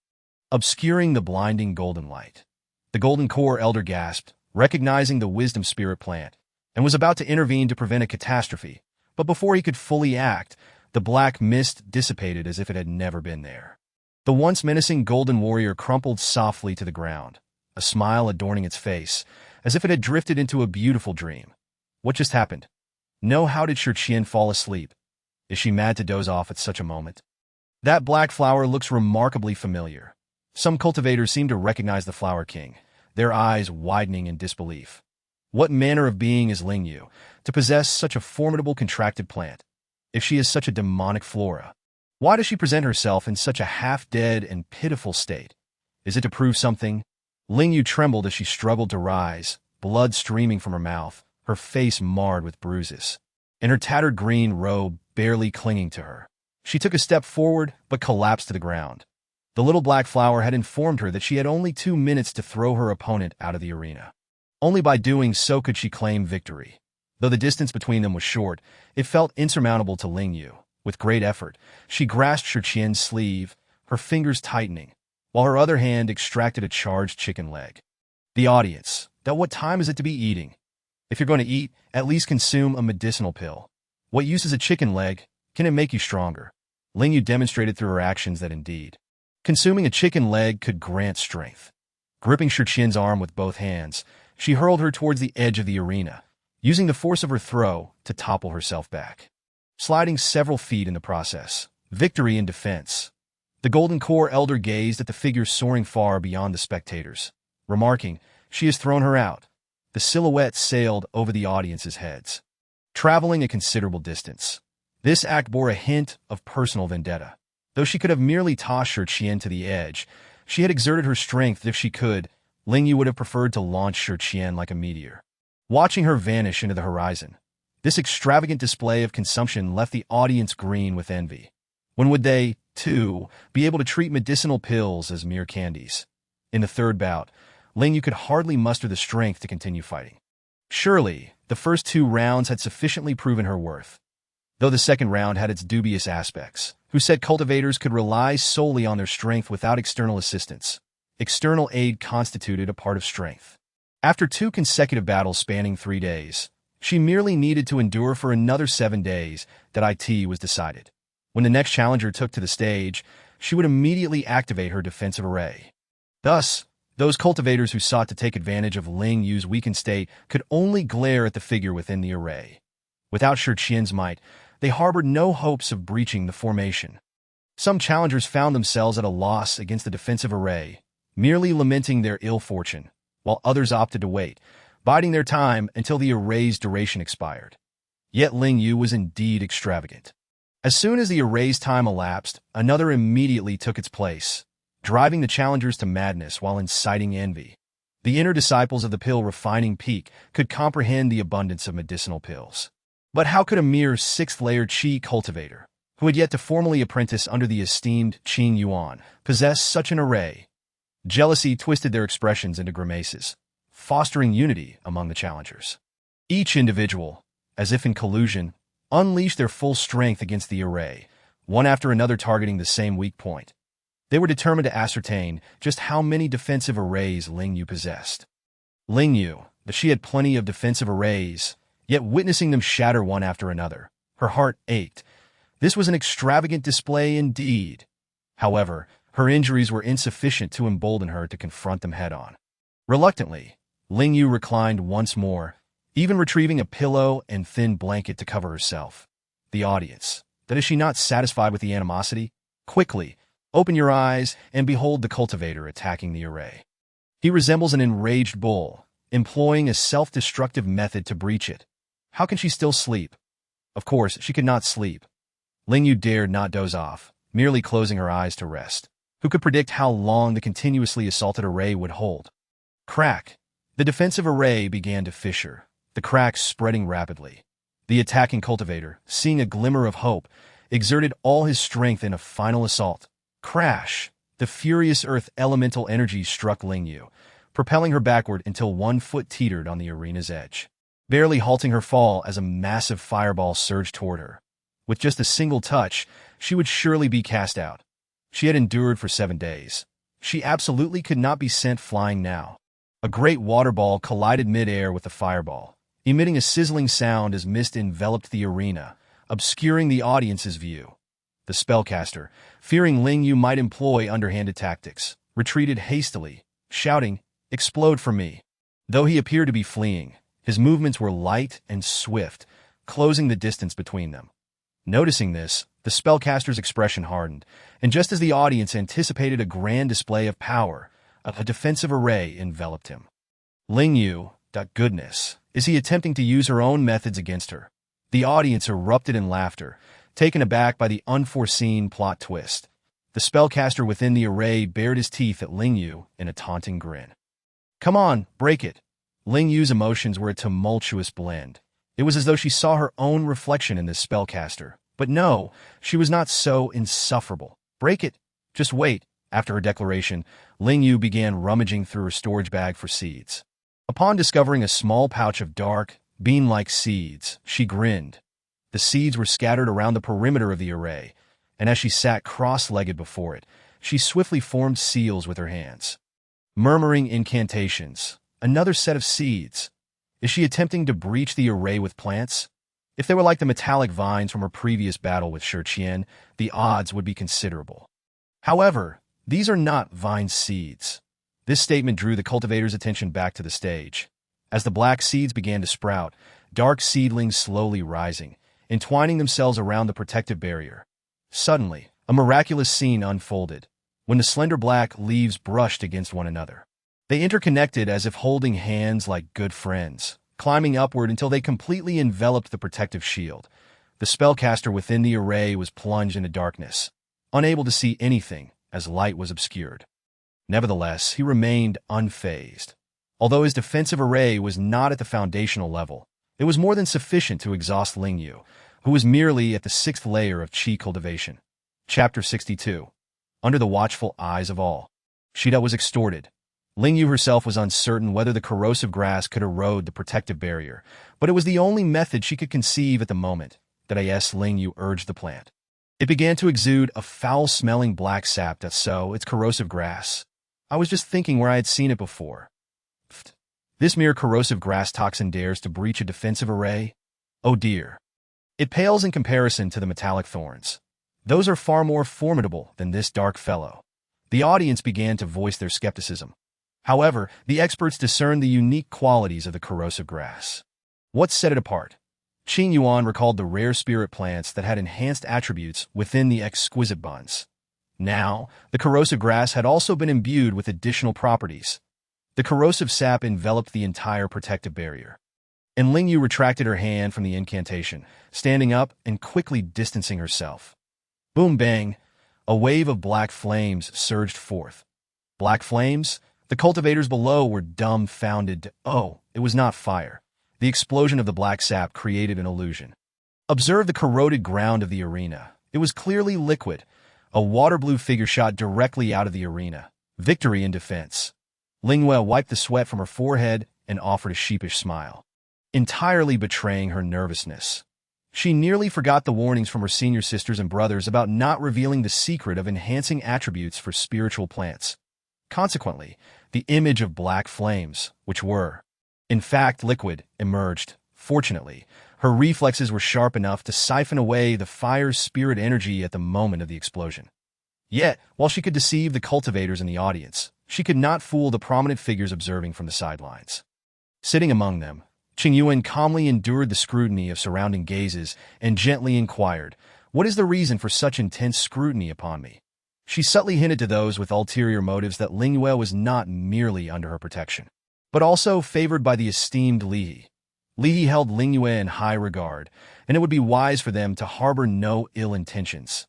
obscuring the blinding golden light. The Golden Core Elder gasped, recognizing the Wisdom Spirit plant, and was about to intervene to prevent a catastrophe, but before he could fully act, the black mist dissipated as if it had never been there. The once menacing golden warrior crumpled softly to the ground, a smile adorning its face, as if it had drifted into a beautiful dream. What just happened? No, how did Shi fall asleep? Is she mad to doze off at such a moment? That black flower looks remarkably familiar. Some cultivators seem to recognize the Flower King, their eyes widening in disbelief. What manner of being is Ling Yue, to possess such a formidable contracted plant? If she is such a demonic flora, why does she present herself in such a half-dead and pitiful state? Is it to prove something? Ling Yue trembled as she struggled to rise, blood streaming from her mouth, her face marred with bruises, and her tattered green robe barely clinging to her. She took a step forward, but collapsed to the ground. The little black flower had informed her that she had only 2 minutes to throw her opponent out of the arena. Only by doing so could she claim victory. Though the distance between them was short, it felt insurmountable to Ling Yue. With great effort, she grasped Shi's sleeve, her fingers tightening, while her other hand extracted a charged chicken leg. The audience, what time is it to be eating? If you're going to eat, at least consume a medicinal pill. What use is a chicken leg? Can it make you stronger? Ling Yue demonstrated through her actions that indeed, consuming a chicken leg could grant strength. Gripping Shi Qian's arm with both hands, she hurled her towards the edge of the arena, using the force of her throw to topple herself back, sliding several feet in the process. Victory in defense. The Golden Core elder gazed at the figure soaring far beyond the spectators, remarking, "She has thrown her out." The silhouette sailed over the audience's heads, traveling a considerable distance. This act bore a hint of personal vendetta. Though she could have merely tossed Shi Qian to the edge, she had exerted her strength. If she could, Ling Yue would have preferred to launch Shi Qian like a meteor, watching her vanish into the horizon. This extravagant display of consumption left the audience green with envy. When would they, too, be able to treat medicinal pills as mere candies? In the third bout, Ling Yue could hardly muster the strength to continue fighting. Surely, the first 2 rounds had sufficiently proven her worth, though the second round had its dubious aspects. Who said cultivators could rely solely on their strength without external assistance? External aid constituted a part of strength. After 2 consecutive battles spanning 3 days, she merely needed to endure for another 7 days. That it was decided. When the next challenger took to the stage, she would immediately activate her defensive array. Thus, those cultivators who sought to take advantage of Ling Yue's weakened state could only glare at the figure within the array. Without Shi Qian's might, they harbored no hopes of breaching the formation. Some challengers found themselves at a loss against the defensive array, merely lamenting their ill fortune, while others opted to wait, biding their time until the array's duration expired. Yet Ling Yue was indeed extravagant. As soon as the array's time elapsed, another immediately took its place, driving the challengers to madness while inciting envy. The inner disciples of the pill refining peak could comprehend the abundance of medicinal pills. But how could a mere 6th-layer qi cultivator, who had yet to formally apprentice under the esteemed Qing Yuan, possess such an array? Jealousy twisted their expressions into grimaces, fostering unity among the challengers. Each individual, as if in collusion, unleashed their full strength against the array, one after another targeting the same weak point. They were determined to ascertain just how many defensive arrays Ling Yue possessed. Ling Yue, that she had plenty of defensive arrays, yet witnessing them shatter one after another, her heart ached. This was an extravagant display indeed. However, her injuries were insufficient to embolden her to confront them head-on. Reluctantly, Ling Yue reclined once more, even retrieving a pillow and thin blanket to cover herself. The audience, that is she not satisfied with the animosity? Quickly, open your eyes and behold the cultivator attacking the array. He resembles an enraged bull, employing a self-destructive method to breach it. How can she still sleep? Of course, she could not sleep. Ling Yue dared not doze off, merely closing her eyes to rest. Who could predict how long the continuously assaulted array would hold? Crack! The defensive array began to fissure, the cracks spreading rapidly. The attacking cultivator, seeing a glimmer of hope, exerted all his strength in a final assault. Crash! The furious earth elemental energy struck Ling Yue, propelling her backward until one foot teetered on the arena's edge, barely halting her fall as a massive fireball surged toward her. With just a single touch, she would surely be cast out. She had endured for 7 days. She absolutely could not be sent flying now. A great water ball collided mid-air with the fireball, emitting a sizzling sound as mist enveloped the arena, obscuring the audience's view. The spellcaster, fearing Ling Yue might employ underhanded tactics, retreated hastily, shouting, "Explode for me!" Though he appeared to be fleeing, his movements were light and swift, closing the distance between them. Noticing this, the spellcaster's expression hardened, and just as the audience anticipated a grand display of power, a defensive array enveloped him. Ling Yue, goodness, is he attempting to use her own methods against her? The audience erupted in laughter, taken aback by the unforeseen plot twist. The spellcaster within the array bared his teeth at Ling Yue in a taunting grin. "Come on, break it." Ling Yue's emotions were a tumultuous blend. It was as though she saw her own reflection in this spellcaster. But no, she was not so insufferable. "Break it. Just wait." After her declaration, Ling Yue began rummaging through her storage bag for seeds. Upon discovering a small pouch of dark, bean-like seeds, she grinned. The seeds were scattered around the perimeter of the array, and as she sat cross-legged before it, she swiftly formed seals with her hands. Murmuring incantations, another set of seeds. Is she attempting to breach the array with plants? If they were like the metallic vines from her previous battle with Shi, the odds would be considerable. However, these are not vine seeds. This statement drew the cultivator's attention back to the stage. As the black seeds began to sprout, dark seedlings slowly rising, entwining themselves around the protective barrier. Suddenly, a miraculous scene unfolded, when the slender black leaves brushed against one another. They interconnected as if holding hands like good friends, climbing upward until they completely enveloped the protective shield. The spellcaster within the array was plunged into darkness, unable to see anything as light was obscured. Nevertheless, he remained unfazed. Although his defensive array was not at the foundational level, it was more than sufficient to exhaust Ling Yue, who was merely at the 6th layer of qi cultivation. Chapter 62. Under the watchful eyes of all. Shida was extorted. Ling Yue herself was uncertain whether the corrosive grass could erode the protective barrier, but it was the only method she could conceive at the moment. Ling Yue urged the plant. It began to exude a foul-smelling black sap that so its corrosive grass. I was just thinking where I had seen it before. This mere corrosive grass toxin dares to breach a defensive array? Oh dear. It pales in comparison to the metallic thorns. Those are far more formidable than this dark fellow. The audience began to voice their skepticism. However, the experts discerned the unique qualities of the corrosive grass. What set it apart? Qing Yuan recalled the rare spirit plants that had enhanced attributes within the exquisite buns. Now, the corrosive grass had also been imbued with additional properties. The corrosive sap enveloped the entire protective barrier. And Ling Yue retracted her hand from the incantation, standing up and quickly distancing herself. Boom bang! A wave of black flames surged forth. Black flames? The cultivators below were dumbfounded. Oh, it was not fire. The explosion of the black sap created an illusion. Observe the corroded ground of the arena. It was clearly liquid. A water-blue figure shot directly out of the arena. Victory in defense. Ling Yue wiped the sweat from her forehead and offered a sheepish smile, entirely betraying her nervousness. She nearly forgot the warnings from her senior sisters and brothers about not revealing the secret of enhancing attributes for spiritual plants. Consequently, the image of black flames, which were, in fact, liquid, emerged. Fortunately, her reflexes were sharp enough to siphon away the fire's spirit energy at the moment of the explosion. Yet, while she could deceive the cultivators in the audience, she could not fool the prominent figures observing from the sidelines. Sitting among them, Qing Yuan calmly endured the scrutiny of surrounding gazes and gently inquired, "What is the reason for such intense scrutiny upon me?" She subtly hinted to those with ulterior motives that Ling Yue was not merely under her protection, but also favored by the esteemed Li He. Li He held Ling Yue in high regard, and it would be wise for them to harbor no ill intentions.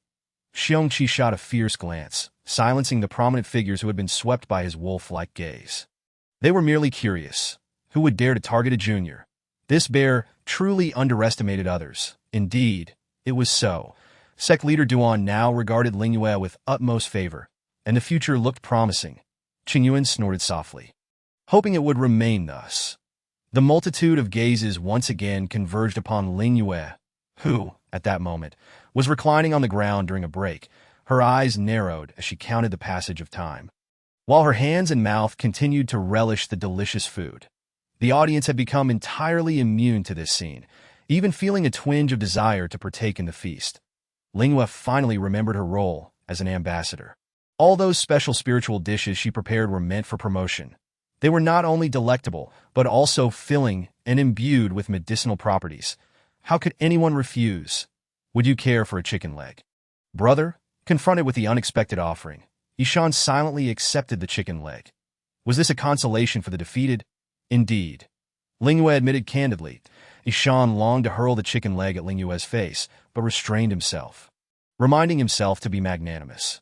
Xiongqi shot a fierce glance, silencing the prominent figures who had been swept by his wolf-like gaze. They were merely curious. Who would dare to target a junior? This bear truly underestimated others. Indeed, it was so. Sect leader Duan now regarded Ling Yue with utmost favor, and the future looked promising. Qing Yuan snorted softly, hoping it would remain thus. The multitude of gazes once again converged upon Ling Yue, who, at that moment, was reclining on the ground during a break. Her eyes narrowed as she counted the passage of time, while her hands and mouth continued to relish the delicious food. The audience had become entirely immune to this scene, even feeling a twinge of desire to partake in the feast. Ling Yue finally remembered her role as an ambassador. All those special spiritual dishes she prepared were meant for promotion. They were not only delectable, but also filling and imbued with medicinal properties. How could anyone refuse? Would you care for a chicken leg? Brother, confronted with the unexpected offering, Ishan silently accepted the chicken leg. Was this a consolation for the defeated? Indeed. Ling Yue admitted candidly. Ishan longed to hurl the chicken leg at Ling Yue's face, but restrained himself, reminding himself to be magnanimous.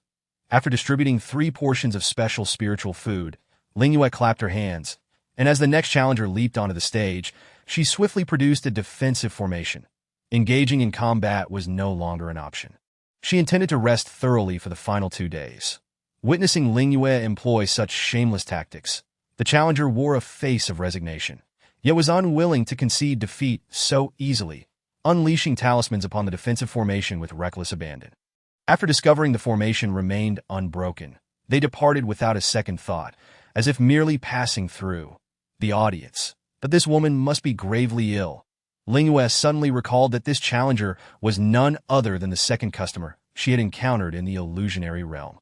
After distributing 3 portions of special spiritual food, Ling Yue clapped her hands, and as the next challenger leaped onto the stage, she swiftly produced a defensive formation. Engaging in combat was no longer an option. She intended to rest thoroughly for the final 2 days. Witnessing Ling Yue employ such shameless tactics, the challenger wore a face of resignation, yet was unwilling to concede defeat so easily, unleashing talismans upon the defensive formation with reckless abandon. After discovering the formation remained unbroken, they departed without a second thought, as if merely passing through. The audience, that this woman must be gravely ill. Ling Yue suddenly recalled that this challenger was none other than the second customer she had encountered in the illusionary realm.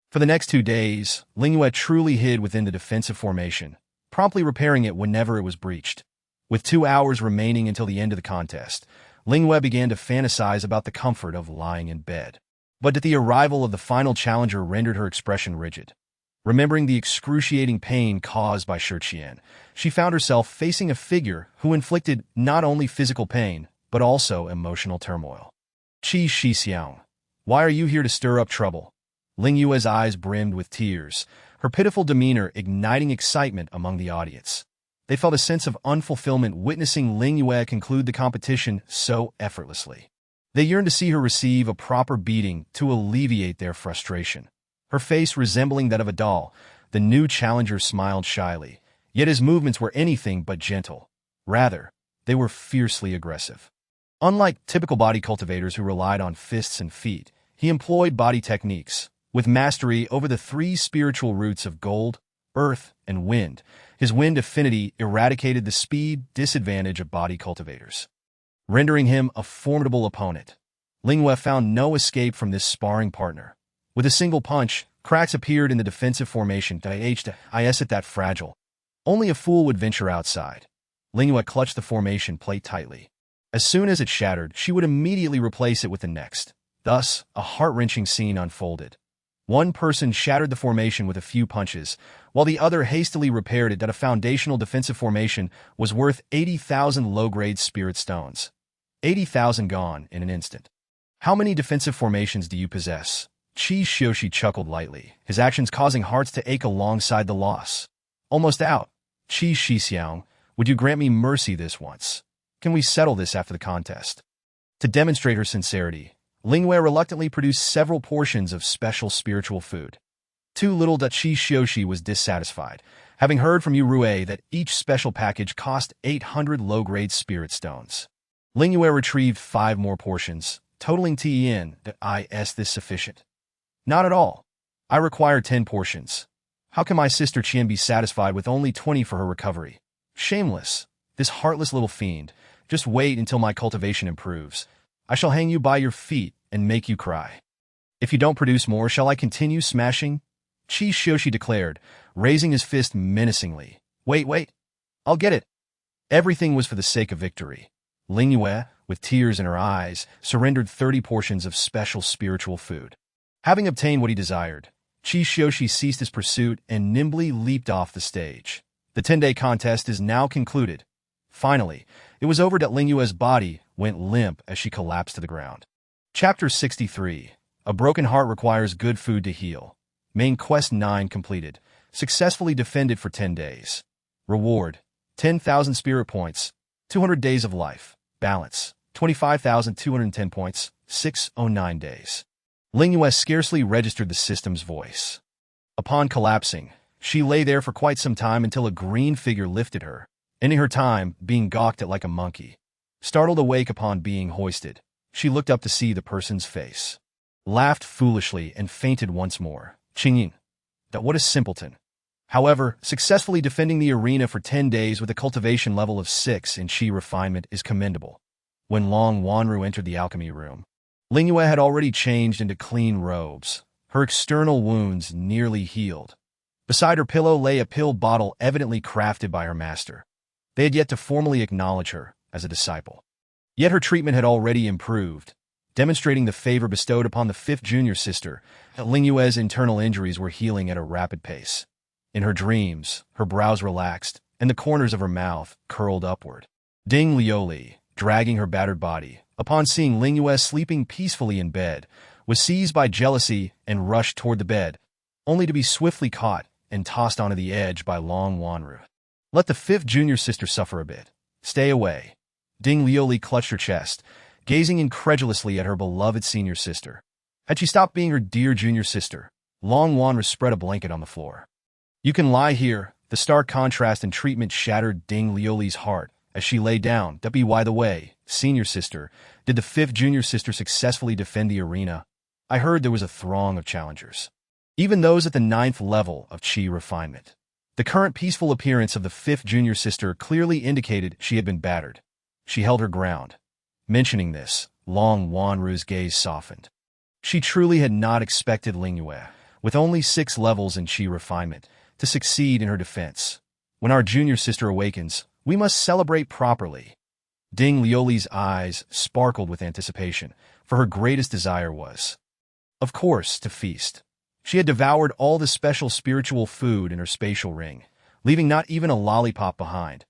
For the next 2 days, Ling Yue truly hid within the defensive formation, promptly repairing it whenever it was breached. With 2 hours remaining until the end of the contest, Ling Yue began to fantasize about the comfort of lying in bed. But the arrival of the final challenger rendered her expression rigid. Remembering the excruciating pain caused by Shi Qian, she found herself facing a figure who inflicted not only physical pain, but also emotional turmoil. Qi Shixiang, why are you here to stir up trouble? Ling Yue's eyes brimmed with tears, her pitiful demeanor igniting excitement among the audience. They felt a sense of unfulfillment witnessing Ling Yue conclude the competition so effortlessly. They yearned to see her receive a proper beating to alleviate their frustration. Her face resembling that of a doll, the new challenger smiled shyly, yet his movements were anything but gentle. Rather, they were fiercely aggressive. Unlike typical body cultivators who relied on fists and feet, he employed body techniques. With mastery over the 3 spiritual roots of gold, earth, and wind, his wind affinity eradicated the speed disadvantage of body cultivators, rendering him a formidable opponent. Ling Yue found no escape from this sparring partner. With a single punch, cracks appeared in the defensive formation. Is it that fragile? Only a fool would venture outside. Ling Yue clutched the formation plate tightly. As soon as it shattered, she would immediately replace it with the next. Thus, a heart-wrenching scene unfolded. One person shattered the formation with a few punches, while the other hastily repaired it. That a foundational defensive formation was worth 80,000 low-grade spirit stones. 80,000 gone in an instant. How many defensive formations do you possess? Qi Xiuxi chuckled lightly, his actions causing hearts to ache alongside the loss. Almost out. Qi Shixiang, would you grant me mercy this once? Can we settle this after the contest? To demonstrate her sincerity, Ling Yue reluctantly produced several portions of special spiritual food. Too little. Qi Xiuxi was dissatisfied, having heard from Yu Rue that each special package cost 800 low-grade spirit stones. Ling Yue retrieved 5 more portions, totaling Tien. Is this sufficient? Not at all. I require 10 portions. How can my sister Qian be satisfied with only 20 for her recovery? Shameless. This heartless little fiend. Just wait until my cultivation improves. I shall hang you by your feet and make you cry. If you don't produce more, shall I continue smashing? Qi Xiuxi declared, raising his fist menacingly. Wait. I'll get it. Everything was for the sake of victory. Ling Yue, with tears in her eyes, surrendered 30 portions of special spiritual food. Having obtained what he desired, Qi Xiuxi ceased his pursuit and nimbly leaped off the stage. The 10-day contest is now concluded. Finally, it was over. Ling Yue's body went limp as she collapsed to the ground. Chapter 63. A broken heart requires good food to heal. Main Quest 9 completed. Successfully defended for 10 days. Reward: 10,000 spirit points, 200 days of life. Balance: 25,210 points, 609 days. Ling Yue scarcely registered the system's voice. Upon collapsing, she lay there for quite some time until a green figure lifted her, ending her time being gawked at like a monkey. Startled awake upon being hoisted, she looked up to see the person's face, laughed foolishly, and fainted once more. Qingyin. What a simpleton. However, successfully defending the arena for 10 days with a cultivation level of 6 in Qi refinement is commendable. When Long Wanru entered the alchemy room, Ling Yue had already changed into clean robes, her external wounds nearly healed. Beside her pillow lay a pill bottle evidently crafted by her master. They had yet to formally acknowledge her as a disciple. Yet her treatment had already improved, demonstrating the favor bestowed upon the 5th junior sister. Ling Yue's internal injuries were healing at a rapid pace. In her dreams, her brows relaxed, and the corners of her mouth curled upward. Ding Lioli, dragging her battered body, upon seeing Ling Yue sleeping peacefully in bed, was seized by jealousy and rushed toward the bed, only to be swiftly caught and tossed onto the edge by Long Wanru. Let the 5th junior sister suffer a bit. Stay away. Ding Lioli clutched her chest, gazing incredulously at her beloved senior sister. Had she stopped being her dear junior sister, Long Wanru spread a blanket on the floor. You can lie here. The stark contrast and treatment shattered Ding Lioli's heart as she lay down. By the way, senior sister, did the 5th junior sister successfully defend the arena? I heard there was a throng of challengers, even those at the 9th level of Qi refinement. The current peaceful appearance of the 5th junior sister clearly indicated she had been battered. She held her ground. Mentioning this, Long Wanru's gaze softened. She truly had not expected Ling Yue, with only 6 levels in Qi refinement, to succeed in her defense. When our junior sister awakens, we must celebrate properly. Ding Liuli's eyes sparkled with anticipation, for her greatest desire was, of course, to feast. She had devoured all the special spiritual food in her spatial ring, leaving not even a lollipop behind.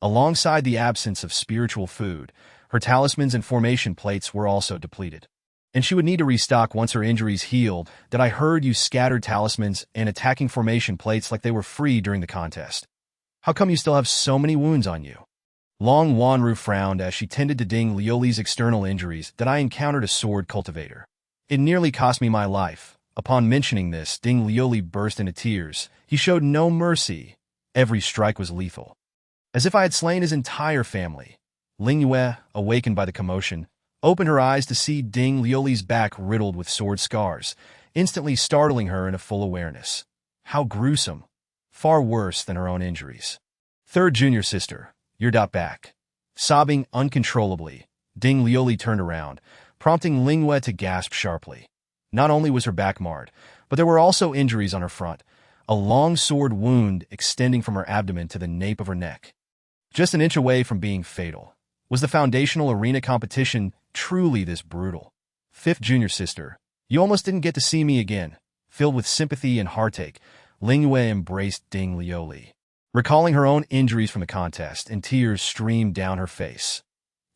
Alongside the absence of spiritual food, her talismans and formation plates were also depleted. And she would need to restock once her injuries healed. That I heard you scattered talismans and attacking formation plates like they were free during the contest. How come you still have so many wounds on you? Long Wanru frowned as she tended to Ding Liuli's external injuries. That I encountered a sword cultivator. It nearly cost me my life. Upon mentioning this, Ding Liuli burst into tears. He showed no mercy. Every strike was lethal. As if I had slain his entire family. Ling Yue, awakened by the commotion, opened her eyes to see Ding Liuli's back riddled with sword scars, instantly startling her into full awareness. How gruesome. Far worse than her own injuries. Third junior sister, you're back. Sobbing uncontrollably, Ding Liuli turned around, prompting Ling Yue to gasp sharply. Not only was her back marred, but there were also injuries on her front, a long sword wound extending from her abdomen to the nape of her neck. Just an inch away from being fatal. Was the foundational arena competition truly this brutal? Fifth junior sister, you almost didn't get to see me again. Filled with sympathy and heartache, Ling Yue embraced Ding Liuli. Recalling her own injuries from the contest, and tears streamed down her face.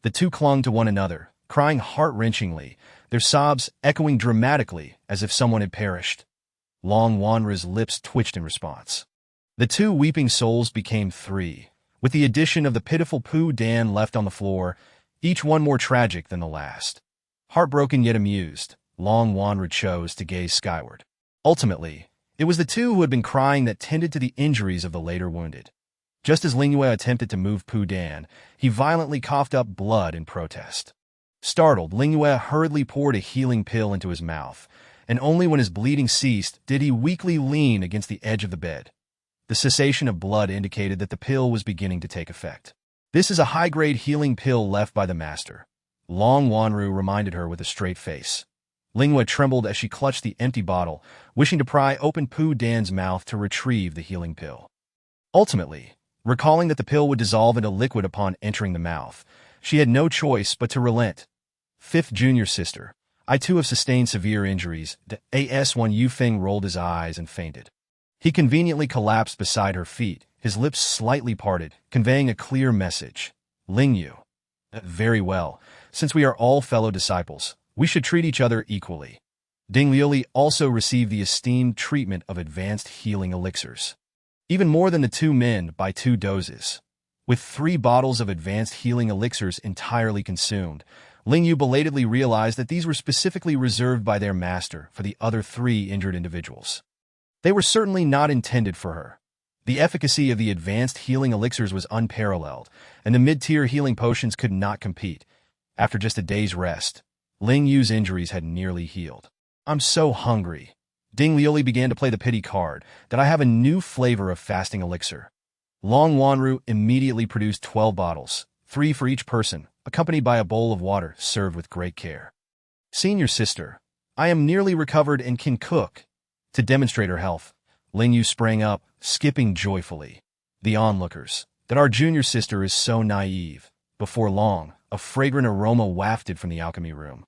The two clung to one another, crying heart-wrenchingly, their sobs echoing dramatically as if someone had perished. Long Wanru's lips twitched in response. The two weeping souls became 3, with the addition of the pitiful Pu Dan left on the floor, each one more tragic than the last. Heartbroken yet amused, Long Wanru chose to gaze skyward. Ultimately, it was the two who had been crying that tended to the injuries of the later wounded. Just as Ling Yue attempted to move Pu Dan, he violently coughed up blood in protest. Startled, Ling Yue hurriedly poured a healing pill into his mouth, and only when his bleeding ceased did he weakly lean against the edge of the bed. The cessation of blood indicated that the pill was beginning to take effect. This is a high-grade healing pill left by the master. Long Wanru reminded her with a straight face. Ling Yue trembled as she clutched the empty bottle, wishing to pry open Pu Dan's mouth to retrieve the healing pill. Ultimately, recalling that the pill would dissolve into liquid upon entering the mouth, she had no choice but to relent. Fifth junior sister, I too have sustained severe injuries. The AS1 Yufeng rolled his eyes and fainted. He conveniently collapsed beside her feet, his lips slightly parted, conveying a clear message. Ling Yue. Very well. Since we are all fellow disciples, we should treat each other equally. Ding Liuli also received the esteemed treatment of advanced healing elixirs. Even more than the 2 men by 2 doses. With 3 bottles of advanced healing elixirs entirely consumed, Ling Yue belatedly realized that these were specifically reserved by their master for the other 3 injured individuals. They were certainly not intended for her. The efficacy of the advanced healing elixirs was unparalleled, and the mid-tier healing potions could not compete. After just a day's rest, Ling Yue's injuries had nearly healed. I'm so hungry. Ding Liuli began to play the pity card, that I have a new flavor of fasting elixir. Long Wanru immediately produced 12 bottles, 3 for each person, accompanied by a bowl of water served with great care. Senior sister, I am nearly recovered and can cook. To demonstrate her health, Ling Yue sprang up, skipping joyfully. The onlookers, that our junior sister is so naive. Before long, a fragrant aroma wafted from the alchemy room.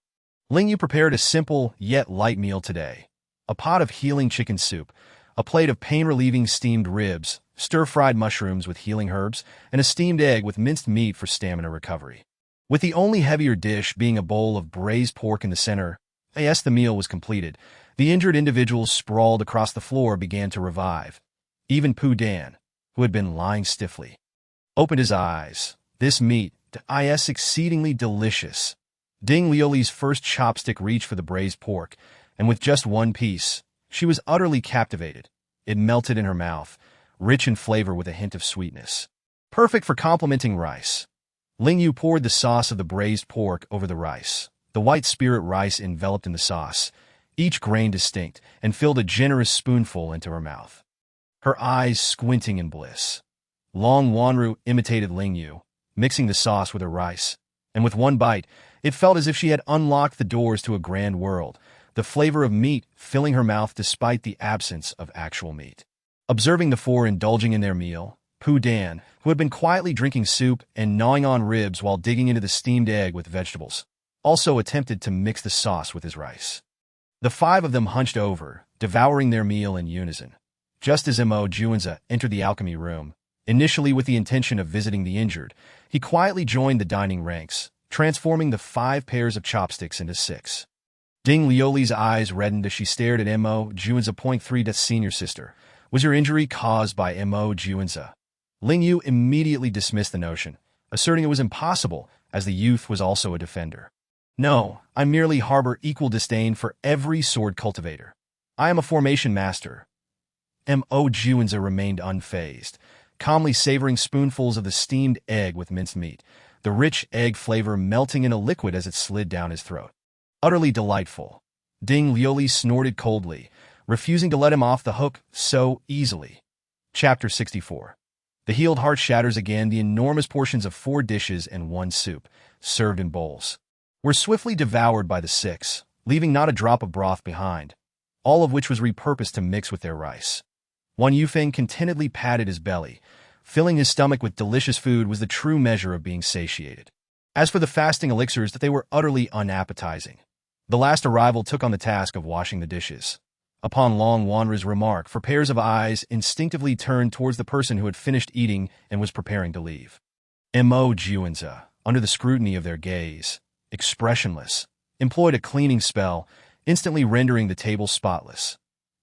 Ling Yue prepared a simple yet light meal today. A pot of healing chicken soup, a plate of pain-relieving steamed ribs, stir-fried mushrooms with healing herbs, and a steamed egg with minced meat for stamina recovery. With the only heavier dish being a bowl of braised pork in the center, as the meal was completed, the injured individuals sprawled across the floor began to revive. Even Pu Dan, who had been lying stiffly, opened his eyes. This meat is exceedingly delicious. Ding Liuli's first chopstick reached for the braised pork, and with just one piece, she was utterly captivated. It melted in her mouth, rich in flavor with a hint of sweetness. Perfect for complementing rice. Ling Yue poured the sauce of the braised pork over the rice, the white spirit rice enveloped in the sauce, each grain distinct, and filled a generous spoonful into her mouth. Her eyes squinting in bliss. Long Wanru imitated Ling Yue, mixing the sauce with her rice. And with one bite, it felt as if she had unlocked the doors to a grand world, the flavor of meat filling her mouth despite the absence of actual meat. Observing the four indulging in their meal, Pu Dan, who had been quietly drinking soup and gnawing on ribs while digging into the steamed egg with vegetables, also attempted to mix the sauce with his rice. The five of them hunched over, devouring their meal in unison. Just as Mo Juanza entered the alchemy room, initially with the intention of visiting the injured, he quietly joined the dining ranks, transforming the 5 pairs of chopsticks into 6. Ding Lioli's eyes reddened as she stared at Mo Juanza. 3. Senior sister, was your injury caused by Mo Juanza? Ling Yue immediately dismissed the notion, asserting it was impossible, as the youth was also a defender. No, I merely harbor equal disdain for every sword cultivator. I am a formation master. Mo Juanza remained unfazed, calmly savoring spoonfuls of the steamed egg with minced meat, the rich egg flavor melting in a liquid as it slid down his throat. Utterly delightful. Ding Lioli snorted coldly, refusing to let him off the hook so easily. Chapter 64. The healed heart shatters again. The enormous portions of 4 dishes and 1 soup, served in bowls, were swiftly devoured by the 6, leaving not a drop of broth behind, all of which was repurposed to mix with their rice. One Yufeng contentedly patted his belly. Filling his stomach with delicious food was the true measure of being satiated. As for the fasting elixirs, they were utterly unappetizing. The last arrival took on the task of washing the dishes. Upon Long Wanra's remark, 4 pairs of eyes instinctively turned towards the person who had finished eating and was preparing to leave. Mo Juanza, under the scrutiny of their gaze, expressionless, employed a cleaning spell, instantly rendering the table spotless.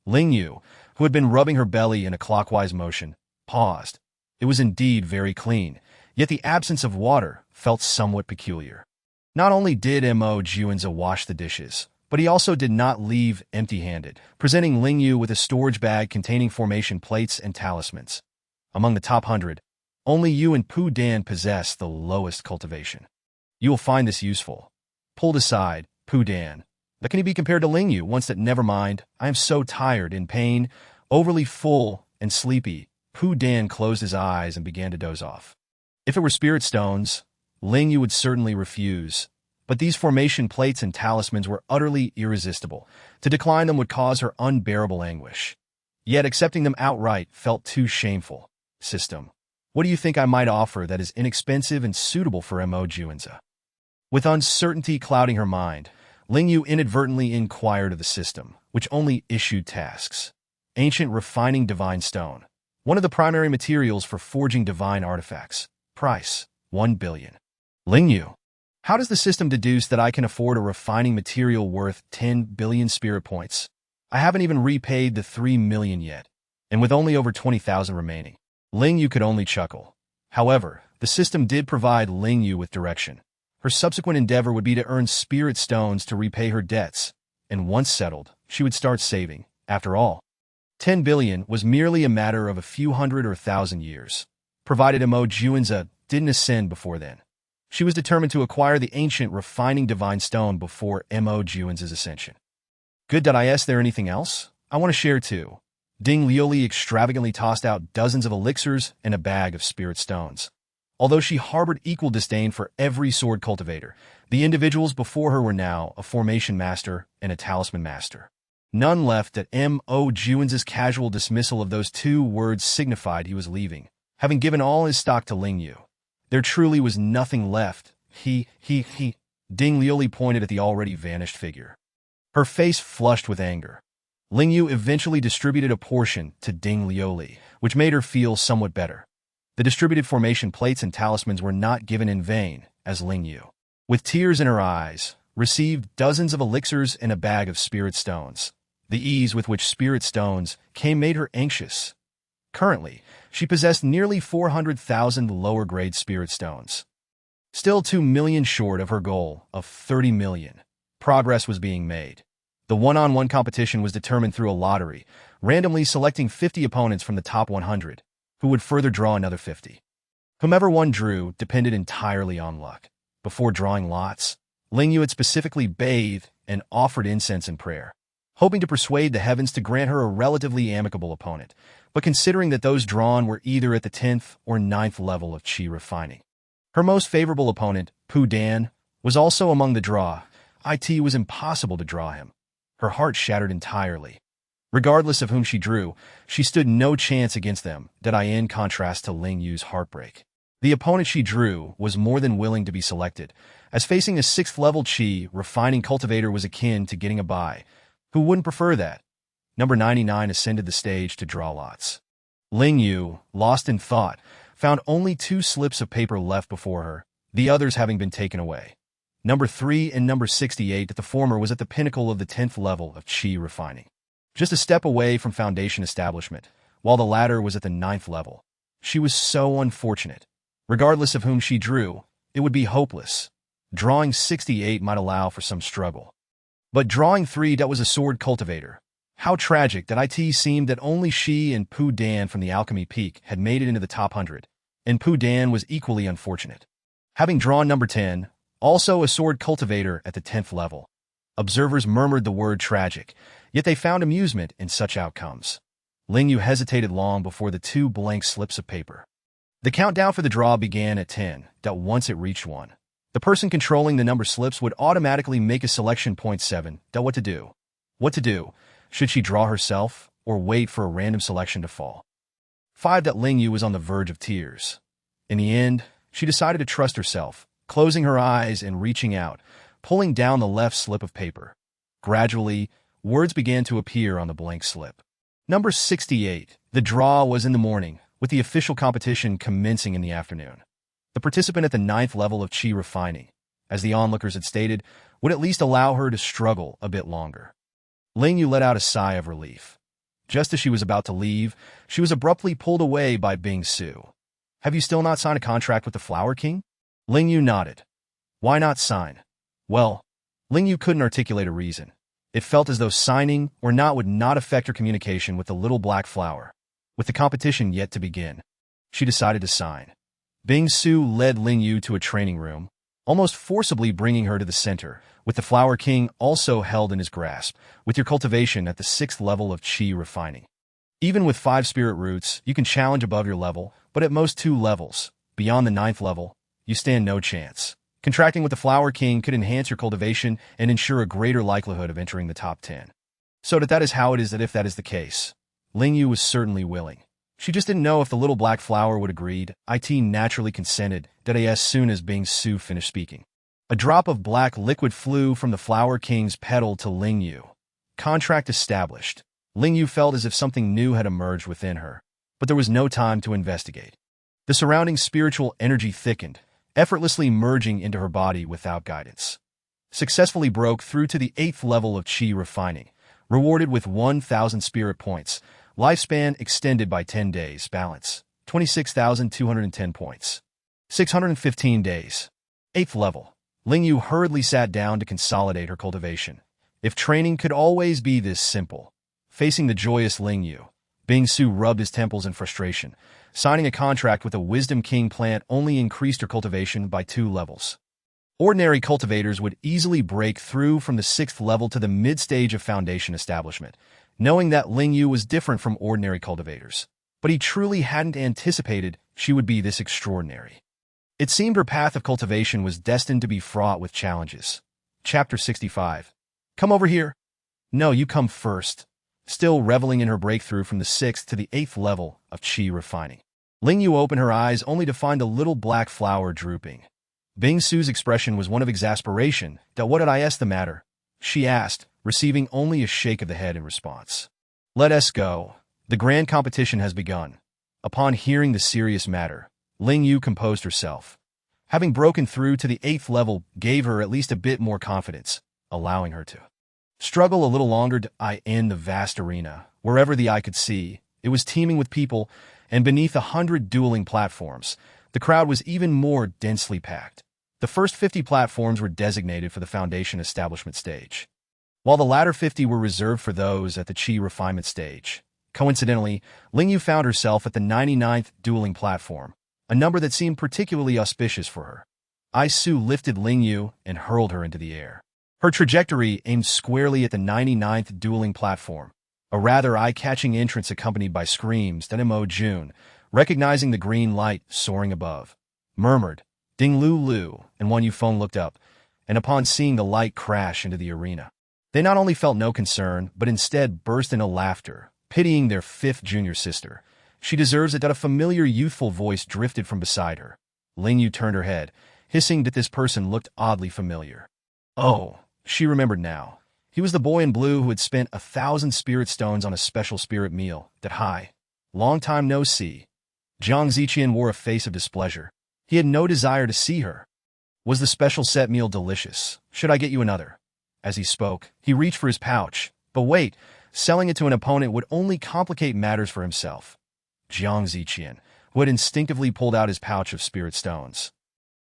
Ling Yue, who had been rubbing her belly in a clockwise motion, paused. It was indeed very clean, yet the absence of water felt somewhat peculiar. Not only did Mo Juanza wash the dishes, but he also did not leave empty-handed, presenting Ling Yue with a storage bag containing formation plates and talismans. Among the top 100, only you and Pu Dan possess the lowest cultivation. You will find this useful. Pulled aside, Pu Dan. That can he be compared to Ling Yue once that never mind, I am so tired, in pain, overly full, and sleepy. Pu Dan closed his eyes and began to doze off. If it were spirit stones, Ling Yue would certainly refuse, but these formation plates and talismans were utterly irresistible. To decline them would cause her unbearable anguish. Yet accepting them outright felt too shameful. System. What do you think I might offer that is inexpensive and suitable for Mo Juanza? With uncertainty clouding her mind, Ling Yue inadvertently inquired of the system, which only issued tasks. Ancient refining divine stone. One of the primary materials for forging divine artifacts. Price, 1 billion. Ling Yue. How does the system deduce that I can afford a refining material worth 10 billion spirit points? I haven't even repaid the 3 million yet, and with only over 20,000 remaining. Ling Yue could only chuckle. However, the system did provide Ling Yue with direction. Her subsequent endeavor would be to earn spirit stones to repay her debts, and once settled, she would start saving. After all, 10 billion was merely a matter of a few hundred or thousand years, provided Mo Juanza didn't ascend before then. She was determined to acquire the ancient refining divine stone before Mo Juanza's ascension. Good. Is there anything else? I want to share too. Ding Lioli extravagantly tossed out dozens of elixirs and a bag of spirit stones. Although she harbored equal disdain for every sword cultivator, the individuals before her were now a formation master and a talisman master. None left at Mo Juanza's casual dismissal of those 2 words signified he was leaving, having given all his stock to Ling Yue. There truly was nothing left. He. Ding Lioli pointed at the already vanished figure. Her face flushed with anger. Ling Yue eventually distributed a portion to Ding Lioli, which made her feel somewhat better. The distributed formation plates and talismans were not given in vain, as Ling Yue, with tears in her eyes, received dozens of elixirs and a bag of spirit stones. The ease with which spirit stones came made her anxious. Currently, she possessed nearly 400,000 lower-grade spirit stones. Still 2 million short of her goal of 30 million. Progress was being made. The one-on-one competition was determined through a lottery, randomly selecting 50 opponents from the top 100, who would further draw another 50. Whomever one drew depended entirely on luck. Before drawing lots, Ling Yue had specifically bathed and offered incense and prayer, hoping to persuade the heavens to grant her a relatively amicable opponent, but considering that those drawn were either at the 10th or 9th level of qi refining. Her most favorable opponent, Pu Dan, was also among the draw. It was impossible to draw him. Her heart shattered entirely. Regardless of whom she drew, she stood no chance against them, in contrast to Ling Yue's heartbreak. The opponent she drew was more than willing to be selected, as facing a 6th-level Qi refining cultivator was akin to getting a bye. Who wouldn't prefer that? Number 99 ascended the stage to draw lots. Ling Yue, lost in thought, found only 2 slips of paper left before her, the others having been taken away. Number 3 and number 68, the former was at the pinnacle of the 10th level of Qi refining, just a step away from foundation establishment, while the latter was at the 9th level. She was so unfortunate. Regardless of whom she drew, it would be hopeless. Drawing 68 might allow for some struggle. But drawing 3 was a sword cultivator. How tragic that it seemed that only she and Pu Dan from the Alchemy Peak had made it into the top 100, and Pu Dan was equally unfortunate. Having drawn number 10, also a sword cultivator at the 10th level, observers murmured the word tragic, yet they found amusement in such outcomes. Ling Yue hesitated long before the 2 blank slips of paper. The countdown for the draw began at 10. Once it reached 1, the person controlling the number slips would automatically make a selection. 7. What to do? What to do? Should she draw herself, or wait for a random selection to fall? 5. Ling Yue was on the verge of tears. In the end, she decided to trust herself, closing her eyes and reaching out, pulling down the left slip of paper. Gradually, words began to appear on the blank slip. Number 68. The draw was in the morning, with the official competition commencing in the afternoon. The participant at the 9th level of Qi refining, as the onlookers had stated, would at least allow her to struggle a bit longer. Ling Yue let out a sigh of relief. Just as she was about to leave, she was abruptly pulled away by Bing Su. Have you still not signed a contract with the Flower King? Ling Yue nodded. Why not sign? Well, Ling Yue couldn't articulate a reason. It felt as though signing or not would not affect her communication with the little black flower. With the competition yet to begin, she decided to sign. Bing Su led Ling Yue to a training room, almost forcibly bringing her to the center, with the Flower King also held in his grasp, with your cultivation at the 6th level of Qi refining. Even with 5 spirit roots, you can challenge above your level, but at most 2 levels, beyond the 9th level, you stand no chance. Contracting with the Flower King could enhance your cultivation and ensure a greater likelihood of entering the top 10. So that is how it is that if that is the case, Ling Yue was certainly willing. She just didn't know if the little black flower would agree. It naturally consented, as soon as Bing Su finished speaking. A drop of black liquid flew from the Flower King's petal to Ling Yue. Contract established. Ling Yue felt as if something new had emerged within her, but there was no time to investigate. The surrounding spiritual energy thickened, effortlessly merging into her body without guidance. Successfully broke through to the 8th level of Qi refining, rewarded with 1,000 spirit points, lifespan extended by 10 days, balance, 26,210 points. 615 days. 8th level. Ling Yue hurriedly sat down to consolidate her cultivation. If training could always be this simple. Facing the joyous Ling Yue, Bing Su rubbed his temples in frustration. Signing a contract with a Wisdom King plant only increased her cultivation by 2 levels. Ordinary cultivators would easily break through from the 6th level to the mid-stage of foundation establishment, knowing that Ling Yue was different from ordinary cultivators. But he truly hadn't anticipated she would be this extraordinary. It seemed her path of cultivation was destined to be fraught with challenges. Chapter 65. Come over here. No, you come first. Still reveling in her breakthrough from the 6th to the 8th level of Qi refining, Ling Yue opened her eyes only to find a little black flower drooping. Bing Su's expression was one of exasperation. What did the matter? She asked, receiving only a shake of the head in response. Let us go. The grand competition has begun. Upon hearing the serious matter, Ling Yue composed herself. Having broken through to the 8th level gave her at least a bit more confidence, allowing her to struggle a little longer in the vast arena. Wherever the eye could see, it was teeming with people, and beneath 100 dueling platforms, the crowd was even more densely packed. The first 50 platforms were designated for the foundation establishment stage, while the latter 50 were reserved for those at the Qi refinement stage. Coincidentally, Ling Yue found herself at the 99th dueling platform, a number that seemed particularly auspicious for her. Su lifted Ling Yue and hurled her into the air. Her trajectory aimed squarely at the 99th dueling platform, a rather eye-catching entrance accompanied by screams that Mo Jun, recognizing the green light soaring above, murmured, Ding Lu Lu and Wan Yufeng looked up, and upon seeing the light crash into the arena, they not only felt no concern, but instead burst into laughter, pitying their fifth junior sister. She deserves it. That a familiar youthful voice drifted from beside her. Ling Yue turned her head, hissing that this person looked oddly familiar. Oh, she remembered now. He was the boy in blue who had spent 1,000 spirit stones on a special spirit meal. That high. Long time no see. Jiang Ziqian wore a face of displeasure. He had no desire to see her. Was the special set meal delicious? Should I get you another? As he spoke, he reached for his pouch. But wait, selling it to an opponent would only complicate matters for himself. Jiang Ziqian, who had instinctively pulled out his pouch of spirit stones,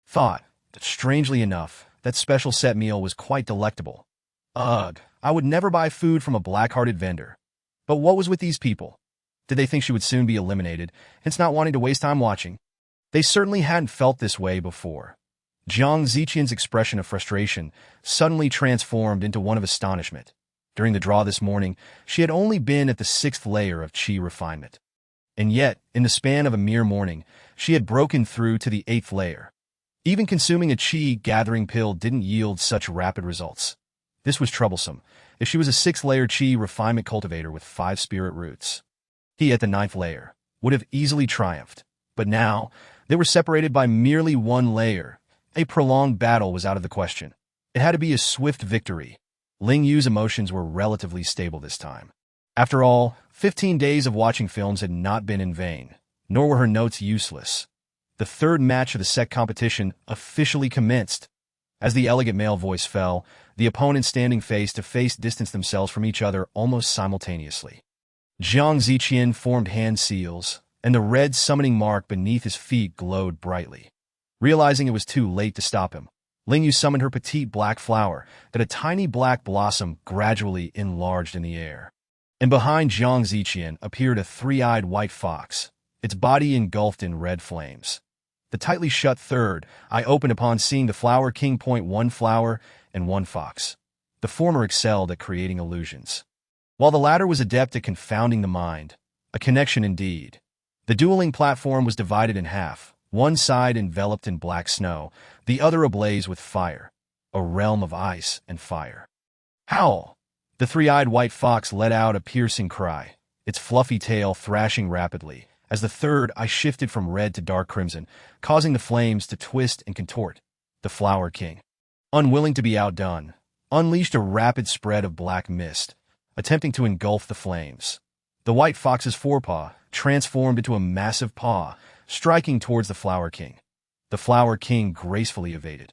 thought that, strangely enough, that special set meal was quite delectable. Ugh, I would never buy food from a black-hearted vendor. But what was with these people? Did they think she would soon be eliminated, hence not wanting to waste time watching? They certainly hadn't felt this way before. Jiang Ziqian's expression of frustration suddenly transformed into one of astonishment. During the draw this morning, she had only been at the 6th layer of qi refinement. And yet, in the span of a mere morning, she had broken through to the 8th layer. Even consuming a qi gathering pill didn't yield such rapid results. This was troublesome, if she was a 6th layer qi refinement cultivator with 5 spirit roots. He, at the 9th layer, would have easily triumphed. But now, they were separated by merely 1 layer. A prolonged battle was out of the question. It had to be a swift victory. Ling Yue's emotions were relatively stable this time. After all, 15 days of watching films had not been in vain, nor were her notes useless. The 3rd match of the set competition officially commenced. As the elegant male voice fell, the opponents standing face to face distanced themselves from each other almost simultaneously. Jiang Ziqian formed hand seals, and the red summoning mark beneath his feet glowed brightly. Realizing it was too late to stop him, Ling Yue summoned her petite black flower, that a tiny black blossom gradually enlarged in the air. And behind Jiang Ziqian appeared a 3-eyed white fox, its body engulfed in red flames. The tightly shut 3rd eye opened upon seeing the flower king point 1 flower and 1 fox. The former excelled at creating illusions, while the latter was adept at confounding the mind. A connection indeed. The dueling platform was divided in half, one side enveloped in black snow, the other ablaze with fire, a realm of ice and fire. Howl! The 3-eyed white fox let out a piercing cry, its fluffy tail thrashing rapidly, as the 3rd eye shifted from red to dark crimson, causing the flames to twist and contort. The Flower King, unwilling to be outdone, unleashed a rapid spread of black mist, attempting to engulf the flames. The white fox's forepaw transformed into a massive paw, striking towards the Flower King. The Flower King gracefully evaded,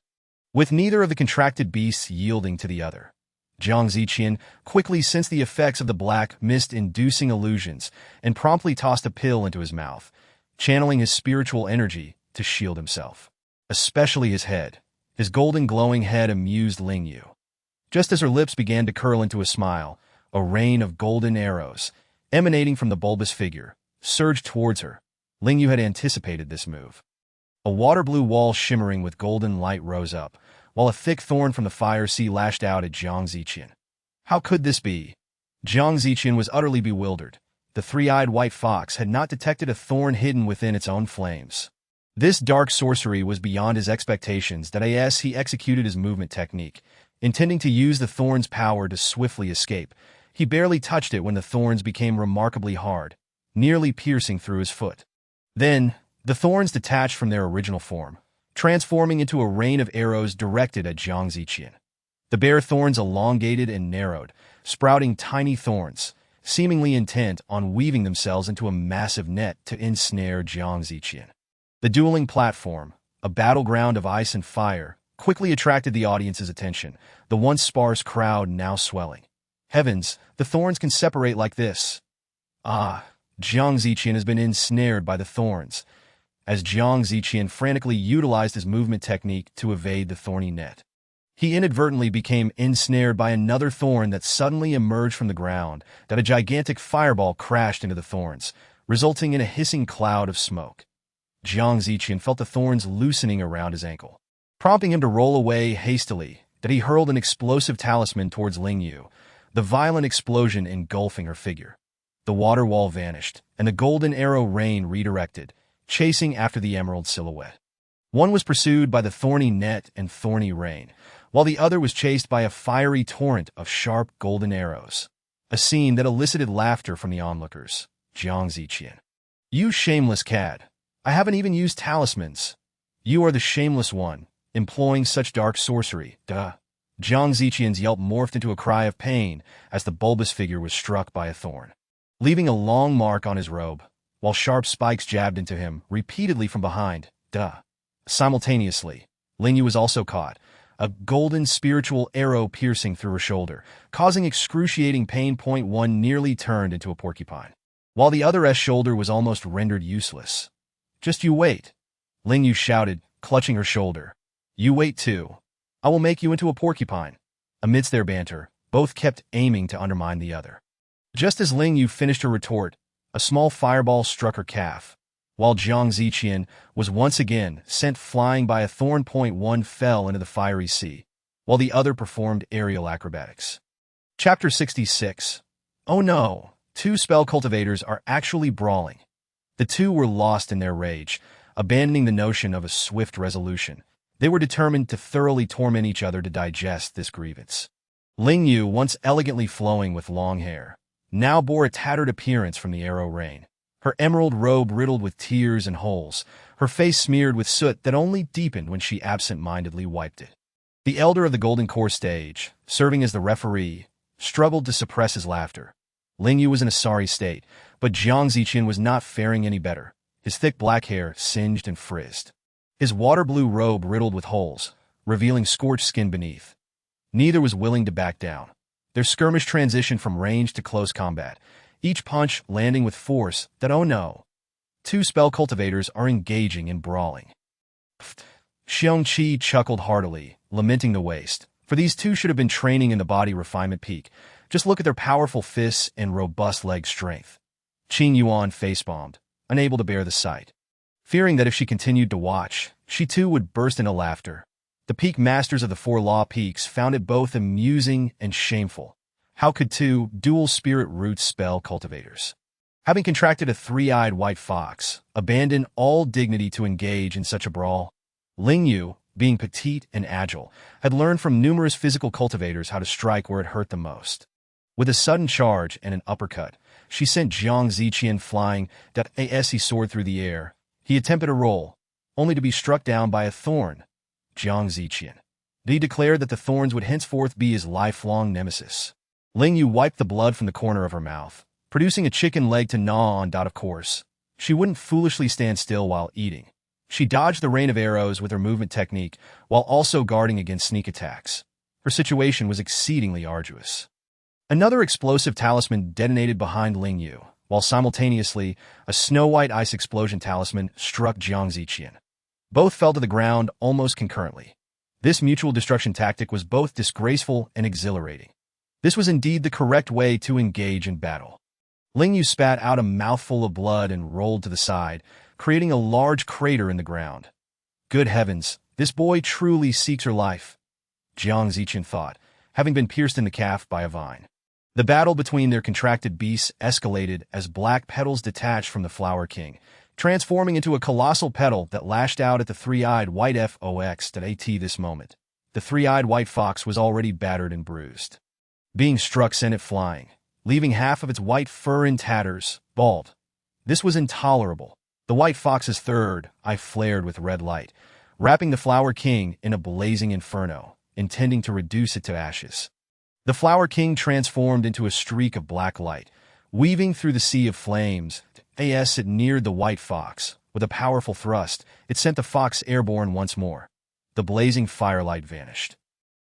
with neither of the contracted beasts yielding to the other. Jiang Ziqian quickly sensed the effects of the black mist-inducing illusions and promptly tossed a pill into his mouth, channeling his spiritual energy to shield himself. Especially his head. His golden glowing head amused Ling Yue. Just as her lips began to curl into a smile, a rain of golden arrows, emanating from the bulbous figure, surged towards her. Ling Yue had anticipated this move. A water-blue wall shimmering with golden light rose up, while a thick thorn from the fire sea lashed out at Jiang Ziqian. How could this be? Jiang Ziqian was utterly bewildered. The 3-eyed white fox had not detected a thorn hidden within its own flames. This dark sorcery was beyond his expectations. As he executed his movement technique, intending to use the thorn's power to swiftly escape, he barely touched it when the thorns became remarkably hard, nearly piercing through his foot. Then, the thorns detached from their original form, transforming into a rain of arrows directed at Jiang Ziqian. The bare thorns elongated and narrowed, sprouting tiny thorns, seemingly intent on weaving themselves into a massive net to ensnare Jiang Ziqian. The dueling platform, a battleground of ice and fire, quickly attracted the audience's attention, the once sparse crowd now swelling. Heavens, the thorns can separate like this. Ah, Jiang Ziqian has been ensnared by the thorns. As Jiang Ziqian frantically utilized his movement technique to evade the thorny net, he inadvertently became ensnared by another thorn that suddenly emerged from the ground. A gigantic fireball crashed into the thorns, resulting in a hissing cloud of smoke. Jiang Ziqian felt the thorns loosening around his ankle, prompting him to roll away hastily. He hurled an explosive talisman towards Ling Yue, the violent explosion engulfing her figure. The water wall vanished, and the golden arrow rain redirected, chasing after the emerald silhouette. One was pursued by the thorny net and thorny rain, while the other was chased by a fiery torrent of sharp golden arrows. A scene that elicited laughter from the onlookers. Jiang Ziqian. You shameless cad. I haven't even used talismans. You are the shameless one, employing such dark sorcery. Duh. Jiang Ziqian's yelp morphed into a cry of pain as the bulbous figure was struck by a thorn, leaving a long mark on his robe, while sharp spikes jabbed into him repeatedly from behind. Duh. Simultaneously, Ling Yue was also caught, a golden spiritual arrow piercing through her shoulder, causing excruciating pain. One nearly turned into a porcupine, while the other's shoulder was almost rendered useless. Just you wait, Ling Yue shouted, clutching her shoulder. You wait too. I will make you into a porcupine. Amidst their banter, both kept aiming to undermine the other. Just as Ling Yue finished her retort, a small fireball struck her calf, while Jiang Ziqian was once again sent flying by a thorn. One fell into the fiery sea, while the other performed aerial acrobatics. Chapter 66. Oh no, two spell cultivators are actually brawling. The two were lost in their rage, abandoning the notion of a swift resolution. They were determined to thoroughly torment each other to digest this grievance. Ling Yue, once elegantly flowing with long hair, now bore a tattered appearance from the arrow rain. Her emerald robe riddled with tears and holes, her face smeared with soot that only deepened when she absent-mindedly wiped it. The elder of the Golden Core stage, serving as the referee, struggled to suppress his laughter. Ling Yue was in a sorry state, but Jiang Ziqian was not faring any better, his thick black hair singed and frizzed, his water-blue robe riddled with holes, revealing scorched skin beneath. Neither was willing to back down. Their skirmish transitioned from range to close combat, each punch landing with force that, oh no, two spell cultivators are engaging in brawling. Xiongqi chuckled heartily, lamenting the waste, for these two should have been training in the body refinement peak. Just look at their powerful fists and robust leg strength. Qing Yuan facepalmed, unable to bear the sight, fearing that if she continued to watch, she too would burst into laughter. The peak masters of the four law peaks found it both amusing and shameful. How could two dual spirit root spell cultivators, having contracted a three-eyed white fox, abandon all dignity to engage in such a brawl? Ling Yue, being petite and agile, had learned from numerous physical cultivators how to strike where it hurt the most. With a sudden charge and an uppercut, she sent Jiang Ziqian flying. As he soared through the air, he attempted a roll, only to be struck down by a thorn. Jiang Ziqian. He declared that the thorns would henceforth be his lifelong nemesis. Ling Yue wiped the blood from the corner of her mouth, producing a chicken leg to gnaw on. Of course, she wouldn't foolishly stand still while eating. She dodged the rain of arrows with her movement technique while also guarding against sneak attacks. Her situation was exceedingly arduous. Another explosive talisman detonated behind Ling Yue, while simultaneously a snow-white ice explosion talisman struck Jiang Ziqian. Both fell to the ground almost concurrently. This mutual destruction tactic was both disgraceful and exhilarating. This was indeed the correct way to engage in battle. Ling Yue spat out a mouthful of blood and rolled to the side, creating a large crater in the ground. Good heavens, this boy truly seeks her life, Jiang Ziqian thought, having been pierced in the calf by a vine. The battle between their contracted beasts escalated as black petals detached from the Flower King, transforming into a colossal petal that lashed out at the three-eyed white fox. At this moment, the three-eyed white fox was already battered and bruised. Being struck sent it flying, leaving half of its white fur in tatters, bald. This was intolerable. The white fox's third eye flared with red light, wrapping the Flower King in a blazing inferno, intending to reduce it to ashes. The Flower King transformed into a streak of black light, weaving through the sea of flames. As it neared the white fox, with a powerful thrust, it sent the fox airborne once more. The blazing firelight vanished,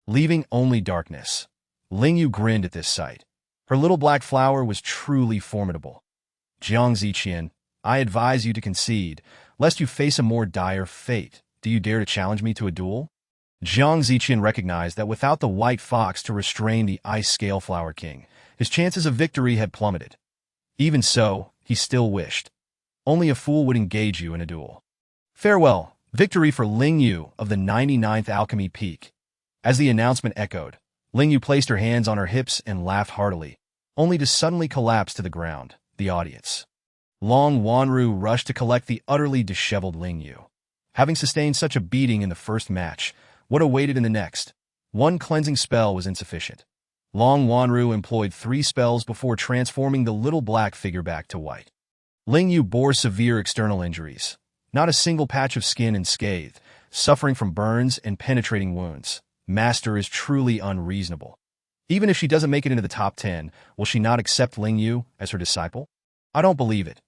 leaving only darkness. Ling Yue grinned at this sight. Her little black flower was truly formidable. Jiang Ziqian, I advise you to concede, lest you face a more dire fate. Do you dare to challenge me to a duel? Jiang Ziqian recognized that without the white fox to restrain the ice-scale Flower King, his chances of victory had plummeted. Even so, he still wished. Only a fool would engage you in a duel. Farewell, victory for Ling Yue of the 99th Alchemy Peak. As the announcement echoed, Ling Yue placed her hands on her hips and laughed heartily, only to suddenly collapse to the ground. The audience. Long Wanru rushed to collect the utterly disheveled Ling Yue. Having sustained such a beating in the first match, what awaited in the next? One cleansing spell was insufficient. Long Wanru employed 3 spells before transforming the little black figure back to white. Ling Yue bore severe external injuries. Not a single patch of skin unscathed, suffering from burns and penetrating wounds. Master is truly unreasonable. Even if she doesn't make it into the top 10, will she not accept Ling Yue as her disciple? I don't believe it.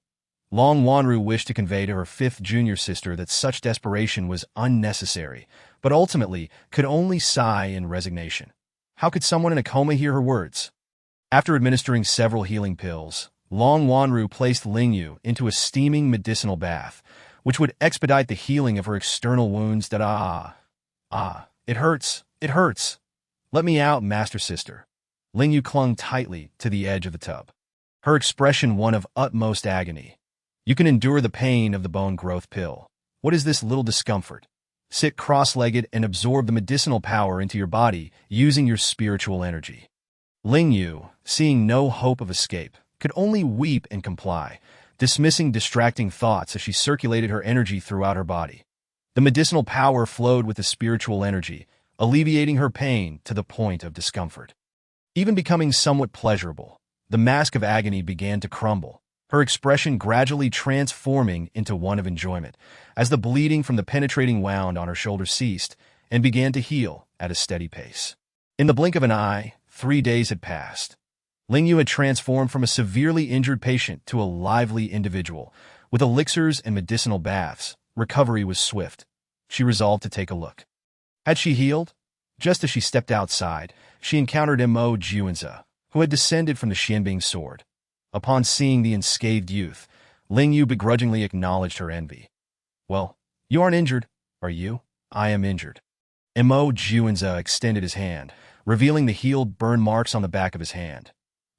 Long Wanru wished to convey to her 5th junior sister that such desperation was unnecessary, but ultimately could only sigh in resignation. How could someone in a coma hear her words? After administering several healing pills, Long Wanru placed Ling Yue into a steaming medicinal bath, which would expedite the healing of her external wounds that it hurts, it hurts. Let me out, master sister. Ling Yue clung tightly to the edge of the tub, her expression one of utmost agony. You can endure the pain of the bone growth pill. What is this little discomfort? Sit cross-legged and absorb the medicinal power into your body using your spiritual energy. Ling Yue, seeing no hope of escape, could only weep and comply, dismissing distracting thoughts as she circulated her energy throughout her body. The medicinal power flowed with the spiritual energy, alleviating her pain to the point of discomfort. Even becoming somewhat pleasurable, the mask of agony began to crumble, her expression gradually transforming into one of enjoyment, as the bleeding from the penetrating wound on her shoulder ceased and began to heal at a steady pace. In the blink of an eye, 3 days had passed. Ling Yue had transformed from a severely injured patient to a lively individual. With elixirs and medicinal baths, recovery was swift. She resolved to take a look. Had she healed? Just as she stepped outside, she encountered Mo Juanza, who had descended from the Xianbing sword. Upon seeing the unscathed youth, Ling Yue begrudgingly acknowledged her envy. Well, you aren't injured, are you? I am injured. Mo Juanza extended his hand, revealing the healed burn marks on the back of his hand.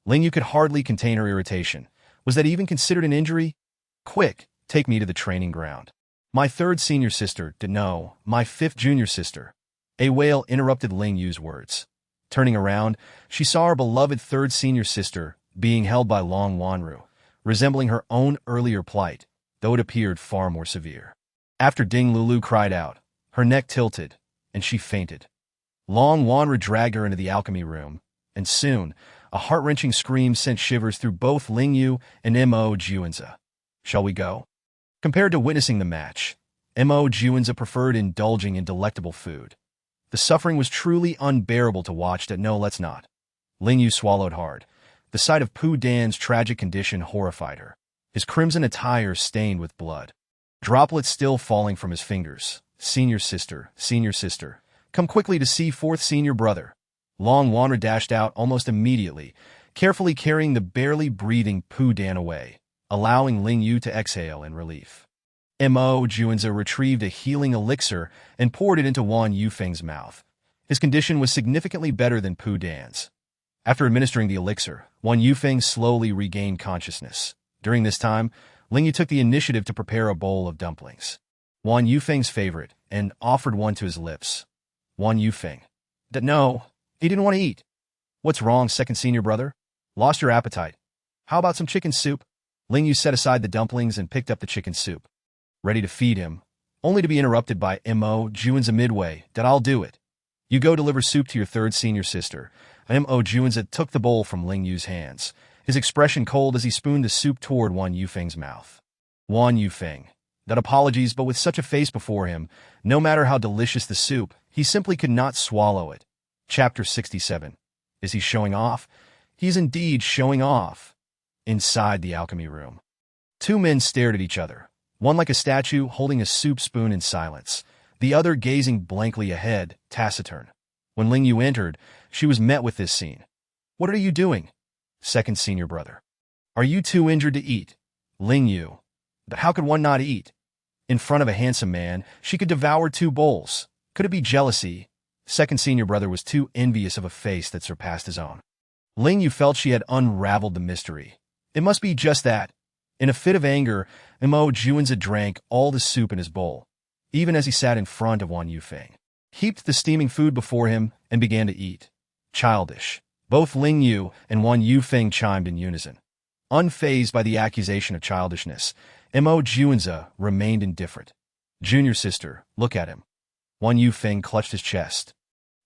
Ling Yue could hardly contain her irritation. Was that even considered an injury? Quick, take me to the training ground. My 3rd senior sister, no, my 5th junior sister. A wail interrupted Ling Yue's words. Turning around, she saw her beloved 3rd senior sister being held by Long Wanru, resembling her own earlier plight, though it appeared far more severe. After Ding Lulu cried out, her neck tilted, and she fainted. Long Wanru dragged her into the alchemy room, and soon, a heart-wrenching scream sent shivers through both Ling Yue and Mo Juanza. Shall we go? Compared to witnessing the match, Mo Juanza preferred indulging in delectable food. The suffering was truly unbearable to watch. No, let's not. Ling Yue swallowed hard. The sight of Pu Dan's tragic condition horrified her, his crimson attire stained with blood. Droplets still falling from his fingers. Senior sister, come quickly to see 4th senior brother. Long Wanru dashed out almost immediately, carefully carrying the barely breathing Pu Dan away, allowing Ling Yue to exhale in relief. Mo Juanza retrieved a healing elixir and poured it into Wan Yufeng's mouth. His condition was significantly better than Pu Dan's. After administering the elixir, Wan Yufeng slowly regained consciousness. During this time, Ling Yue took the initiative to prepare a bowl of dumplings, Wan Yufeng's favorite, and offered one to his lips. Wan Yufeng. No, he didn't want to eat. What's wrong, 2nd senior brother? Lost your appetite. How about some chicken soup? Ling Yue set aside the dumplings and picked up the chicken soup, ready to feed him, only to be interrupted by Mo Juanza midway. I'll do it. You go deliver soup to your 3rd senior sister. Mo Juanza took the bowl from Ling Yue's hands, his expression cold as he spooned the soup toward Wan Yufeng's mouth. Wan Yufeng. Apologies, but with such a face before him, no matter how delicious the soup, he simply could not swallow it. Chapter 67. Is he showing off? He's indeed showing off. Inside the alchemy room, 2 men stared at each other, one like a statue holding a soup spoon in silence, the other gazing blankly ahead, taciturn. When Ling Yue entered, she was met with this scene. What are you doing? 2nd senior brother. Are you too injured to eat? Ling Yue. But how could one not eat? In front of a handsome man, she could devour 2 bowls. Could it be jealousy? 2nd senior brother was too envious of a face that surpassed his own. Ling Yue felt she had unraveled the mystery. It must be just that. In a fit of anger, Mo Juanza drank all the soup in his bowl, even as he sat in front of Wan Yufeng, heaped the steaming food before him, and began to eat. Childish. Both Ling Yue and Wan Yufeng chimed in unison. Unfazed by the accusation of childishness, Mo Juanza remained indifferent. Junior sister, look at him. One Yu Feng clutched his chest.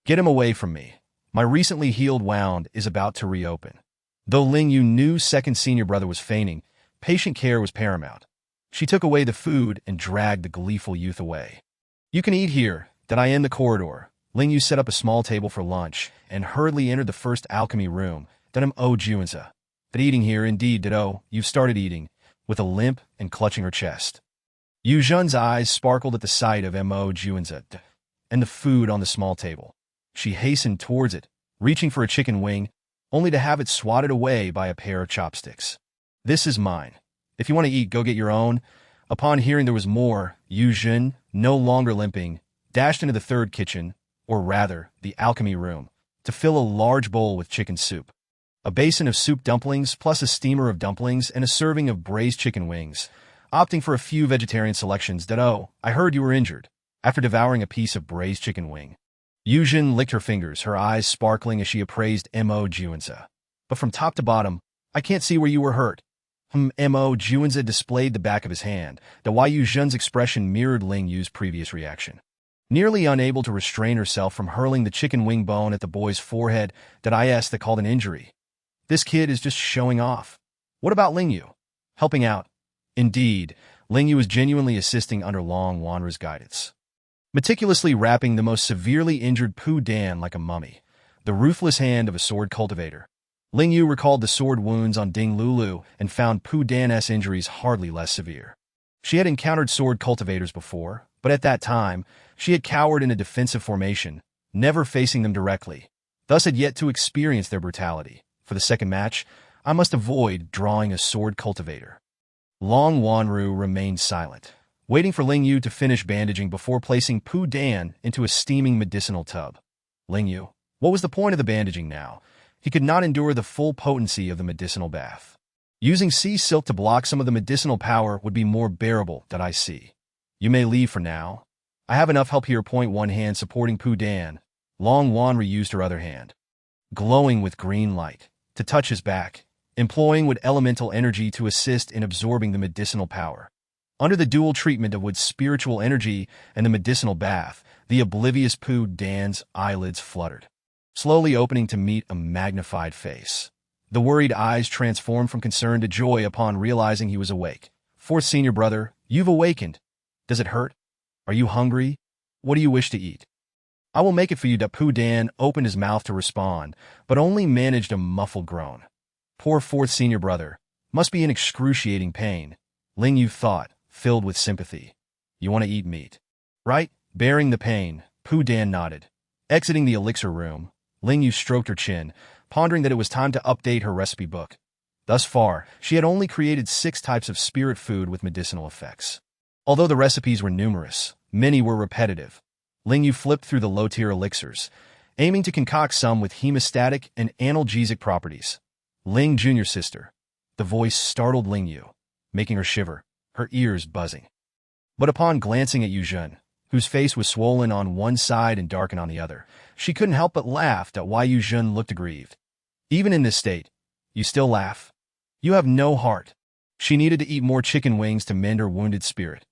Get him away from me. My recently healed wound is about to reopen. Though Ling Yue knew second senior brother was feigning, patient care was paramount. She took away the food and dragged the gleeful youth away. You can eat here, that I end the corridor. Ling Yue set up a small table for lunch and hurriedly entered the first alchemy room, that Juanza. That eating here indeed, you've started eating, with a limp and clutching her chest. Yu Zhen's eyes sparkled at the sight of Juanza and the food on the small table. She hastened towards it, reaching for a chicken wing, only to have it swatted away by a pair of chopsticks. This is mine. If you want to eat, go get your own. Upon hearing there was more, Yu Zhen, no longer limping, dashed into the third kitchen, or rather, the alchemy room, to fill a large bowl with chicken soup. A basin of soup dumplings, plus a steamer of dumplings and a serving of braised chicken wings, opting for a few vegetarian selections that, I heard you were injured, after devouring a piece of braised chicken wing. Yu Zhen licked her fingers, her eyes sparkling as she appraised Juanza. But from top to bottom, I can't see where you were hurt. Juanza displayed the back of his hand, the Yu Zhen's expression mirrored Ling Yu's previous reaction. Nearly unable to restrain herself from hurling the chicken wing bone at the boy's forehead, that called an injury. This kid is just showing off. What about Ling Yue? Helping out. Indeed, Ling Yue was genuinely assisting under Long Wanru's guidance. Meticulously wrapping the most severely injured Pu Dan like a mummy, the ruthless hand of a sword cultivator. Ling Yue recalled the sword wounds on Ding Lulu and found Pu Dan's injuries hardly less severe. She had encountered sword cultivators before, but at that time, she had cowered in a defensive formation, never facing them directly, thus had yet to experience their brutality. For the second match, I must avoid drawing a sword cultivator. Long Wanru remained silent, waiting for Ling Yue to finish bandaging before placing Pu Dan into a steaming medicinal tub. Ling Yue, what was the point of the bandaging now? He could not endure the full potency of the medicinal bath. Using sea silk to block some of the medicinal power would be more bearable, that I see. You may leave for now. I have enough help here. One hand supporting Pu Dan. Long Wanru used her other hand, glowing with green light, to touch his back, employing wood elemental energy to assist in absorbing the medicinal power. Under the dual treatment of wood's spiritual energy and the medicinal bath, the oblivious Pu Dan's eyelids fluttered, slowly opening to meet a magnified face. The worried eyes transformed from concern to joy upon realizing he was awake. Fourth senior brother, you've awakened. Does it hurt? Are you hungry? What do you wish to eat? I will make it for you. Pu Dan opened his mouth to respond, but only managed a muffled groan. Poor fourth senior brother. Must be in excruciating pain. Ling Yue thought, filled with sympathy. You want to eat meat, right? Bearing the pain, Pu Dan nodded. Exiting the elixir room, Ling Yue stroked her chin, pondering that it was time to update her recipe book. Thus far, she had only created 6 types of spirit food with medicinal effects. Although the recipes were numerous, many were repetitive. Ling Yue flipped through the low-tier elixirs, aiming to concoct some with hemostatic and analgesic properties. Ling Junior sister. The voice startled Ling Yue, making her shiver, her ears buzzing. But upon glancing at Yu Zhen, whose face was swollen on one side and darkened on the other, she couldn't help but laugh at why Yu Zhen looked aggrieved. Even in this state, you still laugh? You have no heart. She needed to eat more chicken wings to mend her wounded spirit.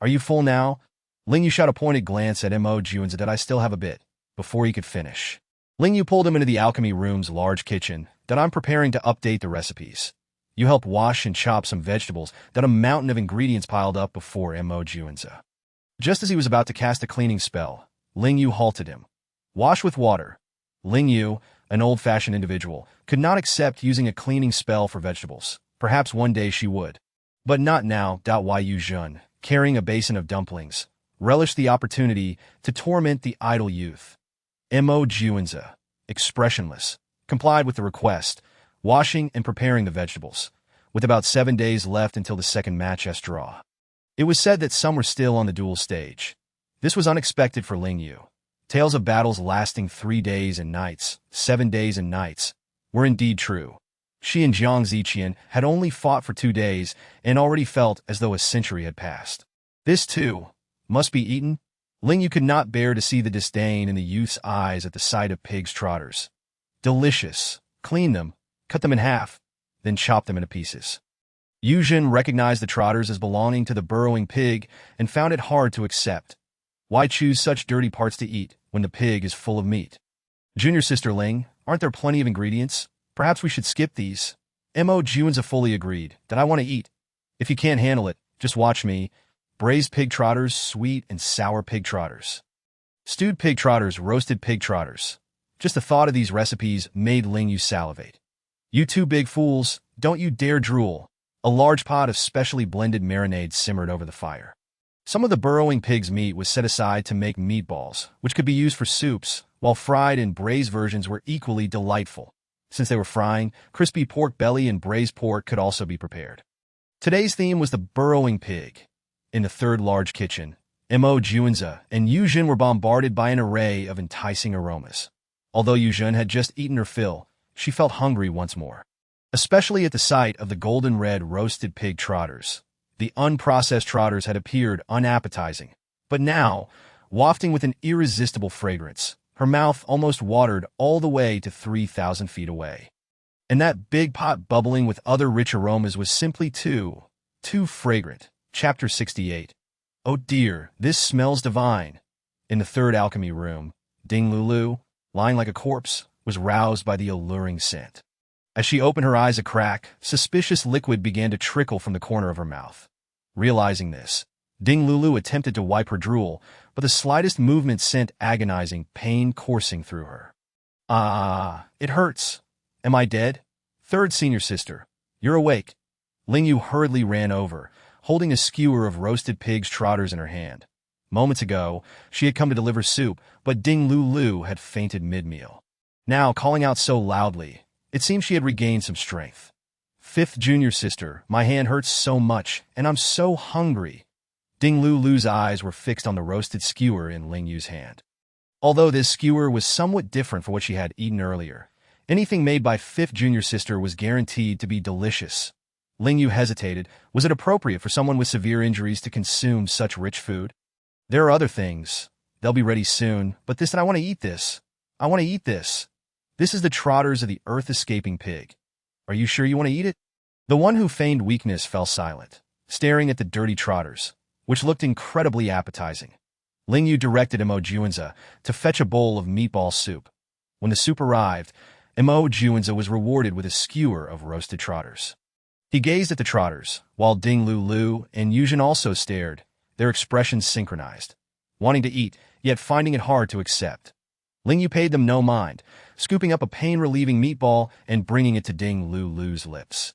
Are you full now? Ling Yue shot a pointed glance at Juanza and said that I still have a bit, before he could finish. Ling Yue pulled him into the alchemy room's large kitchen, that I'm preparing to update the recipes. You help wash and chop some vegetables, that a mountain of ingredients piled up before Juanza. Just as he was about to cast a cleaning spell, Ling Yue halted him. Wash with water. Ling Yue, an old-fashioned individual, could not accept using a cleaning spell for vegetables. Perhaps one day she would. But not now. Yu Zhen, carrying a basin of dumplings, relished the opportunity to torment the idle youth. Juanza, expressionless, complied with the request, washing and preparing the vegetables, with about 7 days left until the second match's draw. It was said that some were still on the duel stage. This was unexpected for Ling Yue. Tales of battles lasting 3 days and nights, 7 days and nights, were indeed true. She and Jiang Ziqian had only fought for 2 days and already felt as though a century had passed. This, too, must be eaten? Ling Yue could not bear to see the disdain in the youth's eyes at the sight of pig's trotters. Delicious. Clean them, cut them in half, then chop them into pieces. Yuzhen recognized the trotters as belonging to the burrowing pig and found it hard to accept. Why choose such dirty parts to eat when the pig is full of meat? Junior sister Ling, aren't there plenty of ingredients? Perhaps we should skip these. Mo Juanza fully agreed that I want to eat. If you can't handle it, just watch me. Braised pig trotters, sweet and sour pig trotters. Stewed pig trotters, roasted pig trotters. Just the thought of these recipes made Ling Yue salivate. You two big fools, don't you dare drool. A large pot of specially blended marinade simmered over the fire. Some of the burrowing pig's meat was set aside to make meatballs, which could be used for soups, while fried and braised versions were equally delightful. Since they were frying, crispy pork belly and braised pork could also be prepared. Today's theme was the burrowing pig. In the third large kitchen, Mo Juanza and Yuzhen were bombarded by an array of enticing aromas. Although Yuzhen had just eaten her fill, she felt hungry once more. Especially at the sight of the golden red roasted pig trotters. The unprocessed trotters had appeared unappetizing, but now, wafting with an irresistible fragrance, her mouth almost watered all the way to 3,000 feet away. And that big pot bubbling with other rich aromas was simply too fragrant. Chapter 68. Oh dear, this smells divine. In the third alchemy room, Ding Lulu, lying like a corpse, was roused by the alluring scent. As she opened her eyes a crack, suspicious liquid began to trickle from the corner of her mouth. Realizing this, Ding Lulu attempted to wipe her drool, but the slightest movement sent agonizing pain coursing through her. Ah, it hurts. Am I dead? Third senior sister, you're awake. Ling Yue hurriedly ran over, holding a skewer of roasted pig's trotters in her hand. Moments ago, she had come to deliver soup, but Ding Lulu had fainted mid-meal. Now, calling out so loudly, it seemed she had regained some strength. Fifth junior sister, my hand hurts so much, and I'm so hungry. Ding Lulu's eyes were fixed on the roasted skewer in Ling Yue's hand. Although this skewer was somewhat different from what she had eaten earlier, anything made by fifth junior sister was guaranteed to be delicious. Ling Yue hesitated. Was it appropriate for someone with severe injuries to consume such rich food? There are other things. They'll be ready soon, but this and I want to eat this. I want to eat this. This is the trotters of the earth-escaping pig. Are you sure you want to eat it? The one who feigned weakness fell silent, staring at the dirty trotters, which looked incredibly appetizing. Ling Yue directed Mo Juanza to fetch a bowl of meatball soup. When the soup arrived, Mo Juanza was rewarded with a skewer of roasted trotters. He gazed at the trotters, while Ding Lulu and Yuzhen also stared, their expressions synchronized, wanting to eat, yet finding it hard to accept. Ling Yue paid them no mind, scooping up a pain-relieving meatball and bringing it to Ding Lulu's lips.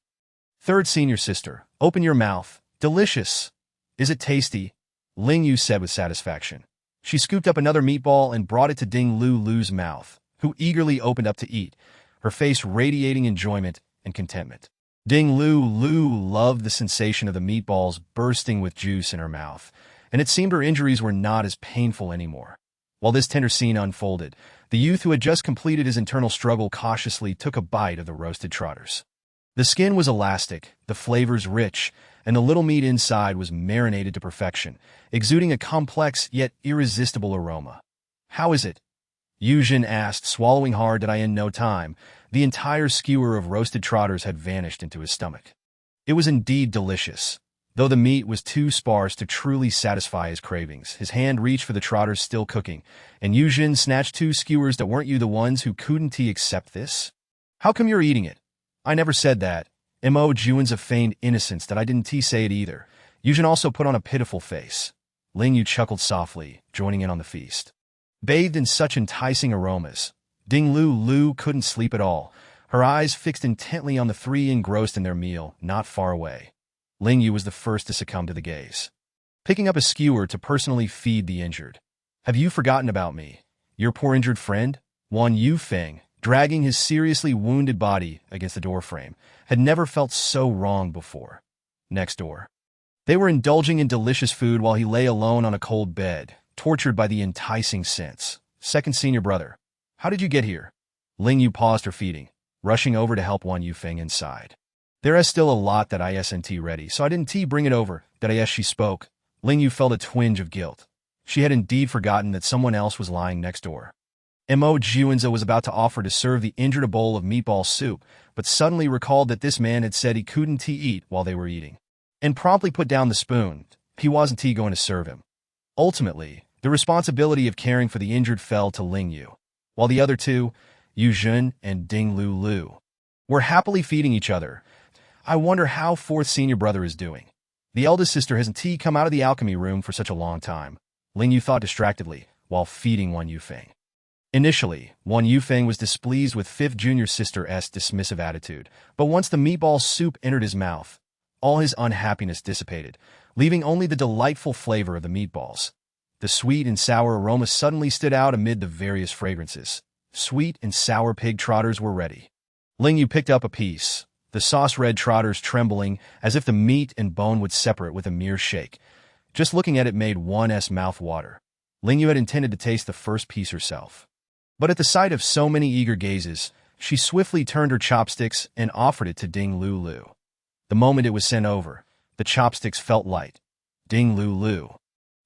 Third senior sister, open your mouth. Delicious. Is it tasty? Ling Yue said with satisfaction. She scooped up another meatball and brought it to Ding Lulu's mouth, who eagerly opened up to eat, her face radiating enjoyment and contentment. Ding Lulu loved the sensation of the meatballs bursting with juice in her mouth, and it seemed her injuries were not as painful anymore. While this tender scene unfolded, the youth who had just completed his internal struggle cautiously took a bite of the roasted trotters. The skin was elastic, the flavors rich, and the little meat inside was marinated to perfection, exuding a complex yet irresistible aroma. How is it? Yuzhen asked, swallowing hard that in no time, the entire skewer of roasted trotters had vanished into his stomach. It was indeed delicious. Though the meat was too sparse to truly satisfy his cravings, his hand reached for the trotters still cooking, and Yuzhen snatched two skewers. That weren't you the ones who couldn't accept this? How come you're eating it? I never said that. Mo Juanza feigned innocence that I didn't say it either. Yuzhen also put on a pitiful face. Ling Yue chuckled softly, joining in on the feast. Bathed in such enticing aromas, Ding Lulu couldn't sleep at all, her eyes fixed intently on the three engrossed in their meal, not far away. Ling Yue was the first to succumb to the gaze, picking up a skewer to personally feed the injured. Have you forgotten about me, your poor injured friend? Wan Yufeng, dragging his seriously wounded body against the doorframe, had never felt so wrong before. Next door, they were indulging in delicious food while he lay alone on a cold bed, tortured by the enticing scents. Second senior brother, how did you get here? Ling Yue paused her feeding, rushing over to help Wan Yufeng inside. There is still a lot that isn't ready, so I didn't bring it over. She spoke. Ling Yue felt a twinge of guilt. She had indeed forgotten that someone else was lying next door. Juanza was about to offer to serve the injured a bowl of meatball soup, but suddenly recalled that this man had said he couldn't eat while they were eating, and promptly put down the spoon. He wasn't going to serve him. Ultimately, the responsibility of caring for the injured fell to Ling Yue, while the other two, Yu Jun and Ding Lu, were happily feeding each other. I wonder how fourth senior brother is doing. The eldest sister hasn't come out of the alchemy room for such a long time, Ling Yue thought distractedly, while feeding Wan Yufeng. Initially, Wan Yufeng was displeased with fifth junior sister's dismissive attitude, but once the meatball soup entered his mouth, all his unhappiness dissipated, leaving only the delightful flavor of the meatballs. The sweet and sour aroma suddenly stood out amid the various fragrances. Sweet and sour pig trotters were ready. Ling Yue picked up a piece, the sauce-red trotters trembling as if the meat and bone would separate with a mere shake. Just looking at it made one's mouth water. Ling Yue had intended to taste the first piece herself. But at the sight of so many eager gazes, she swiftly turned her chopsticks and offered it to Ding Lu. The moment it was sent over, the chopsticks felt light. Ding Lu,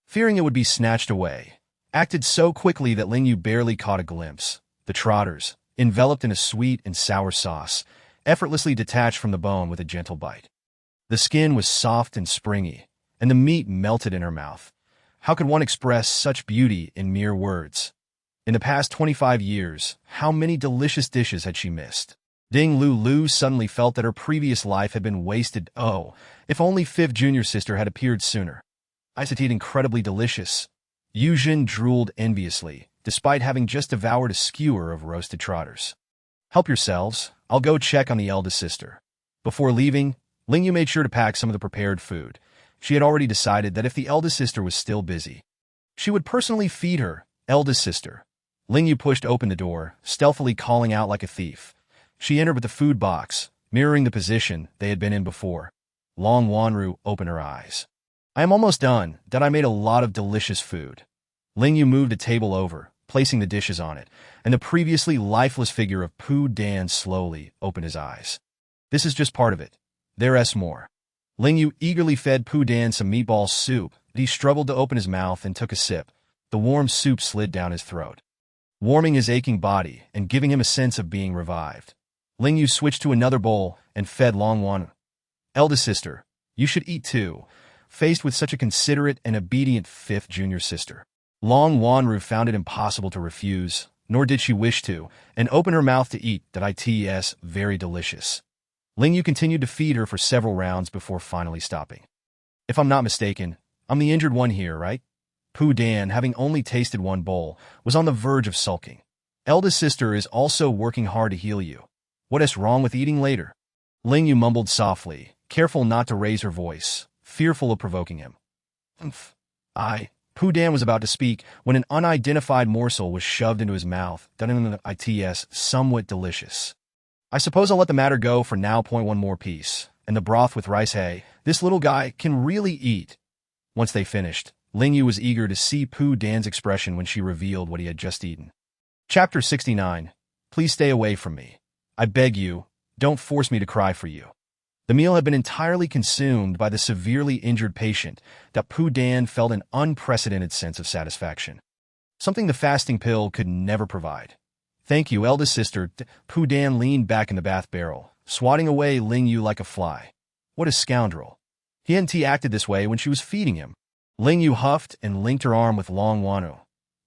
fearing it would be snatched away, acted so quickly that Ling Yue barely caught a glimpse. The trotters, enveloped in a sweet and sour sauce, effortlessly detached from the bone with a gentle bite. The skin was soft and springy, and the meat melted in her mouth. How could one express such beauty in mere words? In the past 25 years, how many delicious dishes had she missed? Ding Lu suddenly felt that her previous life had been wasted. Oh, if only fifth junior sister had appeared sooner. I said incredibly delicious. Yu Jin drooled enviously, despite having just devoured a skewer of roasted trotters. Help yourselves, I'll go check on the eldest sister. Before leaving, Ling Yue made sure to pack some of the prepared food. She had already decided that if the eldest sister was still busy, she would personally feed her eldest sister. Ling Yue pushed open the door, stealthily calling out like a thief. She entered with the food box, mirroring the position they had been in before. Long Wanru opened her eyes. I am almost done, that I made a lot of delicious food. Ling Yue moved a table over, placing the dishes on it, and the previously lifeless figure of Pu Dan slowly opened his eyes. This is just part of it. There's more. Ling Yue eagerly fed Pu Dan some meatball soup. He struggled to open his mouth and took a sip. The warm soup slid down his throat, warming his aching body and giving him a sense of being revived. Ling Yue switched to another bowl and fed Long Wan. Eldest sister, you should eat too, faced with such a considerate and obedient fifth junior sister. Long Wanru found it impossible to refuse, nor did she wish to, and opened her mouth to eat. That it's very delicious. Ling Yue continued to feed her for several rounds before finally stopping. If I'm not mistaken, I'm the injured one here, right? Pu Dan, having only tasted one bowl, was on the verge of sulking. Eldest sister is also working hard to heal you. What is wrong with eating later? Ling Yue mumbled softly, careful not to raise her voice, fearful of provoking him. Pu Dan was about to speak when an unidentified morsel was shoved into his mouth. It's somewhat delicious. I suppose I'll let the matter go for now. One more piece, and the broth with rice. Hey, this little guy can really eat. Once they finished, Ling Yue was eager to see Pu Dan's expression when she revealed what he had just eaten. Chapter 69. Please stay away from me. I beg you, don't force me to cry for you. The meal had been entirely consumed by the severely injured patient. That Pu Dan felt an unprecedented sense of satisfaction, something the fasting pill could never provide. Thank you, eldest sister. Pu Dan leaned back in the bath barrel, swatting away Ling Yue like a fly. What a scoundrel. He hadn't acted this way when she was feeding him. Ling Yue huffed and linked her arm with Long Wanu.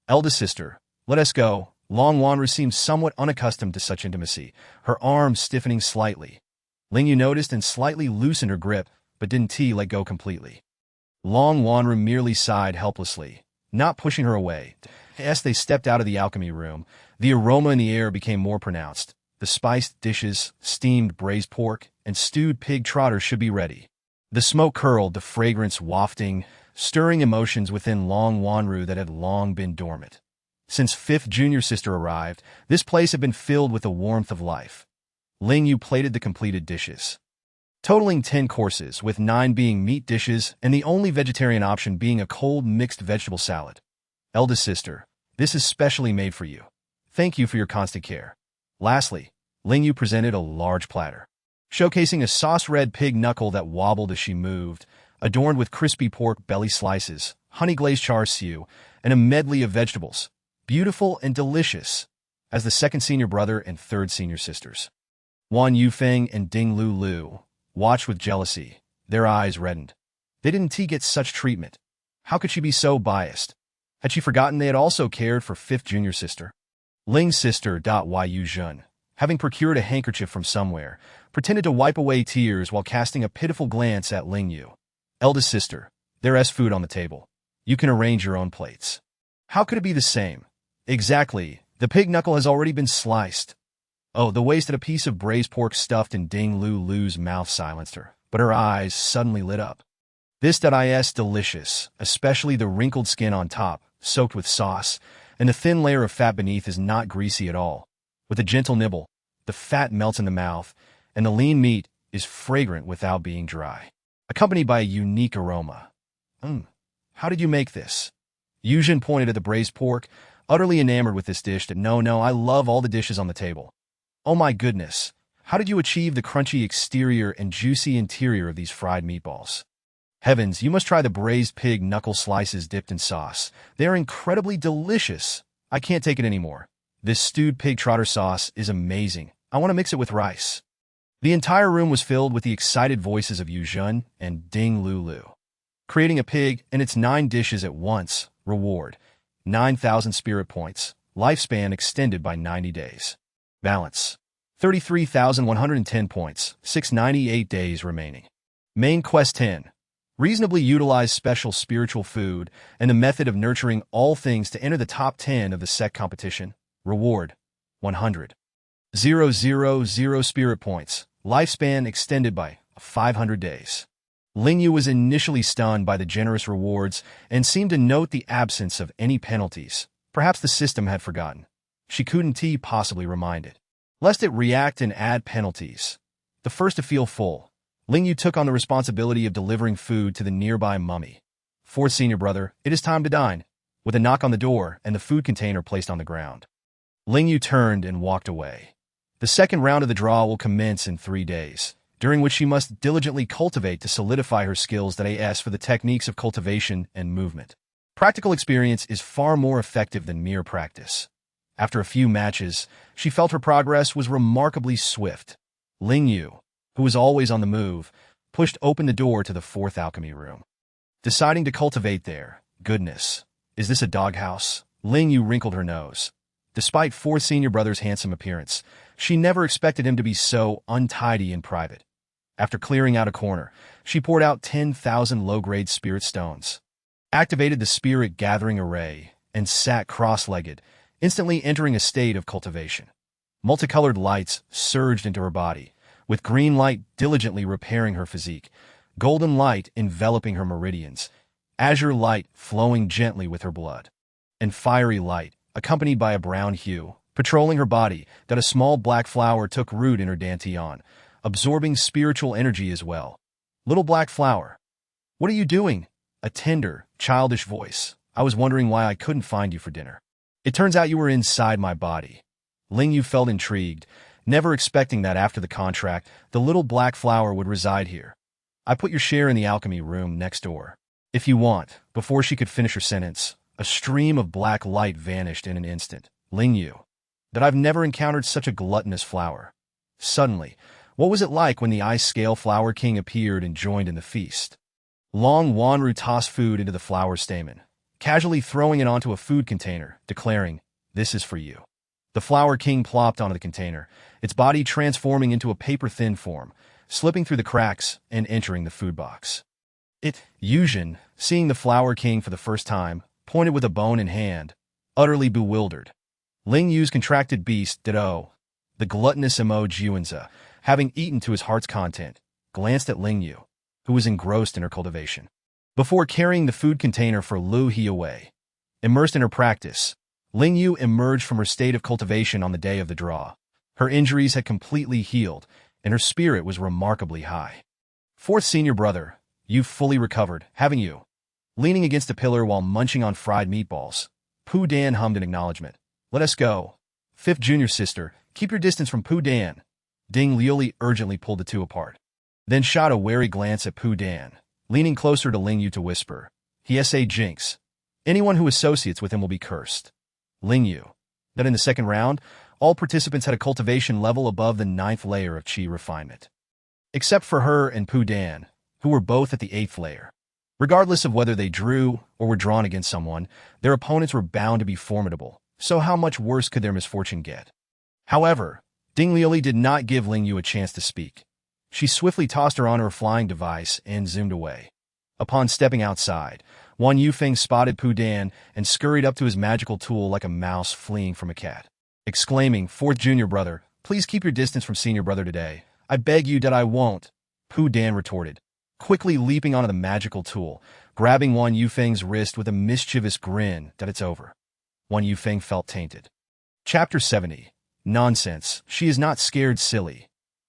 Eldest sister, let us go. Long Wanru seemed somewhat unaccustomed to such intimacy, her arms stiffening slightly. Ling Yue noticed and slightly loosened her grip, but didn't let go completely. Long Wanru merely sighed helplessly, not pushing her away. As they stepped out of the alchemy room, the aroma in the air became more pronounced. The spiced dishes, steamed braised pork, and stewed pig trotters should be ready. The smoke curled, the fragrance wafting, stirring emotions within Long Wanru that had long been dormant. Since fifth junior sister arrived, this place had been filled with the warmth of life. Ling Yue plated the completed dishes, totaling 10 courses, with 9 being meat dishes and the only vegetarian option being a cold mixed vegetable salad. Eldest sister, this is specially made for you. Thank you for your constant care. Lastly, Ling Yue presented a large platter, showcasing a sauce-red pig knuckle that wobbled as she moved, adorned with crispy pork belly slices, honey-glazed char siu, and a medley of vegetables. beautiful and delicious as the second senior brother and third senior sisters. Wan Yufeng and Ding Lu watched with jealousy. Their eyes reddened. They didn't get such treatment. How could she be so biased? Had she forgotten they had also cared for fifth junior sister? Ling's sister, Yu Jun, having procured a handkerchief from somewhere, pretended to wipe away tears while casting a pitiful glance at Ling Yue. Eldest sister, there's food on the table. You can arrange your own plates. How could it be the same? Exactly. The pig knuckle has already been sliced. Oh, the waste that a piece of braised pork stuffed in Ding Lu's mouth silenced her, but her eyes suddenly lit up. This is delicious, especially the wrinkled skin on top, soaked with sauce, and the thin layer of fat beneath is not greasy at all. With a gentle nibble, the fat melts in the mouth, and the lean meat is fragrant without being dry, accompanied by a unique aroma. How did you make this? Yuzhen pointed at the braised pork, utterly enamored with this dish. No, I love all the dishes on the table. Oh my goodness, how did you achieve the crunchy exterior and juicy interior of these fried meatballs? Heavens, you must try the braised pig knuckle slices dipped in sauce. They are incredibly delicious. I can't take it anymore. This stewed pig trotter sauce is amazing. I want to mix it with rice. The entire room was filled with the excited voices of Yuzhen and Ding Lu. Creating a pig and its 9 dishes at once. Reward: 9,000 spirit points. Lifespan extended by 90 days. Balance: 33,110 points. 698 days remaining. Main Quest 10. Reasonably utilize special spiritual food and the method of nurturing all things to enter the top 10 of the sect competition. Reward: 100. 000 spirit points. Lifespan extended by 500 days. Ling Yue was initially stunned by the generous rewards and seemed to note the absence of any penalties. Perhaps the system had forgotten. She couldn't possibly remind it, lest it react and add penalties. The first to feel full, Ling Yue took on the responsibility of delivering food to the nearby mummy. Fourth senior brother, it is time to dine. With a knock on the door and the food container placed on the ground, Ling Yue turned and walked away. The second round of the draw will commence in 3 days, during which she must diligently cultivate to solidify her skills for the techniques of cultivation and movement. Practical experience is far more effective than mere practice. After a few matches, she felt her progress was remarkably swift. Ling Yue, who was always on the move, pushed open the door to the fourth alchemy room. Deciding to cultivate there, goodness, is this a doghouse? Ling Yue wrinkled her nose. Despite fourth senior brother's handsome appearance, she never expected him to be so untidy in private. After clearing out a corner, she poured out 10,000 low-grade spirit stones, activated the spirit gathering array, and sat cross-legged, instantly entering a state of cultivation. Multicolored lights surged into her body, with green light diligently repairing her physique, golden light enveloping her meridians, azure light flowing gently with her blood, and fiery light, accompanied by a brown hue, patrolling her body. That a small black flower took root in her dantian, absorbing spiritual energy as well. Little black flower, what are you doing? A tender, childish voice. I was wondering why I couldn't find you for dinner. It turns out you were inside my body. Ling Yue felt intrigued, never expecting that after the contract, the little black flower would reside here. I put your share in the alchemy room next door. If you want. Before she could finish her sentence, a stream of black light vanished in an instant. Ling Yue, that I've never encountered such a gluttonous flower. Suddenly, what was it like when the ice-scale flower king appeared and joined in the feast? Long Wanru tossed food into the flower stamen, casually throwing it onto a food container, declaring, "This is for you." The flower king plopped onto the container, its body transforming into a paper-thin form, slipping through the cracks and entering the food box. Yuzhen, seeing the flower king for the first time, pointed with a bone in hand, utterly bewildered. Ling Yue's contracted beast, the gluttonous Juanza, having eaten to his heart's content, glanced at Ling Yue, who was engrossed in her cultivation, before carrying the food container for Lu He away. Immersed in her practice, Ling Yue emerged from her state of cultivation on the day of the draw. Her injuries had completely healed, and her spirit was remarkably high. Fourth senior brother, you've fully recovered, haven't you? Leaning against a pillar while munching on fried meatballs, Pu Dan hummed in acknowledgement. Let us go. Fifth junior sister, keep your distance from Pu Dan. Ding Liuli urgently pulled the two apart, then shot a wary glance at Pu Dan, leaning closer to Ling Yue to whisper, "He sa jinx. Anyone who associates with him will be cursed." Ling Yue, that in the second round, all participants had a cultivation level above the 9th layer of qi refinement. Except for her and Pu Dan, who were both at the 8th layer. Regardless of whether they drew or were drawn against someone, their opponents were bound to be formidable, so how much worse could their misfortune get? However, Ding Liuli did not give Ling Yue a chance to speak. She swiftly tossed her on her flying device and zoomed away. Upon stepping outside, Wan Yufeng spotted Pu Dan and scurried up to his magical tool like a mouse fleeing from a cat. Exclaiming, "Fourth junior brother, please keep your distance from senior brother today. I beg you that I won't," Pu Dan retorted, quickly leaping onto the magical tool, grabbing Wan Yufeng's wrist with a mischievous grin that it's over. Wan Yufeng felt tainted. Chapter 70. Nonsense. She is not scared, silly.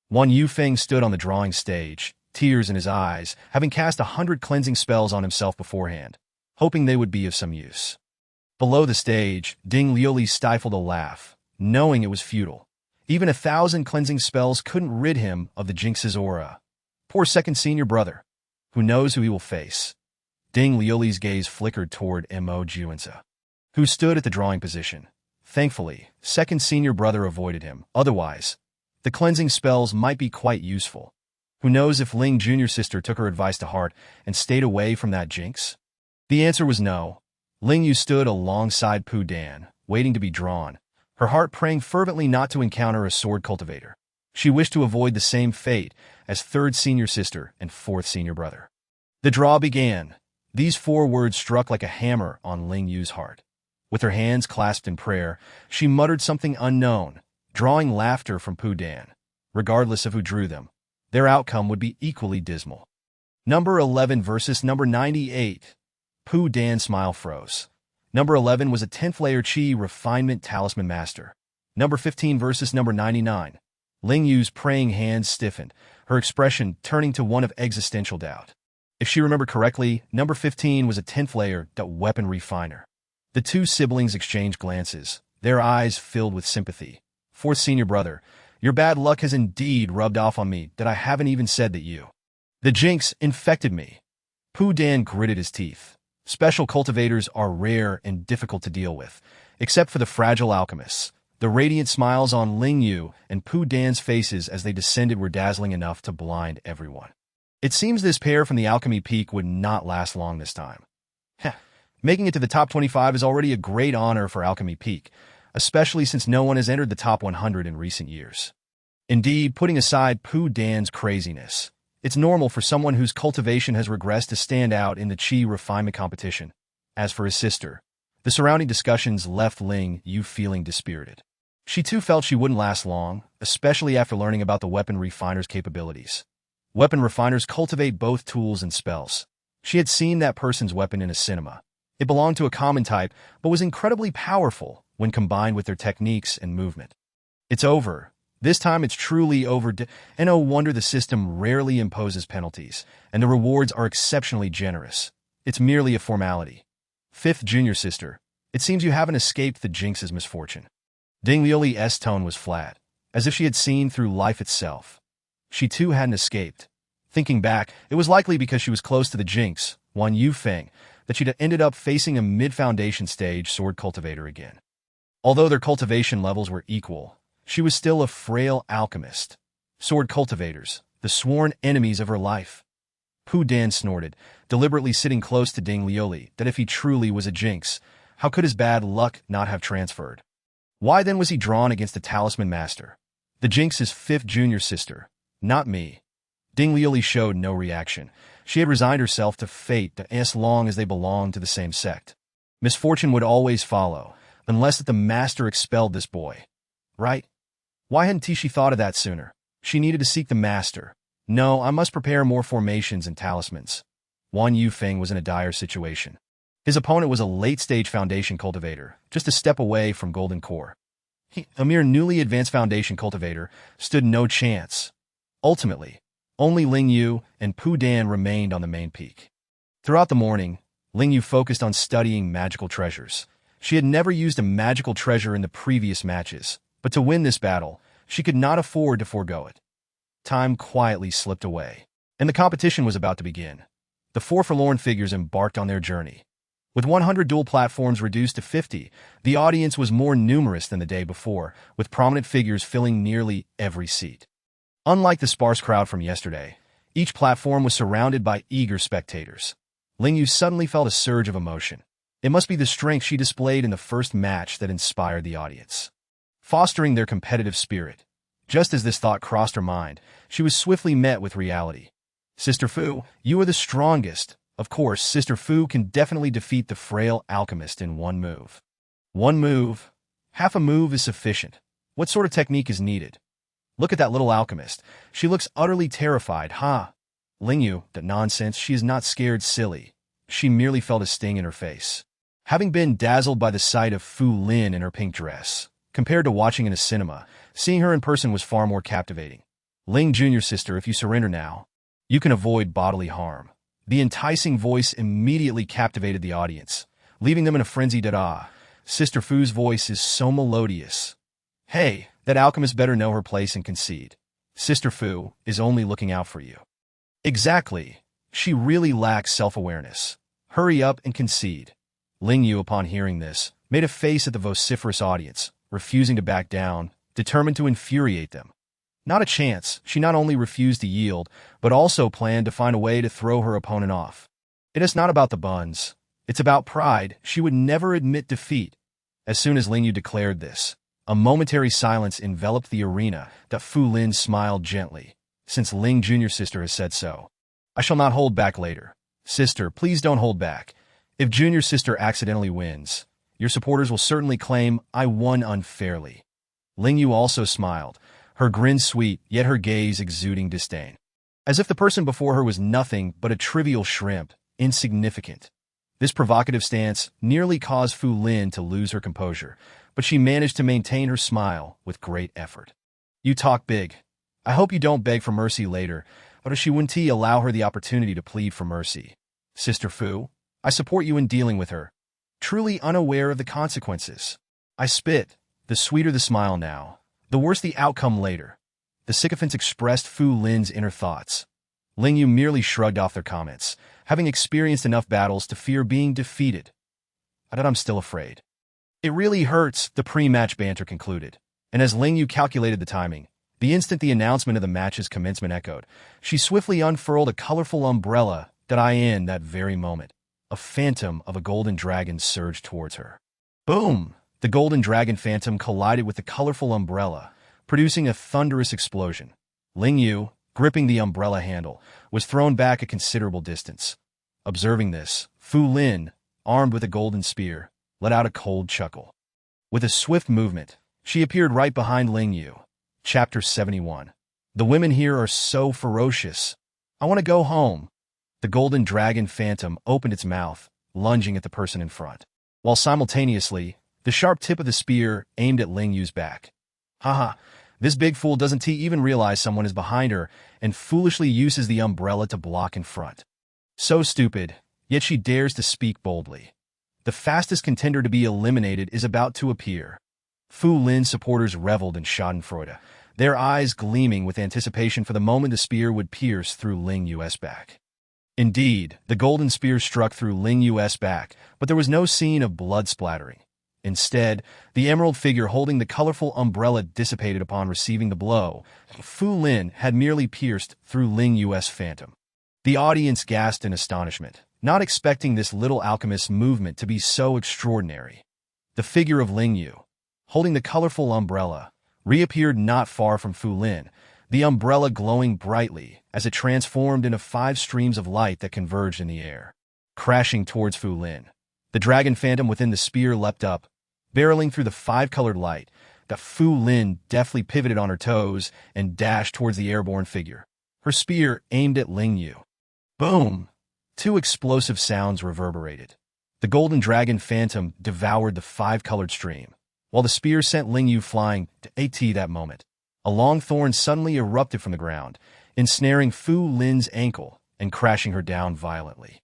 Wan Yufeng stood on the drawing stage, tears in his eyes, having cast 100 cleansing spells on himself beforehand, hoping they would be of some use. Below the stage, Ding Liuli stifled a laugh, knowing it was futile. Even 1,000 cleansing spells couldn't rid him of the jinx's aura. Poor second senior brother. Who knows who he will face? Ding Liuli's gaze flickered toward Mo Juanza, who stood at the drawing position. Thankfully, second senior brother avoided him. Otherwise, the cleansing spells might be quite useful. Who knows if Ling junior sister took her advice to heart and stayed away from that jinx? The answer was no. Ling Yue stood alongside Pu Dan, waiting to be drawn, her heart praying fervently not to encounter a sword cultivator. She wished to avoid the same fate as third senior sister and fourth senior brother. The draw began. These 4 words struck like a hammer on Ling Yue's heart. With her hands clasped in prayer, she muttered something unknown, drawing laughter from Pu Dan. Regardless of who drew them, their outcome would be equally dismal. Number 11 versus number 98. Pu Dan's smile froze. Number 11 was a 10th layer Qi refinement talisman master. Number 15 versus number 99. Ling Yue's praying hands stiffened, her expression turning to one of existential doubt. If she remembered correctly, number 15 was a 10th layer weapon refiner. The 2 siblings exchanged glances, their eyes filled with sympathy. Fourth senior brother, your bad luck has indeed rubbed off on me that I haven't even said that you. The jinx infected me. Pu Dan gritted his teeth. Special cultivators are rare and difficult to deal with, except for the fragile alchemists. The radiant smiles on Ling Yue and Pu Dan's faces as they descended were dazzling enough to blind everyone. It seems this pair from the alchemy peak would not last long this time. Heh, making it to the top 25 is already a great honor for alchemy peak, especially since no one has entered the top 100 in recent years. Indeed, putting aside Pu Dan's craziness, it's normal for someone whose cultivation has regressed to stand out in the Qi refinement competition. As for his sister, the surrounding discussions left Ling Yue feeling dispirited. She too felt she wouldn't last long, especially after learning about the weapon refiner's capabilities. Weapon refiners cultivate both tools and spells. She had seen that person's weapon in a cinema. It belonged to a common type, but was incredibly powerful when combined with their techniques and movement. It's over. This time it's truly over, and no wonder the system rarely imposes penalties, and the rewards are exceptionally generous. It's merely a formality. Fifth junior sister, it seems you haven't escaped the jinx's misfortune. Ding Liuli's tone was flat, as if she had seen through life itself. She too hadn't escaped. Thinking back, it was likely because she was close to the jinx, Wan Yufeng, that she'd ended up facing a mid-foundation stage sword cultivator again. Although their cultivation levels were equal, she was still a frail alchemist. Sword cultivators, the sworn enemies of her life. Pu Dan snorted, deliberately sitting close to Ding Liuli, that if he truly was a jinx, how could his bad luck not have transferred? Why then was he drawn against the talisman master? The jinx's fifth junior sister, not me. Ding Liuli showed no reaction. She had resigned herself to fate as long as they belonged to the same sect. Misfortune would always follow, unless the master expelled this boy. Right? Why hadn't she thought of that sooner? She needed to seek the master. No, I must prepare more formations and talismans. Wan Yufeng was in a dire situation. His opponent was a late-stage foundation cultivator, just a step away from golden core. A mere newly advanced foundation cultivator stood no chance. Ultimately, only Ling Yue and Pu Dan remained on the main peak. Throughout the morning, Ling Yue focused on studying magical treasures. She had never used a magical treasure in the previous matches, but to win this battle, she could not afford to forego it. Time quietly slipped away, and the competition was about to begin. The 4 forlorn figures embarked on their journey. With 100 dual platforms reduced to 50, the audience was more numerous than the day before, with prominent figures filling nearly every seat. Unlike the sparse crowd from yesterday, each platform was surrounded by eager spectators. Ling Yue suddenly felt a surge of emotion. It must be the strength she displayed in the first match that inspired the audience, fostering their competitive spirit. Just as this thought crossed her mind, she was swiftly met with reality. Sister Fu, you are the strongest. Of course, Sister Fu can definitely defeat the frail alchemist in one move. One move? Half a move is sufficient. What sort of technique is needed? Look at that little alchemist. She looks utterly terrified, huh? Ling Yue, that nonsense, she is not scared, silly. She merely felt a sting in her face. Having been dazzled by the sight of Fu Lin in her pink dress, compared to watching in a cinema, seeing her in person was far more captivating. Ling Jr. Sister, if you surrender now, you can avoid bodily harm. The enticing voice immediately captivated the audience, leaving them in a frenzied awe. Sister Fu's voice is so melodious. Hey, that alchemist better know her place and concede. Sister Fu is only looking out for you. Exactly. She really lacks self-awareness. Hurry up and concede. Ling Yue, upon hearing this, made a face at the vociferous audience, refusing to back down, determined to infuriate them. Not a chance. She not only refused to yield, but also planned to find a way to throw her opponent off. It is not about the buns. It's about pride. She would never admit defeat. As soon as Ling Yue declared this, a momentary silence enveloped the arena that Fu Lin smiled gently. Since Ling Jr. Sister has said so, I shall not hold back later. Sister, please don't hold back. If Junior Sister accidentally wins, your supporters will certainly claim I won unfairly. Ling Yue also smiled, her grin sweet, yet her gaze exuding disdain. As if the person before her was nothing but a trivial shrimp, insignificant. This provocative stance nearly caused Fu Lin to lose her composure, but she managed to maintain her smile with great effort. You talk big. I hope you don't beg for mercy later, but she wouldn't allow her the opportunity to plead for mercy. Sister Fu, I support you in dealing with her, truly unaware of the consequences. I spit. The sweeter the smile now, the worse the outcome later. The sycophants expressed Fu Lin's inner thoughts. Ling Yue merely shrugged off their comments, having experienced enough battles to fear being defeated. But I'm still afraid. It really hurts, the pre-match banter concluded. And as Ling Yue calculated the timing, the instant the announcement of the match's commencement echoed, she swiftly unfurled a colorful umbrella that in that very moment, a phantom of a golden dragon surged towards her. Boom! The golden dragon phantom collided with the colorful umbrella, producing a thunderous explosion. Ling Yue, gripping the umbrella handle, was thrown back a considerable distance. Observing this, Fu Lin, armed with a golden spear, let out a cold chuckle. With a swift movement, she appeared right behind Ling Yue. Chapter 71. The women here are so ferocious. I want to go home. The golden dragon phantom opened its mouth, lunging at the person in front, while simultaneously, the sharp tip of the spear aimed at Ling Yue's back. Haha, this big fool doesn't even realize someone is behind her and foolishly uses the umbrella to block in front. So stupid, yet she dares to speak boldly. The fastest contender to be eliminated is about to appear. Fu Lin's supporters reveled in schadenfreude, their eyes gleaming with anticipation for the moment the spear would pierce through Ling Yue's back. Indeed, the golden spear struck through Ling Yue's back, but there was no scene of blood splattering. Instead, the emerald figure holding the colorful umbrella dissipated upon receiving the blow. Fu Lin had merely pierced through Ling Yue's phantom. The audience gasped in astonishment, not expecting this little alchemist's movement to be so extraordinary. The figure of Ling Yue, holding the colorful umbrella, reappeared not far from Fu Lin, the umbrella glowing brightly as it transformed into 5 streams of light that converged in the air. Crashing towards Fu Lin, the dragon phantom within the spear leapt up, barreling through the 5-colored light. That Fu Lin deftly pivoted on her toes and dashed towards the airborne figure, her spear aimed at Ling Yue. Boom! 2 explosive sounds reverberated. The golden dragon phantom devoured the 5-colored stream, while the spear sent Ling Yue flying to AT that moment. A long thorn suddenly erupted from the ground, ensnaring Fu Lin's ankle and crashing her down violently.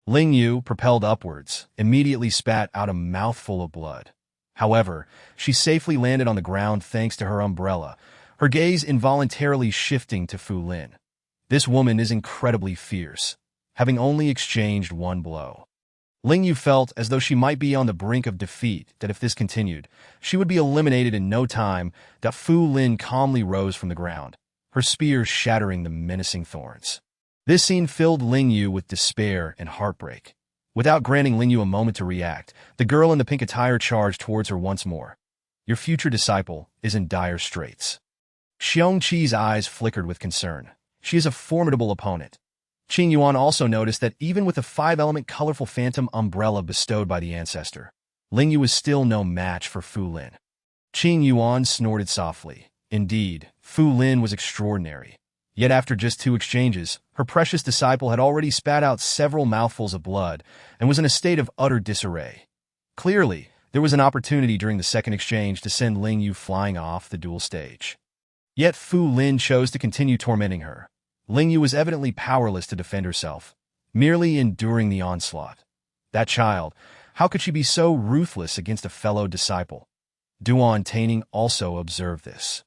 Ling Yue, propelled upwards, immediately spat out a mouthful of blood. However, she safely landed on the ground thanks to her umbrella, her gaze involuntarily shifting to Fu Lin. This woman is incredibly fierce, having only exchanged 1 blow. Ling Yue felt as though she might be on the brink of defeat, that if this continued, she would be eliminated in no time. That Fu Lin calmly rose from the ground, her spear shattering the menacing thorns. This scene filled Ling Yue with despair and heartbreak. Without granting Ling Yue a moment to react, the girl in the pink attire charged towards her once more. Your future disciple is in dire straits. Xiong Qi's eyes flickered with concern. She is a formidable opponent. Qing Yuan also noticed that even with the five-element colorful phantom umbrella bestowed by the ancestor, Ling Yue was still no match for Fu Lin. Qing Yuan snorted softly. Indeed, Fu Lin was extraordinary. Yet after just 2 exchanges, her precious disciple had already spat out several mouthfuls of blood and was in a state of utter disarray. Clearly, there was an opportunity during the second exchange to send Ling Yue flying off the duel stage. Yet Fu Lin chose to continue tormenting her. Ling Yue was evidently powerless to defend herself, merely enduring the onslaught. That child, how could she be so ruthless against a fellow disciple? Duan Taining also observed this.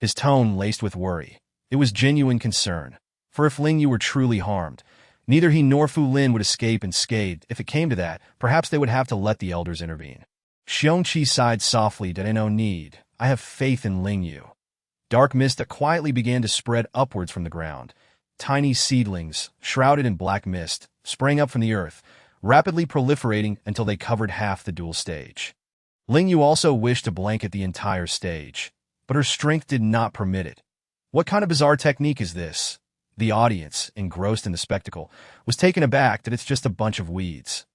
His tone laced with worry. It was genuine concern, for if Ling Yue were truly harmed, neither he nor Fu Lin would escape unscathed. If it came to that, perhaps they would have to let the elders intervene. Xiong Qi sighed softly. "There ain't no need. I have faith in Ling Yue." Dark mist that quietly began to spread upwards from the ground. Tiny seedlings, shrouded in black mist, sprang up from the earth, rapidly proliferating until they covered half the duel stage. Ling Yue also wished to blanket the entire stage, but her strength did not permit it. What kind of bizarre technique is this? The audience, engrossed in the spectacle, was taken aback that it's just a bunch of weeds.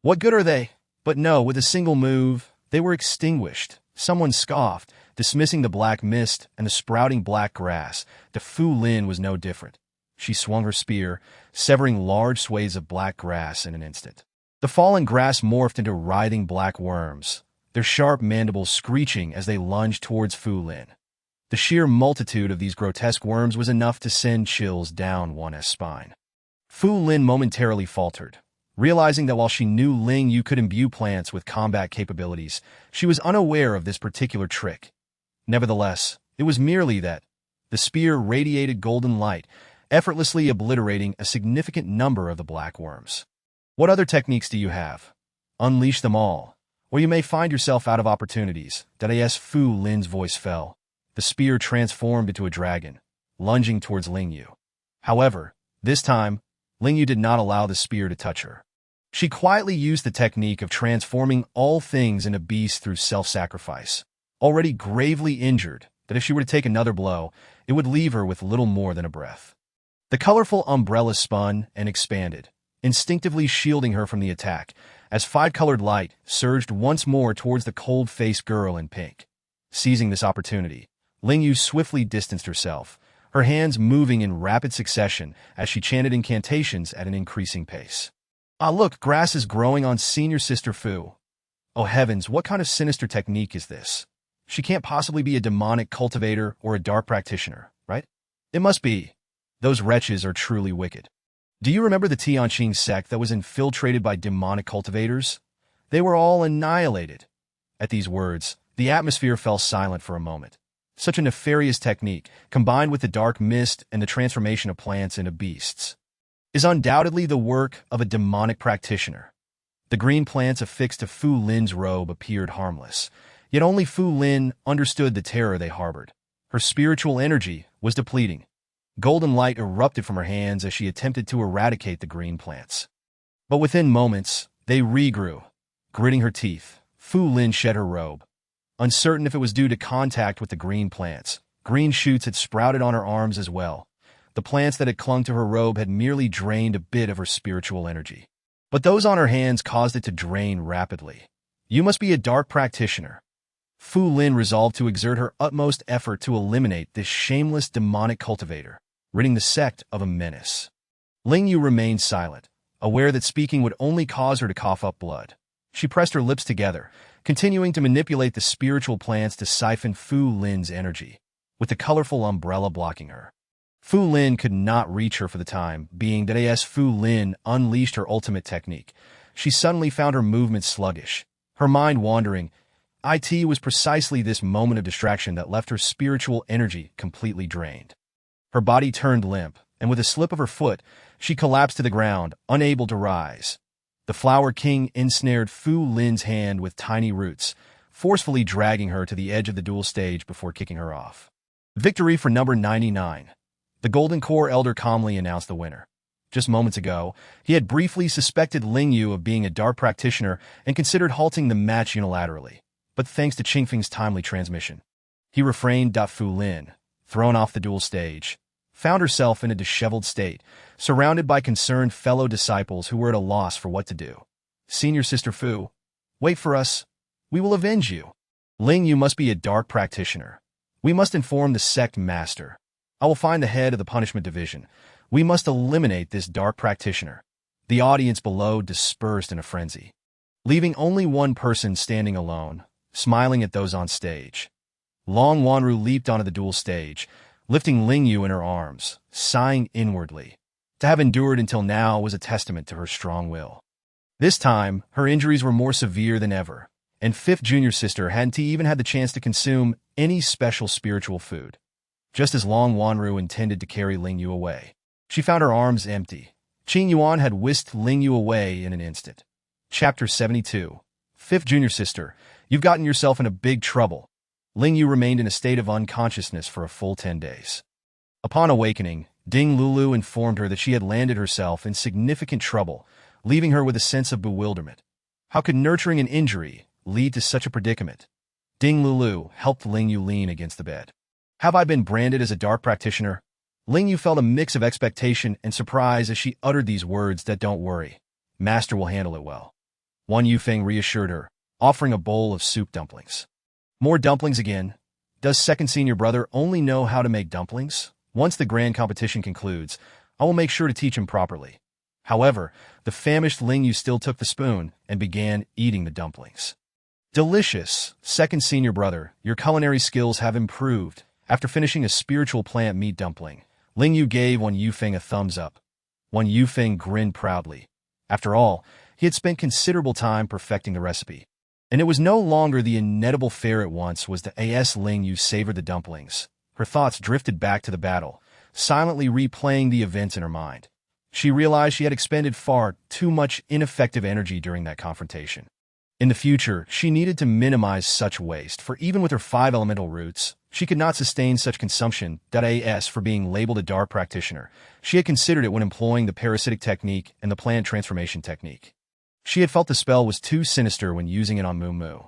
What good are they? But no, with a single move, they were extinguished. Someone scoffed, dismissing the black mist and the sprouting black grass. The Fu Lin was no different. She swung her spear, severing large swathes of black grass in an instant. The fallen grass morphed into writhing black worms, their sharp mandibles screeching as they lunged towards Fu Lin. The sheer multitude of these grotesque worms was enough to send chills down one's spine. Fu Lin momentarily faltered, realizing that while she knew Ling Yue could imbue plants with combat capabilities, she was unaware of this particular trick. Nevertheless, it was merely that the spear radiated golden light, effortlessly obliterating a significant number of the black worms. What other techniques do you have? Unleash them all, or you may find yourself out of opportunities. As Fu Lin's voice fell, the spear transformed into a dragon, lunging towards Ling Yue. However, this time, Ling Yue did not allow the spear to touch her. She quietly used the technique of transforming all things into beasts through self-sacrifice. Already gravely injured, that if she were to take another blow, it would leave her with little more than a breath. The colorful umbrella spun and expanded, instinctively shielding her from the attack, as five-colored light surged once more towards the cold-faced girl in pink. Seizing this opportunity, Ling Yue swiftly distanced herself, her hands moving in rapid succession as she chanted incantations at an increasing pace. "Ah, look, grass is growing on senior sister Fu. Oh heavens, what kind of sinister technique is this? She can't possibly be a demonic cultivator or a dark practitioner, right? It must be. Those wretches are truly wicked. Do you remember the Tianqing sect that was infiltrated by demonic cultivators? They were all annihilated." At these words, the atmosphere fell silent for a moment. Such a nefarious technique, combined with the dark mist and the transformation of plants into beasts, is undoubtedly the work of a demonic practitioner. The green plants affixed to Fu Lin's robe appeared harmless, yet only Fu Lin understood the terror they harbored. Her spiritual energy was depleting. Golden light erupted from her hands as she attempted to eradicate the green plants. But within moments, they regrew. Gritting her teeth, Fu Lin shed her robe. Uncertain if it was due to contact with the green plants, green shoots had sprouted on her arms as well. The plants that had clung to her robe had merely drained a bit of her spiritual energy. But those on her hands caused it to drain rapidly. "You must be a dark practitioner." Fu Lin resolved to exert her utmost effort to eliminate this shameless demonic cultivator, ridding the sect of a menace. Ling Yue remained silent, aware that speaking would only cause her to cough up blood. She pressed her lips together, continuing to manipulate the spiritual plants to siphon Fu Lin's energy, with the colorful umbrella blocking her. Fu Lin could not reach her for the time being. As Fu Lin unleashed her ultimate technique, she suddenly found her movements sluggish, her mind wandering. It was precisely this moment of distraction that left her spiritual energy completely drained. Her body turned limp, and with a slip of her foot, she collapsed to the ground, unable to rise. The flower king ensnared Fu Lin's hand with tiny roots, forcefully dragging her to the edge of the duel stage before kicking her off. Victory for number 99. The Golden Core Elder calmly announced the winner. Just moments ago, he had briefly suspected Ling Yue of being a dark practitioner and considered halting the match unilaterally. But thanks to Qingfeng's timely transmission, he refrained. Fu Lin, thrown off the duel stage, found herself in a disheveled state, surrounded by concerned fellow disciples who were at a loss for what to do. Senior Sister Fu, wait for us. We will avenge you. Ling Yue must be a dark practitioner. We must inform the sect master. I will find the head of the punishment division. We must eliminate this dark practitioner. The audience below dispersed in a frenzy, leaving only one person standing alone, smiling at those on stage. Long Wanru leaped onto the duel stage, lifting Ling Yue in her arms, sighing inwardly. To have endured until now was a testament to her strong will. This time, her injuries were more severe than ever, and fifth junior sister hadn't even had the chance to consume any special spiritual food. Just as Long Wanru intended to carry Ling Yue away, she found her arms empty. Qing Yuan had whisked Ling Yue away in an instant. Chapter 72. Fifth junior sister, you've gotten yourself into big trouble. Ling Yue remained in a state of unconsciousness for a full 10 days. Upon awakening, Ding Lulu informed her that she had landed herself in significant trouble, leaving her with a sense of bewilderment. How could nurturing an injury lead to such a predicament? Ding Lulu helped Ling Yue lean against the bed. Have I been branded as a dark practitioner? Ling Yue felt a mix of expectation and surprise as she uttered these words. That don't worry. Master will handle it well. Wan Yufeng reassured her, offering a bowl of soup dumplings. More dumplings again? Does second senior brother only know how to make dumplings? Once the grand competition concludes, I will make sure to teach him properly. However, the famished Ling Yue still took the spoon and began eating the dumplings. Delicious, second senior brother, your culinary skills have improved. After finishing a spiritual plant meat dumpling, Ling Yue gave Wan Yufeng a thumbs up. Wan Yufeng grinned proudly. After all, he had spent considerable time perfecting the recipe. And it was no longer the inedible fare it once was. The Ling Yue savored the dumplings. Her thoughts drifted back to the battle, silently replaying the events in her mind. She realized she had expended far too much ineffective energy during that confrontation. In the future, she needed to minimize such waste, for even with her 5 elemental roots, she could not sustain such consumption. For being labeled a dark practitioner, she had considered it when employing the parasitic technique and the plant transformation technique. She had felt the spell was too sinister when using it on Moo Moo.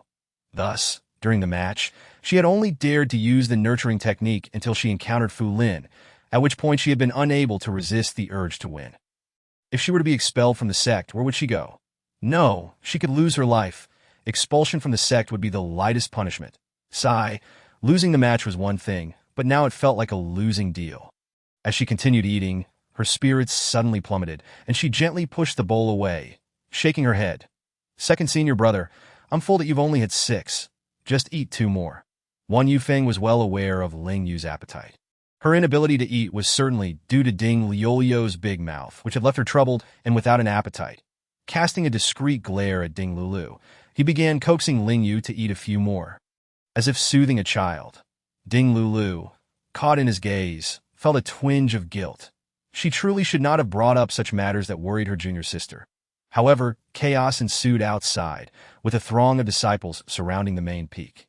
Thus, during the match, she had only dared to use the nurturing technique until she encountered Fu Lin, at which point she had been unable to resist the urge to win. If she were to be expelled from the sect, where would she go? No, she could lose her life. Expulsion from the sect would be the lightest punishment. Sigh, losing the match was one thing, but now it felt like a losing deal. As she continued eating, her spirits suddenly plummeted, and she gently pushed the bowl away, shaking her head. Second senior brother, I'm full that you've only had 6. Just eat 2 more. Wan Yufeng was well aware of Ling Yue's appetite. Her inability to eat was certainly due to Ding Liolio's big mouth, which had left her troubled and without an appetite. Casting a discreet glare at Ding Lulu, he began coaxing Ling Yue to eat a few more. As if soothing a child, Ding Lulu, caught in his gaze, felt a twinge of guilt. She truly should not have brought up such matters that worried her junior sister. However, chaos ensued outside, with a throng of disciples surrounding the main peak.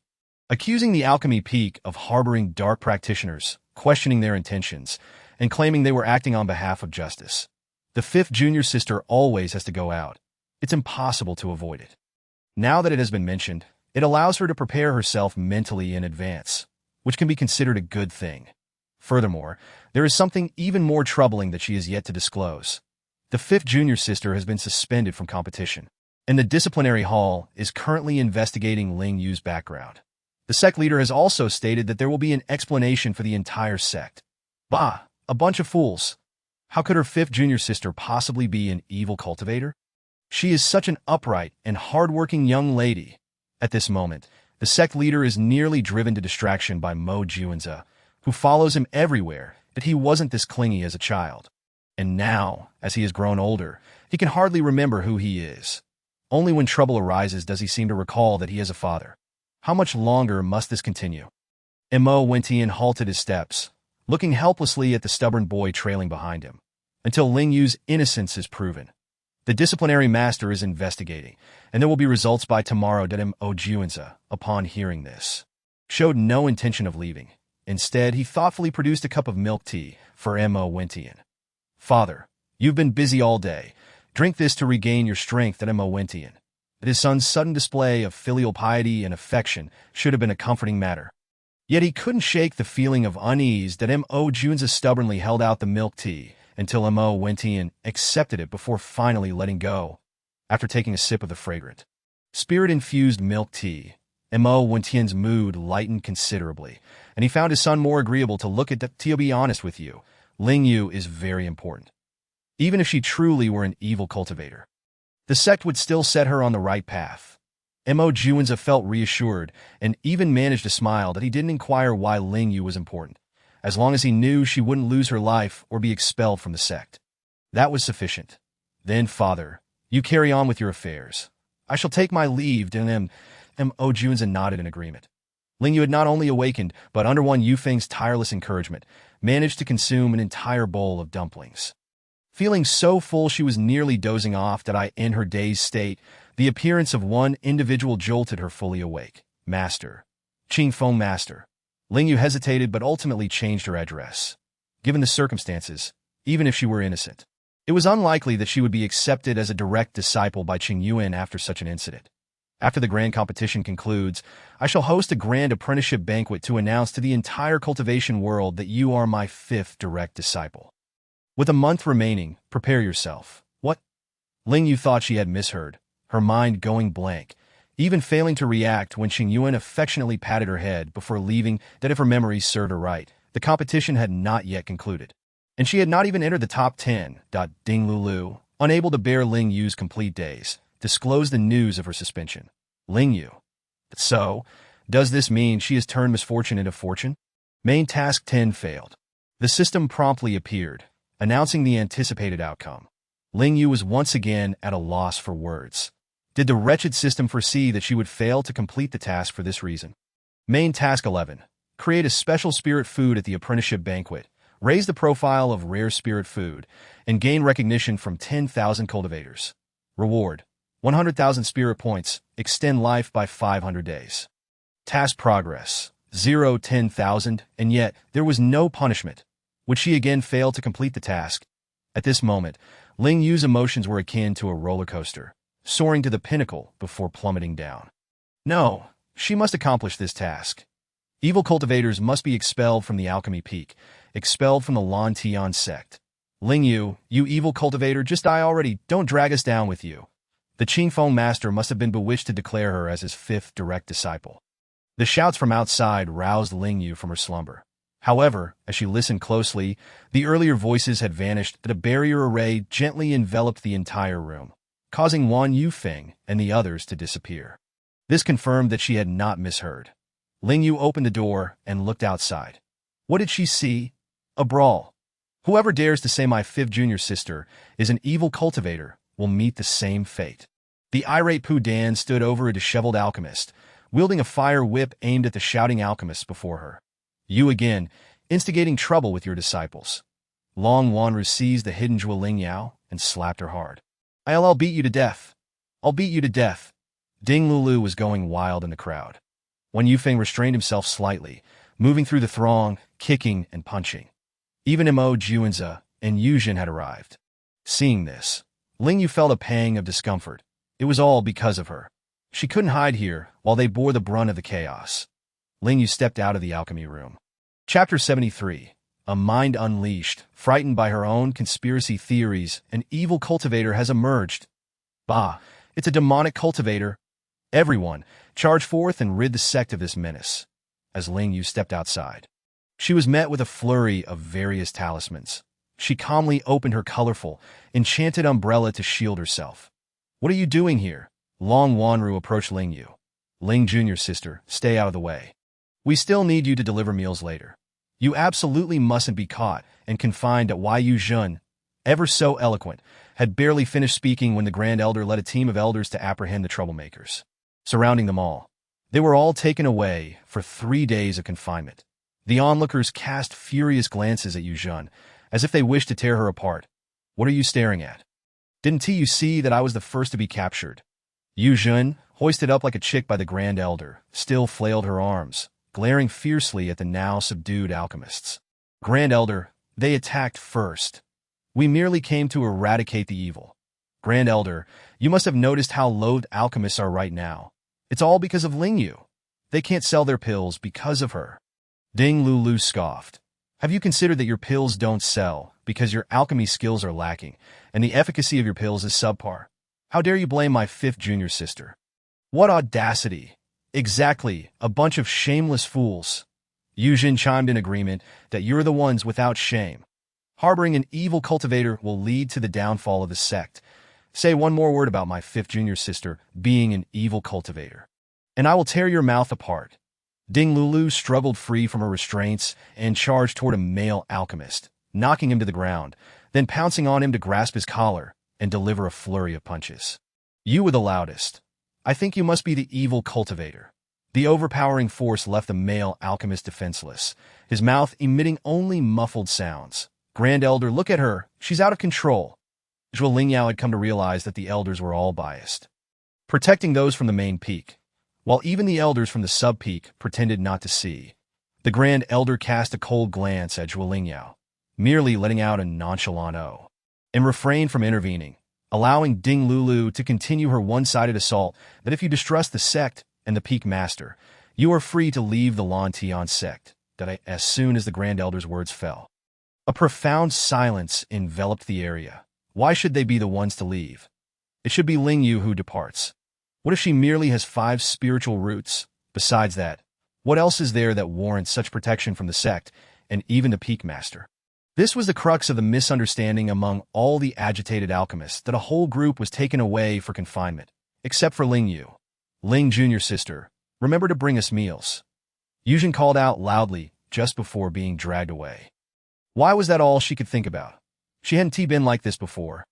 Accusing the alchemy peak of harboring dark practitioners, questioning their intentions, and claiming they were acting on behalf of justice. The fifth junior sister always has to go out. It's impossible to avoid it. Now that it has been mentioned, it allows her to prepare herself mentally in advance, which can be considered a good thing. Furthermore, there is something even more troubling that she is yet to disclose. The fifth junior sister has been suspended from competition, and the disciplinary hall is currently investigating Ling Yue's background. The sect leader has also stated that there will be an explanation for the entire sect. Bah, a bunch of fools. How could her fifth junior sister possibly be an evil cultivator? She is such an upright and hardworking young lady. At this moment, the sect leader is nearly driven to distraction by Mo Juanza, who follows him everywhere, but he wasn't this clingy as a child. And now, as he has grown older, he can hardly remember who he is. Only when trouble arises does he seem to recall that he has a father. How much longer must this continue? Mo Wentian halted his steps, looking helplessly at the stubborn boy trailing behind him, until Ling Yue's innocence is proven. The disciplinary master is investigating, and there will be results by tomorrow. Mo Juanza, upon hearing this, showed no intention of leaving. Instead, he thoughtfully produced a cup of milk tea for Mo Wentian. Father, you've been busy all day. Drink this to regain your strength. Mo Wentian. His son's sudden display of filial piety and affection should have been a comforting matter. Yet he couldn't shake the feeling of unease that Mo Juanza stubbornly held out the milk tea until Mo Wentian accepted it before finally letting go. After taking a sip of the fragrant, spirit-infused milk tea, Mo Wentian's mood lightened considerably, and he found his son more agreeable to look at. To be honest with you, Ling Yue is very important. Even if she truly were an evil cultivator, the sect would still set her on the right path. Mo Juanza felt reassured and even managed to smile that he didn't inquire why Ling Yue was important, as long as he knew she wouldn't lose her life or be expelled from the sect. That was sufficient. Then, Father, you carry on with your affairs. I shall take my leave. Mo Juanza nodded in agreement. Ling Yue had not only awakened, but under one Yufeng's tireless encouragement, managed to consume an entire bowl of dumplings. Feeling so full she was nearly dozing off in her dazed state, the appearance of one individual jolted her fully awake. Master. Qingfeng Master. Ling Yue hesitated but ultimately changed her address. Given the circumstances, even if she were innocent, it was unlikely that she would be accepted as a direct disciple by Qing Yuan after such an incident. After the grand competition concludes, I shall host a grand apprenticeship banquet to announce to the entire cultivation world that you are my 5th direct disciple. With a month remaining, prepare yourself. What? Ling Yue thought she had misheard, her mind going blank, even failing to react when Qing Yuan affectionately patted her head before leaving that if her memory served her right, the competition had not yet concluded. And she had not even entered the top 10. Ding Lulu, unable to bear Ling Yue's complete daze, disclosed the news of her suspension. Ling Yue. So, does this mean she has turned misfortune into fortune? Main task 10 failed. The system promptly appeared, announcing the anticipated outcome. Ling Yue was once again at a loss for words. Did the wretched system foresee that she would fail to complete the task for this reason? Main task 11. Create a special spirit food at the apprenticeship banquet, raise the profile of rare spirit food, and gain recognition from 10,000 cultivators. Reward: 100,000 spirit points, extend life by 500 days. Task progress: 0 10,000, and yet there was no punishment. Would she again fail to complete the task? At this moment, Ling Yue's emotions were akin to a roller coaster, soaring to the pinnacle before plummeting down. No, she must accomplish this task. Evil cultivators must be expelled from the alchemy peak, expelled from the Lan Tian sect. Ling Yue, you evil cultivator, just die already, don't drag us down with you. The Qingfeng master must have been bewitched to declare her as his 5th direct disciple. The shouts from outside roused Ling Yue from her slumber. However, as she listened closely, the earlier voices had vanished and a barrier array gently enveloped the entire room, causing Wan Yufeng and the others to disappear. This confirmed that she had not misheard. Ling Yue opened the door and looked outside. What did she see? A brawl. Whoever dares to say my 5th junior sister is an evil cultivator will meet the same fate. The irate Pu Dan stood over a disheveled alchemist, wielding a fire whip aimed at the shouting alchemists before her. You again, instigating trouble with your disciples. Long Wanru seized the hidden jewel Ling Yao and slapped her hard. I'll beat you to death. I'll beat you to death. Ding Lulu was going wild in the crowd. Wen Yufeng restrained himself slightly, moving through the throng, kicking and punching. Even Mo Juanza and Yuzhen had arrived. Seeing this, Ling Yue felt a pang of discomfort. It was all because of her. She couldn't hide here while they bore the brunt of the chaos. Ling Yue stepped out of the alchemy room. Chapter 73. A mind unleashed, frightened by her own conspiracy theories, an evil cultivator has emerged. Bah, it's a demonic cultivator. Everyone, charge forth and rid the sect of this menace. As Ling Yue stepped outside, she was met with a flurry of various talismans. She calmly opened her colorful, enchanted umbrella to shield herself. What are you doing here? Long Wanru approached Ling Yue. Ling Jr.'s sister, stay out of the way. We still need you to deliver meals later. You absolutely mustn't be caught and confined at Yu Zhen. Ever so eloquent, had barely finished speaking when the Grand Elder led a team of elders to apprehend the troublemakers. Surrounding them all, they were all taken away for 3 days of confinement. The onlookers cast furious glances at Yu Zhen, as if they wished to tear her apart. What are you staring at? Didn't you see that I was the first to be captured? Yu Jun, hoisted up like a chick by the Grand Elder, still flailed her arms, glaring fiercely at the now subdued alchemists. Grand Elder, they attacked first. We merely came to eradicate the evil. Grand Elder, you must have noticed how loathed alchemists are right now. It's all because of Ling Yue. They can't sell their pills because of her. Ding Lulu scoffed. Have you considered that your pills don't sell because your alchemy skills are lacking, and the efficacy of your pills is subpar? How dare you blame my fifth junior sister? What audacity! Exactly, a bunch of shameless fools. Yujin chimed in agreement that you're the ones without shame. Harboring an evil cultivator will lead to the downfall of the sect. Say one more word about my fifth junior sister being an evil cultivator, and I will tear your mouth apart. Ding Lulu struggled free from her restraints and charged toward a male alchemist, knocking him to the ground, then pouncing on him to grasp his collar and deliver a flurry of punches. You were the loudest. I think you must be the evil cultivator. The overpowering force left the male alchemist defenseless, his mouth emitting only muffled sounds. Grand Elder, look at her. She's out of control. Ling Yue had come to realize that the elders were all biased, protecting those from the main peak, while even the elders from the sub-peak pretended not to see. The Grand Elder cast a cold glance at Ling Yue, merely letting out a nonchalant "oh," and refrained from intervening, allowing Ding Lulu to continue her one-sided assault that if you distrust the sect and the peak master, you are free to leave the Lan Tian sect, as soon as the Grand Elder's words fell. A profound silence enveloped the area. Why should they be the ones to leave? It should be Ling Yue who departs. What if she merely has 5 spiritual roots? Besides that, what else is there that warrants such protection from the sect and even the peak master? This was the crux of the misunderstanding among all the agitated alchemists, that a whole group was taken away for confinement, except for Ling Yue. Ling Junior sister, remember to bring us meals. Yujin called out loudly just before being dragged away. Why was that all she could think about? She hadn't been like this before.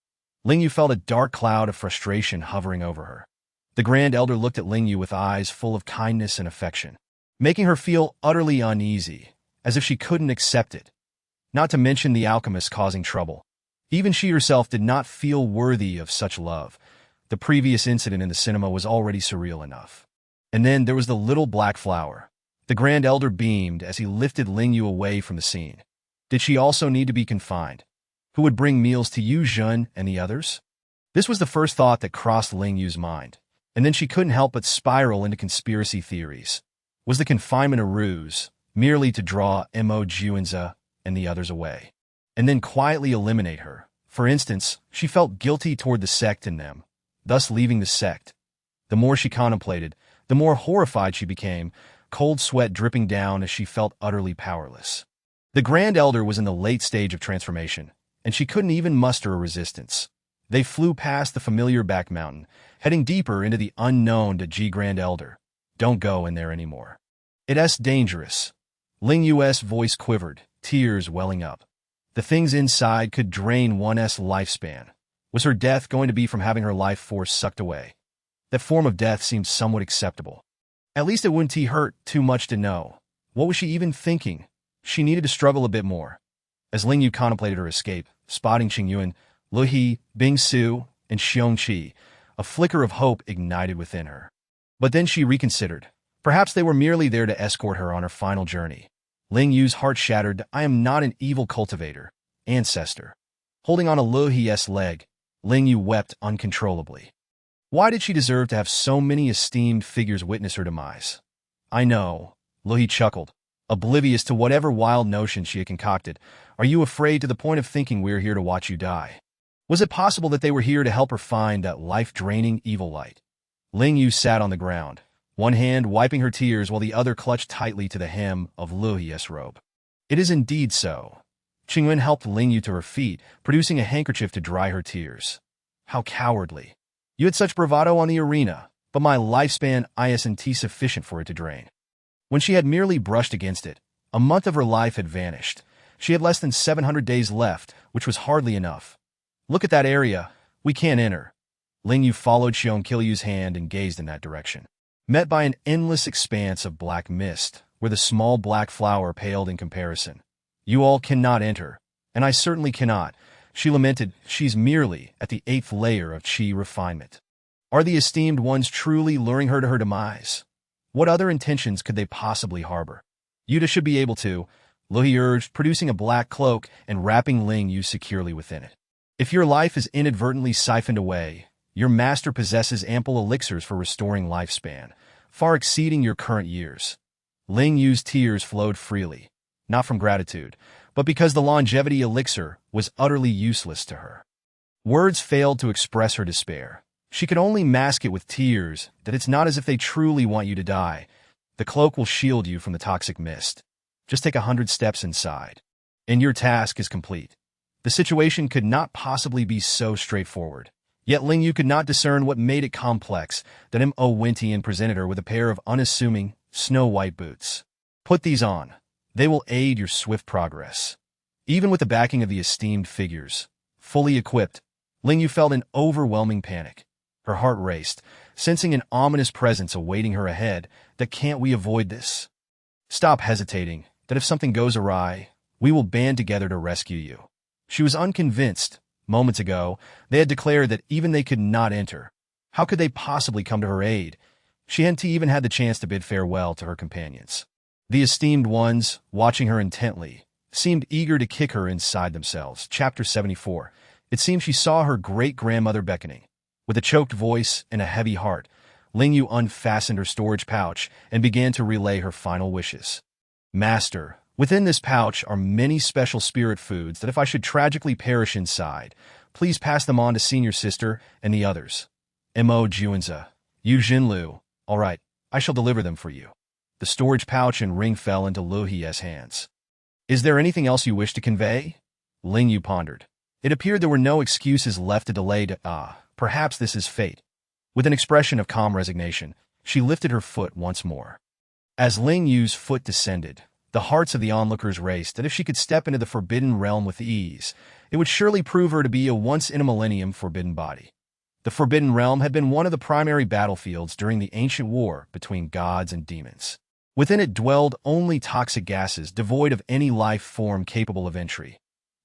Ling Yue felt a dark cloud of frustration hovering over her. The Grand Elder looked at Ling Yue with eyes full of kindness and affection, making her feel utterly uneasy, as if she couldn't accept it. Not to mention the alchemist causing trouble. Even she herself did not feel worthy of such love. The previous incident in the cinema was already surreal enough. And then there was the little black flower. The Grand Elder beamed as he lifted Ling Yue away from the scene. Did she also need to be confined? Who would bring meals to Yu Jun and the others? This was the first thought that crossed Ling Yu's mind, and then she couldn't help but spiral into conspiracy theories. Was the confinement a ruse, merely to draw Mo Juanza and the others away, and then quietly eliminate her? For instance, she felt guilty toward the sect and them, thus leaving the sect. The more she contemplated, the more horrified she became, cold sweat dripping down as she felt utterly powerless. The Grand Elder was in the late stage of transformation, and she couldn't even muster a resistance. They flew past the familiar back mountain, heading deeper into the unknown to G Grand Elder. Don't go in there anymore. It's dangerous. Ling Yue's voice quivered, tears welling up. The things inside could drain one's lifespan. Was her death going to be from having her life force sucked away? That form of death seemed somewhat acceptable. At least it wouldn't hurt too much to know. What was she even thinking? She needed to struggle a bit more. As Ling Yue contemplated her escape, spotting Qingyuan, Lu He, Bing Su, and Xiong Qi, a flicker of hope ignited within her. But then she reconsidered. Perhaps they were merely there to escort her on her final journey. Ling Yu's heart shattered. I am not an evil cultivator. Ancestor. Holding on to Lu He's leg, Ling Yue wept uncontrollably. Why did she deserve to have so many esteemed figures witness her demise? I know, Lu He chuckled, oblivious to whatever wild notions she had concocted. Are you afraid to the point of thinking we're here to watch you die? Was it possible that they were here to help her find that life-draining evil light? Ling Yue sat on the ground, one hand wiping her tears while the other clutched tightly to the hem of Lu He's robe. It is indeed so. Qingyuan helped Ling Yue to her feet, producing a handkerchief to dry her tears. How cowardly. You had such bravado on the arena, but my lifespan isn't sufficient for it to drain. When she had merely brushed against it, a month of her life had vanished. She had less than 700 days left, which was hardly enough. Look at that area. We can't enter. Ling Yue followed Xiong Qilyu's hand and gazed in that direction, met by an endless expanse of black mist, where the small black flower paled in comparison. You all cannot enter, and I certainly cannot. She lamented, she's merely at the 8th layer of chi refinement. Are the esteemed ones truly luring her to her demise? What other intentions could they possibly harbor? Yuta should be able to, Luhi urged, producing a black cloak and wrapping Ling Yue securely within it. If your life is inadvertently siphoned away, your master possesses ample elixirs for restoring lifespan, far exceeding your current years. Ling Yue's tears flowed freely, not from gratitude, but because the longevity elixir was utterly useless to her. Words failed to express her despair. She could only mask it with tears, that it's not as if they truly want you to die. The cloak will shield you from the toxic mist. Just take 100 steps inside, and your task is complete. The situation could not possibly be so straightforward. Yet Ling Yue could not discern what made it complex that Whetting presented her with a pair of unassuming, snow-white boots. Put these on. They will aid your swift progress. Even with the backing of the esteemed figures, fully equipped, Ling Yue felt an overwhelming panic. Her heart raced, sensing an ominous presence awaiting her ahead. That can't we avoid this? Stop hesitating, that if something goes awry, we will band together to rescue you. She was unconvinced. Moments ago, they had declared that even they could not enter. How could they possibly come to her aid? She hadn't even had the chance to bid farewell to her companions. The esteemed ones, watching her intently, seemed eager to kick her inside themselves. Chapter 74. It seemed she saw her great-grandmother beckoning. With a choked voice and a heavy heart, Ling Yue unfastened her storage pouch and began to relay her final wishes. Master, within this pouch are many special spirit foods that if I should tragically perish inside, please pass them on to senior sister and the others. Mo Juanza, Yu Jinlu. All right, I shall deliver them for you. The storage pouch and ring fell into Lu Hie's hands. Is there anything else you wish to convey? Ling Yue pondered. It appeared there were no excuses left to delay. Perhaps this is fate. With an expression of calm resignation, she lifted her foot once more. As Ling Yue's foot descended, the hearts of the onlookers raced that if she could step into the forbidden realm with ease, it would surely prove her to be a once-in-a-millennium forbidden body. The forbidden realm had been one of the primary battlefields during the ancient war between gods and demons. Within it dwelled only toxic gases devoid of any life form capable of entry.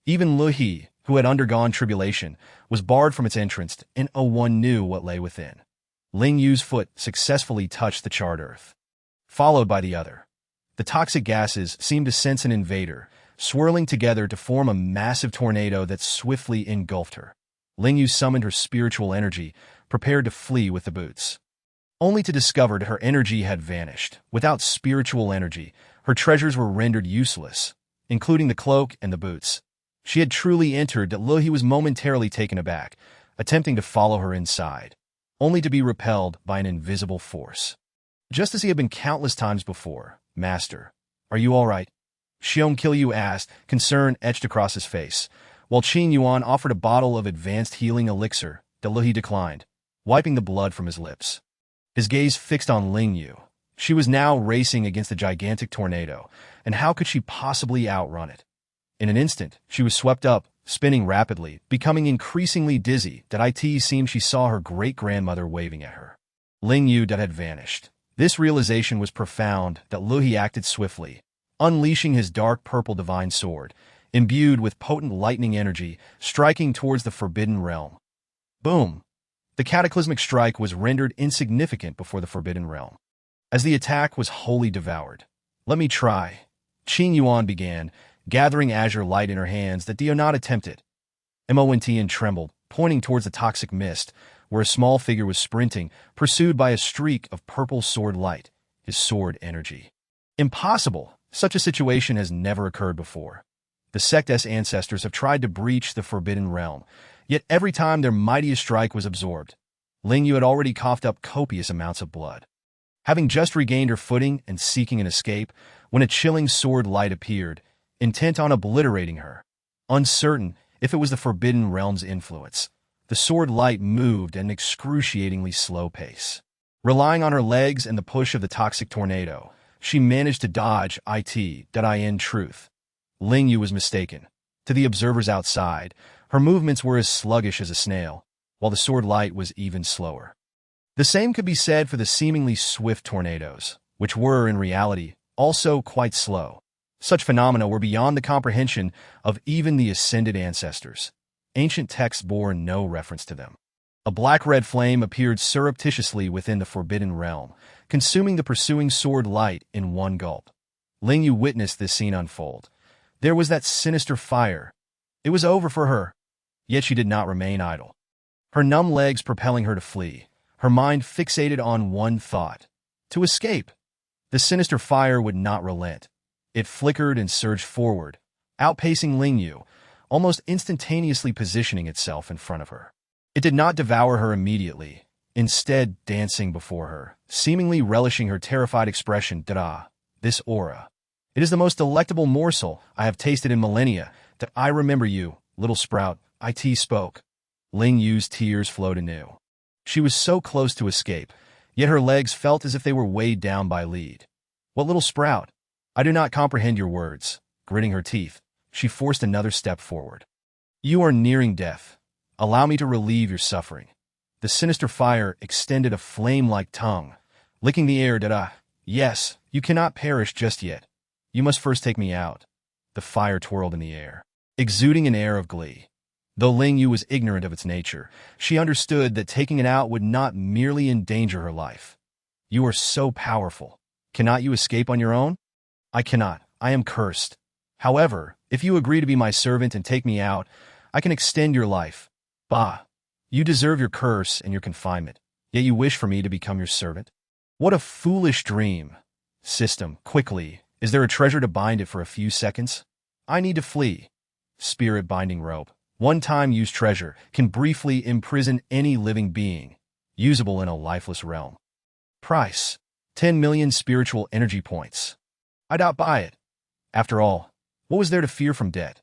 Even Lu Hie, who had undergone tribulation, was barred from its entrance, and one knew what lay within. Ling Yue's foot successfully touched the charred earth, followed by the other. The toxic gases seemed to sense an invader, swirling together to form a massive tornado that swiftly engulfed her. Ling Yue summoned her spiritual energy, prepared to flee with the boots, only to discover that her energy had vanished. Without spiritual energy, her treasures were rendered useless, including the cloak and the boots. She had truly entered that Lu Hie was momentarily taken aback, attempting to follow her inside, only to be repelled by an invisible force. Just as he had been countless times before, Master, are you all right? Xiong Qiu asked, concern etched across his face, while Qin Yuan offered a bottle of advanced healing elixir that Lu Hie declined, wiping the blood from his lips. His gaze fixed on Ling Yue. She was now racing against a gigantic tornado, and how could she possibly outrun it? In an instant, she was swept up, spinning rapidly, becoming increasingly dizzy that it seemed she saw her great-grandmother waving at her. Ling Yue that had vanished. This realization was profound that Lu Hie acted swiftly, unleashing his dark purple divine sword, imbued with potent lightning energy, striking towards the forbidden realm. Boom! The cataclysmic strike was rendered insignificant before the forbidden realm, as the attack was wholly devoured. Let me try. Qin Yuan began, gathering azure light in her hands that did not attempt it. Whetting trembled, pointing towards the toxic mist, where a small figure was sprinting, pursued by a streak of purple sword light, his sword energy. Impossible! Such a situation has never occurred before. The sect's ancestors have tried to breach the forbidden realm, yet every time their mightiest strike was absorbed. Ling Yue had already coughed up copious amounts of blood. Having just regained her footing and seeking an escape, when a chilling sword light appeared, intent on obliterating her. Uncertain if it was the forbidden realm's influence, the sword light moved at an excruciatingly slow pace. Relying on her legs and the push of the toxic tornado, she managed to dodge in truth. Ling Yue was mistaken. To the observers outside, her movements were as sluggish as a snail, while the sword light was even slower. The same could be said for the seemingly swift tornadoes, which were, in reality, also quite slow. Such phenomena were beyond the comprehension of even the ascended ancestors. ancient texts bore no reference to them. A black-red flame appeared surreptitiously within the forbidden realm, consuming the pursuing sword light in one gulp. Ling Yue witnessed this scene unfold. There was that sinister fire. It was over for her. Yet she did not remain idle. Her numb legs propelling her to flee, her mind fixated on one thought: to escape. The sinister fire would not relent. It flickered and surged forward, outpacing Ling Yue, almost instantaneously positioning itself in front of her. It did not devour her immediately, instead dancing before her, seemingly relishing her terrified expression. "Da, this aura. It is the most delectable morsel I have tasted in millennia. That I remember you, little sprout," it spoke. Ling Yue's tears flowed anew. She was so close to escape, yet her legs felt as if they were weighed down by lead. "What little sprout? I do not comprehend your words." Gritting her teeth, she forced another step forward. "You are nearing death. Allow me to relieve your suffering." The sinister fire extended a flame-like tongue, licking the air. "Da, yes, you cannot perish just yet. You must first take me out." The fire twirled in the air, exuding an air of glee. Though Ling Yue was ignorant of its nature, she understood that taking it out would not merely endanger her life. "You are so powerful. Cannot you escape on your own?" "I cannot. I am cursed. However, if you agree to be my servant and take me out, I can extend your life." "Bah! You deserve your curse and your confinement, yet you wish for me to become your servant? What a foolish dream!" "System, quickly, is there a treasure to bind it for a few seconds? I need to flee." Spirit binding rope. One-time use treasure can briefly imprison any living being, usable in a lifeless realm. Price: 10 million spiritual energy points. I'd outbuy it. After all, what was there to fear from debt?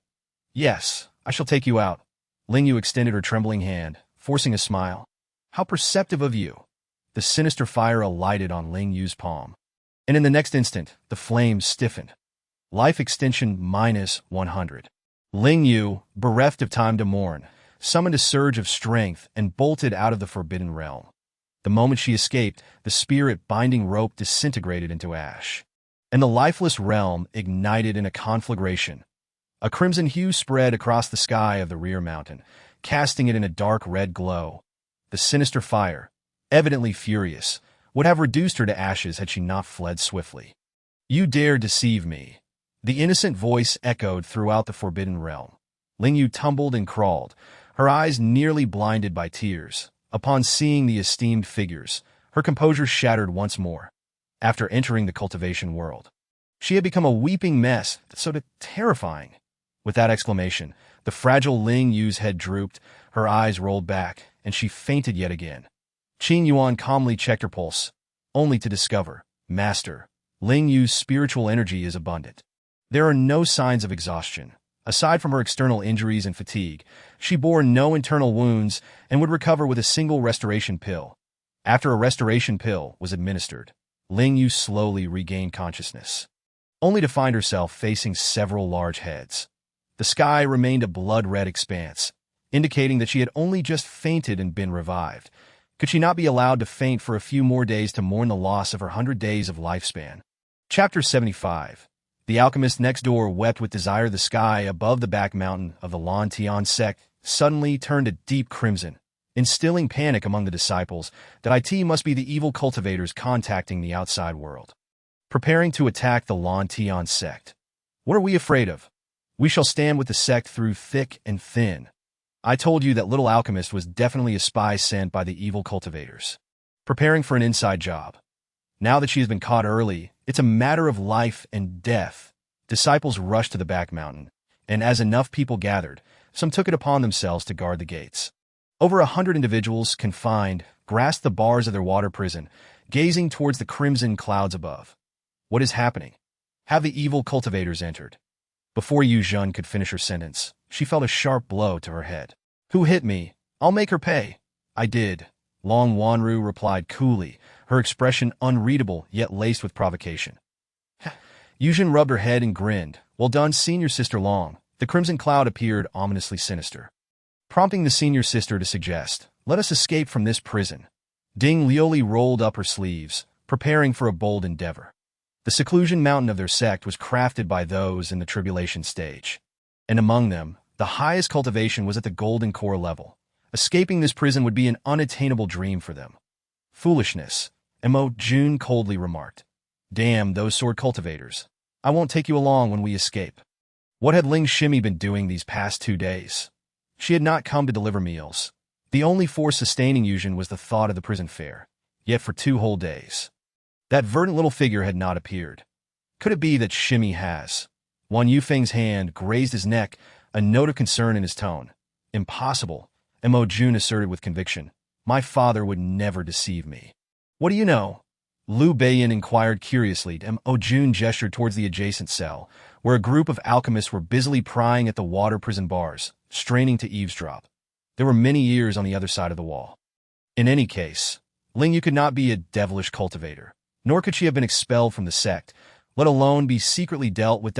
"Yes, I shall take you out." Ling Yue extended her trembling hand, forcing a smile. "How perceptive of you." The sinister fire alighted on Ling Yue's palm, and in the next instant, the flames stiffened. Life extension -100. Ling Yue, bereft of time to mourn, summoned a surge of strength and bolted out of the forbidden realm. The moment she escaped, the spirit-binding rope disintegrated into ash, and the lifeless realm ignited in a conflagration. A crimson hue spread across the sky of the rear mountain, casting it in a dark red glow. The sinister fire, evidently furious, would have reduced her to ashes had she not fled swiftly. "You dare deceive me." The innocent voice echoed throughout the forbidden realm. Ling Yue tumbled and crawled, her eyes nearly blinded by tears. Upon seeing the esteemed figures, her composure shattered once more. After entering the cultivation world, she had become a weeping mess, so terrifying. With that exclamation, the fragile Ling Yue's head drooped, her eyes rolled back, and she fainted yet again. Qin Yuan calmly checked her pulse, only to discover, "Master, Ling Yue's spiritual energy is abundant. There are no signs of exhaustion. Aside from her external injuries and fatigue, she bore no internal wounds and would recover with a single restoration pill." After a restoration pill was administered, Ling Yue slowly regained consciousness, only to find herself facing several large heads. The sky remained a blood-red expanse, indicating that she had only just fainted and been revived. Could she not be allowed to faint for a few more days to mourn the loss of her 100 days of lifespan? Chapter 75. The alchemist next door wept with desire. The sky above the back mountain of the Lan Tian sect suddenly turned a deep crimson, instilling panic among the disciples that it must be the evil cultivators contacting the outside world, preparing to attack the Lan Tian sect. "What are we afraid of? We shall stand with the sect through thick and thin. I told you that little alchemist was definitely a spy sent by the evil cultivators, preparing for an inside job. Now that she has been caught early, it's a matter of life and death." Disciples rushed to the back mountain, and as enough people gathered, some took it upon themselves to guard the gates. Over 100 individuals, confined, grasped the bars of their water prison, gazing towards the crimson clouds above. "What is happening? Have the evil cultivators entered?" Before Yu Zhen could finish her sentence, she felt a sharp blow to her head. "Who hit me? I'll make her pay." "I did," Long Wanru replied coolly, her expression unreadable yet laced with provocation. Yu Zhen rubbed her head and grinned. "Well done, senior sister Long." The crimson cloud appeared ominously sinister, prompting the senior sister to suggest, "Let us escape from this prison." Ding Lioli rolled up her sleeves, preparing for a bold endeavor. The seclusion mountain of their sect was crafted by those in the tribulation stage, and among them, The highest cultivation was at the golden core level. Escaping this prison would be an unattainable dream for them. Foolishness, June coldly remarked. Damn those sword cultivators. I won't take you along when we escape. What had Ling Yue been doing these past 2 days? She had not come to deliver meals. The only force sustaining Yujin was the thought of the prison fare. Yet for 2 whole days, that verdant little figure had not appeared. Could it be that Yue has? Wan Yufeng's hand grazed his neck, a note of concern in his tone. Impossible, June asserted with conviction. My father would never deceive me. What do you know? Liu Beiyan inquired curiously. June gestured towards the adjacent cell, where a group of alchemists were busily prying at the water prison bars, straining to eavesdrop. There were many ears on the other side of the wall. In any case, Ling Yue could not be a devilish cultivator, nor could she have been expelled from the sect, let alone be secretly dealt with.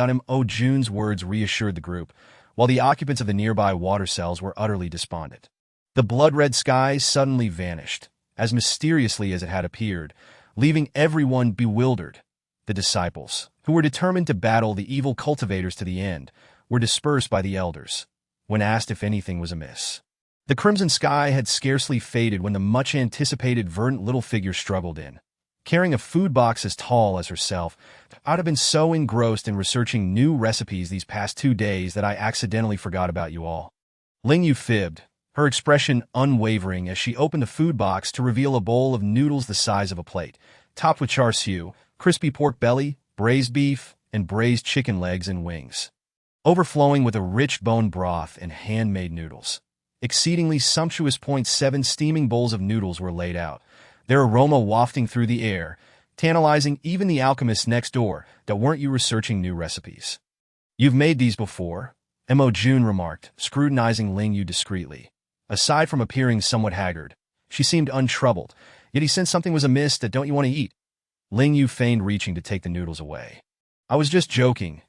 June's words reassured the group, while the occupants of the nearby water cells were utterly despondent. The blood-red sky suddenly vanished, as mysteriously as it had appeared, leaving everyone bewildered. The disciples, who were determined to battle the evil cultivators to the end, were dispersed by the elders, when asked if anything was amiss. The crimson sky had scarcely faded when the much-anticipated verdant little figure struggled in. Carrying a food box as tall as herself, I'd have been so engrossed in researching new recipes these past 2 days that I accidentally forgot about you all. Ling Yue fibbed, her expression unwavering as she opened the food box to reveal a bowl of noodles the size of a plate, topped with char siu, crispy pork belly, braised beef, and braised chicken legs and wings, overflowing with a rich bone broth and handmade noodles. Exceedingly sumptuous 7 steaming bowls of noodles were laid out, their aroma wafting through the air, tantalizing even the alchemists next door that weren't you researching new recipes. You've made these before, June remarked, scrutinizing Ling Yue discreetly. Aside from appearing somewhat haggard, she seemed untroubled, yet he sensed something was amiss. That don't you want to eat? Ling Yue feigned reaching to take the noodles away. I was just joking,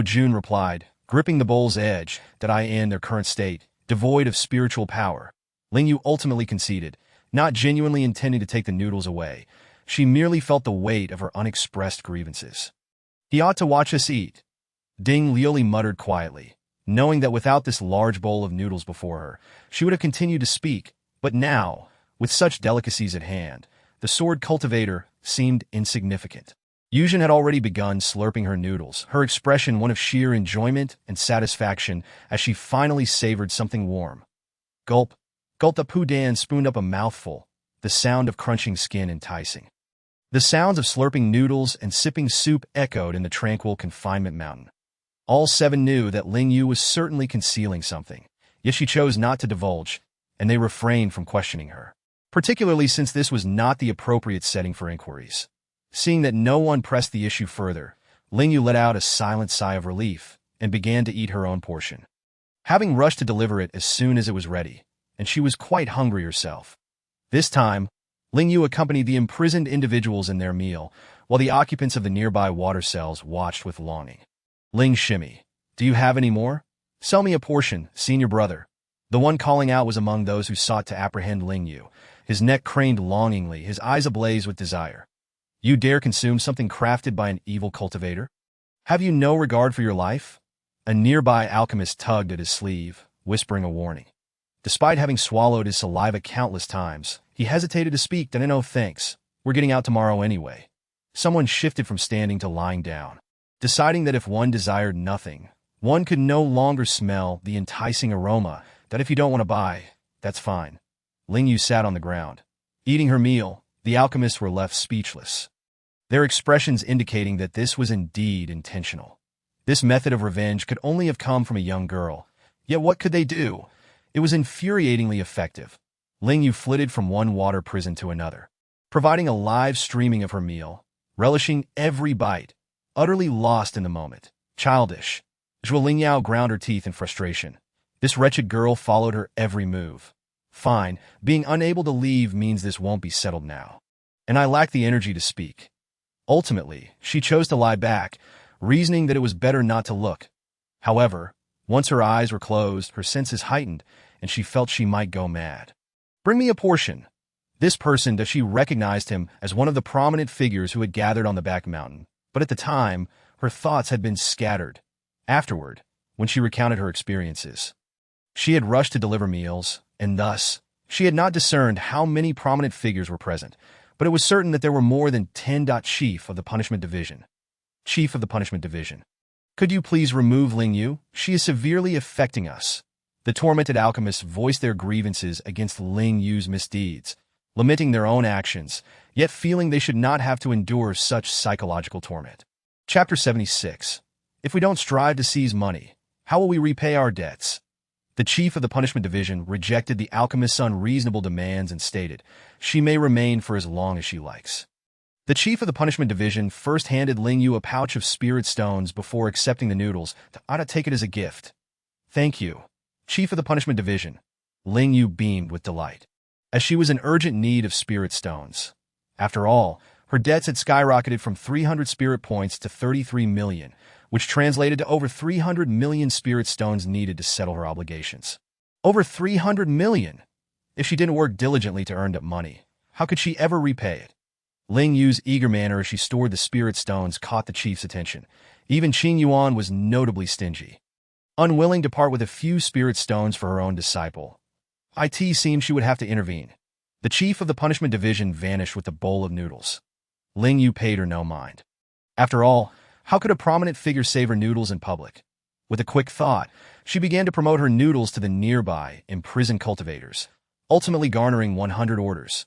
June replied, gripping the bowl's edge. That I in their current state, devoid of spiritual power. Ling Yue ultimately conceded, not genuinely intending to take the noodles away. She merely felt the weight of her unexpressed grievances. He ought to watch us eat, Ding Liuli muttered quietly, knowing that without this large bowl of noodles before her, she would have continued to speak, but now, with such delicacies at hand, the sword cultivator seemed insignificant. Yujin had already begun slurping her noodles, her expression one of sheer enjoyment and satisfaction as she finally savored something warm. Gulp. Gulp. The Pudan spooned up a mouthful, the sound of crunching skin enticing. The sounds of slurping noodles and sipping soup echoed in the tranquil confinement mountain. All 7 knew that Ling Yue was certainly concealing something, yet she chose not to divulge, and they refrained from questioning her, particularly since this was not the appropriate setting for inquiries. Seeing that no one pressed the issue further, Ling Yue let out a silent sigh of relief and began to eat her own portion. Having rushed to deliver it as soon as it was ready, and she was quite hungry herself. This time, Ling Yue accompanied the imprisoned individuals in their meal, while the occupants of the nearby water cells watched with longing. Ling Yue, do you have any more? Sell me a portion, senior brother. The one calling out was among those who sought to apprehend Ling Yue, his neck craned longingly, his eyes ablaze with desire. You dare consume something crafted by an evil cultivator? Have you no regard for your life? A nearby alchemist tugged at his sleeve, whispering a warning. Despite having swallowed his saliva countless times, he hesitated to speak. No thanks, we're getting out tomorrow anyway. Someone shifted from standing to lying down, deciding that if one desired nothing, one could no longer smell the enticing aroma, that if you don't want to buy, that's fine. Ling Yue sat on the ground. Eating her meal, the alchemists were left speechless, their expressions indicating that this was indeed intentional. This method of revenge could only have come from a young girl, yet what could they do? It was infuriatingly effective. Ling Yue flitted from one water prison to another, providing a live streaming of her meal, relishing every bite, utterly lost in the moment. Childish. Zhuo Lingyao ground her teeth in frustration. This wretched girl followed her every move. Fine, being unable to leave means this won't be settled now. And I lack the energy to speak. Ultimately, she chose to lie back, reasoning that it was better not to look. However, once her eyes were closed, her senses heightened, and she felt she might go mad. Bring me a portion. This person, that she recognized him as one of the prominent figures who had gathered on the back mountain, but at the time, her thoughts had been scattered. Afterward, when she recounted her experiences. She had rushed to deliver meals, and thus, she had not discerned how many prominent figures were present, but it was certain that there were more than 10. Chief of the Punishment Division. Chief of the Punishment Division. Could you please remove Ling Yue? She is severely affecting us. The tormented alchemists voiced their grievances against Ling Yue's misdeeds, lamenting their own actions, yet feeling they should not have to endure such psychological torment. Chapter 76. If we don't strive to seize money, how will we repay our debts? The chief of the Punishment Division rejected the alchemist's unreasonable demands and stated, she may remain for as long as she likes. The chief of the Punishment Division first handed Ling Yue a pouch of spirit stones before accepting the noodles. I'd take it as a gift. Thank you. Chief of the Punishment Division. Ling Yue beamed with delight, as she was in urgent need of spirit stones. After all, her debts had skyrocketed from 300 spirit points to 33 million, which translated to over 300 million spirit stones needed to settle her obligations. Over 300 million! If she didn't work diligently to earn that money, how could she ever repay it? Ling Yue's eager manner as she stored the spirit stones caught the chief's attention. Even Qing Yuan was notably stingy. Unwilling to part with a few spirit stones for her own disciple, it seemed she would have to intervene. The chief of the Punishment Division vanished with the bowl of noodles. Ling Yue paid her no mind. After all, how could a prominent figure savor noodles in public? With a quick thought, she began to promote her noodles to the nearby, imprisoned cultivators, ultimately garnering 100 orders.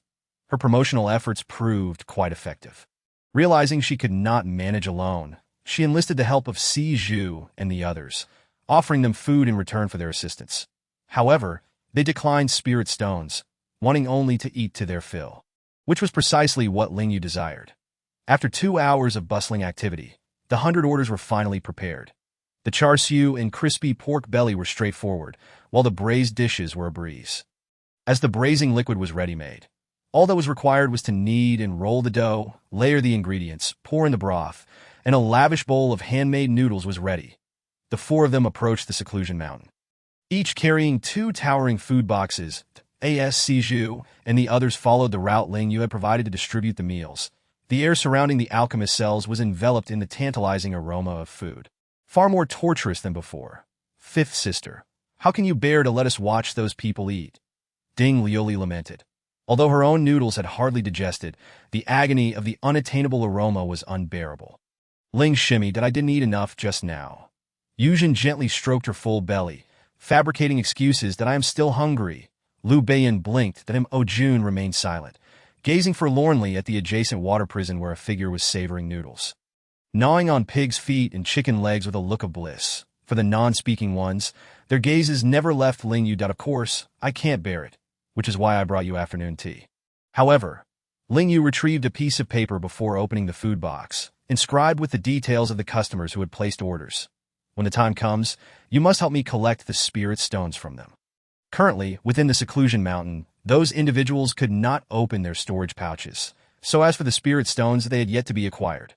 Her promotional efforts proved quite effective. Realizing she could not manage alone, she enlisted the help of Si Zhu and the others, offering them food in return for their assistance. However, they declined spirit stones, wanting only to eat to their fill, which was precisely what Ling Yue desired. After 2 hours of bustling activity, the 100 orders were finally prepared. The char siu and crispy pork belly were straightforward, while the braised dishes were a breeze. As the braising liquid was ready-made, all that was required was to knead and roll the dough, layer the ingredients, pour in the broth, and a lavish bowl of handmade noodles was ready. The 4 of them approached the seclusion mountain, each carrying 2 towering food boxes. Si Zhu and the others followed the route Ling Yue had provided to distribute the meals. The air surrounding the alchemist cells was enveloped in the tantalizing aroma of food, far more torturous than before. Fifth sister, how can you bear to let us watch those people eat? Ding Lioli lamented. Although her own noodles had hardly digested, the agony of the unattainable aroma was unbearable. Ling shimmied that I didn't eat enough just now. Yuzhen gently stroked her full belly, fabricating excuses that I am still hungry. Liu Beiyan blinked that Jun remained silent, gazing forlornly at the adjacent water prison where a figure was savoring noodles. Gnawing on pig's feet and chicken legs with a look of bliss. For the non-speaking ones, their gazes never left Ling Yue. Of course, I can't bear it, which is why I brought you afternoon tea. However, Ling Yue retrieved a piece of paper before opening the food box, inscribed with the details of the customers who had placed orders. When the time comes, you must help me collect the spirit stones from them. Currently, within the seclusion mountain, those individuals could not open their storage pouches. So as for the spirit stones, they had yet to be acquired.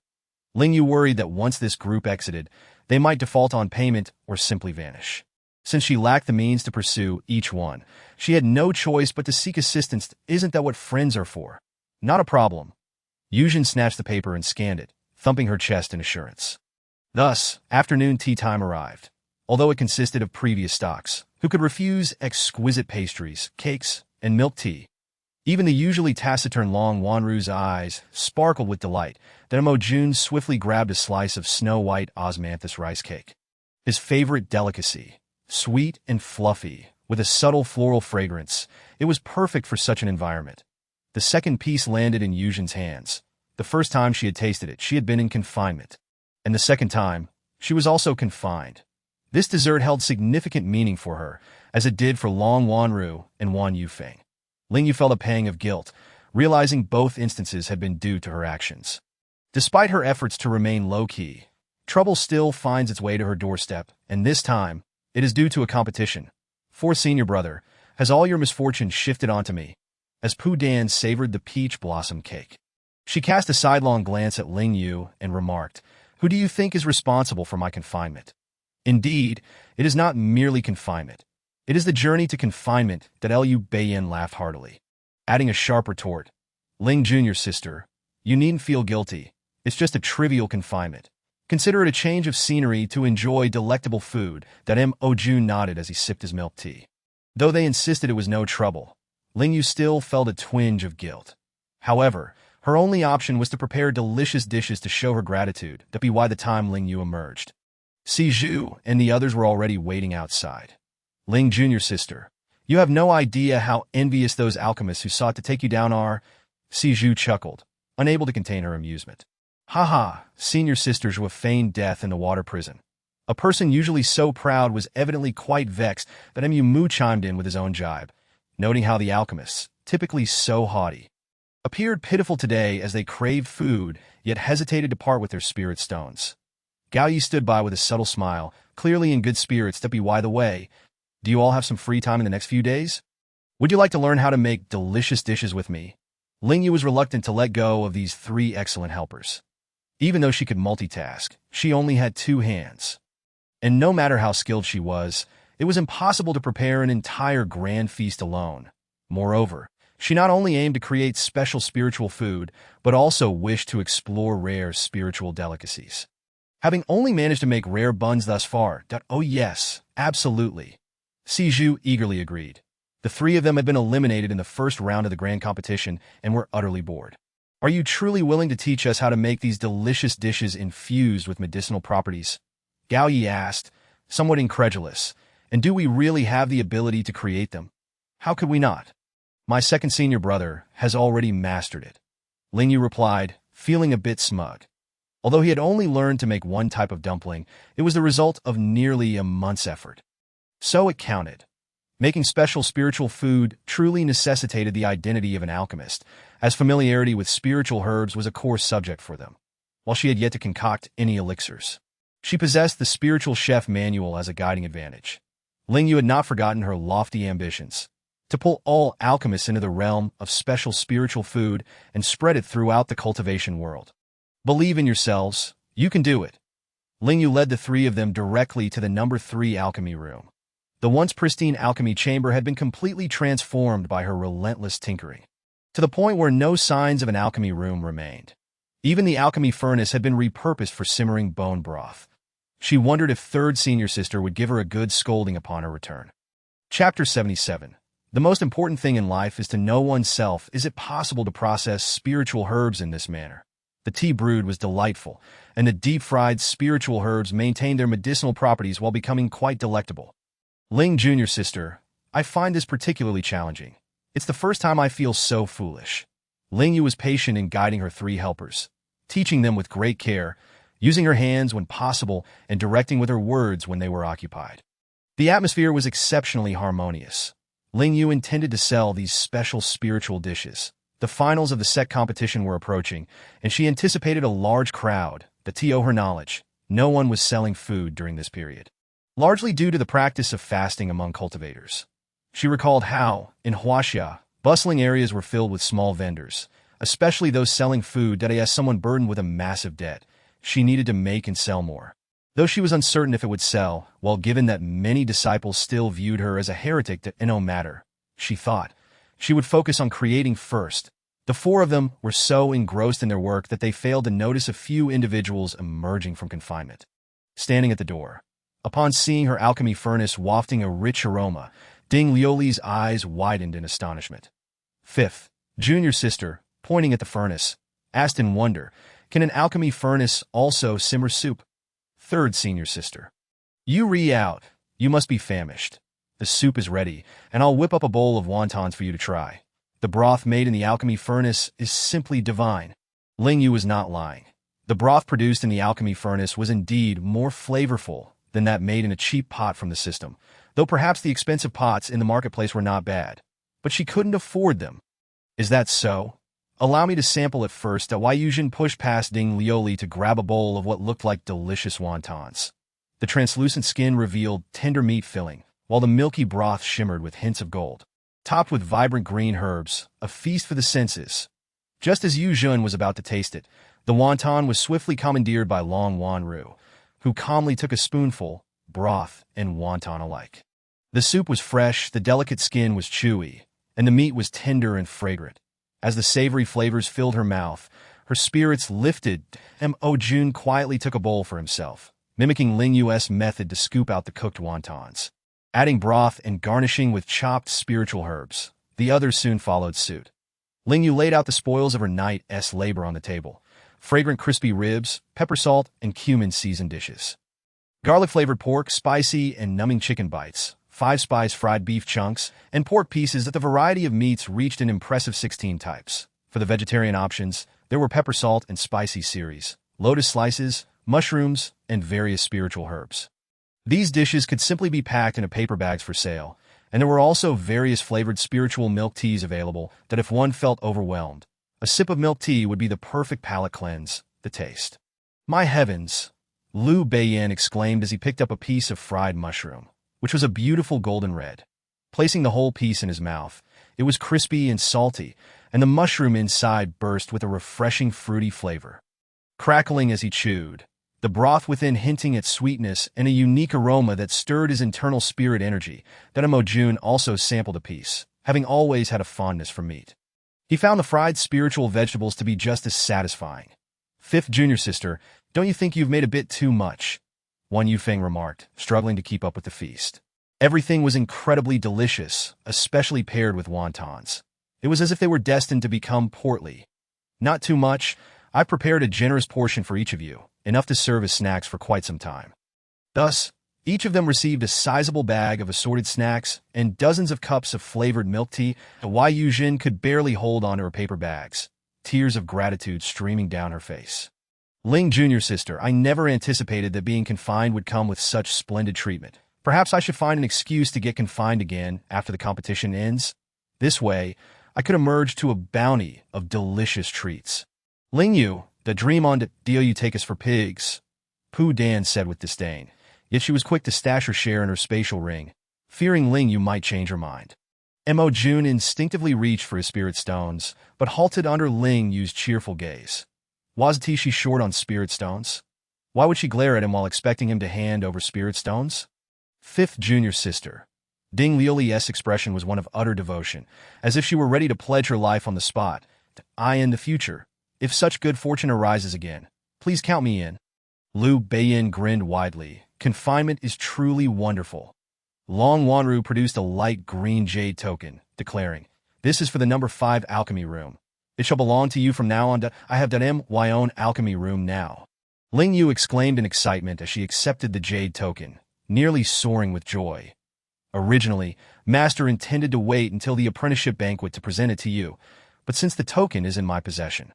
Ling Yue worried that once this group exited, they might default on payment or simply vanish. Since she lacked the means to pursue each one, she had no choice but to seek assistance. Isn't that what friends are for? Not a problem. Yuzhen snatched the paper and scanned it, thumping her chest in assurance. Thus, afternoon tea time arrived. Although it consisted of previous stocks, who could refuse exquisite pastries, cakes, and milk tea? Even the usually taciturn Long Wanru's eyes sparkled with delight that Jun swiftly grabbed a slice of snow-white osmanthus rice cake. His favorite delicacy, sweet and fluffy, with a subtle floral fragrance, it was perfect for such an environment. The second piece landed in Yuzhen's hands. The first time she had tasted it, she had been in confinement. And the second time, she was also confined. This dessert held significant meaning for her, as it did for Long Wanru and Wan Yufeng. Ling Yue felt a pang of guilt, realizing both instances had been due to her actions. Despite her efforts to remain low-key, trouble still finds its way to her doorstep, and this time, it is due to a competition. Fourth senior brother, has all your misfortune shifted onto me? As Pu Dan savored the peach blossom cake, she cast a sidelong glance at Ling Yue and remarked, "Who do you think is responsible for my confinement?" Indeed, it is not merely confinement. It is the journey to confinement that Liu Beiyan laughed heartily, adding a sharp retort. Ling Jr. sister, you needn't feel guilty. It's just a trivial confinement. Consider it a change of scenery to enjoy delectable food, that Mo Jun nodded as he sipped his milk tea. Though they insisted it was no trouble, Ling Yue still felt a twinge of guilt. However, her only option was to prepare delicious dishes to show her gratitude. That be why the time Ling Yue emerged. Si Zhu and the others were already waiting outside. Ling Jr. sister, you have no idea how envious those alchemists who sought to take you down are. Si Zhu chuckled, unable to contain her amusement. Haha, senior sisters with feigned death in the water prison. A person usually so proud was evidently quite vexed that Mu chimed in with his own jibe, noting how the alchemists, typically so haughty, appeared pitiful today as they craved food, yet hesitated to part with their spirit stones. Gao Yi stood by with a subtle smile, clearly in good spirits. That be why the way. Do you all have some free time in the next few days? Would you like to learn how to make delicious dishes with me? Ling Yue was reluctant to let go of these three excellent helpers. Even though she could multitask, she only had 2 hands. And no matter how skilled she was, it was impossible to prepare an entire grand feast alone. Moreover, she not only aimed to create special spiritual food, but also wished to explore rare spiritual delicacies. Having only managed to make rare buns thus far, oh yes, absolutely. Si Zhu eagerly agreed. The 3 of them had been eliminated in the first round of the grand competition and were utterly bored. Are you truly willing to teach us how to make these delicious dishes infused with medicinal properties? Gao Yi asked, somewhat incredulous. And do we really have the ability to create them? How could we not? My second senior brother has already mastered it. Ling Yue replied, feeling a bit smug. Although he had only learned to make one type of dumpling, it was the result of nearly a month's effort. So it counted. Making special spiritual food truly necessitated the identity of an alchemist, as familiarity with spiritual herbs was a core subject for them. While she had yet to concoct any elixirs, she possessed the spiritual chef manual as a guiding advantage. Ling Yue had not forgotten her lofty ambitions to pull all alchemists into the realm of special spiritual food and spread it throughout the cultivation world. Believe in yourselves, you can do it. Ling Yue led the 3 of them directly to the number 3 alchemy room. The once pristine alchemy chamber had been completely transformed by her relentless tinkering, to the point where no signs of an alchemy room remained. Even the alchemy furnace had been repurposed for simmering bone broth. She wondered if third senior sister would give her a good scolding upon her return. Chapter 77. The most important thing in life is to know oneself. Is it possible to process spiritual herbs in this manner? The tea brewed was delightful, and the deep-fried spiritual herbs maintained their medicinal properties while becoming quite delectable. Ling Jr. sister, I find this particularly challenging. It's the first time I feel so foolish. Ling Yue was patient in guiding her 3 helpers, teaching them with great care, using her hands when possible and directing with her words when they were occupied. The atmosphere was exceptionally harmonious. Ling Yue intended to sell these special spiritual dishes. The finals of the set competition were approaching, and she anticipated a large crowd. To her knowledge, no one was selling food during this period, largely due to the practice of fasting among cultivators. She recalled how, in Huaxia, bustling areas were filled with small vendors, especially those selling food that as someone burdened with a massive debt, she needed to make and sell more. Though she was uncertain if it would sell, while given that many disciples still viewed her as a heretic to no matter, she thought, she would focus on creating first. The 4 of them were so engrossed in their work that they failed to notice a few individuals emerging from confinement. Standing at the door, upon seeing her alchemy furnace wafting a rich aroma, Ding Liuli's eyes widened in astonishment. 5th, junior sister, pointing at the furnace, asked in wonder, can an alchemy furnace also simmer soup? 3rd senior sister, you out, you must be famished. The soup is ready, and I'll whip up a bowl of wontons for you to try. The broth made in the alchemy furnace is simply divine. Ling Yue was not lying. The broth produced in the alchemy furnace was indeed more flavorful than that made in a cheap pot from the system, though perhaps the expensive pots in the marketplace were not bad. But she couldn't afford them. Is that so? Allow me to sample it first. Wai Yuzhen pushed past Ding Lioli to grab a bowl of what looked like delicious wontons. The translucent skin revealed tender meat filling, while the milky broth shimmered with hints of gold, topped with vibrant green herbs, a feast for the senses. Just as Yu Jun was about to taste it, the wonton was swiftly commandeered by Long Wanru, who calmly took a spoonful, broth and wonton alike. The soup was fresh, the delicate skin was chewy, and the meat was tender and fragrant. As the savory flavors filled her mouth, Her spirits lifted. Mo Jun quietly took a bowl for himself, mimicking Ling Yue's method to scoop out the cooked wontons. Adding broth and garnishing with chopped spiritual herbs, the others soon followed suit. Ling Yue laid out the spoils of her night's labor on the table: fragrant crispy ribs, pepper salt, and cumin-seasoned dishes. Garlic-flavored pork, spicy and numbing chicken bites, 5-spice fried beef chunks, and pork pieces. That the variety of meats reached an impressive 16 types. For the vegetarian options, there were pepper salt and spicy series, lotus slices, mushrooms, and various spiritual herbs. These dishes could simply be packed into paper bags for sale, and there were also various flavored spiritual milk teas available that if one felt overwhelmed, a sip of milk tea would be the perfect palate cleanse. The taste. My heavens! Liu Beiyan exclaimed as he picked up a piece of fried mushroom, which was a beautiful golden red. Placing the whole piece in his mouth, it was crispy and salty, and the mushroom inside burst with a refreshing fruity flavor. Crackling as he chewed, the broth within hinting at sweetness and a unique aroma that stirred his internal spirit energy. That Mo Jun also sampled a piece, having always had a fondness for meat. He found the fried spiritual vegetables to be just as satisfying. Fifth junior sister, don't you think you've made a bit too much? Wan Yufeng remarked, struggling to keep up with the feast. Everything was incredibly delicious, especially paired with wontons. It was as if they were destined to become portly. Not too much. I've prepared a generous portion for each of you, enough to serve as snacks for quite some time. Thus, each of them received a sizable bag of assorted snacks and dozens of cups of flavored milk tea. Wai Yujin could barely hold onto her paper bags, tears of gratitude streaming down her face. Ling junior sister, I never anticipated that being confined would come with such splendid treatment. Perhaps I should find an excuse to get confined again after the competition ends. This way, I could emerge to a bounty of delicious treats. Ling Yue, the dream on the deal you take us for pigs, Pu Dan said with disdain, yet she was quick to stash her share in her spatial ring, fearing Ling Yue might change her mind. Mo Jun instinctively reached for his spirit stones, but halted under Ling Yue's cheerful gaze. Wasn't she short on spirit stones? Why would she glare at him while expecting him to hand over spirit stones? Fifth junior sister. Ding Liuli's expression was one of utter devotion, as if she were ready to pledge her life on the spot. I in the future, if such good fortune arises again, please count me in. Liu Beiyan grinned widely. Confinement is truly wonderful. Long Wanru produced a light green jade token, declaring, this is for the number 5 alchemy room. It shall belong to you from now on. I have done my own alchemy room now. Ling Yue exclaimed in excitement as she accepted the jade token, nearly soaring with joy. Originally, Master intended to wait until the apprenticeship banquet to present it to you, but since the token is in my possession,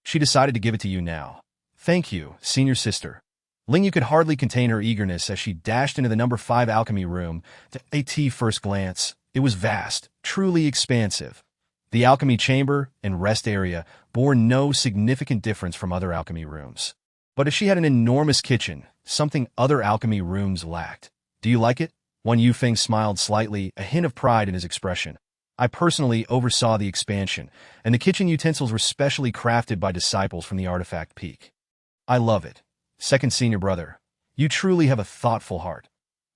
she decided to give it to you now. Thank you, senior sister. Ling Yue could hardly contain her eagerness as she dashed into the number 5 alchemy room. At first glance, it was vast, truly expansive. The alchemy chamber and rest area bore no significant difference from other alchemy rooms. But if she had an enormous kitchen, something other alchemy rooms lacked. Do you like it? Wan Yufeng smiled slightly, a hint of pride in his expression. I personally oversaw the expansion, and the kitchen utensils were specially crafted by disciples from the Artifact Peak. I love it. Second senior brother, you truly have a thoughtful heart.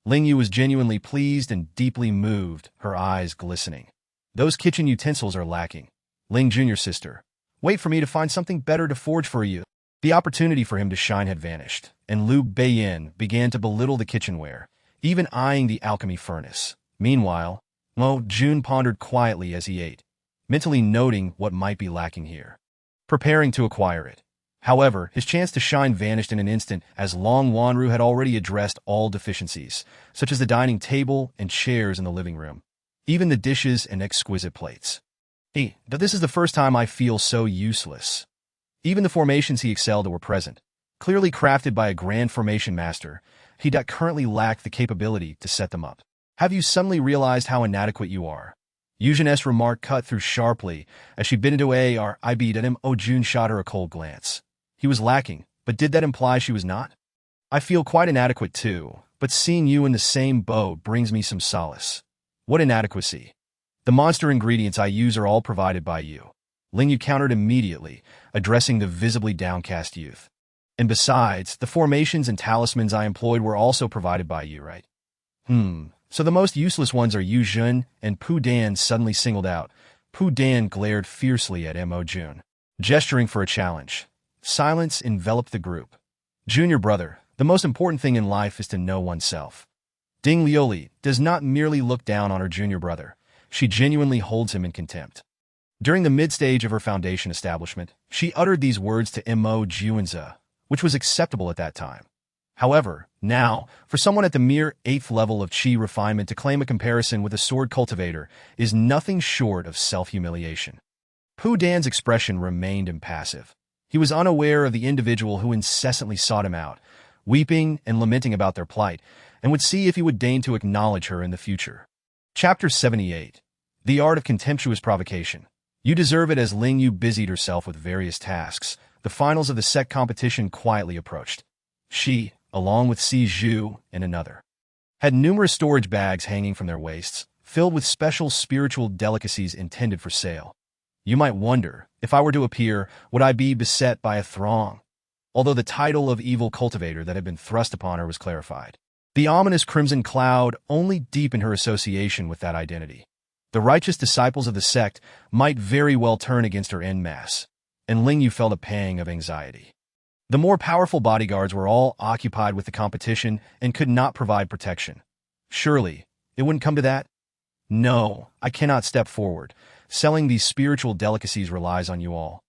Ling Yue was genuinely pleased and deeply moved, her eyes glistening. Those kitchen utensils are lacking. Ling junior sister, wait for me to find something better to forge for you. The opportunity for him to shine had vanished, and Liu Beiyan began to belittle the kitchenware, even eyeing the alchemy furnace. Meanwhile, Mo Jun pondered quietly as he ate, mentally noting what might be lacking here, preparing to acquire it. However, his chance to shine vanished in an instant as Long Wanru had already addressed all deficiencies, such as the dining table and chairs in the living room, even the dishes and exquisite plates. This is the first time I feel so useless. Even the formations he excelled at were present, clearly crafted by a grand formation master. He currently lacked the capability to set them up. Have you suddenly realized how inadequate you are? Yujin's remark cut through sharply as she bit into him. Mo Jun shot her a cold glance. He was lacking, but did that imply she was not? I feel quite inadequate too, but seeing you in the same boat brings me some solace. What inadequacy? The monster ingredients I use are all provided by you. Ling Yue countered immediately, addressing the visibly downcast youth. And besides, the formations and talismans I employed were also provided by you, right? So the most useless ones are Yu Jun and Pu Dan suddenly singled out. Pu Dan glared fiercely at Mo Jun. Gesturing for a challenge. Silence enveloped the group. Junior brother, the most important thing in life is to know oneself. Ling Yue does not merely look down on her junior brother. She genuinely holds him in contempt. During the mid-stage of her foundation establishment, she uttered these words to Mo Juanza, which was acceptable at that time. However, now, for someone at the mere 8th level of chi refinement to claim a comparison with a sword cultivator is nothing short of self-humiliation. Pu Dan's expression remained impassive. He was unaware of the individual who incessantly sought him out, weeping and lamenting about their plight, and would see if he would deign to acknowledge her in the future. Chapter 78. The Art of Contemptuous Provocation. You deserve it. As Ling Yue busied herself with various tasks, the finals of the sect competition quietly approached. She, along with Si Zhu and another, had numerous storage bags hanging from their waists, filled with special spiritual delicacies intended for sale. You might wonder, if I were to appear, would I be beset by a throng? Although the title of evil cultivator that had been thrust upon her was clarified, the ominous crimson cloud only deepened her association with that identity. The righteous disciples of the sect might very well turn against her en masse, and Ling Yue felt a pang of anxiety. The more powerful bodyguards were all occupied with the competition and could not provide protection. Surely, it wouldn't come to that? No, I cannot step forward. Selling these spiritual delicacies relies on you all.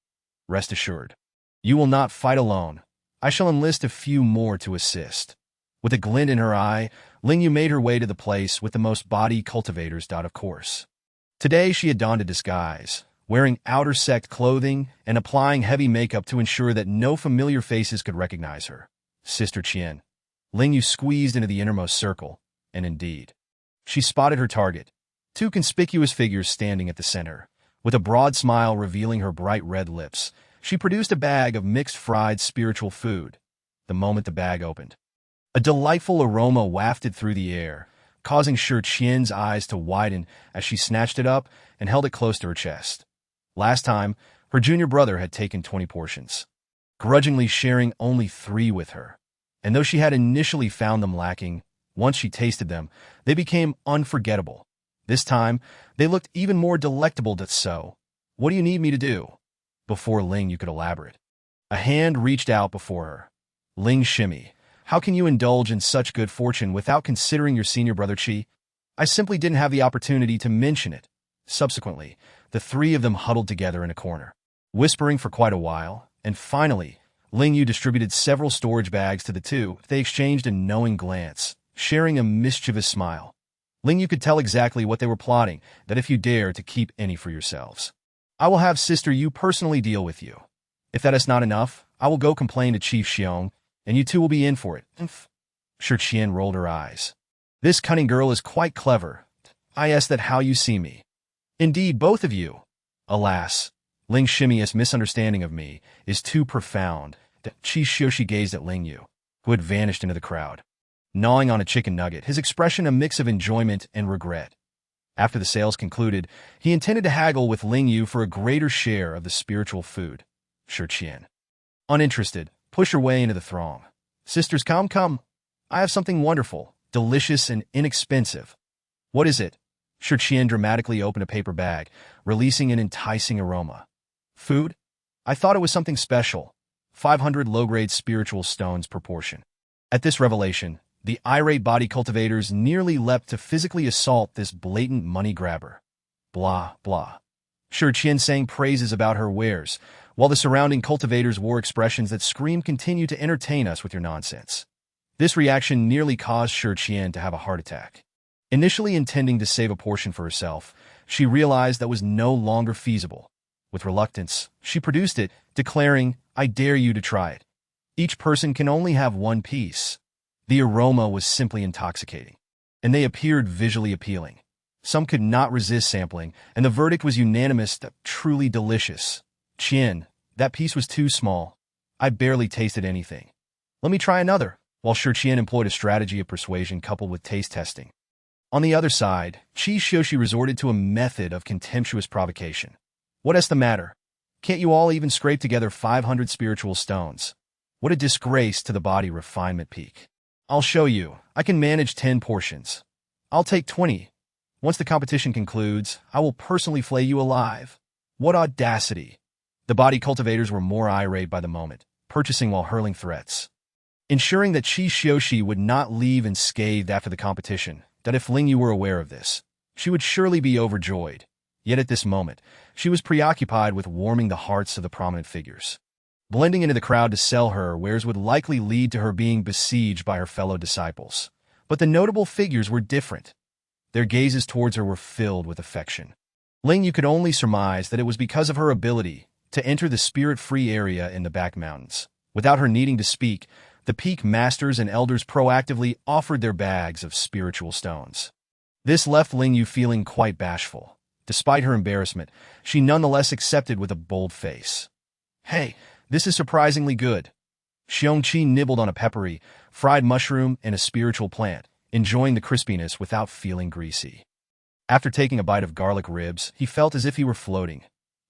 Rest assured, you will not fight alone. I shall enlist a few more to assist. With a glint in her eye, Ling Yue made her way to the place with the most body cultivators. Of course. Today she had donned a disguise, wearing outer sect clothing and applying heavy makeup to ensure that no familiar faces could recognize her. Sister Qian. Ling Yue squeezed into the innermost circle, and indeed, she spotted her target. Two conspicuous figures standing at the center. With a broad smile revealing her bright red lips, she produced a bag of mixed fried spiritual food. The moment the bag opened, a delightful aroma wafted through the air, causing Shi Qian's eyes to widen as she snatched it up and held it close to her chest. Last time, her junior brother had taken 20 portions, grudgingly sharing only 3 with her. And though she had initially found them lacking, once she tasted them, they became unforgettable. This time, they looked even more delectable. So, what do you need me to do? Before Ling Yue could elaborate, a hand reached out before her. Ling Shimmy, how can you indulge in such good fortune without considering your senior brother Qi? I simply didn't have the opportunity to mention it. Subsequently, the 3 of them huddled together in a corner, whispering for quite a while, and finally, Ling Yue distributed several storage bags to the 2. They exchanged a knowing glance, sharing a mischievous smile. Ling Yue could tell exactly what they were plotting, that if you dare to keep any for yourselves, I will have Sister Yu personally deal with you. If that is not enough, I will go complain to Chief Xiong, and you 2 will be in for it. Shi Qian rolled her eyes. This cunning girl is quite clever. I ask that how you see me. Indeed, both of you. Alas, Ling Shimmy's misunderstanding of me is too profound. Qi Xiuxi gazed at Ling Yue, who had vanished into the crowd. Gnawing on a chicken nugget, his expression a mix of enjoyment and regret. After the sales concluded, he intended to haggle with Ling Yue for a greater share of the spiritual food. Shi Qian, uninterested, pushed her way into the throng. Sisters, come. I have something wonderful, delicious, and inexpensive. What is it? Shi Qian dramatically opened a paper bag, releasing an enticing aroma. Food? I thought it was something special. 500 low-grade spiritual stones per portion. At this revelation, the irate body cultivators nearly leapt to physically assault this blatant money grabber. Blah, blah. Shi Qian sang praises about her wares, while the surrounding cultivators wore expressions that screamed, "Continue to entertain us with your nonsense." This reaction nearly caused Shi Qian to have a heart attack. Initially intending to save a portion for herself, she realized that was no longer feasible. With reluctance, she produced it, declaring, "I dare you to try it. Each person can only have 1 piece." The aroma was simply intoxicating, and they appeared visually appealing. Some could not resist sampling, and the verdict was unanimous that truly delicious. Qian, that piece was too small. I barely tasted anything. Let me try another. While Shi Qian employed a strategy of persuasion coupled with taste testing. On the other side, Qi Xiuxi resorted to a method of contemptuous provocation. What is the matter? Can't you all even scrape together 500 spiritual stones? What a disgrace to the body refinement peak. I'll show you. I can manage 10 portions. I'll take 20. Once the competition concludes, I will personally flay you alive. What audacity! The body cultivators were more irate by the moment, purchasing while hurling threats. Ensuring that Qi Xiuxi would not leave unscathed after the competition, that if Ling Yue were aware of this, she would surely be overjoyed. Yet at this moment, she was preoccupied with warming the hearts of the prominent figures. Blending into the crowd to sell her wares would likely lead to her being besieged by her fellow disciples. But the notable figures were different. Their gazes towards her were filled with affection. Ling Yue could only surmise that it was because of her ability to enter the spirit-free area in the back mountains. Without her needing to speak, the peak masters and elders proactively offered their bags of spiritual stones. This left Ling Yue feeling quite bashful. Despite her embarrassment, she nonetheless accepted with a bold face. "Hey, this is surprisingly good." Xiongqi nibbled on a peppery, fried mushroom and a spiritual plant, enjoying the crispiness without feeling greasy. After taking a bite of garlic ribs, he felt as if he were floating.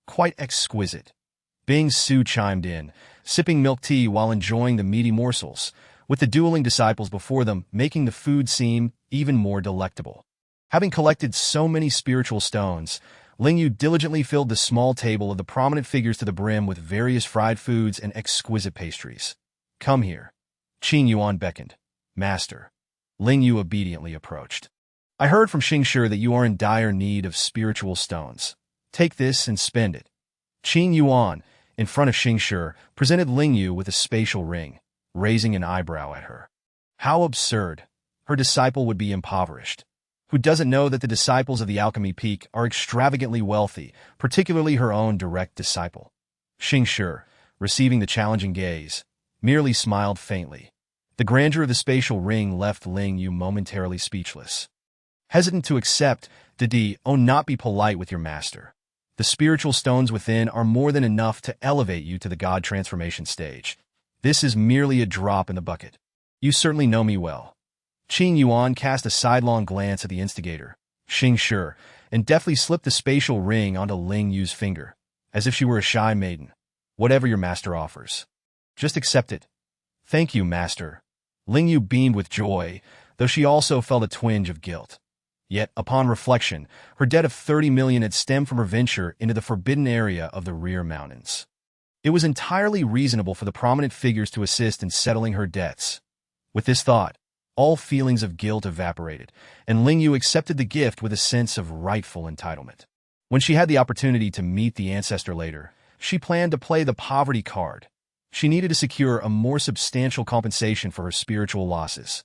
Quite exquisite. Bing Su chimed in, sipping milk tea while enjoying the meaty morsels, with the dueling disciples before them making the food seem even more delectable. Having collected so many spiritual stones, Ling Yue diligently filled the small table of the prominent figures to the brim with various fried foods and exquisite pastries. "Come here." Qing Yuan beckoned. "Master." Ling Yue obediently approached. "I heard from Xingshi that you are in dire need of spiritual stones. Take this and spend it." Qing Yuan, in front of Xingshi, presented Ling Yue with a spatial ring, raising an eyebrow at her. How absurd. Her disciple would be impoverished. Who doesn't know that the disciples of the Alchemy Peak are extravagantly wealthy, particularly her own direct disciple? Xingshi, receiving the challenging gaze, merely smiled faintly. The grandeur of the spatial ring left Ling Yue momentarily speechless. Hesitant to accept, did not be polite with your master. The spiritual stones within are more than enough to elevate you to the god transformation stage. This is merely a drop in the bucket. You certainly know me well. Qing Yuan cast a sidelong glance at the instigator, Xingshi, and deftly slipped the spatial ring onto Ling Yue's finger, as if she were a shy maiden. "Whatever your master offers. Just accept it." "Thank you, master." Ling Yue beamed with joy, though she also felt a twinge of guilt. Yet, upon reflection, her debt of 30 million had stemmed from her venture into the forbidden area of the rear mountains. It was entirely reasonable for the prominent figures to assist in settling her debts. With this thought, all feelings of guilt evaporated, and Ling Yue accepted the gift with a sense of rightful entitlement. When she had the opportunity to meet the ancestor later, she planned to play the poverty card. She needed to secure a more substantial compensation for her spiritual losses.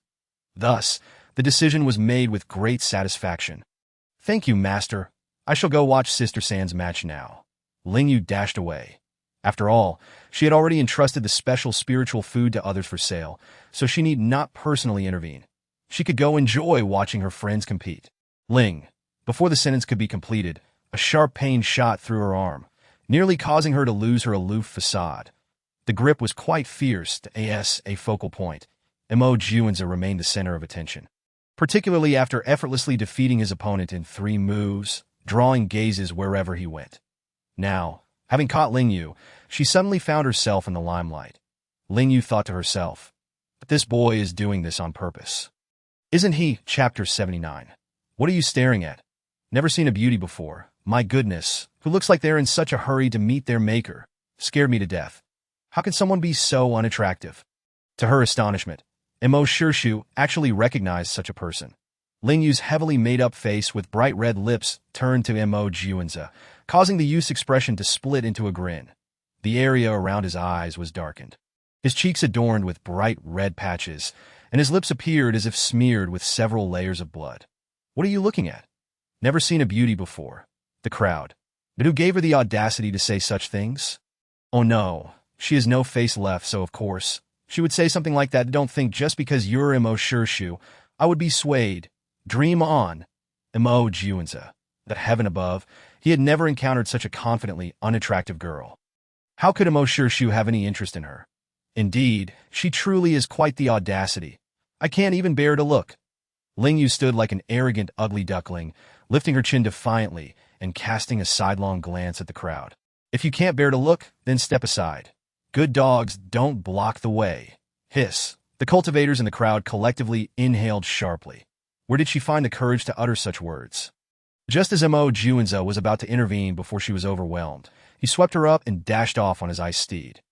Thus, the decision was made with great satisfaction. "Thank you, master. I shall go watch Sister San's match now." Ling Yue dashed away. After all, she had already entrusted the special spiritual food to others for sale, so she need not personally intervene. She could go enjoy watching her friends compete. Ling. Before the sentence could be completed, a sharp pain shot through her arm, nearly causing her to lose her aloof facade. The grip was quite fierce to a focal point. Mo Juanza remained the center of attention, particularly after effortlessly defeating his opponent in 3 moves, drawing gazes wherever he went. Now, having caught Ling Yue, she suddenly found herself in the limelight. Ling Yue thought to herself, "But this boy is doing this on purpose. Isn't he?" Chapter 79. "What are you staring at? Never seen a beauty before. My goodness, who looks like they're in such a hurry to meet their maker. Scared me to death. How can someone be so unattractive?" To her astonishment, Mo Shirshu actually recognized such a person. Ling Yue's heavily made-up face with bright red lips turned to Mo Juanza, causing the youth's expression to split into a grin. The area around his eyes was darkened. His cheeks adorned with bright red patches, and his lips appeared as if smeared with several layers of blood. "What are you looking at?" "Never seen a beauty before." The crowd. But who gave her the audacity to say such things? Oh no, she has no face left, so of course she would say something like that. "Don't think just because you're Mo Shirshu, I would be swayed. Dream on." Mo Juanza. That heaven above, he had never encountered such a confidently unattractive girl. How could Mo Shirshu have any interest in her? Indeed, she truly is quite the audacity. "I can't even bear to look." Ling Yue stood like an arrogant, ugly duckling, lifting her chin defiantly and casting a sidelong glance at the crowd. "If you can't bear to look, then step aside. Good dogs don't block the way." Hiss. The cultivators in the crowd collectively inhaled sharply. Where did she find the courage to utter such words? Just as Mo Juanza was about to intervene before she was overwhelmed, He swept her up and dashed off on his ice steed.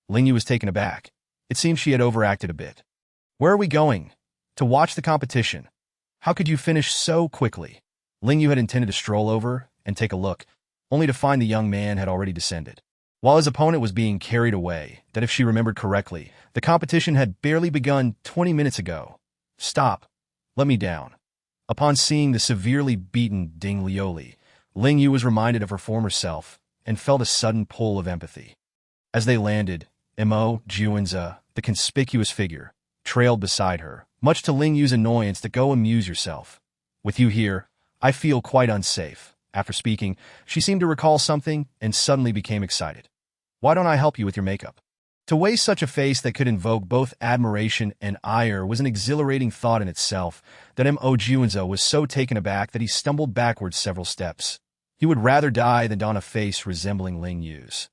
Ling Yue was taken aback. It seemed she had overacted a bit. "Where are we going?" "To watch the competition." "How could you finish so quickly?" Ling Yue had intended to stroll over and take a look, only to find the young man had already descended. While his opponent was being carried away, that if she remembered correctly, the competition had barely begun 20 minutes ago. "Stop. Let me down." Upon seeing the severely beaten Ding Lioli, Ling Yue was reminded of her former self and felt a sudden pull of empathy. As they landed, Mo Juanza, the conspicuous figure, trailed beside her, much to Ling Yue's annoyance. "To go amuse yourself. With you here, I feel quite unsafe." After speaking, she seemed to recall something and suddenly became excited. "Why don't I help you with your makeup?" To waste such a face that could invoke both admiration and ire was an exhilarating thought in itself that Mo Juanza was so taken aback that he stumbled backwards several steps. He would rather die than don a face resembling Ling Yue's.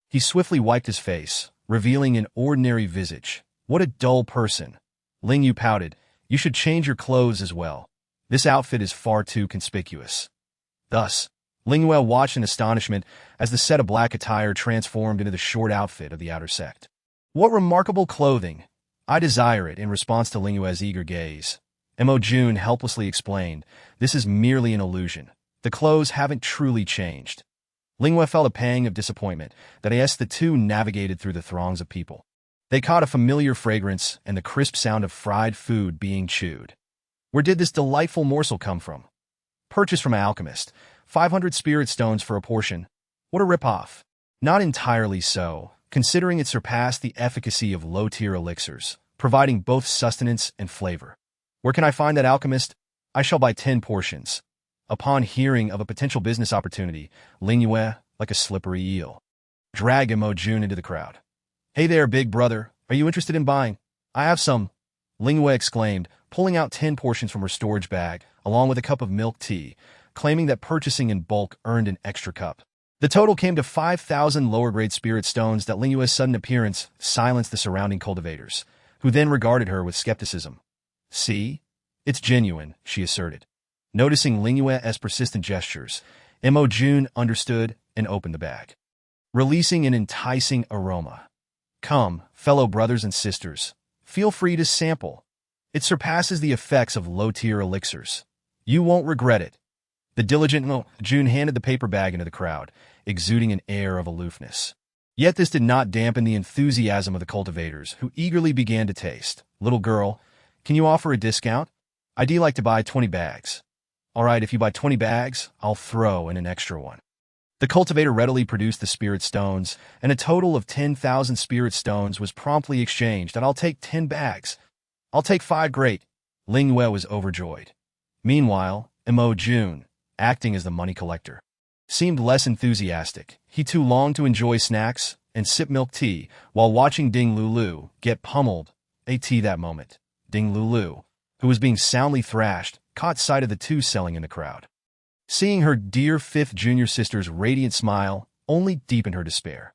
He swiftly wiped his face, revealing an ordinary visage. "What a dull person." Ling Yue pouted. "You should change your clothes as well. This outfit is far too conspicuous." Thus, Ling Yue watched in astonishment as the set of black attire transformed into the short outfit of the outer sect. "What remarkable clothing! I desire it." In response to Ling Yue's eager gaze, Mo Jun helplessly explained, "This is merely an illusion. The clothes haven't truly changed." Ling Yue felt a pang of disappointment that as the two navigated through the throngs of people, they caught a familiar fragrance and the crisp sound of fried food being chewed. Where did this delightful morsel come from? Purchased from an alchemist. 500 spirit stones for a portion. What a ripoff. Not entirely so, considering it surpassed the efficacy of low-tier elixirs, providing both sustenance and flavor. Where can I find that alchemist? I shall buy 10 portions. Upon hearing of a potential business opportunity, Ling Yue, like a slippery eel, dragged Mo Jun into the crowd. "Hey there, big brother. Are you interested in buying?" "I have some," Ling Yue exclaimed, pulling out 10 portions from her storage bag, along with a cup of milk tea, claiming that purchasing in bulk earned an extra cup. The total came to 5,000 lower-grade spirit stones. That Ling Yue's sudden appearance silenced the surrounding cultivators, who then regarded her with skepticism. "See? It's genuine," she asserted. Noticing Ling Yue's persistent gestures, Mo Jun understood and opened the bag, releasing an enticing aroma. "Come, fellow brothers and sisters, feel free to sample. It surpasses the effects of low-tier elixirs. You won't regret it." The diligent Mo Jun handed the paper bag into the crowd, exuding an air of aloofness. Yet this did not dampen the enthusiasm of the cultivators, who eagerly began to taste. "Little girl, can you offer a discount? I'd like to buy 20 bags. "All right, if you buy 20 bags, I'll throw in an extra one." The cultivator readily produced the spirit stones, and a total of 10,000 spirit stones was promptly exchanged. "And I'll take 10 bags. I'll take 5. Great." Ling Yue was overjoyed. Meanwhile, Mo Jun, acting as the money collector, seemed less enthusiastic. He too longed to enjoy snacks and sip milk tea while watching Ding Lulu get pummeled. That moment, Ding Lulu, who was being soundly thrashed, caught sight of the two selling in the crowd. Seeing her dear 5th junior sister's radiant smile only deepened her despair.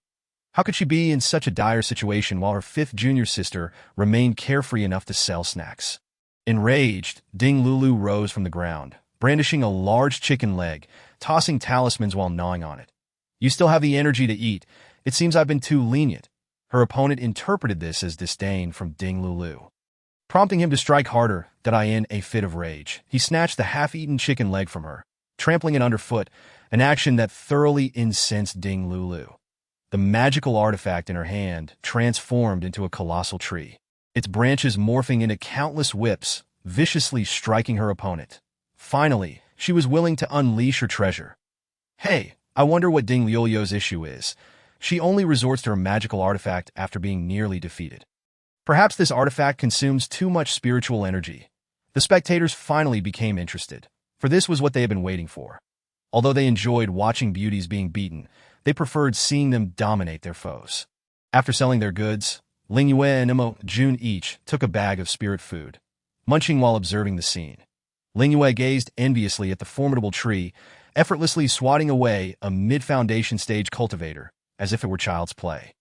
How could she be in such a dire situation while her 5th junior sister remained carefree enough to sell snacks? Enraged, Ding Lulu rose from the ground, brandishing a large chicken leg, tossing talismans while gnawing on it. "You still have the energy to eat. It seems I've been too lenient." Her opponent interpreted this as disdain from Ding Lulu, prompting him to strike harder. In a fit of rage, he snatched the half-eaten chicken leg from her, trampling it underfoot, an action that thoroughly incensed Ding Lulu. The magical artifact in her hand transformed into a colossal tree, its branches morphing into countless whips, viciously striking her opponent. Finally, she was willing to unleash her treasure. "Hey, I wonder what Ding Liolio's issue is. She only resorts to her magical artifact after being nearly defeated. Perhaps this artifact consumes too much spiritual energy." The spectators finally became interested, for this was what they had been waiting for. Although they enjoyed watching beauties being beaten, they preferred seeing them dominate their foes. After selling their goods, Ling Yue and Mo Jun each took a bag of spirit food, munching while observing the scene. Ling Yue gazed enviously at the formidable tree, effortlessly swatting away a mid-foundation stage cultivator, as if it were child's play.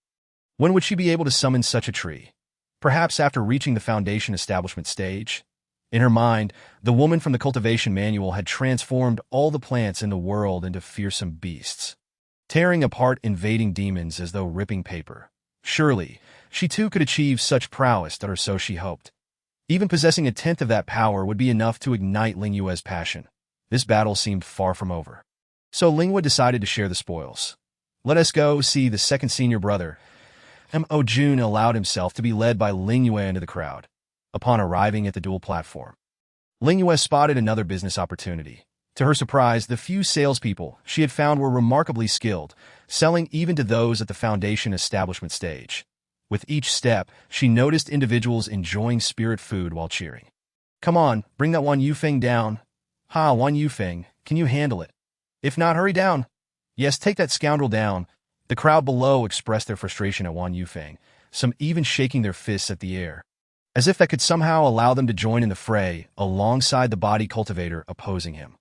When would she be able to summon such a tree? Perhaps after reaching the foundation establishment stage? In her mind, the woman from the cultivation manual had transformed all the plants in the world into fearsome beasts. tearing apart invading demons as though ripping paper. Surely, she too could achieve such prowess, or so she hoped. Even possessing a tenth of that power would be enough to ignite Ling Yue's passion. This battle seemed far from over. So Ling Yue decided to share the spoils. Let us go see the second senior brother. Mo Jun allowed himself to be led by Ling Yue into the crowd. Upon arriving at the dual platform, Ling Yue spotted another business opportunity. To her surprise, the few salespeople she had found were remarkably skilled, selling even to those at the foundation establishment stage. With each step, she noticed individuals enjoying spirit food while cheering. Come on, bring that Wan Yufeng down. Ha, Wan Yufeng, can you handle it? If not, hurry down. Yes, take that scoundrel down. The crowd below expressed their frustration at Wan Yufeng, some even shaking their fists at the air, as if that could somehow allow them to join in the fray alongside the body cultivator opposing him.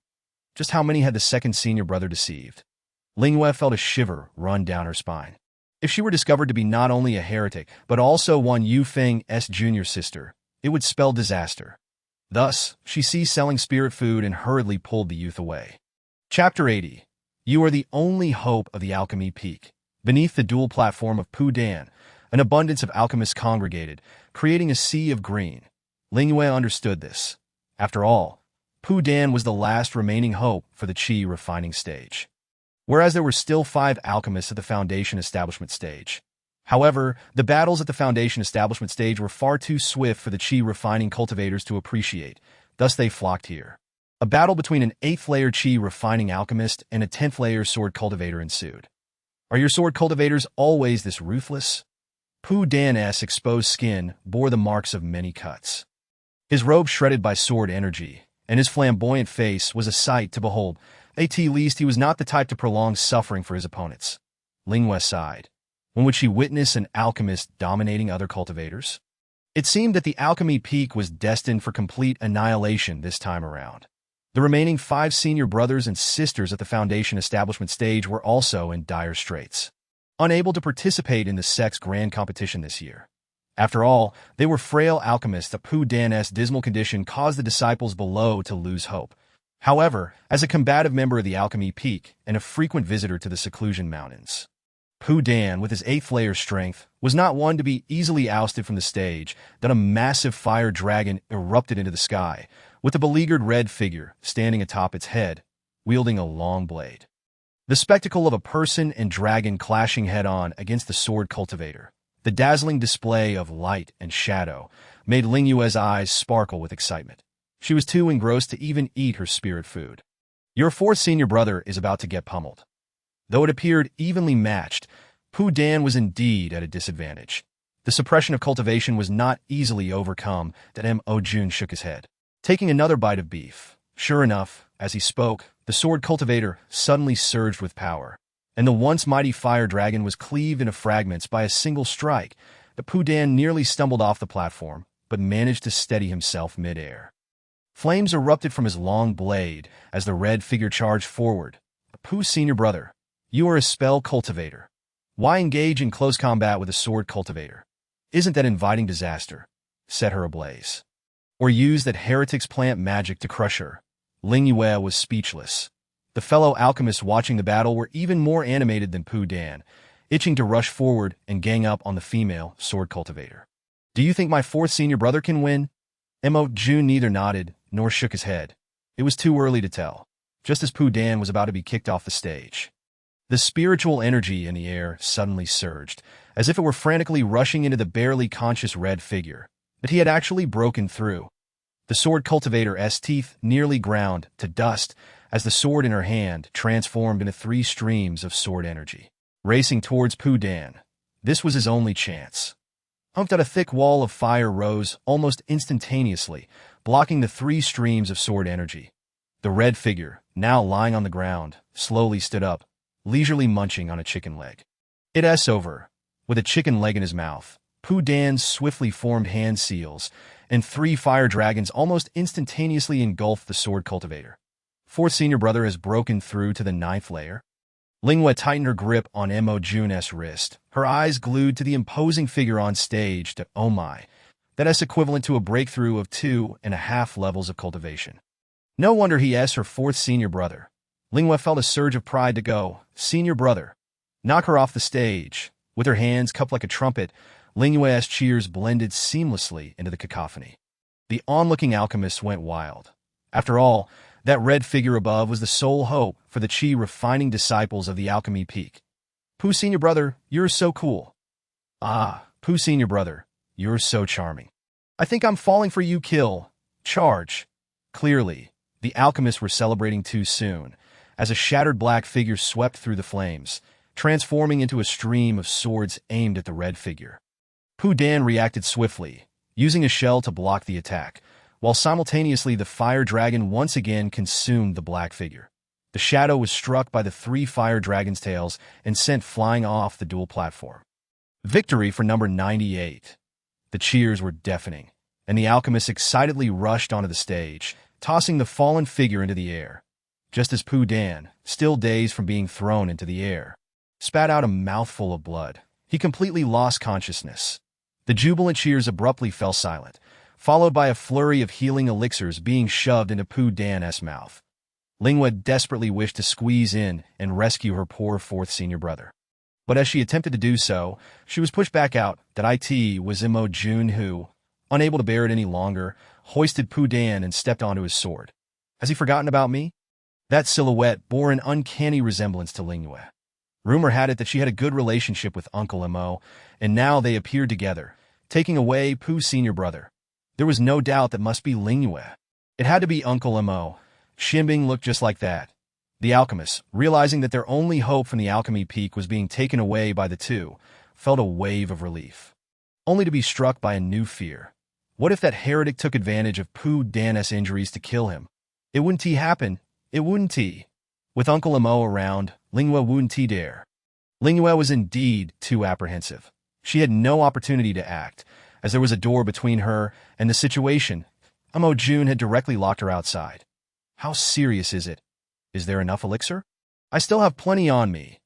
Just how many had the second senior brother deceived? Ling Yue felt a shiver run down her spine. If she were discovered to be not only a heretic, but also Wan Yufeng's junior sister, it would spell disaster. Thus, she ceased selling spirit food and hurriedly pulled the youth away. Chapter 80. You are the only hope of the alchemy peak. Beneath the dual platform of Pu Dan, an abundance of alchemists congregated, creating a sea of green. Ling Yue understood this. After all, Pu Dan was the last remaining hope for the qi refining stage, whereas there were still 5 alchemists at the foundation establishment stage. However, the battles at the foundation establishment stage were far too swift for the qi refining cultivators to appreciate, thus they flocked here. A battle between an 8th layer qi refining alchemist and a 10th layer sword cultivator ensued. Are your sword cultivators always this ruthless? Pu Dan's exposed skin bore the marks of many cuts. His robe shredded by sword energy, and his flamboyant face was a sight to behold. At least he was not the type to prolong suffering for his opponents. Ling Yue sighed. When would she witness an alchemist dominating other cultivators? It seemed that the alchemy peak was destined for complete annihilation this time around. The remaining 5 senior brothers and sisters at the foundation establishment stage were also in dire straits, unable to participate in the sect's grand competition this year. After all, they were frail alchemists that Pu Dan's dismal condition caused the disciples below to lose hope. However, as a combative member of the alchemy peak and a frequent visitor to the seclusion mountains, Pu Dan, with his 8th layer strength, was not one to be easily ousted from the stage. Then a massive fire dragon erupted into the sky, with a beleaguered red figure standing atop its head, wielding a long blade. The spectacle of a person and dragon clashing head-on against the sword cultivator, the dazzling display of light and shadow, made Ling Yue's eyes sparkle with excitement. She was too engrossed to even eat her spirit food. Your 4th senior brother is about to get pummeled. Though it appeared evenly matched, Pu Dan was indeed at a disadvantage. The suppression of cultivation was not easily overcome. That Mo Jun shook his head, taking another bite of beef. Sure enough, as he spoke, the sword cultivator suddenly surged with power, and the once mighty fire dragon was cleaved into fragments by a single strike. The Pu Dan nearly stumbled off the platform, but managed to steady himself mid-air. Flames erupted from his long blade as the red figure charged forward. Pu's senior brother, you are a spell cultivator. Why engage in close combat with a sword cultivator? Isn't that inviting disaster? Set her ablaze. Or use that heretic's plant magic to crush her? Ling Yue was speechless. The fellow alchemists watching the battle were even more animated than Pu Dan, itching to rush forward and gang up on the female sword cultivator. Do you think my 4th senior brother can win? Mo Jun neither nodded nor shook his head. It was too early to tell, just as Pu Dan was about to be kicked off the stage. The spiritual energy in the air suddenly surged, as if it were frantically rushing into the barely conscious red figure, but he had actually broken through. The sword cultivator's teeth nearly ground to dust as the sword in her hand transformed into 3 streams of sword energy, racing towards Pu Dan. This was his only chance. Humped at a thick wall of fire rose almost instantaneously, blocking the 3 streams of sword energy. The red figure, now lying on the ground, slowly stood up, leisurely munching on a chicken leg. It's over. With a chicken leg in his mouth, Pu Dan's swiftly formed hand seals, and 3 fire dragons almost instantaneously engulfed the sword cultivator. 4th senior brother has broken through to the 9th layer. Ling Yue tightened her grip on Mo Jun's wrist, her eyes glued to the imposing figure on stage. Oh my, that's equivalent to a breakthrough of 2.5 levels of cultivation. No wonder he is her 4th senior brother. Ling Yue felt a surge of pride to go, "Senior brother." Knock her off the stage. With her hands cupped like a trumpet, Ling Yue's cheers blended seamlessly into the cacophony. The onlooking alchemists went wild. After all, that red figure above was the sole hope for the chi-refining disciples of the alchemy peak. "Pooh, senior brother, you're so cool." "Ah, Pooh, senior brother, you're so charming." "I think I'm falling for you, kill. Charge." Clearly, the alchemists were celebrating too soon, as a shattered black figure swept through the flames, transforming into a stream of swords aimed at the red figure. Pooh Dan reacted swiftly, using a shell to block the attack, while simultaneously the fire dragon once again consumed the black figure. The shadow was struck by the 3 fire dragon's tails and sent flying off the dual platform. Victory for number 98. The cheers were deafening, and the alchemists excitedly rushed onto the stage, tossing the fallen figure into the air. Just as Pooh Dan, still dazed from being thrown into the air, spat out a mouthful of blood, he completely lost consciousness. The jubilant cheers abruptly fell silent, followed by a flurry of healing elixirs being shoved into Pooh Dan's mouth. Ling Yue desperately wished to squeeze in and rescue her poor 4th senior brother. But as she attempted to do so, she was pushed back out. That it was Imo Jun who, unable to bear it any longer, hoisted Pooh Dan and stepped onto his sword. Has he forgotten about me? That silhouette bore an uncanny resemblance to Ling Yue. Rumor had it that she had a good relationship with Uncle Imo, and now they appeared together, taking away Pooh's senior brother. There was no doubt that must be Ling Yue. It had to be Uncle Imo. Xianbing looked just like that. The alchemists, realizing that their only hope from the alchemy peak was being taken away by the two, felt a wave of relief, only to be struck by a new fear. What if that heretic took advantage of Pooh Dan's injuries to kill him? It wouldn't happen. It wouldn't. With Uncle Imo around, Ling Yue wouldn't dare. Ling Yue was indeed too apprehensive. She had no opportunity to act, as there was a door between her and the situation. Imo Jun had directly locked her outside. How serious is it? Is there enough elixir? I still have plenty on me.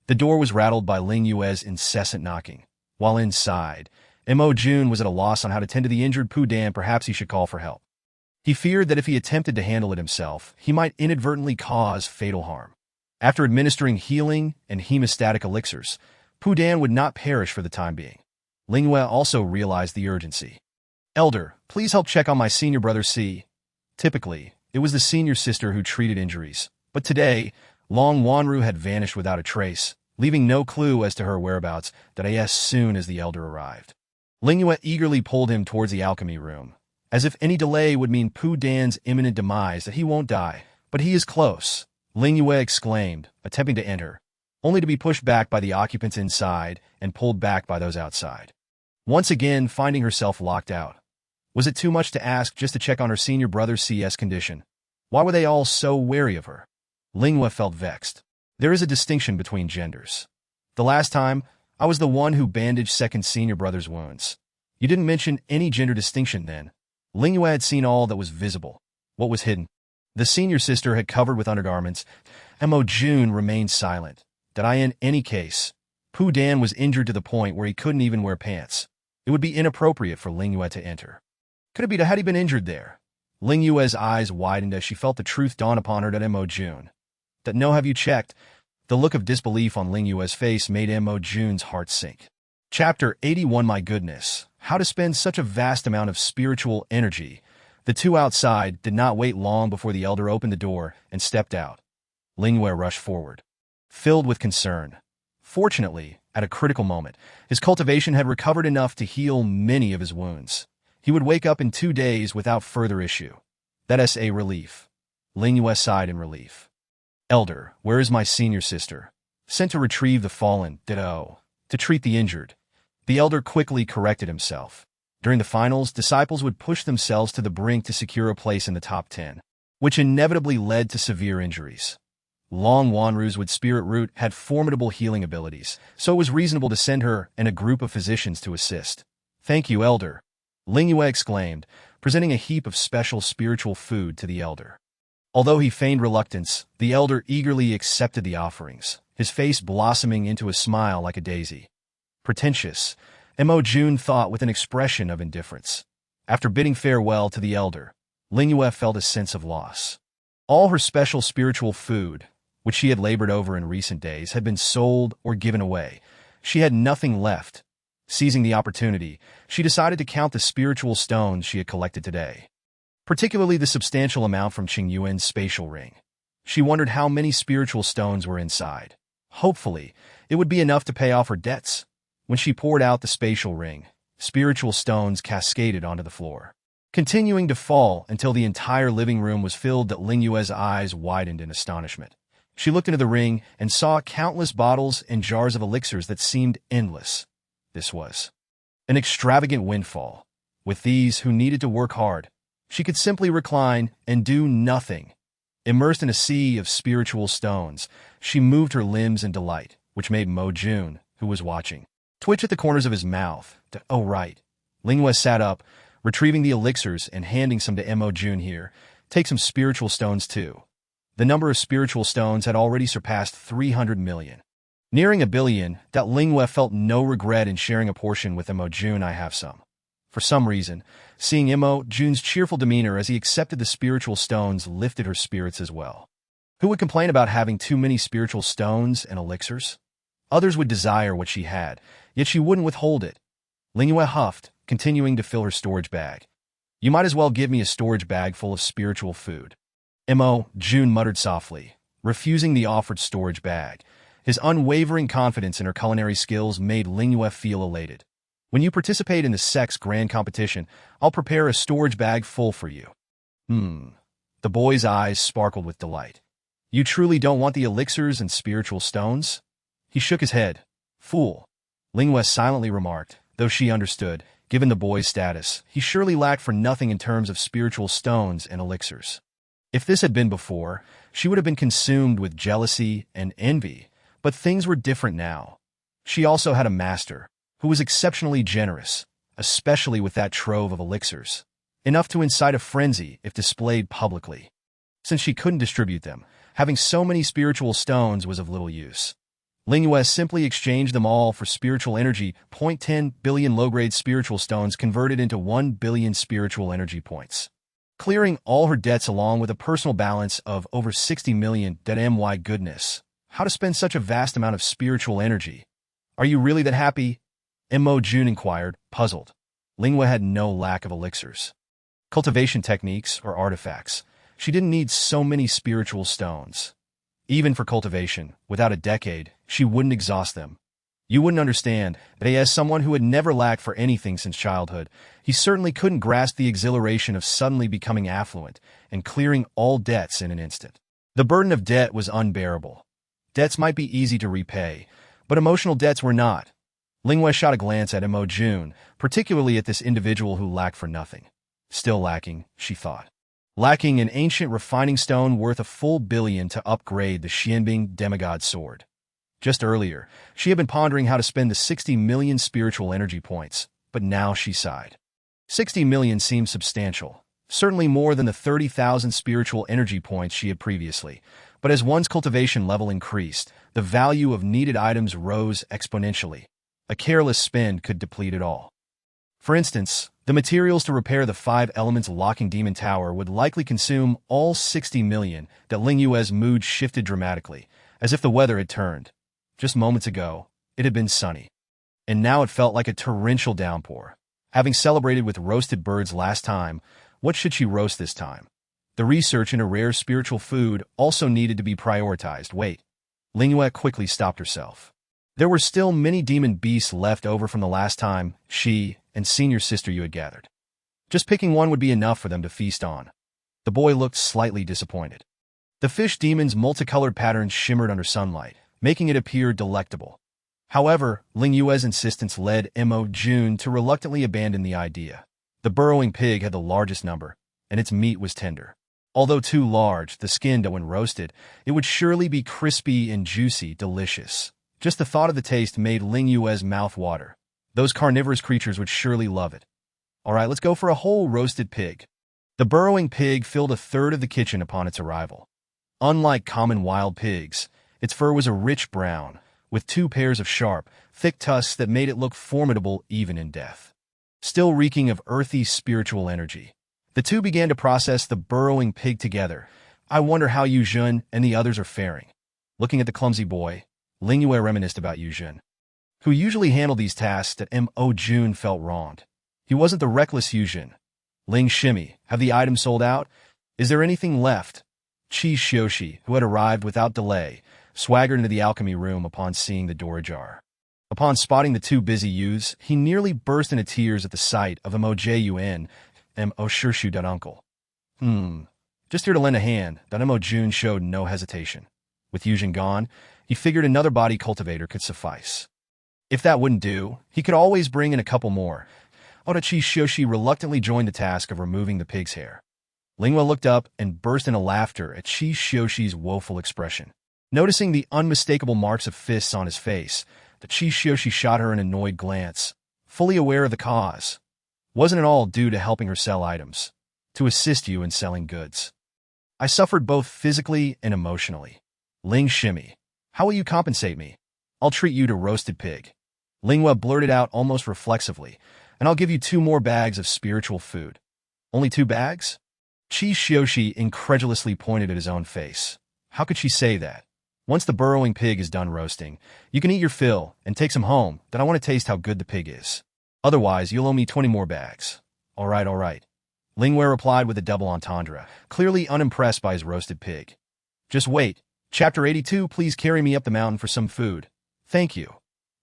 The door was rattled by Ling Yue's incessant knocking. While inside, Imo Jun was at a loss on how to tend to the injured Pooh Dan. Perhaps he should call for help. He feared that if he attempted to handle it himself, he might inadvertently cause fatal harm. After administering healing and hemostatic elixirs, Pooh Dan would not perish for the time being. Ling Yue also realized the urgency. "Elder, please help check on my senior brother C." Typically, it was the senior sister who treated injuries, but today, Long Wanru had vanished without a trace, leaving no clue as to her whereabouts as soon as the elder arrived. Ling Yue eagerly pulled him towards the alchemy room, as if any delay would mean Pooh Dan's imminent demise. That he won't die, but he is close, Ling Yue exclaimed, attempting to enter, only to be pushed back by the occupants inside and pulled back by those outside. Once again, finding herself locked out. Was it too much to ask just to check on her senior brother's CS condition? Why were they all so wary of her? Ling Yue felt vexed. There is a distinction between genders. The last time, I was the one who bandaged second senior brother's wounds. You didn't mention any gender distinction then. Ling Yue had seen all that was visible. What was hidden? The senior sister had covered with undergarments. Imo Jun remained silent. In any case, Pooh Dan was injured to the point where he couldn't even wear pants. It would be inappropriate for Ling Yue to enter. Could it be that had he been injured there? Ling Yue's eyes widened as she felt the truth dawn upon her. Imo Jun. No, have you checked? The look of disbelief on Ling Yue's face made Imo Jun's heart sink. Chapter 81. My goodness, how to spend such a vast amount of spiritual energy. The two outside did not wait long before the elder opened the door and stepped out. Ling Yue rushed forward, filled with concern. Fortunately, at a critical moment, his cultivation had recovered enough to heal many of his wounds. He would wake up in 2 days without further issue. That's a relief. Ling Yue sighed in relief. Elder, where is my senior sister? Sent to retrieve the fallen, to treat the injured. The elder quickly corrected himself. During the finals, disciples would push themselves to the brink to secure a place in the top 10, which inevitably led to severe injuries. Long Wanru's with Spirit Root had formidable healing abilities, so it was reasonable to send her and a group of physicians to assist. Thank you, Elder, Ling Yue exclaimed, presenting a heap of special spiritual food to the elder. Although he feigned reluctance, the elder eagerly accepted the offerings, his face blossoming into a smile like a daisy. Pretentious, Imo Jun thought with an expression of indifference. After bidding farewell to the elder, Ling Yue felt a sense of loss. All her special spiritual food, which she had labored over in recent days, had been sold or given away. She had nothing left. Seizing the opportunity, she decided to count the spiritual stones she had collected today, particularly the substantial amount from Ling Yue's spatial ring. She wondered how many spiritual stones were inside. Hopefully, it would be enough to pay off her debts. When she poured out the spatial ring, spiritual stones cascaded onto the floor, continuing to fall until the entire living room was filled. That Ling Yue's eyes widened in astonishment. She looked into the ring and saw countless bottles and jars of elixirs that seemed endless. This was an extravagant windfall. With these who needed to work hard, she could simply recline and do nothing. Immersed in a sea of spiritual stones, she moved her limbs in delight, which made Mo Jun, who was watching, twitch at the corners of his mouth. Oh right. Ling Yue sat up, retrieving the elixirs and handing some to Mo Jun. Here, take some spiritual stones too. The number of spiritual stones had already surpassed 300 million. Nearing 1 billion, that Ling Yue felt no regret in sharing a portion with Mo Jun. I have some. For some reason, seeing Mo Jun's cheerful demeanor as he accepted the spiritual stones lifted her spirits as well. Who would complain about having too many spiritual stones and elixirs? Others would desire what she had, yet she wouldn't withhold it. Ling Yue huffed, continuing to fill her storage bag. You might as well give me a storage bag full of spiritual food. Mo Jun muttered softly, refusing the offered storage bag. His unwavering confidence in her culinary skills made Ling Yue feel elated. When you participate in the sex grand competition, I'll prepare a storage bag full for you. The boy's eyes sparkled with delight. You truly don't want the elixirs and spiritual stones? He shook his head. Fool. Ling Yue silently remarked, though she understood, given the boy's status, he surely lacked for nothing in terms of spiritual stones and elixirs. If this had been before, she would have been consumed with jealousy and envy, but things were different now. She also had a master, who was exceptionally generous, especially with that trove of elixirs, enough to incite a frenzy if displayed publicly. Since she couldn't distribute them, having so many spiritual stones was of little use. Ling Yue simply exchanged them all for spiritual energy. 10 billion low-grade spiritual stones converted into 1 billion spiritual energy points, clearing all her debts along with a personal balance of over 60 million. My goodness, how to spend such a vast amount of spiritual energy? Are you really that happy? Mo Jun inquired, puzzled. Ling Yue had no lack of elixirs, cultivation techniques, or artifacts. She didn't need so many spiritual stones. Even for cultivation, without a decade, she wouldn't exhaust them. You wouldn't understand, but as someone who had never lacked for anything since childhood, he certainly couldn't grasp the exhilaration of suddenly becoming affluent and clearing all debts in an instant. The burden of debt was unbearable. Debts might be easy to repay, but emotional debts were not. Ling Yue shot a glance at Mo Jun, particularly at this individual who lacked for nothing. Still lacking, she thought. Lacking an ancient refining stone worth a full billion to upgrade the Xianbing demigod sword. Just earlier, she had been pondering how to spend the 60 million spiritual energy points, but now she sighed. 60 million seemed substantial, certainly more than the 30,000 spiritual energy points she had previously, but as one's cultivation level increased, the value of needed items rose exponentially. A careless spend could deplete it all. For instance, the materials to repair the 5 elements locking demon tower would likely consume all 60 million. That Ling Yue's mood shifted dramatically, as if the weather had turned. Just moments ago, it had been sunny, and now it felt like a torrential downpour. Having celebrated with roasted birds last time, what should she roast this time? The research into rare spiritual food also needed to be prioritized. Wait. Ling Yue quickly stopped herself. There were still many demon beasts left over from the last time she and senior sister Yue had gathered. Just picking one would be enough for them to feast on. The boy looked slightly disappointed. The fish demon's multicolored patterns shimmered under sunlight, making it appear delectable. However, Ling Yue's insistence led Mo Jun to reluctantly abandon the idea. The burrowing pig had the largest number, and its meat was tender. Although too large, the skin, when roasted, it would surely be crispy and juicy, delicious. Just the thought of the taste made Ling Yue's mouth water. Those carnivorous creatures would surely love it. All right, let's go for a whole roasted pig. The burrowing pig filled a third of the kitchen upon its arrival. Unlike common wild pigs, its fur was a rich brown, with 2 pairs of sharp, thick tusks that made it look formidable even in death. Still reeking of earthy spiritual energy, the two began to process the burrowing pig together. I wonder how Yu Jun and the others are faring. Looking at the clumsy boy, Ling Yue reminisced about Yu Jun, who usually handled these tasks that Mo Jun felt wronged. He wasn't the reckless Yu Jun. Ling Shimmy, have the items sold out? Is there anything left? Qi Xiuxi, who had arrived without delay, swaggered into the alchemy room upon seeing the door ajar. Upon spotting the two busy youths, he nearly burst into tears at the sight of Mo Jun, Mo Shirshu uncle. Just here to lend a hand, Mo Jun showed no hesitation. With Yu Jun gone, he figured another body cultivator could suffice. If that wouldn't do, he could always bring in a couple more. Odachi Shoshi reluctantly joined the task of removing the pig's hair. Lingwa looked up and burst into laughter at Chi Shoshi's woeful expression. Noticing the unmistakable marks of fists on his face, the Chi Shoshi shot her an annoyed glance, fully aware of the cause. Wasn't it all due to helping her sell items? To assist you in selling goods. I suffered both physically and emotionally. Ling Shimmy, how will you compensate me? I'll treat you to roasted pig. Lingwa blurted out almost reflexively, and I'll give you 2 more bags of spiritual food. Only 2 bags? Chi Xiuxi incredulously pointed at his own face. How could she say that? Once the burrowing pig is done roasting, you can eat your fill and take some home, then I want to taste how good the pig is. Otherwise, you'll owe me 20 more bags. All right. Lingwei replied with a double entendre, clearly unimpressed by his roasted pig. Just wait. Chapter 82, please carry me up the mountain for some food. Thank you.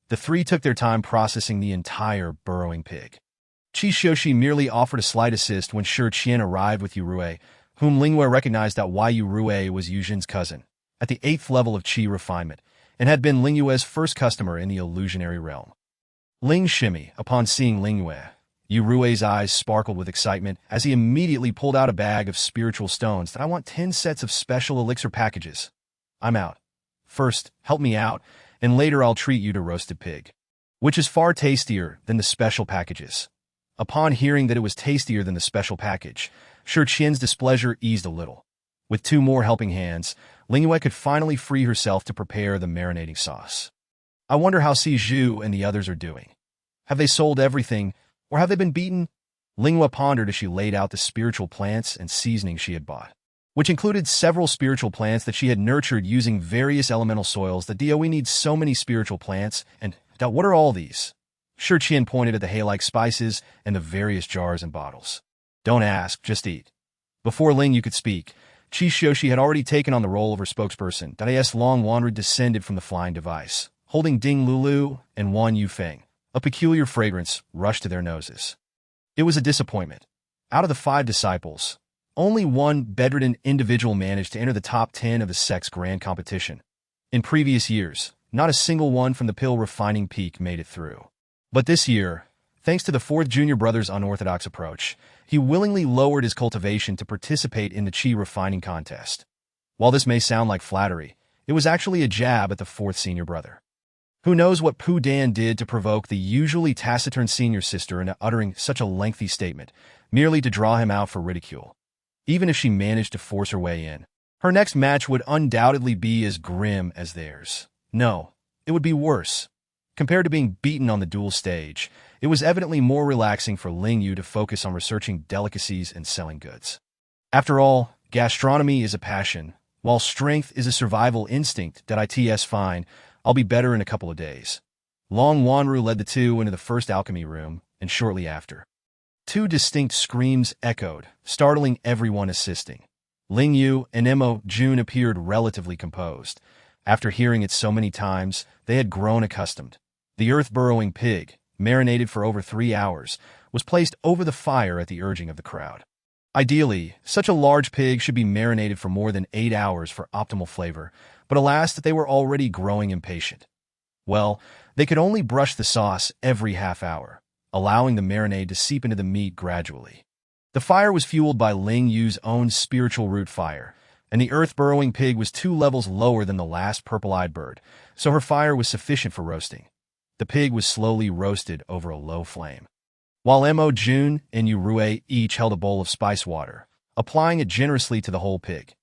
The 3 took their time processing the entire burrowing pig. Chi Xiuxi merely offered a slight assist when Shi Qian arrived with Yu Rui, whom Lingwei recognized that Yu Rui was Yu Jin's cousin, at the 8th level of Qi refinement, and had been Ling Yue's first customer in the illusionary realm. Ling Shimmy, upon seeing Ling Yue, Yu Rui's eyes sparkled with excitement as he immediately pulled out a bag of spiritual stones that I want 10 sets of special elixir packages. I'm out. First, help me out, and later I'll treat you to roasted pig, which is far tastier than the special packages. Upon hearing that it was tastier than the special package, Shi Qian's displeasure eased a little. With 2 more helping hands, Ling Yue could finally free herself to prepare the marinating sauce. I wonder how Si Zhu and the others are doing. Have they sold everything, or have they been beaten? Ling Yue pondered as she laid out the spiritual plants and seasonings she had bought, which included several spiritual plants that she had nurtured using various elemental soils. The DOE needs so many spiritual plants, and what are all these? Shi Qian pointed at the hay-like spices and the various jars and bottles. Don't ask, just eat. Before Ling Yue could speak, Chi Xiuxi had already taken on the role of her spokesperson. Dai's long wandered descended from the flying device, holding Ding Lulu and Wan Yufeng. A peculiar fragrance rushed to their noses. It was a disappointment. Out of the 5 disciples, only one bedridden individual managed to enter the top 10 of the sect's grand competition. In previous years, not a single one from the pill refining peak made it through. But this year, thanks to the 4th junior brother's unorthodox approach, he willingly lowered his cultivation to participate in the Qi refining contest. While this may sound like flattery, it was actually a jab at the 4th senior brother. Who knows what Pu Dan did to provoke the usually taciturn senior sister into uttering such a lengthy statement, merely to draw him out for ridicule. Even if she managed to force her way in, her next match would undoubtedly be as grim as theirs. No, it would be worse. Compared to being beaten on the duel stage, it was evidently more relaxing for Ling Yue to focus on researching delicacies and selling goods. After all, gastronomy is a passion, while strength is a survival instinct. It's fine, I'll be better in a couple of days. Long Wanru led the 2 into the first alchemy room, and shortly after, 2 distinct screams echoed, startling everyone assisting. Ling Yue and Mo Jun appeared relatively composed. After hearing it so many times, they had grown accustomed. The earth-burrowing pig, marinated for over 3 hours, was placed over the fire at the urging of the crowd. Ideally, such a large pig should be marinated for more than 8 hours for optimal flavor, but alas that they were already growing impatient. Well, they could only brush the sauce every half hour, allowing the marinade to seep into the meat gradually. The fire was fueled by Ling Yue's own spiritual root fire, and the earth-burrowing pig was 2 levels lower than the last purple-eyed bird, so her fire was sufficient for roasting. The pig was slowly roasted over a low flame. While Mo Jun and Yu Rui each held a bowl of spice water, applying it generously to the whole pig.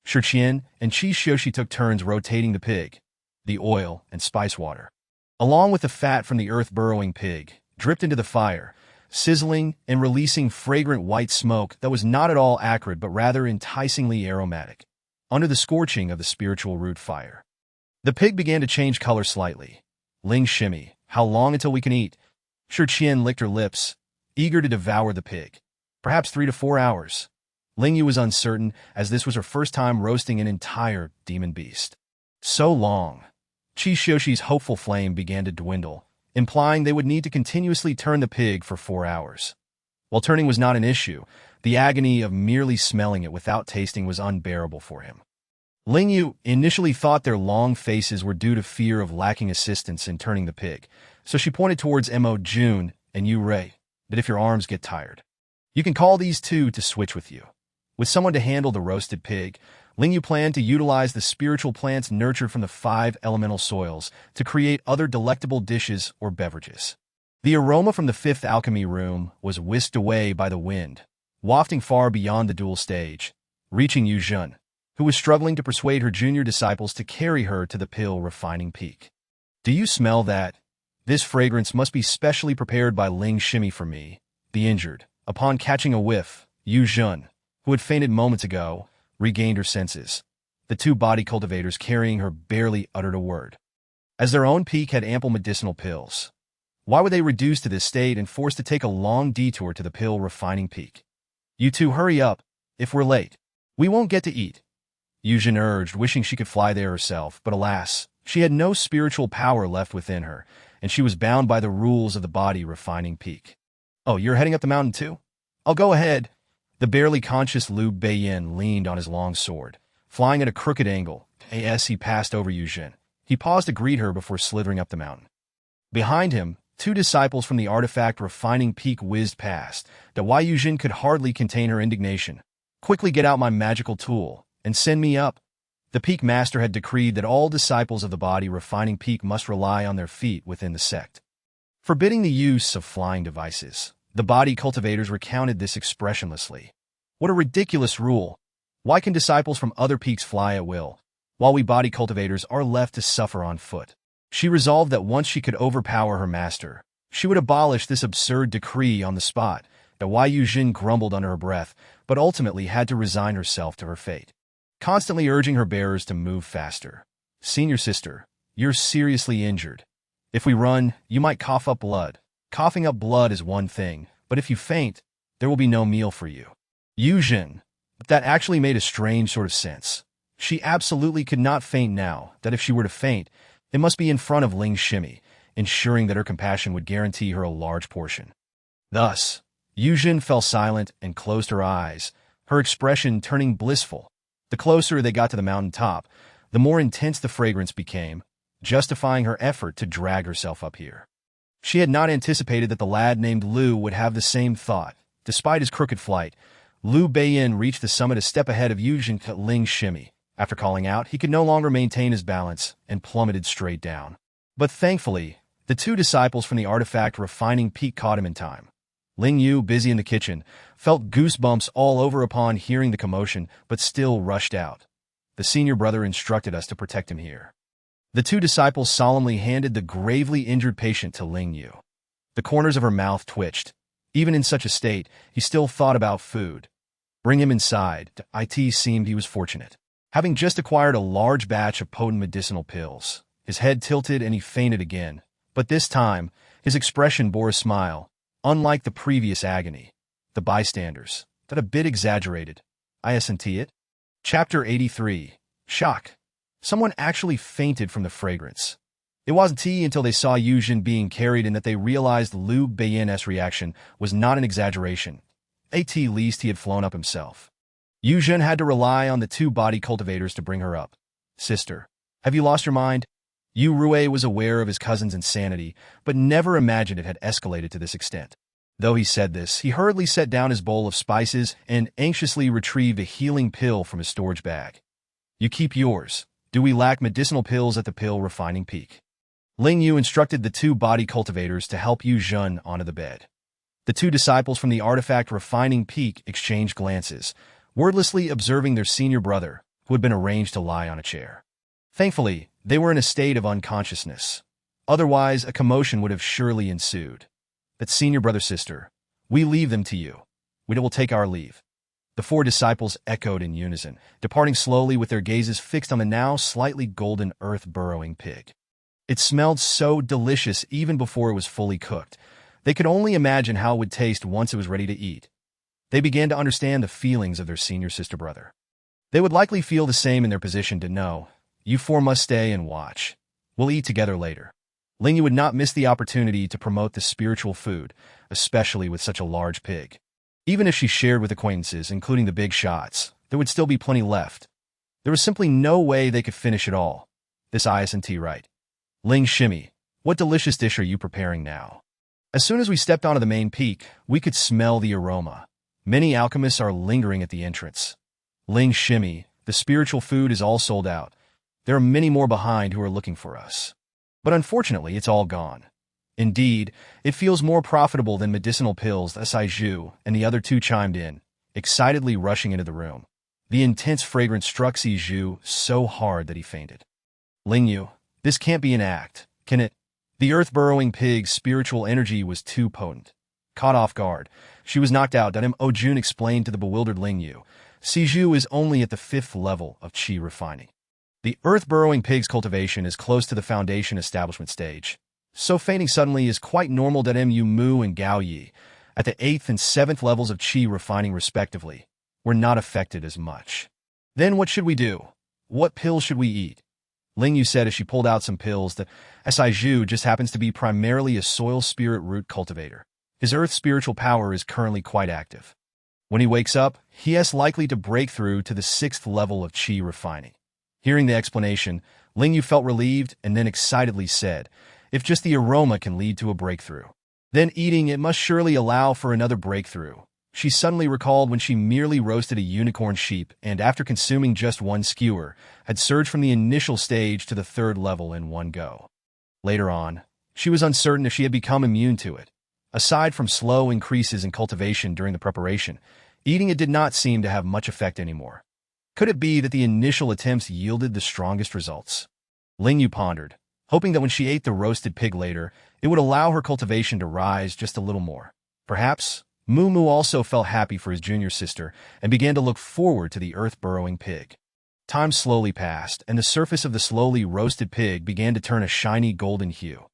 Shi Qian and Chi Xiuxi took turns rotating the pig, the oil, and spice water, along with the fat from the earth-burrowing pig, dripped into the fire, sizzling and releasing fragrant white smoke that was not at all acrid but rather enticingly aromatic, under the scorching of the spiritual root fire. The pig began to change color slightly. Ling shimmy. How long until we can eat? Sure Qian licked her lips, eager to devour the pig. Perhaps 3 to 4 hours. Ling Yue was uncertain, as this was her first time roasting an entire demon beast. So long. Qi Xiuxi's hopeful flame began to dwindle, implying they would need to continuously turn the pig for 4 hours. While turning was not an issue, the agony of merely smelling it without tasting was unbearable for him. Ling Yue initially thought their long faces were due to fear of lacking assistance in turning the pig, so she pointed towards Mo Jun and Yu Rei, that if your arms get tired, you can call these two to switch with you. With someone to handle the roasted pig, Ling Yue planned to utilize the spiritual plants nurtured from the 5 elemental soils to create other delectable dishes or beverages. The aroma from the 5th alchemy room was whisked away by the wind, wafting far beyond the dual stage, reaching Yu Jun, who was struggling to persuade her junior disciples to carry her to the pill refining peak. Do you smell that? This fragrance must be specially prepared by Ling Shimmy for me, the injured. Upon catching a whiff, Yu Jun, who had fainted moments ago, regained her senses. The 2 body cultivators carrying her barely uttered a word. As their own peak had ample medicinal pills, why were they reduced to this state and forced to take a long detour to the pill refining peak? You two hurry up. If we're late, we won't get to eat. Yu Jun urged, wishing she could fly there herself, but alas, she had no spiritual power left within her, and she was bound by the rules of the body refining peak. Oh, you're heading up the mountain too? I'll go ahead. The barely conscious Liu Beiyin leaned on his long sword, flying at a crooked angle. As he passed over Yu Jun, he paused to greet her before slithering up the mountain. Behind him, 2 disciples from the artifact refining peak whizzed past, that Wai Yu Jun could hardly contain her indignation. Quickly get out my magical tool and send me up. The peak master had decreed that all disciples of the body refining peak must rely on their feet within the sect, forbidding the use of flying devices. The body cultivators recounted this expressionlessly. What a ridiculous rule! Why can disciples from other peaks fly at will, while we body cultivators are left to suffer on foot? She resolved that once she could overpower her master, she would abolish this absurd decree on the spot. That Wai Yu Jun grumbled under her breath, but ultimately had to resign herself to her fate, constantly urging her bearers to move faster. Senior sister, you're seriously injured. If we run, you might cough up blood. Coughing up blood is one thing, but if you faint, there will be no meal for you. Yu Jun. That actually made a strange sort of sense. She absolutely could not faint now, that if she were to faint, it must be in front of Ling Shimmy, ensuring that her compassion would guarantee her a large portion. Thus, Yu Jun fell silent and closed her eyes, her expression turning blissful. The closer they got to the mountain top, the more intense the fragrance became, justifying her effort to drag herself up here. She had not anticipated that the lad named Liu would have the same thought. Despite his crooked flight, Liu Beiyin reached the summit a step ahead of Yu Jun to Ling Shimmy. After calling out, he could no longer maintain his balance and plummeted straight down. But thankfully, the 2 disciples from the artifact refining peak caught him in time. Ling Yue, busy in the kitchen, felt goosebumps all over upon hearing the commotion, but still rushed out. The senior brother instructed us to protect him here. The 2 disciples solemnly handed the gravely injured patient to Ling Yue. The corners of her mouth twitched. Even in such a state, he still thought about food. Bring him inside. It seemed he was fortunate, having just acquired a large batch of potent medicinal pills. His head tilted and he fainted again, but this time, his expression bore a smile. Unlike the previous agony, the bystanders, that a bit exaggerated. Isn't it? Chapter 83. Shock. Someone actually fainted from the fragrance. It wasn't until they saw Yu Jun being carried in that they realized Liu Beiyin's reaction was not an exaggeration. At least he had flown up himself. Yu Jun had to rely on the 2 body cultivators to bring her up. Sister, have you lost your mind? Yu Rui was aware of his cousin's insanity, but never imagined it had escalated to this extent. Though he said this, he hurriedly set down his bowl of spices and anxiously retrieved a healing pill from his storage bag. You keep yours. Do we lack medicinal pills at the pill refining peak? Ling Yue instructed the 2 body cultivators to help Yu Jun onto the bed. The 2 disciples from the artifact refining peak exchanged glances, wordlessly observing their senior brother, who had been arranged to lie on a chair. Thankfully, they were in a state of unconsciousness. Otherwise, a commotion would have surely ensued. That senior brother-sister, we leave them to you. We will take our leave. The four disciples echoed in unison, departing slowly with their gazes fixed on the now slightly golden earth-burrowing pig. It smelled so delicious even before it was fully cooked. They could only imagine how it would taste once it was ready to eat. They began to understand the feelings of their senior sister-brother. They would likely feel the same in their position to know, "You four must stay and watch. We'll eat together later." Ling Yue would not miss the opportunity to promote the spiritual food, especially with such a large pig. Even if she shared with acquaintances, including the big shots, there would still be plenty left. There was simply no way they could finish it all. This isn't right. Ling Shimmy, what delicious dish are you preparing now? As soon as we stepped onto the main peak, we could smell the aroma. Many alchemists are lingering at the entrance. Ling Shimmy, the spiritual food is all sold out. There are many more behind who are looking for us. But unfortunately, it's all gone. Indeed, it feels more profitable than medicinal pills, Zhu and the other two chimed in, excitedly rushing into the room. The intense fragrance struck Zhu so hard that he fainted. Ling Yue, this can't be an act, can it? The earth-burrowing pig's spiritual energy was too potent. Caught off guard, she was knocked out. Jun explained to the bewildered Ling Yue. Zhu is only at the 5th level of qi refining. The earth-burrowing pig's cultivation is close to the foundation establishment stage, so fainting suddenly is quite normal. Mu and Gao Yi, at the 8th and 7th levels of qi refining respectively, were not affected as much. Then what should we do? What pills should we eat? Ling Yue said as she pulled out some pills that Zhu just happens to be primarily a soil spirit root cultivator. His earth spiritual power is currently quite active. When he wakes up, he is likely to break through to the 6th level of qi refining. Hearing the explanation, Ling Yue felt relieved and then excitedly said, if just the aroma can lead to a breakthrough, then eating it must surely allow for another breakthrough. She suddenly recalled when she merely roasted a unicorn sheep and, after consuming just one skewer, had surged from the initial stage to the 3rd level in one go. Later on, she was uncertain if she had become immune to it. Aside from slow increases in cultivation during the preparation, eating it did not seem to have much effect anymore. Could it be that the initial attempts yielded the strongest results? Ling Yue pondered, hoping that when she ate the roasted pig later, it would allow her cultivation to rise just a little more. Perhaps Mu also felt happy for his junior sister and began to look forward to the earth-burrowing pig. Time slowly passed, and the surface of the slowly roasted pig began to turn a shiny golden hue.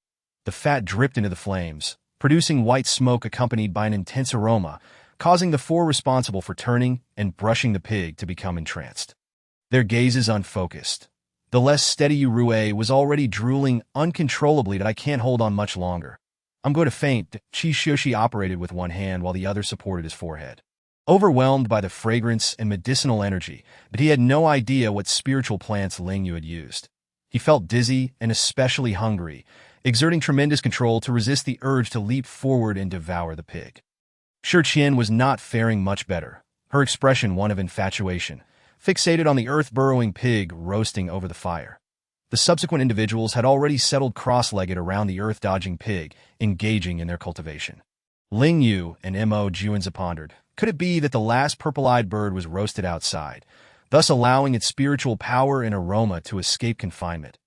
The fat dripped into the flames, producing white smoke accompanied by an intense aroma, causing the four responsible for turning and brushing the pig to become entranced. Their gazes unfocused. The less steady Yue was already drooling uncontrollably that I can't hold on much longer. I'm going to faint. Qi Shushi operated with one hand while the other supported his forehead. Overwhelmed by the fragrance and medicinal energy, but he had no idea what spiritual plants Ling Yue had used. He felt dizzy and especially hungry, exerting tremendous control to resist the urge to leap forward and devour the pig. Shi Qian was not faring much better, her expression one of infatuation, fixated on the earth-burrowing pig roasting over the fire. The subsequent individuals had already settled cross-legged around the earth-dodging pig, engaging in their cultivation. Ling Yue and Mo Juanza pondered, could it be that the last purple-eyed bird was roasted outside, thus allowing its spiritual power and aroma to escape confinement?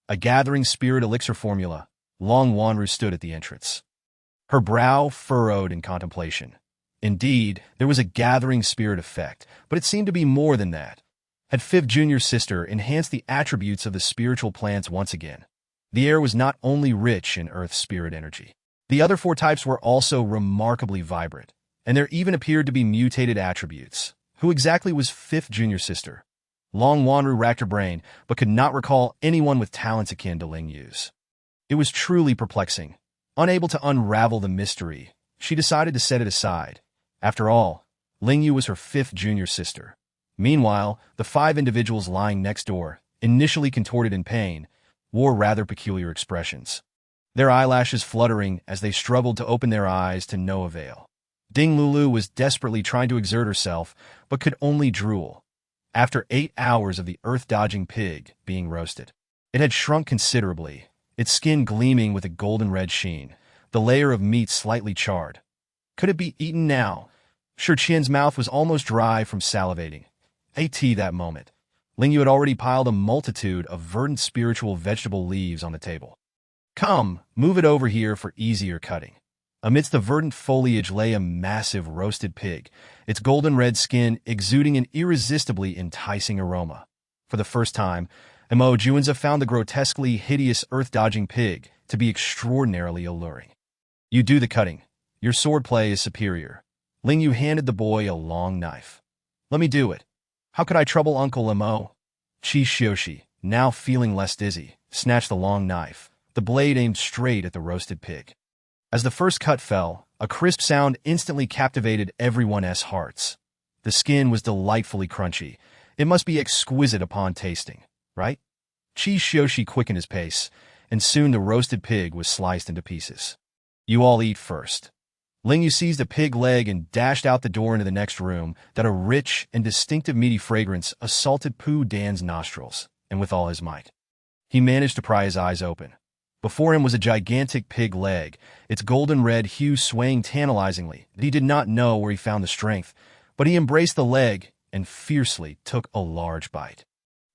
A gathering spirit elixir formula, Long Wanru stood at the entrance. Her brow furrowed in contemplation. Indeed, there was a gathering spirit effect, but it seemed to be more than that. Had Fifth Junior's sister enhanced the attributes of the spiritual plants once again? The air was not only rich in earth spirit energy. The other four types were also remarkably vibrant, and there even appeared to be mutated attributes. Who exactly was Fifth Junior's sister? Long Wanru racked her brain, but could not recall anyone with talents akin to Ling Yue's. It was truly perplexing. Unable to unravel the mystery, she decided to set it aside. After all, Ling Yue was her 5th junior sister. Meanwhile, the 5 individuals lying next door, initially contorted in pain, wore rather peculiar expressions. Their eyelashes fluttering as they struggled to open their eyes to no avail. Ding Lulu was desperately trying to exert herself, but could only drool. After 8 hours of the earth-dodging pig being roasted, it had shrunk considerably, its skin gleaming with a golden-red sheen, the layer of meat slightly charred. Could it be eaten now? Shi Qian's mouth was almost dry from salivating. That moment, Ling Yue had already piled a multitude of verdant spiritual vegetable leaves on the table. Come, move it over here for easier cutting. Amidst the verdant foliage lay a massive roasted pig, its golden red skin exuding an irresistibly enticing aroma. For the first time, Juanza found the grotesquely hideous earth-dodging pig to be extraordinarily alluring. You do the cutting. Your swordplay is superior. Ling Yue handed the boy a long knife. Let me do it. How could I trouble Uncle Imo? Chi Xioshi, now feeling less dizzy, snatched the long knife, the blade aimed straight at the roasted pig. As the first cut fell, a crisp sound instantly captivated everyone's hearts. The skin was delightfully crunchy. It must be exquisite upon tasting, right? Chi Xioshi quickened his pace, and soon the roasted pig was sliced into pieces. You all eat first. Ling Yue seized a pig leg and dashed out the door into the next room that a rich and distinctive meaty fragrance assaulted Pu Dan's nostrils, and with all his might. He managed to pry his eyes open. Before him was a gigantic pig leg, its golden red hue swaying tantalizingly. He did not know where he found the strength, but he embraced the leg and fiercely took a large bite.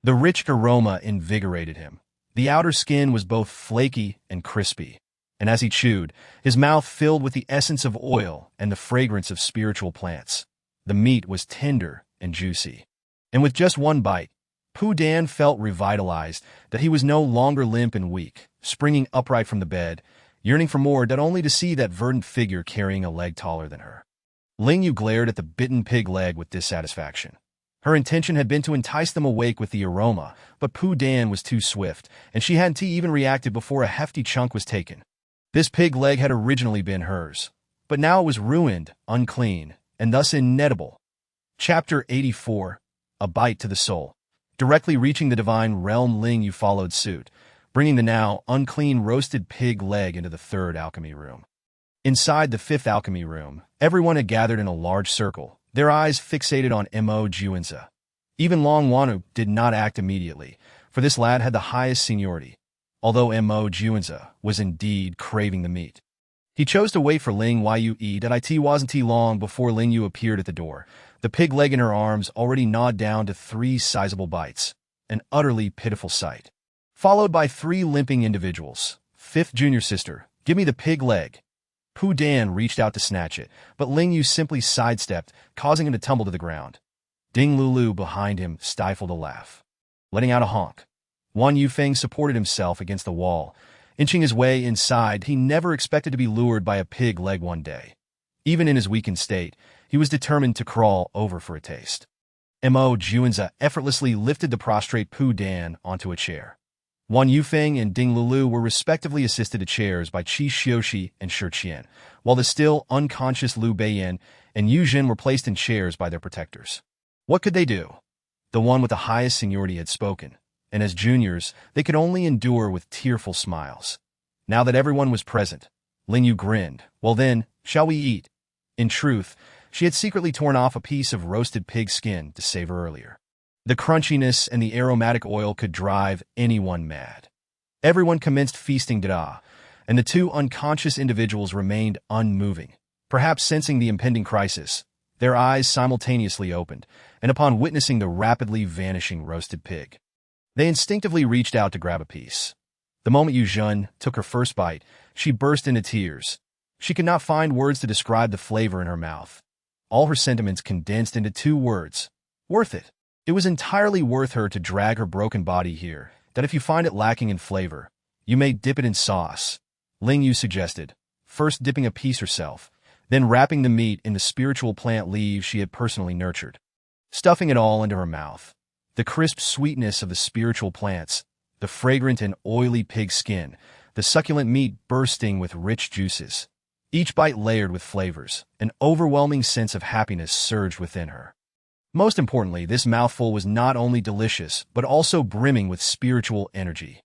The rich aroma invigorated him. The outer skin was both flaky and crispy, and as he chewed, his mouth filled with the essence of oil and the fragrance of spiritual plants. The meat was tender and juicy. And with just one bite, Pu Dan felt revitalized, that he was no longer limp and weak, springing upright from the bed, yearning for more, that only to see that verdant figure carrying a leg taller than her. Ling Yue glared at the bitten pig leg with dissatisfaction. Her intention had been to entice them awake with the aroma, but Pu Dan was too swift, and she hadn't even reacted before a hefty chunk was taken. This pig leg had originally been hers, but now it was ruined, unclean, and thus inedible. Chapter 84. A Bite to the Soul. Directly reaching the divine realm, Ling Yue followed suit, bringing the now unclean roasted pig leg into the third alchemy room. Inside the fifth alchemy room, everyone had gathered in a large circle, their eyes fixated on Juanza. Even Long Wanu did not act immediately, for this lad had the highest seniority, although Juanza was indeed craving the meat. He chose to wait for Ling Yue. It wasn't long before Ling Yue appeared at the door, the pig leg in her arms already gnawed down to 3 sizable bites, an utterly pitiful sight. Followed by 3 limping individuals. Fifth junior sister, give me the pig leg. Pu Dan reached out to snatch it, but Ling Yue simply sidestepped, causing him to tumble to the ground. Ding Lulu behind him stifled a laugh, letting out a honk. Wan Yufeng supported himself against the wall, inching his way inside. He never expected to be lured by a pig leg one day. Even in his weakened state, he was determined to crawl over for a taste. Juanza effortlessly lifted the prostrate Pu Dan onto a chair. Wan Yufeng and Ding Lulu were respectively assisted to chairs by Chi Xioshi and Shi Qian, while the still unconscious Liu Beiyan and Yu Jin were placed in chairs by their protectors. What could they do? The one with the highest seniority had spoken, and as juniors, they could only endure with tearful smiles. Now that everyone was present, Ling Yue grinned. Well then, shall we eat? In truth, she had secretly torn off a piece of roasted pig skin to savor earlier. The crunchiness and the aromatic oil could drive anyone mad. Everyone commenced feasting and the 2 unconscious individuals remained unmoving, perhaps sensing the impending crisis. Their eyes simultaneously opened, and upon witnessing the rapidly vanishing roasted pig, they instinctively reached out to grab a piece. The moment Yu Jun took her first bite, she burst into tears. She could not find words to describe the flavor in her mouth. All her sentiments condensed into 2 words: worth it. It was entirely worth her to drag her broken body here, that if you find it lacking in flavor, you may dip it in sauce, Ling Yue suggested, first dipping a piece herself, then wrapping the meat in the spiritual plant leaves she had personally nurtured. Stuffing it all into her mouth, the crisp sweetness of the spiritual plants, the fragrant and oily pig skin, the succulent meat bursting with rich juices, each bite layered with flavors, an overwhelming sense of happiness surged within her. Most importantly, this mouthful was not only delicious, but also brimming with spiritual energy.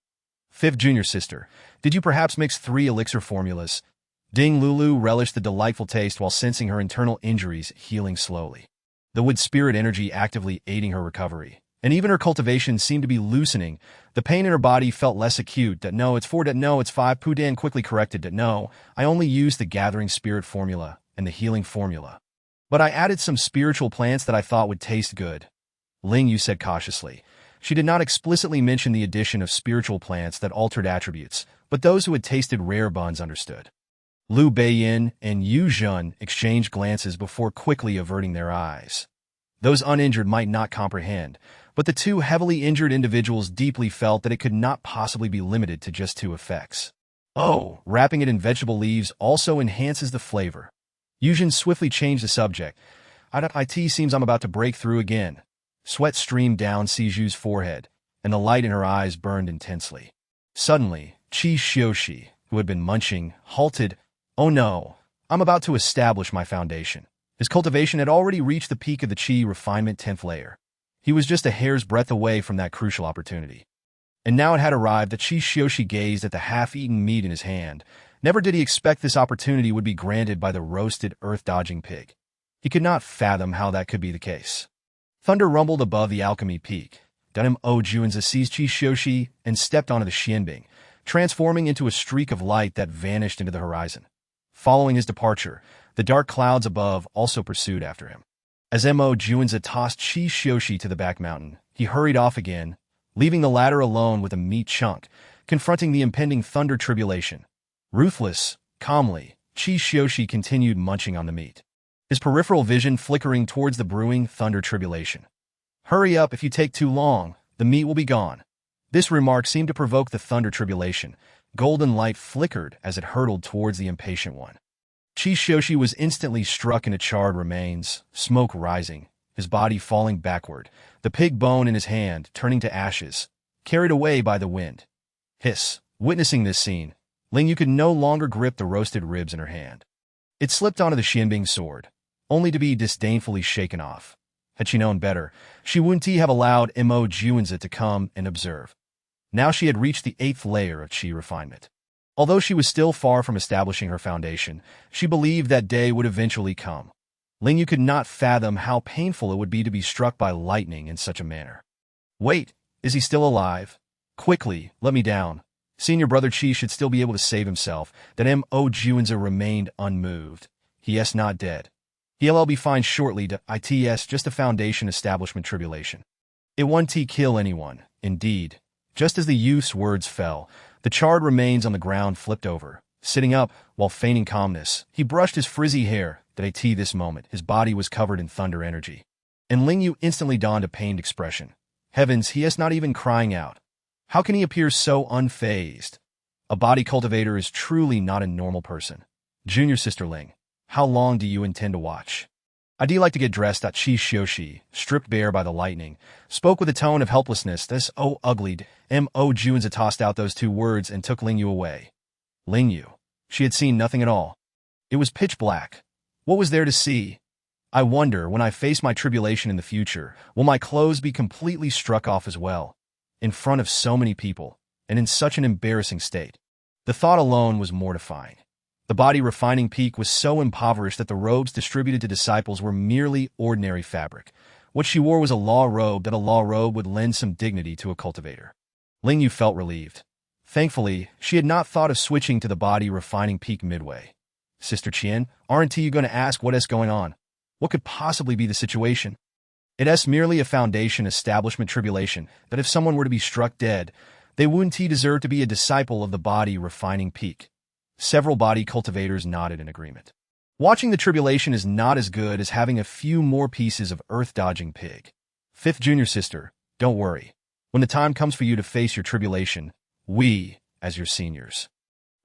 Fifth junior sister, did you perhaps mix 3 elixir formulas? Ding Lulu relished the delightful taste while sensing her internal injuries healing slowly. The wood spirit energy actively aiding her recovery, and even her cultivation seemed to be loosening. The pain in her body felt less acute. No, it's 4. No, it's 5. Pu Dan quickly corrected. No, I only used the gathering spirit formula and the healing formula. But I added some spiritual plants that I thought would taste good, Ling Yue said cautiously. She did not explicitly mention the addition of spiritual plants that altered attributes, but those who had tasted rare buns understood. Liu Beiyin and Yu Zhun exchanged glances before quickly averting their eyes. Those uninjured might not comprehend, but the two heavily injured individuals deeply felt that it could not possibly be limited to just two effects. Oh, wrapping it in vegetable leaves also enhances the flavor. Yu Zhun swiftly changed the subject. It seems I'm about to break through again. Sweat streamed down Siju's forehead, and the light in her eyes burned intensely. Suddenly, Qi Xiuxi, who had been munching, halted. Oh no, I'm about to establish my foundation. His cultivation had already reached the peak of the Qi refinement 10th layer. He was just a hair's breadth away from that crucial opportunity. And now it had arrived that Qi Xiuxi gazed at the half-eaten meat in his hand. Never did he expect this opportunity would be granted by the roasted, earth-dodging pig. He could not fathom how that could be the case. Thunder rumbled above the alchemy peak. Mo Juanzi seized Qi Xiuxi and stepped onto the Xianbing, transforming into a streak of light that vanished into the horizon. Following his departure, the dark clouds above also pursued after him. As Mo Juanzi tossed Qi Xiuxi to the back mountain, he hurried off again, leaving the latter alone with a meat chunk, confronting the impending thunder tribulation. Ruthless, calmly, Qi Xiuxi continued munching on the meat, his peripheral vision flickering towards the brewing thunder tribulation. Hurry up, if you take too long, the meat will be gone. This remark seemed to provoke the thunder tribulation. Golden light flickered as it hurtled towards the impatient one. Qi Xiuxi was instantly struck into charred remains, smoke rising, his body falling backward, the pig bone in his hand turning to ashes, carried away by the wind. Hiss. Witnessing this scene, Ling Yue could no longer grip the roasted ribs in her hand. It slipped onto the Xianbing sword, only to be disdainfully shaken off. Had she known better, she wouldn't have allowed Mo Juanzi to come and observe. Now she had reached the 8th layer of Qi refinement. Although she was still far from establishing her foundation, she believed that day would eventually come. Ling Yue could not fathom how painful it would be to be struck by lightning in such a manner. Wait, is he still alive? Quickly, let me down. Senior brother Qi should still be able to save himself. That Mo Juanzi remained unmoved. He is not dead. He'll be fine shortly. It's just a foundation establishment tribulation. It won't kill anyone, indeed. Just as the youth's words fell, the charred remains on the ground flipped over. Sitting up, while feigning calmness, he brushed his frizzy hair. This moment, his body was covered in thunder energy. And Ling Yue instantly donned a pained expression. Heavens, he is not even crying out. How can he appear so unfazed? A body cultivator is truly not a normal person. Junior sister Ling, how long do you intend to watch? I'd like to get dressed. Qi Xiuxi, stripped bare by the lightning, spoke with a tone of helplessness. This ugly. Mo Juanzi tossed out those two words and took Ling Yue away. Ling Yue. She had seen nothing at all. It was pitch black. What was there to see? I wonder, when I face my tribulation in the future, will my clothes be completely struck off as well? In front of so many people, and in such an embarrassing state. The thought alone was mortifying. The body refining peak was so impoverished that the robes distributed to disciples were merely ordinary fabric. What she wore was a law robe. That a law robe would lend some dignity to a cultivator. Ling Yue felt relieved. Thankfully, she had not thought of switching to the body refining peak midway. Sister Qian, aren't you going to ask what is going on? What could possibly be the situation? It is merely a foundation establishment tribulation, that if someone were to be struck dead, they wouldn't deserve to be a disciple of the body refining peak. Several body cultivators nodded in agreement. Watching the tribulation is not as good as having a few more pieces of earth-dodging pig. 5th junior sister, don't worry. When the time comes for you to face your tribulation, we, as your seniors,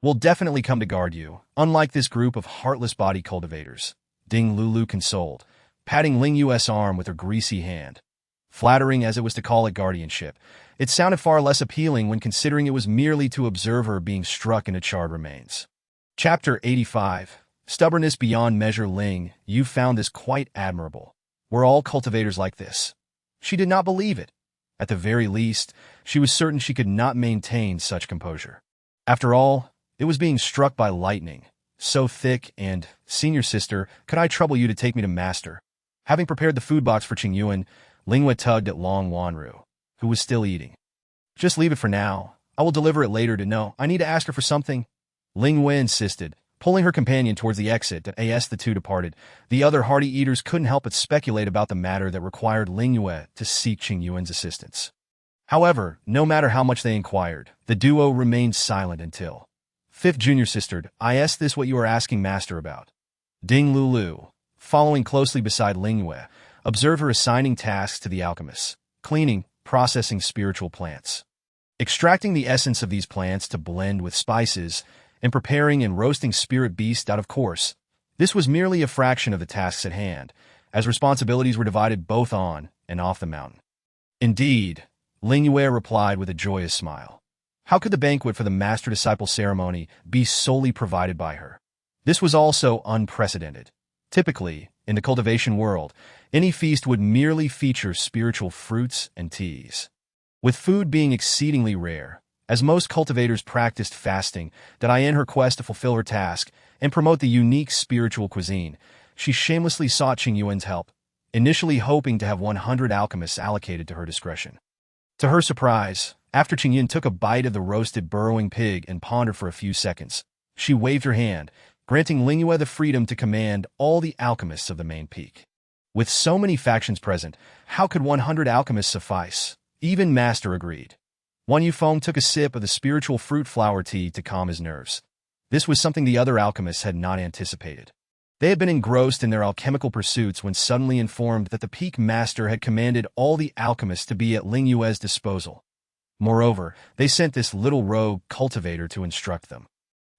will definitely come to guard you, unlike this group of heartless body cultivators. Ding Lulu consoled, patting Ling Yue's arm with her greasy hand. Flattering as it was to call it guardianship, it sounded far less appealing when considering it was merely to observe her being struck into charred remains. Chapter 85. Stubbornness beyond measure. Ling Yue found this quite admirable. Were all cultivators like this? She did not believe it. At the very least, she was certain she could not maintain such composure. After all, it was being struck by lightning, so thick and, senior sister, could I trouble you to take me to master? Having prepared the food box for Qingyuan, Ling Yue tugged at Long Wanru, who was still eating. Just leave it for now. I will deliver it later. No, I need to ask her for something. Ling Yue insisted, pulling her companion towards the exit. As the two departed, the other hearty eaters couldn't help but speculate about the matter that required Ling Yue to seek Qingyuan's assistance. However, no matter how much they inquired, the duo remained silent until fifth junior sister, is this what you are asking master about? Ding Lulu, following closely beside Ling Yue, observed her assigning tasks to the alchemists: cleaning, processing spiritual plants, extracting the essence of these plants to blend with spices, and preparing and roasting spirit beasts out of course. This was merely a fraction of the tasks at hand, as responsibilities were divided both on and off the mountain. Indeed, Ling Yue replied with a joyous smile. How could the banquet for the master-disciple ceremony be solely provided by her? This was also unprecedented. Typically, in the cultivation world, any feast would merely feature spiritual fruits and teas. With food being exceedingly rare, as most cultivators practiced fasting, in her quest to fulfill her task and promote the unique spiritual cuisine, she shamelessly sought Qingyuan's help, initially hoping to have 100 alchemists allocated to her discretion. To her surprise, after Qingyuan took a bite of the roasted burrowing pig and pondered for a few seconds, she waved her hand, granting Ling Yue the freedom to command all the alchemists of the main peak. With so many factions present, how could 100 alchemists suffice? Even Master agreed. Wan Yufeng took a sip of the spiritual fruit flower tea to calm his nerves. This was something the other alchemists had not anticipated. They had been engrossed in their alchemical pursuits when suddenly informed that the peak master had commanded all the alchemists to be at Ling Yue's disposal. Moreover, they sent this little rogue cultivator to instruct them.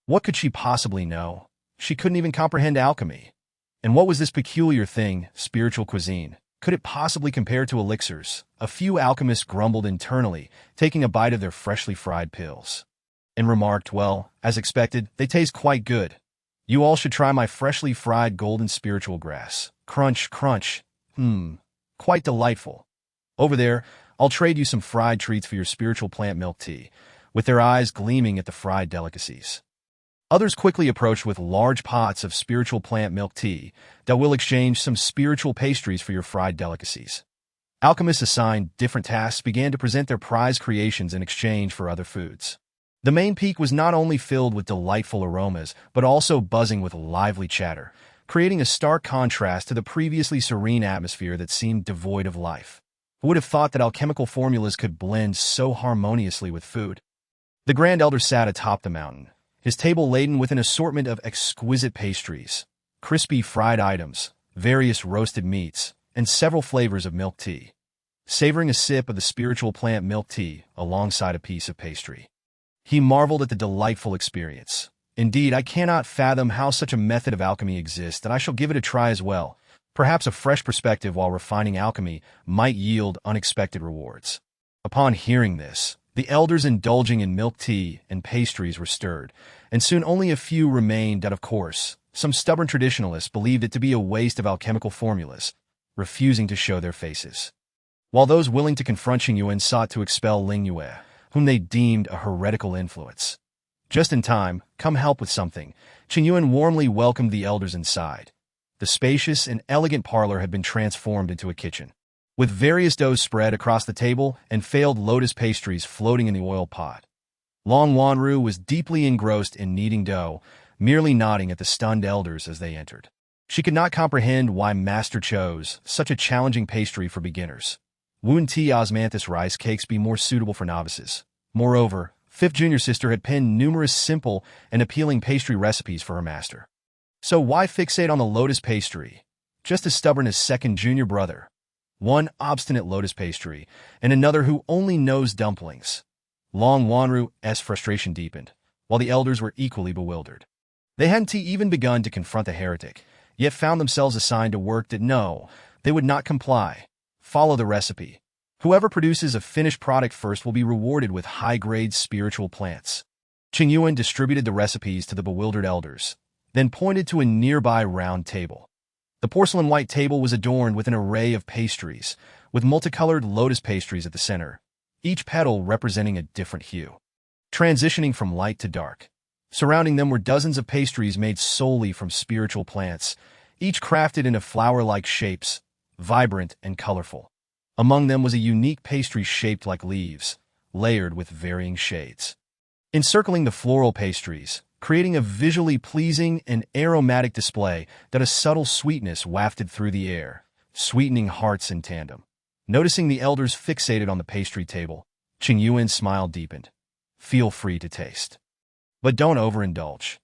What could she possibly know? She couldn't even comprehend alchemy. And what was this peculiar thing, spiritual cuisine? Could it possibly compare to elixirs? A few alchemists grumbled internally, taking a bite of their freshly fried pills, and remarked, well, as expected, they taste quite good. You all should try my freshly fried golden spiritual grass. Crunch, crunch. Quite delightful. Over there, I'll trade you some fried treats for your spiritual plant milk tea, with their eyes gleaming at the fried delicacies. Others quickly approached with large pots of spiritual plant milk tea that will exchange some spiritual pastries for your fried delicacies. Alchemists assigned different tasks began to present their prize creations in exchange for other foods. The main peak was not only filled with delightful aromas, but also buzzing with lively chatter, creating a stark contrast to the previously serene atmosphere that seemed devoid of life. Who would have thought that alchemical formulas could blend so harmoniously with food? The Grand Elder sat atop the mountain, his table laden with an assortment of exquisite pastries, crispy fried items, various roasted meats, and several flavors of milk tea, savoring a sip of the spiritual plant milk tea alongside a piece of pastry. He marveled at the delightful experience. Indeed, I cannot fathom how such a method of alchemy exists, and I shall give it a try as well. Perhaps a fresh perspective while refining alchemy might yield unexpected rewards. Upon hearing this, the elders indulging in milk tea and pastries were stirred, and soon only a few remained that, of course, some stubborn traditionalists believed it to be a waste of alchemical formulas, refusing to show their faces. While those willing to confront Qingyuan sought to expel Ling Yue, whom they deemed a heretical influence. Just in time, come help with something, Qingyuan warmly welcomed the elders inside. The spacious and elegant parlor had been transformed into a kitchen, with various doughs spread across the table and failed lotus pastries floating in the oil pot. Long Wanru was deeply engrossed in kneading dough, merely nodding at the stunned elders as they entered. She could not comprehend why Master chose such a challenging pastry for beginners. Wouldn't tea osmanthus rice cakes be more suitable for novices? Moreover, fifth junior sister had penned numerous simple and appealing pastry recipes for her master. So why fixate on the lotus pastry? Just as stubborn as second junior brother. One obstinate lotus pastry, and another who only knows dumplings. Long Wanru's frustration deepened, while the elders were equally bewildered. They hadn't even begun to confront the heretic, yet found themselves assigned to work that no, they would not comply. Follow the recipe. Whoever produces a finished product first will be rewarded with high-grade spiritual plants. Qingyuan distributed the recipes to the bewildered elders, then pointed to a nearby round table. The porcelain white table was adorned with an array of pastries, with multicolored lotus pastries at the center, each petal representing a different hue, transitioning from light to dark. Surrounding them were dozens of pastries made solely from spiritual plants, each crafted into flower-like shapes, vibrant and colorful. Among them was a unique pastry shaped like leaves, layered with varying shades. Encircling the floral pastries, creating a visually pleasing and aromatic display that a subtle sweetness wafted through the air, sweetening hearts in tandem. Noticing the elders fixated on the pastry table, Qingyuan's smile deepened. Feel free to taste. But don't overindulge.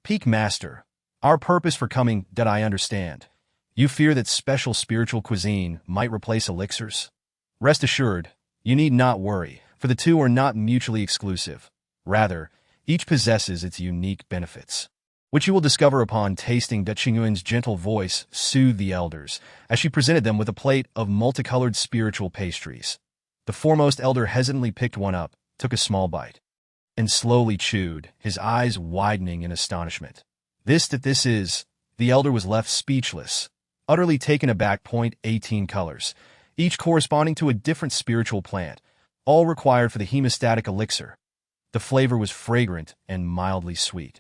Peak Master, our purpose for coming, did I understand? You fear that special spiritual cuisine might replace elixirs? Rest assured, you need not worry, for the two are not mutually exclusive. Rather, each possesses its unique benefits, which you will discover upon tasting. Ling Yue's gentle voice soothed the elders as she presented them with a plate of multicolored spiritual pastries. The foremost elder hesitantly picked one up, took a small bite, and slowly chewed, his eyes widening in astonishment. This is, the elder was left speechless, utterly taken aback. 18 colors, each corresponding to a different spiritual plant, all required for the hemostatic elixir. The flavor was fragrant and mildly sweet,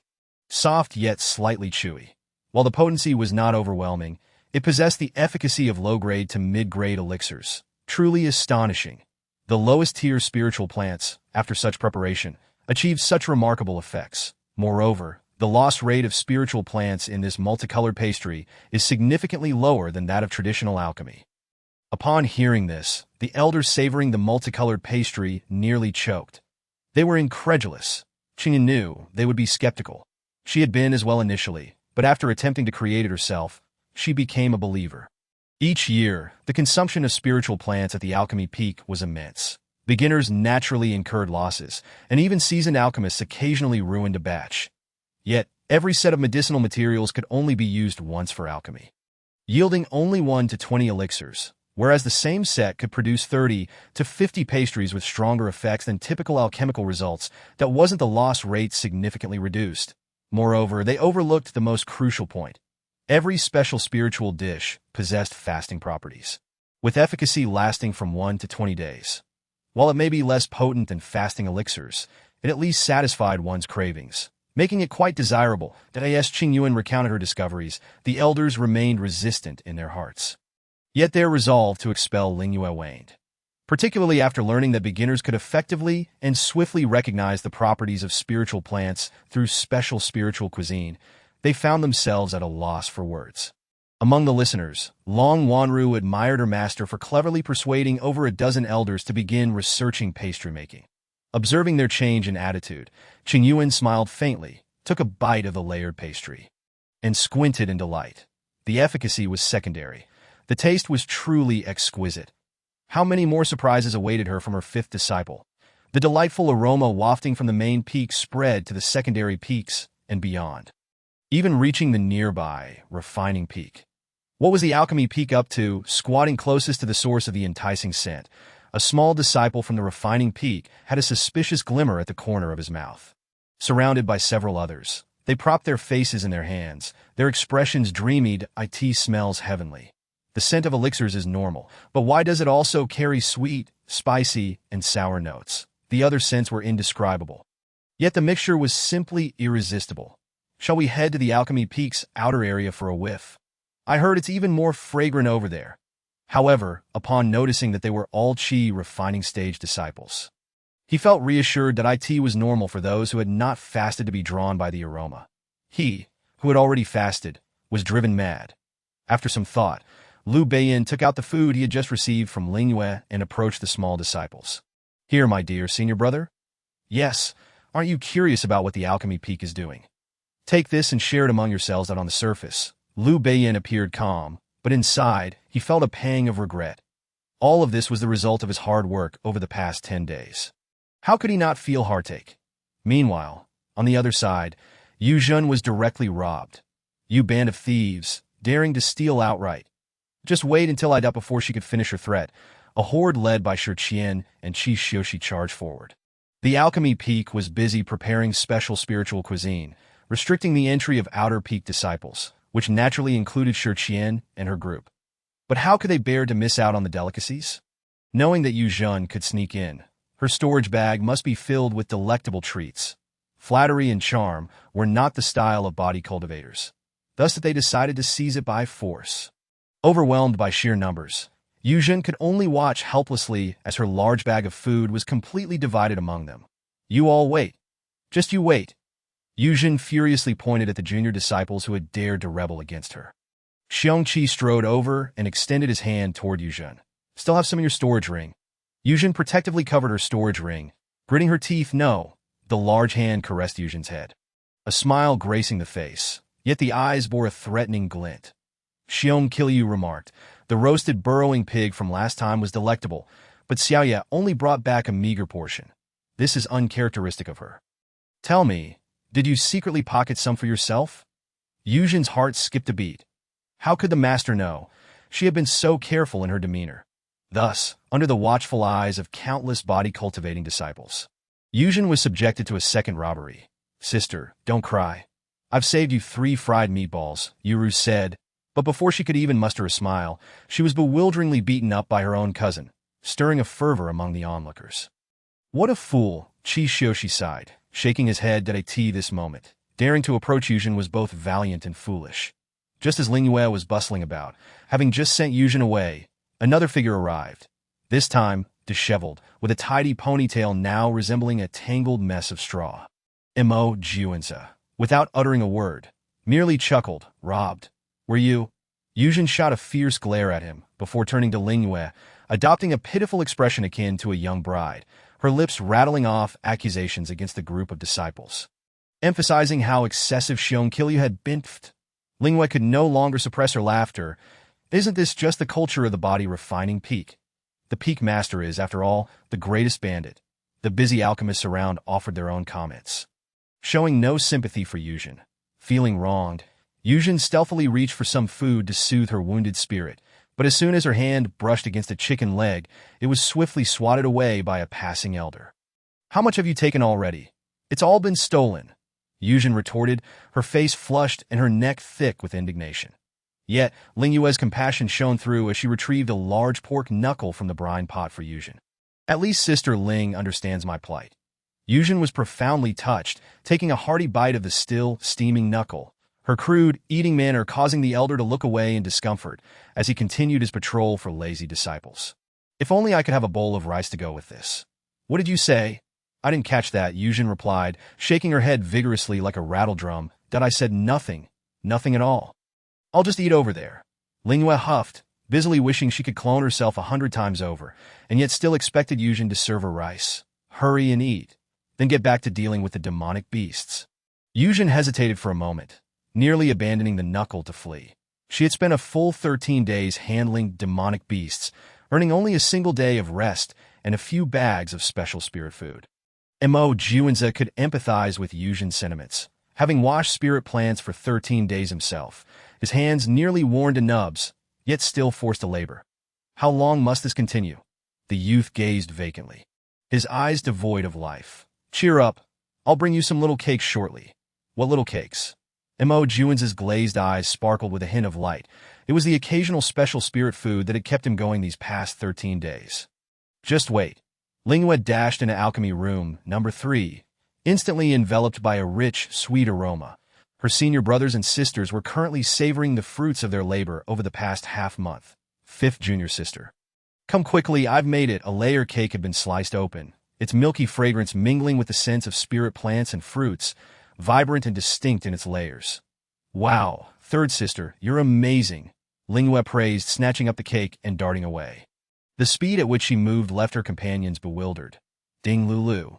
soft yet slightly chewy. While the potency was not overwhelming, it possessed the efficacy of low-grade to mid-grade elixirs, truly astonishing. The lowest-tier spiritual plants, after such preparation, achieved such remarkable effects. Moreover, the loss rate of spiritual plants in this multicolored pastry is significantly lower than that of traditional alchemy. Upon hearing this, the elders savoring the multicolored pastry nearly choked. They were incredulous. Ling knew they would be skeptical. She had been as well initially, but after attempting to create it herself, she became a believer. Each year, the consumption of spiritual plants at the alchemy peak was immense. Beginners naturally incurred losses, and even seasoned alchemists occasionally ruined a batch. Yet, every set of medicinal materials could only be used once for alchemy, yielding only 1 to 20 elixirs, whereas the same set could produce 30 to 50 pastries with stronger effects than typical alchemical results. That wasn't the loss rate significantly reduced. Moreover, they overlooked the most crucial point. Every special spiritual dish possessed fasting properties, with efficacy lasting from 1 to 20 days. While it may be less potent than fasting elixirs, it at least satisfied one's cravings, making it quite desirable. As Ling Yue recounted her discoveries, the elders remained resistant in their hearts. Yet their resolve to expel Ling Yue waned, particularly after learning that beginners could effectively and swiftly recognize the properties of spiritual plants through special spiritual cuisine. They found themselves at a loss for words. Among the listeners, Long Wanru admired her master for cleverly persuading over a dozen elders to begin researching pastry making. Observing their change in attitude, Ling Yue smiled faintly, took a bite of the layered pastry, and squinted in delight. The efficacy was secondary. The taste was truly exquisite. How many more surprises awaited her from her fifth disciple? The delightful aroma wafting from the main peak spread to the secondary peaks and beyond, even reaching the nearby, refining peak. What was the alchemy peak up to? Squatting closest to the source of the enticing scent, a small disciple from the refining peak had a suspicious glimmer at the corner of his mouth. Surrounded by several others, they propped their faces in their hands, their expressions dreamy. It smells heavenly. The scent of elixirs is normal, but why does it also carry sweet, spicy, and sour notes? The other scents were indescribable. Yet the mixture was simply irresistible. Shall we head to the alchemy peak's outer area for a whiff? I heard it's even more fragrant over there. However, upon noticing that they were all Qi refining stage disciples, he felt reassured that it was normal for those who had not fasted to be drawn by the aroma. He, who had already fasted, was driven mad. After some thought, Liu Beiyin took out the food he had just received from Ling Yue and approached the small disciples. Here, my dear senior brother? Yes, aren't you curious about what the alchemy peak is doing? Take this and share it among yourselves. Out on the surface, Liu Beiyin appeared calm, but inside, he felt a pang of regret. All of this was the result of his hard work over the past 10 days. How could he not feel heartache? Meanwhile, on the other side, Yu Zhen was directly robbed. You band of thieves, daring to steal outright. Just wait until I'd up before she could finish her threat. A horde led by Shi Qian and Qi Xiuxi charged forward. The alchemy peak was busy preparing special spiritual cuisine, restricting the entry of outer peak disciples, which naturally included Shi Qian and her group. But how could they bear to miss out on the delicacies? Knowing that Yu Zhen could sneak in, her storage bag must be filled with delectable treats. Flattery and charm were not the style of body cultivators, thus that they decided to seize it by force. Overwhelmed by sheer numbers, Yu Zhen could only watch helplessly as her large bag of food was completely divided among them. You all wait. Just you wait. Yu Zhen furiously pointed at the junior disciples who had dared to rebel against her. Xiongqi strode over and extended his hand toward Yu Zhen. Still have some in your storage ring. Yu Zhen protectively covered her storage ring, gritting her teeth. No, The large hand caressed Yuzhen's head, a smile gracing the face, yet the eyes bore a threatening glint. Xiong remarked, the roasted burrowing pig from last time was delectable, but Xiaoya only brought back a meager portion. This is uncharacteristic of her. Tell me, did you secretly pocket some for yourself? Yuzhen's heart skipped a beat. How could the master know? She had been so careful in her demeanor. Thus, under the watchful eyes of countless body-cultivating disciples, Yuzhen was subjected to a second robbery. Sister, don't cry. I've saved you 3 fried meatballs, Yuru said, but before she could even muster a smile, she was bewilderingly beaten up by her own cousin, stirring a fervor among the onlookers. What a fool, Qi Xiuxi sighed, shaking his head at this moment. Daring to approach Yuzhen was both valiant and foolish. Just as Ling Yue was bustling about, having just sent Yuzhen away, another figure arrived, this time disheveled, with a tidy ponytail now resembling a tangled mess of straw. Mo Juanza, without uttering a word, merely chuckled, robbed. Were you? Yuzhen shot a fierce glare at him, before turning to Ling Yue, adopting a pitiful expression akin to a young bride, her lips rattling off accusations against the group of disciples. Emphasizing how excessive Xiong had been. Ling Yue could no longer suppress her laughter. Isn't this just the culture of the body refining peak? The peak master is, after all, the greatest bandit. The busy alchemists around offered their own comments. Showing no sympathy for Yuzhen. Feeling wronged, Yuzhen stealthily reached for some food to soothe her wounded spirit, but as soon as her hand brushed against a chicken leg, it was swiftly swatted away by a passing elder. How much have you taken already? It's all been stolen, Yuzhen retorted, her face flushed and her neck thick with indignation. Yet, Ling Yue's compassion shone through as she retrieved a large pork knuckle from the brine pot for Yuzhen. At least Sister Ling understands my plight. Yuzhen was profoundly touched, taking a hearty bite of the still, steaming knuckle, her crude, eating manner causing the elder to look away in discomfort as he continued his patrol for lazy disciples. If only I could have a bowl of rice to go with this. What did you say? I didn't catch that, Yuzhen replied, shaking her head vigorously like a rattledrum. That I said nothing, nothing at all. I'll just eat over there. Ling Yue huffed, busily wishing she could clone herself 100 times over, and yet still expected Yuzhen to serve her rice. Hurry and eat, then get back to dealing with the demonic beasts. Yuzhen hesitated for a moment, nearly abandoning the knuckle to flee. She had spent a full 13 days handling demonic beasts, earning only a single day of rest and a few bags of special spirit food. Mo Juanza could empathize with Yuzhen's sentiments. Having washed spirit plants for 13 days himself, his hands nearly worn to nubs, yet still forced to labor. How long must this continue? The youth gazed vacantly, his eyes devoid of life. Cheer up. I'll bring you some little cakes shortly. What little cakes? Mo Juanza's glazed eyes sparkled with a hint of light. It was the occasional special spirit food that had kept him going these past 13 days. Just wait. Ling Yue dashed into alchemy room number 3, instantly enveloped by a rich, sweet aroma. Her senior brothers and sisters were currently savoring the fruits of their labor over the past half-month. 5th junior sister. Come quickly, I've made it. A layer cake had been sliced open, its milky fragrance mingling with the scents of spirit plants and fruits, vibrant and distinct in its layers. Wow, 3rd sister, you're amazing, Ling Yue praised, snatching up the cake and darting away. The speed at which she moved left her companions bewildered. Ding Lulu.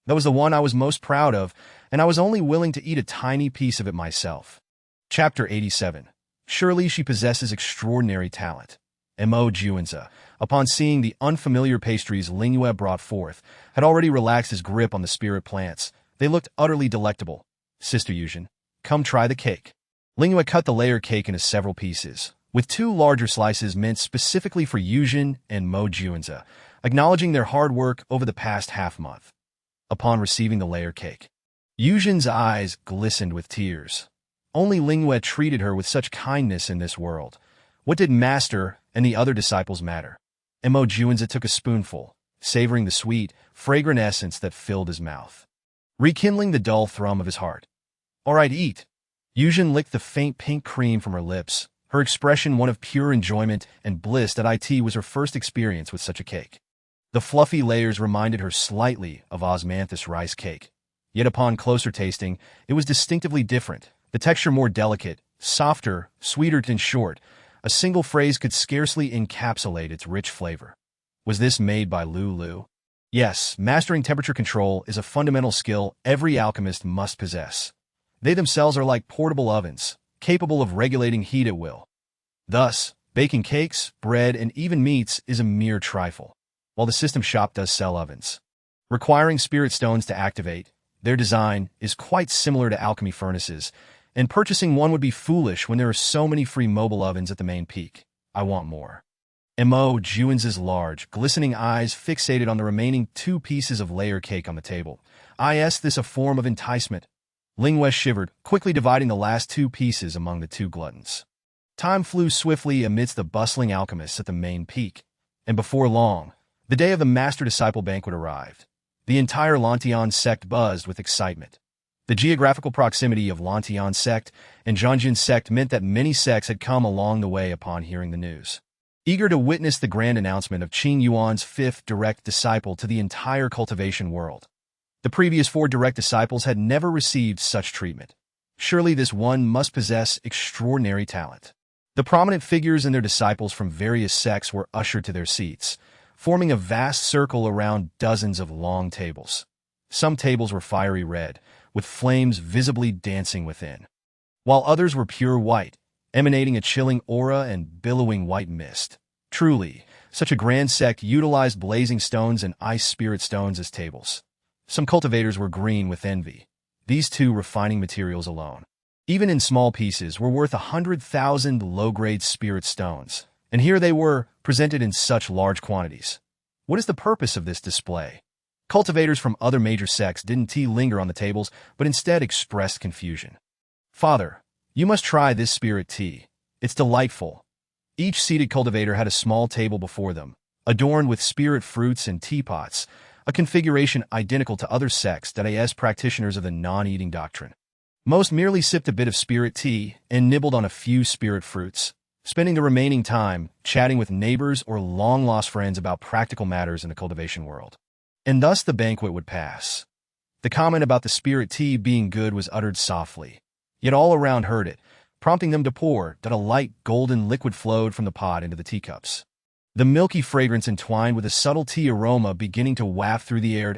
That was the one I was most proud of, and I was only willing to eat a tiny piece of it myself. Chapter 87. Surely she possesses extraordinary talent. Mo Juanza, upon seeing the unfamiliar pastries Ling Yue brought forth, had already relaxed his grip on the spirit plants. They looked utterly delectable. Sister Yuzhen, come try the cake. Ling Yue cut the layer cake into several pieces, with 2 larger slices meant specifically for Yuzhen and Mo Juanza, acknowledging their hard work over the past half-month. Upon receiving the layer cake, Yuzhen's eyes glistened with tears. Only Ling Yue treated her with such kindness in this world. What did Master and the other disciples matter? Mo Juanza took a spoonful, savoring the sweet, fragrant essence that filled his mouth, rekindling the dull thrum of his heart. All right, eat. Yuzhen licked the faint pink cream from her lips, her expression one of pure enjoyment and bliss that it was her first experience with such a cake. The fluffy layers reminded her slightly of osmanthus rice cake. Yet upon closer tasting, it was distinctively different, the texture more delicate, softer, sweeter. In short, a single phrase could scarcely encapsulate its rich flavor. Was this made by Lulu? Yes, mastering temperature control is a fundamental skill every alchemist must possess. They themselves are like portable ovens, capable of regulating heat at will. Thus, baking cakes, bread, and even meats is a mere trifle, while the system shop does sell ovens. Requiring spirit stones to activate, their design is quite similar to alchemy furnaces, and purchasing one would be foolish when there are so many free mobile ovens at the main peak. I want more. Mo Juan's large, glistening eyes fixated on the remaining 2 pieces of layer cake on the table. Is this a form of enticement? Ling Yue shivered, quickly dividing the last 2 pieces among the 2 gluttons. Time flew swiftly amidst the bustling alchemists at the main peak, and before long, the day of the master-disciple banquet arrived. The entire Lantian sect buzzed with excitement. The geographical proximity of Lantian sect and Zhangjin sect meant that many sects had come along the way upon hearing the news. Eager to witness the grand announcement of Qing Yuan's 5th direct disciple to the entire cultivation world. The previous 4 direct disciples had never received such treatment. Surely this one must possess extraordinary talent. The prominent figures and their disciples from various sects were ushered to their seats, forming a vast circle around dozens of long tables. Some tables were fiery red, with flames visibly dancing within, while others were pure white, emanating a chilling aura and billowing white mist. Truly, such a grand sect utilized blazing stones and ice spirit stones as tables. Some cultivators were green with envy. These 2 refining materials alone, even in small pieces, were worth 100,000 low-grade spirit stones. And here they were, presented in such large quantities. What is the purpose of this display? Cultivators from other major sects didn't linger on the tables, but instead expressed confusion. Father, you must try this spirit tea. It's delightful. Each seated cultivator had a small table before them, adorned with spirit fruits and teapots, a configuration identical to other sects that as practitioners of the non-eating doctrine. Most merely sipped a bit of spirit tea and nibbled on a few spirit fruits, spending the remaining time chatting with neighbors or long-lost friends about practical matters in the cultivation world. And thus the banquet would pass. The comment about the spirit tea being good was uttered softly, yet all around heard it, prompting them to pour that a light golden liquid flowed from the pot into the teacups. The milky fragrance entwined with a subtle tea aroma beginning to waft through the air.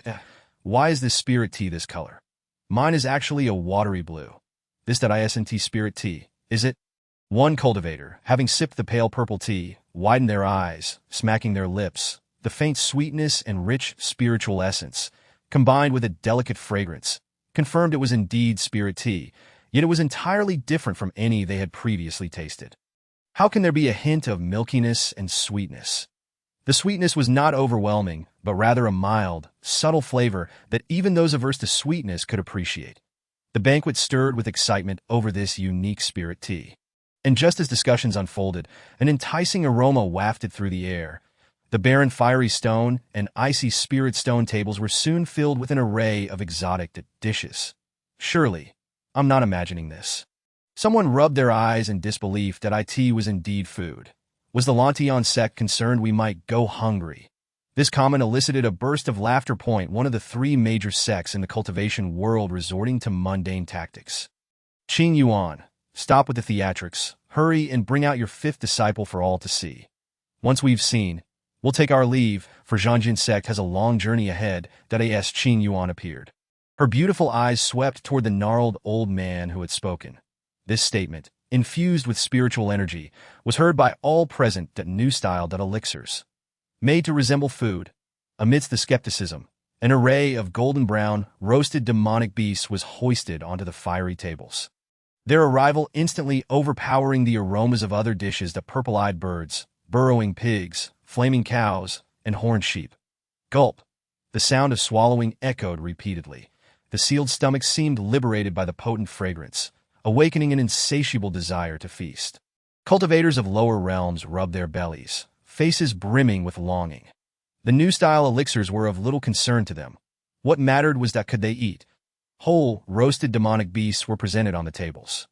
Why is this spirit tea this color? Mine is actually a watery blue. This that isn't spirit tea, is it? One cultivator, having sipped the pale purple tea, widened their eyes, smacking their lips. The faint sweetness and rich spiritual essence, combined with a delicate fragrance, confirmed it was indeed spirit tea, yet it was entirely different from any they had previously tasted. How can there be a hint of milkiness and sweetness? The sweetness was not overwhelming, but rather a mild, subtle flavor that even those averse to sweetness could appreciate. The banquet stirred with excitement over this unique spirit tea. And just as discussions unfolded, an enticing aroma wafted through the air. The barren fiery stone and icy spirit stone tables were soon filled with an array of exotic dishes. Surely, I'm not imagining this. Someone rubbed their eyes in disbelief that it was indeed food. Was the Lantian sect concerned we might go hungry? This comment elicited a burst of laughter. One of the 3 major sects in the cultivation world resorting to mundane tactics. Qing Yuan, stop with the theatrics. Hurry and bring out your 5th disciple for all to see. Once we've seen, we'll take our leave, for Zhangjin sect has a long journey ahead. Qing Yuan appeared. Her beautiful eyes swept toward the gnarled old man who had spoken. This statement, infused with spiritual energy, was heard by all present. That new style elixirs, made to resemble food. Amidst the skepticism, an array of golden brown, roasted demonic beasts was hoisted onto the fiery tables. Their arrival instantly overpowering the aromas of other dishes: the purple-eyed birds, burrowing pigs, flaming cows, and horned sheep. Gulp! The sound of swallowing echoed repeatedly. The sealed stomachs seemed liberated by the potent fragrance, awakening an insatiable desire to feast. Cultivators of lower realms rubbed their bellies, faces brimming with longing. The new-style elixirs were of little concern to them. What mattered was that could they eat. Whole, roasted demonic beasts were presented on the tables,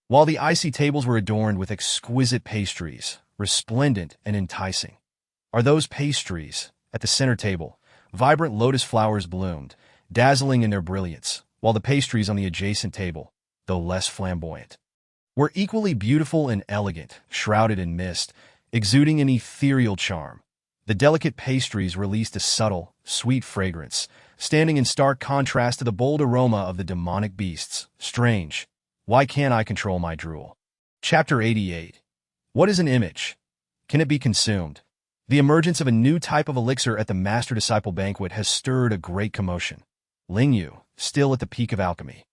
while the icy tables were adorned with exquisite pastries, resplendent and enticing. Are those pastries? At the center table, vibrant lotus flowers bloomed, dazzling in their brilliance, while the pastries on the adjacent table, though less flamboyant, were equally beautiful and elegant, shrouded in mist, exuding an ethereal charm. The delicate pastries released a subtle, sweet fragrance, standing in stark contrast to the bold aroma of the demonic beasts. Strange. Why can't I control my drool? Chapter 88. What is an image? Can it be consumed? The emergence of a new type of elixir at the master-disciple banquet has stirred a great commotion. Ling Yue, still at the peak of alchemy,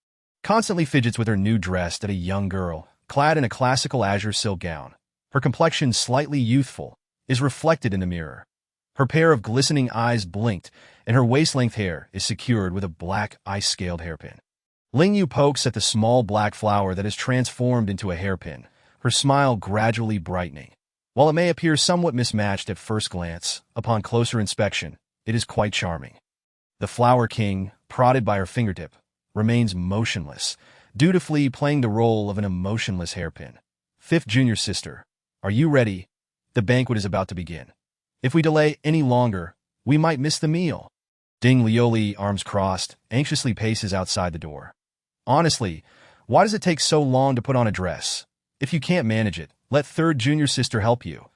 constantly fidgets with her new dress at a young girl, clad in a classical azure silk gown. Her complexion, slightly youthful, is reflected in the mirror. Her pair of glistening eyes blinked, and her waist-length hair is secured with a black, ice-scaled hairpin. Ling Yue pokes at the small black flower that is transformed into a hairpin, her smile gradually brightening. While it may appear somewhat mismatched at first glance, upon closer inspection, it is quite charming. The Flower King, prodded by her fingertip, remains motionless, dutifully playing the role of an emotionless hairpin. Fifth junior sister, are you ready? The banquet is about to begin. If we delay any longer, we might miss the meal. Ling Yue, arms crossed, anxiously paces outside the door. Honestly, why does it take so long to put on a dress? If you can't manage it, let third junior sister help you.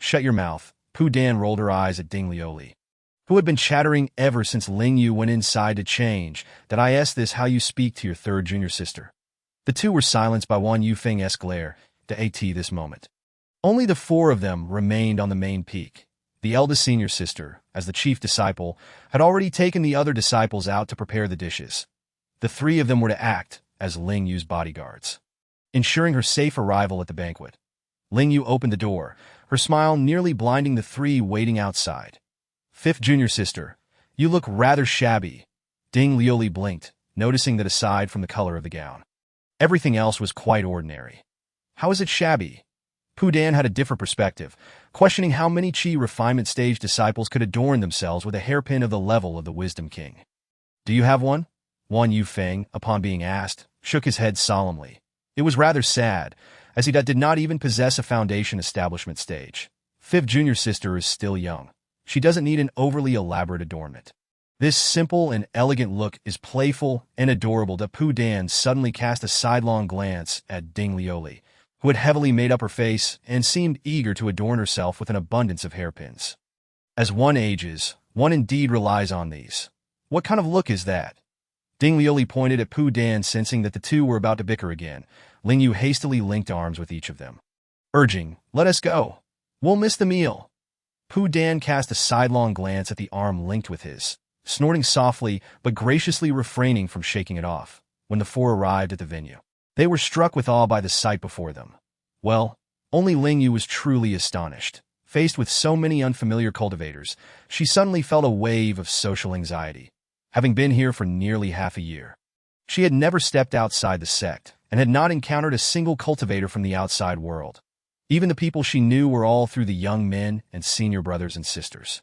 Shut your mouth. Pu Dan rolled her eyes at Ling Yue, who had been chattering ever since Ling Yue went inside to change. That I asked this how you speak to your third junior sister. The two were silenced by Wan Yufeng's glare, to AT this moment. Only the four of them remained on the main peak. The eldest senior sister, as the chief disciple, had already taken the other disciples out to prepare the dishes. The three of them were to act as Ling Yue's bodyguards, ensuring her safe arrival at the banquet. Ling Yue opened the door, her smile nearly blinding the three waiting outside. Fifth junior sister, you look rather shabby. Ling Yue blinked, noticing that aside from the color of the gown, everything else was quite ordinary. How is it shabby? Pu Dan had a different perspective, questioning how many Qi refinement stage disciples could adorn themselves with a hairpin of the level of the Wisdom King. Do you have one? Wan Yufeng, upon being asked, shook his head solemnly. It was rather sad, as he did not even possess a foundation establishment stage. Fifth junior sister is still young. She doesn't need an overly elaborate adornment. This simple and elegant look is playful and adorable that Pu Dan suddenly cast a sidelong glance at Ling Yue, who had heavily made up her face and seemed eager to adorn herself with an abundance of hairpins. As one ages, one indeed relies on these. What kind of look is that? Ling Yue pointed at Pu Dan, sensing that the two were about to bicker again. Ling Yue hastily linked arms with each of them, urging, let us go. We'll miss the meal. Pu Dan cast a sidelong glance at the arm linked with his, snorting softly but graciously refraining from shaking it off. When the four arrived at the venue, they were struck with awe by the sight before them. Well, only Ling Yue was truly astonished. Faced with so many unfamiliar cultivators, she suddenly felt a wave of social anxiety. Having been here for nearly half a year, she had never stepped outside the sect and had not encountered a single cultivator from the outside world. Even the people she knew were all through the young men and senior brothers and sisters.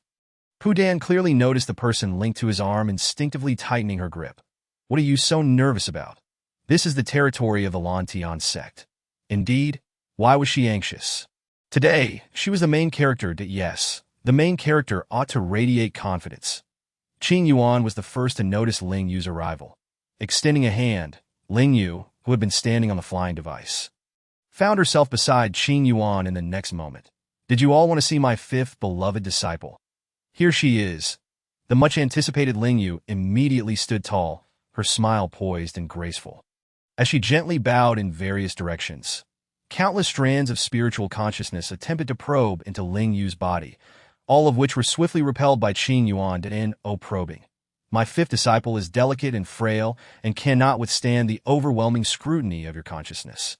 Pu Dan clearly noticed the person linked to his arm instinctively tightening her grip. What are you so nervous about? This is the territory of the Lan Tian sect. Indeed, why was she anxious? Today, she was the main character. Yes, the main character ought to radiate confidence. Qing Yuan was the first to notice Ling Yue's arrival. Extending a hand, Ling Yue, who had been standing on the flying device, found herself beside Qing Yuan in the next moment. Did you all want to see my fifth beloved disciple? Here she is. The much-anticipated Ling Yue immediately stood tall, her smile poised and graceful, as she gently bowed in various directions. Countless strands of spiritual consciousness attempted to probe into Ling Yue's body, all of which were swiftly repelled by Qing Yuan and probing. My fifth disciple is delicate and frail and cannot withstand the overwhelming scrutiny of your consciousness.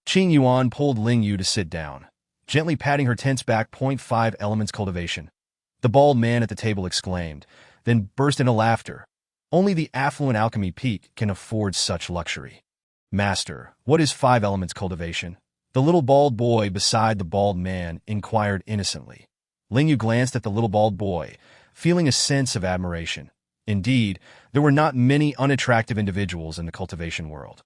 Qing Yuan pulled Ling Yue to sit down, gently patting her tense back. 5 elements cultivation. The bald man at the table exclaimed, then burst into laughter. Only the affluent alchemy peak can afford such luxury. Master, what is 5 elements cultivation? The little bald boy beside the bald man inquired innocently. Ling Yue glanced at the little bald boy, feeling a sense of admiration. Indeed, there were not many unattractive individuals in the cultivation world.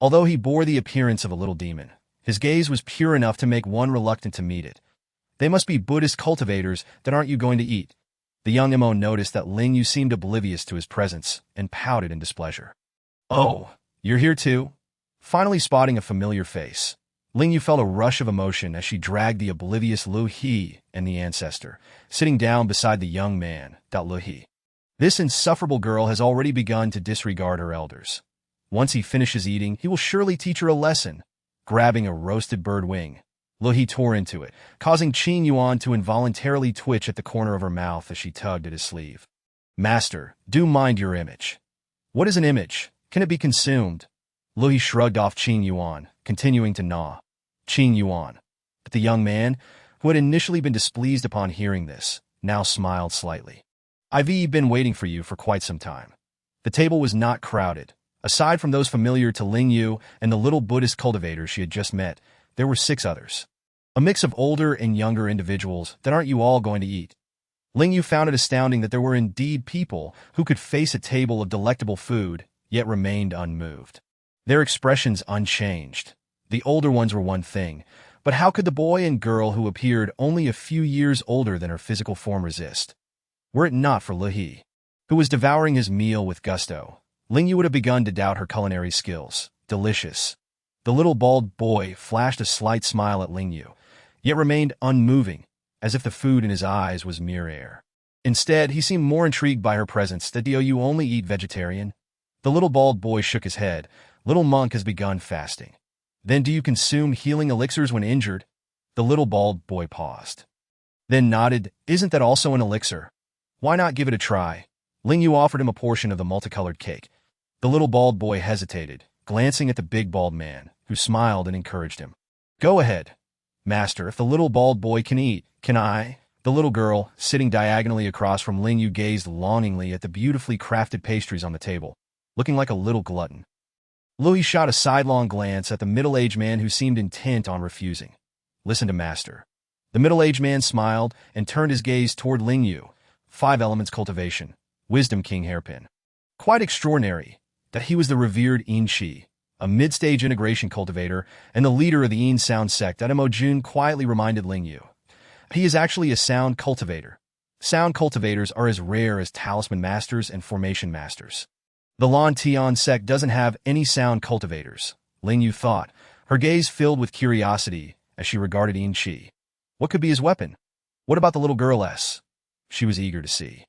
Although he bore the appearance of a little demon, his gaze was pure enough to make one reluctant to meet it. They must be Buddhist cultivators that aren't you going to eat? The young Mo noticed that Ling Yue seemed oblivious to his presence and pouted in displeasure. Oh, you're here too? Finally spotting a familiar face, Ling Yue felt a rush of emotion as she dragged the oblivious Lu He and the ancestor, sitting down beside the young man, Lu He. This insufferable girl has already begun to disregard her elders. Once he finishes eating, he will surely teach her a lesson. Grabbing a roasted bird wing, Lu He tore into it, causing Qing Yuan to involuntarily twitch at the corner of her mouth as she tugged at his sleeve. Master, do mind your image. What is an image? Can it be consumed? Lu He shrugged off Qing Yuan, continuing to gnaw. Qing Yuan. But the young man, who had initially been displeased upon hearing this, now smiled slightly. I've been waiting for you for quite some time. The table was not crowded. Aside from those familiar to Ling Yue and the little Buddhist cultivator she had just met, there were 6 others. A mix of older and younger individuals that aren't you all going to eat. Ling Yue found it astounding that there were indeed people who could face a table of delectable food, yet remained unmoved. Their expressions unchanged. The older ones were one thing, but how could the boy and girl who appeared only a few years older than her physical form resist? Were it not for Lu He, who was devouring his meal with gusto, Ling Yue would have begun to doubt her culinary skills. Delicious. The little bald boy flashed a slight smile at Ling Yue, yet remained unmoving, as if the food in his eyes was mere air. Instead, he seemed more intrigued by her presence. Do you only eat vegetarian? The little bald boy shook his head. Little monk has begun fasting. Then do you consume healing elixirs when injured? The little bald boy paused. Then nodded. Isn't that also an elixir? Why not give it a try? Ling Yue offered him a portion of the multicolored cake. The little bald boy hesitated, glancing at the big bald man, who smiled and encouraged him. Go ahead. Master, if the little bald boy can eat, can I? The little girl, sitting diagonally across from Ling Yue, gazed longingly at the beautifully crafted pastries on the table, looking like a little glutton. Lu He shot a sidelong glance at the middle-aged man who seemed intent on refusing. Listen to Master. The middle-aged man smiled and turned his gaze toward Ling Yue. 5 elements cultivation. Wisdom King hairpin. Quite extraordinary that he was the revered Yin Shi, a mid-stage integration cultivator and the leader of the Yin Sound sect that Mo Jun quietly reminded Ling Yue. He is actually a sound cultivator. Sound cultivators are as rare as talisman masters and formation masters. The Lan Tian sect doesn't have any sound cultivators, Ling Yue thought, her gaze filled with curiosity as she regarded Yin Shi. What could be his weapon? What about the little girl S? She was eager to see.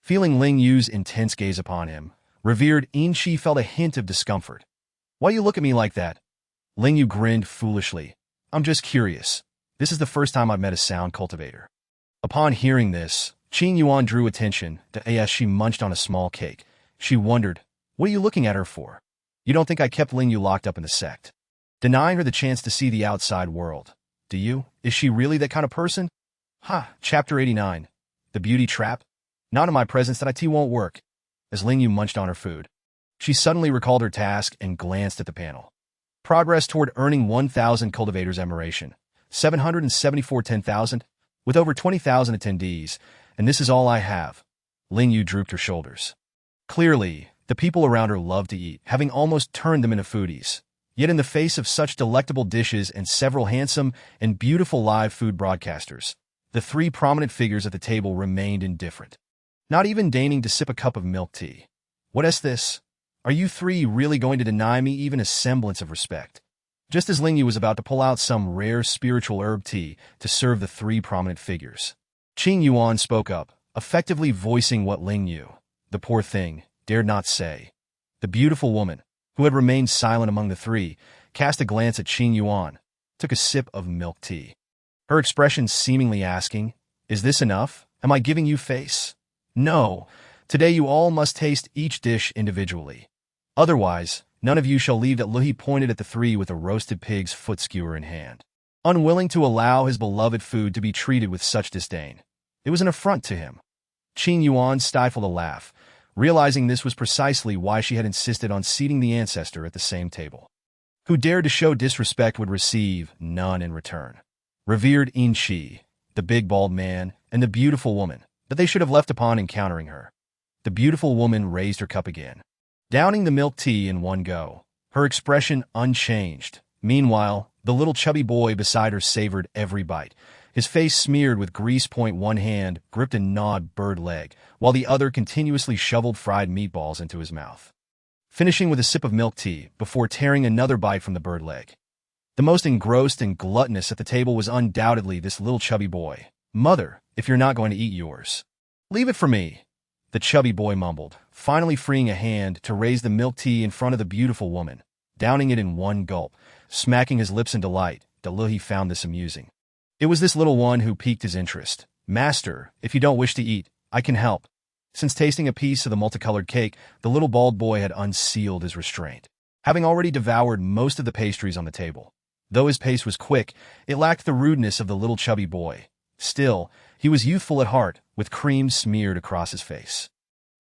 Feeling Ling Yue's intense gaze upon him, revered Yin Shi felt a hint of discomfort. Why you look at me like that? Ling Yue grinned foolishly. I'm just curious. This is the first time I've met a sound cultivator. Upon hearing this, Qing Yuan drew attention as she munched on a small cake. She wondered, what are you looking at her for? You don't think I kept Ling Yue locked up in the sect? Denying her the chance to see the outside world. Do you? Is she really that kind of person? Chapter 89. The Beauty Trap? Not in my presence, that won't work. As Ling Yue munched on her food, she suddenly recalled her task and glanced at the panel. Progress toward earning 1,000 cultivators admiration. 774 10,000, with over 20,000 attendees, and this is all I have. Ling Yue drooped her shoulders. Clearly, the people around her loved to eat, having almost turned them into foodies. Yet in the face of such delectable dishes and several handsome and beautiful live food broadcasters, the 3 prominent figures at the table remained indifferent, not even deigning to sip a cup of milk tea. What is this? Are you 3 really going to deny me even a semblance of respect? Just as Ling Yue was about to pull out some rare spiritual herb tea to serve the 3 prominent figures, Qing Yuan spoke up, effectively voicing what Ling Yue, the poor thing, dared not say. The beautiful woman, who had remained silent among the 3, cast a glance at Qing Yuan, took a sip of milk tea. Her expression seemingly asking, is this enough? Am I giving you face? No. Today you all must taste each dish individually. Otherwise, none of you shall leave. Lu He pointed at the 3 with a roasted pig's foot skewer in hand, unwilling to allow his beloved food to be treated with such disdain. It was an affront to him. Qing Yuan stifled a laugh, realizing this was precisely why she had insisted on seating the ancestor at the same table. Who dared to show disrespect would receive none in return. Revered Yin Shi, the big bald man, and the beautiful woman, that they should have left upon encountering her. The beautiful woman raised her cup again, downing the milk tea in one go, her expression unchanged. Meanwhile, the little chubby boy beside her savored every bite, his face smeared with grease. One hand gripped a gnawed bird leg, while the other continuously shoveled fried meatballs into his mouth, finishing with a sip of milk tea before tearing another bite from the bird leg. The most engrossed and gluttonous at the table was undoubtedly this little chubby boy. "Mother, if you're not going to eat yours, leave it for me," the chubby boy mumbled, finally freeing a hand to raise the milk tea in front of the beautiful woman, downing it in one gulp, smacking his lips in delight. He found this amusing. It was this little one who piqued his interest. "Master, if you don't wish to eat, I can help." Since tasting a piece of the multicolored cake, the little bald boy had unsealed his restraint, having already devoured most of the pastries on the table. Though his pace was quick, it lacked the rudeness of the little chubby boy. Still, he was youthful at heart, with cream smeared across his face.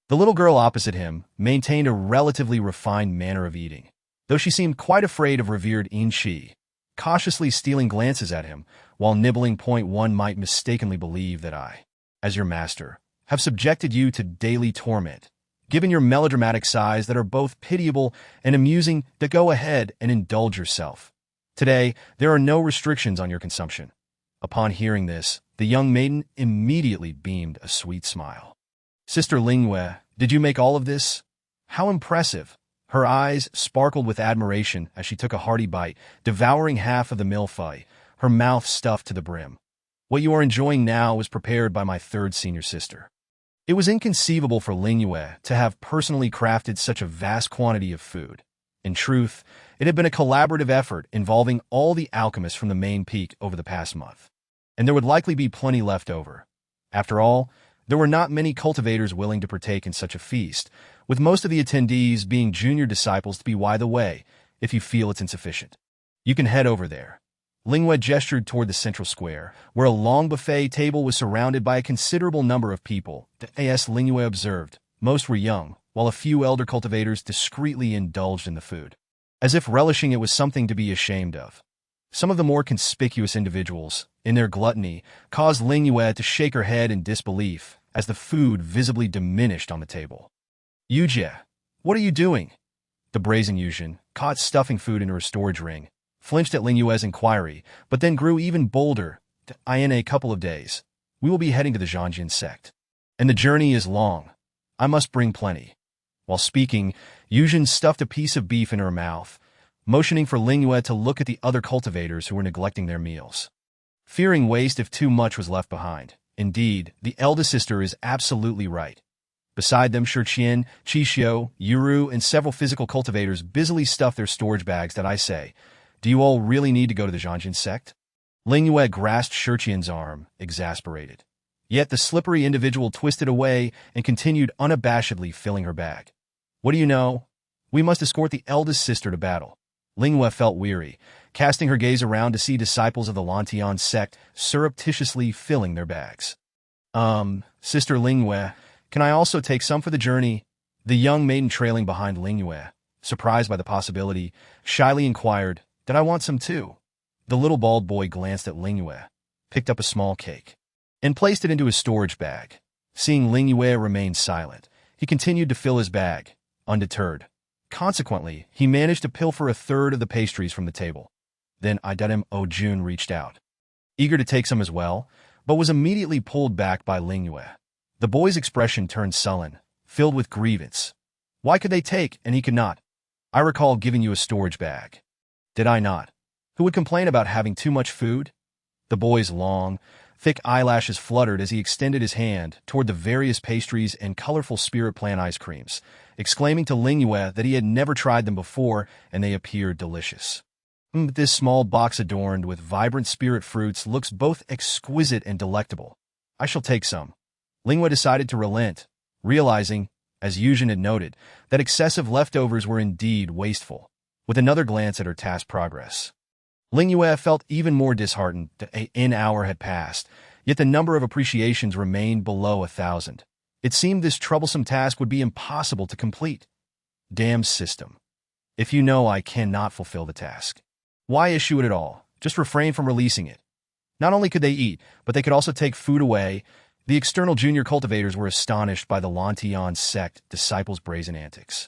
The little girl opposite him maintained a relatively refined manner of eating, though she seemed quite afraid of revered Inchi, cautiously stealing glances at him, while nibbling. One might mistakenly believe that I, as your master, have subjected you to daily torment. Given your melodramatic sighs that are both pitiable and amusing, go ahead and indulge yourself. Today, there are no restrictions on your consumption." Upon hearing this, the young maiden immediately beamed a sweet smile. "Sister Ling Yue, did you make all of this? How impressive!" Her eyes sparkled with admiration as she took a hearty bite, devouring half of the millefeuille, her mouth stuffed to the brim. "What you are enjoying now was prepared by my third senior sister." It was inconceivable for Ling Yue to have personally crafted such a vast quantity of food. In truth, it had been a collaborative effort involving all the alchemists from the main peak over the past month. And there would likely be plenty left over. After all, there were not many cultivators willing to partake in such a feast, with most of the attendees being junior disciples. To be by the way, if you feel it's insufficient, you can head over there. Ling Yue gestured toward the central square, where a long buffet table was surrounded by a considerable number of people. As Ling Yue observed, most were young, while a few elder cultivators discreetly indulged in the food, as if relishing it was something to be ashamed of. Some of the more conspicuous individuals, in their gluttony, caused Ling Yue to shake her head in disbelief as the food visibly diminished on the table. "Yujie, what are you doing?" The brazen Yujin, caught stuffing food into her storage ring, flinched at Ling Yue's inquiry, but then grew even bolder. "In a couple of days, we will be heading to the Zhangjin sect, and the journey is long. I must bring plenty." While speaking, Yujin stuffed a piece of beef in her mouth, motioning for Ling Yue to look at the other cultivators who were neglecting their meals, fearing waste if too much was left behind. Indeed, the eldest sister is absolutely right. Beside them, Shiqian, Qixio, Yuru, and several physical cultivators busily stuffed their storage bags. "I say, do you all really need to go to the Zhangjin sect?" Ling Yue grasped Shiqian's arm, exasperated. Yet the slippery individual twisted away and continued unabashedly filling her bag. "What do you know? We must escort the eldest sister to battle." Ling Yue felt weary, casting her gaze around to see disciples of the Lantian sect surreptitiously filling their bags. Sister Ling Yue, can I also take some for the journey?" The young maiden trailing behind Ling Yue, surprised by the possibility, shyly inquired, "Did I want some too?" The little bald boy glanced at Ling Yue, picked up a small cake, and placed it into his storage bag. Seeing Ling Yue remain silent, he continued to fill his bag, undeterred. Consequently, he managed to pilfer a third of the pastries from the table. Then Idem Jun reached out, eager to take some as well, but was immediately pulled back by Ling Yue. The boy's expression turned sullen, filled with grievance. Why could they take and he could not? "I recall giving you a storage bag. Did I not? Who would complain about having too much food?" The boy's long, thick eyelashes fluttered as he extended his hand toward the various pastries and colorful spirit plant ice creams, exclaiming to Ling Yue that he had never tried them before and they appeared delicious. This small box adorned with vibrant spirit fruits looks both exquisite and delectable. I shall take some." Ling Yue decided to relent, realizing, as Yujin had noted, that excessive leftovers were indeed wasteful. With another glance at her task progress, Ling Yue felt even more disheartened that an hour had passed, yet the number of appreciations remained below 1,000. It seemed this troublesome task would be impossible to complete. Damn system. If you know I cannot fulfill the task, why issue it at all? Just refrain from releasing it. Not only could they eat, but they could also take food away. The external junior cultivators were astonished by the Lantian sect disciples' brazen antics.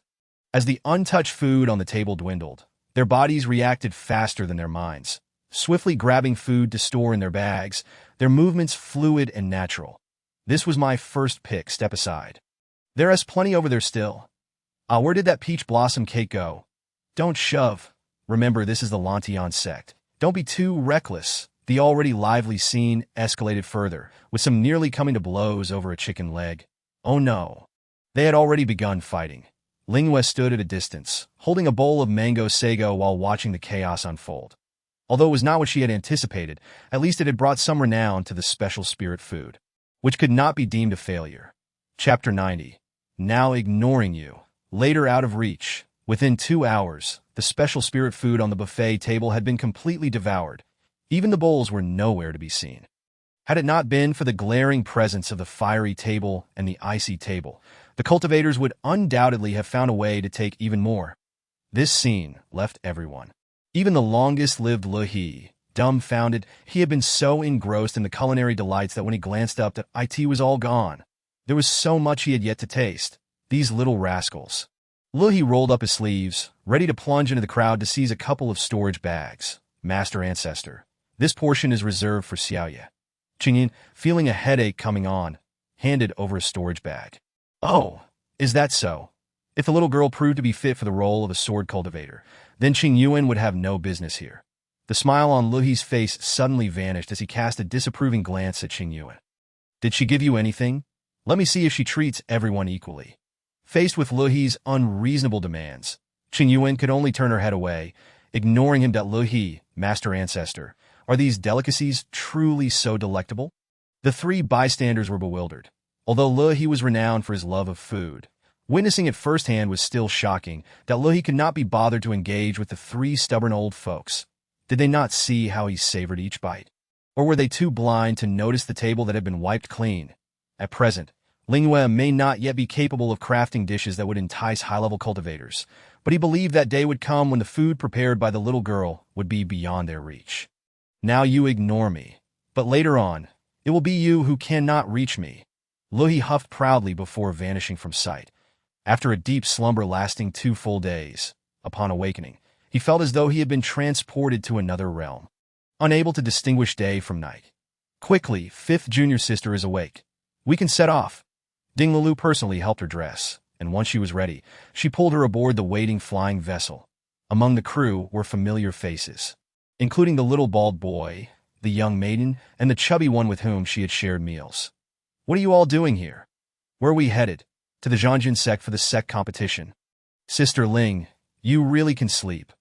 As the untouched food on the table dwindled, their bodies reacted faster than their minds, swiftly grabbing food to store in their bags, their movements fluid and natural. "This was my first pick, step aside. There is plenty over there still. Where did that peach blossom cake go? Don't shove. Remember, this is the Lantian sect. Don't be too reckless. The already lively scene escalated further, with some nearly coming to blows over a chicken leg. Oh no. They had already begun fighting. Ling Yue stood at a distance, holding a bowl of mango sago while watching the chaos unfold. Although it was not what she had anticipated, at least it had brought some renown to the special spirit food, which could not be deemed a failure. Chapter 90. Now ignoring you. Later out of reach. Within 2 hours, the special spirit food on the buffet table had been completely devoured. Even the bowls were nowhere to be seen. Had it not been for the glaring presence of the fiery table and the icy table, the cultivators would undoubtedly have found a way to take even more. This scene left everyone, even the longest-lived He, dumbfounded. He had been so engrossed in the culinary delights that when he glanced up, the it was all gone. There was so much he had yet to taste. These little rascals. He rolled up his sleeves, ready to plunge into the crowd to seize a couple of storage bags. Master Ancestor. This portion is reserved for Xiaoye. Qingyin, feeling a headache coming on, handed over a storage bag. Oh, is that so? If the little girl proved to be fit for the role of a sword cultivator, then Qing Yuan would have no business here. The smile on He's face suddenly vanished as he cast a disapproving glance at Qing Yuan. Did she give you anything? Let me see if she treats everyone equally. Faced with He's unreasonable demands, Qing Yuan could only turn her head away, ignoring him. He, Master Ancestor, are these delicacies truly so delectable? The three bystanders were bewildered. Although He was renowned for his love of food, witnessing it firsthand was still shocking. He could not be bothered to engage with the three stubborn old folks. Did they not see how he savored each bite? Or were they too blind to notice the table that had been wiped clean? At present, Ling Yue may not yet be capable of crafting dishes that would entice high-level cultivators, but he believed that day would come when the food prepared by the little girl would be beyond their reach. Now you ignore me, but later on, it will be you who cannot reach me. He huffed proudly before vanishing from sight. After a deep slumber lasting 2 full days, upon awakening, he felt as though he had been transported to another realm, unable to distinguish day from night. Quickly, fifth junior sister is awake. We can set off. Ding Lulu personally helped her dress, and once she was ready, she pulled her aboard the waiting flying vessel. Among the crew were familiar faces, including the little bald boy, the young maiden, and the chubby one with whom she had shared meals. What are you all doing here? Where are we headed? To the Zhangjin sect for the sect competition. Sister Ling, you really can sleep.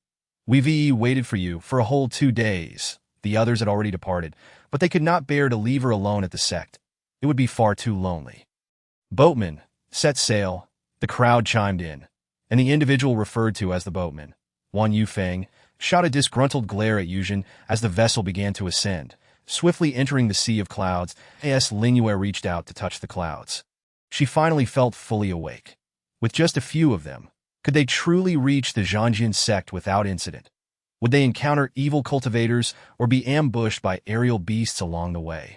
We've waited for you for a whole 2 days. The others had already departed, but they could not bear to leave her alone at the sect. It would be far too lonely. Boatman, set sail, the crowd chimed in, and the individual referred to as the boatman, Wan Yufeng, shot a disgruntled glare at Yuzhen as the vessel began to ascend, swiftly entering the sea of clouds. Ling Yue reached out to touch the clouds. She finally felt fully awake. With just a few of them, could they truly reach the Zhangjin sect without incident? Would they encounter evil cultivators or be ambushed by aerial beasts along the way?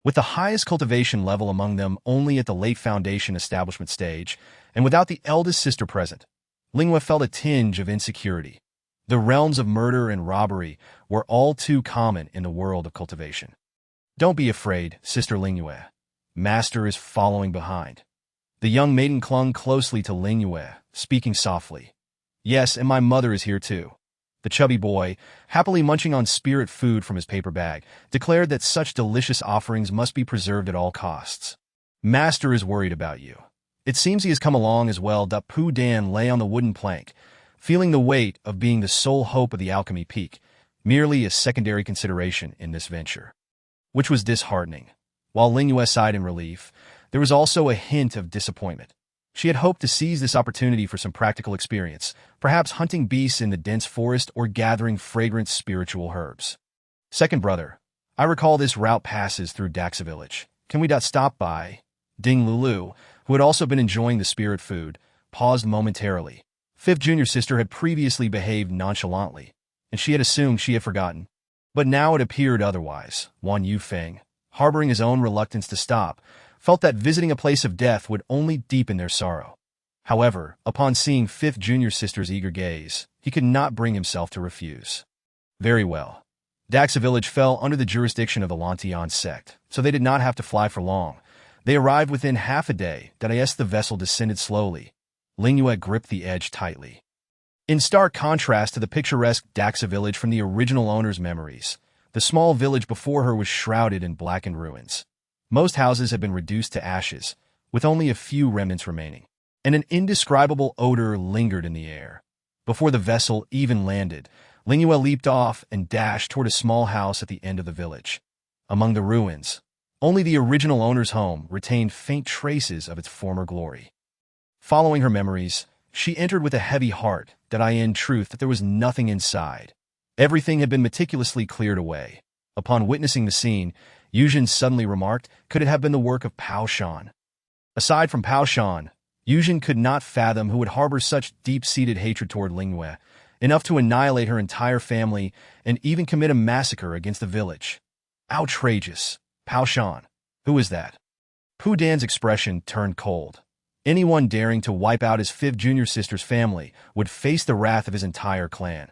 With the highest cultivation level among them only at the late foundation establishment stage, and without the eldest sister present, Ling Yue felt a tinge of insecurity. The realms of murder and robbery were all too common in the world of cultivation. Don't be afraid, Sister Ling Yue. Master is following behind. The young maiden clung closely to Ling Yue, speaking softly. Yes, and my mother is here too. The chubby boy, happily munching on spirit food from his paper bag, declared that such delicious offerings must be preserved at all costs. Master is worried about you. It seems he has come along as well. Pu Dan lay on the wooden plank, feeling the weight of being the sole hope of the alchemy peak, merely a secondary consideration in this venture, which was disheartening. While Ling Yue sighed in relief, there was also a hint of disappointment. She had hoped to seize this opportunity for some practical experience, perhaps hunting beasts in the dense forest or gathering fragrant spiritual herbs. Second brother, I recall this route passes through Daxa village. Can we stop by? Ding Lulu, who had also been enjoying the spirit food, paused momentarily. Fifth junior sister had previously behaved nonchalantly, and she had assumed she had forgotten. But now it appeared otherwise. Wan Yufeng, harboring his own reluctance to stop, felt that visiting a place of death would only deepen their sorrow. However, upon seeing fifth junior sister's eager gaze, he could not bring himself to refuse. Very well. Daxa village fell under the jurisdiction of the Lantian sect, so they did not have to fly for long. They arrived within half a day. The vessel descended slowly. Ling Yue gripped the edge tightly. In stark contrast to the picturesque Daxa village from the original owner's memories, the small village before her was shrouded in blackened ruins. Most houses had been reduced to ashes, with only a few remnants remaining, and an indescribable odor lingered in the air. Before the vessel even landed, Ling Yue leaped off and dashed toward a small house at the end of the village. Among the ruins, only the original owner's home retained faint traces of its former glory. Following her memories, she entered with a heavy heart that in truth that there was nothing inside. Everything had been meticulously cleared away. Upon witnessing the scene, Yuzhen suddenly remarked, could it have been the work of Pao Shan? Aside from Pao Shan, Yuzhen could not fathom who would harbor such deep-seated hatred toward Ling Yue, enough to annihilate her entire family and even commit a massacre against the village. Outrageous. Pao Shan. Who is that? Pu Dan's expression turned cold. Anyone daring to wipe out his fifth junior sister's family would face the wrath of his entire clan.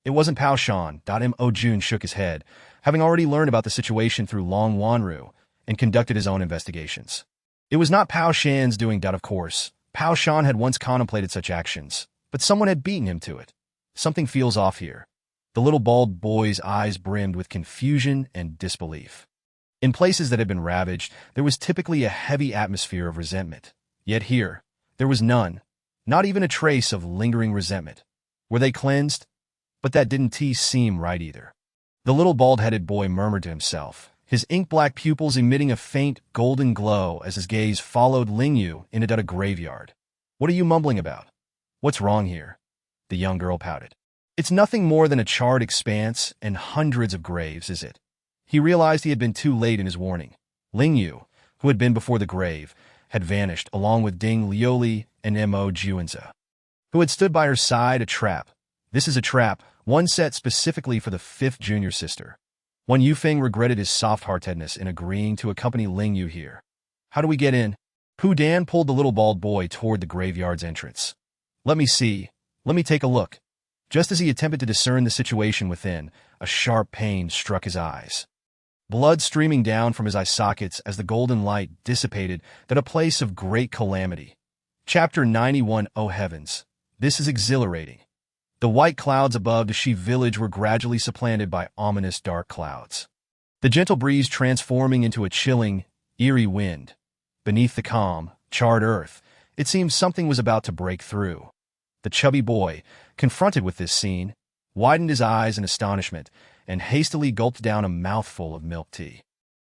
It wasn't Pao Shan. Mo Jun shook his head, having already learned about the situation through Long Wanru and conducted his own investigations. It was not Pao Shan's doing. Of course, Pao Shan had once contemplated such actions, but someone had beaten him to it. Something feels off here. The little bald boy's eyes brimmed with confusion and disbelief. In places that had been ravaged, there was typically a heavy atmosphere of resentment. Yet here, there was none, not even a trace of lingering resentment. Were they cleansed? But that didn't seem right either. The little bald-headed boy murmured to himself, his ink-black pupils emitting a faint, golden glow as his gaze followed Ling Yue into a graveyard. What are you mumbling about? What's wrong here? The young girl pouted. It's nothing more than a charred expanse and hundreds of graves, is it? He realized he had been too late in his warning. Ling Yue, who had been before the grave, had vanished along with Ding Lioli and Mo Juanza, who had stood by her side. A trap. This is a trap, one set specifically for the fifth junior sister. Wan Yufeng regretted his soft-heartedness in agreeing to accompany Ling Yue here. How do we get in? Pu Dan pulled the little bald boy toward the graveyard's entrance. Let me see. Let me take a look. Just as he attempted to discern the situation within, a sharp pain struck his eyes. Blood streaming down from his eye sockets as the golden light dissipated that a place of great calamity. Chapter 91. Oh heavens, this is exhilarating. The white clouds above the Shi village were gradually supplanted by ominous dark clouds. The gentle breeze transforming into a chilling, eerie wind. Beneath the calm, charred earth, it seemed something was about to break through. The chubby boy, confronted with this scene, widened his eyes in astonishment and hastily gulped down a mouthful of milk tea.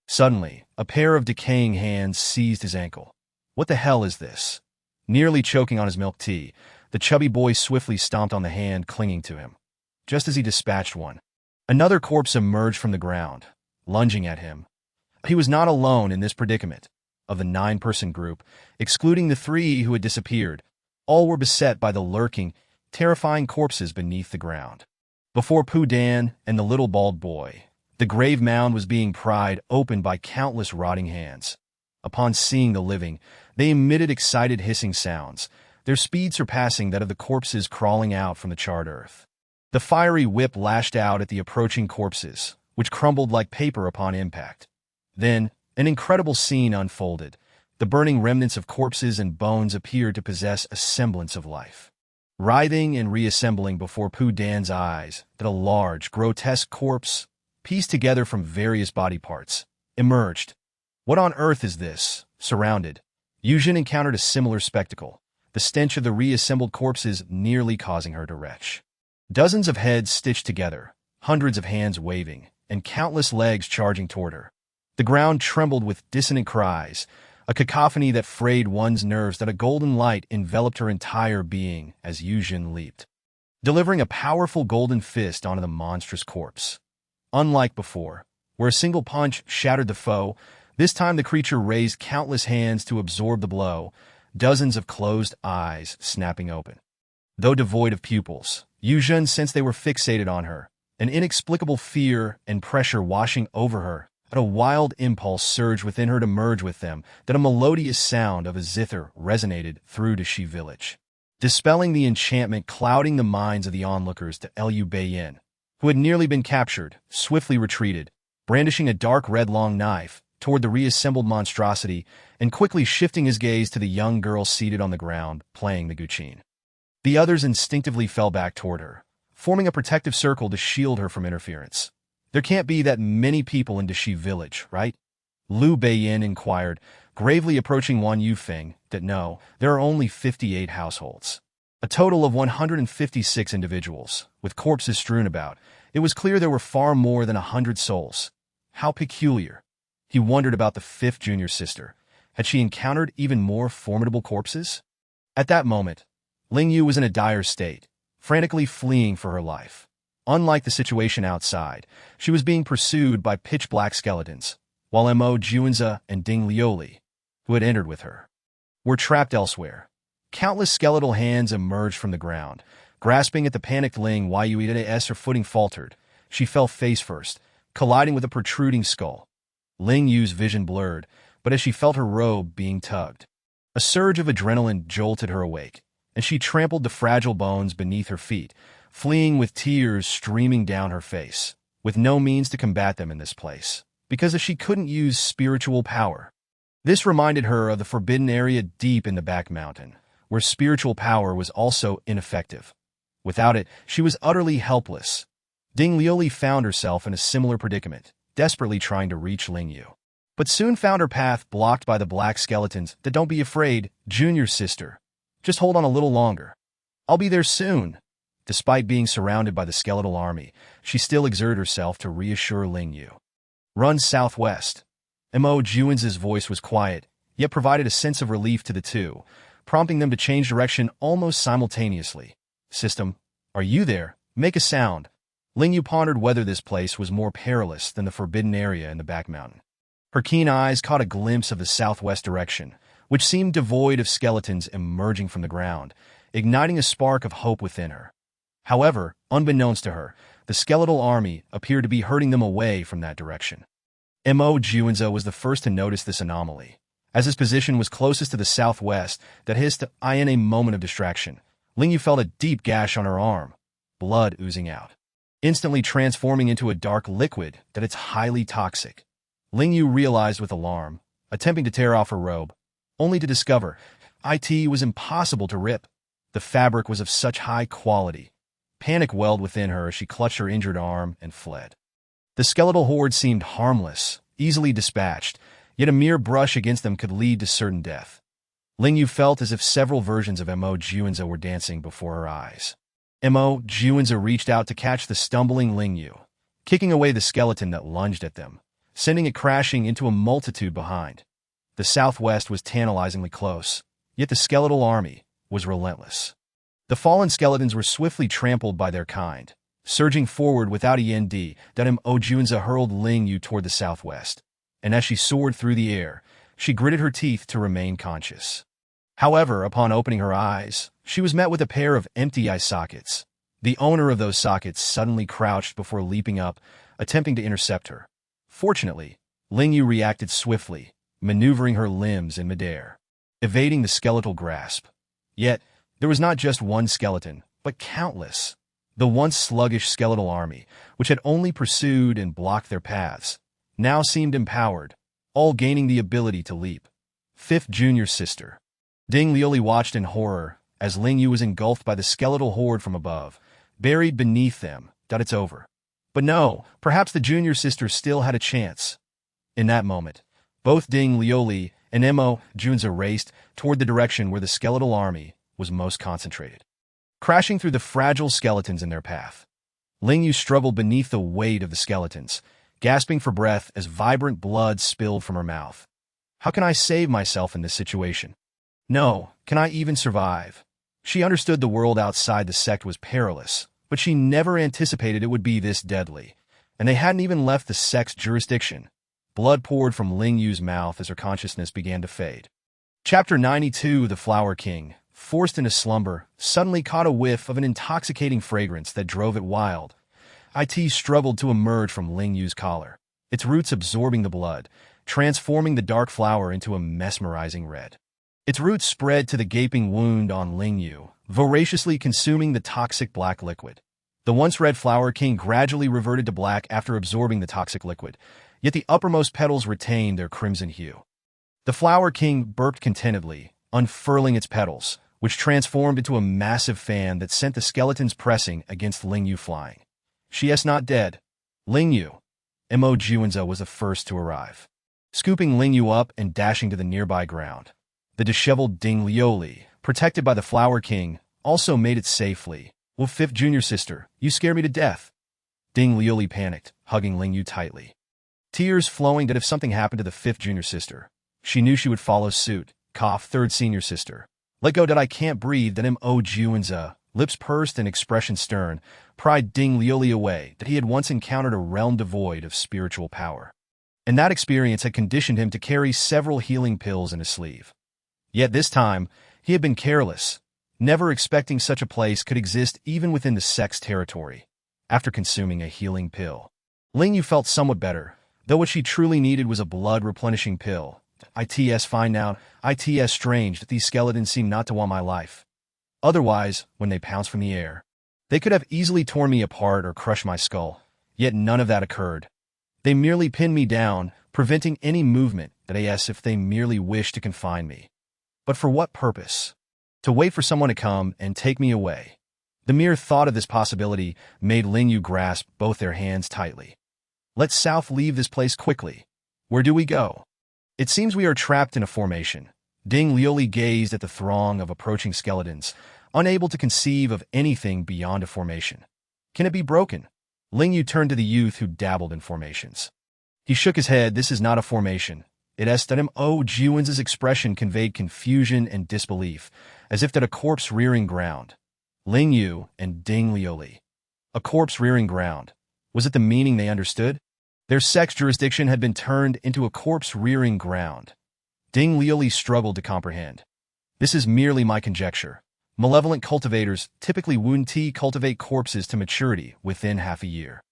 Suddenly, a pair of decaying hands seized his ankle. What the hell is this? Nearly choking on his milk tea, the chubby boy swiftly stomped on the hand clinging to him. Just as he dispatched one, another corpse emerged from the ground, lunging at him. He was not alone in this predicament. Of the 9-person group, excluding the 3 who had disappeared, all were beset by the lurking, terrifying corpses beneath the ground. Before Pu Dan and the little bald boy, the grave mound was being pried open by countless rotting hands. Upon seeing the living, they emitted excited hissing sounds, their speed surpassing that of the corpses crawling out from the charred earth. The fiery whip lashed out at the approaching corpses, which crumbled like paper upon impact. Then, an incredible scene unfolded. The burning remnants of corpses and bones appeared to possess a semblance of life. Writhing and reassembling before Pu Dan's eyes, that a large, grotesque corpse, pieced together from various body parts, emerged. What on earth is this? Surrounded, Yuzhen encountered a similar spectacle, the stench of the reassembled corpses nearly causing her to retch. Dozens of heads stitched together, hundreds of hands waving, and countless legs charging toward her. The ground trembled with dissonant cries, a cacophony that frayed one's nerves. That a golden light enveloped her entire being as Yuzhen leaped, delivering a powerful golden fist onto the monstrous corpse. Unlike before, where a single punch shattered the foe, this time the creature raised countless hands to absorb the blow, dozens of closed eyes snapping open. Though devoid of pupils, Yuzhen sensed they were fixated on her, an inexplicable fear and pressure washing over her. A wild impulse surged within her to merge with them, that a melodious sound of a zither resonated through to Shi village, dispelling the enchantment clouding the minds of the onlookers. To Liu Beiyin, who had nearly been captured, swiftly retreated, brandishing a dark red long knife toward the reassembled monstrosity and quickly shifting his gaze to the young girl seated on the ground, playing the guqin. The others instinctively fell back toward her, forming a protective circle to shield her from interference. There can't be that many people in Dashi village, right? Liu Beiyin inquired, gravely approaching Wan Yufeng, that no, there are only 58 households. A total of 156 individuals, with corpses strewn about. It was clear there were far more than 100 souls. How peculiar. He wondered about the fifth junior sister. Had she encountered even more formidable corpses? At that moment, Ling Yue was in a dire state, frantically fleeing for her life. Unlike the situation outside, she was being pursued by pitch-black skeletons, while Mo Juanza and Ding Lioli, who had entered with her, were trapped elsewhere. Countless skeletal hands emerged from the ground. Grasping at the panicked Ling Yue as her footing faltered, she fell face first, colliding with a protruding skull. Ling Yue's vision blurred, but as she felt her robe being tugged, a surge of adrenaline jolted her awake, and she trampled the fragile bones beneath her feet, fleeing with tears streaming down her face, with no means to combat them in this place, because she couldn't use spiritual power. This reminded her of the forbidden area deep in the back mountain, where spiritual power was also ineffective. Without it, she was utterly helpless. Ding Lioli found herself in a similar predicament, desperately trying to reach Ling Yue, but soon found her path blocked by the black skeletons. Don't be afraid, junior sister. Just hold on a little longer. I'll be there soon. Despite being surrounded by the skeletal army, she still exerted herself to reassure Ling Yue. Run southwest. Mo Juan's voice was quiet, yet provided a sense of relief to the two, prompting them to change direction almost simultaneously. System, are you there? Make a sound. Ling Yue pondered whether this place was more perilous than the forbidden area in the back mountain. Her keen eyes caught a glimpse of the southwest direction, which seemed devoid of skeletons emerging from the ground, igniting a spark of hope within her. However, unbeknownst to her, the skeletal army appeared to be herding them away from that direction. Mo Juanza was the first to notice this anomaly. As his position was closest to the southwest, that hissed in a moment of distraction, Ling Yue felt a deep gash on her arm, blood oozing out, instantly transforming into a dark liquid it's highly toxic. Ling Yue realized with alarm, attempting to tear off her robe, only to discover it was impossible to rip. The fabric was of such high quality. Panic welled within her as she clutched her injured arm and fled. The skeletal horde seemed harmless, easily dispatched, yet a mere brush against them could lead to certain death. Ling Yue felt as if several versions of Mo Juanza were dancing before her eyes. Mo Juanza reached out to catch the stumbling Ling Yue, kicking away the skeleton that lunged at them, sending it crashing into a multitude behind. The southwest was tantalizingly close, yet the skeletal army was relentless. The fallen skeletons were swiftly trampled by their kind, surging forward without end. Mo Juanza hurled Ling Yue toward the southwest, and as she soared through the air, she gritted her teeth to remain conscious. However, upon opening her eyes, she was met with a pair of empty eye sockets. The owner of those sockets suddenly crouched before leaping up, attempting to intercept her. Fortunately, Ling Yue reacted swiftly, maneuvering her limbs in midair, evading the skeletal grasp. Yet, there was not just one skeleton, but countless. The once sluggish skeletal army, which had only pursued and blocked their paths, now seemed empowered, all gaining the ability to leap. Fifth junior sister. Ding Lioli watched in horror as Ling Yue was engulfed by the skeletal horde from above, buried beneath them. It's over. But no, perhaps the junior sister still had a chance. In that moment, both Ding Lioli and Mo Juanza raced toward the direction where the skeletal army was most concentrated, crashing through the fragile skeletons in their path. Ling Yue struggled beneath the weight of the skeletons, gasping for breath as vibrant blood spilled from her mouth. How can I save myself in this situation? No, can I even survive? She understood the world outside the sect was perilous, but she never anticipated it would be this deadly, and they hadn't even left the sect's jurisdiction. Blood poured from Ling Yue's mouth as her consciousness began to fade. Chapter 92. The Flower King, forced into slumber, suddenly caught a whiff of an intoxicating fragrance that drove it wild. It struggled to emerge from Ling Yue's collar, its roots absorbing the blood, transforming the dark flower into a mesmerizing red. Its roots spread to the gaping wound on Ling Yue, voraciously consuming the toxic black liquid. The once red flower king gradually reverted to black after absorbing the toxic liquid, yet the uppermost petals retained their crimson hue. The flower king burped contentedly, unfurling its petals, which transformed into a massive fan that sent the skeletons pressing against Ling Yue flying. She is not dead. Ling Yue. Mo Juanza was the first to arrive, scooping Ling Yue up and dashing to the nearby ground. The disheveled Ding Lioli, protected by the Flower King, also made it safely. Well, fifth junior sister, you scare me to death. Ding Lioli panicked, hugging Ling Yue tightly. Tears flowing that if something happened to the fifth junior sister, she knew she would follow suit. Cough, third senior sister. Let go that I can't breathe that Mo Juanza, lips pursed and expression stern, pried Ding Lioli away that he had once encountered a realm devoid of spiritual power. And that experience had conditioned him to carry several healing pills in his sleeve. Yet this time, he had been careless, never expecting such a place could exist even within the sect's territory. After consuming a healing pill, Ling Yue felt somewhat better, though what she truly needed was a blood-replenishing pill. It's fine now. It's strange that these skeletons seem not to want my life. Otherwise, when they pounce from the air, they could have easily torn me apart or crushed my skull. Yet none of that occurred. They merely pinned me down, preventing any movement that as if they merely wished to confine me. But for what purpose? To wait for someone to come and take me away. The mere thought of this possibility made Ling Yue grasp both their hands tightly. Let's South leave this place quickly. Where do we go? It seems we are trapped in a formation. Ding Lioli gazed at the throng of approaching skeletons, unable to conceive of anything beyond a formation. Can it be broken? Ling Yue turned to the youth who dabbled in formations. He shook his head. This is not a formation. It is that Mo Juanza's expression conveyed confusion and disbelief, as if that a corpse rearing ground. Ling Yue and Ding Lioli. A corpse rearing ground. Was it the meaning they understood? Their sex jurisdiction had been turned into a corpse rearing ground. Ding Lioli struggled to comprehend. This is merely my conjecture. Malevolent cultivators typically cultivate corpses to maturity within half a year.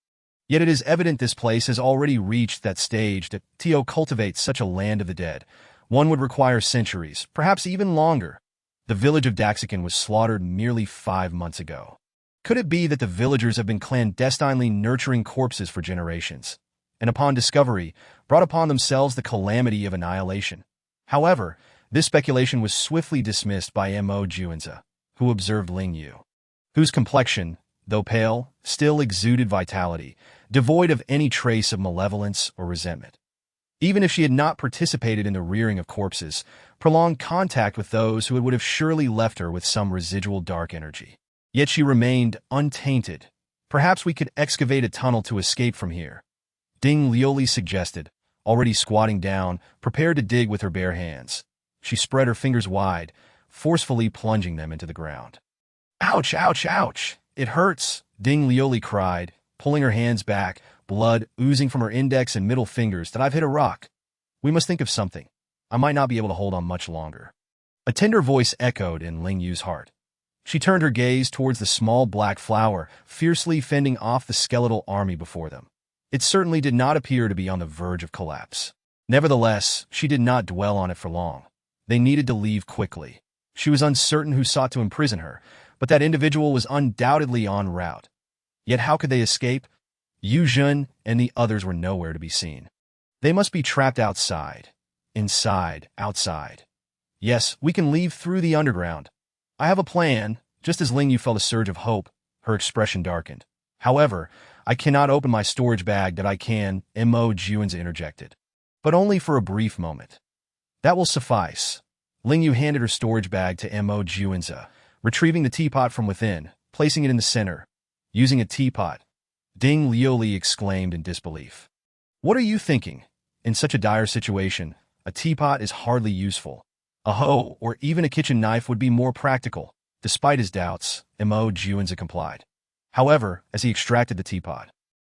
Yet it is evident this place has already reached that stage that cultivates such a land of the dead. One would require centuries, perhaps even longer. The village of Daxican was slaughtered merely 5 months ago. Could it be that the villagers have been clandestinely nurturing corpses for generations, and upon discovery, brought upon themselves the calamity of annihilation? However, this speculation was swiftly dismissed by Mo Juanza, who observed Ling Yue, whose complexion, though pale, still exuded vitality, devoid of any trace of malevolence or resentment. Even if she had not participated in the rearing of corpses, prolonged contact with those who would have surely left her with some residual dark energy. Yet she remained untainted. Perhaps we could excavate a tunnel to escape from here. Ding Lioli suggested, already squatting down, prepared to dig with her bare hands. She spread her fingers wide, forcefully plunging them into the ground. Ouch, ouch, ouch! It hurts, Ding Lioli cried, pulling her hands back, blood oozing from her index and middle fingers. That I've hit a rock. We must think of something. I might not be able to hold on much longer. A tender voice echoed in Ling Yue's heart. She turned her gaze towards the small black flower, fiercely fending off the skeletal army before them. It certainly did not appear to be on the verge of collapse. Nevertheless, she did not dwell on it for long. They needed to leave quickly. She was uncertain who sought to imprison her, but that individual was undoubtedly en route. Yet how could they escape? Yu Jun and the others were nowhere to be seen. They must be trapped outside. Inside, outside. Yes, we can leave through the underground. I have a plan. Just as Ling Yue felt a surge of hope, her expression darkened. However, I cannot open my storage bag that I can, Mo Juanza interjected. But only for a brief moment. That will suffice. Ling Yue handed her storage bag to Mo Juanza, retrieving the teapot from within, placing it in the center. Using a teapot, Ding Lioli exclaimed in disbelief. What are you thinking? In such a dire situation, a teapot is hardly useful. A hoe or even a kitchen knife would be more practical. Despite his doubts, Mo Juanza complied. However, as he extracted the teapot,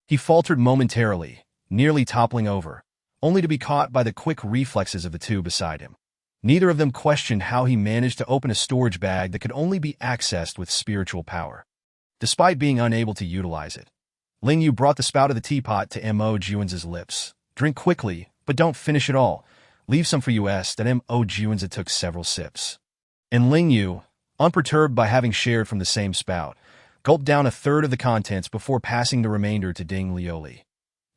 he faltered momentarily, nearly toppling over, only to be caught by the quick reflexes of the two beside him. Neither of them questioned how he managed to open a storage bag that could only be accessed with spiritual power. Despite being unable to utilize it, Ling Yue brought the spout of the teapot to Mo Juanza's lips. Drink quickly, but don't finish it all. Leave some for us. That Mo Juanza took several sips. And Ling Yue, unperturbed by having shared from the same spout, gulped down a third of the contents before passing the remainder to Ding Lioli.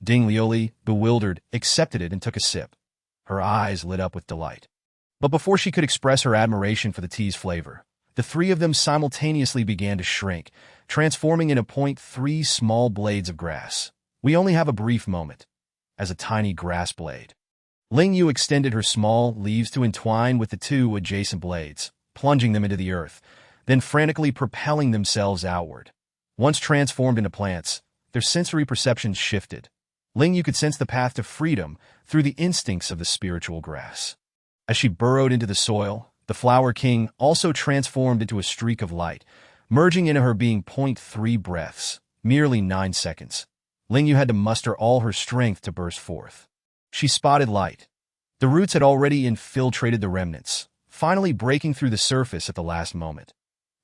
Ding Lioli, bewildered, accepted it and took a sip. Her eyes lit up with delight. But before she could express her admiration for the tea's flavor, The three of them simultaneously began to shrink, transforming into 0.3 small blades of grass. We only have a brief moment. As a tiny grass blade. Ling Yue extended her small leaves to entwine with the two adjacent blades, plunging them into the earth, then frantically propelling themselves outward. Once transformed into plants, their sensory perceptions shifted. Ling Yue could sense the path to freedom through the instincts of the spiritual grass. As she burrowed into the soil, the Flower King also transformed into a streak of light, merging into her being 0.3 breaths, merely 9 seconds. Ling Yue had to muster all her strength to burst forth. She spotted light. The roots had already infiltrated the remnants, finally breaking through the surface at the last moment.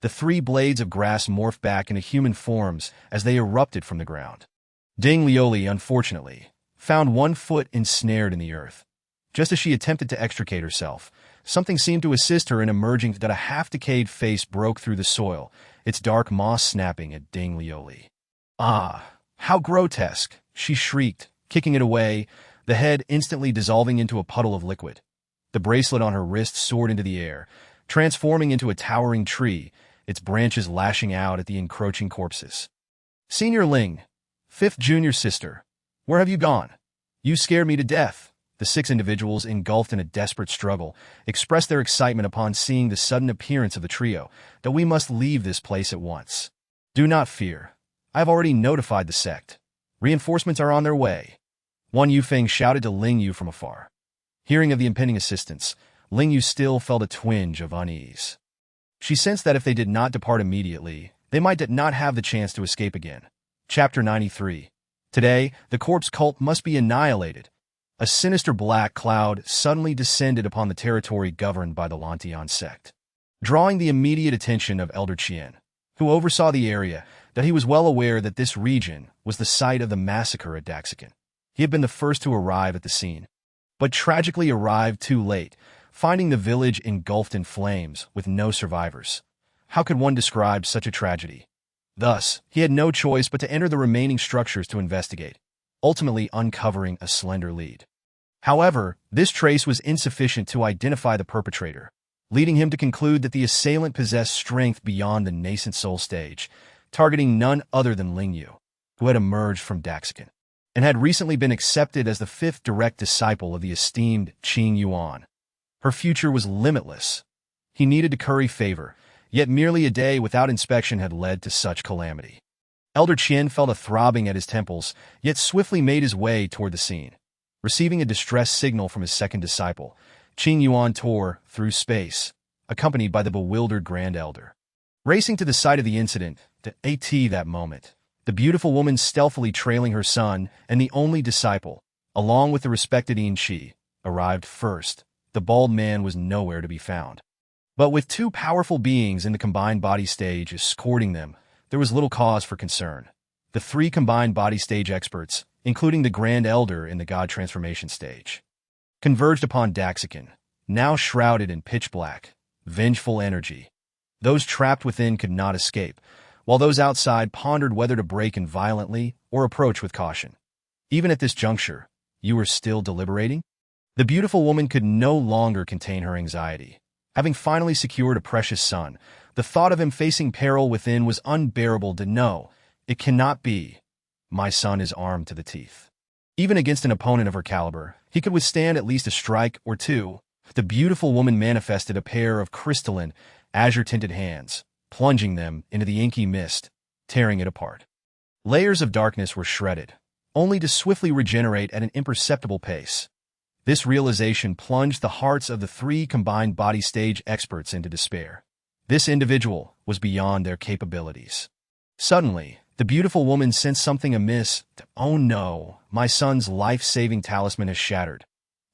The three blades of grass morphed back into human forms as they erupted from the ground. Ding Lioli, unfortunately, found one foot ensnared in the earth. Just as she attempted to extricate herself, something seemed to assist her in emerging that a half-decayed face broke through the soil, its dark moss snapping at Ding Lioli. Ah, how grotesque, she shrieked, kicking it away, the head instantly dissolving into a puddle of liquid. The bracelet on her wrist soared into the air, transforming into a towering tree, its branches lashing out at the encroaching corpses. Senior Ling, fifth junior sister, where have you gone? You scared me to death. The 6 individuals, engulfed in a desperate struggle, expressed their excitement upon seeing the sudden appearance of the trio, that we must leave this place at once. Do not fear. I have already notified the sect. Reinforcements are on their way. One Yufeng shouted to Ling Yue from afar. Hearing of the impending assistance, Ling Yue still felt a twinge of unease. She sensed that if they did not depart immediately, they might not have the chance to escape again. Chapter 93. Today, the corpse cult must be annihilated. A sinister black cloud suddenly descended upon the territory governed by the Lantian sect, drawing the immediate attention of Elder Qian, who oversaw the area, that he was well aware that this region was the site of the massacre at Daxican. He had been the first to arrive at the scene, but tragically arrived too late, finding the village engulfed in flames with no survivors. How could one describe such a tragedy? Thus, he had no choice but to enter the remaining structures to investigate, ultimately uncovering a slender lead. However, this trace was insufficient to identify the perpetrator, leading him to conclude that the assailant possessed strength beyond the nascent soul stage, targeting none other than Ling Yue, who had emerged from Daxican, and had recently been accepted as the 5th direct disciple of the esteemed Qing Yuan. Her future was limitless. He needed to curry favor, yet merely a day without inspection had led to such calamity. Elder Qian felt a throbbing at his temples, yet swiftly made his way toward the scene. Receiving a distress signal from his second disciple, Qing Yuan tore through space, accompanied by the bewildered Grand Elder. Racing to the site of the incident, to AT that moment, the beautiful woman stealthily trailing her son and the only disciple, along with the respected Yin Shi, arrived first. The bald man was nowhere to be found. But with 2 powerful beings in the combined body stage escorting them, there was little cause for concern. The 3 combined body stage experts, including the Grand Elder in the God Transformation stage, converged upon Daxican, now shrouded in pitch black, vengeful energy. Those trapped within could not escape, while those outside pondered whether to break in violently or approach with caution. Even at this juncture, you were still deliberating? The beautiful woman could no longer contain her anxiety. Having finally secured a precious son, the thought of him facing peril within was unbearable to know. It cannot be. My son is armed to the teeth. Even against an opponent of her caliber, he could withstand at least a strike or two. The beautiful woman manifested a pair of crystalline, azure-tinted hands, plunging them into the inky mist, tearing it apart. Layers of darkness were shredded, only to swiftly regenerate at an imperceptible pace. This realization plunged the hearts of the 3 combined body stage experts into despair. This individual was beyond their capabilities. Suddenly, the beautiful woman sensed something amiss. Oh no, my son's life-saving talisman has shattered.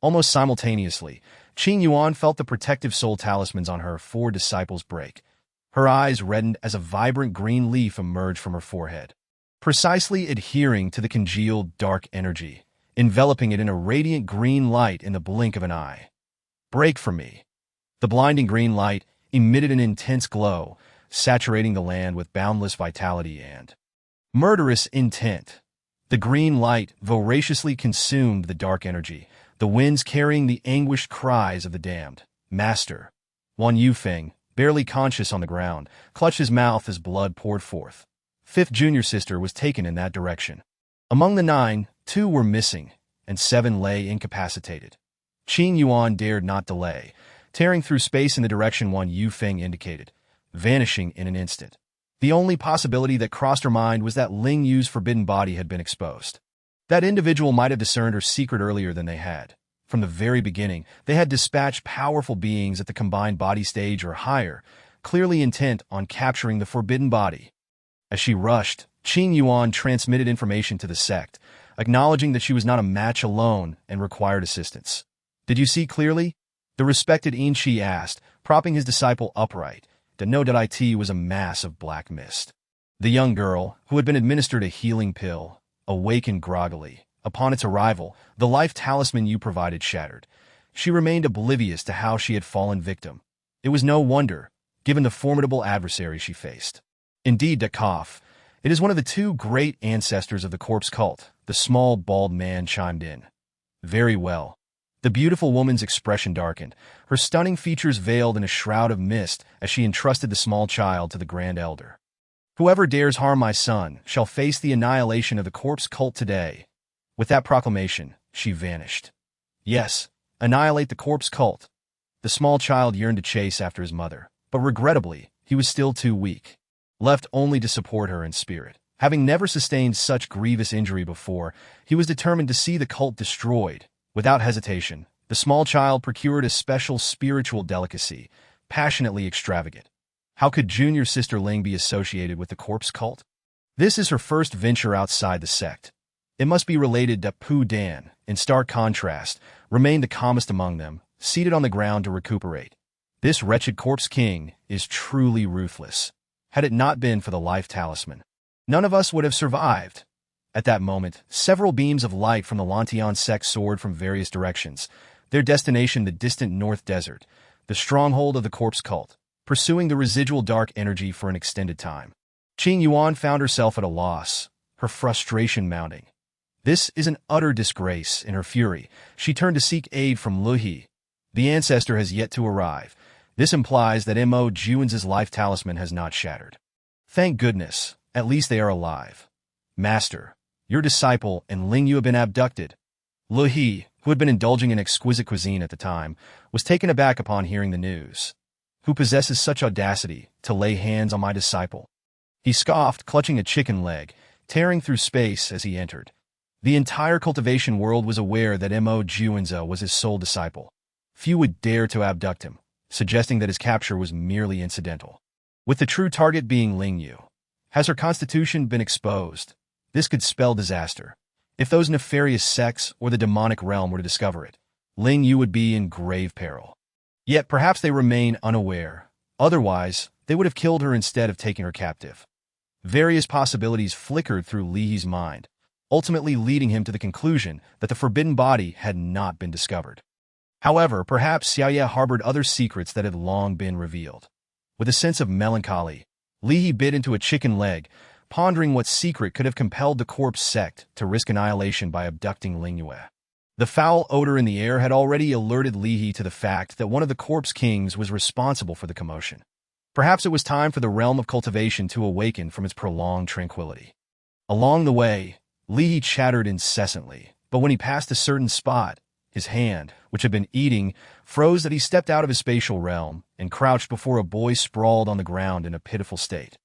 Almost simultaneously, Qing Yuan felt the protective soul talismans on her 4 disciples break. Her eyes reddened as a vibrant green leaf emerged from her forehead, precisely adhering to the congealed dark energy, enveloping it in a radiant green light in the blink of an eye. Break from me. The blinding green light emitted an intense glow, saturating the land with boundless vitality and murderous intent. The green light voraciously consumed the dark energy, the winds carrying the anguished cries of the damned. Master, Wan Yufeng, barely conscious on the ground, clutched his mouth as blood poured forth. Fifth junior sister was taken in that direction. Among the 9, 2 were missing, and 7 lay incapacitated. Qin Yuan dared not delay, tearing through space in the direction one Yu Feng indicated, vanishing in an instant. The only possibility that crossed her mind was that Ling Yu's forbidden body had been exposed. That individual might have discerned her secret earlier than they had. From the very beginning, they had dispatched powerful beings at the combined body stage or higher, clearly intent on capturing the forbidden body. As she rushed, Qin Yuan transmitted information to the sect, acknowledging that she was not a match alone and required assistance. "Did you see clearly?" the respected Yin Shi asked, propping his disciple upright. The no.it was a mass of black mist. The young girl, who had been administered a healing pill, awakened groggily. Upon its arrival, the life talisman you provided shattered. She remained oblivious to how she had fallen victim. It was no wonder, given the formidable adversary she faced. Indeed, Dakov, it is one of the 2 great ancestors of the corpse cult, the small, bald man chimed in. Very well. The beautiful woman's expression darkened, her stunning features veiled in a shroud of mist as she entrusted the small child to the Grand Elder. Whoever dares harm my son shall face the annihilation of the corpse cult today. With that proclamation, she vanished. Yes, annihilate the corpse cult. The small child yearned to chase after his mother, but regrettably, he was still too weak, left only to support her in spirit. Having never sustained such grievous injury before, he was determined to see the cult destroyed. Without hesitation, the small child procured a special spiritual delicacy, passionately extravagant. How could junior sister Ling be associated with the corpse cult? This is her first venture outside the sect. It must be related that Pu Dan, in stark contrast, remained the calmest among them, seated on the ground to recuperate. This wretched corpse king is truly ruthless. Had it not been for the life talisman, none of us would have survived. At that moment, several beams of light from the Lantian sect soared from various directions, their destination the distant North Desert, the stronghold of the corpse cult, pursuing the residual dark energy for an extended time. Qin Yuan found herself at a loss, her frustration mounting. This is an utter disgrace. In her fury, she turned to seek aid from Luhi. The ancestor has yet to arrive. This implies that Mo Juan's life talisman has not shattered. Thank goodness, at least they are alive. Master, your disciple and Ling Yue have been abducted. Luhi, who had been indulging in exquisite cuisine at the time, was taken aback upon hearing the news. Who possesses such audacity to lay hands on my disciple? He scoffed, clutching a chicken leg, tearing through space as he entered. The entire cultivation world was aware that Mo Juanza was his sole disciple. Few would dare to abduct him, suggesting that his capture was merely incidental. With the true target being Ling Yue. Has her constitution been exposed? This could spell disaster. If those nefarious sects or the demonic realm were to discover it, Ling Yue would be in grave peril. Yet perhaps they remain unaware. Otherwise, they would have killed her instead of taking her captive. Various possibilities flickered through Li's mind, ultimately leading him to the conclusion that the forbidden body had not been discovered. However, perhaps Xiaoye harbored other secrets that had long been revealed. With a sense of melancholy, Li bit into a chicken leg, pondering what secret could have compelled the corpse sect to risk annihilation by abducting Ling Yue. The foul odor in the air had already alerted Li to the fact that one of the corpse kings was responsible for the commotion. Perhaps it was time for the realm of cultivation to awaken from its prolonged tranquility. Along the way, Li chattered incessantly, but when he passed a certain spot, his hand, which had been eating, froze that he stepped out of his spatial realm and crouched before a boy sprawled on the ground in a pitiful state.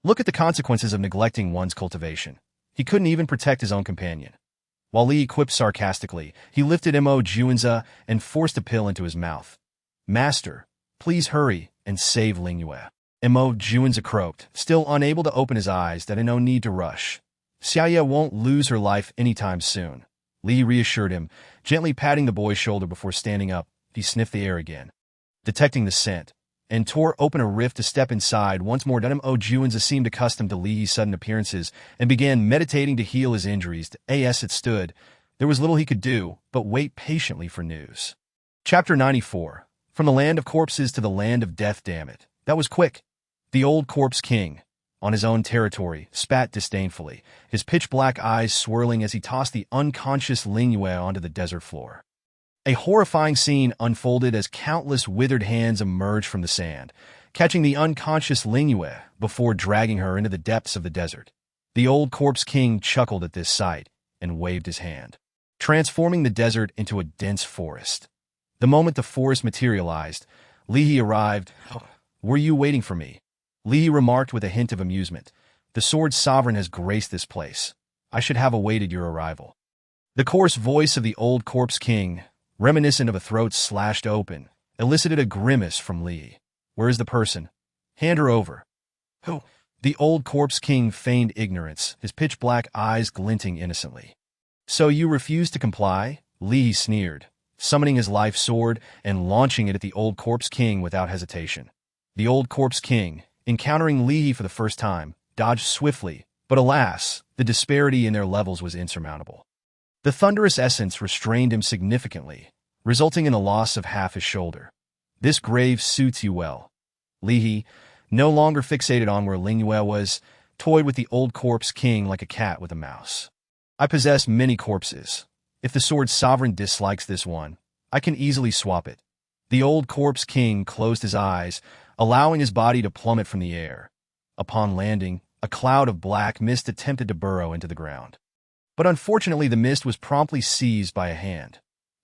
Look at the consequences of neglecting one's cultivation. He couldn't even protect his own companion. While Li quipped sarcastically, he lifted Mo Juanza and forced a pill into his mouth. Master, please hurry and save Ling Yue. Mo Juanza croaked, still unable to open his eyes that had no need to rush. Xiaoye won't lose her life anytime soon. Li reassured him, gently patting the boy's shoulder before standing up. He sniffed the air again, detecting the scent, and tore open a rift to step inside. Once more, Mo Juanza seemed accustomed to Li's sudden appearances and began meditating to heal his injuries. As it stood, there was little he could do but wait patiently for news. Chapter 94. From the land of corpses to the land of death, damn it. That was quick. The old corpse king, on his own territory, spat disdainfully, his pitch-black eyes swirling as he tossed the unconscious Ling Yue onto the desert floor. A horrifying scene unfolded as countless withered hands emerged from the sand, catching the unconscious Ling Yue before dragging her into the depths of the desert. The old corpse king chuckled at this sight and waved his hand, transforming the desert into a dense forest. The moment the forest materialized, Li He arrived. "Were you waiting for me?" Li He remarked with a hint of amusement. "The sword sovereign has graced this place. I should have awaited your arrival." The coarse voice of the old corpse king, reminiscent of a throat slashed open, elicited a grimace from Li. "Where is the person? Hand her over." "Who?" The old corpse king feigned ignorance, his pitch-black eyes glinting innocently. "So you refuse to comply?" Li sneered, summoning his life sword and launching it at the old corpse king without hesitation. The old corpse king, encountering Li for the first time, dodged swiftly, but alas, the disparity in their levels was insurmountable. The thunderous essence restrained him significantly, resulting in the loss of half his shoulder. "This grave suits you well." Li, no longer fixated on where Ling Yue was, toyed with the old corpse king like a cat with a mouse. "I possess many corpses. If the sword sovereign dislikes this one, I can easily swap it." The old corpse king closed his eyes, allowing his body to plummet from the air. Upon landing, a cloud of black mist attempted to burrow into the ground. But unfortunately, the mist was promptly seized by a hand.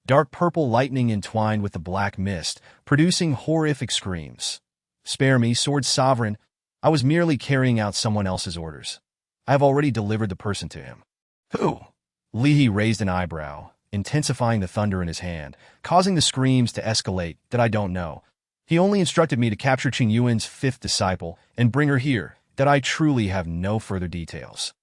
Dark purple lightning entwined with the black mist, producing horrific screams. "Spare me, sword sovereign. I was merely carrying out someone else's orders. I have already delivered the person to him." "Who?" Li raised an eyebrow, intensifying the thunder in his hand, causing the screams to escalate. "That I don't know. He only instructed me to capture Qing Yuan's fifth disciple and bring her here. That I truly have no further details."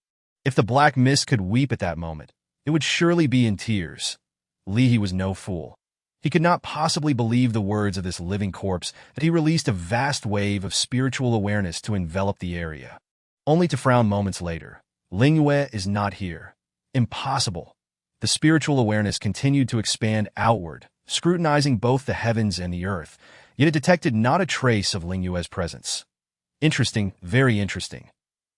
If the black mist could weep at that moment, it would surely be in tears. Li was no fool. He could not possibly believe the words of this living corpse that he released a vast wave of spiritual awareness to envelop the area. Only to frown moments later. Ling Yue is not here. Impossible. The spiritual awareness continued to expand outward, scrutinizing both the heavens and the earth, yet it detected not a trace of Ling Yue's presence. "Interesting, very interesting."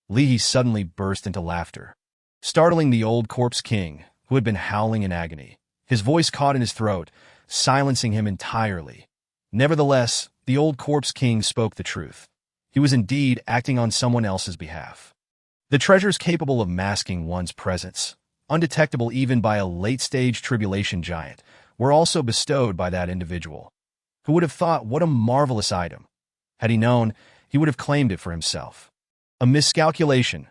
Li suddenly burst into laughter, startling the old corpse king, who had been howling in agony. His voice caught in his throat, silencing him entirely. Nevertheless, the old corpse king spoke the truth. He was indeed acting on someone else's behalf. The treasures capable of masking one's presence, undetectable even by a late-stage tribulation giant, were also bestowed by that individual. Who would have thought what a marvelous item? Had he known, he would have claimed it for himself. A miscalculation.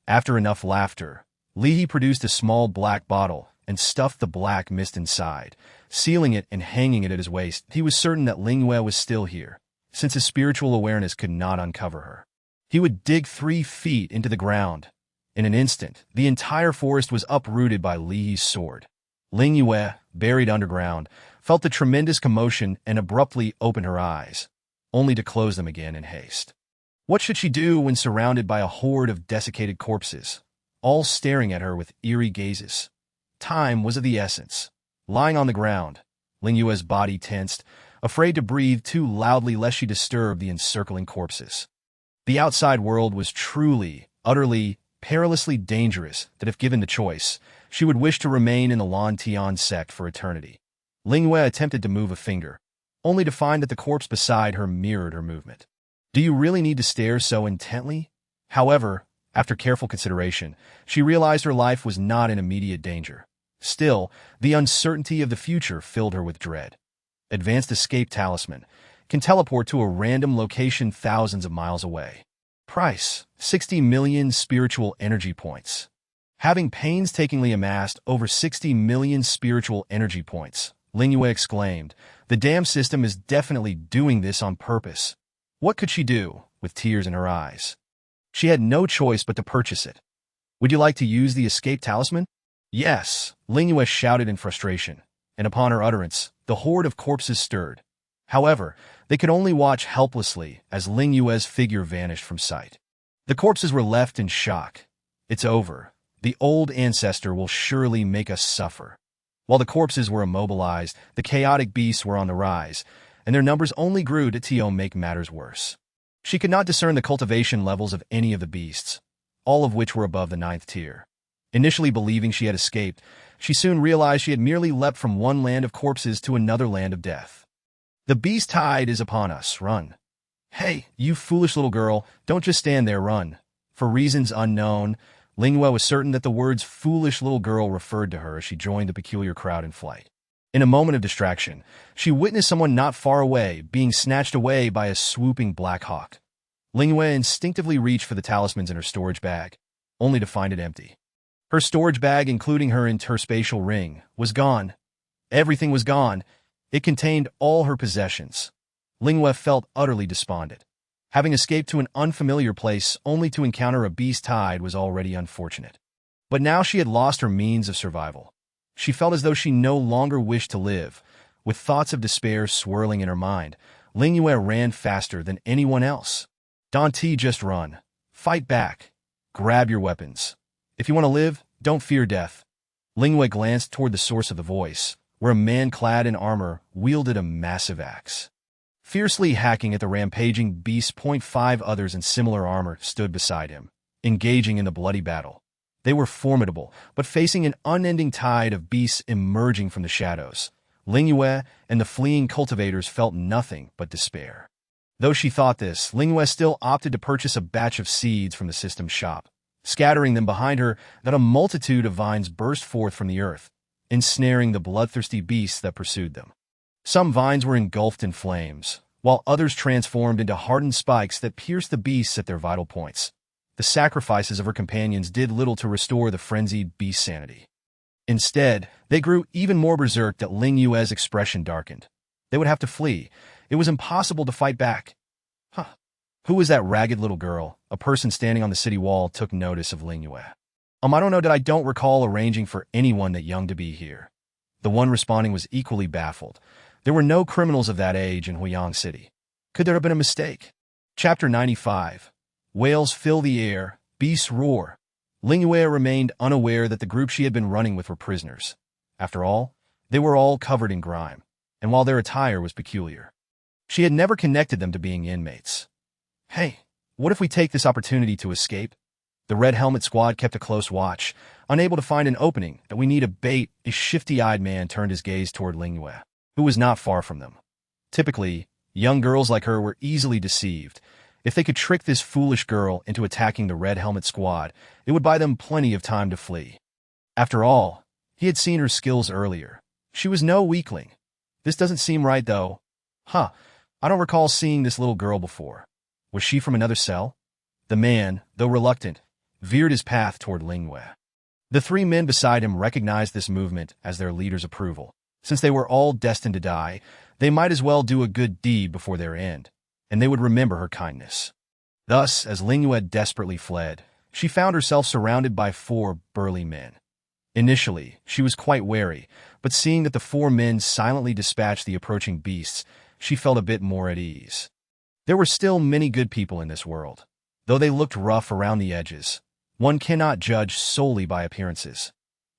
After enough laughter, Li produced a small black bottle and stuffed the black mist inside, sealing it and hanging it at his waist. He was certain that Ling Yue was still here, since his spiritual awareness could not uncover her. He would dig 3 feet into the ground. In an instant, the entire forest was uprooted by Li's sword. Ling Yue, buried underground, felt the tremendous commotion and abruptly opened her eyes, only to close them again in haste. What should she do when surrounded by a horde of desiccated corpses, all staring at her with eerie gazes? Time was of the essence. Lying on the ground, Ling Yue's body tensed, afraid to breathe too loudly lest she disturb the encircling corpses. The outside world was truly, utterly, perilously dangerous that if given the choice, she would wish to remain in the Lan Tian sect for eternity. Ling Yue attempted to move a finger, only to find that the corpse beside her mirrored her movement. "Do you really need to stare so intently?" However, after careful consideration, she realized her life was not in immediate danger. Still, the uncertainty of the future filled her with dread. Advanced Escape Talisman can teleport to a random location thousands of miles away. Price: 60 million spiritual energy points. Having painstakingly amassed over 60 million spiritual energy points, Ling Yue exclaimed, "The damn system is definitely doing this on purpose." What could she do, with tears in her eyes? She had no choice but to purchase it. "Would you like to use the escape talisman?" "Yes," Ling Yue shouted in frustration, and upon her utterance, the horde of corpses stirred. However, they could only watch helplessly as Ling Yue's figure vanished from sight. The corpses were left in shock. "It's over. The old ancestor will surely make us suffer." While the corpses were immobilized, the chaotic beasts were on the rise, and their numbers only grew to make matters worse. She could not discern the cultivation levels of any of the beasts, all of which were above the 9th tier. Initially believing she had escaped, she soon realized she had merely leapt from one land of corpses to another land of death. "The beast tide is upon us. Run." Hey, you foolish little girl, don't just stand there, run. For reasons unknown, Ling Yue was certain that the words foolish little girl referred to her as she joined the peculiar crowd in flight. In a moment of distraction, she witnessed someone not far away being snatched away by a swooping black hawk. Ling Yue instinctively reached for the talismans in her storage bag, only to find it empty. Her storage bag, including her interspatial ring, was gone. Everything was gone. It contained all her possessions. Ling Yue felt utterly despondent. Having escaped to an unfamiliar place only to encounter a beast tide was already unfortunate. But now she had lost her means of survival. She felt as though she no longer wished to live. With thoughts of despair swirling in her mind, Ling Yue ran faster than anyone else. Don't just run. Fight back. Grab your weapons. If you want to live, don't fear death. Ling Yue glanced toward the source of the voice, where a man clad in armor wielded a massive axe. Fiercely hacking at the rampaging beasts, 5 others in similar armor stood beside him, engaging in the bloody battle. They were formidable, but facing an unending tide of beasts emerging from the shadows. Ling Yue and the fleeing cultivators felt nothing but despair. Though she thought this, Ling Yue still opted to purchase a batch of seeds from the system's shop. Scattering them behind her, that a multitude of vines burst forth from the earth, ensnaring the bloodthirsty beasts that pursued them. Some vines were engulfed in flames, while others transformed into hardened spikes that pierced the beasts at their vital points. The sacrifices of her companions did little to restore the frenzied beast sanity. Instead, they grew even more berserk that Ling Yue's expression darkened. They would have to flee. It was impossible to fight back. Who was that ragged little girl? A person standing on the city wall took notice of Ling Yue. I don't know that I don't recall arranging for anyone that young to be here. The one responding was equally baffled. There were no criminals of that age in Huiyang City. Could there have been a mistake? Chapter 95. Whales fill the air, beasts roar. Ling Yue remained unaware that the group she had been running with were prisoners. After all, they were all covered in grime, and while their attire was peculiar, she had never connected them to being inmates. Hey, what if we take this opportunity to escape? The Red Helmet Squad kept a close watch, unable to find an opening. That we need a bait. A shifty-eyed man turned his gaze toward Ling Yue, who was not far from them. Typically, young girls like her were easily deceived. If they could trick this foolish girl into attacking the Red Helmet Squad, it would buy them plenty of time to flee. After all, he had seen her skills earlier. She was no weakling. This doesn't seem right, though. I don't recall seeing this little girl before. Was she from another cell? The man, though reluctant, veered his path toward Ling Yue. The 3 men beside him recognized this movement as their leader's approval. Since they were all destined to die, they might as well do a good deed before their end, and they would remember her kindness. Thus, as Ling Yue desperately fled, she found herself surrounded by 4 burly men. Initially, she was quite wary, but seeing that the 4 men silently dispatched the approaching beasts, she felt a bit more at ease. There were still many good people in this world. Though they looked rough around the edges, one cannot judge solely by appearances.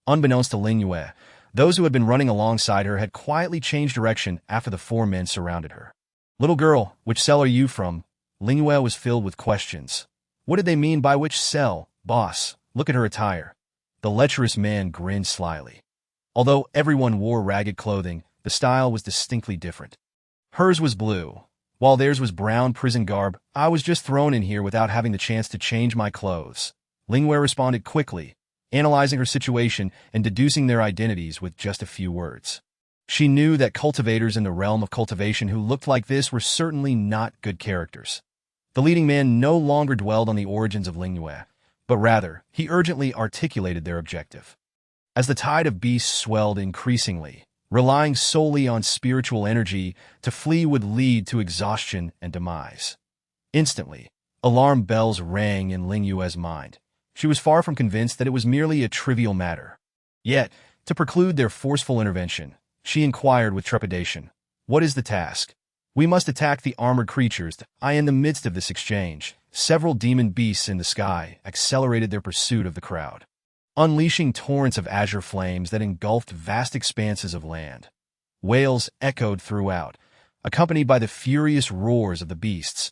Unbeknownst to Ling Yue, those who had been running alongside her had quietly changed direction after the 4 men surrounded her. Little girl, which cell are you from? Ling Yue was filled with questions. What did they mean by which cell? Boss, look at her attire. The lecherous man grinned slyly. Although everyone wore ragged clothing, the style was distinctly different. Hers was blue, while theirs was brown prison garb. I was just thrown in here without having the chance to change my clothes. Ling Yue responded quickly, analyzing her situation and deducing their identities with just a few words. She knew that cultivators in the realm of cultivation who looked like this were certainly not good characters. The leading man no longer dwelled on the origins of Ling Yue, but rather, he urgently articulated their objective. As the tide of beasts swelled increasingly, relying solely on spiritual energy, to flee would lead to exhaustion and demise. Instantly, alarm bells rang in Ling Yue's mind. She was far from convinced that it was merely a trivial matter. Yet, to preclude their forceful intervention, she inquired with trepidation, "What is the task?" "We must attack the armored creatures." In the midst of this exchange, several demon beasts in the sky accelerated their pursuit of the crowd, unleashing torrents of azure flames that engulfed vast expanses of land. Wails echoed throughout, accompanied by the furious roars of the beasts.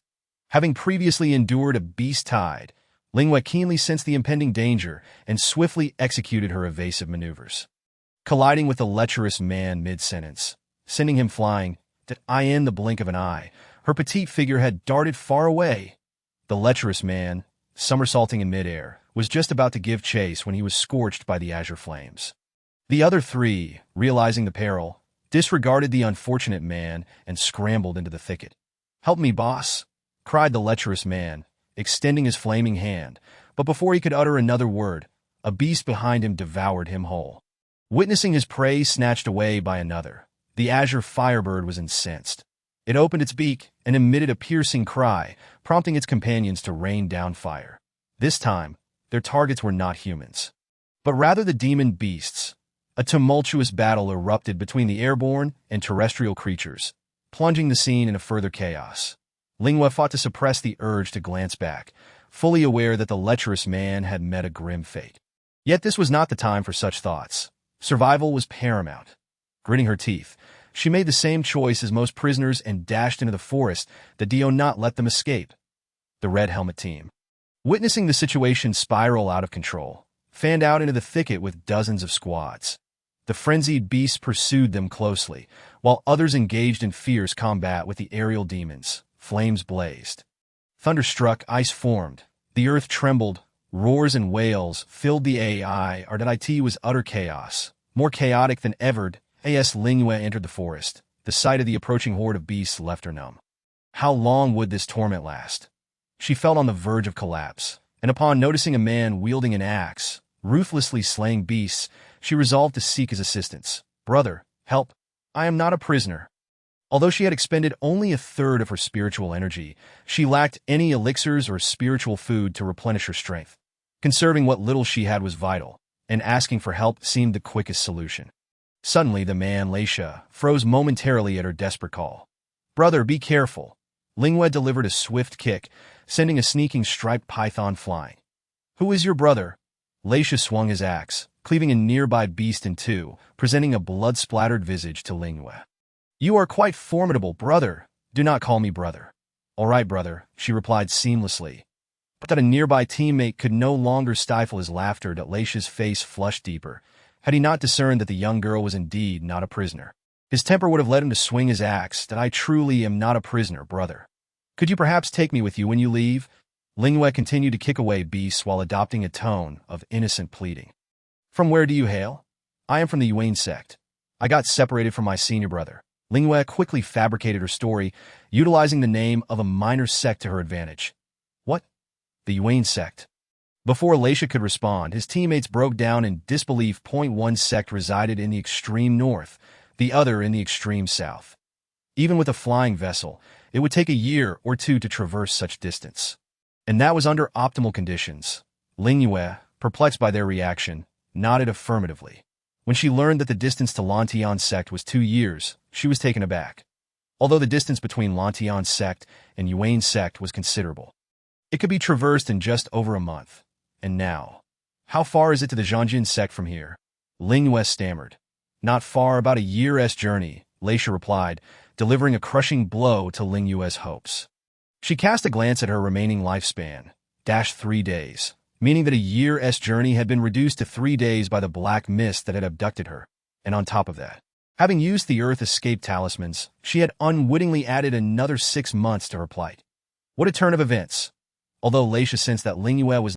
Having previously endured a beast tide, Ling Yue keenly sensed the impending danger and swiftly executed her evasive maneuvers. Colliding with the lecherous man mid-sentence, sending him flying, in the blink of an eye, Her petite figure had darted far away. The lecherous man, somersaulting in midair, was just about to give chase when he was scorched by the azure flames. The other three, realizing the peril, disregarded the unfortunate man and scrambled into the thicket. "Help me, boss!" cried the lecherous man, extending his flaming hand, but before he could utter another word, a beast behind him devoured him whole. Witnessing his prey snatched away by another, the azure firebird was incensed. It opened its beak and emitted a piercing cry, prompting its companions to rain down fire. This time, their targets were not humans, but rather the demon beasts. A tumultuous battle erupted between the airborne and terrestrial creatures, plunging the scene into further chaos. Ling Yue fought to suppress the urge to glance back, fully aware that the lecherous man had met a grim fate. Yet this was not the time for such thoughts. Survival was paramount. Gritting her teeth, she made the same choice as most prisoners and dashed into the forest that Dio not let them escape. The Red Helmet team, witnessing the situation spiral out of control, fanned out into the thicket with dozens of squads. The frenzied beasts pursued them closely, while others engaged in fierce combat with the aerial demons. Flames blazed. Thunderstruck, ice formed. The earth trembled. Roars and wails filled the AI. It was utter chaos, more chaotic than ever. As Ling Yue entered the forest, the sight of the approaching horde of beasts left her numb. How long would this torment last? She felt on the verge of collapse, and upon noticing a man wielding an axe, ruthlessly slaying beasts, she resolved to seek his assistance. "Brother, help! I am not a prisoner." Although she had expended only a third of her spiritual energy, she lacked any elixirs or spiritual food to replenish her strength. Conserving what little she had was vital, and asking for help seemed the quickest solution. Suddenly, the man, Leisha, froze momentarily at her desperate call. "Brother, be careful." Ling Yue delivered a swift kick, sending a sneaking striped python flying. "Who is your brother?" Leisha swung his axe, cleaving a nearby beast in two, presenting a blood-splattered visage to Ling Yue. "You are quite formidable, brother. Do not call me brother." "All right, brother," she replied seamlessly. But that a nearby teammate could no longer stifle his laughter, that Leisha's face flushed deeper. Had he not discerned that the young girl was indeed not a prisoner, his temper would have led him to swing his axe. "That I truly am not a prisoner, brother. Could you perhaps take me with you when you leave?" Ling Yue continued to kick away beasts while adopting a tone of innocent pleading. "From where do you hail?" "I am from the Yue sect. I got separated from my senior brother." Ling Yue quickly fabricated her story, utilizing the name of a minor sect to her advantage. "What? The Yue sect?" Before Leisha could respond, his teammates broke down in disbelief. One sect resided in the extreme north, the other in the extreme south. Even with a flying vessel, it would take a year or two to traverse such distance. And that was under optimal conditions. Ling Yue, perplexed by their reaction, nodded affirmatively. When she learned that the distance to Lantian sect was 2 years, she was taken aback. Although the distance between Lantian sect and Yue sect was considerable, it could be traversed in just over a month. And now, how far is it to the Zhangjin sect from here? Ling Yue stammered. "Not far, about a year's journey," Leisha replied, delivering a crushing blow to Ling Yue's hopes. She cast a glance at her remaining lifespan, 3 days, meaning that a year's journey had been reduced to 3 days by the black mist that had abducted her. And on top of that, having used the Earth Escape talismans, she had unwittingly added another 6 months to her plight. What a turn of events! Although Leisha sensed that Ling Yue was